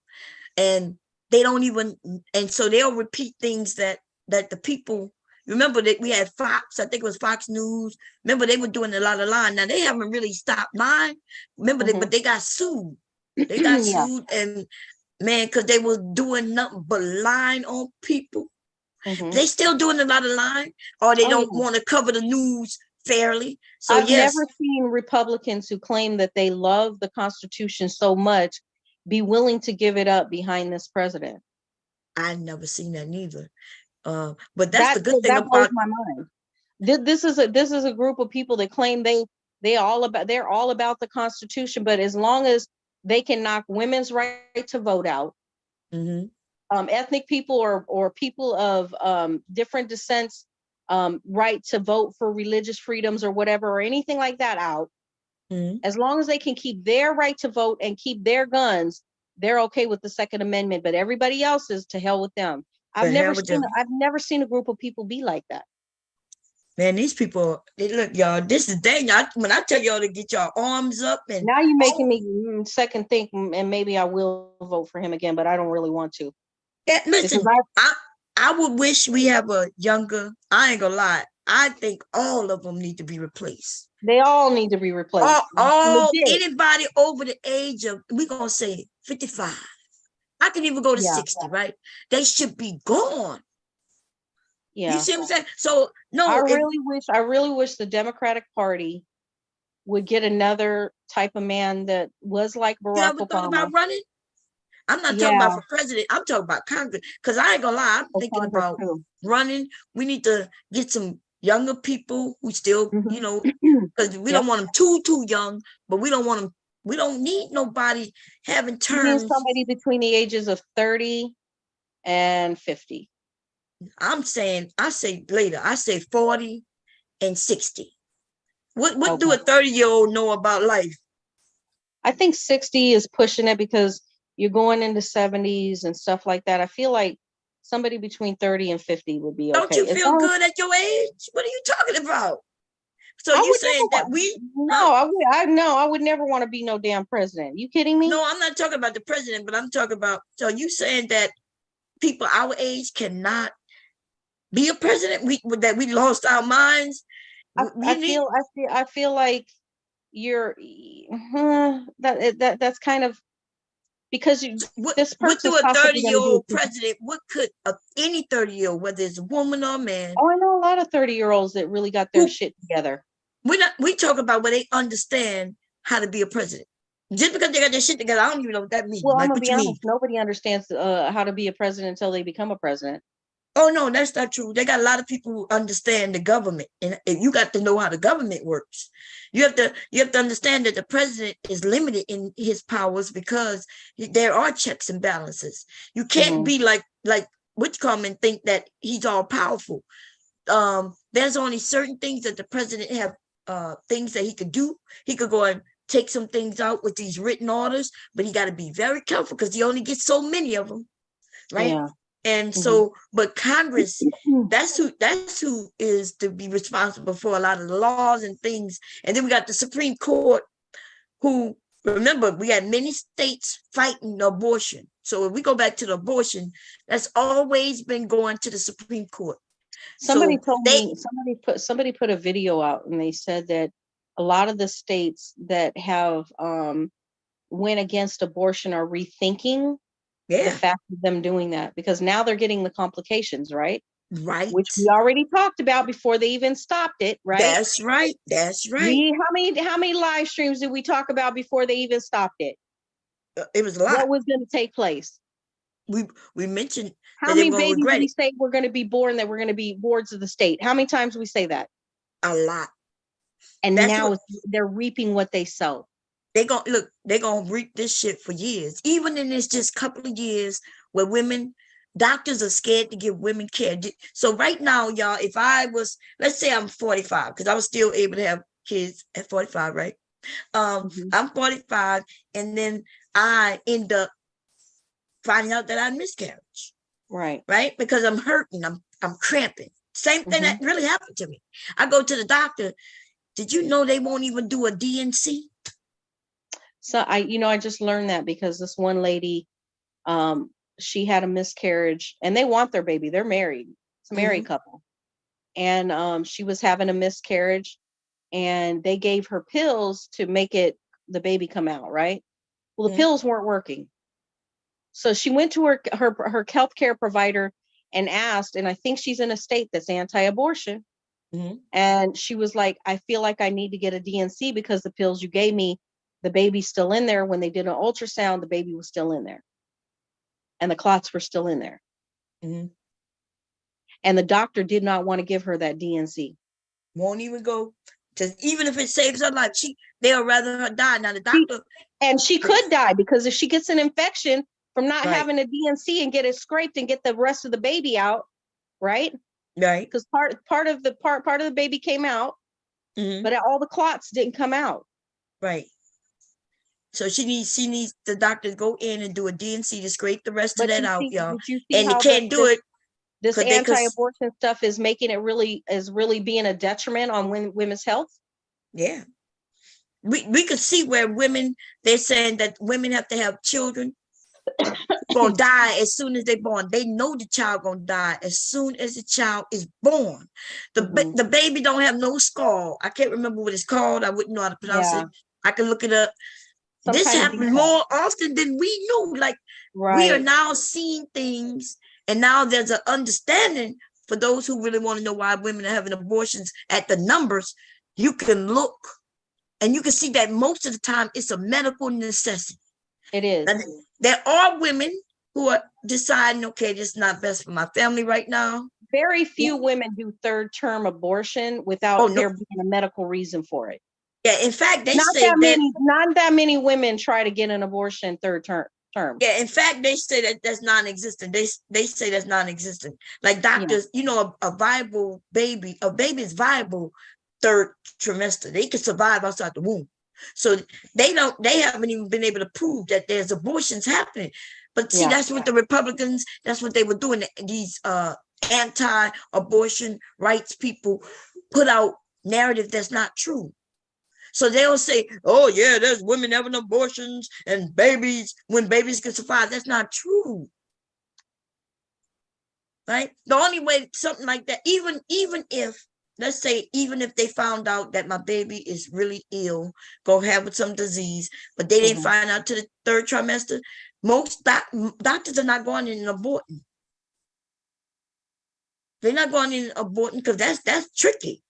And they don't even, and so they'll repeat things that the people, remember that we had Fox, I think it was Fox News. Remember, they were doing a lot of lying. Now they haven't really stopped lying. Remember, but they got sued. They got sued, and man, because they were doing nothing but lying on people. They still doing a lot of lying, or they don't want to cover the news fairly. So I've never seen Republicans who claim that they love the Constitution so much be willing to give it up behind this president. I've never seen that neither. But that's the good thing that blows my mind. This is a group of people that claim they're all about the Constitution, but as long as they can knock women's right to vote out, ethnic people or people of different descents right to vote for religious freedoms or whatever, or anything like that out, as long as they can keep their right to vote and keep their guns, they're okay with the Second Amendment. But everybody else is to hell with them. I've never seen a group of people be like that. Man, these people, look, y'all, this is dangerous. When I tell y'all to get your arms up, and now you're making me second think, and maybe I will vote for him again, but I don't really want to. Yeah, listen, I would wish we have a younger, I ain't gonna lie, I think all of them need to be replaced. They all need to be replaced. Anybody over the age of, we're gonna say 55. I can even go to 60, right? They should be gone. Yeah. You see what I'm saying? So no, I really wish the Democratic Party would get another type of man that was like Barack Obama. Talking about running? I'm not talking about for president. I'm talking about Congress. Because I ain't gonna lie, I'm thinking about running. We need to get some younger people who still, you know, because we don't want them too young, but we don't want them. We don't need nobody having terms. Somebody between the ages of 30 and 50. I say later. I say 40 and 60. What do a 30-year-old know about life? I think 60 is pushing it because you're going into 70s and stuff like that. I feel like somebody between 30 and 50 would be okay. Don't you feel good at your age? What are you talking about? So you saying that we? No, I would never want to be no damn president. You kidding me? No, I'm not talking about the president, but I'm talking about, so you saying that people our age cannot be a president? That we lost our minds. I feel like you're that's kind of because this what do person's a possibly going to do. 30-year-old president? What could any 30-year-old, whether it's a woman or a man? Oh, I know a lot of 30-year-olds that really got their shit together. We talk about where they understand how to be a president. Just because they got their shit together, I don't even know what that means. Well, Like, I'm gonna what be you honest. mean? Nobody understands how to be a president until they become a president. Oh no, that's not true. They got a lot of people who understand the government, and you got to know how the government works. You have to understand that the president is limited in his powers because there are checks and balances. You can't be like which come and think that he's all powerful. There's only certain things that the president have things that he could do. He could go and take some things out with these written orders, but he got to be very careful because he only gets so many of them, right? Yeah. And so, but Congress, that's who is to be responsible for a lot of the laws and things. And then we got the Supreme Court, who, remember, we had many states fighting abortion. So if we go back to the abortion, that's always been going to the Supreme Court. Somebody told me, somebody put a video out, and they said that a lot of the states that have went against abortion are rethinking the fact of them doing that, because now they're getting the complications, right? Right. Which we already talked about before they even stopped it, right? That's right. That's right. How many live streams did we talk about before they even stopped it? It was a lot. What was going to take place? We mentioned how many babies did we say we're going to be born, that we're going to be wards of the state? How many times we say that? A lot. And now they're reaping what they sow. They're gonna reap this shit for years. Even in this just couple of years where doctors are scared to give women care. So right now, y'all, if I was, let's say I'm 45, because I was still able to have kids at 45, right? I'm 45, and then I end up finding out that I had miscarriage. Right. Right? Because I'm hurting, I'm cramping. Same thing that really happened to me. I go to the doctor. Did you know they won't even do a DNC? So I just learned that because this one lady, she had a miscarriage, and they want their baby. They're married. It's a married couple. And she was having a miscarriage, and they gave her pills to make the baby come out, right? Well, the pills weren't working. So she went to her healthcare provider and asked, and I think she's in a state that's anti-abortion. And she was like, I feel like I need to get a DNC because the pills you gave me, the baby's still in there. When they did an ultrasound, the baby was still in there. And the clots were still in there. And the doctor did not want to give her that DNC. Won't even go. Just even if it saves her life, they'll rather her die. Now the doctor, and she could die, because if she gets an infection from not having a DNC and get it scraped and get the rest of the baby out, right? Right. Because part of the baby came out, but all the clots didn't come out. Right. So she needs the doctor to go in and do a DNC to scrape the rest of that out, y'all. And you can't do it. This anti-abortion stuff is making it really being a detriment on women's health. Yeah. We could see where they're saying that women have to have children gonna die as soon as they're born. They know the child gonna die as soon as the child is born. The baby don't have no skull. I can't remember what it's called. I wouldn't know how to pronounce it. I can look it up. This happens more often than we knew. Like, we are now seeing things, and now there's an understanding for those who really want to know why women are having abortions. At the numbers, you can look, and you can see that most of the time it's a medical necessity. It is. And there are women who are deciding, okay, this is not best for my family right now. Very few women do third-term abortion without there being a medical reason for it. Yeah, in fact, not that many women try to get an abortion third term. Yeah, in fact, they say that that's non-existent. They say that's non-existent. Like doctors, a viable baby, is viable third trimester. They can survive outside the womb. So they haven't even been able to prove that there's abortions happening. But see, that's what the Republicans, that's what they were doing. These anti-abortion rights people put out narrative that's not true. So they'll say, oh yeah, there's women having abortions and when babies can survive. That's not true. right? The only way something like that, even if, let's say, even if they found out that my baby is really ill, go have with some disease, but they didn't find out to the third trimester, most doctors are not going in and aborting. They're not going in and aborting because that's tricky.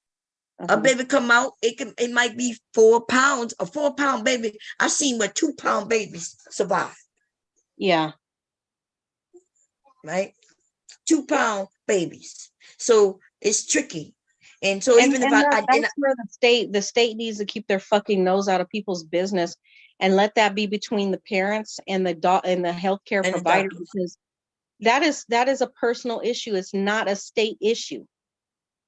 A baby come out, it might be 4 pounds, a 4-pound baby. I've seen where 2-pound babies survive. Yeah. Right? 2-pound babies. So it's tricky. And so even if that's where the state needs to keep their fucking nose out of people's business and let that be between the parents and the healthcare provider, because that is a personal issue. It's not a state issue.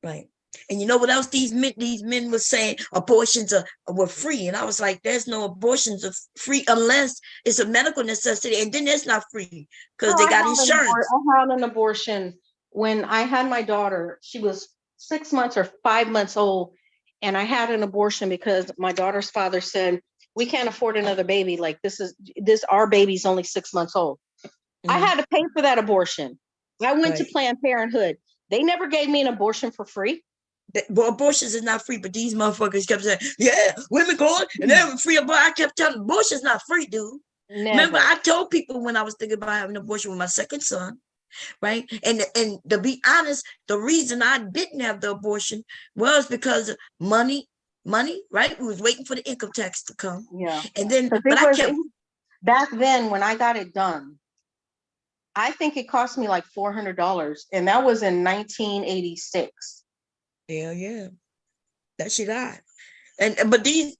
Right. And you know what else these men were saying? Abortions were free. And I was like, there's no abortions of free unless it's a medical necessity. And then it's not free because they got insurance. I had an abortion when I had my daughter. She was 6 months or 5 months old. And I had an abortion because my daughter's father said, we can't afford another baby. Like our baby's only 6 months old. I had to pay for that abortion. I went to Planned Parenthood. They never gave me an abortion for free. Well, abortions is not free, but these motherfuckers kept saying, yeah, women going and they're free abortion. I kept telling them, abortion's not free, dude. Never. Remember, I told people when I was thinking about having an abortion with my second son, right? And to be honest, the reason I didn't have the abortion was because of money, right? We was waiting for the income tax to come. Yeah. And then, back then when I got it done, I think it cost me like $400, and that was in 1986. Hell yeah, that shit high. But these,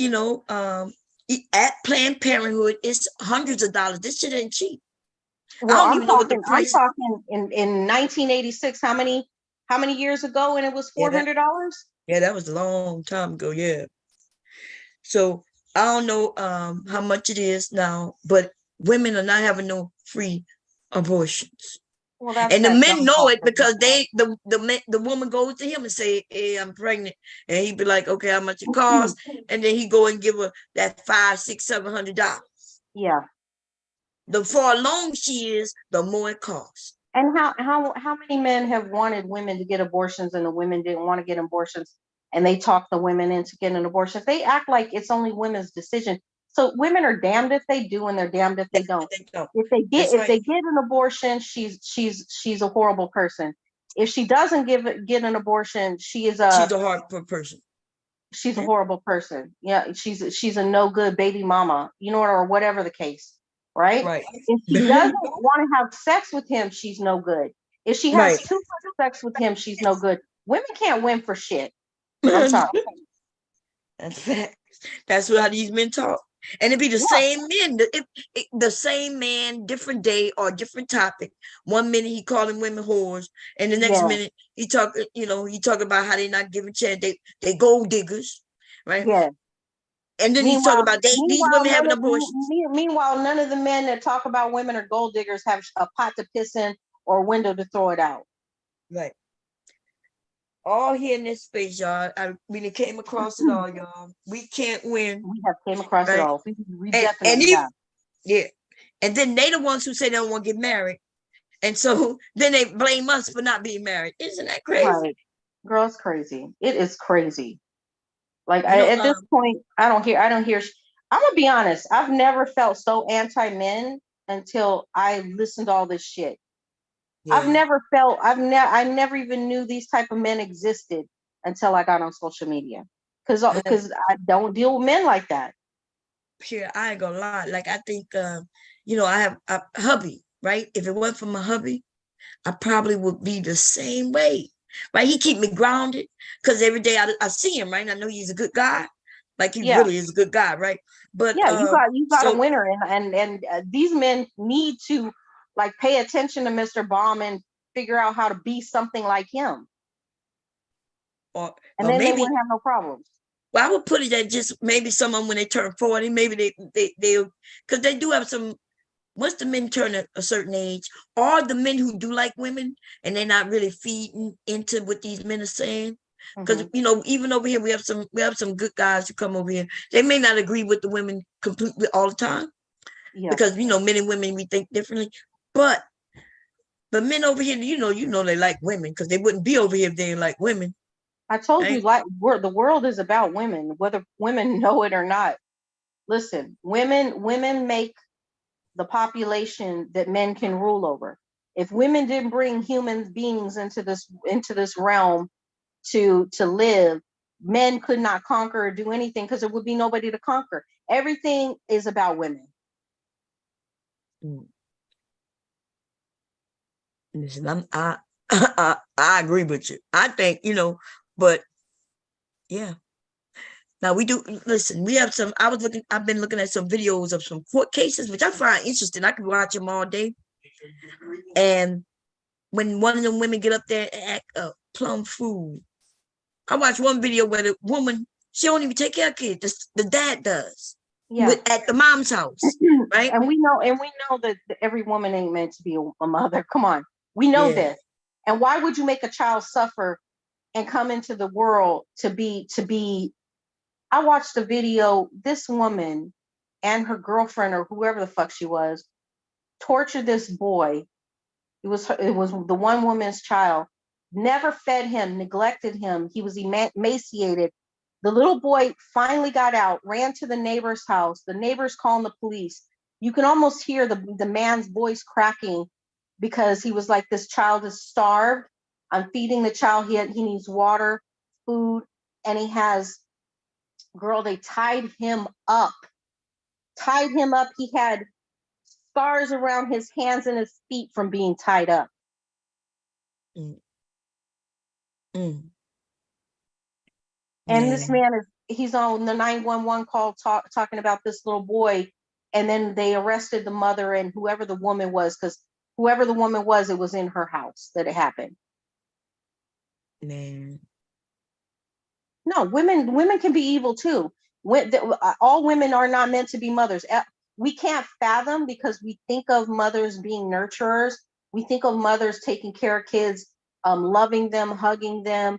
at Planned Parenthood, it's hundreds of dollars. This shit ain't cheap. Well, I'm talking in 1986. How many years ago? And it was $400. Yeah, that was a long time ago. Yeah. So I don't know how much it is now, but women are not having no free abortions. Well, and the men know it because the woman goes to him and say, hey, I'm pregnant. And he'd be like, okay, how much it costs? And then he go and give her that $500, $600, $700. Yeah. The far along she is, the more it costs. And how many men have wanted women to get abortions and the women didn't want to get abortions and they talk the women into getting an abortion? They act like it's only women's decision. So women are damned if they do and they're damned if they don't. If they get an abortion, she's a horrible person. If she doesn't get an abortion, she's a horrible person. She's a horrible person. Yeah, she's a no good baby mama, or whatever the case, right? Right. If she doesn't want to have sex with him, she's no good. If she has too much sex with him, she's no good. Women can't win for shit. I'm sorry. That's fact. That's how these men talk. And it'd be the same men, the same man, different day or different topic. 1 minute he calling women whores, and the next minute he talk about how they not giving chance. They gold diggers, right? Yeah. And then he's talking about these women having abortions. Meanwhile, none of the men that talk about women or gold diggers have a pot to piss in or a window to throw it out. Right. All here in this space, y'all. We came across it all, y'all. We can't win. We have came across it all. We definitely have. Yeah. And then they the ones who say they don't want to get married. And so then they blame us for not being married. Isn't that crazy? Right. Girl, it's crazy. It is crazy. Like at this point, I don't hear. I'm gonna be honest. I've never felt so anti-men until I listened to all this shit. Yeah. I never even knew these type of men existed until I got on social media. Because I don't deal with men like that. Sure, I ain't gonna lie. Like I think I have a hubby, right? If it wasn't for my hubby, I probably would be the same way. Right? He keep me grounded because every day I see him, right? And I know he's a good guy. Like he really is a good guy, right? But you got a winner, and these men need to like pay attention to Mr. Baum and figure out how to be something like him. And then maybe they wouldn't have no problems. Well, I would put it that just maybe some of them when they turn 40, maybe they because they do have some. Once the men turn a certain age, or the men who do like women and they're not really feeding into what these men are saying. Because even over here we have some good guys who come over here. They may not agree with the women completely all the time. Yeah. Because men and women we think differently. But But men over here, you know they like women because they wouldn't be over here if they didn't like women. I told you, Right? the world is about women, whether women know it or not. Listen, women make the population that men can rule over. If women didn't bring human beings into this realm to live, men could not conquer or do anything because there would be nobody to conquer. Everything is about women. Listen, I agree with you. I think, but yeah. Now we do listen, we have I've been looking at some videos of some court cases, which I find interesting. I could watch them all day. And when one of them women get up there and act up, plum fool. I watched one video where the woman, she don't even take care of kids. The dad does. Yeah. At the mom's house. Right? And we know that every woman ain't meant to be a mother. Come on. We know this. And why would you make a child suffer and come into the world to be I watched a video, this woman and her girlfriend or whoever the fuck she was tortured this boy. It was the one woman's child, never fed him, neglected him. He was emaciated. The little boy finally got out, ran to the neighbor's house. The neighbor's calling the police. You can almost hear the man's voice cracking because he was like, this child is starved. I'm feeding the child. He needs water, food, and he has, girl, they tied him up. He had scars around his hands and his feet from being tied up. And this man he's on the 911 call talking about this little boy. And then they arrested the mother and whoever the woman was, because whoever the woman was, it was in her house that it happened. Man. No, women can be evil too. All women are not meant to be mothers. We can't fathom because we think of mothers being nurturers. We think of mothers taking care of kids, loving them, hugging them,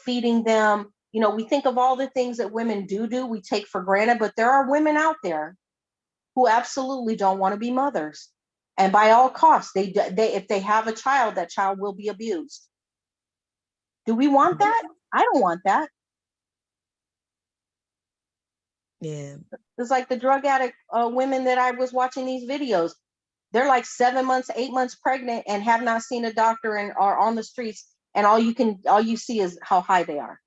feeding them. We think of all the things that women do, we take for granted, but there are women out there who absolutely don't want to be mothers. And by all costs, if they have a child, that child will be abused. Do we want that? I don't want that. Yeah. It's like the drug addict women that I was watching these videos. They're like 7 months, 8 months pregnant and have not seen a doctor and are on the streets. And all you see is how high they are.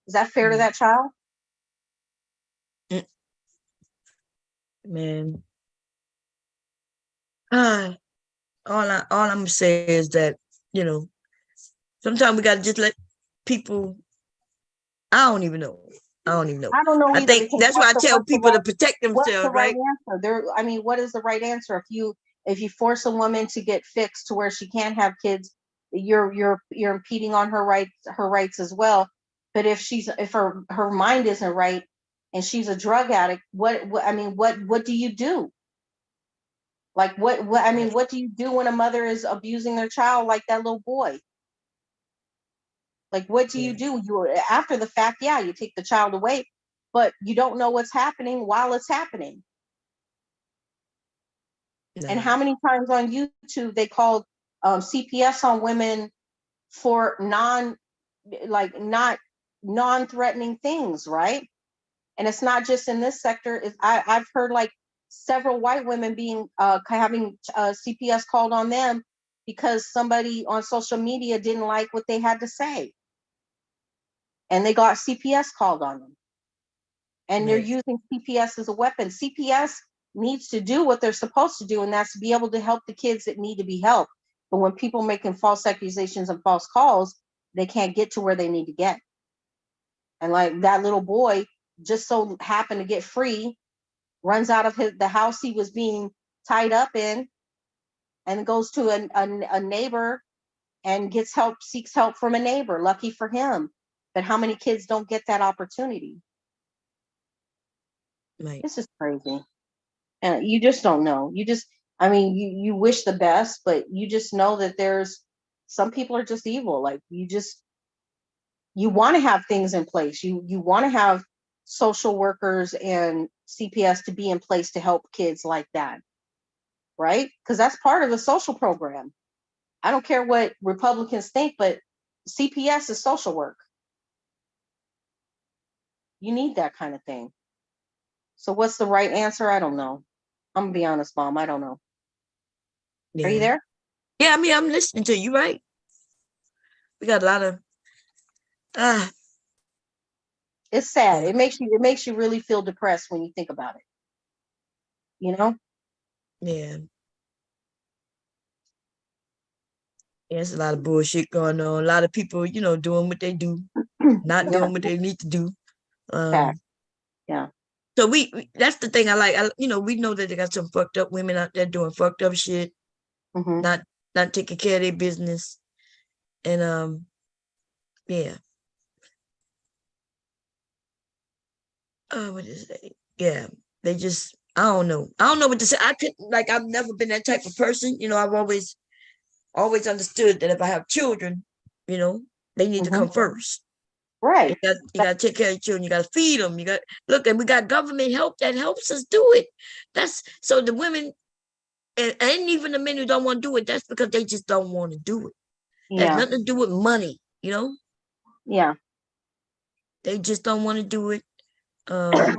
Is that fair to that child? Man. All I'm gonna say is that, sometimes we gotta just let people. I don't even know. I don't know either. I think that's why I tell people to protect What's the themselves, right right? answer? What is the right answer? If you force a woman to get fixed to where she can't have kids, you're impeding on her rights as well. But if her mind isn't right and she's a drug addict, what do you do? Like what do you do when a mother is abusing their child like that little boy? Like, what do you do? After the fact, you take the child away, but you don't know what's happening while it's happening. No. And how many times on YouTube they called CPS on women for non-threatening things, right? And it's not just in this sector. I've heard like several white women having CPS called on them because somebody on social media didn't like what they had to say. And they got CPS called on them. And they're using CPS as a weapon. CPS needs to do what they're supposed to do, and that's to be able to help the kids that need to be helped. But when people making false accusations and false calls, they can't get to where they need to get. And like that little boy just so happened to get free, runs out of the house he was being tied up in, and goes to a neighbor and seeks help from a neighbor. Lucky for him. But how many kids don't get that opportunity? Right. This is crazy. And you just don't know. You wish the best, but you just know that there's some people are just evil. Like you want to have things in place. You want to have social workers and CPS to be in place to help kids like that. right? Because that's part of the social program. I don't care what Republicans think, but CPS is social work. You need that kind of thing. So what's the right answer? I don't know. I'm gonna be honest, Mom. I don't know. Yeah. Are you there? Yeah, I mean, I'm listening to you, right? We got a lot of It's sad. It makes you really feel depressed when you think about it. You know? yeah. There's a lot of bullshit going on. A lot of people, doing what they do, not Yeah. doing what they need to do. Fact. Yeah. So that's the thing I like. We know that they got some fucked up women out there doing fucked up shit, Mm-hmm. not taking care of their business. And yeah. What is it? Yeah. They just, I don't know. I don't know what to say. I've never been that type of person. I've always understood that if I have children, they need to come first. Right. You got to take care of your children. You got to feed them. And we got government help that helps us do it. That's so the women and even the men who don't want to do it, that's because they just don't want to do it. It has nothing to do with money, Yeah. They just don't want to do it. they've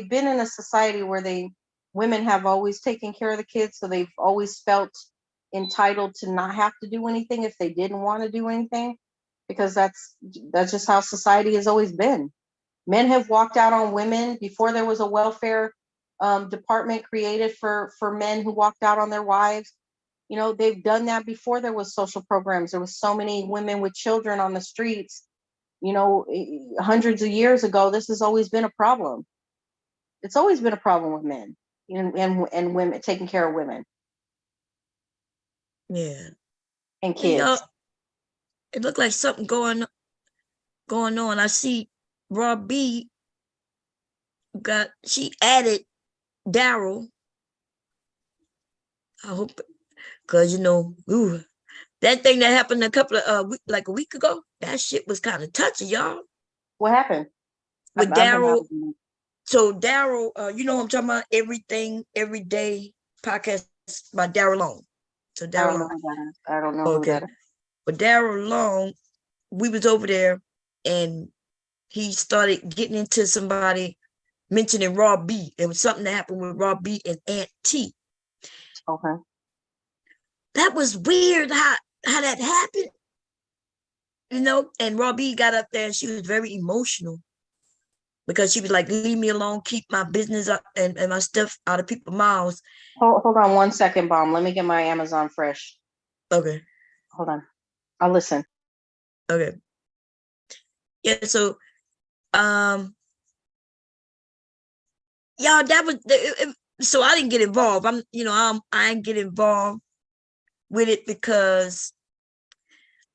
been in a society where women have always taken care of the kids, so they've always felt entitled to not have to do anything if they didn't want to do anything, because that's just how society has always been. Men have walked out on women before there was a welfare department created for men who walked out on their wives. They've done that before there was social programs. There was so many women with children on the streets. Hundreds of years ago, this has always been a problem. It's always been a problem with men and women taking care of women. Yeah. And kids. It looked like something going on. I see Rob B she added Daryl. I hope, because that thing that happened a couple of a week ago, that shit was kind of touchy, y'all. What happened? With Daryl. So Daryl, you know what I'm talking about? Everything, Every Day podcast by Daryl Long. So Daryl Long. I don't know who that is. But Daryl Long, we was over there and he started getting into somebody mentioning Rob B. It was something that happened with Rob B and Aunt T. Okay. That was weird how that happened. And Rob B got up there and she was very emotional because she was like, leave me alone, keep my business up and my stuff out of people's mouths. Hold on 1 second, Bomb. Let me get my Amazon Fresh. Okay. Hold on. I'll listen. Okay. Yeah, so y'all, that was so I didn't get involved. I didn't get involved with it because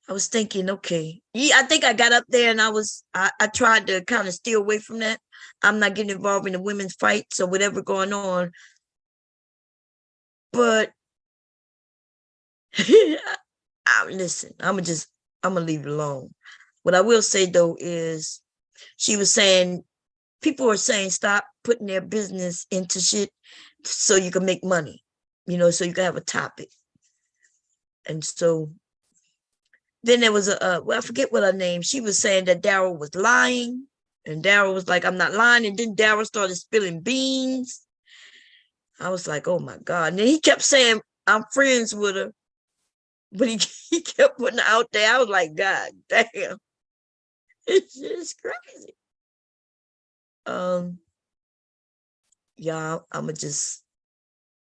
I was thinking, okay, I think I got up there and I tried to kind of steer away from that. I'm not getting involved in the women's fights or whatever going on. But listen, I'm gonna leave it alone. What I will say though is she was saying, people are saying stop putting their business into shit so you can make money, so you can have a topic. And so then there was I forget what her name. She was saying that Daryl was lying, and Daryl was like, I'm not lying. And then Daryl started spilling beans. I was like, oh my God. And then he kept saying, I'm friends with her. But he kept putting it out there. I was like, God damn. It's just crazy. Yeah, I'ma just,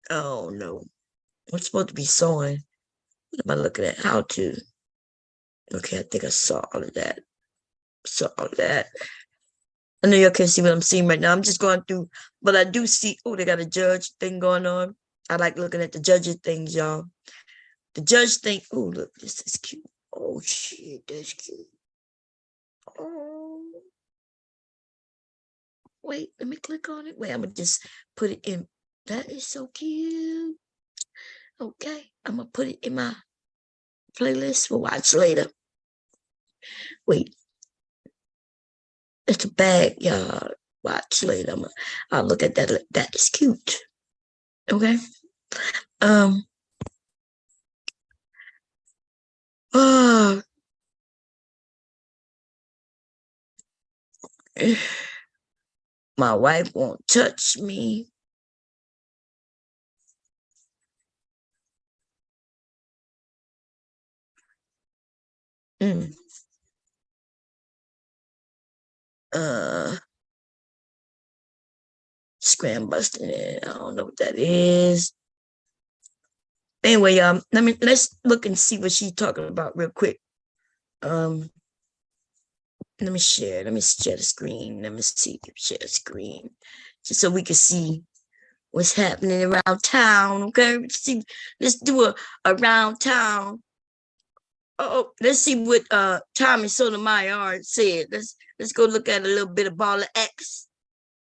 oh no. I'm supposed to be sewing. What am I looking at? How to? Okay, I think I saw all of that. I know y'all can't see what I'm seeing right now. I'm just going through, but I do see, they got a judge thing going on. I like looking at the judges things, y'all. The judge thing, look, this is cute. Oh shit, that's cute. Oh. Wait, let me click on it. Wait, I'm gonna just put it in. That is so cute. Okay, I'm gonna put it in my playlist. We'll watch later. Wait, it's a bag, y'all. Watch later. I'll look at that. That is cute. Okay. Uh, my wife won't touch me. Scram busting it. I don't know what that is. Anyway, let's look and see what she's talking about real quick. Let me share the screen. Let me see, share the screen, just so we can see what's happening around town. Okay, let's do a around town. Oh, let's see what Tommy Sotomayor said. Let's go look at a little bit of Ball of X.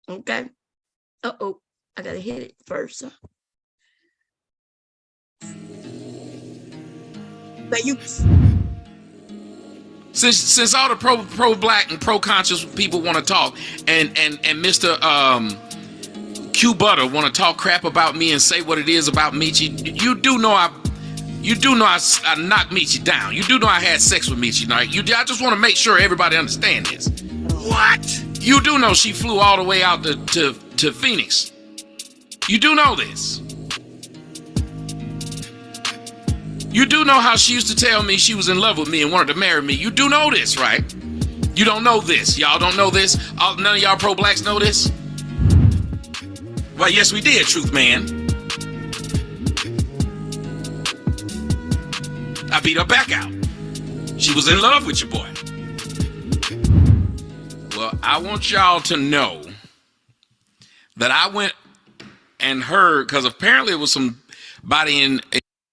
Okay. I gotta hit it first. But you. Since all the pro black and pro conscious people want to talk, and Mr. Q Butter want to talk crap about me and say what it is about Michi, you do know I knocked Michi down. You do know I had sex with Michi, right? I just want to make sure everybody understands this. What? You do know she flew all the way out to Phoenix. You do know this. You do know how she used to tell me she was in love with me and wanted to marry me. You do know this, right? You don't know this. Y'all don't know this? None of y'all pro-blacks know this? Well, yes, we did, Truth Man. I beat her back out. She was in love with your boy. Well, I want y'all to know that I went and heard, because apparently it was somebody in...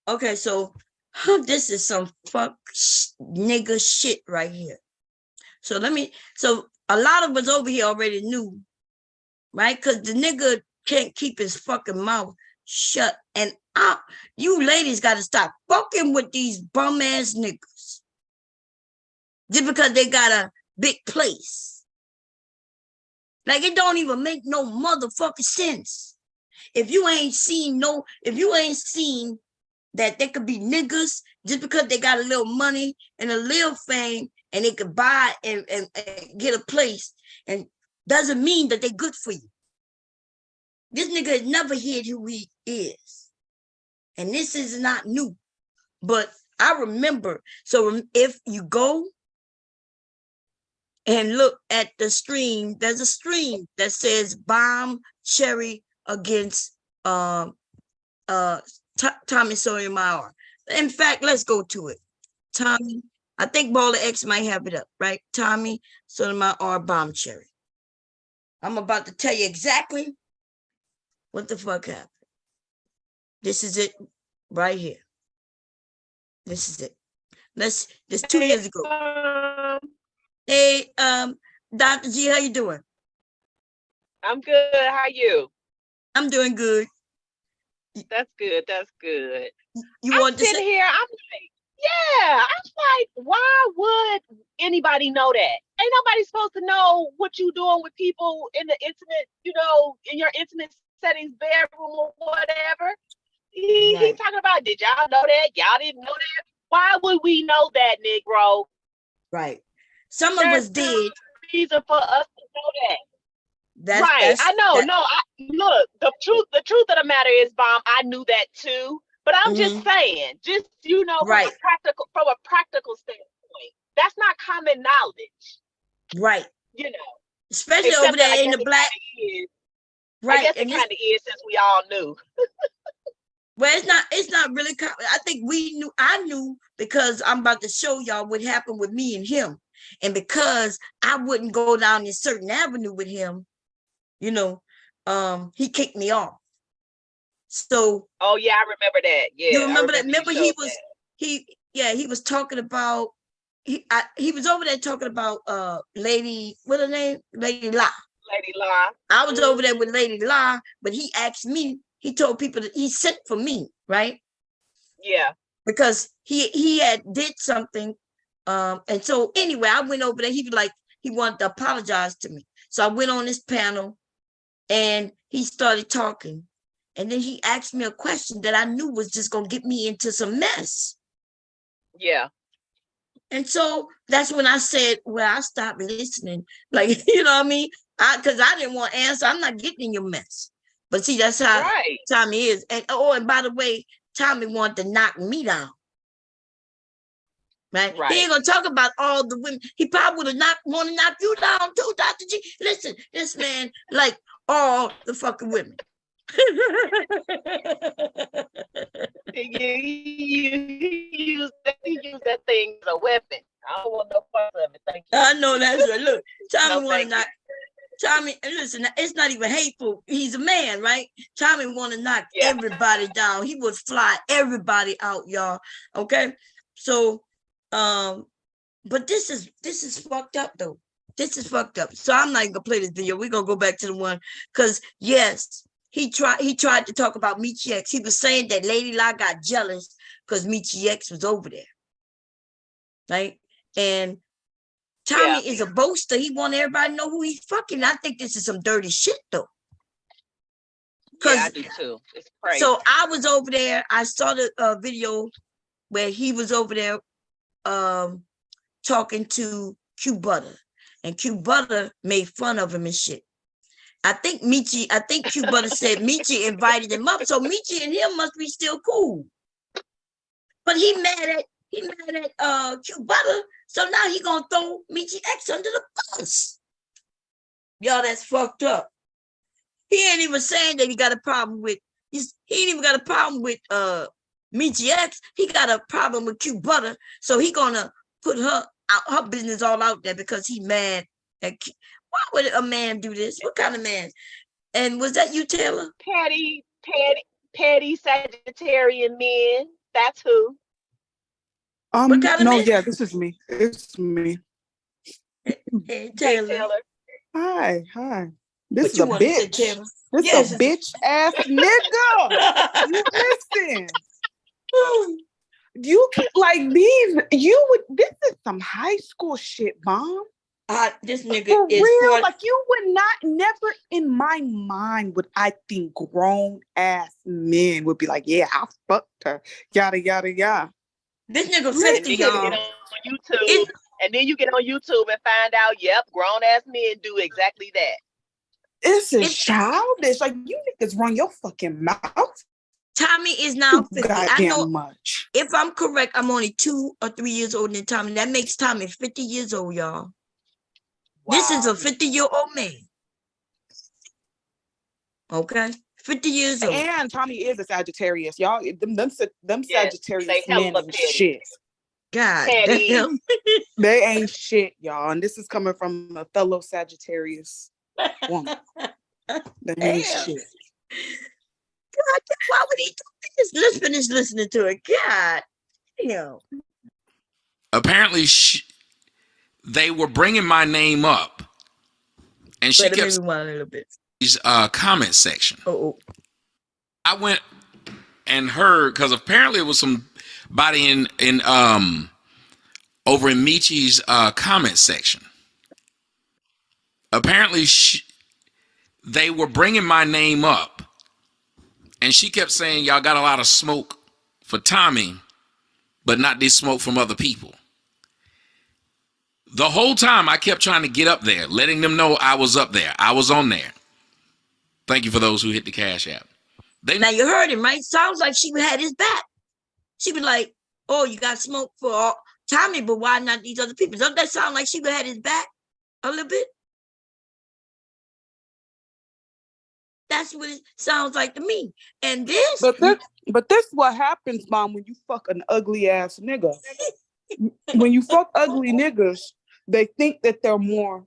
Okay, so this is some nigga shit right here. So a lot of us over here already knew, right? Because the nigga can't keep his fucking mouth shut. And you ladies got to stop fucking with these bum ass niggas just because they got a big place. Like, it don't even make no motherfucking sense. If you ain't seen that they could be niggas just because they got a little money and a little fame and they could buy and get a place, and doesn't mean that they're good for you. This nigga has never hid who he is. And this is not new. But I remember, so if you go and look at the stream, there's a stream that says Bomb Cherry against Tommy Sotomayor. In fact, let's go to it. Tommy, I think Baller X might have it up, right? Tommy Sotomayor Bomb Cherry. I'm about to tell you exactly what the fuck happened. This is it right here. This is it. This 2 years ago. Hey, Dr. G, how you doing? I'm good. How you? I'm doing good. That's good. That's good. You want to sit here? I'm like, yeah. I'm like, why would anybody know that? Ain't nobody supposed to know what you doing with people in the intimate, in your intimate settings, bedroom or whatever. He's talking about, did y'all know that? Y'all didn't know that? Why would we know that, Negro? Right. Some of us did. Reason for us to know that. I know. Look, the truth of the matter is, Bomb, I knew that too. But I'm just saying, from a practical standpoint, that's not common knowledge. Right. Especially over there in the black. Right. I guess it kind of is, since we all knew. Well, it's not really common. I think I knew because I'm about to show y'all what happened with me and him. And because I wouldn't go down this certain avenue with him, he kicked me off. So. Oh yeah, I remember that. Yeah, you remember that? Remember he was talking about he was over there talking about Lady, what her name? Lady La. Lady La. I was over there with Lady La, but he asked me. He told people that he sent for me, right? Yeah. Because he had did something. And so anyway, I went over there. He was like, he wanted to apologize to me. So I went on this panel and he started talking. And then he asked me a question that I knew was just gonna get me into some mess. Yeah. And so that's when I said, well, I stopped listening. Like, you know what I mean? Because I didn't want to answer. I'm not getting in your mess. But see, that's how Right. Tommy is. And and by the way, Tommy wanted to knock me down. Right? He ain't gonna talk about all the women. He probably would have want to knock you down too, Dr. G. Listen, this man like all the fucking women. He used that thing as a weapon. I don't want no part of it. Thank you. I know that's right. Look, Tommy No, want to thank knock. Tommy, listen, it's not even hateful. He's a man, right? Tommy want to knock everybody down. He would fly everybody out, y'all. Okay, so, but this is fucked up though. This is fucked up. So I'm not even gonna play this video. We're gonna go back to the one because yes, he tried to talk about Michi X. He was saying that Lady La got jealous because Michi X was over there, right? And Tommy is a boaster. He want everybody to know who he's fucking. I think this is some dirty shit though. Yeah, I do too. It's crazy. So I was over there. I saw the video where he was over there talking to Q Butter. And Q Butter made fun of him and shit. I think Q Butter said Michi invited him up. So Michi and him must be still cool. But he mad at Q Butter. So now he gonna throw Michi X under the bus. Y'all, that's fucked up. He ain't even saying that he got a problem with, he ain't even got a problem with Michi X. He got a problem with Q Butter. So he gonna put her business all out there because he mad at Q. Why would a man do this? What kind of man? And was that you, Taylor? Petty Sagittarian men. That's who. What kind of no, man? yeah, this is me. It's me. Hey, Taylor. Hi. This What is you a want to say, bitch. Taylor? This Yes, a bitch ass nigga. You listen. You can like these. This is some high school shit, Mom. This nigga For is real. 40. Like you would never in my mind would I think grown ass men would be like, yeah, I fucked her. Yada yada yada. This nigga 50, y'all. And then you get on YouTube and find out, yep, grown ass men do exactly that. It's childish. Like you niggas run your fucking mouth. Tommy is now 50. Goddamn I know much. if I'm correct, I'm only 2 or 3 years older than Tommy. That makes Tommy 50 years old, y'all. Wow. This is a 50-year-old man. Okay? 50 years old. And Tommy is a Sagittarius. Y'all, them Sagittarius men ain't shit. God damn. They ain't shit, y'all. And this is coming from a fellow Sagittarius woman. They ain't shit. God, why would he do this? Let's finish listening to it. God damn. Apparently, they were bringing my name up, and she kept a little bit. These comment section. Oh. I went and heard because apparently it was somebody in over in Michi's comment section. Apparently, they were bringing my name up, and she kept saying, "Y'all got a lot of smoke for Tommy, but not this smoke from other people." The whole time I kept trying to get up there, letting them know I was up there. I was on there. Thank you for those who hit the Cash App. Now you heard him, right? Sounds like she had his back. She was like, "Oh, you got smoke for Tommy, but why not these other people?" Doesn't that sound like she had his back a little bit? That's what it sounds like to me. And this, but this what happens, Mom, when you fuck an ugly ass nigga. When you fuck ugly niggas, they think that they're more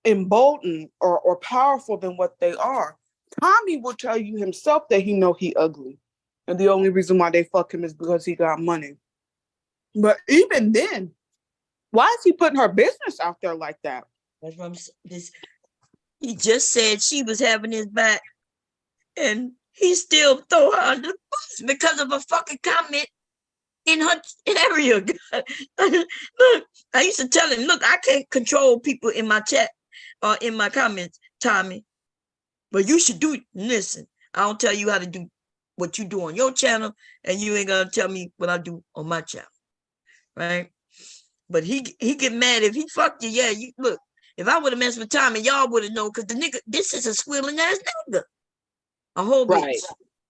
emboldened or powerful than what they are. Tommy will tell you himself that he know he ugly. And the only reason why they fuck him is because he got money. But even then, why is he putting her business out there like that? That's what I'm saying. He just said she was having his back. And he still throw her under the bus because of a fucking comment in her area. Look, I used to tell him, look, I can't control people in my chat or in my comments, Tommy. But you should do it. Listen, I don't tell you how to do what you do on your channel, and you ain't gonna tell me what I do on my channel, right? But he get mad if he fucked you. Yeah, you look. If I would have messed with Tommy, y'all would have known, because the nigga, this is a squealing ass nigga, a whole bitch. Right.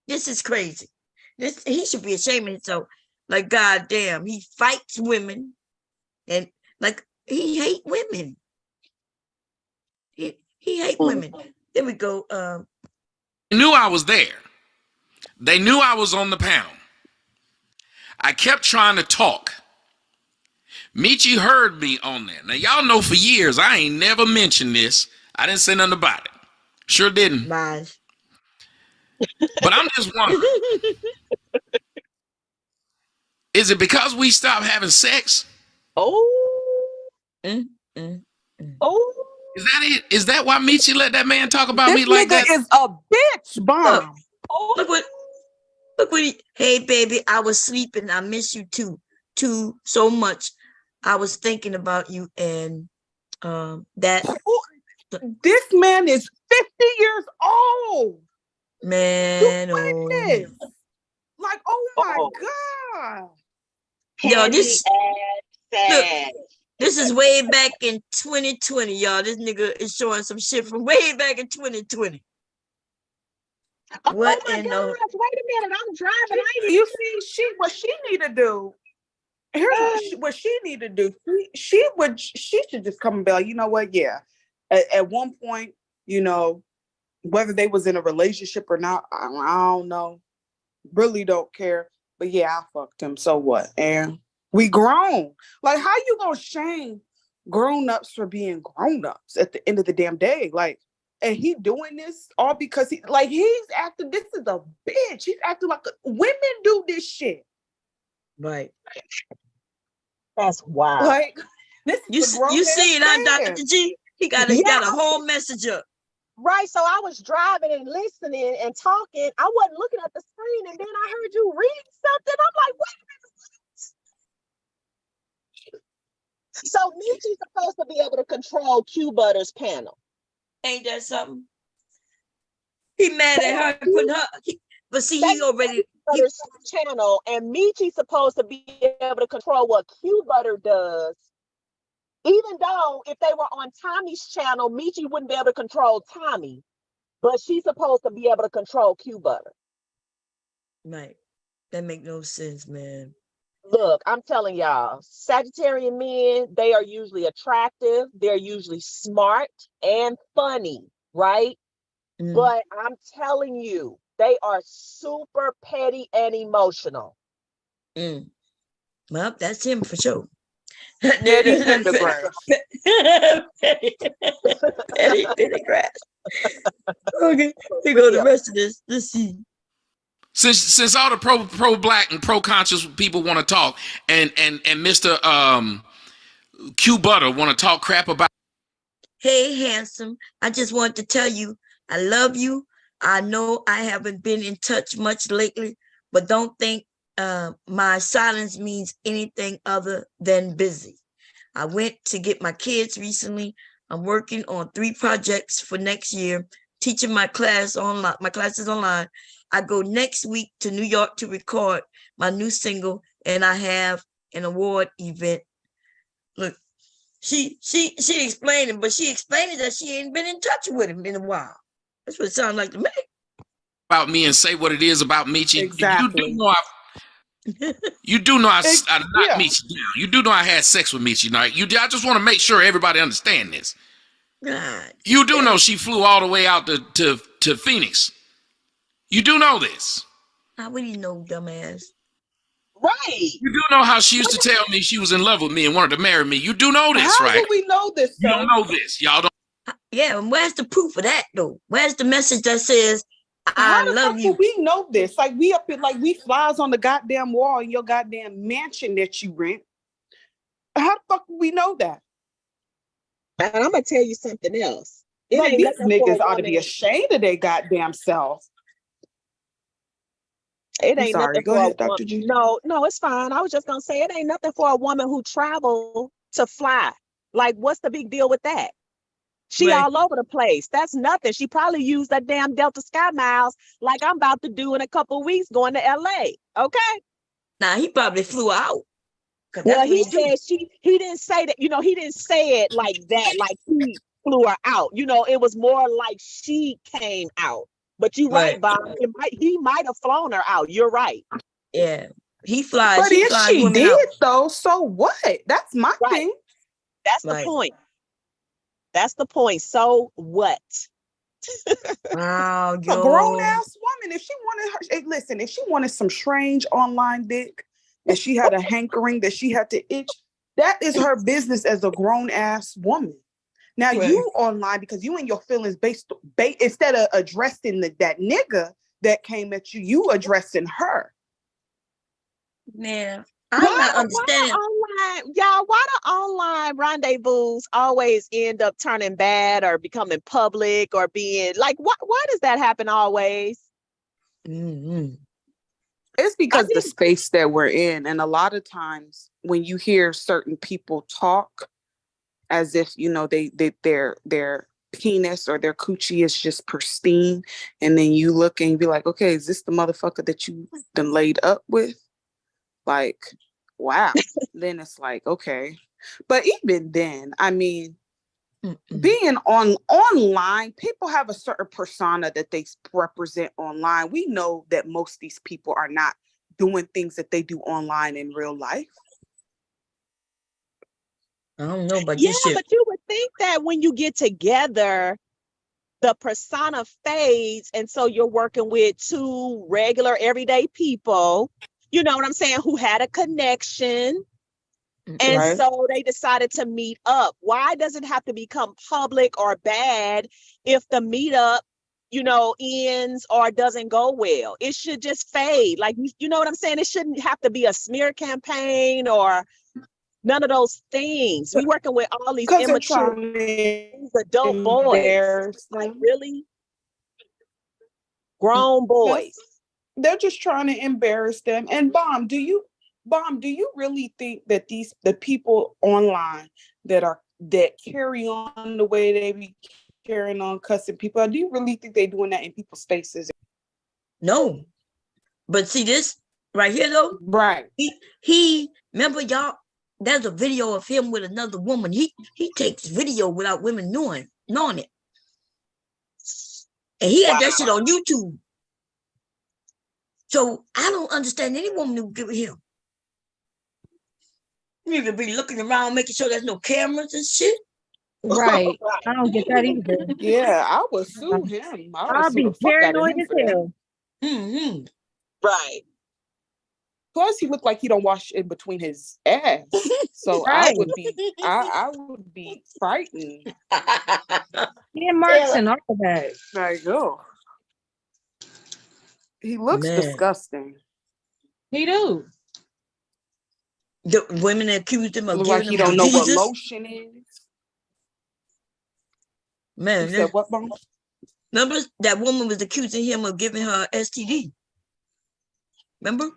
This is crazy. This he should be ashamed of himself. Like, goddamn, he fights women, and like he hate women. He hate women. There we go. They knew I was there. They knew I was on the panel. I kept trying to talk. Michi heard me on there. Now, y'all know for years I ain't never mentioned this. I didn't say nothing about it. Sure didn't. Lies. But I'm just wondering. Is it because we stopped having sex? Oh. Oh. Is that it? Is that why Michi let that man talk about This me like nigga that? is a bitch bomb. Look what he, hey baby, I was sleeping. I miss you too so much. I was thinking about you, and that this man is 50 years old. Man, Like, oh my God. Yo, this is way back in 2020, y'all. This nigga is showing some shit from way back in 2020. What oh my gosh, wait a minute, I'm driving. You see, what she need to do. Here's what she need to do. She should just come and be like, you know what? Yeah. At one point, you know, whether they was in a relationship or not, I don't know. Really don't care. But yeah, I fucked him. So what? And we grown. Like, how you gonna shame grown-ups for being grown-ups at the end of the damn day? Like, and he doing this all because he's acting, this is a bitch. He's acting like women do this shit. Right. That's wild. Like, this is you see it on Dr. G? He got a whole message up. Right. So I was driving and listening and talking. I wasn't looking at the screen, and then I heard you read something. I'm like, wait a minute. So Michi's supposed to be able to control Q Butter's panel. Ain't that something? He mad at her and putting her, but see, he already channel, and Michi's supposed to be able to control what Q Butter does. Even though if they were on Tommy's channel, Michi wouldn't be able to control Tommy, but she's supposed to be able to control Q Butter. Right. That make no sense, man. Look, I'm telling y'all, Sagittarian men, they are usually attractive. They're usually smart and funny, right? But I'm telling you, they are super petty and emotional. Well, that's him for sure. Petty grass. Okay, here go the rest of this. Let's see. Since all the pro black and pro conscious people want to talk, and Mr. Q Butter want to talk crap about. Hey, handsome. I just want to tell you I love you. I know I haven't been in touch much lately, but don't think my silence means anything other than busy. I went to get my kids recently. I'm working on 3 projects for next year, teaching my class online. My class is online. I go next week to New York to record my new single, and I have an award event. Look, she explaining, but she explaining that she ain't been in touch with him in a while. That's what it sounds like to me. About me and say what it is about Michi. Exactly. You do know I knocked Michi down. You do know I had sex with Michi. Now, I just want to make sure everybody understand this. God. You do know she flew all the way out to Phoenix. You do know this. How would you know, dumbass? Right. You do know how she used to tell me she was in love with me and wanted to marry me. You do know this, right? How do we know this? You don't know this. Y'all don't. Yeah, and where's the proof of that, though? Where's the message that says, I love you? We know this. Like, we up in, like, we flies on the goddamn wall in your goddamn mansion that you rent. How the fuck do we know that? And I'm going to tell you something else. Like, these niggas ought to be ashamed of their goddamn self. It ain't nothing Go for ahead, a woman. Dr. G. No, it's fine. I was just going to say, it ain't nothing for a woman who travel to fly. Like, what's the big deal with that? She Right. all over the place. That's nothing. She probably used that damn Delta Sky Miles like I'm about to do in a couple of weeks going to LA. Okay. Now he probably flew out. Well, he said he didn't say that, he didn't say it like that, like he flew her out. It was more like she came out. But you're right, Bob. He might have flown her out. You're right. Yeah. He flies. But He if flies she women did out. though, so what? That's my thing. That's the point. That's the point. So what? Wow, A grown ass woman, if she wanted some strange online dick and she had a hankering that she had to itch, that is her business as a grown ass woman. Now you online because you in your feelings based instead of addressing that nigga that came at you, you addressing her. Man, I'm not understanding. Why do online rendezvous always end up turning bad or becoming public or being like, why does that happen always? Mm-hmm. It's because the space that we're in, and a lot of times when you hear certain people talk as if their penis or their coochie is just pristine, and then you look and you be like, okay, is this the motherfucker that you done laid up with? Like, wow. Then it's like, okay. But even then, I mean, being online, people have a certain persona that they represent online. We know that most of these people are not doing things that they do online in real life. I don't know about this this shit. But you would think that when you get together, the persona fades, and so you're working with two regular everyday people, you know what I'm saying, who had a connection. And so they decided to meet up. Why does it have to become public or bad if the meetup, ends or doesn't go well? It should just fade. Like, you know what I'm saying? It shouldn't have to be a smear campaign or none of those things. We working with all these immature, adult boys. Like, really? Grown boys. They're just trying to embarrass them. And Bomb, do you really think that the people online that carry on the way they be carrying on, cussing people, do you really think they're doing that in people's faces? No. But see this right here though? Right. He remember y'all, there's a video of him with another woman. He takes video without women knowing it. And he had that shit on YouTube. So I don't understand any woman who give it him. You need to be looking around, making sure there's no cameras and shit. Right. I don't get that either. Yeah, I would sue him. I'll be paranoid as hell. Mm-hmm. Right. Plus, he looked like he don't wash in between his ass, so I would be frightened. Yeah, marks and all of that. Like, oh, he looks disgusting. He do. The women accused him of look giving like he him don't know what diseases. lotion is. Man, you said what, Mom? Remember that woman was accusing him of giving her STD. Remember?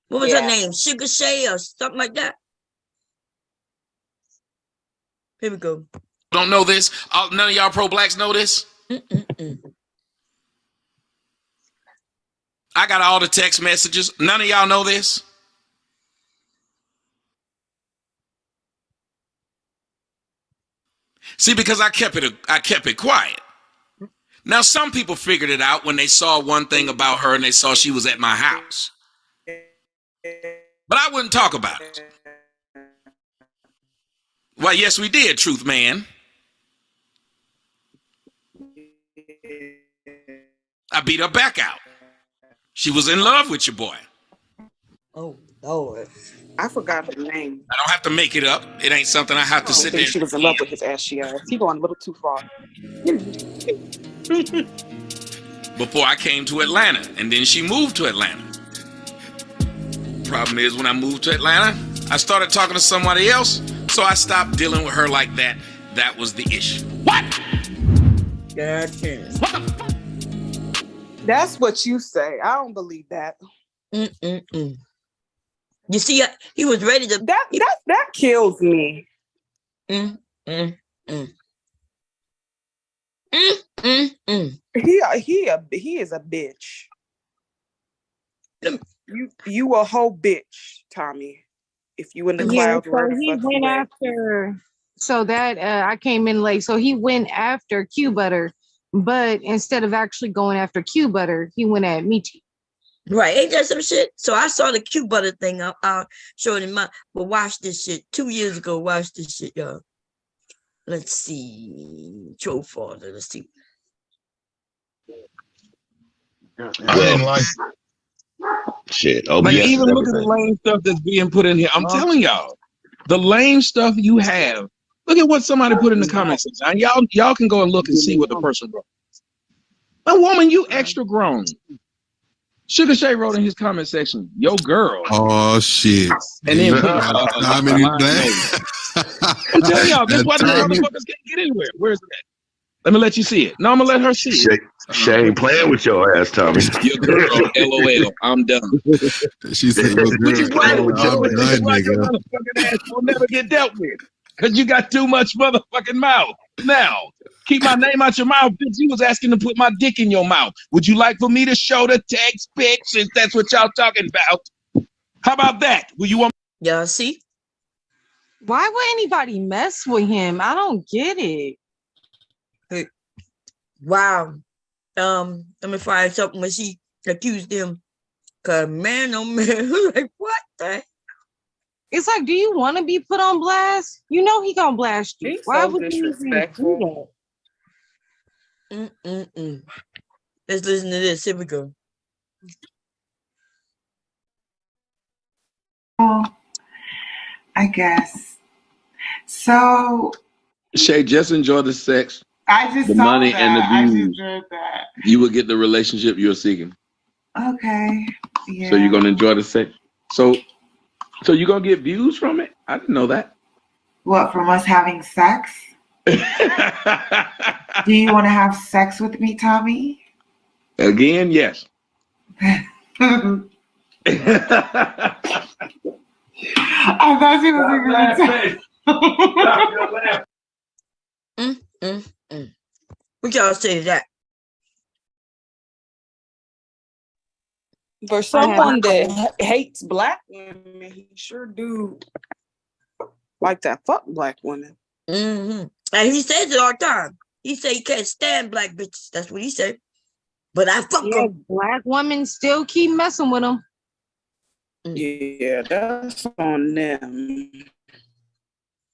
What was her name? Sugar Shay or something like that? Here we go. Don't know this? None of y'all pro-blacks know this? I got all the text messages. None of y'all know this? See, because I kept it quiet. Now, some people figured it out when they saw one thing about her and they saw she was at my house. But I wouldn't talk about it. Well, yes, we did, Truth Man. I beat her back out. She was in love with your boy. Oh, Lord. I forgot her name. I don't have to make it up. It ain't something I have to sit there. She was in love with his ashy ass. He going a little too far. Before I came to Atlanta, and then she moved to Atlanta. Problem is, when I moved to Atlanta, I started talking to somebody else, so I stopped dealing with her like that. That was the issue. What? Gotcha. What the fuck? That's what you say. I don't believe that. You see, he was ready to. That kills me. He is a bitch. You a whole bitch, Tommy. If you in the clouds, where the fuck went you at? after. So that I came in late. So he went after Q Butter, but instead of actually going after Q Butter, he went at Michi. Right, ain't that some shit? So I saw the Q Butter thing. I'll show it in my. But watch this shit. 2 years ago, watch this shit, y'all. Let's see. Troll father. Let's see. I didn't like shit. OBS Like, even and look at the everything. lame stuff that's being put in here. I'm telling y'all, the lame stuff you have. Look at what somebody put in the comment section. And y'all can go and look and see what the person wrote. A woman, you extra grown. Sugar Shay wrote in his comment section, "Yo, girl." Oh shit! And then put how many that? I'm telling y'all, this is why the motherfuckers can't get anywhere. Where's that? Let me let you see it. No, I'm gonna let her see it. Shay ain't playing with your ass, Tommy. Your girl, LOL. I'm done. She said, "Your Which is girl, why, I'm done, your nigga." motherfucking ass will never get dealt with. Because you got too much motherfucking mouth. Now, keep my name out your mouth, bitch. You was asking to put my dick in your mouth. Would you like for me to show the text, bitch, since that's what y'all talking about? How about that? Will you want? Y'all see? Why would anybody mess with him? I don't get it. Hey, wow. Let me find something when she accused him. Cause man, oh man, like what the? It's like, do you want to be put on blast? You know he gonna blast you. He's Why so would you even disrespectful. do that? Let's listen to this. Here we go. Oh, I guess. So Shay, just enjoy the sex, I just the saw money, that. and the I views. just did that. You will get the relationship you're seeking. Okay. Yeah. So you're gonna enjoy the sex. So you're gonna get views from it? I didn't know that. What, from us having sex? Do you want to have sex with me, Tommy? Again, yes. I thought you was going to say. What y'all say to that? For someone that hates black women, he sure do like that fuck black women. And he says it all the time. He said he can't stand black bitches. That's what he said. But I fuck them. Black women still keep messing with him. Yeah, that's on them.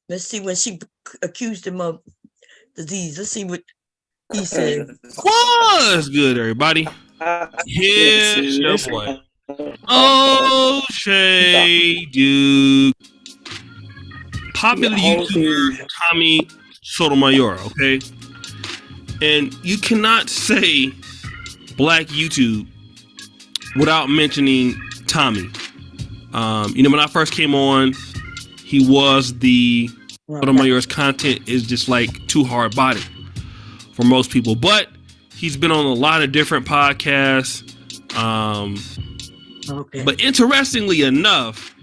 Let's see when she accused him of disease. Let's see what he said. What's good, everybody? Here's your boy. Oh, Shay Duke. Popular YouTuber Tommy Sotomayor, okay? And you cannot say Black YouTube without mentioning Tommy. When I first came on, he was the Sotomayor's content is just like too hard bodied for most people, but he's been on a lot of different podcasts. But interestingly enough,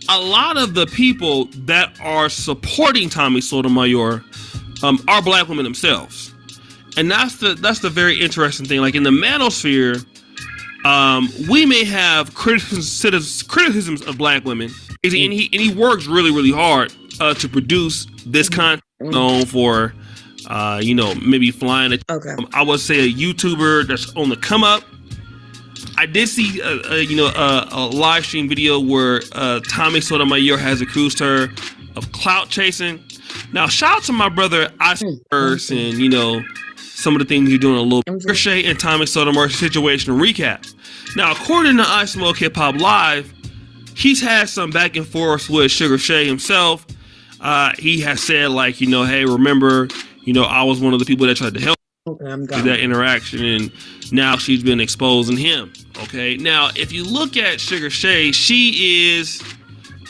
a lot of the people that are supporting Tommy Sotomayor are black women themselves, and that's the very interesting thing. Like in the manosphere, we may have criticisms of black women, and he works really, really hard to produce this content known for maybe flying. I would say a YouTuber that's on the come up. I did see a live stream video where Tommy Sotomayor has accused her of clout chasing. Now, shout out to my brother Iceverse and some of the things you're doing a little bit. Shay and Tommy Sotomayor's situation recap. Now, according to I Smoke Hip Hop Live, he's had some back and forth with Sugar Shay himself. He has said hey, remember, I was one of the people that tried to help that interaction, and now she's been exposing him. Okay, now if you look at Sugar Shay, she is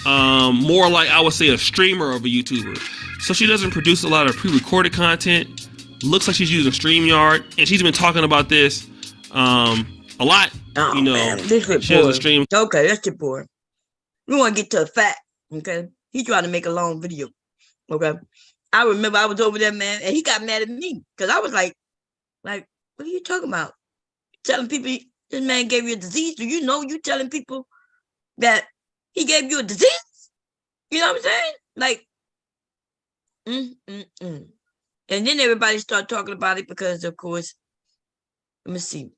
more like, I would say, a streamer of a YouTuber. So she doesn't produce a lot of pre-recorded content. Looks like she's using StreamYard, and she's been talking about this a lot. Man, this is she doesn't stream. Okay, that's too boring. We want to get to a fact. Okay, he trying to make a long video. Okay, I remember I was over there, man, and he got mad at me because I was like, what are you talking about? Telling people this man gave you a disease? Do you know you telling people that he gave you a disease? You know what I'm saying? Like, And then everybody started talking about it because, of course, let me see.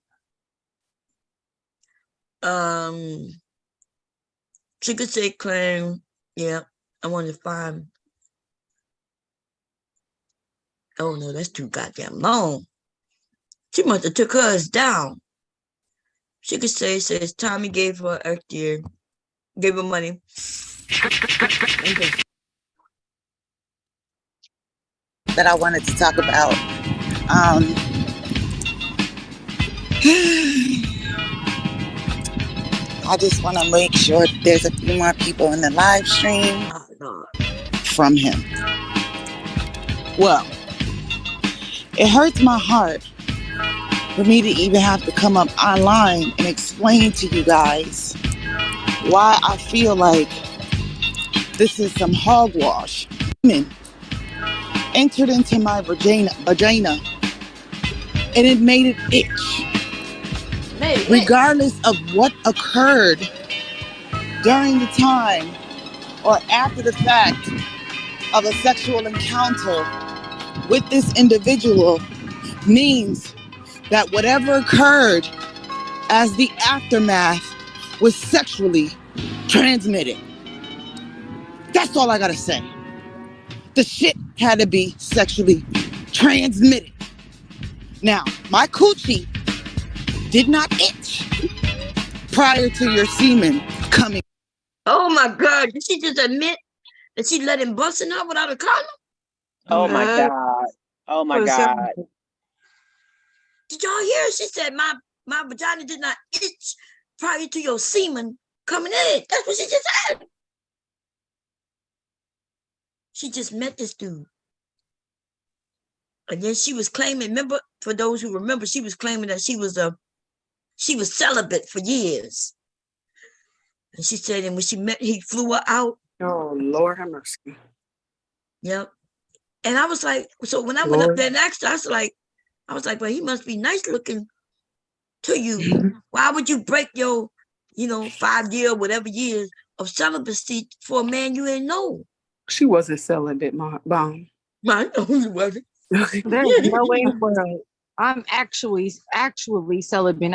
She could say claim, yeah, I want to find. Oh no, that's too goddamn long. She must have took hers down. She could say says Tommy gave her Earth Year, gave her money. That I wanted to talk about. I just want to make sure there's a few more people in the live stream from him. Well, it hurts my heart for me to even have to come up online and explain to you guys why I feel like this is some hogwash. Women entered into my vagina and it made it itch. Regardless of what occurred during the time or after the fact of a sexual encounter with this individual means that whatever occurred as the aftermath was sexually transmitted. That's all I gotta say. The shit had to be sexually transmitted. Now, my coochie did not itch prior to your semen coming. Oh my God, did she just admit that she let him bust in her without a condom? Oh my God. Oh my God. Did y'all hear? She said my vagina did not itch prior to your semen coming in. That's what she just said. She just met this dude. And then she was claiming, remember, for those who remember, she was claiming that she was celibate for years. And she said, and when she met, he flew her out. Oh, Lord have mercy. Yep. And I was like, so when I went up there and asked her, I was like, well, he must be nice looking to you. Why would you break your, 5-year, whatever years of celibacy for a man you ain't know? She wasn't celibate, Bomb. I know you wasn't. There's no way in the world. I'm actually celibate.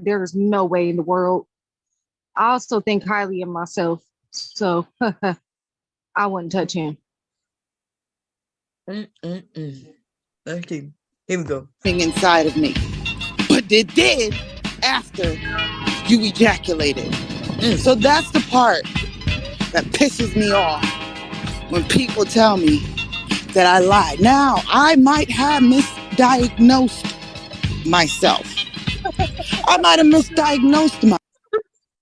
There's no way in the world. I also think highly of myself, so I wouldn't touch him. Okay, here we go. Inside of me, but it did after you ejaculated. So that's the part that pisses me off when people tell me that I lied. Now, I might have misdiagnosed myself. I might have misdiagnosed myself.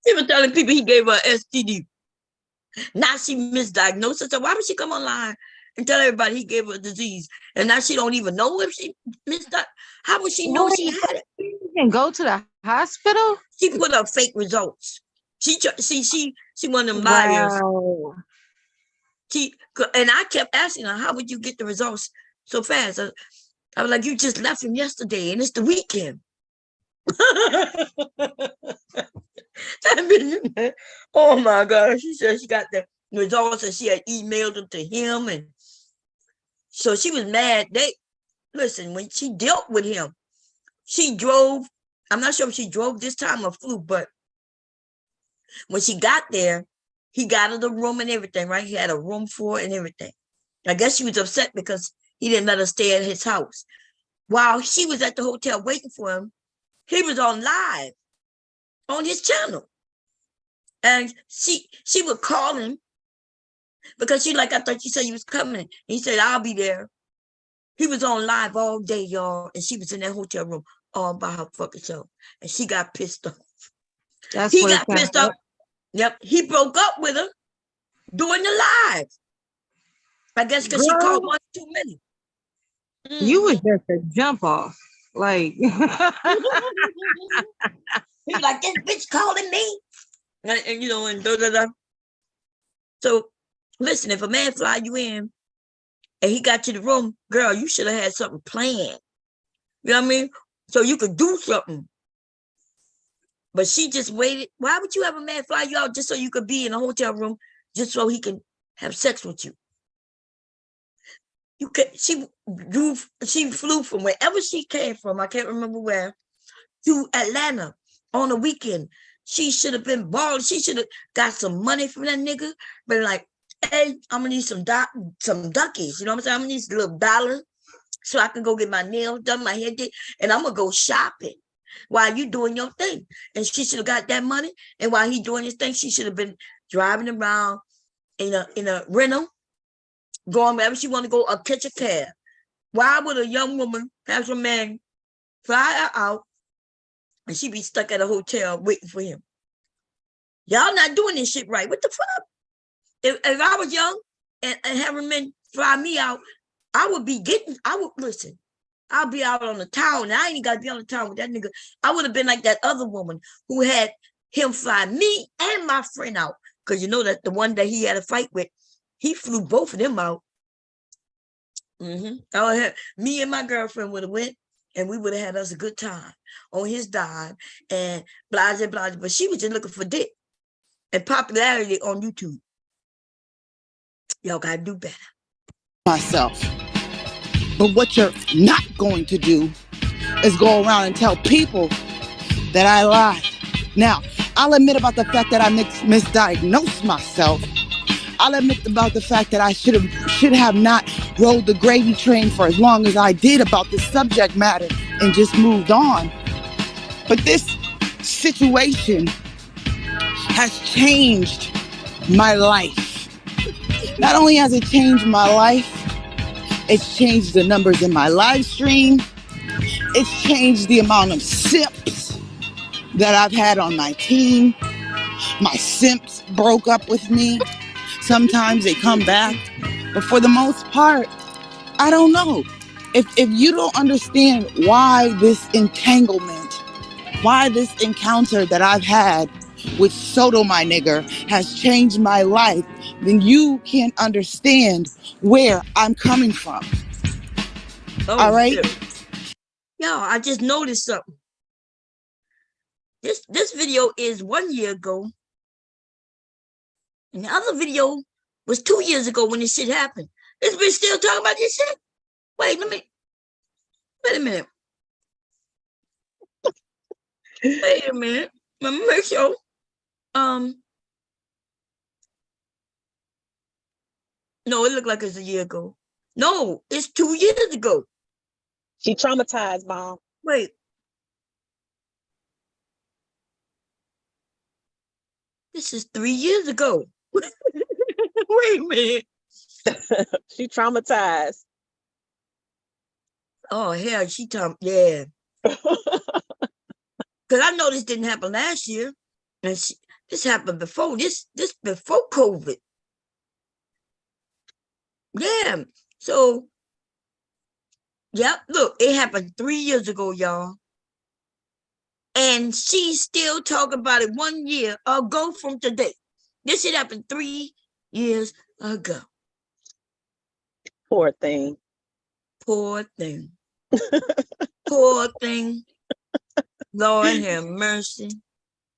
He was telling people he gave her STD. Now she misdiagnosed her. So why would she come online and tell everybody he gave her a disease? And now she don't even know if she misdiagnosed. How would she know she had it? You can go to the hospital? She put up fake results. She one of them liars. Wow. And I kept asking her, how would you get the results so fast? I was like, you just left him yesterday and it's the weekend. Oh my God. She said she got the results and she had emailed them to him. And so she was mad. Listen, when she dealt with him, she drove. I'm not sure if she drove this time or flew, but when she got there, he got her the room and everything, right? He had a room for it and everything. I guess she was upset because he didn't let her stay at his house. While she was at the hotel waiting for him, he was on live on his channel. And she would call him because I thought you said you was coming. And he said, I'll be there. He was on live all day, y'all. And she was in that hotel room all by her fucking self. And she got pissed off. He got pissed off. Yep. He broke up with her during the live. I guess because she called one too many. You was just a jump off. Like he was like, this bitch calling me. And and da. So listen, if a man fly you in and he got to the room, girl, you should have had something planned. You know what I mean? So you could do something. But she just waited. Why would you have a man fly you out just so you could be in a hotel room, just so he can have sex with you? You could. She flew from wherever she came from. I can't remember where, to Atlanta on a weekend. She should have been bald. She should have got some money from that nigga. But like, hey, I'm gonna need some duckies. You know what I'm saying? I'm gonna need some little dollars so I can go get my nails done, my hair did, and I'm gonna go shopping while you doing your thing. And she should have got that money. And while he doing his thing, she should have been driving around in a rental, going wherever she want to go, or catch a cab. Why would a young woman have some man fly her out and she be stuck at a hotel waiting for him? Y'all not doing this shit right. What the fuck? If I was young and having men fly me out, I would listen. I'll be out on the town, and I ain't got to be on the town with that nigga. I would have been like that other woman who had him fly me and my friend out. Because you know that the one that he had a fight with, he flew both of them out. Me and my girlfriend would have went, and we would have had us a good time on his dime, and blah, blah, blah. But she was just looking for dick and popularity on YouTube. Y'all got to do better. Myself. But what you're not going to do is go around and tell people that I lied. Now, I'll admit about the fact that I misdiagnosed myself. I'll admit about the fact that I should have not rode the gravy train for as long as I did about this subject matter and just moved on. But this situation has changed my life. Not only has it changed my life, it's changed the numbers in my live stream. It's changed the amount of simps that I've had on my team. My simps broke up with me. Sometimes they come back. But for the most part, I don't know. If you don't understand why this entanglement, why this encounter that I've had with Soto, my nigger, has changed my life, then you can't understand where I'm coming from. All right? Yo, I just noticed something. This video is 1 year ago. And the other video was 2 years ago when this shit happened. This bitch still talking about this shit? Wait a minute. Wait a minute. Let me make sure. No, it looked like it's a year ago. No, it's 2 years ago. She traumatized, Mom. Wait. This is 3 years ago. Wait a minute. She traumatized. Oh, hell, yeah. Because I know this didn't happen last year. And this happened before. This before COVID. Yeah. So, yeah, look, it happened 3 years ago, y'all. And she's still talking about it 1 year ago from today. This shit happened 3 years ago. Poor thing. Poor thing. Poor thing. Lord have mercy.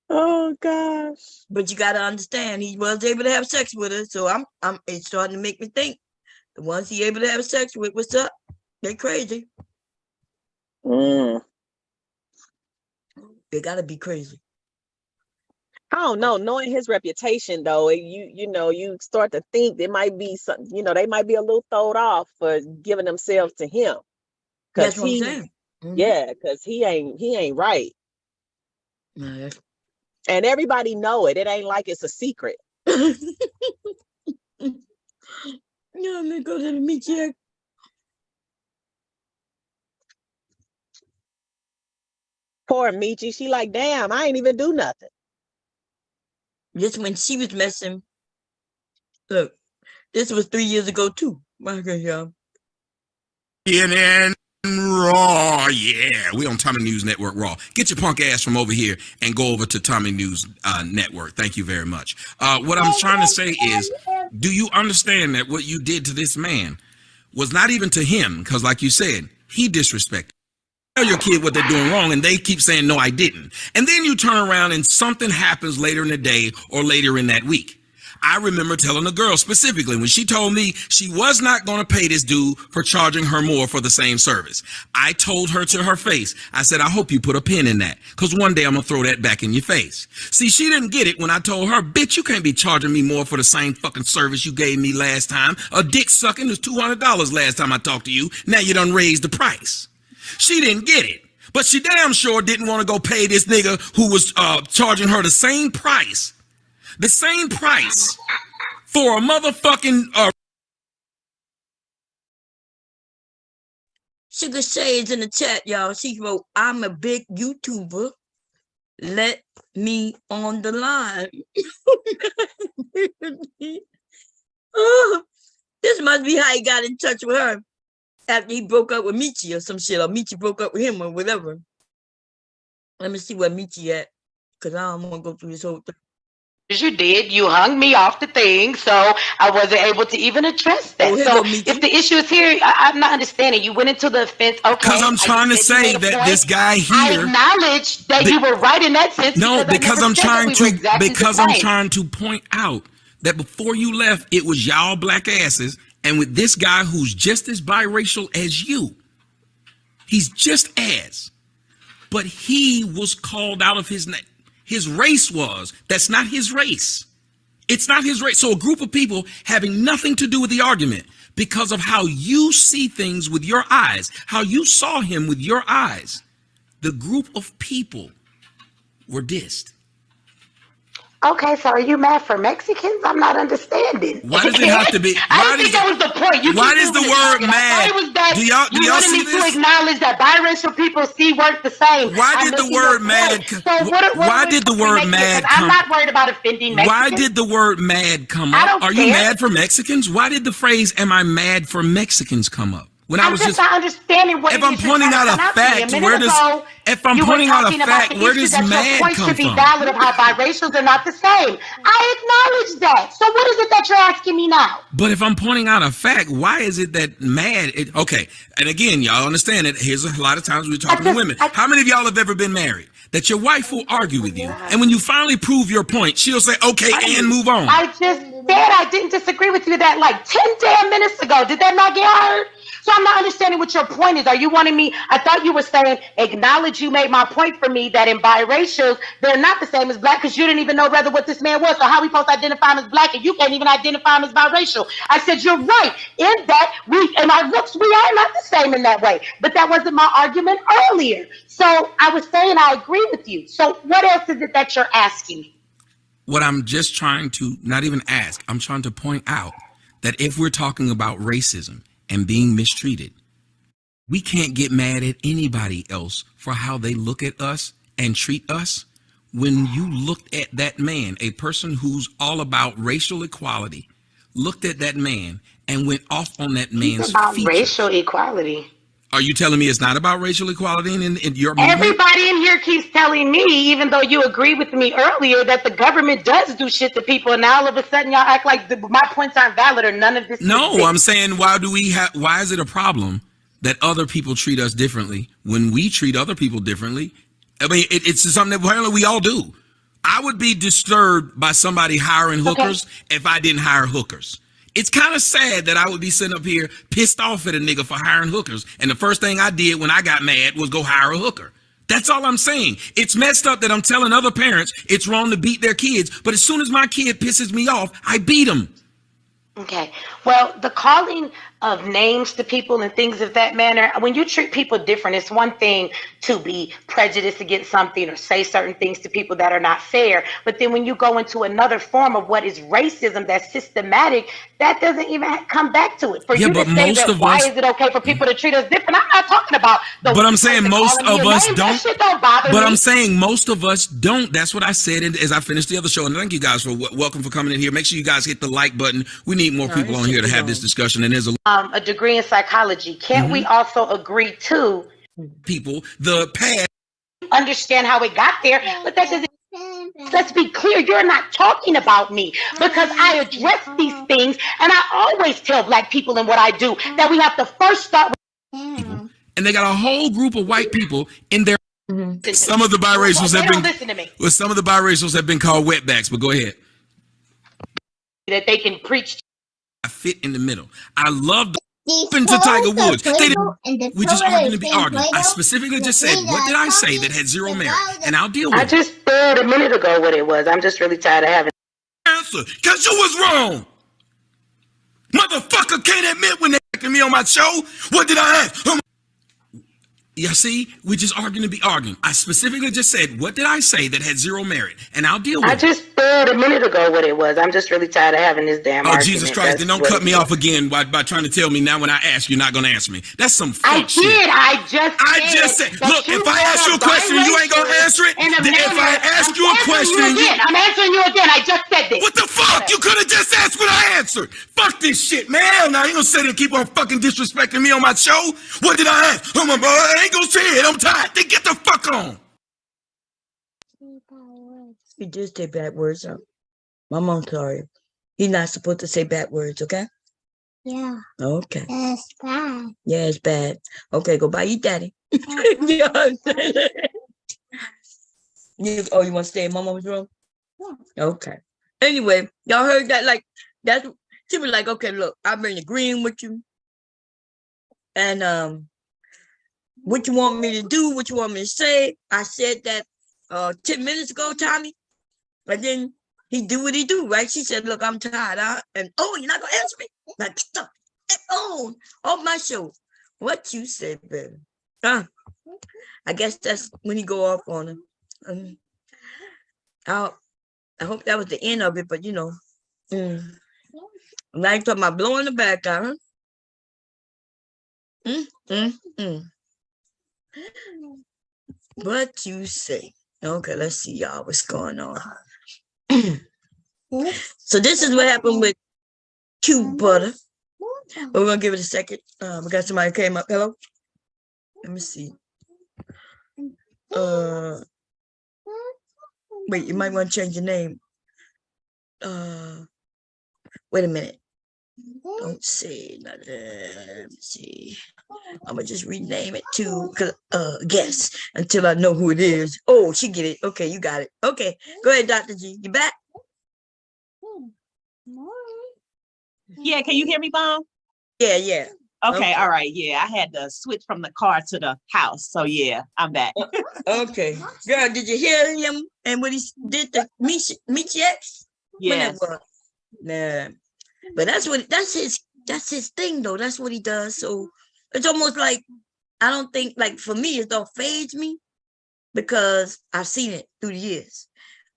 Oh gosh. But you gotta understand, he was able to have sex with her. So it's starting to make me think. The ones he able to have sex with, what's up? They crazy. They gotta be crazy. I don't know. Knowing his reputation, though, you start to think there might be something. They might be a little throwed off for giving themselves to him. That's what I'm saying. Yeah, because he ain't right. No, and everybody know it. It ain't like it's a secret. Yeah, I'm gonna go to the meat check. Poor Michi. She like, damn, I ain't even do nothing. Just when she was messing. Look, this was 3 years ago too. My God, y'all. CNN Raw, yeah. We on Tommy News Network Raw. Get your punk ass from over here and go over to Tommy News Network. Thank you very much. What I'm trying to say is, do you understand that what you did to this man was not even to him, because like you said, he disrespected. Tell your kid what they're doing wrong and they keep saying, no, I didn't. And then you turn around and something happens later in the day or later in that week. I remember telling a girl specifically when she told me she was not going to pay this dude for charging her more for the same service. I told her to her face, I said, I hope you put a pin in that, because one day I'm going to throw that back in your face. See, she didn't get it when I told her, bitch, you can't be charging me more for the same fucking service you gave me last time. A dick sucking was $200 last time I talked to you. Now you done raised the price. She didn't get it, but she damn sure didn't want to go pay this nigga who was charging her the same price for a motherfucking Sugar Shades in the chat, y'all. She wrote, I'm a big YouTuber. Let me on the line. Oh, this must be how he got in touch with her after he broke up with Michi or some shit, or Michi broke up with him or whatever. Let me see where Michi at, because I don't want to go through this whole thing. You did. You hung me off the thing, so I wasn't able to even address that. So if the issue is here, I'm not understanding. You went into the offense. Okay. Because I'm trying to say that this guy here. I acknowledge that you were right in that sense. No, because I'm trying to point out that before you left, it was y'all black asses, and with this guy who's just as biracial as you, he's just as, but he was called out of his name. His race was. That's not his race. It's not his race. So a group of people having nothing to do with the argument because of how you see things with your eyes, how you saw him with your eyes, the group of people were dissed. Okay, so are you mad for Mexicans? I'm not understanding. Why does it have to be? I didn't think that was the point. Why is the word mad? Do y'all see this? You wanted me to acknowledge that biracial people see work the same. Why did the word mad? Why did the word mad come? I'm not worried about offending Mexicans. Why did the word mad come up? Are you mad for Mexicans? Why did the phrase "Am I mad for Mexicans" come up? When I was just not understanding what. If I'm pointing out a fact, where does? If I'm pointing out a fact, where does mad come from? Should be valid of how biracials are not the same. I acknowledge that. So what is it that you're asking me now? But if I'm pointing out a fact, why is it that mad? Okay, and again, y'all understand it. Here's a lot of times we're talking to women. How many of y'all have ever been married? That your wife will argue with you, and when you finally prove your point, she'll say, "Okay," and move on. I just said I didn't disagree with you that like 10 damn minutes ago. Did that not get heard? So I'm not understanding what your point is. Are you wanting me? I thought you were saying acknowledge you made my point for me that in biracials they're not the same as black because you didn't even know rather what this man was. So how are we supposed to identify him as black and you can't even identify him as biracial? I said you're right in that in our looks we are not the same in that way. But that wasn't my argument earlier. So I was saying I agree with you. So what else is it that you're asking me? What I'm just trying to not even ask, I'm trying to point out that if we're talking about racism and being mistreated, we can't get mad at anybody else for how they look at us and treat us. When you looked at that man, a person who's all about racial equality, looked at that man and went off on that man's features. Racial equality. Are you telling me it's not about racial equality in your movement? Everybody in here keeps telling me, even though you agree with me earlier, that the government does do shit to people, and now all of a sudden y'all act like my points aren't valid or none of this. No, I'm saying why is it a problem that other people treat us differently when we treat other people differently? I mean, it's something that apparently we all do. I would be disturbed by somebody hiring hookers if I didn't hire hookers. It's kind of sad that I would be sitting up here pissed off at a nigga for hiring hookers. And the first thing I did when I got mad was go hire a hooker. That's all I'm saying. It's messed up that I'm telling other parents it's wrong to beat their kids. But as soon as my kid pisses me off, I beat him. Okay. Well, the calling of names to people and things of that manner, when you treat people different, it's one thing to be prejudiced against something or say certain things to people that are not fair. But then when you go into another form of what is racism that's systematic, that doesn't even come back to it. For you to say that why is it okay for people to treat us different? I'm not talking about the. But I'm saying most of us don't. That shit don't bother but me. I'm saying most of us don't. That's what I said as I finished the other show. And thank you guys for welcome for coming in here. Make sure you guys hit the like button. We need more people on here to have this discussion. And there's a degree in psychology. Can't we also agree to people the past understand how it got there? But that doesn't. Let's be clear, you're not talking about me because I address these things, and I always tell Black people in what I do that we have to first start with. And they got a whole group of white people in there. Mm-hmm. Some of the biracials They have don't been listen to me. well, some of the biracials have been called wetbacks, but go ahead. That they can preach. I fit in the middle. I love the open to Tiger Woods. We just arguing to be arguing. I specifically just said, what did I say that had zero merit? And I'll deal with it. I just said a minute ago what it was. I'm just really tired of having answer, because you was wrong. Motherfucker can't admit when they acting me on my show. What did I ask? You see, we just arguing to be arguing. I specifically just said, what did I say that had zero merit? And I'll deal with it. I just said a minute ago what it was. I'm just really tired of having this damn argument. Jesus Christ, then don't cut me off again by trying to tell me now when I ask you're not going to answer me. That's some fuck shit. I just said. Look, if I ask you a question and you ain't going to answer it, then if I ask you a question and I'm answering you again. I just said this. What the fuck? You could have just asked what I answered. Fuck this shit, man. Hell no, you gonna sit there and keep on fucking disrespecting me on my show? What did I ask? Oh my boy, I ain't gonna say it. I'm tired. Then get the fuck on. He did say bad words. Mama, I'm sorry. He's not supposed to say bad words, okay? Yeah. Okay. It's bad. Yeah, it's bad. Okay, go buy your daddy. You know what I'm saying? You want to stay in Mama's room? Yeah. Okay. Anyway, y'all heard that? Like, that's, she was like, okay, look, I've been agreeing with you. And what you want me to do, what you want me to say. I said that 10 minutes ago, Tommy. But then he do what he do, right? She said, look, I'm tired. And you're not going to answer me? Like, get the phone off my show. What you said, baby? I guess that's when he go off on her. I hope that was the end of it, but you know. I'm not talking about blowing the back out, huh? What you say? Okay, let's see, y'all, what's going on. So this is what happened with Cute Butter. But we're gonna give it a second. We got somebody came up. Hello? Let me see. Wait, you might want to change your name. Wait a minute. Don't say nothing. Let me see. I'm gonna just rename it to guess until I know who it is. Oh, she get it. Okay, you got it. Okay, go ahead, Dr. G. You back? Yeah, can you hear me, Mom? Yeah. Okay, all right. Yeah, I had to switch from the car to the house. So yeah, I'm back. Okay. Girl, did you hear him and what he did to meet ex? Yes. Nah. But that's his thing though. That's what he does. So it's almost like, I don't think, like, for me, it don't faze me because I've seen it through the years.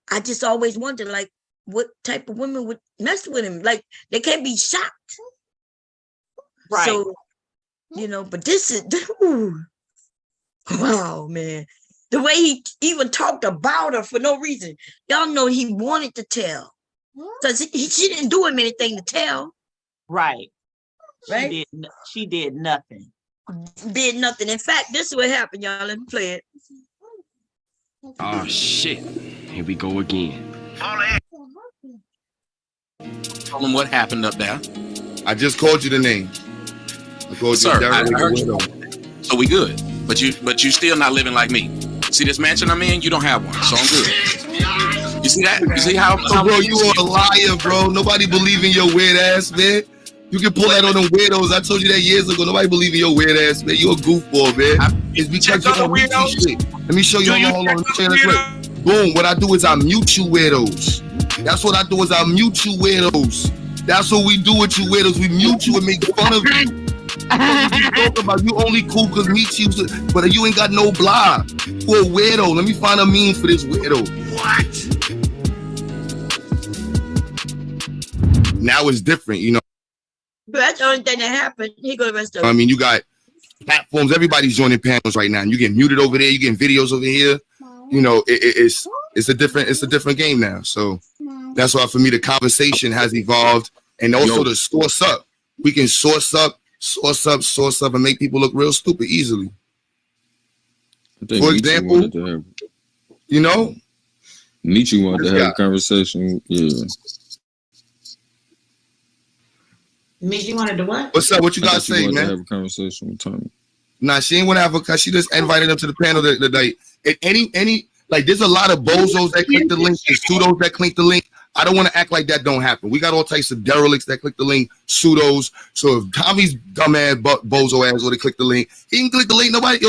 I just always wondered, like, what type of women would mess with him? Like, they can't be shocked. Right. So, you know, but this is, wow, man. The way he even talked about her for no reason. Y'all know he wanted to tell. Because she didn't do him anything to tell. Right. Right? She did nothing. Did nothing. In fact, this is what happened, y'all. Let me play it. Oh, shit. Here we go again. Tell them what happened up there. I just called you the name. I called Sir, you I heard you. So we good. But you still not living like me. See this mansion I'm in? You don't have one. So I'm good. You see that? You see how bro, you are a liar, bro. Nobody believe in your weird ass, man. You can pull that on them weirdos. I told you that years ago. Nobody believe in your weird ass, man. You a goofball, man. It's because you don't read shit. Let me show you. Hold on. Let me show you this way. Boom. What I do is I mute you weirdos. That's what I do is I mute you weirdos. That's what we do with you weirdos. We mute you and make fun of you. What you talk about? You only cool because me choose it, but you ain't got no blah. For a weirdo. Let me find a meme for this weirdo. What? Now it's different, you know. But that's the only thing that happened. He go the rest of it. I mean, you got platforms. Everybody's joining panels right now. You getting muted over there. You getting videos over here. You know, it's a different game now. So that's why for me the conversation has evolved, and also the source up. We can source up, and make people look real stupid easily. For example, you know, Michi wanted to have a conversation. Yeah. Miss, you wanted to what? What's up? What you guys say, To man? have a conversation with Tommy. Nah, she ain't want to have a. She just invited him to the panel today. Any like, there's a lot of bozos that click the link. There's pseudos that click the link. I don't want to act like that don't happen. We got all types of derelicts that click the link, pseudos. So if Tommy's dumbass bozo ass would have clicked the link, he can click the link. Nobody.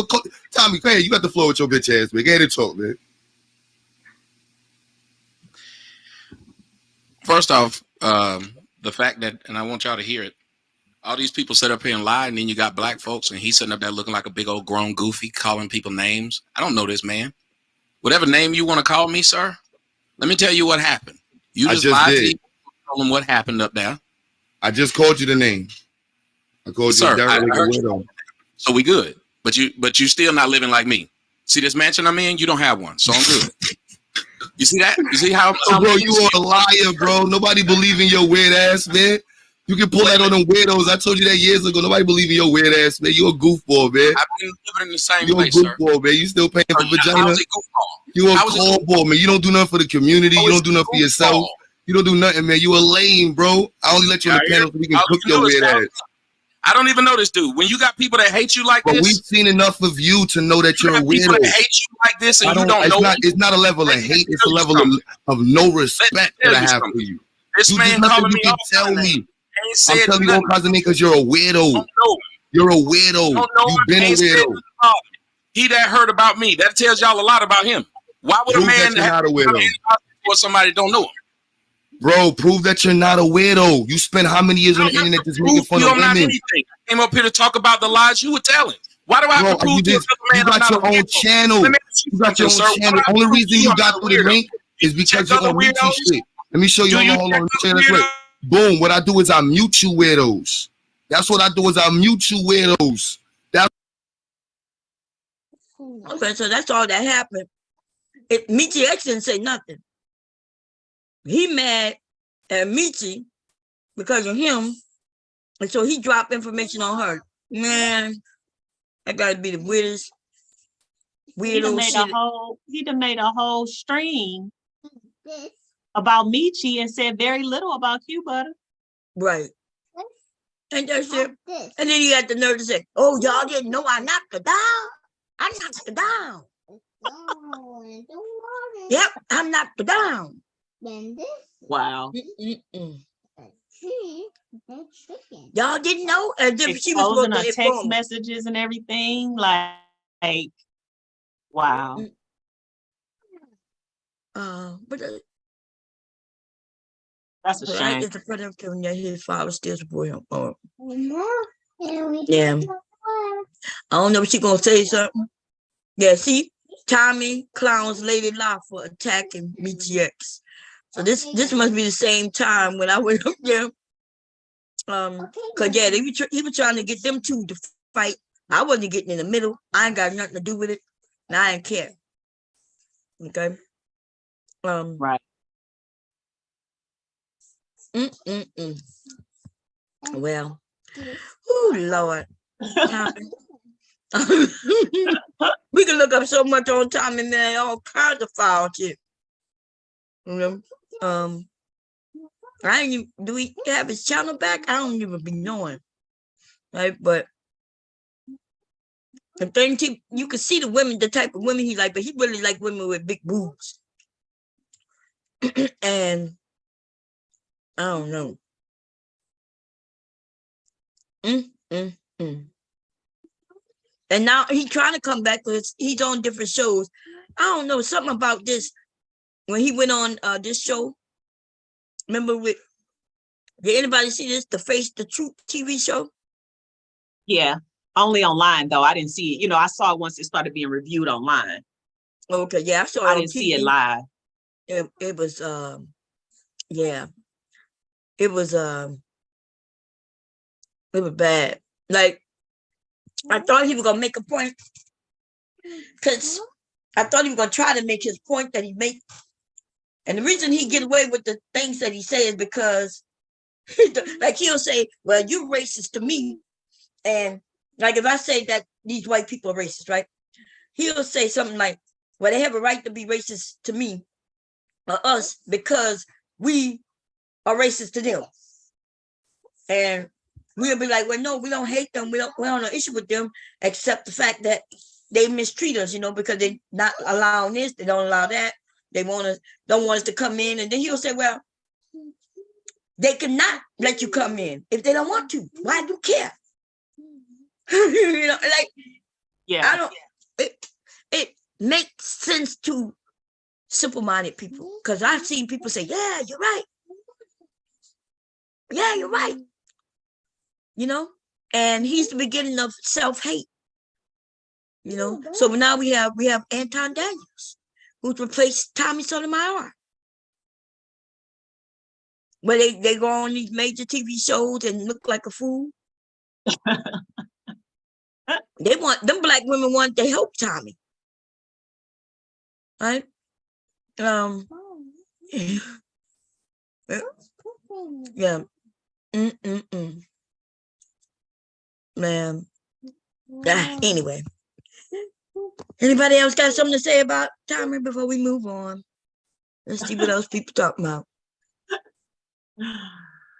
Tommy, go ahead. You got the floor with your bitch ass, man. Go ahead and talk, man. First off, the fact that, and I want y'all to hear it, all these people sit up here and lie, and then you got black folks, and he's sitting up there looking like a big old grown goofy, calling people names. I don't know this man. Whatever name you want to call me, sir, let me tell you what happened. You just lied to these people, tell them what happened up there. I just called you the name. I called Sir, you I heard widow. you. So we good. But you still not living like me. See this mansion I'm in? You don't have one, so I'm good. You see that? You see how? Bro, you are a liar, bro. Nobody believe in your weird ass, man. You can pull that on them weirdos. I told you that years ago. Nobody believe in your weird ass, man. You a goofball, man. I've been living in the same You a place, sir. goofball, man. You still paying for vagina? I was a goofball. You a cornball, man. You don't do nothing for the community. You don't do nothing for yourself. You don't do nothing, man. You a lame, bro. I only let you on the panel so we can cook your weird ass. I don't even know this dude. When you got people that hate you like But this, we've seen enough of you to know that you're a people weirdo. that hate you like this, and you don't know. It's not a level of hate. It's a level of no respect that I have for you. This man calling me all tell me. I'm said telling you all kinds of niggas you're a weirdo. You're a weirdo. You've been a weirdo. He that heard about me. That tells y'all a lot about him. Why would Prove a man that you're not a weirdo. for somebody that don't know him? Bro, prove that you're not a weirdo. You spent how many years on the internet just making fun of women? Anything. I came up here to talk about the lies you were telling. Why do I have to prove to another man you got your own channel. You got your own channel. The only reason you got through the link is because you're on YouTube shit. Let me show you. Hold on. Let me show you this way. Boom. What I do is I mute you weirdos. That's what I do is I mute you weirdos. Okay, so that's all that happened. Michi X didn't say nothing. He mad at Michi because of him, and so he dropped information on her. Man, that gotta be the weirdest weirdo shit. He done made a whole stream about Michi and said very little about Q Butter. Right. And that's it. And then he got the nerve to say, "Oh, y'all didn't know I knocked her down. I knocked her down. Yep, I knocked her down." Wow. Y'all didn't know? As if she was Exposing supposed her to text messages and everything. Like wow. But that's a shame. It's a friend of him that his father still support him. Yeah. I don't know if she's gonna say something. Yeah, see, Tommy clowns Lady La for attacking Michi X. So this must be the same time when I went up there. Cause yeah, he was trying to get them two to fight. I wasn't getting in the middle. I ain't got nothing to do with it, and I ain't care. Okay. Right. Well, oh Lord, Tommy. We can look up so much on Tommy, man, all kinds of foul shit. You know, I ain't even, do we have his channel back? I don't even be knowing, right? But the thing, you can see the women, the type of women he like, but he really like women with big boobs. And I don't know. And now he's trying to come back because he's on different shows. I don't know, something about this. When he went on this show, remember did anybody see this? The Face the Truth TV show? Yeah, only online though. I didn't see it. You know, I saw it once it started being reviewed online. Okay, yeah, I saw it. I didn't see it live. It was yeah. It was bad. Like, I thought he was gonna make a point, because I thought he was gonna try to make his point that he made. And the reason he get away with the things that he says is because, like, he'll say, "Well, you're racist to me," and like if I say that these white people are racist, right? He'll say something like, "Well, they have a right to be racist to me, us because we are racist to them. And we'll be like, well, no, we don't hate them. We don't have no issue with them, except the fact that they mistreat us, because they not allowing this, they don't allow that. They don't want us to come in. And then he'll say, well, they cannot let you come in if they don't want to. Why do you care? Like, yeah, I don't, it makes sense to simple-minded people, because I've seen people say, yeah, you're right. Yeah, you're right. And he's the beginning of self-hate. So now we have Anton Daniels, who's replaced Tommy Sotomayor. Where they go on these major TV shows and look like a fool. Them black women want to help Tommy. Right? Yeah. Man. Anyway. Anybody else got something to say about Tommy before we move on? Let's see what else people talking about.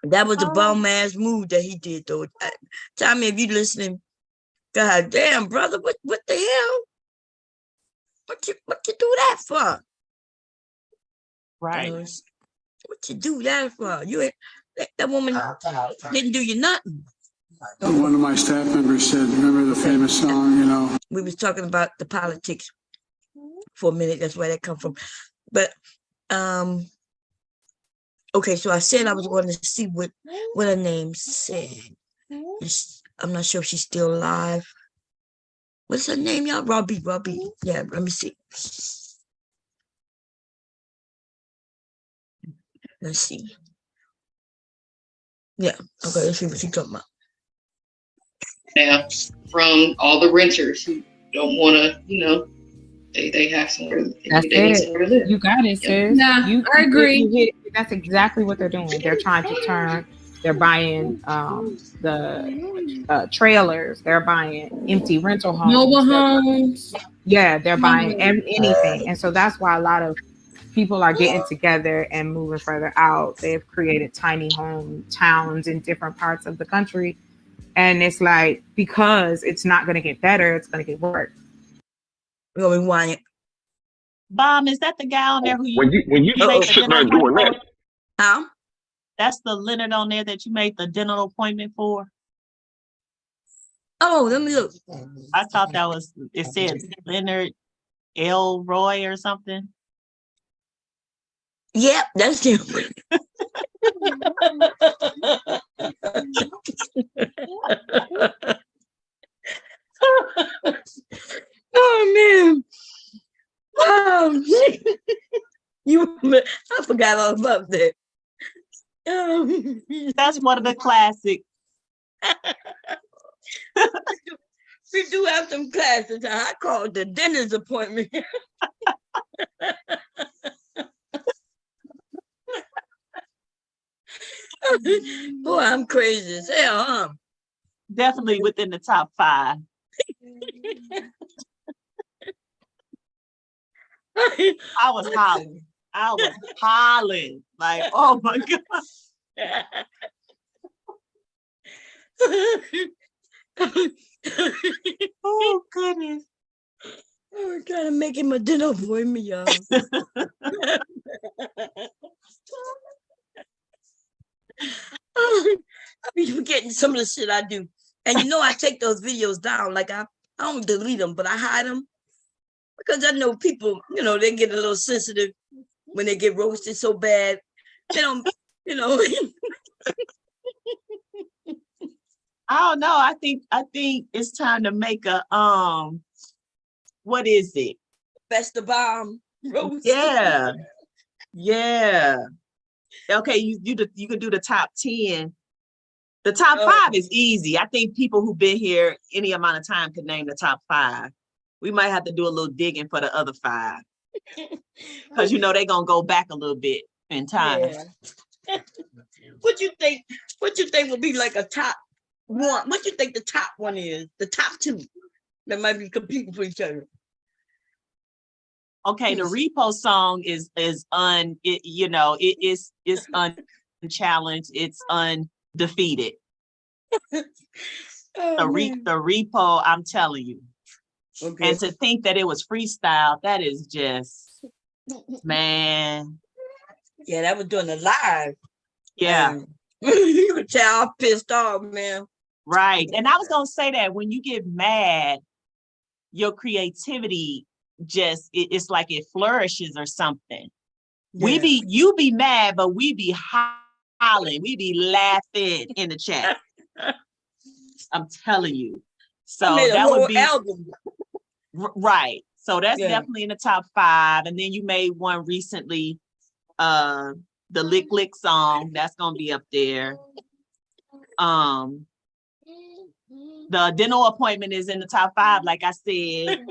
That was a bum ass move that he did, though. Tommy, if you listening, God damn, brother, what the hell? What you do that for? Right. What you do that for? That woman didn't do you nothing. One of my staff members said, remember the famous song, We was talking about the politics for a minute. That's where that come from. But okay, so I said I was going to see what her name said. I'm not sure if she's still alive. What's her name, y'all? Robbie. Yeah, let me see. Let's see. Yeah, okay, let's see what she's talking about. Now, from all the renters who don't want to, they have somewhere. That's they need it. somewhere to live. You got it, sis. Nah, I agree. You hit it. That's exactly what they're doing. They're trying to turn. They're buying the trailers. They're buying empty rental homes. Mobile homes. Yeah, they're buying anything, and so that's why a lot of people are getting together and moving further out. They've created tiny home towns in different parts of the country, and it's like, because it's not going to get better, it's going to get worse. We're gonna rewind it. Bomb, is that the guy on there who When you made the sitting dental there doing appointment that, for? Huh? That's the Leonard on there that you made the dental appointment for? Oh, let me look. I thought that was, it said Leonard Elroy or something. Yep, that's him. Oh man. I forgot all about that. That's one of the classics. We do have some classes. I call it the dentist appointment. Boy, I'm crazy as hell, huh? Definitely within the top 5. I was hollering. Like, oh my God. Oh goodness. We're trying to make him a dinner appointment, y'all. I be forgetting some of the shit I do. And I take those videos down. Like I don't delete them, but I hide them. Because I know people, they get a little sensitive when they get roasted so bad. They don't, I don't know. I think it's time to make a what is it? Best of bomb roast. Yeah. Okay, you can do the top 10. The top 5 is easy. I think people who've been here any amount of time could name the top 5. We might have to do a little digging for the other 5. Because they're gonna go back a little bit in time. Yeah. What you think would be like a top 1? What you think the top one is? The top 2 that might be competing for each other. Okay, the repo song is unchallenged, it's undefeated. The repo, I'm telling you. Okay. And to think that it was freestyle, that is just, man. Yeah, that was doing a live. Yeah. You could tell I'm pissed off, man. Right. And I was gonna say that when you get mad, your creativity just it's like it flourishes or something. Yeah. You be mad, but we be hollering, we be laughing in the chat. I'm telling you. So that would be album. Right. So that's definitely in the top 5. And then you made one recently, the Lick Lick song, that's gonna be up there. The dental appointment is in the top 5, like I said.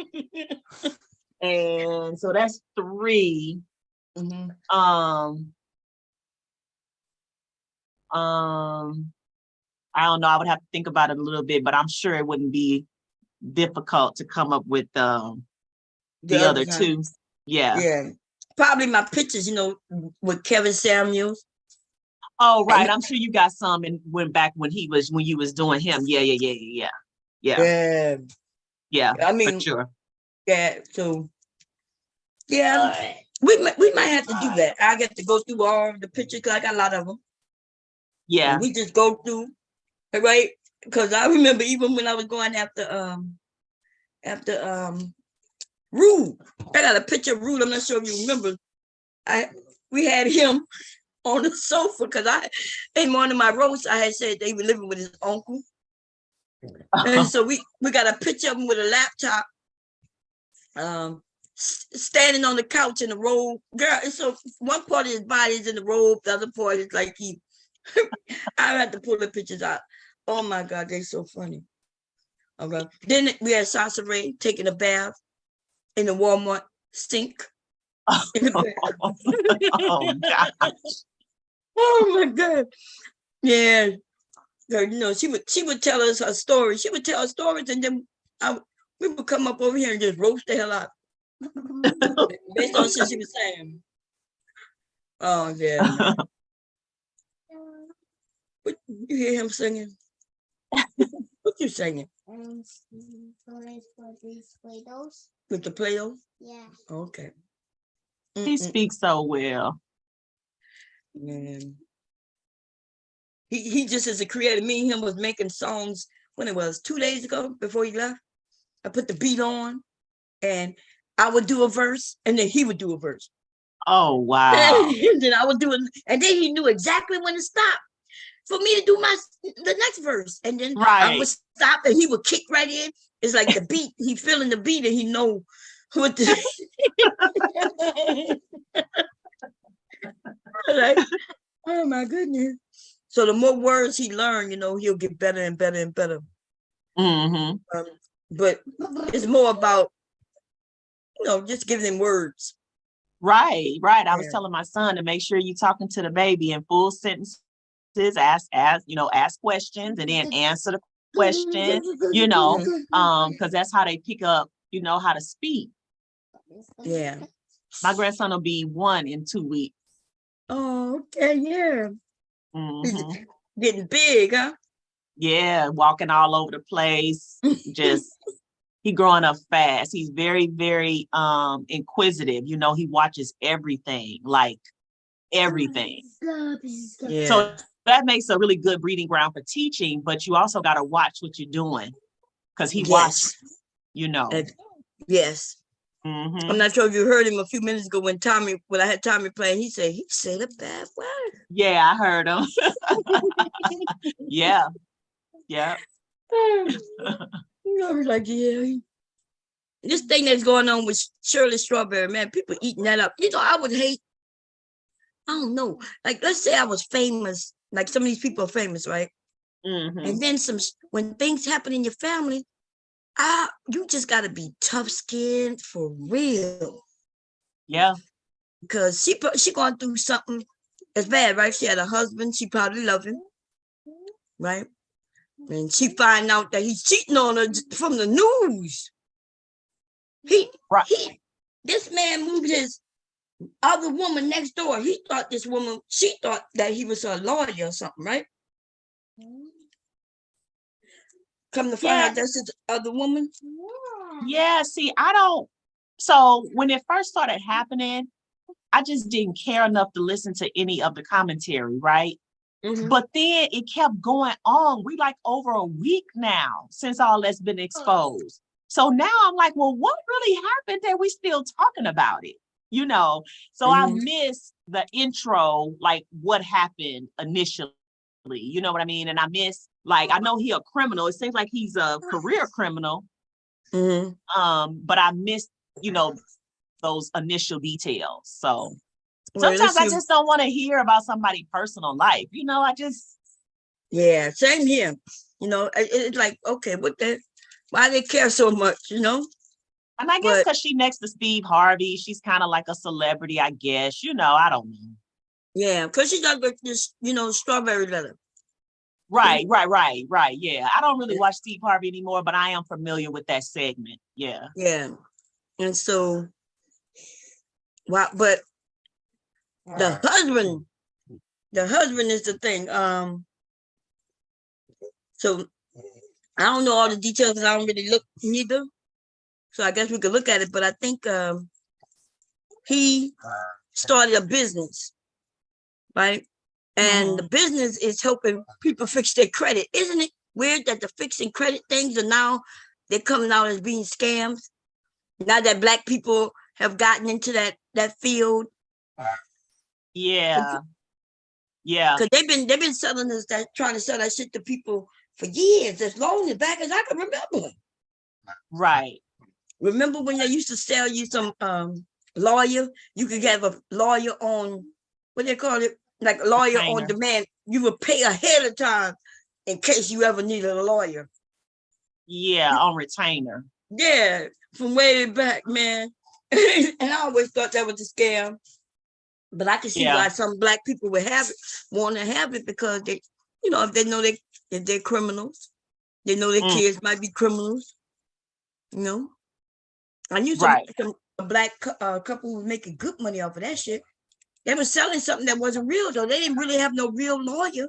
And so that's 3. Mm-hmm. I don't know. I would have to think about it a little bit, but I'm sure it wouldn't be difficult to come up with the other 2. Yeah. Yeah. Probably my pictures, with Kevin Samuels. Oh, right. I'm sure you got some and went back when you was doing him. Yeah. I mean, for sure. Yeah. So, yeah, we might have to do that. I get to go through all the pictures because I got a lot of them. Yeah. And we just go through, right? Because I remember even when I was going after Rude, I got a picture of Rude. I'm not sure if you remember. We had him on the sofa because in one of my roasts I had said they were living with his uncle. And so we got a picture of him with a laptop, standing on the couch in the robe. Girl, so one part of his body is in the robe, the other part is like I had to pull the pictures out. Oh my God, they're so funny. Okay. Then we had Sasha Ray taking a bath in the Walmart sink. In the bath. Oh gosh. Oh my God. Yeah. She would tell us her story. She would tell her stories, and then we would come up over here and just roast the hell out based on shit she was saying. Oh yeah. What, you hear him singing? What you singing? With the Play-Doh? Yeah. Okay. He speaks so well. Man. He just as a creator, me and him was making songs when it was 2 days ago before he left. I put the beat on and I would do a verse and then he would do a verse. Oh wow. And then I would do it, and then he knew exactly when to stop for me to do the next verse. And then I would stop and he would kick right in. It's like the beat, he feeling the beat and he know what to like, oh my goodness. So the more words he learned, he'll get better and better and better. Mm-hmm. But it's more about, just giving him words. Right. I was telling my son to make sure you're talking to the baby in full sentences, ask questions and then answer the question, because that's how they pick up, how to speak. Yeah. My grandson will be 1 in 2 weeks. Oh, okay, yeah. Mm-hmm. Getting big, huh? Yeah, walking all over the place. Just he growing up fast. He's very, very inquisitive. He watches everything, like everything. Yeah. So that makes a really good breeding ground for teaching, but you also got to watch what you're doing because he watches, Yes. Mm-hmm. I'm not sure if you heard him a few minutes ago when I had Tommy playing, he said a bad word. Yeah, I heard him. Yeah. I was like, yeah. This thing that's going on with Shirley Strawberry, man, people eating that up. I would hate, I don't know. Like, let's say I was famous, like some of these people are famous, right? Mm-hmm. And then when things happen in your family, you just got to be tough-skinned for real. Yeah. Because she going through something that's bad, right? She had a husband. She probably loved him, right? And she find out that he's cheating on her from the news. He This man moved his other woman next door. She thought that he was a lawyer or something, right? Come to find out that's his other woman. Yeah, see, I don't. So when it first started happening, I just didn't care enough to listen to any of the commentary, right? But then it kept going on. We like over a week now since all that's been exposed. So now I'm like, well, what really happened that we still talking about it? You know, so I miss the intro, like what happened initially. You know what I mean? And I miss, like, I know he a criminal. It seems like he's a career criminal. But I miss, you know, those initial details. So sometimes I just don't want to hear about somebody's personal life. You know, yeah, same here. You know, it's like, okay, why they care so much, you know? And I guess because she next to Steve Harvey, she's kind of like a celebrity, I guess. You know, I don't know. Yeah, because she got this, you know, strawberry letter. Right. Yeah. I don't really watch Steve Harvey anymore, but I am familiar with that segment. Yeah. Yeah. And so, but the husband is the thing. So I don't know all the details because I don't really look neither. So I guess we could look at it, but I think he started a business, right? And the business is helping people fix their credit. Isn't it weird that the fixing credit things are now, they're coming out as being scams? Now that Black people have gotten into that field. Yeah. Yeah. Because they've been selling us that, trying to sell that shit to people for years, as long as back as I can remember. Right. Remember when they used to sell you some lawyer? You could have a lawyer on, what they call it? Like a lawyer on demand. You would pay ahead of time in case you ever needed a lawyer. Yeah, on retainer. Yeah, from way back, man. And I always thought that was a scam. But I can see why some Black people would want to have it because they, you know, if they know if they're criminals, they know their kids might be criminals. You know, I knew a Black couple who was making good money off of that shit. They were selling something that wasn't real though. They didn't really have no real lawyer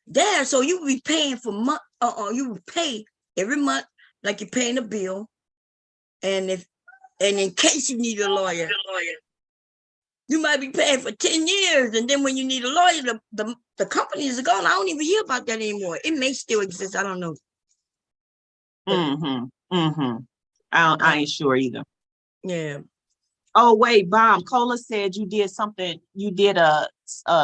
there, so you would be paying for you would pay every month like you're paying a bill, and in case you need a lawyer, you might be paying for 10 years, and then when you need a lawyer, the companies are gone. I don't even hear about that anymore. It may still exist. I don't know. I ain't sure either. Yeah. Oh wait, Bomb. Cola said you did something. You did a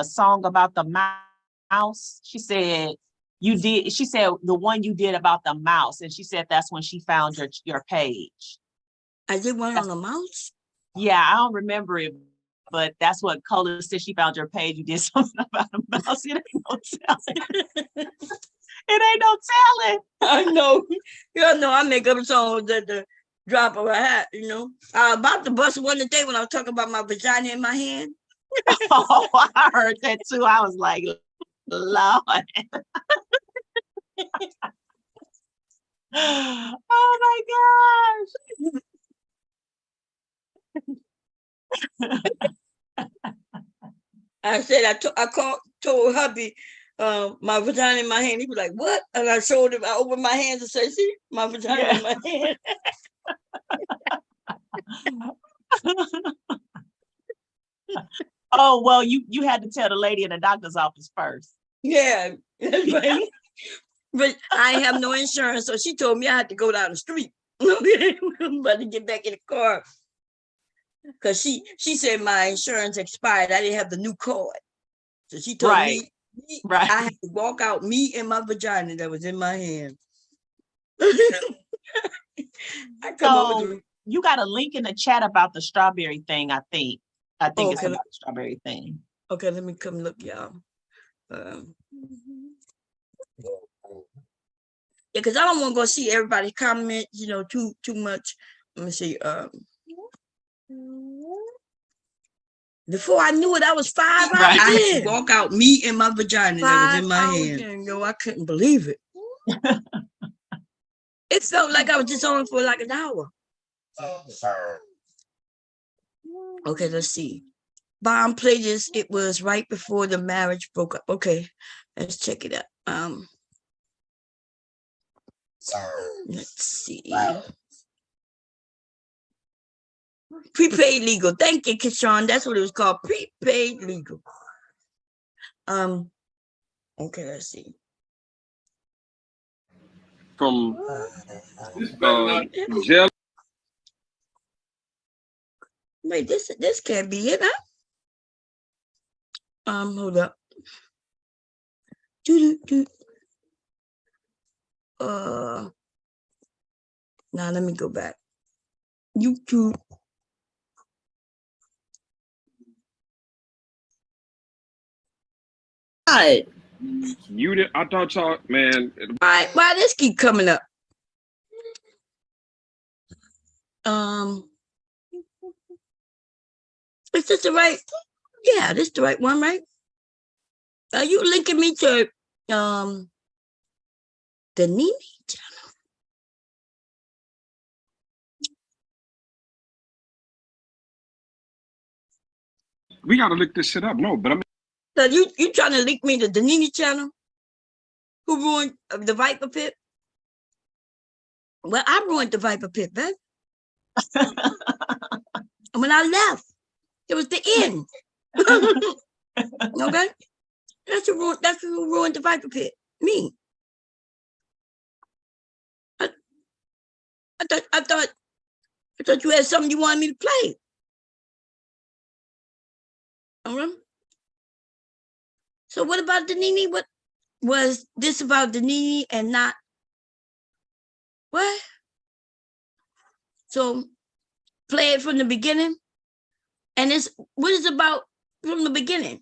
song about the mouse. She said you did. She said the one you did about the mouse, and she said that's when she found your page. I did one on the mouse. Yeah, I don't remember it, but that's what Cola said. She found your page. You did something about a mouse. It ain't no telling. It ain't no telling. I know. You know, I make up songs at the drop of a hat, you know. I was about to bust one today when I was talking about my vagina in my hand. Oh, I heard that too. I was like, Lord. Oh my gosh. I said, told hubby, my vagina in my hand. He was like, what? And I showed him, I opened my hands and said, see, my vagina in my hand. Oh, well, you had to tell the lady in the doctor's office first. Yeah, that's right. But I have no insurance, so she told me I had to go down the street. I'm about to get back in the car. Because she said my insurance expired. I didn't have the new card. So she told me I had to walk out, me and my vagina that was in my hand. So you got a link in the chat about the strawberry thing, I think. I think it's about the strawberry thing. Okay, let me come look, y'all. Yeah, because I don't want to go see everybody comment, you know, too much. Let me see. Before I knew it, I was 5 hours in. I had to walk out, me and my vagina that was in my hand. Yo, I couldn't believe it. It felt like I was just on for like an hour. Okay, let's see. Bomb played this. It was right before the marriage broke up. Okay, let's check it out. Let's see. Prepaid legal. Thank you, Kishan. That's what it was called. Prepaid legal. Okay, let's see. From jail. Wait, this can't be it, huh? Hold up. Now let me go back. YouTube. Muted. I thought y'all, man. Why this keep coming up? Is this the right? Yeah, this is the right one, right? Are you linking me to the Nene channel? We gotta look this shit up. No, but I mean, So you trying to link me to the Nene channel? Who ruined the Viper Pit? Well, I ruined the Viper Pit, man. When I left, it was the end. Okay, that's who ruined the Viper Pit. Me. I thought you had something you wanted me to play. All right. So what about the Nene? What was this about the Nene and not what? So play it from the beginning. And it's what is about from the beginning?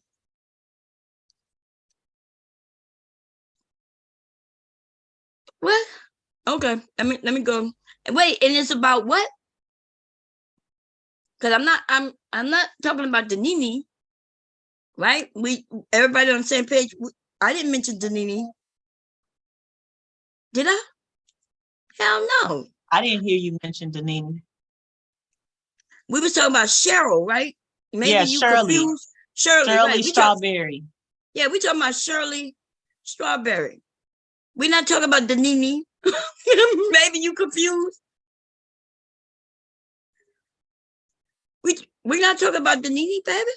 What? Okay, let me go. Wait, and it's about what? Because I'm not talking about the Nene, right? Everybody on the same page. I didn't mention the Nene. Did I? Hell no. I didn't hear you mention Denise. We was talking about Cheryl, right? Maybe Yeah, you Shirley. confused. Shirley, right? Strawberry. Yeah, we talking about Shirley Strawberry. We're not talking about the Nene. Maybe you confused. We're not talking about the Nene, baby.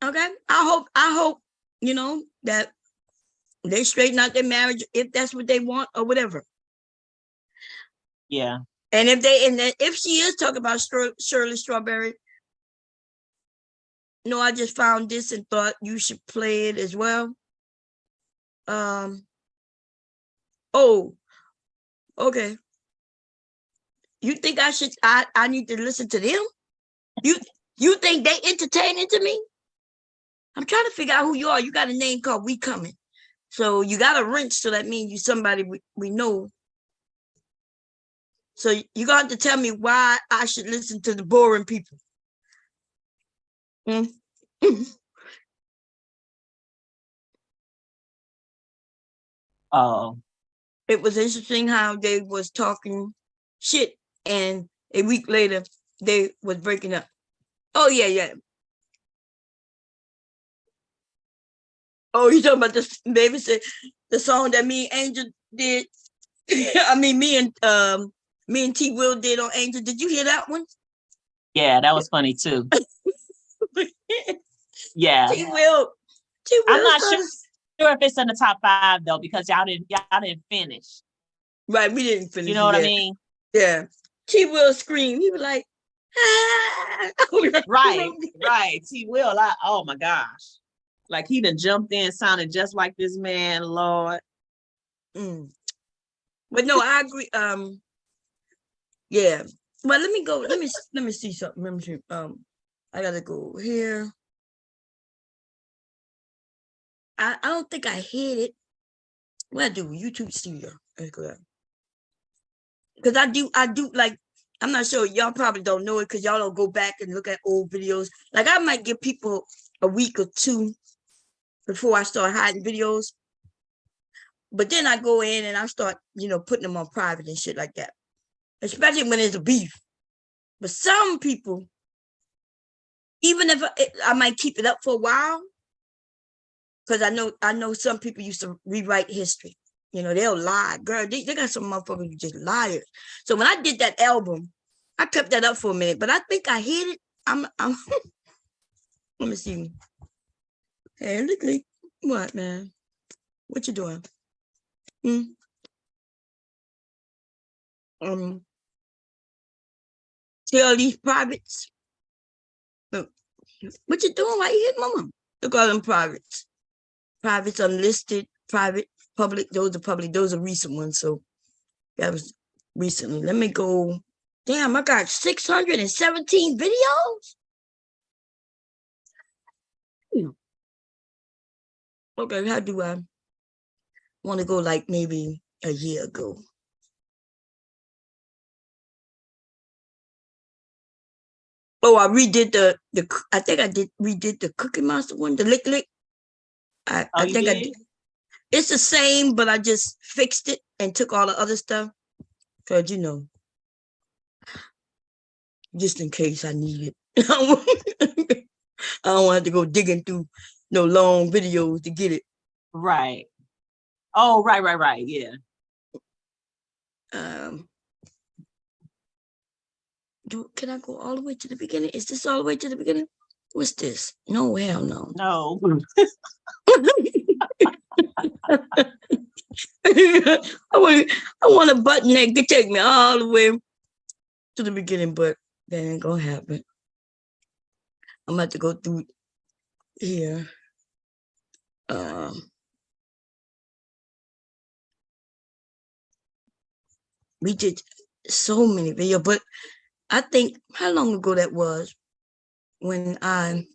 Okay. I hope, you know, that they straighten out their marriage if that's what they want or whatever. Yeah. And if she is talking about Shirley Strawberry, no, I just found this and thought you should play it as well. Oh, okay. You think I need to listen to them? You think they entertaining to me? I'm trying to figure out who you are. You got a name called We Coming. So you got a wrench, so that means you somebody we know. So you're going to have to tell me why I should listen to the boring people. Oh. It was interesting how they was talking shit and a week later they was breaking up. Oh, yeah. Oh, you talking about this baby said the song that me and Angel did. I mean me and T Will did on Angel. Did you hear that one? Yeah, that was funny too. Yeah. T Will. I'm not sure if it's in the top 5 though, because y'all didn't finish. Right, we didn't finish. You know what I mean? Yeah. T Will screamed. He was like, ah. Right. T Will. Oh my gosh. Like he done jumped in, sounded just like this man, Lord. But no, I agree. Yeah. Well, let me go. Let me see something. Let me see. I gotta go here. I don't think I hit it. What I do? YouTube Studio. Let's go there. Because I do like. I'm not sure y'all probably don't know it because y'all don't go back and look at old videos. Like I might give people a week or 2 before I start hiding videos. But then I go in and I start, putting them on private and shit like that. especially when it's a beef. But some people, even if I might keep it up for a while, because I know some people used to rewrite history. You know, they'll lie. Girl, they got some motherfuckers who just liars. So when I did that album, I kept that up for a minute, but I think I hit it. I'm let me see. Hey, look, what, man? What you doing? Tell these privates. Look, what you doing? Why you hitting mama? Look all them privates. Privates, unlisted, private, public. Those are public. Those are recent ones. So that was recently. Let me go. Damn, I got 617 videos. Okay, how do I want to go like maybe a year ago? Oh, I redid the I think I redid the Cookie Monster one, the lick lick. I think I did. It's the same, but I just fixed it and took all the other stuff. Cause you know, just in case I need it. I don't have to go digging through no long videos to get it. Right. Oh, right. Yeah. Can I go all the way to the beginning? Is this all the way to the beginning? What's this? No, hell no. No. I want a button that could take me all the way to the beginning, but that ain't gonna happen. I'm about to go through here. We did so many videos, but I think how long ago that was when I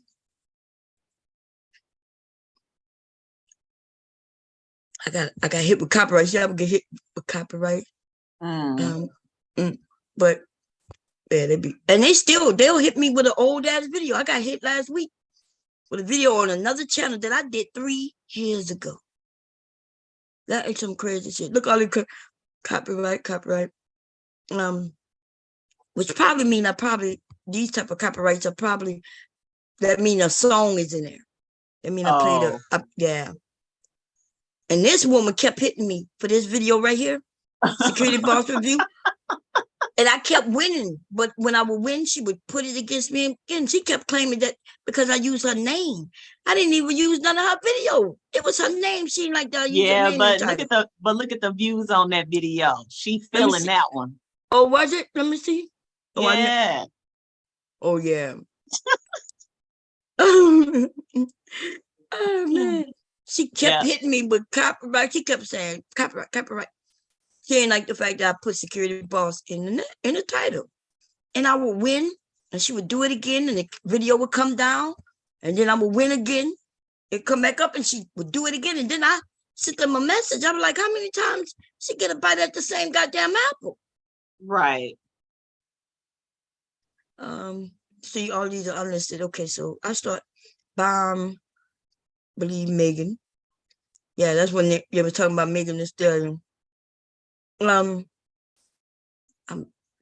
got hit with copyright. See, I would get hit with copyright. But yeah, they'll hit me with an old ass video. I got hit last week with a video on another channel that I did 3 years ago. That is some crazy shit. Look, all the copyright. Which probably mean these type of copyrights are probably that mean a song is in there. I mean, I played yeah. And this woman kept hitting me for this video right here, Security Boss Review. And I kept winning. But when I would win, she would put it against me again. She kept claiming that because I used her name. I didn't even use none of her video. It was her name. She like that. Yeah, but look at the views on that video. She feeling that one. Oh, was it? Let me see. Oh, yeah. Oh, yeah. Oh, man. She kept hitting me with copyright. She kept saying copyright. She ain't like the fact that I put Security Boss in the title. And I would win, and she would do it again, and the video would come down, and then I would win again. It'd come back up, and she would do it again, and then I sent them a message. I'm like, how many times she get a bite at the same goddamn apple? Right. See, all these are unlisted. Okay, so I start Bomb, believe Megan. Yeah, that's when they were talking about Megan Thee Stallion.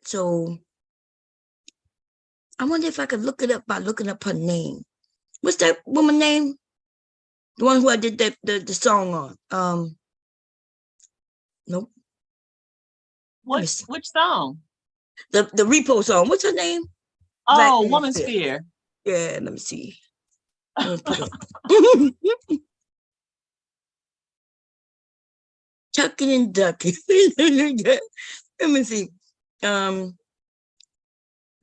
So I wonder if I could look it up by looking up her name. What's that woman name? The one who I did the song on. Nope. Which song? The repo song. What's her name? Oh, Woman's Fear. Yeah, let me see. Chucking and ducking. Let me see. Then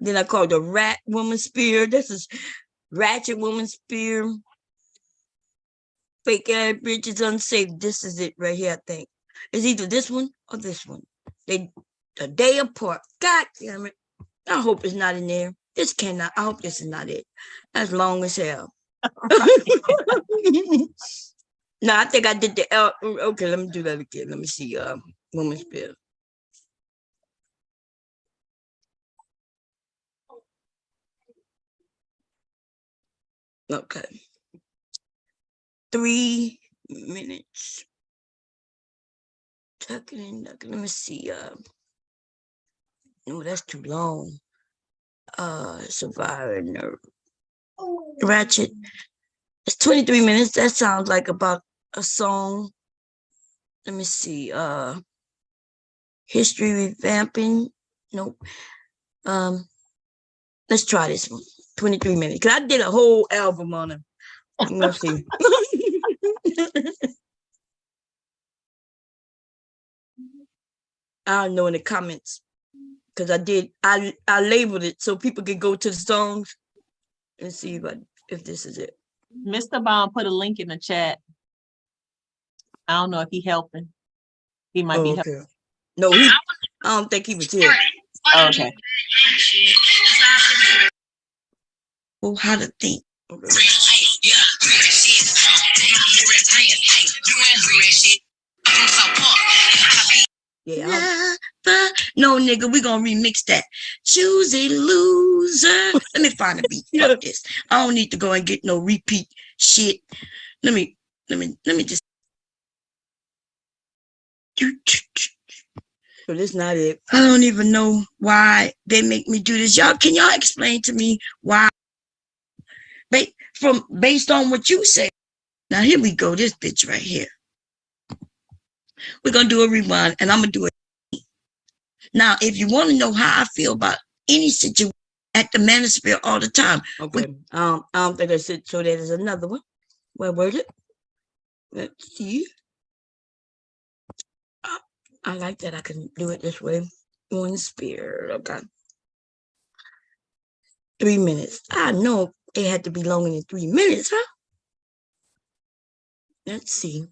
I called the Rat Woman Spear. This is Ratchet Woman Spear. Fake ass bitch is unsafe. This is it right here, I think. It's either this one or this one. They a day apart. God damn it. I hope it's not in there. This cannot. I hope this is not it. That's long as hell. No, I think I did the L. Okay, let me do that again. Let me see. Woman's Bill. Okay. 3 minutes. Tucking and ducking. Let me see. No, that's too long. Surviving Ratchet. It's 23 minutes. That sounds like about a song. Let me see. History revamping. Nope. Let's try this one. 23 minutes. Cause I did a whole album on him. Let's see. I don't know in the comments. Cause I labeled it so people can go to the songs and see if this is it. Mr. Bond put a link in the chat. I don't know if he's helping. He might be helping. No, I don't think he was here. Okay. Well, how to think. Yeah. No, nigga, we gonna remix that. Choose a loser. Let me find a beat. Fuck this. I don't need to go and get no repeat shit. Let me just. So this not it. I don't even know why they make me do this. Can y'all explain to me why? Based on what you say. Now here we go. This bitch right here. We're gonna do a rewind, and I'm gonna do it. Now, if you want to know how I feel about any situation at the Manosphere all the time. Okay. I don't think I said so. There's another one. Where was it? Let's see. I like that I can do it this way. One spear. Okay. 3 minutes. I know it had to be longer than 3 minutes, huh? Let's see.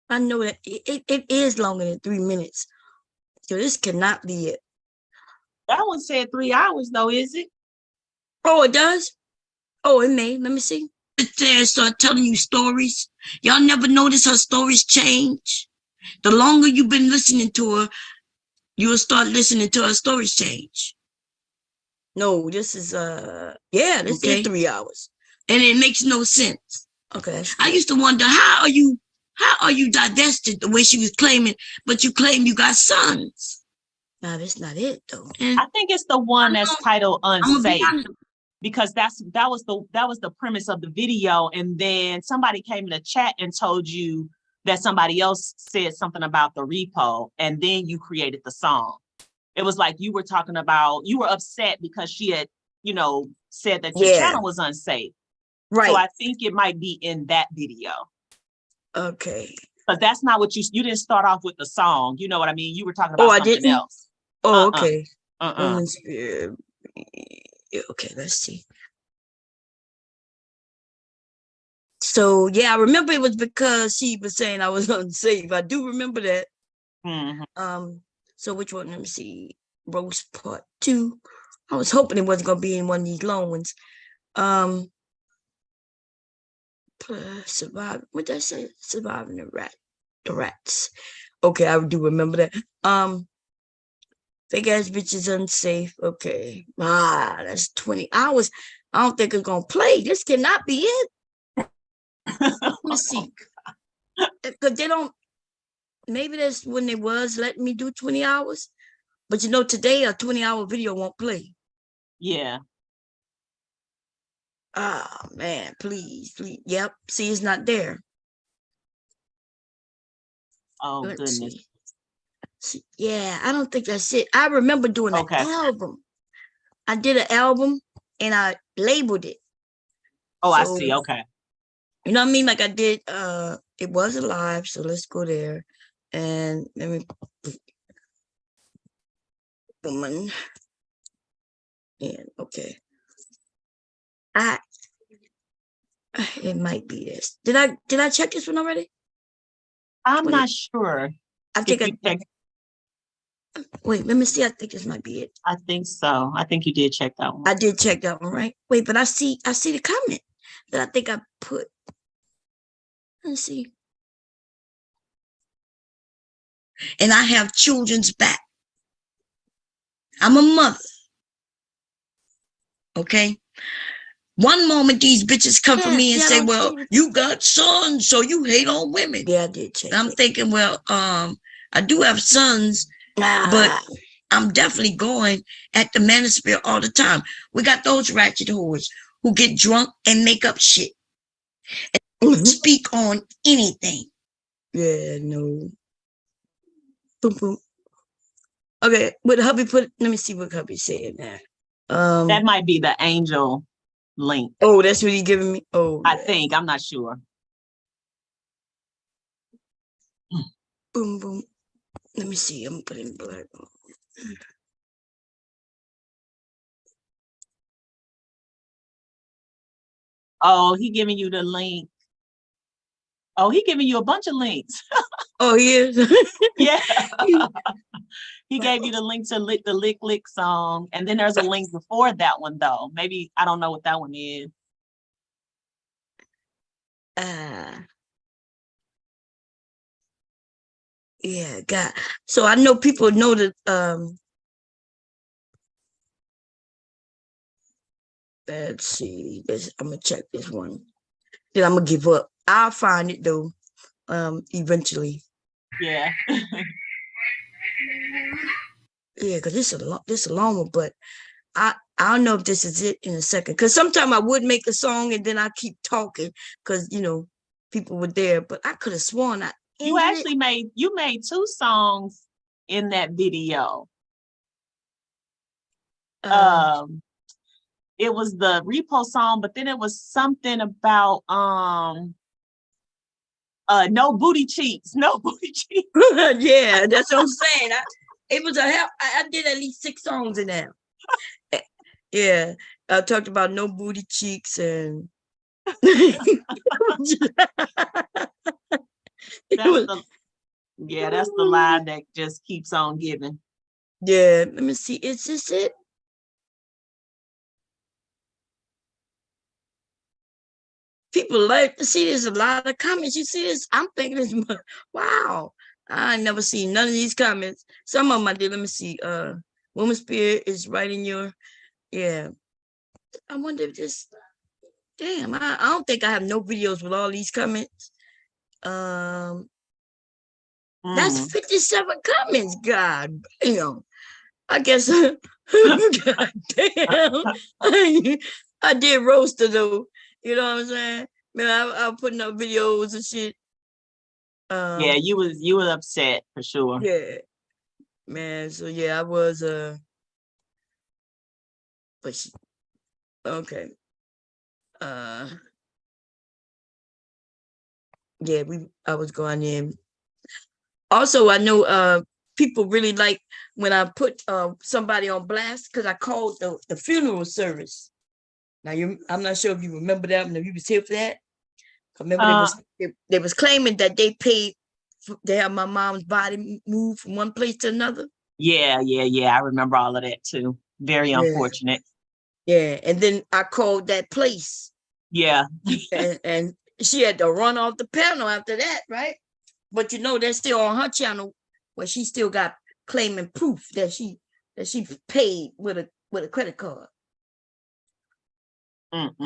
I know that it is longer than 3 minutes. So this cannot be it. That one said 3 hours though, is it? Oh, it does? Oh, it may. Let me see. There, start telling you stories. Y'all never notice her stories change. The longer you've been listening to her, you'll start listening to her stories change. No, this is this is 3 hours. And it makes no sense. Okay. I used to wonder how are you divested the way she was claiming, but you claim you got sons. Nah, that's not it though. I think it's the one that's titled Unsafe. Because that was the premise of the video, and then somebody came in the chat and told you that somebody else said something about the repo, and then you created the song. It was like you were talking about, you were upset because she had, said that your channel was unsafe. Right. So I think it might be in that video. Okay. But that's not what you didn't start off with the song. You know what I mean? You were talking about something else. Oh, okay. Okay, let's see. So yeah, I remember it was because she was saying I was unsafe. I do remember that. Mm-hmm. So which one? Let me see. Roast Part 2. I was hoping it wasn't gonna be in one of these long ones. Survive. What did I say? Surviving the rats. Okay, I do remember that. Fake ass bitch is unsafe. Okay. That's 20 hours. I don't think it's gonna play. This cannot be it. Let's see. Because they don't, maybe that's when they was letting me do 20 hours. But today a 20-hour video won't play. Yeah. Oh man, please. Yep. See, it's not there. Oh, let's goodness. See, yeah, I don't think that's it. I remember doing an album. I did an album and I labeled it. Oh, so, I see. Okay. You know what I mean? Like I did, it was alive. So let's go there. And let me, woman. And okay. It might be this. Did I check this one already? I'm not sure. I think wait, let me see. I think this might be it. I think so. I think you did check that one. I did check that one, right? Wait, but I see the comment that I think I put. Let's see. And I have children's back. I'm a mother. Okay. One moment these bitches come for me and say, well, you got sons, so you hate on women. Yeah, I did change. I'm thinking, well, I do have sons, but I'm definitely going at the manosphere all the time. We got those ratchet whores who get drunk and make up shit and speak on anything. Yeah, no. Boom, boom. Okay, what hubby put? Let me see what hubby said now. That might be the angel link. Oh, that's what he's giving me. Oh, I think. I'm not sure. Boom, boom. Let me see. I'm putting black on. Oh, he giving you the link. Oh, he giving you a bunch of links. Oh, he is? Yeah. He gave you the link to the Lick Lick song. And then there's a link before that one, though. Maybe, I don't know what that one is. Yeah, God. So I know people know that, let's see. I'm going to check this one. Then I'm going to give up. I'll find it, though, eventually. Yeah. Yeah, because this is a long one, but I don't know if this is it in a second. Because sometimes I would make a song and then I keep talking because, people were there. But I could have sworn you actually made 2 songs in that video. It was the repo song, but then it was something about no booty cheeks. Yeah, that's what I'm saying. I did at least 6 songs in there. Yeah, I talked about no booty cheeks and that's the line that just keeps on giving. Yeah, let me see. Is this it? People like to see there's a lot of comments. You see this? I'm thinking this. Wow, I ain't never seen none of these comments. Some of them I did. Let me see. Woman Spirit is right in your. Yeah, I wonder if this. Damn, I don't think I have no videos with all these comments. That's 57 comments. God damn. I guess. God damn. I did roaster though. You know what I'm saying? Man, I was putting up videos and shit. Yeah, you was upset for sure. Yeah, man. So yeah, I was but okay. Yeah, I was going in. Also, I know people really like when I put somebody on blast because I called the funeral service. Now I'm not sure if you remember that, if you was here for that. Remember they was claiming that they paid to have my mom's body moved from one place to another. Yeah. I remember all of that too. Very unfortunate. Yeah, and then I called that place. Yeah. and she had to run off the panel after that, right? But they're still on her channel where she still got claiming proof that she paid with a credit card. Ain't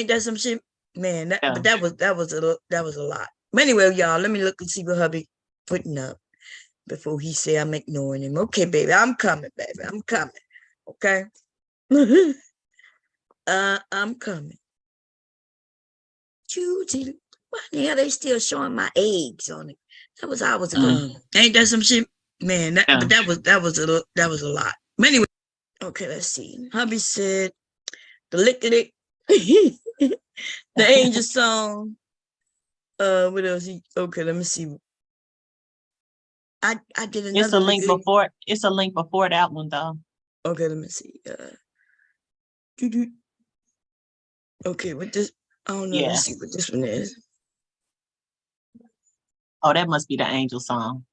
that some shit, man? But that was a lot. But anyway, y'all, let me look and see what hubby putting up before he say I'm ignoring him. Okay, baby, I'm coming, baby, I'm coming. Okay, I'm coming. Why the hell they still showing my eggs on it? That was hours ago. Ain't that some shit, man? But that was a lot. But anyway, okay, let's see. Hubby said the lick lick. The angel song. What else? Okay, let me see. I did another. It's a link before. It's a link before that one though. Okay, let me see. Okay, with this, I don't know. Let's see what this one is. Oh, that must be the angel song.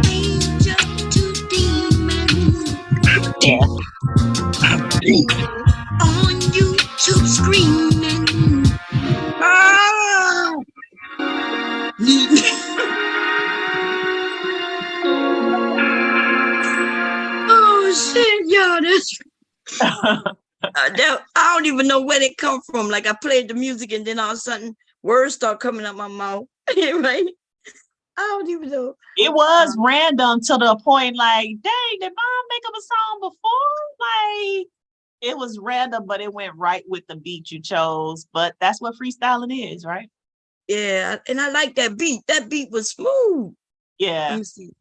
Angel to demon. Yeah. On YouTube screaming. Ah! Oh shit, y'all! I don't even know where they come from. Like I played the music and then all of a sudden words start coming out my mouth. Right? I don't even know. It was random to the point like, dang, did Mom make up a song before? Like, it was random, but it went right with the beat you chose. But that's what freestyling is, right? Yeah, and I like that beat. That beat was smooth. Yeah. Let me see.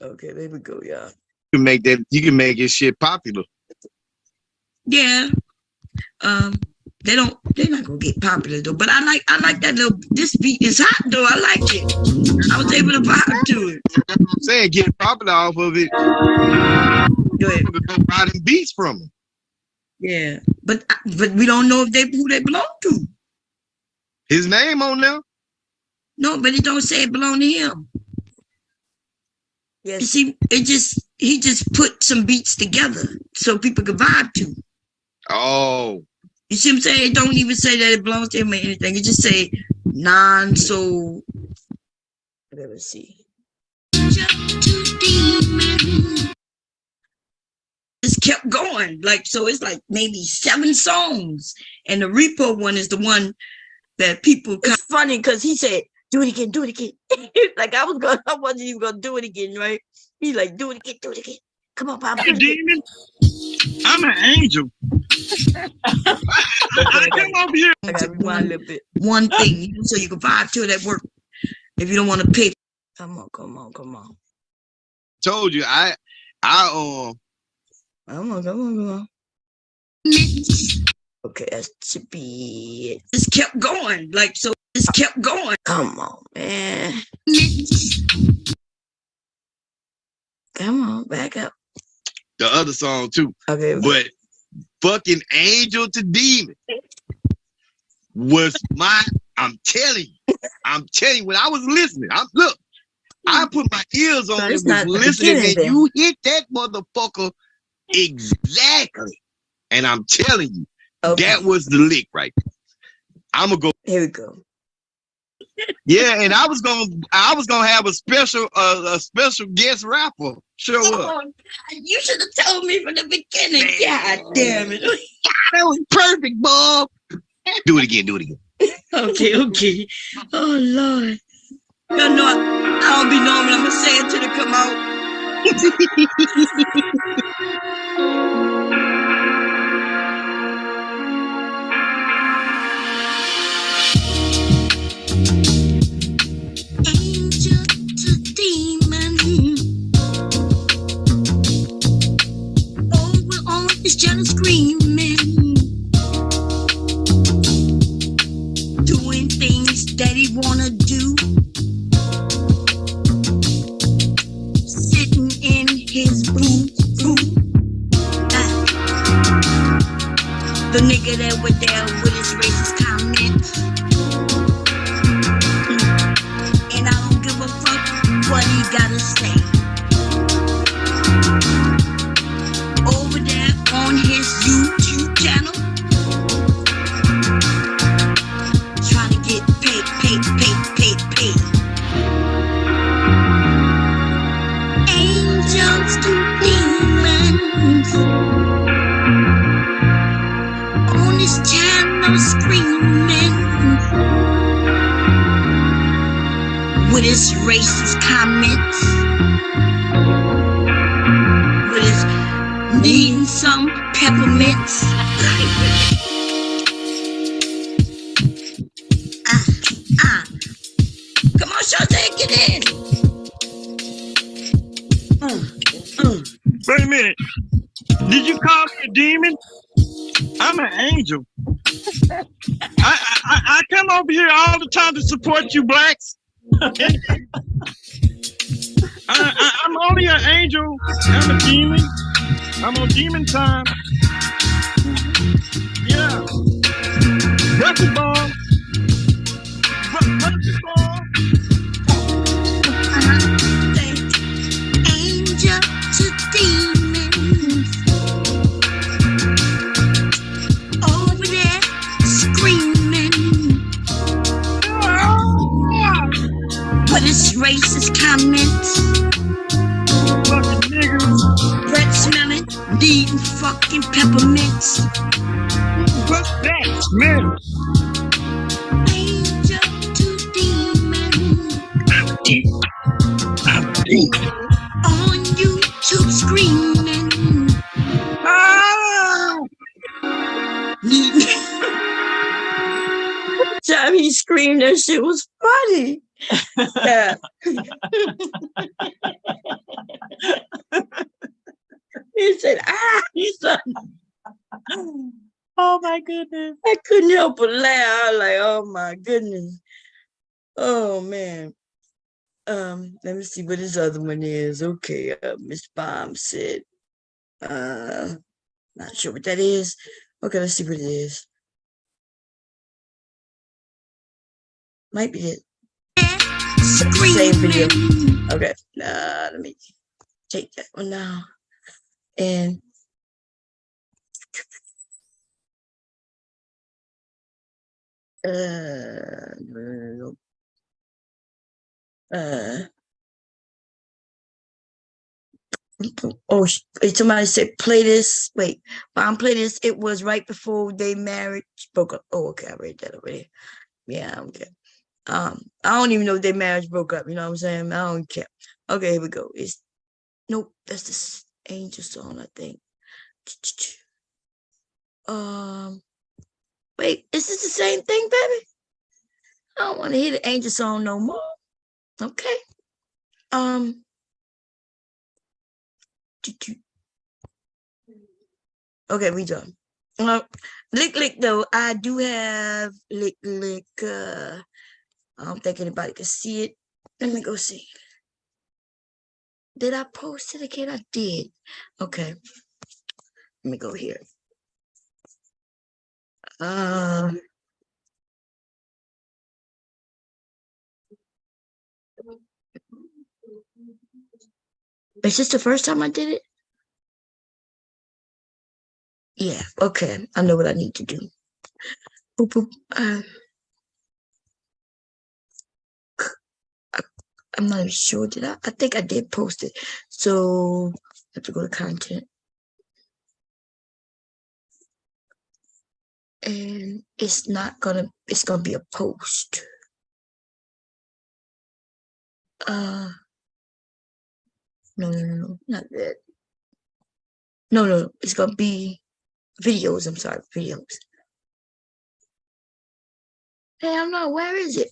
Okay, there we go, y'all. You can make your shit popular. Yeah. They're not gonna get popular though. But I like that little. This beat is hot though. I like it. I was able to vibe to it. I'm saying get popular off of it. Go ahead. Buy them beats from them. Yeah, but we don't know if who they belong to. His name on there? No, but it don't say it belong to him. Yes. You see, he just put some beats together so people could vibe to. Oh. You see what I'm saying? It don't even say that it belongs to him or anything. It just say non-soul. Let's see. Just kept going. Like, so it's like maybe 7 songs. And the repo one is the one that people. It's funny because he said, do it again, do it again. Like I wasn't even gonna do it again, right? He's like, do it again. Come on, Papa. I'm a demon. I'm an angel. I come over here. I gotta rewind a little bit. One thing, so you can vibe to it at work. If you don't want to pay. Come on. Told you, Come on. Okay, that should be it. Just kept going. Like, so just kept going. Come on, man. Come on, back up. The other song too. Okay. But fucking Angel to Demon was I'm telling you, when I was listening, I put my ears on and was listening, and you hit that motherfucker exactly. And I'm telling you, that was the lick right there. I'm gonna go. Here we go. Yeah, and I was gonna have a special guest rapper show up. You should have told me from the beginning. God damn it. That was perfect, Bob. Do it again. Okay. Oh Lord. You know, I don't be knowing what I'm gonna say until it come out. Angel to demon. Oh, we're always just screaming. Doing things that he wanna do. Sitting in his room. The nigga that was there with his racist comments. And I don't give a fuck what he gotta say. Over there on his YouTube channel, trying to get paid. Angels to demons on his channel screaming with his racist comments, with his needing some peppermints. Come on, Shante, get in. Wait a minute. Did you call me a demon? I'm an angel. I come over here all the time to support you blacks. I'm only an angel. I'm a demon. I'm on demon time. Yeah. Bucky ball. Bucky ball. Angel to demons over there screaming with his racist comments. Breath smelling, eating fucking peppermints. What's that smell? Angel to demon. I'm deep. On YouTube screaming. Ah! Time he screamed, that shit was funny. Yeah. He said, he said, oh my goodness. I couldn't help but laugh. I was like, oh my goodness. Oh man. Let me see what his other one is. Okay, Miss Bomb said, not sure what that is. Okay, let's see what it is. Might be it. Same video. Okay, let me take that one now. And oh, somebody said play this. Wait, Bomb, play this. It was right before they married broke up. Oh, okay, I read that already. Yeah, okay. I don't even know if their marriage broke up. You know what I'm saying? I don't care. Okay, here we go. It's nope. That's this Angel song, I think. Wait, is this the same thing, baby? I don't want to hear the Angel song no more. Okay. Okay, we done. Lick lick though. I do have lick lick. I don't think anybody can see it. Let me go see. Did I post it again? I did. Okay. Let me go here. Is this the first time I did it? Yeah, okay. I know what I need to do. Boop, boop. I'm not even sure. Did I? I think I did post it. So I have to go to content. And it's gonna be a post. No, not that. No, it's gonna be videos. I'm sorry, videos. Hell no, where is it?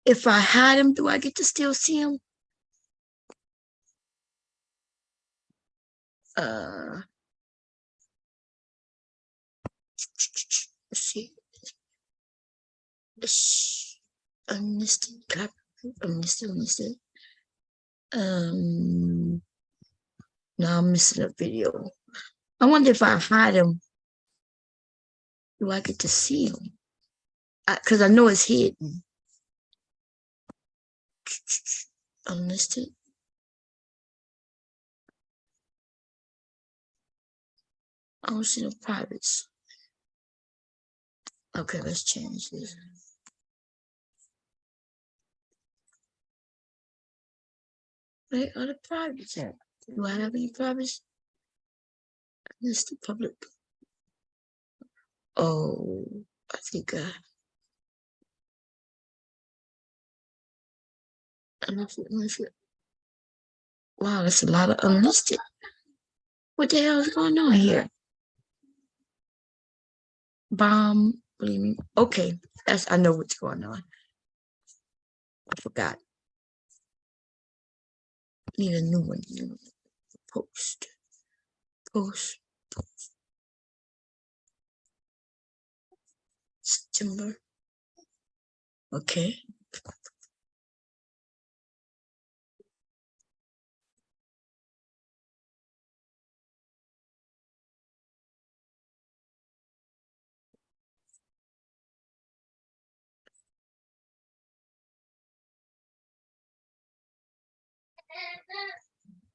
If I hide them, do I get to still see them? Let's see. Unlisted. Now I'm missing a video. I wonder if I hide them, do I get to see them? Because I know it's hidden. Unlisted. I don't see no privates. Okay, let's change this. Where are the privates at? Do I have any privates? Listed public. Oh, I think unlisted. Wow, that's a lot of unlisted. What the hell is going on here? Bomb, believe me. Okay, I know what's going on. I forgot. Need a new one. Post. September. Okay.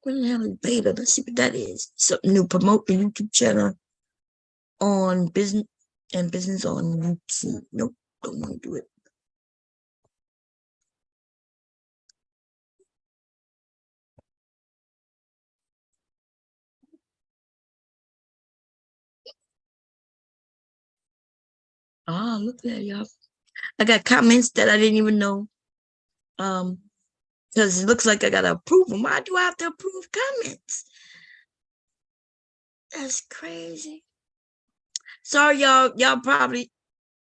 What the hell is beta? Let's see what that is. Something new. Promote the YouTube channel on business and business on YouTube. Nope, don't want to do it. Oh, look at that, y'all. I got comments that I didn't even know. Because it looks like I gotta approve them. Why do I have to approve comments? That's crazy. Sorry, y'all. Y'all probably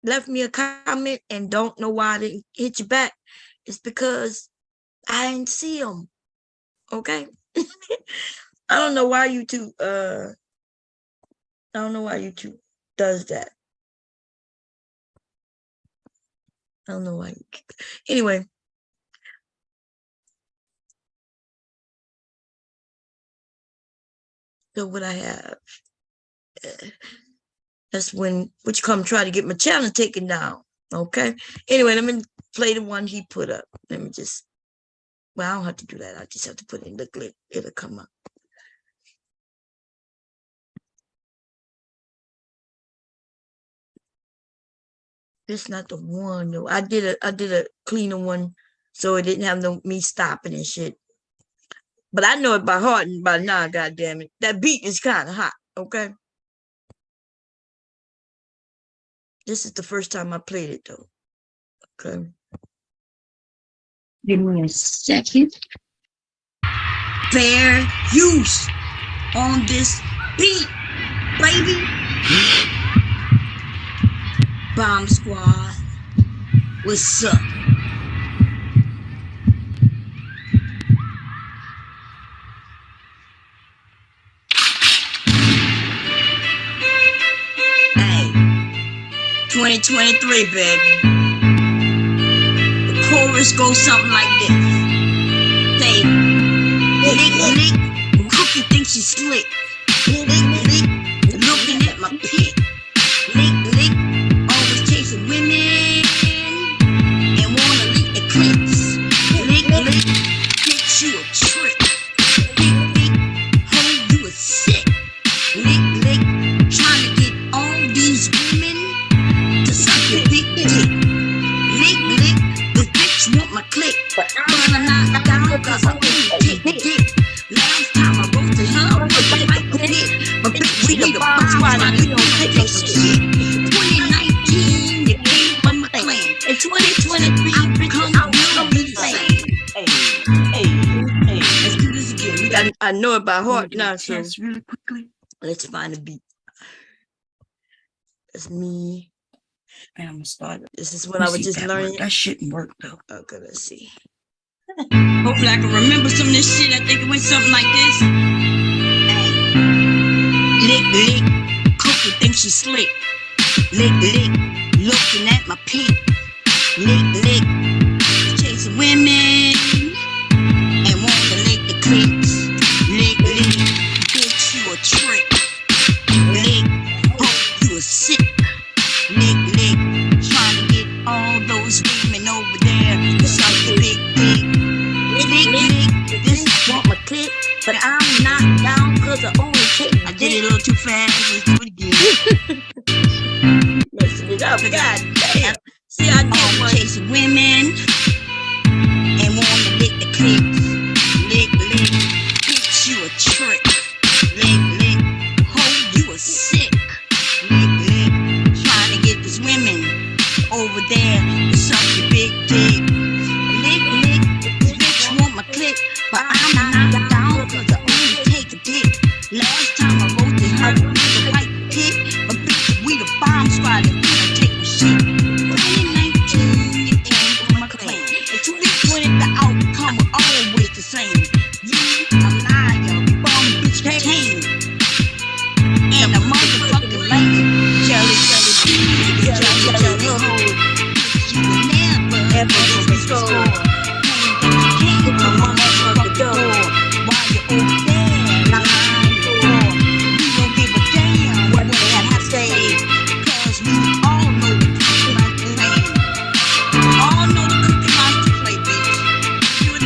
left me a comment and don't know why I didn't hit you back. It's because I didn't see them. Okay. I don't know why YouTube. I don't know why YouTube does that. I don't know why. Anyway. So what I have. That's when which come try to get my channel taken down. Okay. Anyway, let me play the one he put up. Let me just. Well, I don't have to do that. I just have to put in the clip. It'll come up. This not the one though. I did a cleaner one, so it didn't have no me stopping and shit. But I know it by heart and by now. God damn it, that beat is kind of hot. Okay. This is the first time I played it though. Okay. Give me a second. Fair use on this beat, baby. Bomb Squad, what's up? Hey, 2023, baby. The chorus goes something like this. Say, lick, lick, Cookie thinks she's slick. Lick, lick, looking at my pit. Lick, lick, always chasing women and wanna lick the clips. Lick, lick, bitch, you a trick. Lick, lick, hoe, you a sick. Lick, lick, trying to get all these women to suck your big dick. Lick, lick, the bitch want my click, but I'm not down cause I only take the dick. Last time I wrote to her, I was like the dick, but bitch, we the bomb squad and you don't take no shit. 2019, you came from my clan. In 2023, I'm become a real same. Hey, let's do this again. I know it by heart now, so really quickly. Let's find a beat. That's me. And I'm gonna start. This is what I was just learning. That shouldn't work though. Okay, let's see. Hopefully I can remember some of this shit. I think it went something like this. Hey. Lick, lick, Cookie thinks she's slick. Lick, lick, looking at my peak. Lick, lick, chasing women and want to lick the clips. Lick, lick, bitch, you a trick. Lick, hope you a sick. Lick, lick, trying to get all those women over there to suck the big dick. Lick, lick, this want my clip, but I'm not down cause I only take. I did it a little too fast. Let's do it again. Messing it up, god damn. See, I did one. Chasing women and want to lick the clips. Lick, lick, bitch, you a trick. Lick, lick, hoe, you a sick. Lick, lick, trying to get these women over there to suck your big dick. Lick, lick, this bitch want my clip, but I'm not down cause I only take a dick. Last time I wrote to her, the white pit, but bitch, we the bomb squad and we don't take no shit. 2019, you came from my clan. In 2020, the outcome was always the same. You a liar, bum bitch came. And a motherfucking lame. Jelly, jelly, jelly, jelly, hoe. You will never restore. Came from my motherfucking door. While you're over there, lying door. You don't give a damn what they have to say. Cause we all know the Cookie Monster play. All know the Cookie Monster play, bitch. You would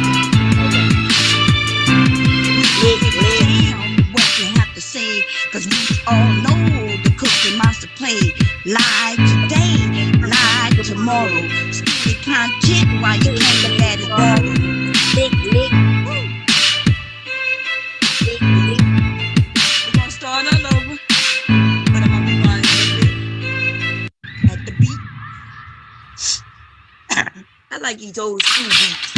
give a damn what you have to say. Cause we all know the Cookie Monster play. Lie today, lie tomorrow. Steal content while you can't let it borrow. Lick, lick, lick, lick. We're gonna start all over, but I'm gonna rewind a little bit. At the I like these old school beats.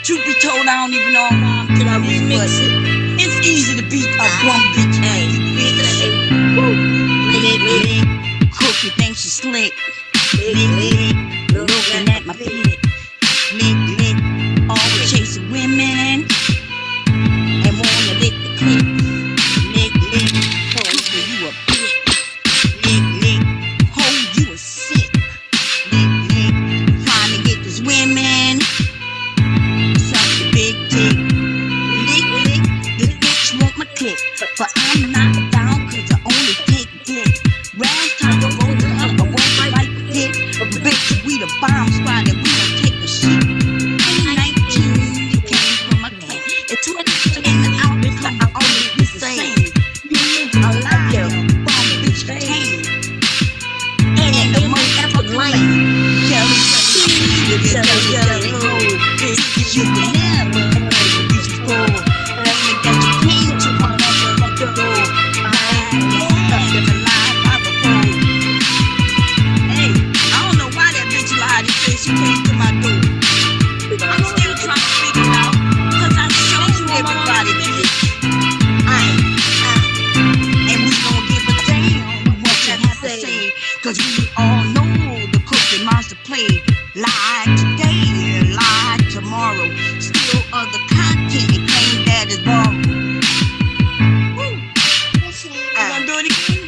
Truth be told, I don't even know how I'm gonna remix it. It's easy to beat a bum bitch. Hey, lick, cookie thinks she's slick. Lick, looking at my pig. Lick, always chasing women and wanna lick the clip. Lick, cookie, you a bitch. Lick, hold you a sick. Lick, trying to get these women. Suck the big dick. Lick, the bitch want my clip. But I'm not down cause I only take dick. Last time I rolled it up, I won't fight the dick. But bitch, we the bomb squad and we don't take a shit. 2019, you came from a can. In 2020, in the out, I always be the same. You alive, bomb bitch tame. And in the most ever lane. Jelly, bitch, you can never reach the goal. That you came to my mother door. Hey, I don't know why that bitch lied and said she came to my door. I'm still trying to figure it out, cause I showed you everybody, bitch. And we gon' give a damn what you have to say, cause we all know the Cookie Monster play. Lie today, lie tomorrow. Still other content and claim that is borrowed. You gonna do it again?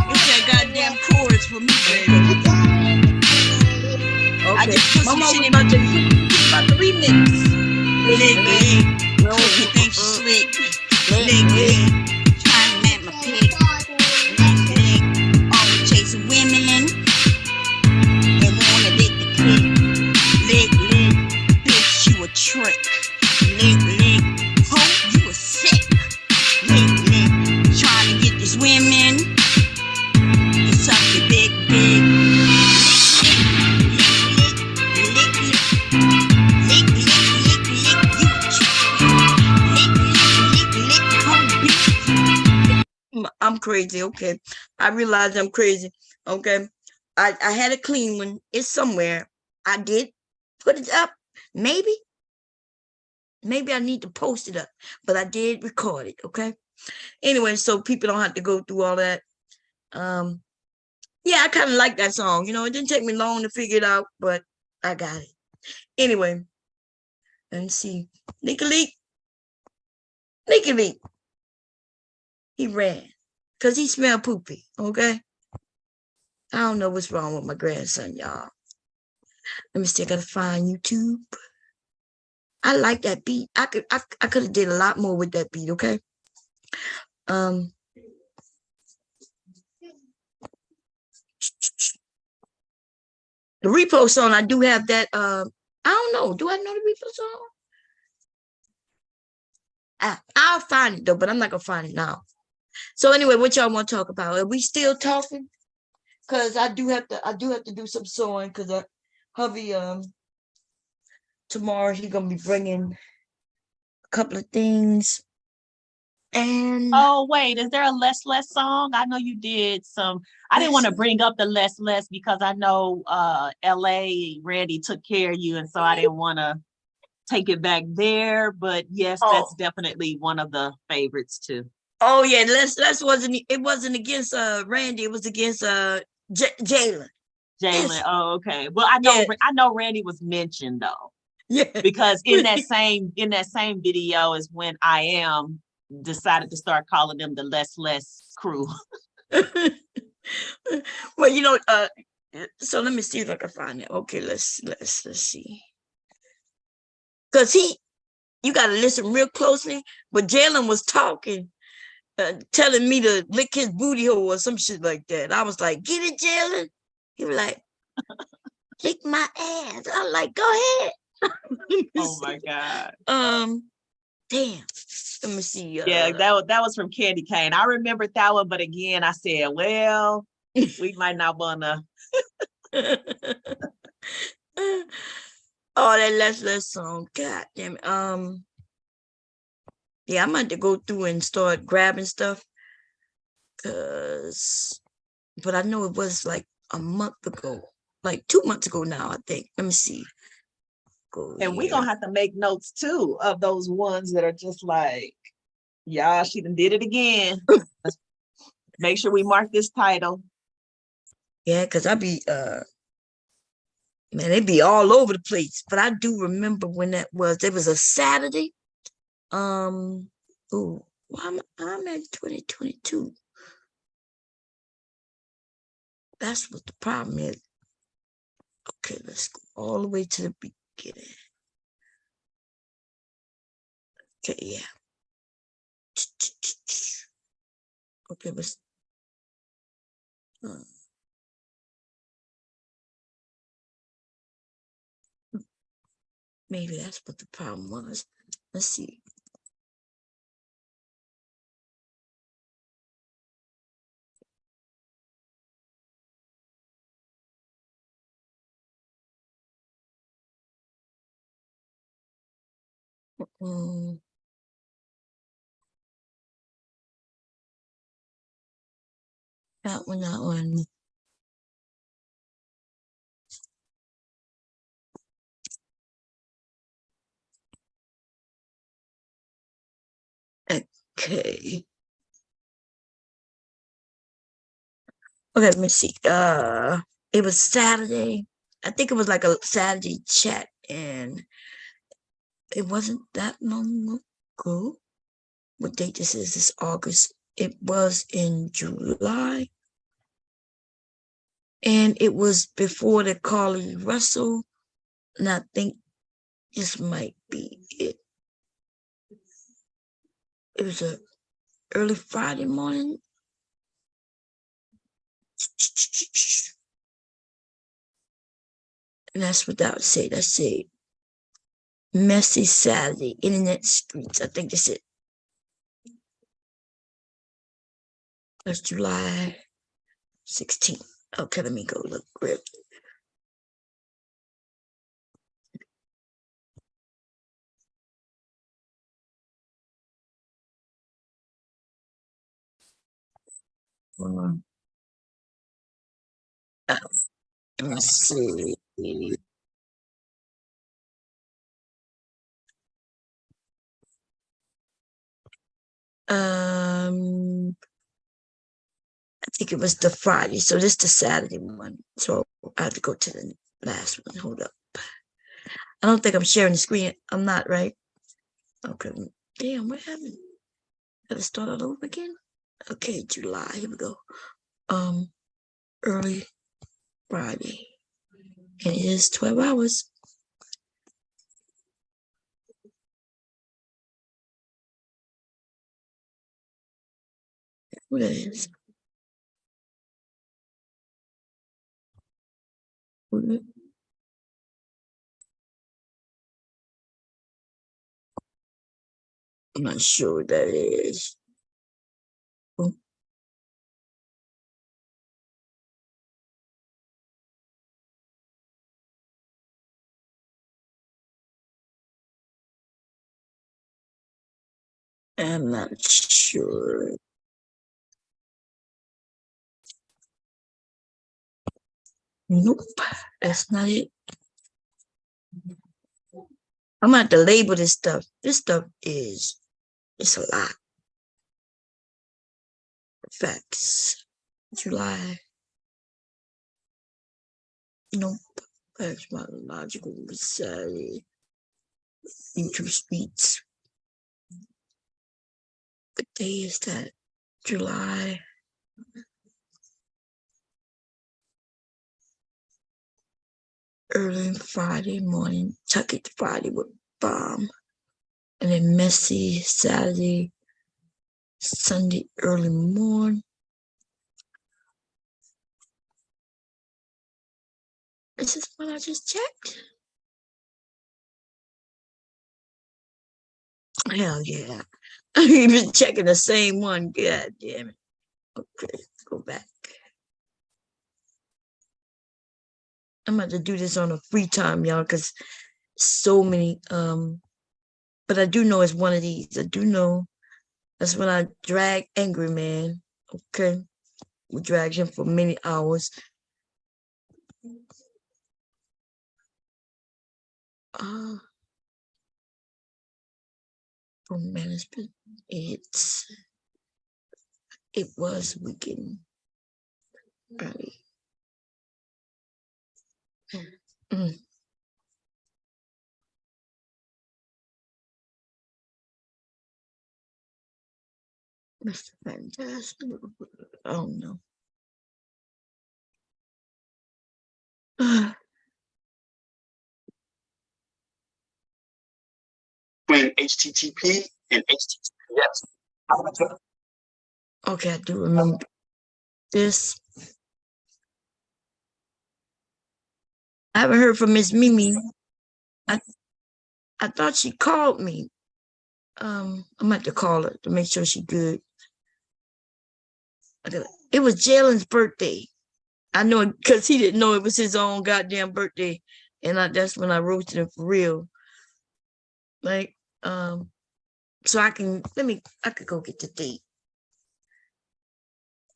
It's that goddamn chorus for me, baby. Okay. I just put some shit in my about the remix. Lick, Cookie thinks she's slick. Lick, trying to make my pick. Lick, always chasing women and wanna lick the clip. Lick, bitch, you a trick. Lick, hope you a sick. Lick, trying to get these women and suck your big. I'm crazy, okay. I realize I'm crazy, okay. I had a clean one. It's somewhere. I did put it up. Maybe I need to post it up, but I did record it, okay. Anyway, so people don't have to go through all that. Yeah, I kind of like that song. You know, it didn't take me long to figure it out, but I got it. Anyway, let's see. Nicky Leak. He ran because he smelled poopy, okay? I don't know what's wrong with my grandson, y'all. Let me see, I gotta find YouTube. I like that beat. I could have did a lot more with that beat, okay? The repo song, I do have that. I don't know. Do I know the repo song? I'll find it though, but I'm not gonna find it now. So anyway, what y'all want to talk about? Are we still talking? Cause I do have to do some sewing. Cause hubby tomorrow he gonna be bringing a couple of things. And oh wait, is there a less song? I know you did some. I didn't want to bring up the less because I know LA Randy took care of you, and so I didn't want to take it back there. But yes, that's definitely one of the favorites too. Oh yeah, less wasn't against Randy. It was against Jalen. Yes. Oh okay. Well, I know Randy was mentioned though. Yeah. Because in that same video is when I Am decided to start calling them the less crew. Well, you know, so let me see if I can find it. Okay, let's see. Cause you gotta listen real closely. But Jalen was talking, telling me to lick his booty hole or some shit like that. I was like, "Get it, Jalen." He was like, "Lick my ass." I was like, "Go ahead." Oh my God. Damn. Let me see. Yeah, that was from Candy Cane. I remembered that one, but again, I said, well, we might not wanna. Oh, that less song. God damn it. Yeah, I'm going to go through and start grabbing stuff. Cause but I know it was like a month ago, like 2 months ago now, I think. Let me see. And we're gonna have to make notes too of those ones that are just like, y'all, she done did it again. Make sure we mark this title. Yeah, because I be man, they be all over the place. But I do remember when that was. It was a Saturday. I'm at 2022. That's what the problem is. Okay, let's go all the way to the beginning. Okay, yeah. Okay, let's. Maybe that's what the problem was. Let's see. That one. Okay. Okay, let me see. It was Saturday. I think it was like a Saturday chat, and it wasn't that long ago. What date this is? This August. It was in July. And it was before the Carly Russell. And I think this might be it. It was a early Friday morning. And that's what that would say. That say Messy Saturday, Internet Streets. I think that's it. That's July 16th. Okay, let me go look real. Let's see. I think it was the Friday, so this is the Saturday one. So I have to go to the last one. Hold up. I don't think I'm sharing the screen. I'm not, right? Okay. Damn, what happened? Gotta start all over again? Okay, July. Here we go. Early Friday. And it is 12 hours. What it is? I'm not sure what that is. I'm not sure. Nope, that's not it. I'm gonna have to label this stuff. This stuff is, it's a lot. Facts. July. Nope. That's my logical society. Into streets. What day is that? July. Early Friday morning. Tuck it Friday with bomb. And then messy Saturday. Sunday early morning. This is what I just checked. Hell yeah. I've been checking the same one. God damn it. Okay, let's go back. I'm about to do this on a free time, y'all, because so many, but I do know it's one of these. I do know that's when I drag Angry Man. Okay. We dragged him for many hours. From management, it was weekend early. Mr. Fantastic. I don't know. When HTTP and HTTPS. Okay, I do remember this. I haven't heard from Miss Mimi. I thought she called me. I'm gonna have to call her to make sure she's good. It was Jalen's birthday. I know it because he didn't know it was his own goddamn birthday. And that's when I roasted him for real. Like, so I could go get the date.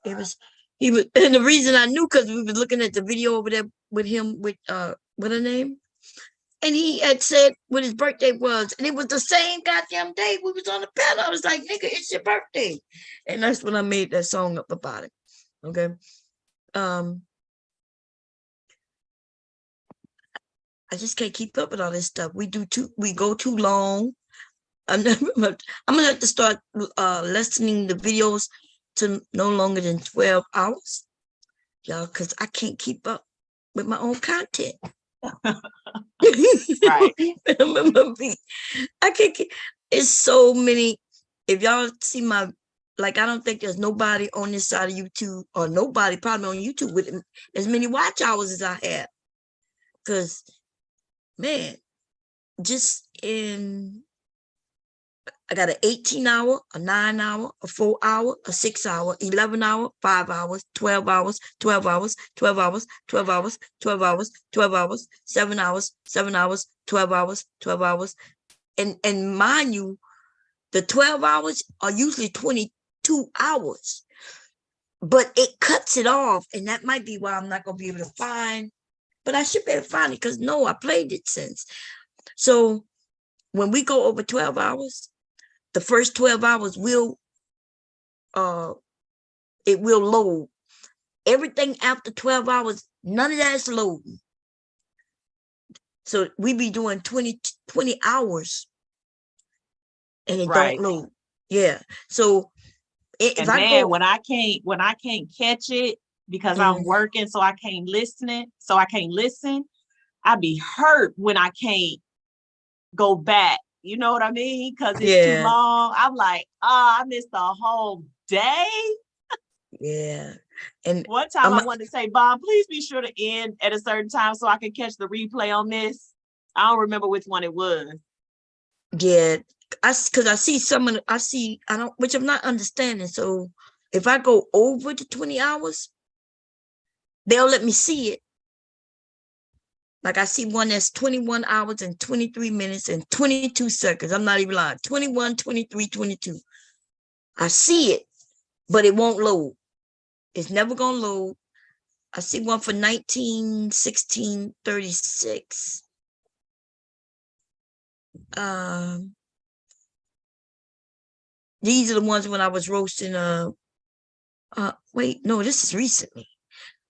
He was, and the reason I knew because we were looking at the video over there with him with her name? And he had said what his birthday was, and it was the same goddamn day we was on the panel. I was like, nigga, it's your birthday. And that's when I made that song up about it. Okay. I just can't keep up with all this stuff. We go too long. I'm gonna have to start lessening the videos to no longer than 12 hours. Y'all, because I can't keep up with my own content. Right. I can't keep, it's so many. If y'all see I don't think there's nobody on this side of YouTube or nobody probably on YouTube with as many watch hours as I have. Because, man, I got an 18-hour, a 9-hour, a 4-hour, a 6-hour, 11-hour, 5 hours, 12 hours, 12 hours, 12 hours, 12 hours, 12 hours, 12 hours, 7 hours, 7 hours, 12 hours, 12 hours. And mind you, the 12 hours are usually 22 hours. But it cuts it off. And that might be why I'm not going to be able to find. But I should be able to find it because, no, I played it since. So when we go over 12 hours, the first 12 hours will load. Everything after 12 hours, none of that is loading. So we be doing 20 hours and it don't load. Yeah. So when I can't catch it because I'm working, so I can't listen, I be hurt when I can't go back. You know what I mean? Because it's too long. I'm like, I missed the whole day. Yeah. And one time I wanted to say, Bob, please be sure to end at a certain time so I can catch the replay on this. I don't remember which one it was. Yeah. Because I see which I'm not understanding. So if I go over the 20 hours, they'll let me see it. Like I see one that's 21 hours and 23 minutes and 22 seconds. I'm not even lying. 21, 23, 22. I see it, but it won't load. It's never going to load. I see one for 19, 16, 36. These are the ones when I was roasting. Wait, no, this is recently.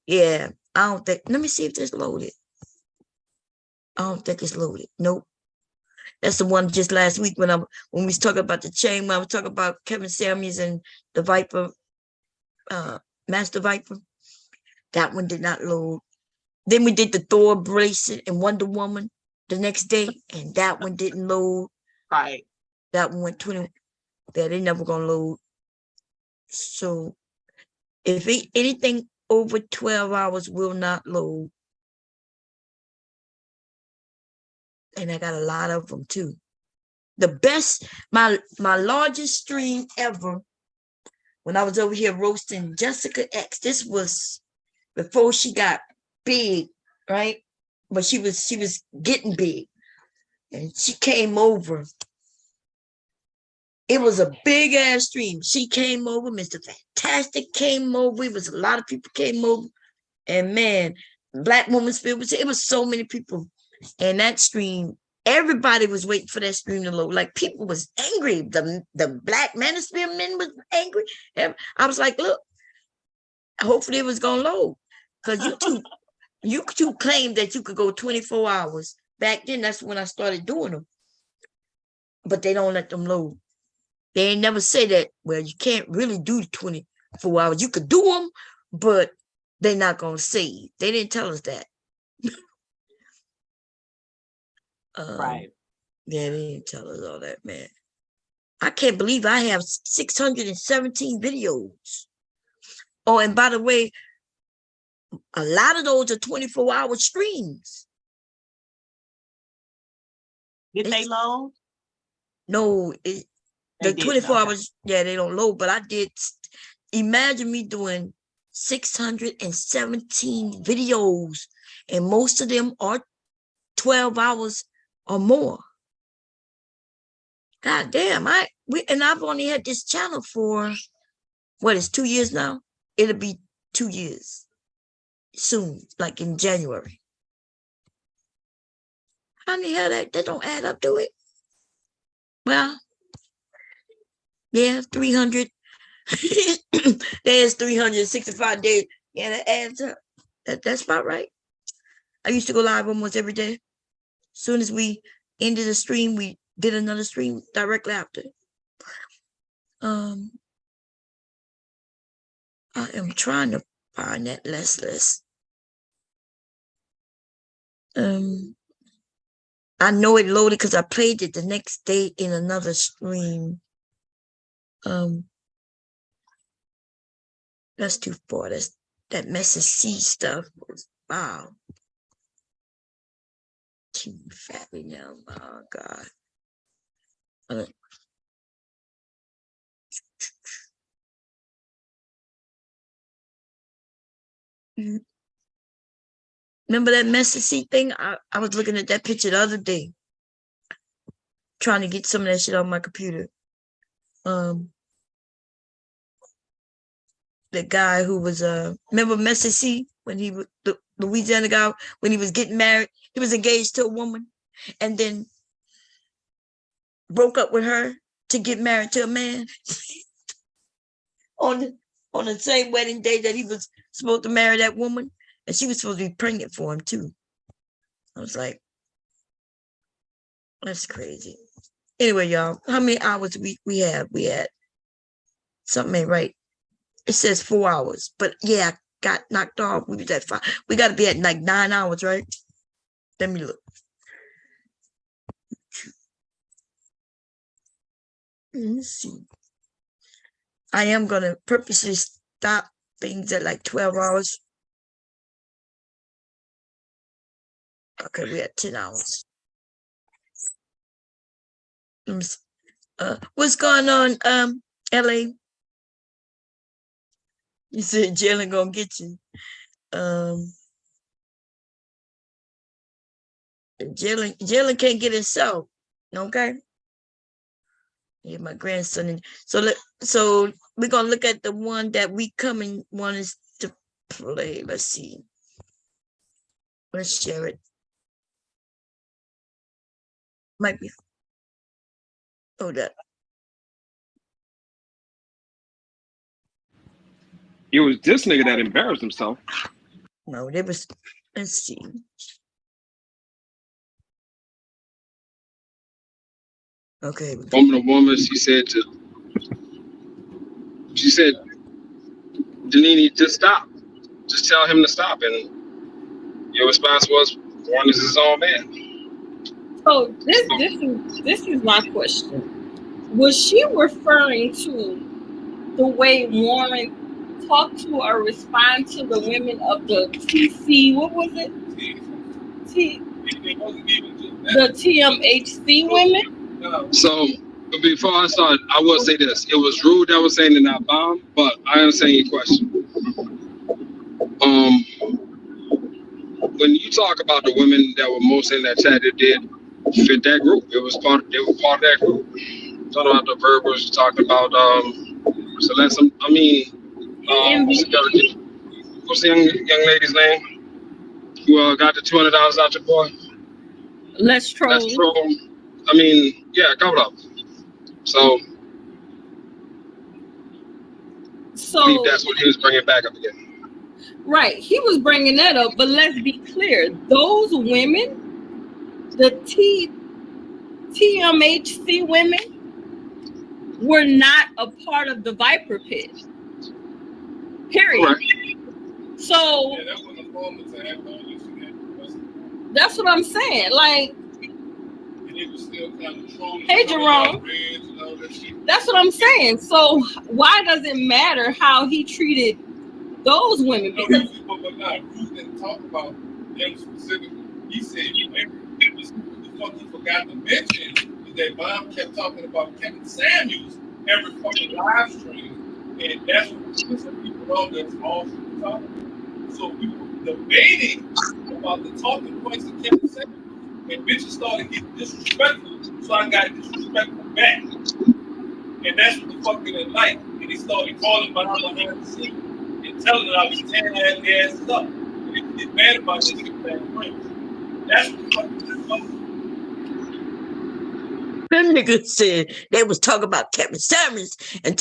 Yeah, I don't think. Let me see if this loaded. I don't think it's loaded. Nope. That's the one just last week when we was talking about the chain, when I was talking about Kevin Samuels and the Viper, Master Viper. That one did not load. Then we did the Thor bracelet and Wonder Woman the next day, and that one didn't load. Right. That one went 20. Yeah, they never gonna load. So if anything over 12 hours will not load. And I got a lot of them too. The best, my largest stream ever, when I was over here roasting Jessica X, this was before she got big, right? But she was getting big. And she came over It was a big ass stream. She came over, Mr. Fantastic came over. It was a lot of people came over. And man, Black Woman Spirit, it was so many people. And that stream, everybody was waiting for that stream to load. Like people was angry. The Black Manosphere men was angry. I was like, look, hopefully it was gonna load. Because you two claimed that you could go 24 hours. Back then, that's when I started doing them. But they don't let them load. They ain't never say that, well, you can't really do 24 hours. You could do them, but they're not going to save. They didn't tell us that. Right. Yeah, they didn't tell us all that, man. I can't believe I have 617 videos. Oh, and by the way, a lot of those are 24-hour streams. Did they load? No, the 24 hours, yeah, they don't load, but I did. Imagine me doing 617 videos, and most of them are 12 hours or more. God damn, I've only had this channel for what is 2 years now? It'll be 2 years soon, like in January. How the hell that don't add up to it? Well, yeah, 300. There's 365 days. Yeah, that adds up. That's about right. I used to go live almost every day. As soon as we ended the stream, we did another stream directly after. I am trying to find that list. I know it loaded because I played it the next day in another stream. That's too far. That's that Message C stuff. Wow. Too fatty now. Oh God. Remember that Message C thing? I was looking at that picture the other day, trying to get some of that shit on my computer. The guy who was remember Message C when he was the Louisiana guy when he was getting married, he was engaged to a woman, and then broke up with her to get married to a man on the same wedding day that he was supposed to marry that woman, and she was supposed to be pregnant for him too. I was like, that's crazy. Anyway, y'all, how many hours we have? We had something ain't right. It says 4 hours, but yeah, I got knocked off. We was at 5. We got to be at like 9 hours, right? Let me look. Let's see. I am gonna purposely stop things at like 12 hours. Okay, we at 10 hours. What's going on, LA? You said Jalen gonna get you. Jalen can't get himself. Okay. Yeah, my grandson. So we're gonna look at the one that we want us to play. Let's see. Let's share it. Might be. Oh, that. It was this nigga that embarrassed himself. No, there was. Let's see. Okay. Woman, she said, Janini, just stop. Just tell him to stop. And your response was, Warren is his own man. So this is my question. Was she referring to the way Warren talked to or respond to the women of the TC? What was it? The TMHC women? So before I start, I will say this. It was rude that was saying in that bomb, but I understand your question. When you talk about the women that were most in that chat, it did fit that group. They were part of that group. Talking about the verbals, talking about Celeste. I mean, what's the young lady's name? Who got the $200 out your boy? Let's troll. Let's troll. I mean, yeah, a couple of them. So I believe that's what he was bringing back up again. Right, he was bringing that up, but let's be clear: those women, the TMHC women, were not a part of the Viper Pit. Period. Right. So that's what I'm saying. Like, hey, Jerome. That's what I'm saying. So why does it matter how he treated those women? Because Ruth didn't talk about them specifically. He said, the fuck he forgot to mention is that Bob kept talking about Kevin Samuels every fucking live stream, and that's what some people know that's all she was talking about. So we were debating about the talking points of Kevin Samuels, and bitches started getting disrespectful, so I got disrespectful back. And that's what the fuck they didn't like. And he started calling Bob behind the scenes and telling her I was tearing their asses up. And if you get mad about this, get bad friends. That's what the fuck is about. Them niggas said they was talking about Kevin Samuels and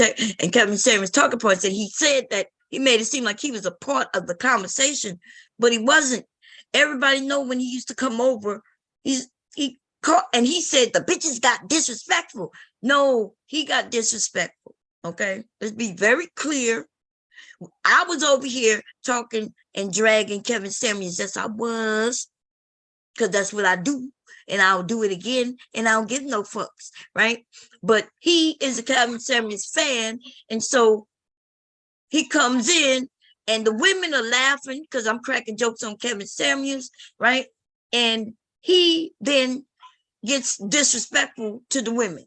Kevin Samuels' talking points, and he said that he made it seem like he was a part of the conversation, but he wasn't. Everybody know when he used to come over, he called and he said the bitches got disrespectful. No, he got disrespectful. Okay, let's be very clear. I was over here talking and dragging Kevin Samuels. Yes, I was, because that's what I do. And I'll do it again, and I don't give no fucks, right? But he is a Kevin Samuels fan, and so he comes in, and the women are laughing because I'm cracking jokes on Kevin Samuels, right? And he then gets disrespectful to the women.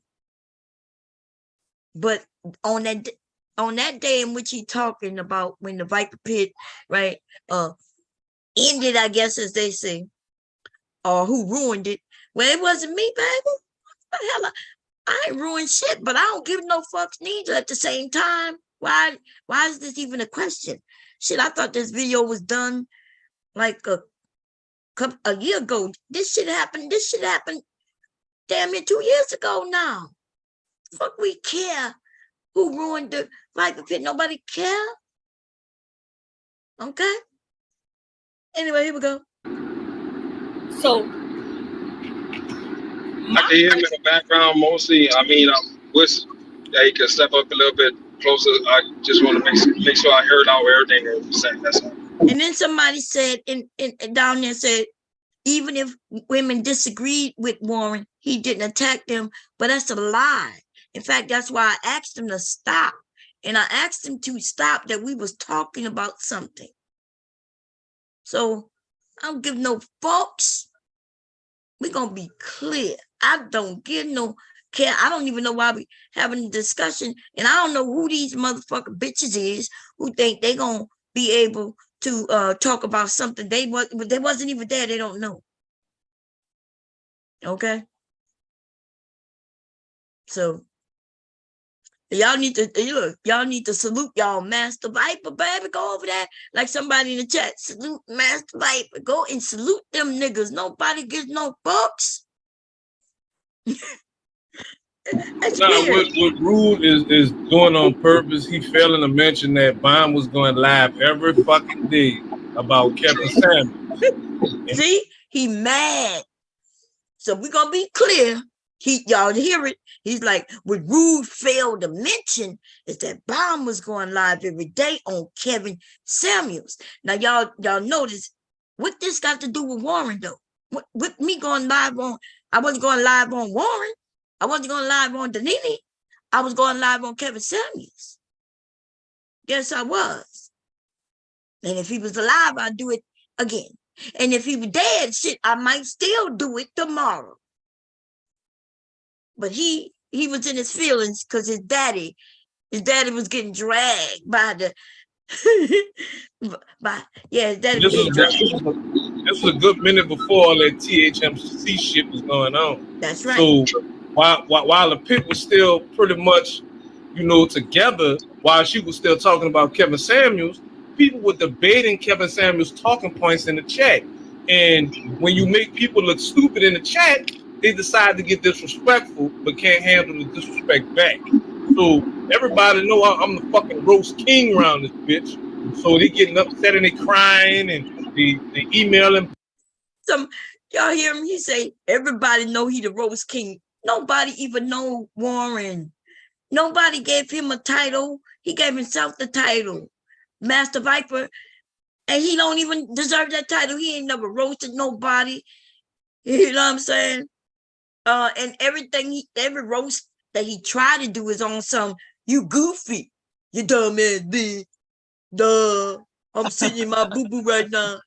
But on that day in which he talking about when the Viper Pit, right, ended, I guess, as they say, or who ruined it. Well, it wasn't me, baby. What the hell? I ain't ruined shit, but I don't give no fucks neither at the same time. Why is this even a question? Shit, I thought this video was done like a year ago. This shit happened damn near 2 years ago now. Fuck, we care who ruined the Viper Pit. Nobody care. Okay? Anyway, here we go. So I can hear him in the background mostly. I mean, I wish that he could step up a little bit closer. I just want to make sure I heard out everything that was said. That's all. And then somebody said in down there said, even if women disagreed with Warren, he didn't attack them. But that's a lie. In fact, that's why I asked him to stop. And I asked him to stop that we was talking about something. So I don't give no fucks. We're going to be clear. I don't give no care. I don't even know why we having a discussion. And I don't know who these motherfucking bitches is who think they going to be able to talk about something they wasn't even there. They don't know. Okay? So y'all need to salute y'all Master Viper, baby. Go over there like somebody in the chat. Salute Master Viper. Go and salute them niggas. Nobody gives no fucks. What Rude is doing on purpose, he failing to mention that Bond was going live every fucking day about Kevin Samuels. See, he mad. So we're gonna be clear. Y'all hear it. He's like, what Rude failed to mention is that Bomb was going live every day on Kevin Samuels. Now, y'all notice what this got to do with Warren, though. With me going live on, I wasn't going live on Warren. I wasn't going live on Danini. I was going live on Kevin Samuels. Yes, I was. And if he was alive, I'd do it again. And if he was dead, shit, I might still do it tomorrow. But he was in his feelings because his daddy was getting dragged by the his daddy was getting dragged. This was a good minute before all that THMC shit was going on. That's right. So while the pit was still pretty much, together, while she was still talking about Kevin Samuels, people were debating Kevin Samuels' talking points in the chat. And when you make people look stupid in the chat, they decide to get disrespectful, but can't handle the disrespect back. So everybody know I'm the fucking roast king around this bitch. So they getting upset and they crying and they emailing. Y'all hear him? He say everybody know he the roast king. Nobody even know Warren. Nobody gave him a title. He gave himself the title, Master Viper, and he don't even deserve that title. He ain't never roasted nobody. You know what I'm saying? And every roast that he tried to do is on some, you goofy, you dumb ass bitch. Duh, I'm sitting in my boo boo right now.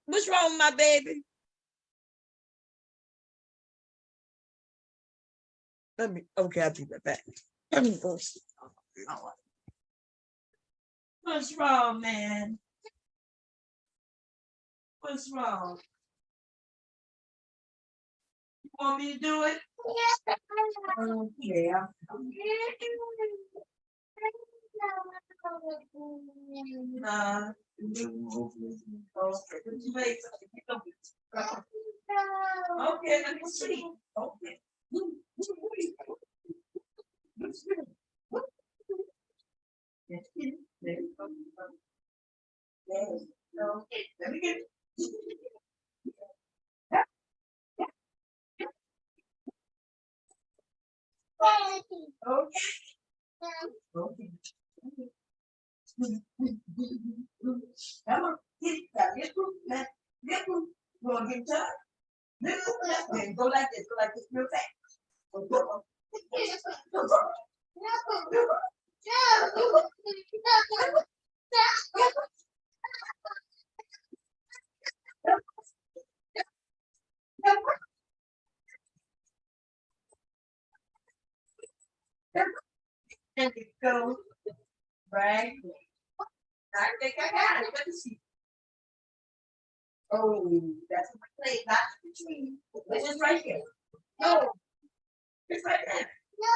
What's wrong with my baby? I'll be right back. Let me go see. What's wrong, man? What's wrong? You want me to do it? Yeah. Okay, let me see. Okay. Let me get okay. Come on, get through. You want to get tired? Go like this, real fast. And it goes right. I think I got it. Let me see. Oh, that's my plate, not between. It's just right here. No, it's right there. No,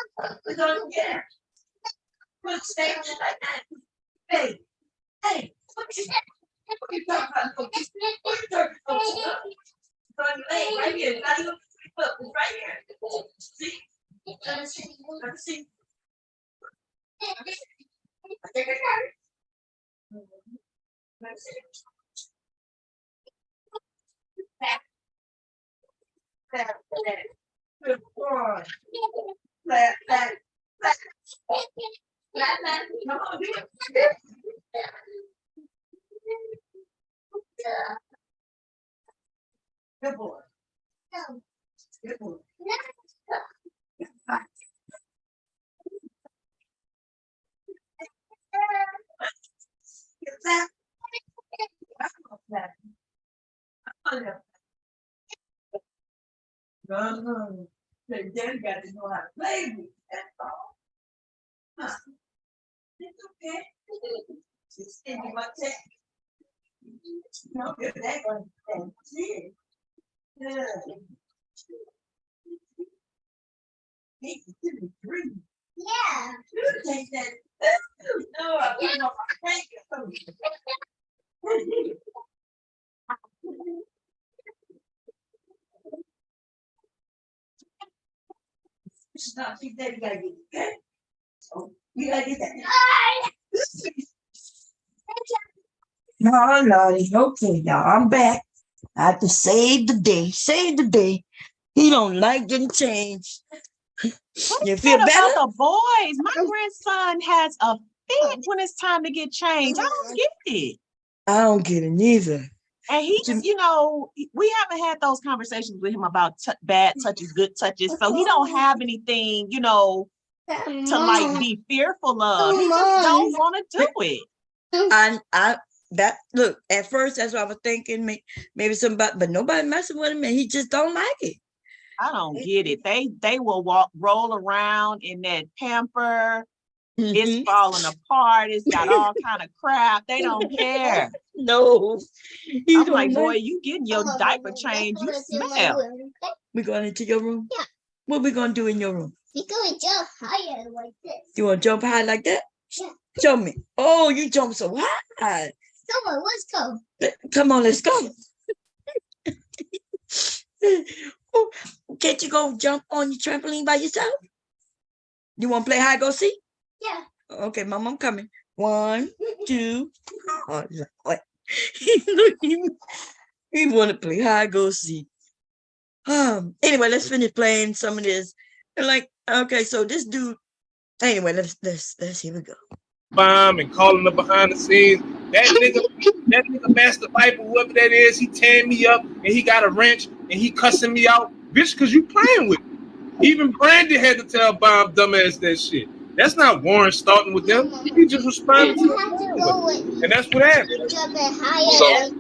it's on here. Put stay on it like that. Hey, what you talking about? What you talking about? It's on your leg right here. Not even look, it's right here. See? Let me see. I think I got it. Let's see. Good boy. Flat. Come on, do it. Good boy. Good boy. Daddy got to know how to play with it. That's all. Huh. It's okay. Just give me my check. No, good. That's going to see. Yeah. Yeah. You take that. No, I put on my crank. Stop, see that you gotta get it. So you gotta get that. No, okay, y'all. I'm back. I have to save the day. Save the day. He don't like getting changed. You feel better about the boys? My grandson has a fit when it's time to get changed. I don't get it. I don't get it neither. And he just, we haven't had those conversations with him about bad touches, good touches. So he don't have anything, to like be fearful of. He just don't want to do it. Look, at first that's what I was thinking, maybe somebody, but nobody messing with him and he just don't like it. I don't get it. They will roll around in that pamper It's falling apart. It's got all kind of crap. They don't care. No. I'm like, boy, you getting your diaper changed. You smell. We going into your room? Yeah. What we gonna do in your room? We gonna jump higher like this. You wanna jump high like that? Yeah. Show me. Oh, you jump so high. Come on, let's go. Come on, let's go. Can't you go jump on your trampoline by yourself? You want to play hide go seek? Yeah. Okay, Mom, I'm coming. 1, 2. Oh, Lord. He want to play hide go seek. Anyway, let's finish playing some of this. And like, okay, so this dude. Anyway, let's here we go. Bomb and calling up behind the scenes. That nigga Master Viper, whoever that is, he tearing me up and he got a wrench and he cussing me out, bitch, cause you playing with me. Even Brandy had to tell Bomb dumbass that shit. That's not Warren starting with them. He just responded to them. And that's what happened. So,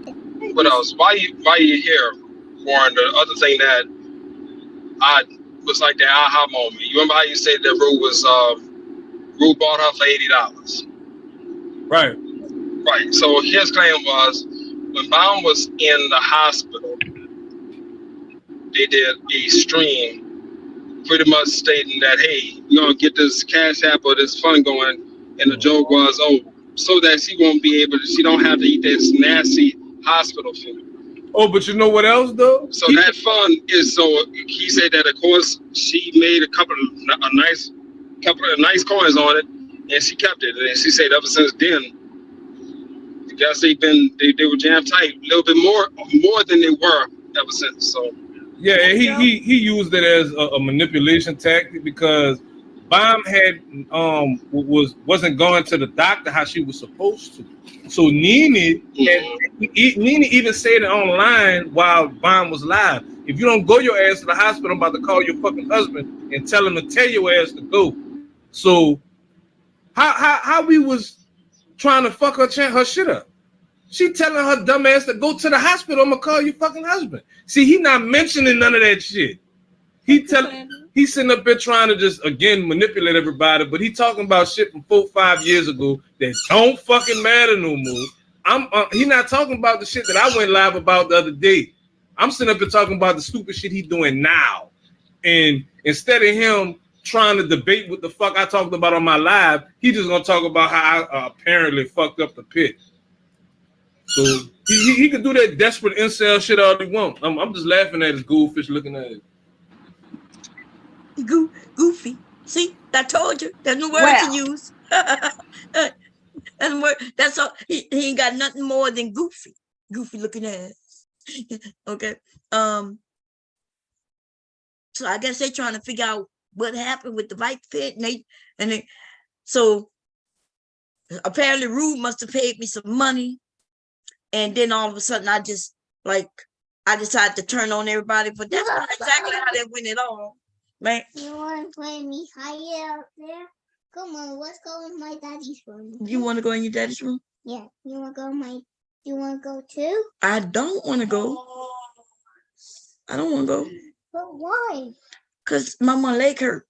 what else? Why you here, Warren? The other thing that I was like the aha moment. You remember how you said that Rue bought her for $80? Right. Right. So his claim was when Baum was in the hospital, they did a stream pretty much stating that, hey, we're gonna get this cash app or this fund going, and the joke was, oh, so that she don't have to eat this nasty hospital food. Oh, but you know what else though? So that fund is he said that of course she made a couple of nice coins on it, and she kept it. And she said ever since then, I guess they were jam tight a little bit more than they were ever since. So yeah, he used it as a manipulation tactic because Bomb had wasn't going to the doctor how she was supposed to. So Nene even said it online while Bomb was live. If you don't go your ass to the hospital, I'm about to call your fucking husband and tell him to tell your ass to go. So how we was trying to fuck her shit up. She telling her dumb ass to go to the hospital. I'm gonna call your fucking husband. See, he not mentioning none of that shit. He's sitting up there trying to just again manipulate everybody, but he talking about shit from 4-5 years ago that don't fucking matter no more. He not talking about the shit that I went live about the other day. I'm sitting up there talking about the stupid shit he doing now. And instead of him trying to debate what the fuck I talked about on my live, he just gonna talk about how I apparently fucked up the pit. So he can do that desperate incel shit all he want. I'm just laughing at his goldfish looking at it. Goofy. See, I told you. There's no word to use. That's all. He ain't got nothing more than goofy. Goofy looking ass. Okay. So I guess they're trying to figure out what happened with the Vice Pit, so apparently Rue must have paid me some money, and then all of a sudden I decided to turn on everybody, but that's not exactly how that went at all, right? You want to play me higher up there? Come on, let's go in my daddy's room. You want to go in your daddy's room? Yeah, you want to go too? I don't want to go. I don't want to go. But why? Because my leg hurt.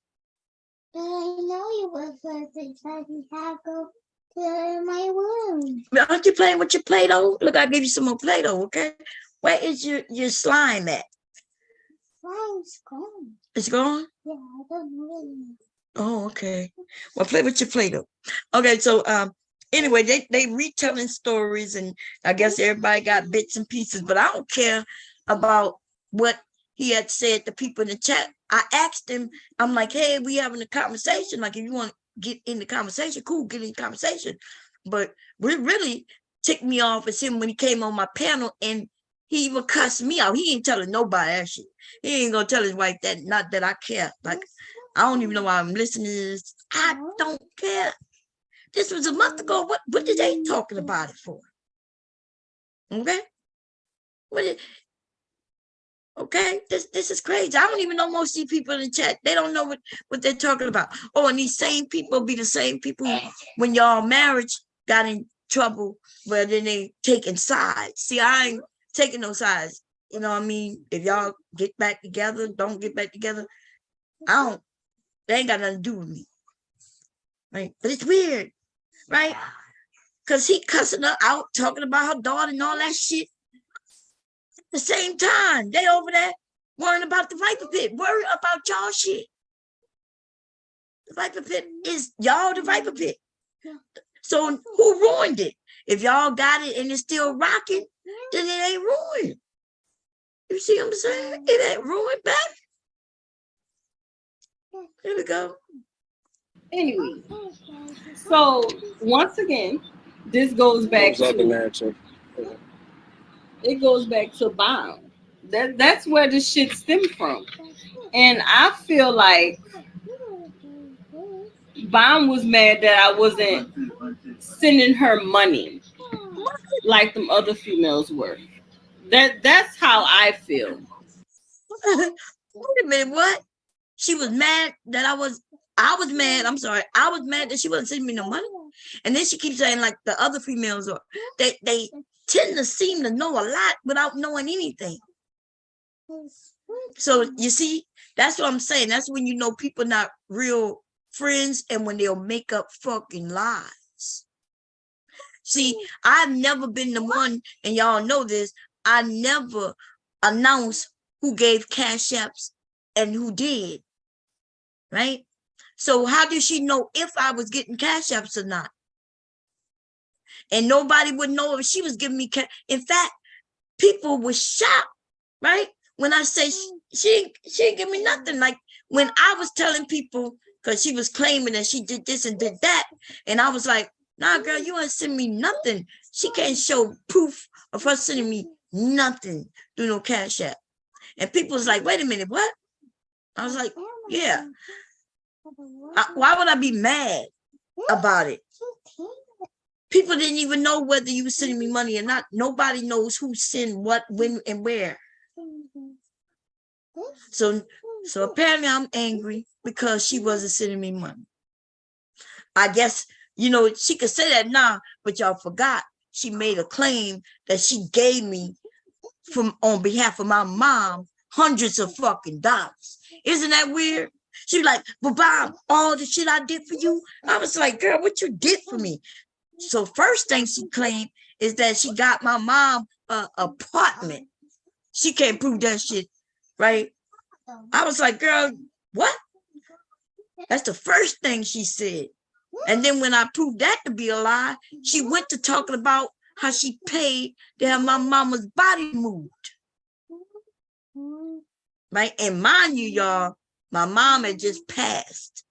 But I know you were supposed to have go to my room. Aren't you playing with your Play-Doh? Look, I gave you some more Play-Doh, okay? Where is your slime at? Slime's gone. It's gone? Yeah, I don't really know. Oh, okay. Well, play with your Play-Doh. Okay, so anyway, they retelling stories, and I guess everybody got bits and pieces, but I don't care about what he had said to people in the chat. I asked him, I'm like, hey, we having a conversation. Like, if you want to get in the conversation, cool, get in the conversation. But what really ticked me off is him when he came on my panel and he even cussed me out. He ain't telling nobody that shit. He ain't gonna tell his wife that, not that I care. Like, I don't even know why I'm listening to this. I don't care. This was a month ago. What did they talking about it for? Okay? Okay, this is crazy. I don't even know most of these people in the chat. They don't know what they're talking about. Oh, and these same people be the same people who, when y'all marriage got in trouble, but then they taking sides. See, I ain't taking no sides. You know what I mean? If y'all get back together, don't get back together, they ain't got nothing to do with me. right? But it's weird, right? Because he cussing her out, talking about her daughter and all that shit. At the same time, they over there worrying about the Viper Pit, worrying about y'all shit. The Viper Pit is y'all the Viper Pit. So who ruined it? If y'all got it and it's still rocking, then it ain't ruined. You see what I'm saying? It ain't ruined back. Here we go. Anyway, so once again, this goes back to it goes back to Bomb. That's where this shit stemmed from. And I feel like Bomb was mad that I wasn't sending her money like them other females were. That's how I feel. Wait a minute, what? She was mad that I was mad. I'm sorry. I was mad that she wasn't sending me no money. And then she keeps saying like the other females are they tend to seem to know a lot without knowing anything. So you see, that's what I'm saying. That's when you know people not real friends and when they'll make up fucking lies. See, I've never been the one, and y'all know this, I never announced who gave cash apps and who did, right? So how did she know if I was getting cash apps or not? And nobody would know if she was giving me cash. In fact, people were shocked, right? When I say she didn't give me nothing. Like when I was telling people, because she was claiming that she did this and did that. And I was like, nah, girl, you ain't send me nothing. She can't show proof of her sending me nothing through no cash app. And people was like, wait a minute, what? I was like, yeah. Why would I be mad about it? People didn't even know whether you were sending me money or not. Nobody knows who sent what, when, and where. So apparently I'm angry because she wasn't sending me money. I guess, you know, she could say that now, but y'all forgot she made a claim that she gave me on behalf of my mom hundreds of fucking dollars. Isn't that weird? She was like, but Bob, all the shit I did for you. I was like, girl, what you did for me? So first thing she claimed is that she got my mom an apartment. She can't prove that shit, right? I was like, girl, what? That's the first thing she said. And then when I proved that to be a lie, she went to talking about how she paid to have my mama's body moved. Right? And mind you, y'all, my mom had just passed.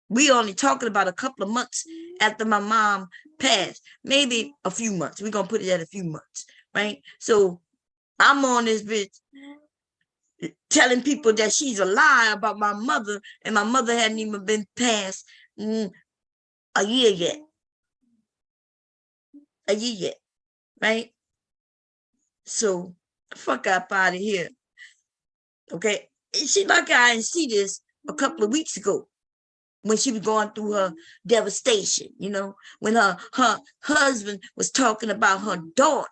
We only talking about a couple of months after my mom passed, maybe a few months. We're going to put it at a few months, right? So I'm on this bitch telling people that she's a lie about my mother, and my mother hadn't even been past a year yet. Right? So fuck up out of here. Okay. She lucky I didn't see this a couple of weeks ago when she was going through her devastation, you know, when her husband was talking about her daughter.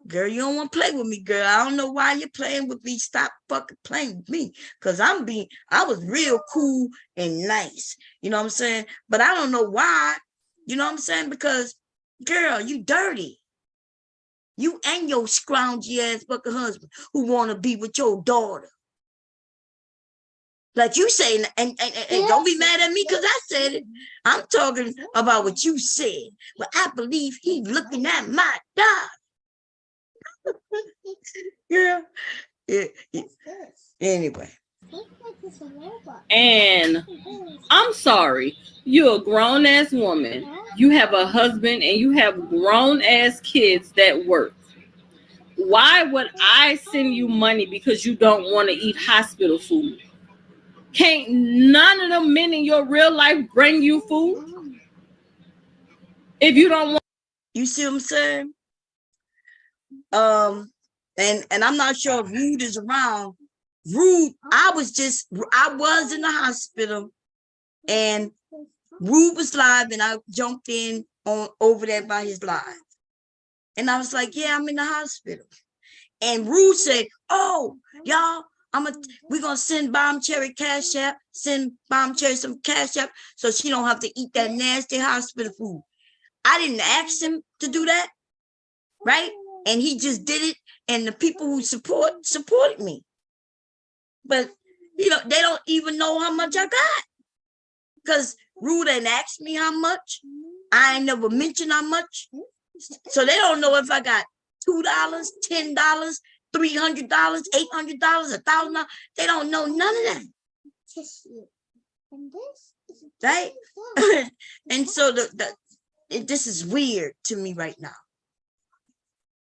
Girl, you don't want to play with me, girl. I don't know why you're playing with me. Stop fucking playing with me. Because I was real cool and nice. You know what I'm saying? But I don't know why. You know what I'm saying? Because, girl, you dirty. You and your scroungy ass fucking husband who want to be with your daughter. Like you saying, and don't be mad at me because I said it. I'm talking about what you said. But I believe he's looking at my daughter. Yeah. Anyway. And I'm sorry, you're a grown ass woman. You have a husband and you have grown ass kids that work. Why would I send you money because you don't want to eat hospital food? Can't none of them men in your real life bring you food? If you don't want, you see what I'm saying? And I'm not sure if Rude is around. Rude, I was in the hospital and Rude was live and I jumped in on over there by his live. And I was like, yeah, I'm in the hospital. And Rude said, oh, y'all, We're gonna send Bomb Cherry cash app, send Bomb Cherry some cash app so she don't have to eat that nasty hospital food. I didn't ask him to do that, right? And he just did it, and the people who supported me. But they don't even know how much I got. Because Rude ain't asked me how much. I ain't never mentioned how much. So they don't know if I got $2, $10, $300, $800, $1,000. They don't know none of that. Right? And so this is weird to me right now.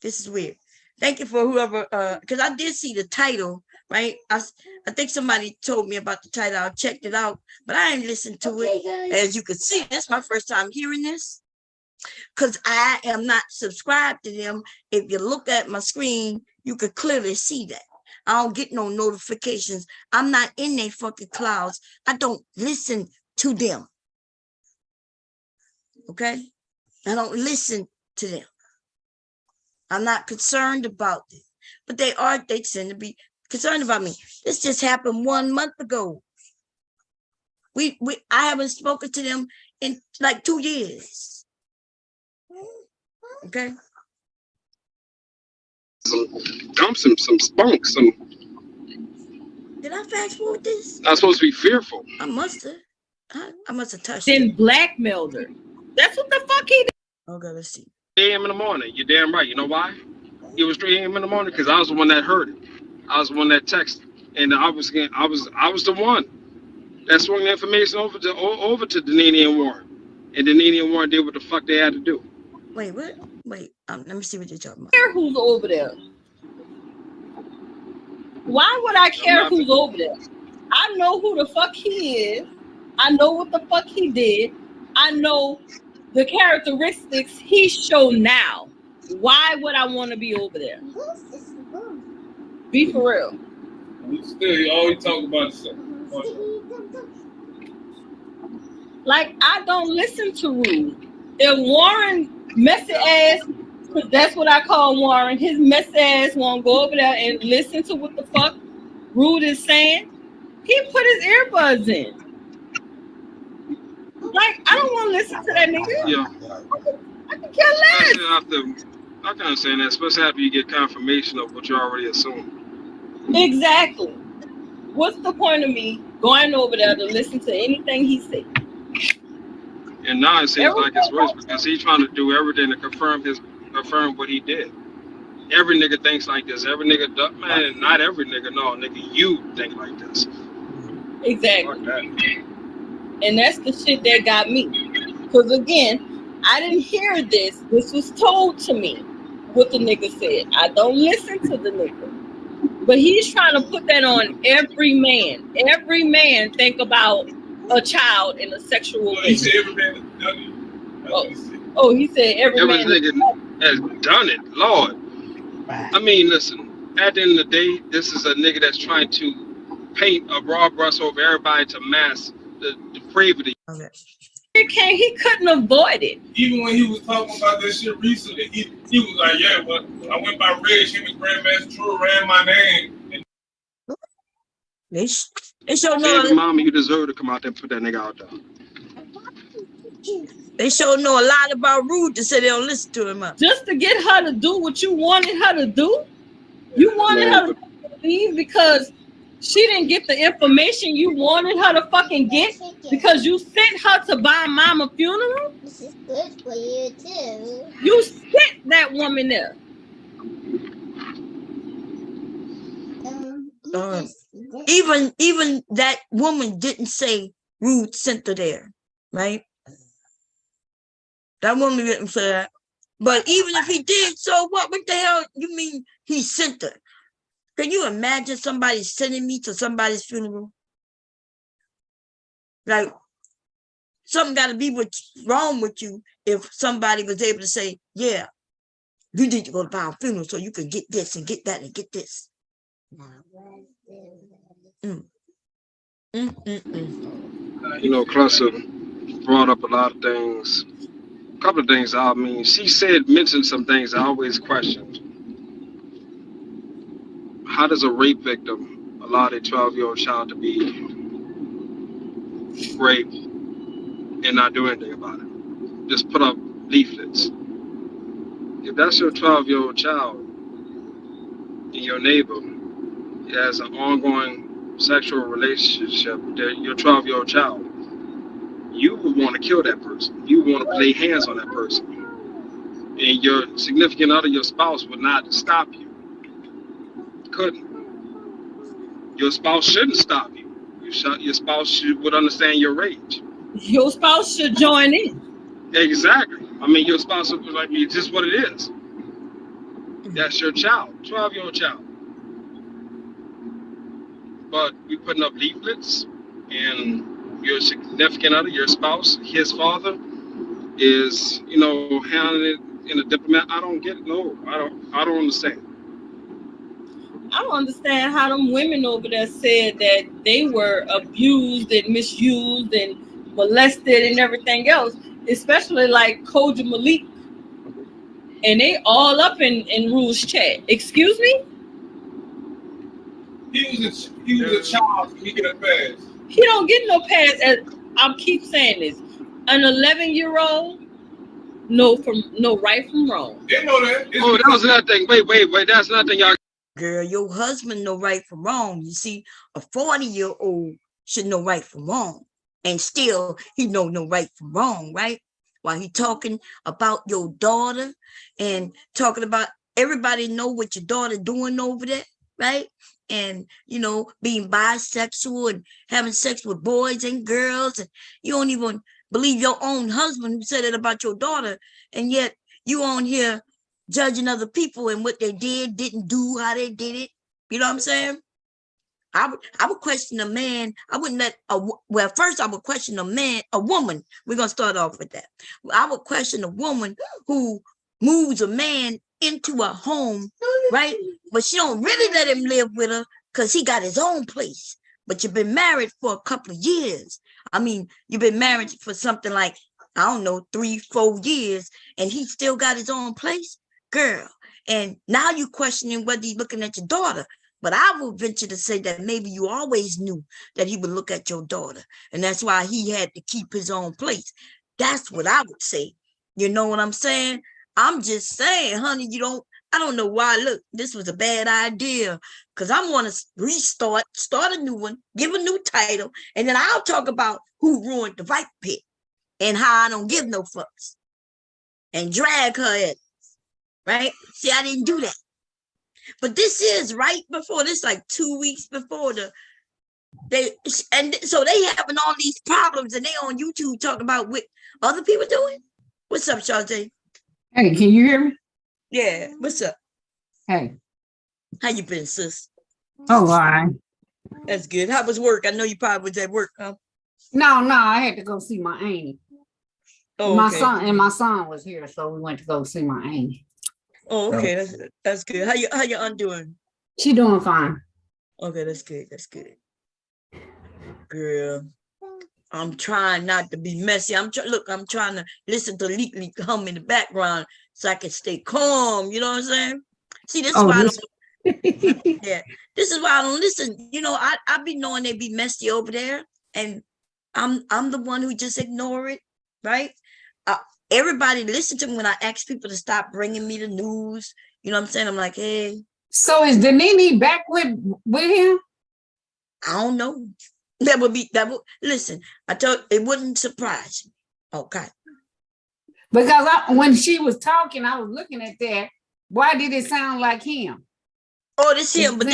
This is weird. Thank you for whoever, because I did see the title, right? I think somebody told me about the title. I checked it out, but I ain't listened to it. As you can see, that's my first time hearing this, because I am not subscribed to them. If you look at my screen, you could clearly see that. I don't get no notifications. I'm not in their fucking clouds. I don't listen to them. Okay? I don't listen to them. I'm not concerned about them, but they tend to be concerned about me. This just happened 1 month ago. I haven't spoken to them in like 2 years. Okay. Some spunk, some. Did I fast forward this? Not supposed to be fearful. I must have. I must have touched Then it. blackmailed her. That's what the fuck he did. Okay, let's see. 3 a.m. in the morning. You're damn right. You know why? It was 3 a.m. in the morning because I was the one that heard it. I was the one that texted, and I was the one that swung the information over to Denini and Warren, and Denini and Warren did what the fuck they had to do. Wait, what? Wait, let me see what you're talking about. Care who's over there? Why would I care who's over there? I know who the fuck he is. I know what the fuck he did. I know the characteristics he showed now. Why would I want to be over there? Be for real. Still, all you talk about is like, I don't listen to Rude. If Warren messy ass, because that's what I call Warren, his messy ass won't go over there and listen to what the fuck Rude is saying, he put his earbuds in. Like, I don't want to listen to that nigga. Yeah. I can care less. I can understand that, especially after you get confirmation of what you already assumed. Exactly. What's the point of me going over there to listen to anything he said? And now it seems like it's worse because he's trying to do everything to confirm what he did. Every nigga thinks like this. Every nigga, man, not every nigga, no, nigga, you think like this. Exactly. And that's the shit that got me. Because again, I didn't hear this. This was told to me, what the nigga said. I don't listen to the nigga. But he's trying to put that on every man. Every man think about a child in a sexual way. He said every man has done it. Oh, he said every man nigga has done it, Lord. I mean, listen, at the end of the day, this is a nigga that's trying to paint a broad brush over everybody to mask the depravity. Okay. He couldn't avoid it. Even when he was talking about this shit recently, he was like, yeah, well, I went by Reg, him and Grandmaster True ran my name. And they showed Baby mama, you deserve to come out there and put that nigga out there. They sure know a lot about Rude to say they don't listen to him. Just to get her to do what you wanted her to do? You wanted her to leave because she didn't get the information you wanted her to fucking get because you sent her to buy mama funeral? This is good for you too. You sent that woman there. Even that woman didn't say Rude sent her there, right? That woman didn't say that. But even if he did, so what? What the hell you mean he sent her? Can you imagine somebody sending me to somebody's funeral? Like, something got to be wrong with you if somebody was able to say, yeah, you need to go to my funeral so you can get this and get that and get this. You know, Cluster brought up a lot of things. A couple of things, I mean, she mentioned some things I always questioned. How does a rape victim allow their 12-year-old child to be raped and not do anything about it. Just put up leaflets. If that's your 12-year-old child and your neighbor has an ongoing sexual relationship with your 12-year-old child, you would want to kill that person. You would want to lay hands on that person. And your significant other, your spouse, would not stop you. Couldn't. Your spouse shouldn't stop you. Your spouse would understand your rage. Your spouse should join in. Exactly. I mean, your spouse would be like, it's just what it is. That's your child, 12-year-old child. But we putting up leaflets, and your significant other, your spouse, his father, is, handling it in a diplomat. I don't get it. No, I don't understand. I don't understand how them women over there said that they were abused and misused and molested and everything else, especially like Koja Malik. And they all up in Rule's chat. Excuse me? He was a child, so he get a pass. He don't get no pass. I keep saying this. An 11-year-old know right from wrong. They know that. Oh, that was another thing. Wait. That's nothing, y'all. Girl, your husband know right from wrong. You see, a 40-year-old should know right from wrong. And still, he know no right from wrong, right? While he talking about your daughter and talking about everybody know what your daughter doing over there, right? And, being bisexual and having sex with boys and girls. And you don't even believe your own husband who said it about your daughter. And yet you on here judging other people and what they did, didn't do, how they did it. You know what I'm saying? I would question a man. I wouldn't let first I would question a woman. We're going to start off with that. I would question a woman who moves a man into a home, right? But she don't really let him live with her because he got his own place. But you've been married for a couple of years. I mean, you've been married for something like, I don't know, 3-4 years, and he still got his own place. Girl, and now you questioning whether he's looking at your daughter. But I will venture to say that maybe you always knew that he would look at your daughter, and that's why he had to keep his own place. That's what I would say. You know what I'm saying? I'm just saying, honey, I don't know why. Look, this was a bad idea, because I'm going to start a new one, give a new title, and then I'll talk about who ruined the Viper Pit and how I don't give no fucks and drag her in. Right? See, I didn't do that. But this is right before this, like 2 weeks before so they having all these problems and they on YouTube talking about what other people doing. What's up, Shantae? Hey, can you hear me? Yeah, what's up? Hey. How you been, sis? Oh, all right. That's good. How was work? I know you probably was at work, huh? No, I had to go see my auntie. Oh, my okay. my son was here, so we went to go see my auntie. Oh, okay. That's good. How your aunt doing? She doing fine. Okay, that's good. That's good. Girl, I'm trying not to be messy. I'm trying to listen to Leak hum in the background so I can stay calm. You know what I'm saying? See, this is why this is why I don't listen. I be knowing they be messy over there, and I'm the one who just ignore it, right? Everybody listen to me when I ask people to stop bringing me the news. You know what I'm saying? I'm like, hey. So is Danini back with him? I don't know. Listen, I told it wouldn't surprise me. Okay. Because when she was talking, I was looking at that. Why did it sound like him? Oh, this him, but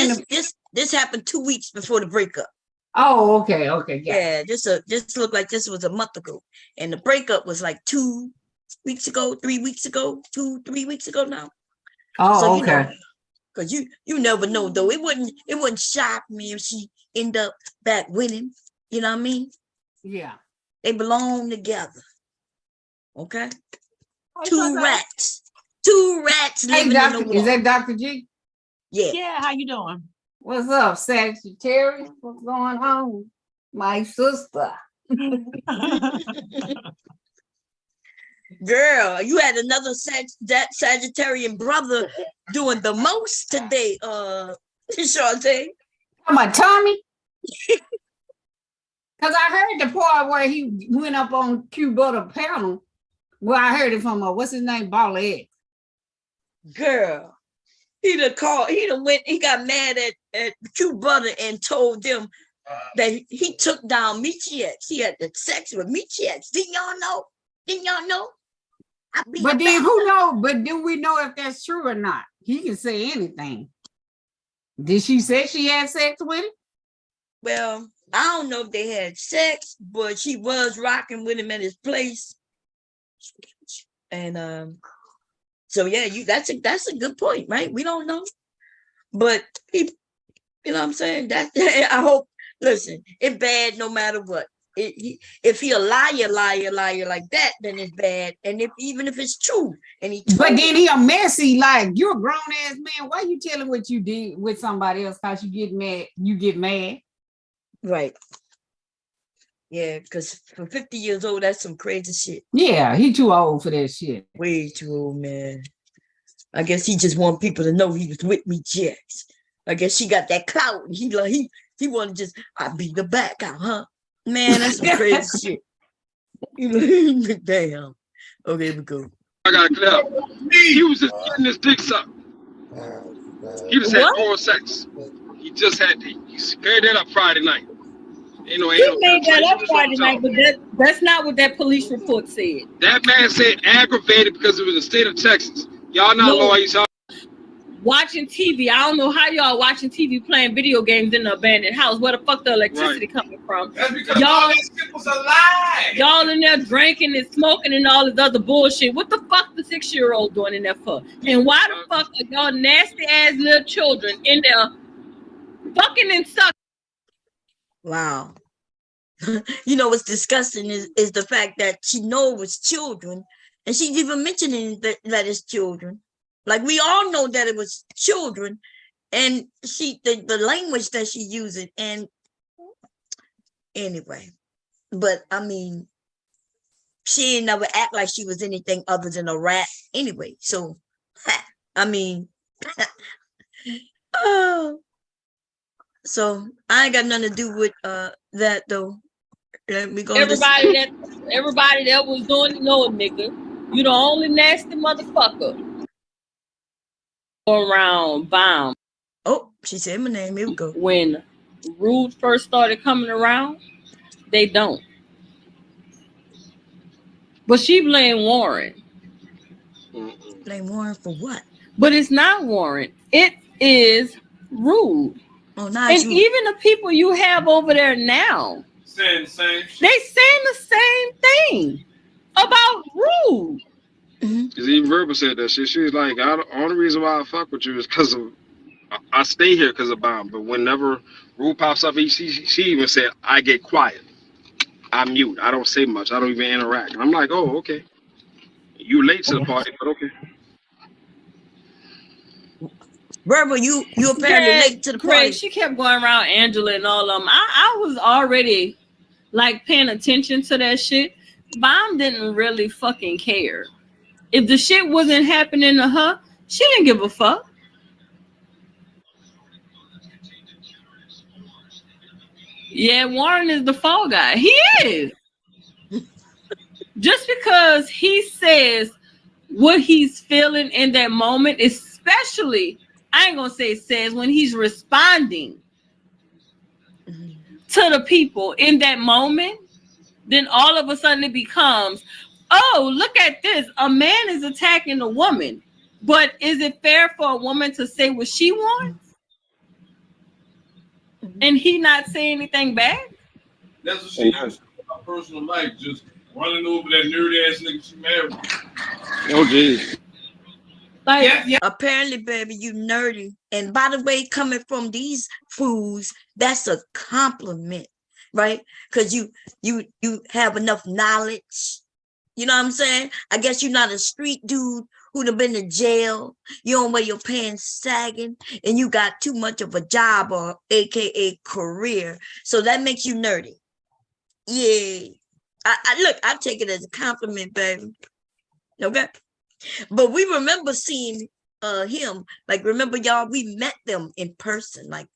this happened 2 weeks before the breakup. Oh, okay. Yeah, just looked like this was a month ago. And the breakup was like 2 weeks ago, 3 weeks ago, 2-3 weeks ago now. Oh, so, okay. Because you never know though. It wouldn't shock me if she end up back winning. You know what I mean? Yeah. They belong together. Okay. Two rats living in the wall. Is that Dr. G? Yeah. Yeah, how you doing? What's up, Sagittarius? What's going on? My sister. Girl, you had another Sagittarian brother doing the most today, Shantae. Talking about Tommy? Because I heard the part where he went up on Q Butter panel. Well, I heard it from what's his name, Ball X. Girl, he got mad at Q Butter and told them that he took down Michiex. He had the sex with Michiex. Didn't y'all know? But then who knows? But do we know if that's true or not? He can say anything. Did she say she had sex with him? Well, I don't know if they had sex, but she was rocking with him at his place. And so yeah, that's a good point, right? We don't know. But he, you know what I'm saying? That I hope, listen, it's bad no matter what. If he a liar like that, then it's bad. And even if it's true, and but then he a messy, like you're a grown ass man. Why you telling what you did with somebody else? Cause you get mad. Right. Yeah, because for 50 years old, that's some crazy shit. Yeah, he too old for that shit. Way too old, man. I guess he just want people to know he was with me, Jax. I guess she got that clout. And he want to just, I beat the back out, huh? Man, that's some crazy shit. Damn. Okay, we go. I got a clip. He was just getting his dick sucked. He just had oral sex. He just had he scared that up Friday night. He made that up Friday night, but that's not what that police report said. That man said aggravated because it was the state of Texas. Y'all not lawyers. Watching TV. I don't know how y'all watching TV playing video games in an abandoned house. Where the fuck the electricity coming from? That's because all that shit was a lie. Y'all in there drinking and smoking and all this other bullshit. What the fuck the 6-year-old doing in there for? And why the fuck are y'all nasty ass little children in there fucking and sucking? Wow. You know what's disgusting is the fact that she know it was children, and she's even mentioning that it's children. Like we all know that it was children, and the language that she using. And anyway, but I mean, she ain't never act like she was anything other than a rat anyway. So, I mean, oh, so I ain't got nothing to do with that though. Let me go. Everybody that was doing it, no, nigga, you the only nasty motherfucker around Bomb. Oh, she said my name. Here we go. When Rude first started coming around, they don't. But she blamed Warren. Blame Warren for what? But it's not Warren. It is Rude. Oh, not and you. Even the people you have over there now, saying the same shit. They saying the same thing about Rude. Because even Verba said that shit. She was like, the only reason why I fuck with you is because of I stay here because of Bomb. But whenever Rude pops up, she even said, I get quiet. I mute. I don't say much. I don't even interact. And I'm like, oh, okay. You late to the party, but okay. Verba, you apparently late to the party. She kept going around Angela and all of them. I was already like paying attention to that shit. Bomb didn't really fucking care. If the shit wasn't happening to her, she didn't give a fuck. Yeah, Warren is the fall guy. He is. Just because he says what he's feeling in that moment, especially, I ain't gonna say says, when he's responding to the people in that moment, then all of a sudden it becomes, oh, look at this. A man is attacking a woman. But is it fair for a woman to say what she wants? And he not say anything back? That's what she used to my personal life, just running over that nerd ass nigga she married. Oh, geez. Like, yeah. Apparently, baby, you nerdy. And by the way, coming from these fools, that's a compliment, right? Because you have enough knowledge. You know what I'm saying? I guess you're not a street dude who'd have been to jail. You don't wear your pants sagging, and you got too much of a job or AKA career. So that makes you nerdy. Yeah. I take it as a compliment, baby. Okay. But we remember seeing him, like, remember y'all, we met them in person, like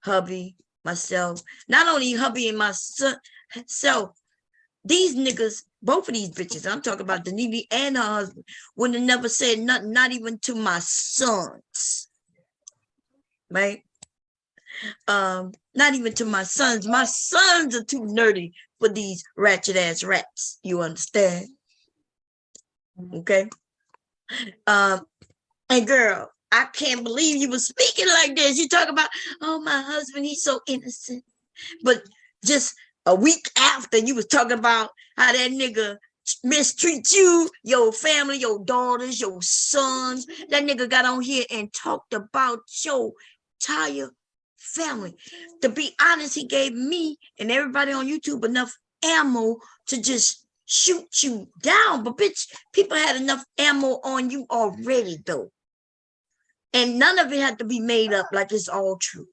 hubby, myself. Not only hubby and myself, these niggas, both of these bitches, I'm talking about Danini and her husband, would have never said nothing, not even to my sons. Right? Not even to my sons. My sons are too nerdy for these ratchet ass rats. You understand? Okay. And girl, I can't believe you were speaking like this. You talk about, oh, my husband, he's so innocent. But just a week after, you was talking about how that nigga mistreat you, your family, your daughters, your sons. That nigga got on here and talked about your entire family. To be honest, he gave me and everybody on YouTube enough ammo to just shoot you down. But bitch, people had enough ammo on you already though. And none of it had to be made up like it's all true.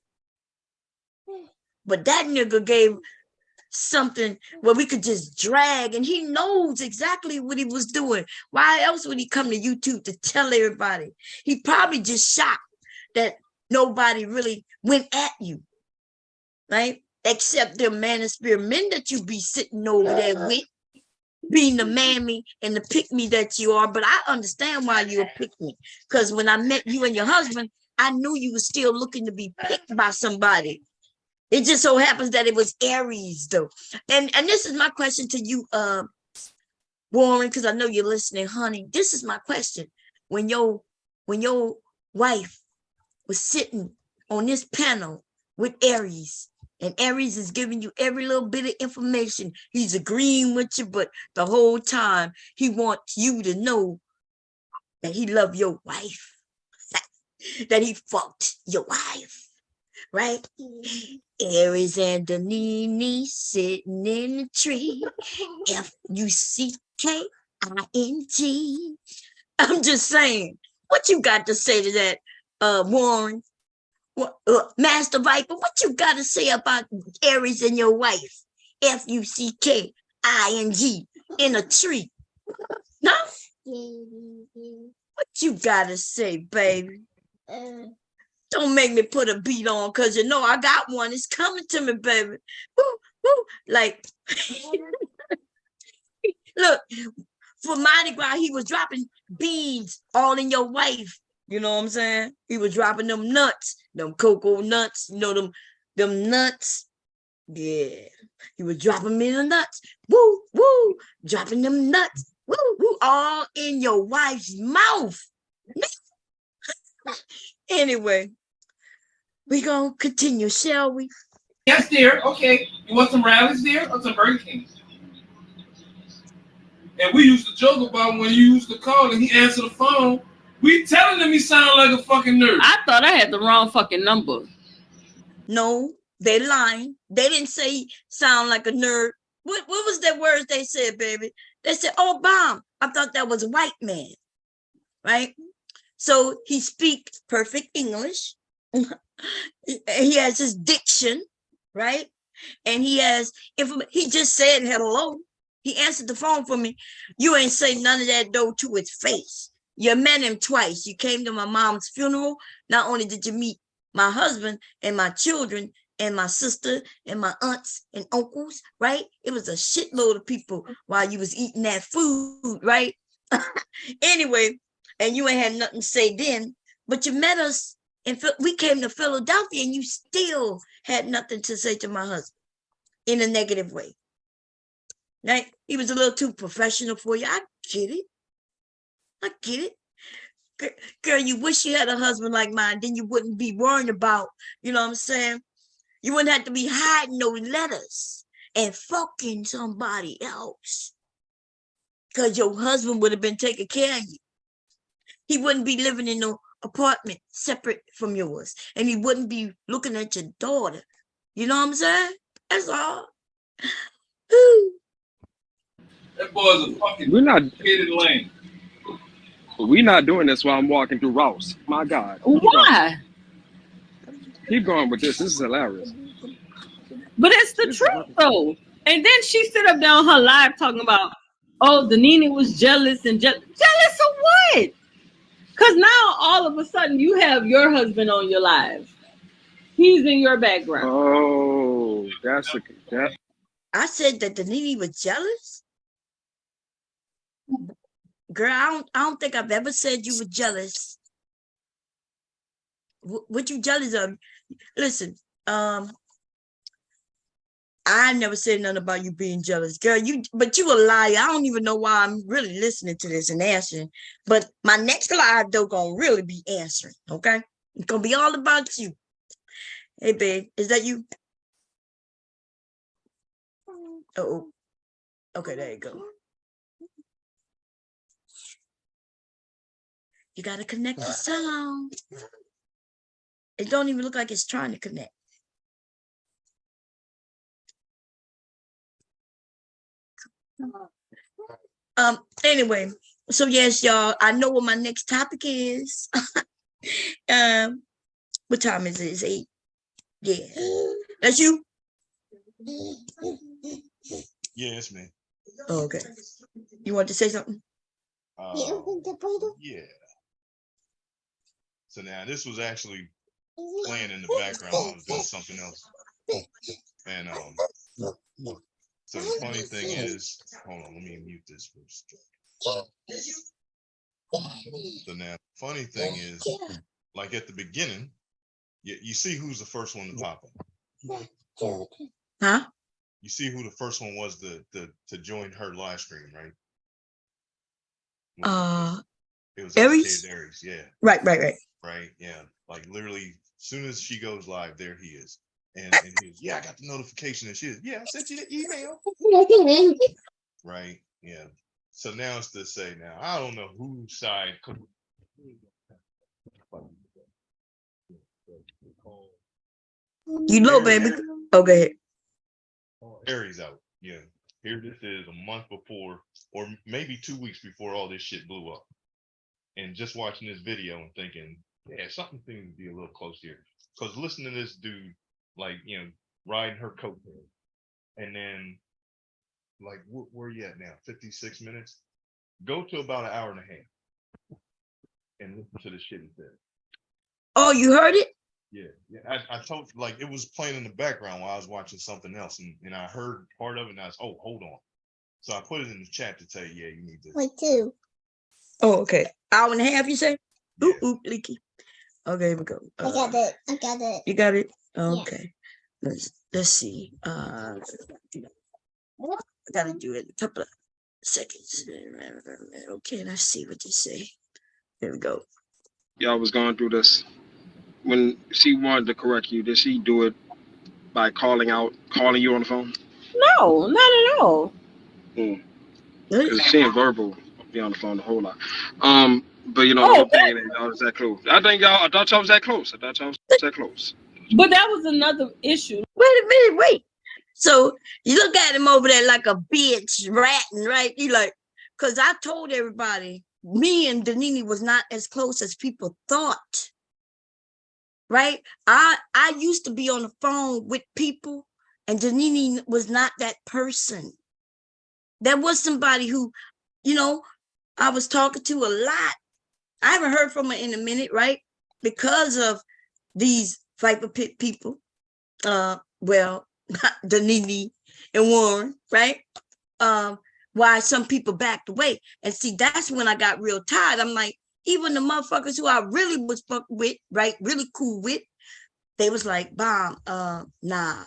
But that nigga gave something where we could just drag, and he knows exactly what he was doing. Why else would he come to YouTube to tell everybody? He probably just shocked that nobody really went at you, right? Except the manosphere men that you be sitting over there with, being the mammy and the pick-me that you are. But I understand why you're a pick-me, because when I met you and your husband, I knew you were still looking to be picked by somebody. It just so happens that it was Aries, though. And this is my question to you, Warren, because I know you're listening, honey. This is my question. When your wife was sitting on this panel with Aries, and Aries is giving you every little bit of information, he's agreeing with you, but the whole time he wants you to know that he loved your wife, that he fucked your wife, right? Aries and Danini sitting in the tree. Fucking. I'm just saying, what you got to say to that, Warren? Master Viper, what you got to say about Aries and your wife? Fucking in a tree. No? What you got to say, baby? Don't make me put a beat on, because you know I got one. It's coming to me, baby. Woo, woo. Like, look, for Mardi Gras, he was dropping beads all in your wife. You know what I'm saying? He was dropping them nuts, them cocoa nuts, you know, them nuts. Yeah, he was dropping me the nuts. Woo, woo, dropping them nuts. Woo, woo, all in your wife's mouth. Anyway, we gonna continue, shall we? Yes, dear. Okay. You want some rallies, dear, or some Burger King? And we used to joke about when you used to call and he answered the phone. We telling him he sounded like a fucking nerd. I thought I had the wrong fucking number. No, they lying. They didn't say sound like a nerd. What was that words they said, baby? They said, oh, bomb. I thought that was a white man, right? So he speaks perfect English. He has his diction, right? And he just said hello. He answered the phone for me. You ain't say none of that though to his face. You met him twice. You came to my mom's funeral. Not only did you meet my husband and my children and my sister and my aunts and uncles, right? It was a shitload of people while you was eating that food, right? Anyway, and you ain't had nothing to say then, but you met us and we came to Philadelphia and you still had nothing to say to my husband in a negative way. Right? He was a little too professional for you. I get it. I get it. Girl, you wish you had a husband like mine, then you wouldn't be worrying about, you know what I'm saying? You wouldn't have to be hiding those letters and fucking somebody else. Because your husband would have been taking care of you. He wouldn't be living in no apartment separate from yours. And he wouldn't be looking at your daughter. You know what I'm saying? That's all. That boy's a fucking We're not educated lame. We're not doing this while I'm walking through Ross. My God. Why? Keep going with this. This is hilarious. But it's the truth, though. And then she sit up there on her live talking about, oh, Danini was jealous and jealous of what? Because now all of a sudden you have your husband on your live. He's in your background. Oh, that's a that. I said that Danini was jealous. Girl, I don't think I've ever said you were jealous. What you jealous of? Listen, I never said nothing about you being jealous, girl. But you a liar. I don't even know why I'm really listening to this and answering. But my next live though gonna really be answering. Okay, it's gonna be all about you. Hey, babe, is that you? Oh, okay, there you go. You gotta connect the sound. It don't even look like it's trying to connect. Anyway, so yes, y'all, I know what my next topic is. What time is it? It's 8. Yeah. That's you? Yeah, it's me. Oh, okay. You want to say something? Yeah. So now this was actually playing in the background while I was doing something else. And so the funny thing is, hold on, let me mute this first. So now, funny thing is, like at the beginning, you see who's the first one to pop up. Huh? You see who the first one was to join her live stream, right? It was Aries? Aries, yeah. Right. Right, yeah. Like literally, as soon as she goes live, there he is. And he was, yeah, I got the notification and shit. Yeah, I sent you the email. Right, yeah. So now it's to say now, I don't know whose side. You know, baby. Okay. Aries out. Yeah. Here this is a month before, or maybe 2 weeks before all this shit blew up. And just watching this video and thinking, yeah, something seems to be a little close here. Because listening to this dude, like, riding her coattail. And then, like, where you at now? 56 minutes? Go to about an hour and a half. And listen to the shit he said. Oh, you heard it? Yeah. I told you, like, it was playing in the background while I was watching something else. And I heard part of it and I was, oh, hold on. So I put it in the chat to tell you, yeah, you need to. Me too. Oh, okay. Hour and a half, you say? Yeah. Oop, leaky. Okay, here we go. I got it. You got it? Okay. Yeah. Let's see. I gotta do it in a couple of seconds. Okay, let's see what you say. There we go. Y'all was going through this. When she wanted to correct you, did she do it by calling you on the phone? No, not at all. Because she ain't verbal be on the phone a whole lot. But my opinion is y'all was that close. I thought y'all was that close. But that was another issue. Wait a minute, wait. So you look at him over there like a bitch ratting, right? You like, because I told everybody, me and Danini was not as close as people thought. Right? I used to be on the phone with people, and Danini was not that person. There was somebody who, I was talking to a lot. I haven't heard from her in a minute, right? Because of these Viper Pit people. Well, Danini and Warren, right? Why some people backed away. And see, that's when I got real tired. I'm like, even the motherfuckers who I really was fucked with, right? Really cool with, they was like, Bomb, nah,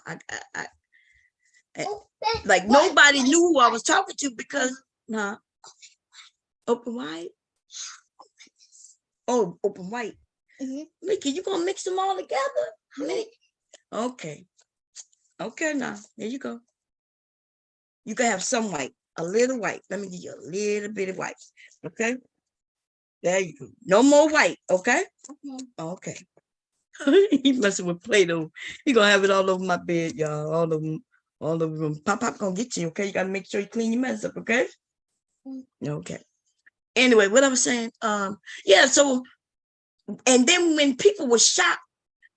like nobody knew who I was talking to because, Open white. Oh, open white. Mickey, you gonna mix them all together? How many? Okay. Okay, now there you go. You can have some white, a little white. Let me give you a little bit of white. Okay. There you go. No more white. Okay. Okay. He messing with Play-Doh. He gonna have it all over my bed, y'all. All over them. Pop gonna get you. Okay. You gotta make sure you clean your mess up. Okay. Okay. Anyway, what I was saying, yeah, so, and then when people were shocked,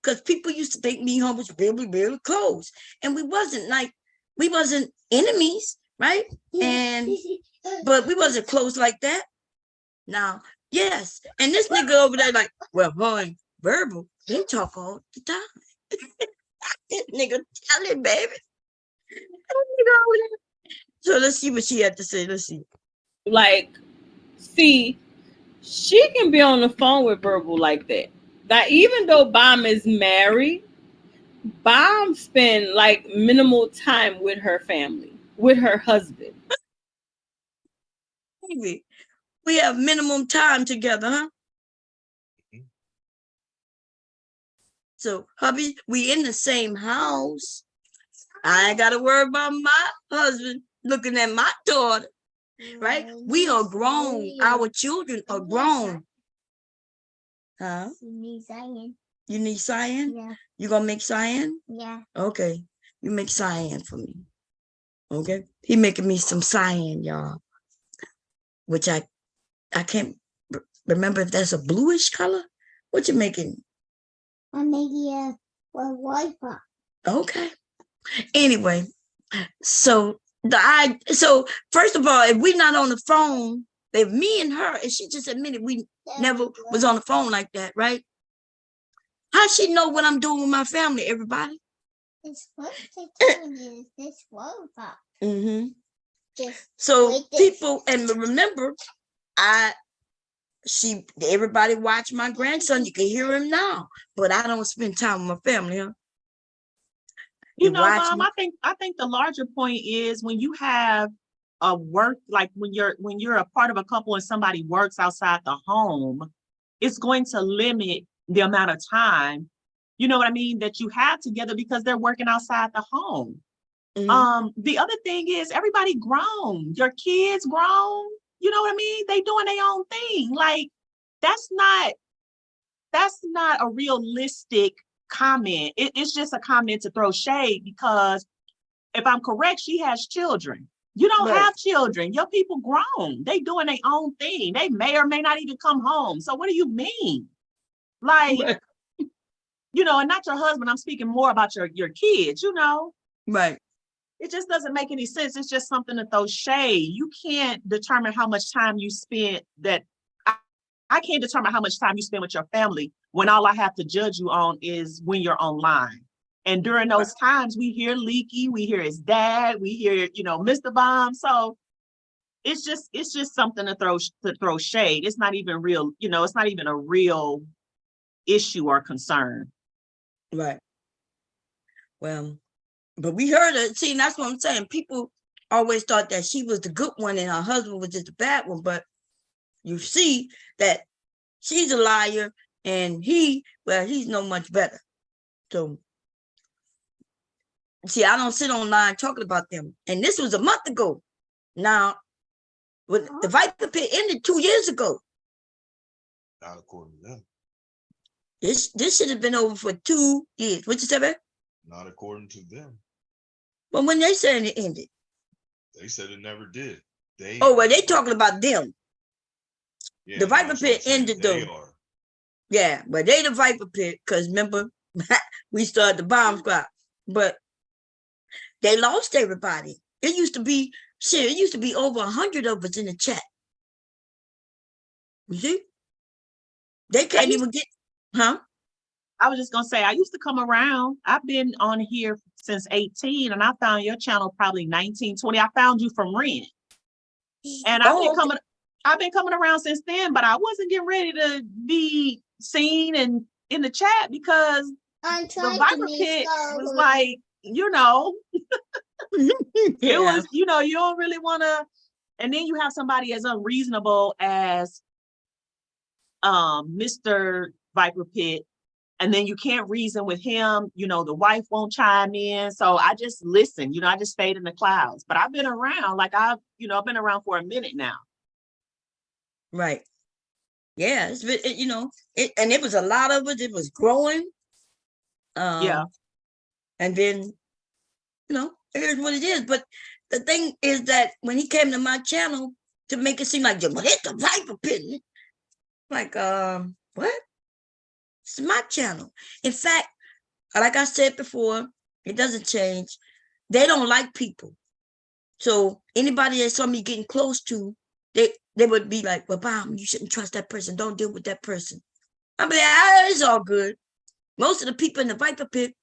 because people used to think me and her was really, really close, and we wasn't enemies, right? But we wasn't close like that. Now, yes, and this nigga over there like, well, boy, verbal, they talk all the time. This nigga tell it, baby. That nigga over there. So let's see what she had to say. Let's see. Like, see, she can be on the phone with Verbal like that. That even though Bomb is married, Bomb spend like minimal time with her family, with her husband. Baby, we have minimum time together, huh? So, hubby, we in the same house. I ain't got to worry about my husband looking at my daughter, right? We are grown. Our children are grown. Huh? You need cyan. You need cyan? Yeah. You gonna make cyan? Yeah. Okay. You make cyan for me. Okay. He making me some cyan, y'all. Which I can't remember if that's a bluish color. What you making? I'm making a white pot. Okay. Anyway, so first of all, if we're not on the phone, if me and her, and she just admitted we never was on the phone like that, right? How she know what I'm doing with my family, everybody? It's what they're telling you is this white pot. Mm-hmm. Just so people, and remember, everybody watch my grandson. You can hear him now, but I don't spend time with my family, huh? You know, Mom, I think the larger point is when you have a work, like when you're a part of a couple and somebody works outside the home, it's going to limit the amount of time, you know what I mean, that you have together because they're working outside the home. Mm-hmm. The other thing is everybody grown, your kids grown, you know what I mean? They doing their own thing. Like that's not a realistic comment. It's just a comment to throw shade because if I'm correct, she has children. You don't have children. Your people grown. They doing their own thing. They may or may not even come home. So what do you mean? Like, you know, and not your husband. I'm speaking more about your kids, you know. Right. It just doesn't make any sense. It's just something to throw shade. You can't determine how much time you spend I can't determine how much time you spend with your family when all I have to judge you on is when you're online. And during those times, we hear Leaky, we hear his dad, we hear, you know, Mr. Bomb. So it's just something to throw shade. It's not even real, you know, it's not even a real issue or concern. Right. Well, but we heard it. See, that's what I'm saying. People always thought that she was the good one and her husband was just the bad one, but you see that she's a liar and he's no much better. So, see, I don't sit online talking about them. And this was a month ago. Now, when the Viper Pit ended 2 years ago. Not according to them. This should have been over for 2 years. What you say, man? Not according to them. Well, when they said it ended. They said it never did. They talking about them. Yeah, the Viper Pit ended though. Yeah, but they the Viper Pit, because remember, we started the bomb squad. But they lost everybody. It used to be over 100 of us in the chat. You see? They can't even get, huh? I was just gonna say, I used to come around. I've been on here since 18, and I found your channel probably 19, 20. I found you from Ren. And I've been coming around since then, but I wasn't getting ready to be seen and in the chat because the Viper Pit was like, you know, it was, you know, you don't really want to. And then you have somebody as unreasonable as Mr. Viper Pit, and then you can't reason with him. You know, the wife won't chime in. So I just listened, you know, I just stayed in the clouds. But I've been around, like I've been around for a minute now. Right. Yeah, it's been, you know, and it was a lot of it. It was growing. Yeah. And then, you know, here's what it is. But the thing is that when he came to my channel to make it seem like, well, it's the Viper Pit. Like, what? It's my channel. In fact, like I said before, it doesn't change. They don't like people. So anybody that saw me getting close to, they would be like, well, Bomb, you shouldn't trust that person. Don't deal with that person. I mean, it's all good. Most of the people in the Viper Pit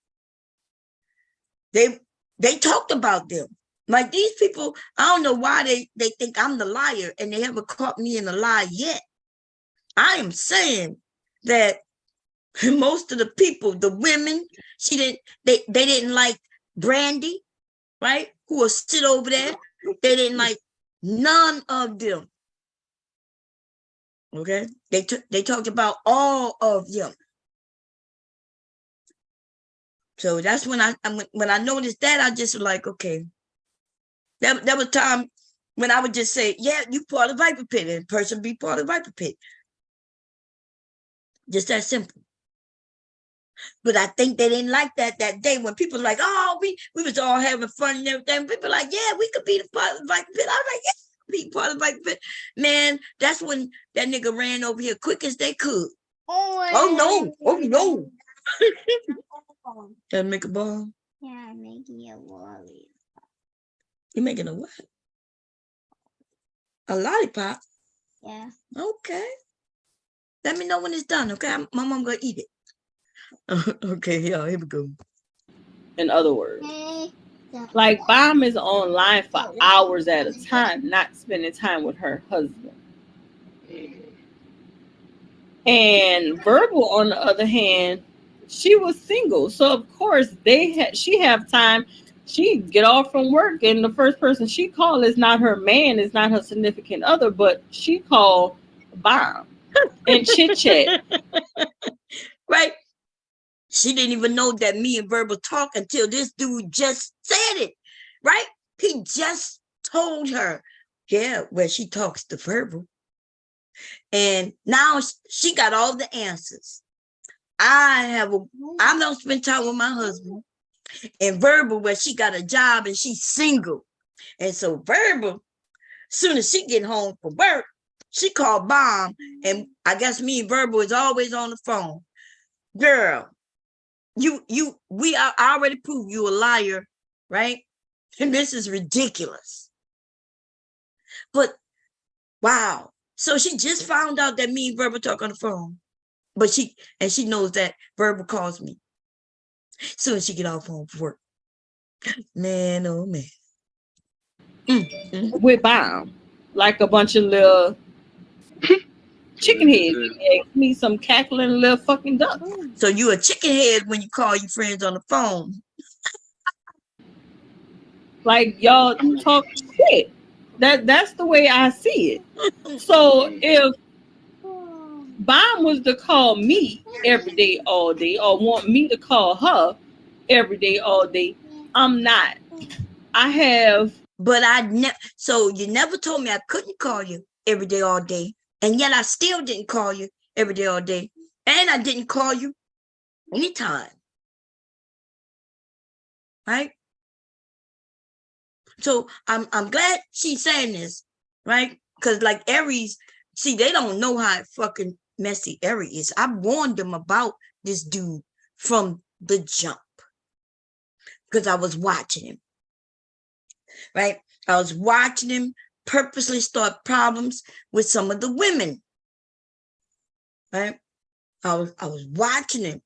They talked about them. Like these people, I don't know why they think I'm the liar and they haven't caught me in a lie yet. I am saying that most of the people, the women, they didn't like Brandy, right? Who will sit over there. They didn't like none of them. Okay, they talked about all of them. So that's when I noticed that, I just like, okay. That was time when I would just say, yeah, you part of Viper Pit, and person be part of Viper Pit. Just that simple. But I think they didn't like that day when people were like, oh, we was all having fun and everything. People like, yeah, we could be the part of Viper Pit. I was like, yeah, be part of Viper Pit. Man, that's when that nigga ran over here quick as they could. Oh no. Gotta make a ball. Yeah, I'm making a warrior. You making a what? A lollipop? Yeah. Okay. Let me know when it's done, okay? My mom gonna eat it. Okay, yeah, here we go. In other words, like Bomb is online for hours at a time, not spending time with her husband. And Verbal, on the other hand, she was single, so of course she have time. She get off from work, and the first person she called is not her man, is not her significant other, but she called Bomb and chit chat. Right? She didn't even know that me and Verbal talk until this dude just said it. Right? He just told her, yeah, well, she talks to Verbal. And now she got all the answers. I don't spend time with my husband. And Verbal, where she got a job and she's single. And so Verbal, soon as she get home from work, she called Bomb. And I guess me and Verbal is always on the phone. Girl, I already proved you a liar, right? And this is ridiculous. But wow. So she just found out that me and Verbal talk on the phone. But she knows that Verbal calls me. Soon as she get off home from work. Man, oh man. With Bomb. Like a bunch of little chicken heads. Me some cackling little fucking ducks. So you a chicken head when you call your friends on the phone. Like y'all talk shit. That's the way I see it. So if Bomb was to call me every day, all day, or want me to call her every day, all day, I'm not. I have. But so you never told me I couldn't call you every day, all day. And yet I still didn't call you every day, all day. And I didn't call you anytime. Right? So I'm glad she's saying this, right? Because like Aries, see, they don't know how fucking messy Aries is. I warned them about this dude from the jump. Because I was watching him. Right? I was watching him purposely start problems with some of the women. Right? I was watching him.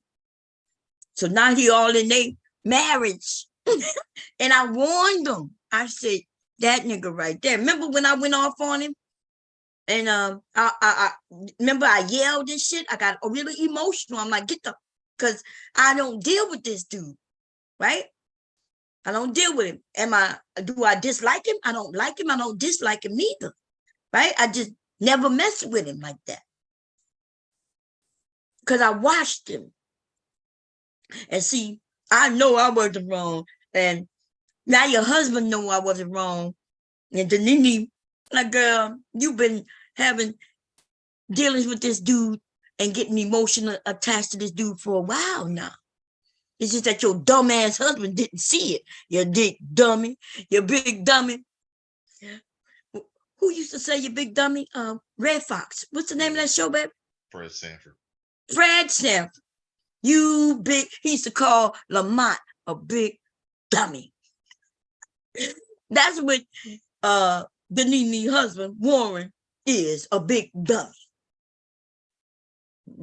So now he all in their marriage. And I warned them. I said, that nigga right there. Remember when I went off on him? And I remember I yelled and shit. I got really emotional. I'm like, because I don't deal with this dude. Right? I don't deal with him. Do I dislike him? I don't like him. I don't dislike him neither. Right? I just never mess with him like that. Because I watched him. And see, I know I wasn't wrong. And now your husband know I wasn't wrong. And Denini, like, girl, you've been having dealings with this dude and getting emotional attached to this dude for a while now. It's just that your dumbass husband didn't see it. You big dummy. You big dummy. Who used to say you big dummy? Red Fox. What's the name of that show, baby? Fred Sanford. Fred Sanford. You big. He used to call Lamont a big dummy. That's what Denini's husband, Warren, is, a big dummy.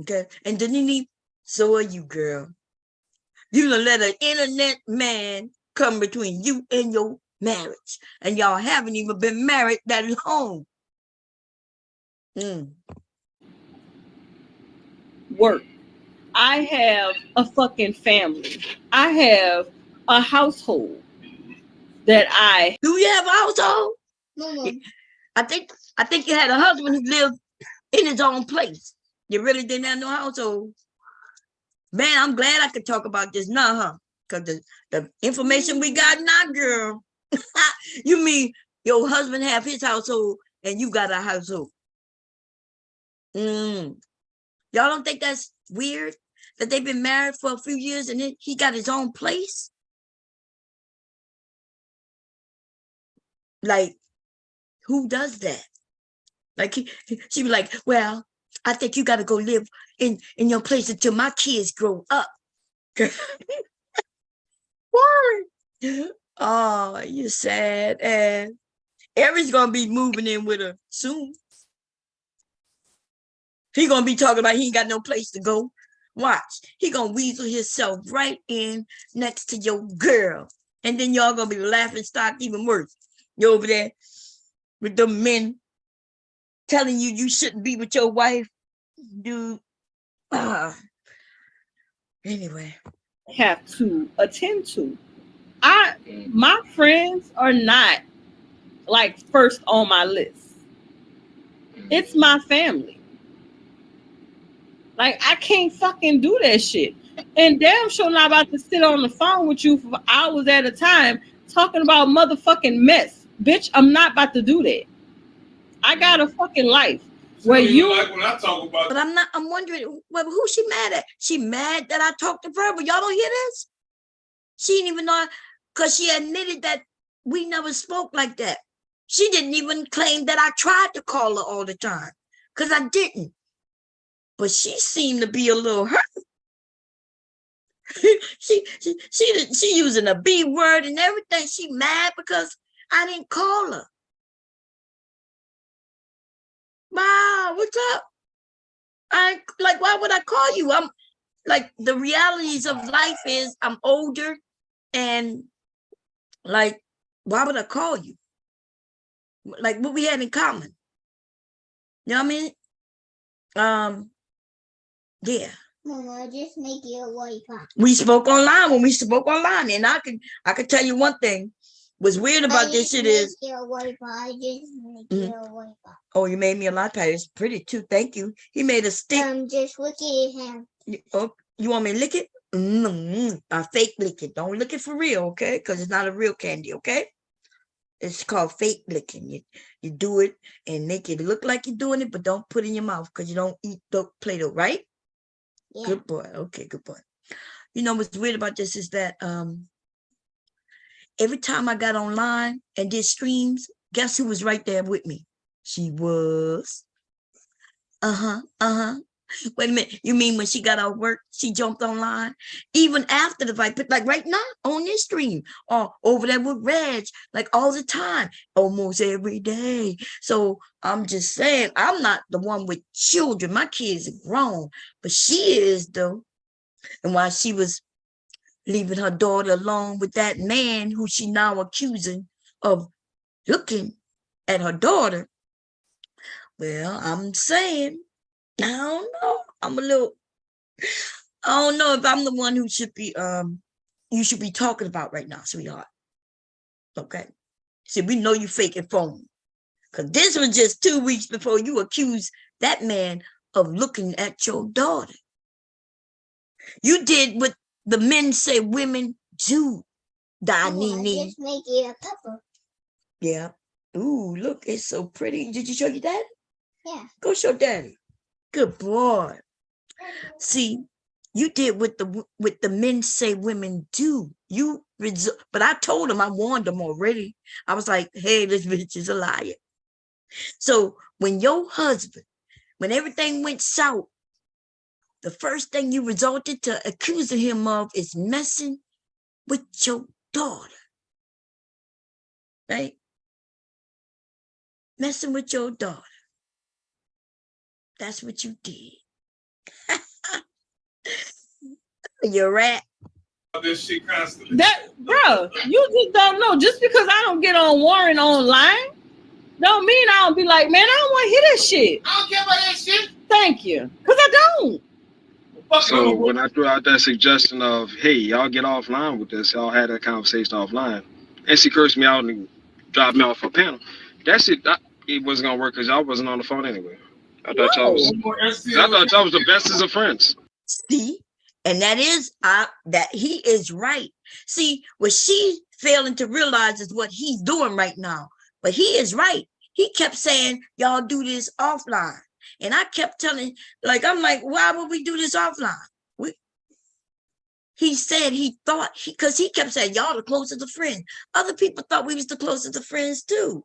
Okay? And Denini, so are you, girl. You done let an internet man come between you and your marriage. And y'all haven't even been married that long. Work. I have a fucking family. I have a household that I. Do you have a household? I think you had a husband who lived in his own place. You really didn't have no household. Man, I'm glad I could talk about this now, huh? Because the information we got now, girl. You mean your husband have his household and you got a household? Y'all don't think that's weird? That they've been married for a few years and then he got his own place? Like, who does that? Like, she be like, well, I think you got to go live in your place until my kids grow up. Why? Oh, you're sad. And Eric's going to be moving in with her soon. He going to be talking about he ain't got no place to go. Watch. He going to weasel himself right in next to your girl. And then y'all going to be laughing stock even worse. You over there with the men telling you shouldn't be with your wife. Dude. Anyway. Have to attend to. My friends are not like first on my list. It's my family. Like, I can't fucking do that shit. And damn sure not about to sit on the phone with you for hours at a time talking about motherfucking mess. Bitch, I'm not about to do that. I got a fucking life. Where you like when I talk about. But I'm wondering, well, who she mad at? She mad that I talked to her, but y'all don't hear this? She didn't even know, because she admitted that we never spoke like that. She didn't even claim that I tried to call her all the time, because I didn't. But she seemed to be a little hurt. she using a B word and everything. She mad because I didn't call her. Ma, what's up? Why would I call you? I'm like, the realities of life is I'm older and like, why would I call you? Like, what we had in common? You know what I mean? Yeah. Mama, just make it a Wi-Fi. We spoke online when we spoke online, and I could tell you one thing. What's weird about this shit is. Oh, you made me a lot. It's pretty too. Thank you. He made a stick. Just look at him. You want me to lick it? I fake lick it. Don't lick it for real, okay? Because it's not a real candy, okay? It's called fake licking. You do it and make it look like you're doing it, but don't put it in your mouth because you don't eat the Play-Doh, right? Yeah. Good boy. Okay, good boy. You know what's weird about this is that every time I got online and did streams, guess who was right there with me? She was. Wait a minute. You mean when she got out of work, she jumped online? Even after the fight, but like right now on this stream or over there with Reg, like all the time, almost every day. So I'm just saying, I'm not the one with children. My kids are grown, but she is though. And while she was leaving her daughter alone with that man who she now accusing of looking at her daughter, well, I'm saying, I don't know. I don't know if I'm the one who should be, you should be talking about right now, sweetheart. Okay. See, we know you faking phone. Because this was just 2 weeks before you accused that man of looking at your daughter. You did what the men say women do. Just make it a pepper. Yeah. Ooh, look, it's so pretty. Did you show your dad? Yeah. Go show daddy. Good boy. See, you did what the men say women do. But I told him, I warned them already. I was like, hey, this bitch is a liar. So when your husband, when everything went south, the first thing you resorted to accusing him of is messing with your daughter. Right? Messing with your daughter. That's what you did. You're right. this shit constantly. That, bro, you just don't know. Just because I don't get on Warren online, don't mean I don't be like, man, I don't want to hear that shit. I don't care about that shit. Thank you, because I don't. So when I threw out that suggestion of, hey, y'all get offline with this, y'all had that conversation offline, and she cursed me out and dropped me off her panel. That shit, it wasn't gonna work because y'all wasn't on the phone anyway. I thought y'all was the bestest of friends. See, and that is that he is right. See, what she failing to realize is what he's doing right now. But he is right. He kept saying, y'all do this offline. And I kept telling, like, I'm like, why would we do this offline? He said he thought, because he kept saying, y'all the closest of friends. Other people thought we was the closest of friends too.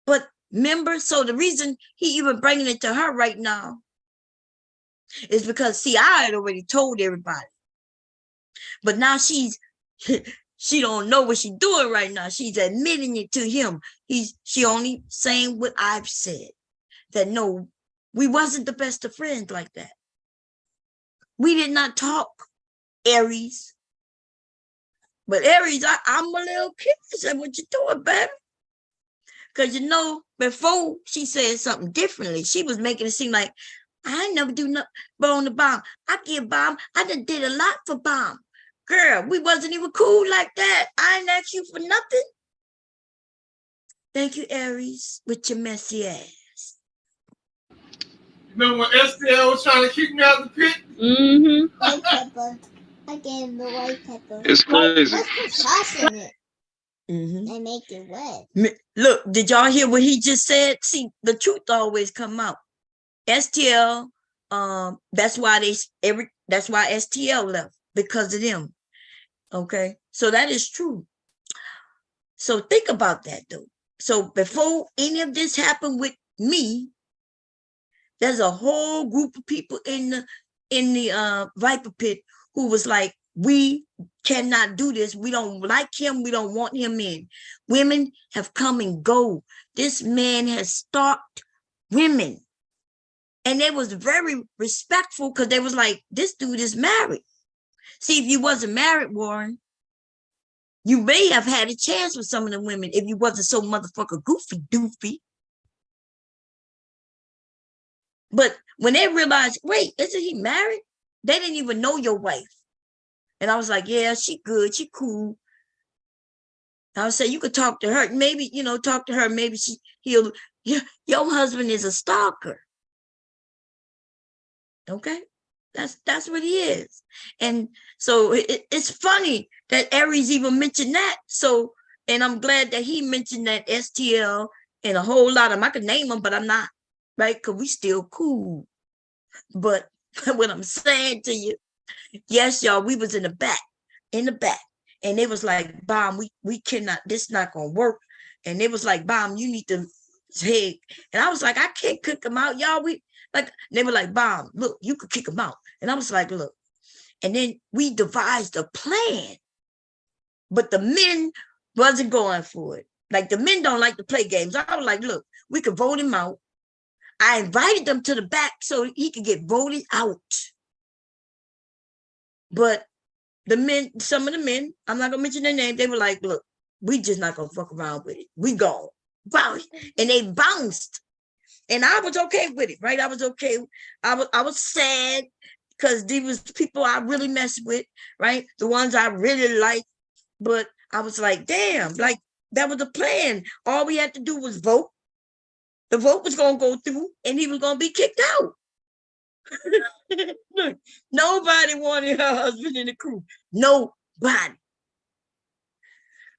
But remember, so the reason he even bringing it to her right now is because, see, I had already told everybody. But now she don't know what she's doing right now. She's admitting it to him. She only saying what I've said. That no, we wasn't the best of friends like that. We did not talk, Aries. But Aries, I'm a little curious at what you're doing, baby. Because you know, before she said something differently, she was making it seem like, I ain't never do nothing but on the bomb. I give bomb. I done did a lot for bomb. Girl, we wasn't even cool like that. I ain't asked you for nothing. Thank you, Aries, with your messy ass. Remember when STL was trying to kick me out the pit? Mm-hmm. White pepper. I gave him the white pepper. It's crazy. Let's put sauce in it. And make it wet. Look, did y'all hear what he just said? See, the truth always come out. STL, that's why STL left, because of them. Okay, so that is true. So think about that though. So before any of this happened with me, there's a whole group of people in the Viper Pit who was like, we cannot do this. We don't like him. We don't want him in. Women have come and go. This man has stalked women. And they was very respectful because they was like, this dude is married. See, if you wasn't married, Warren, you may have had a chance with some of the women if you wasn't so motherfucker goofy doofy. But when they realized, wait, isn't he married? They didn't even know your wife. And I was like, yeah, she good, she cool. I would say you could talk to her, maybe, talk to her, maybe your husband is a stalker. Okay, that's what he is. And so it's funny that Aries even mentioned that. So, and I'm glad that he mentioned that STL and a whole lot of them. I could name them, but I'm not, right? Because we still cool. But what I'm saying to you, yes, y'all, we was in the back. And it was like, Bomb, we cannot, this not gonna work. And it was like, Bomb, you need to hey. And I was like, I can't kick them out, y'all. They were like, Bomb, look, you could kick them out. And I was like, look. And then we devised a plan. But the men wasn't going for it. Like, the men don't like to play games. I was like, look, we could vote him out. I invited them to the back so he could get voted out. But the men, some of the men, I'm not gonna mention their name, they were like, look, we just not gonna fuck around with it. We gone. Bounce. And they bounced. And I was okay with it, right? I was okay. I was sad because these was people I really messed with, right? The ones I really liked. But I was like, damn, like that was the plan. All we had to do was vote. The vote was gonna go through and he was gonna be kicked out. Look, nobody wanted her husband in the crew. Nobody.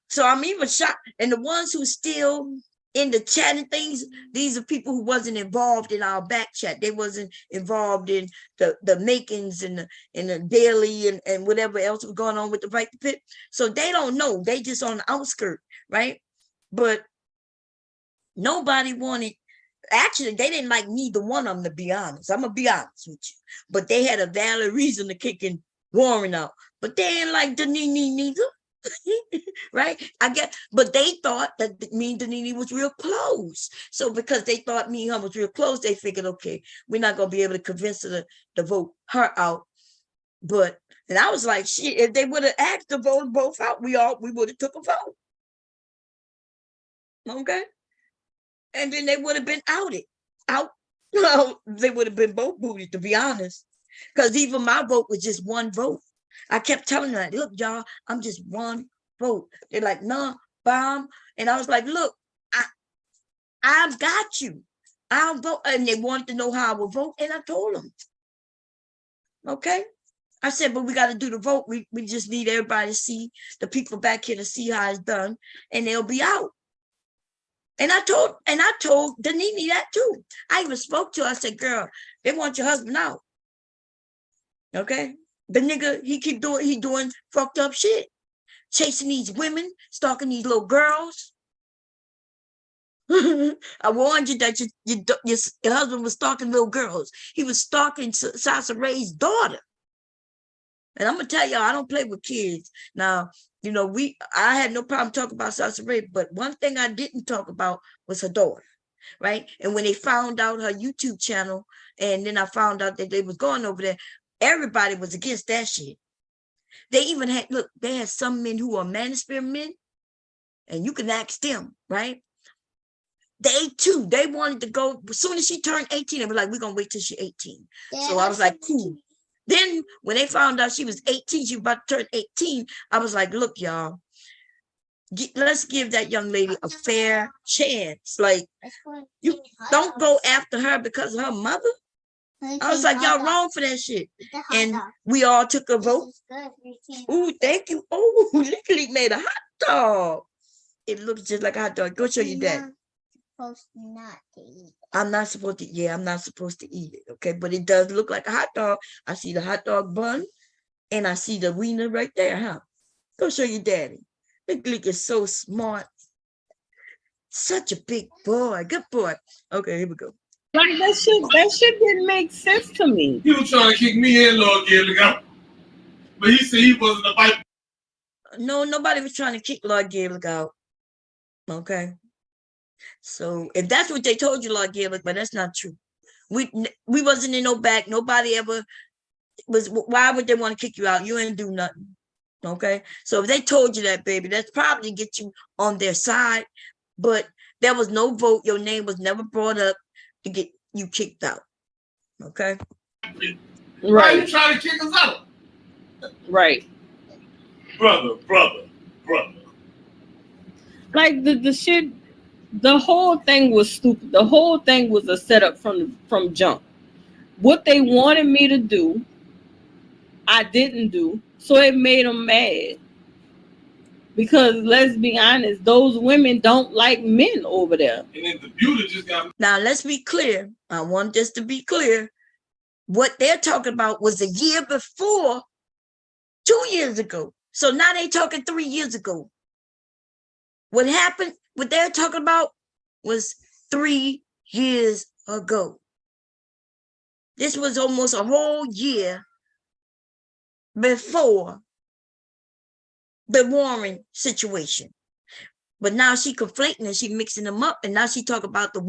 So I'm even shocked. And the ones who still in the chat and things, these are people who wasn't involved in our back chat. They wasn't involved in the makings and the daily and whatever else was going on with the Viper Pit. So they don't know. They just on the outskirts, right? But nobody wanted. Actually, they didn't like neither one of them, to be honest. I'm going to be honest with you. But they had a valid reason to kicking Warren out. But they didn't like Danini neither. Right? I guess, but they thought that me and Danini was real close. So because they thought me and her was real close, they figured, okay, we're not going to be able to convince her to vote her out. But And I was like, shit, if they would have asked to vote both out, we would have took a vote. Okay. And then they would have been out. Well, they would have been both booted, to be honest. Because even my vote was just one vote. I kept telling them, look, y'all, I'm just one vote. They're like, no, bomb. And I was like, look, I've got you. I'll vote. And they wanted to know how I would vote. And I told them. Okay. I said, but we got to do the vote. We just need everybody to see, the people back here to see how it's done. And they'll be out. And I told Danini that too. I even spoke to her. I said, girl, they want your husband out. Okay. The nigga, he doing fucked up shit. Chasing these women, stalking these little girls. I warned you that your husband was stalking little girls. He was stalking Sasa Ray's daughter. And I'm gonna tell y'all, I don't play with kids. Now, you know, I had no problem talking about Sasa Ray, but one thing I didn't talk about was her daughter, right? And when they found out her YouTube channel, and then I found out that they was going over there, everybody was against that shit. They even had, look, they had some men who are manosphere men, and you can ask them, right? They too, they wanted to go, as soon as she turned 18, they were like, we're gonna wait till she's 18. So I was like, cool. Then when they found out she was 18, she was about to turn 18, I was like, look, y'all, let's give that young lady a fair chance. Like, you don't go after her because of her mother. I was like, y'all wrong for that shit. And we all took a vote. Ooh, thank you. Oh, literally made a hot dog. It looks just like a hot dog. Go show your dad. Not to eat. I'm not supposed to, I'm not supposed to eat it, okay? But it does look like a hot dog. I see the hot dog bun, and I see the wiener right there, huh? Go show your daddy. Big Gleek is so smart. Such a big boy. Good boy. Okay, here we go. Like that shit didn't make sense to me. He was trying to kick me in, Lord Gilligan, but he said he wasn't a fight. No, nobody was trying to kick Lord Gilligan out. Okay. So if that's what they told you, Lord Gilligan, but that's not true. We wasn't in no back. Nobody ever was. Why would they want to kick you out? You ain't do nothing. Okay. So if they told you that, baby, that's probably get you on their side. But there was no vote. Your name was never brought up to get you kicked out. Okay. Right. Why are you trying to kick us out? Right. Brother. Like the shit, the whole thing was stupid. The whole thing was a setup from jump. What they wanted me to do, I didn't do. So it made them mad. Because let's be honest, those women don't like men over there. And then the beauty just got. Now let's be clear. I want this to be clear. What they're talking about was a year before, 2 years ago. So now they talking 3 years ago. What happened, what they're talking about was 3 years ago. This was almost a whole year before the Warren situation. But now she conflating and she mixing them up, and now she talk about the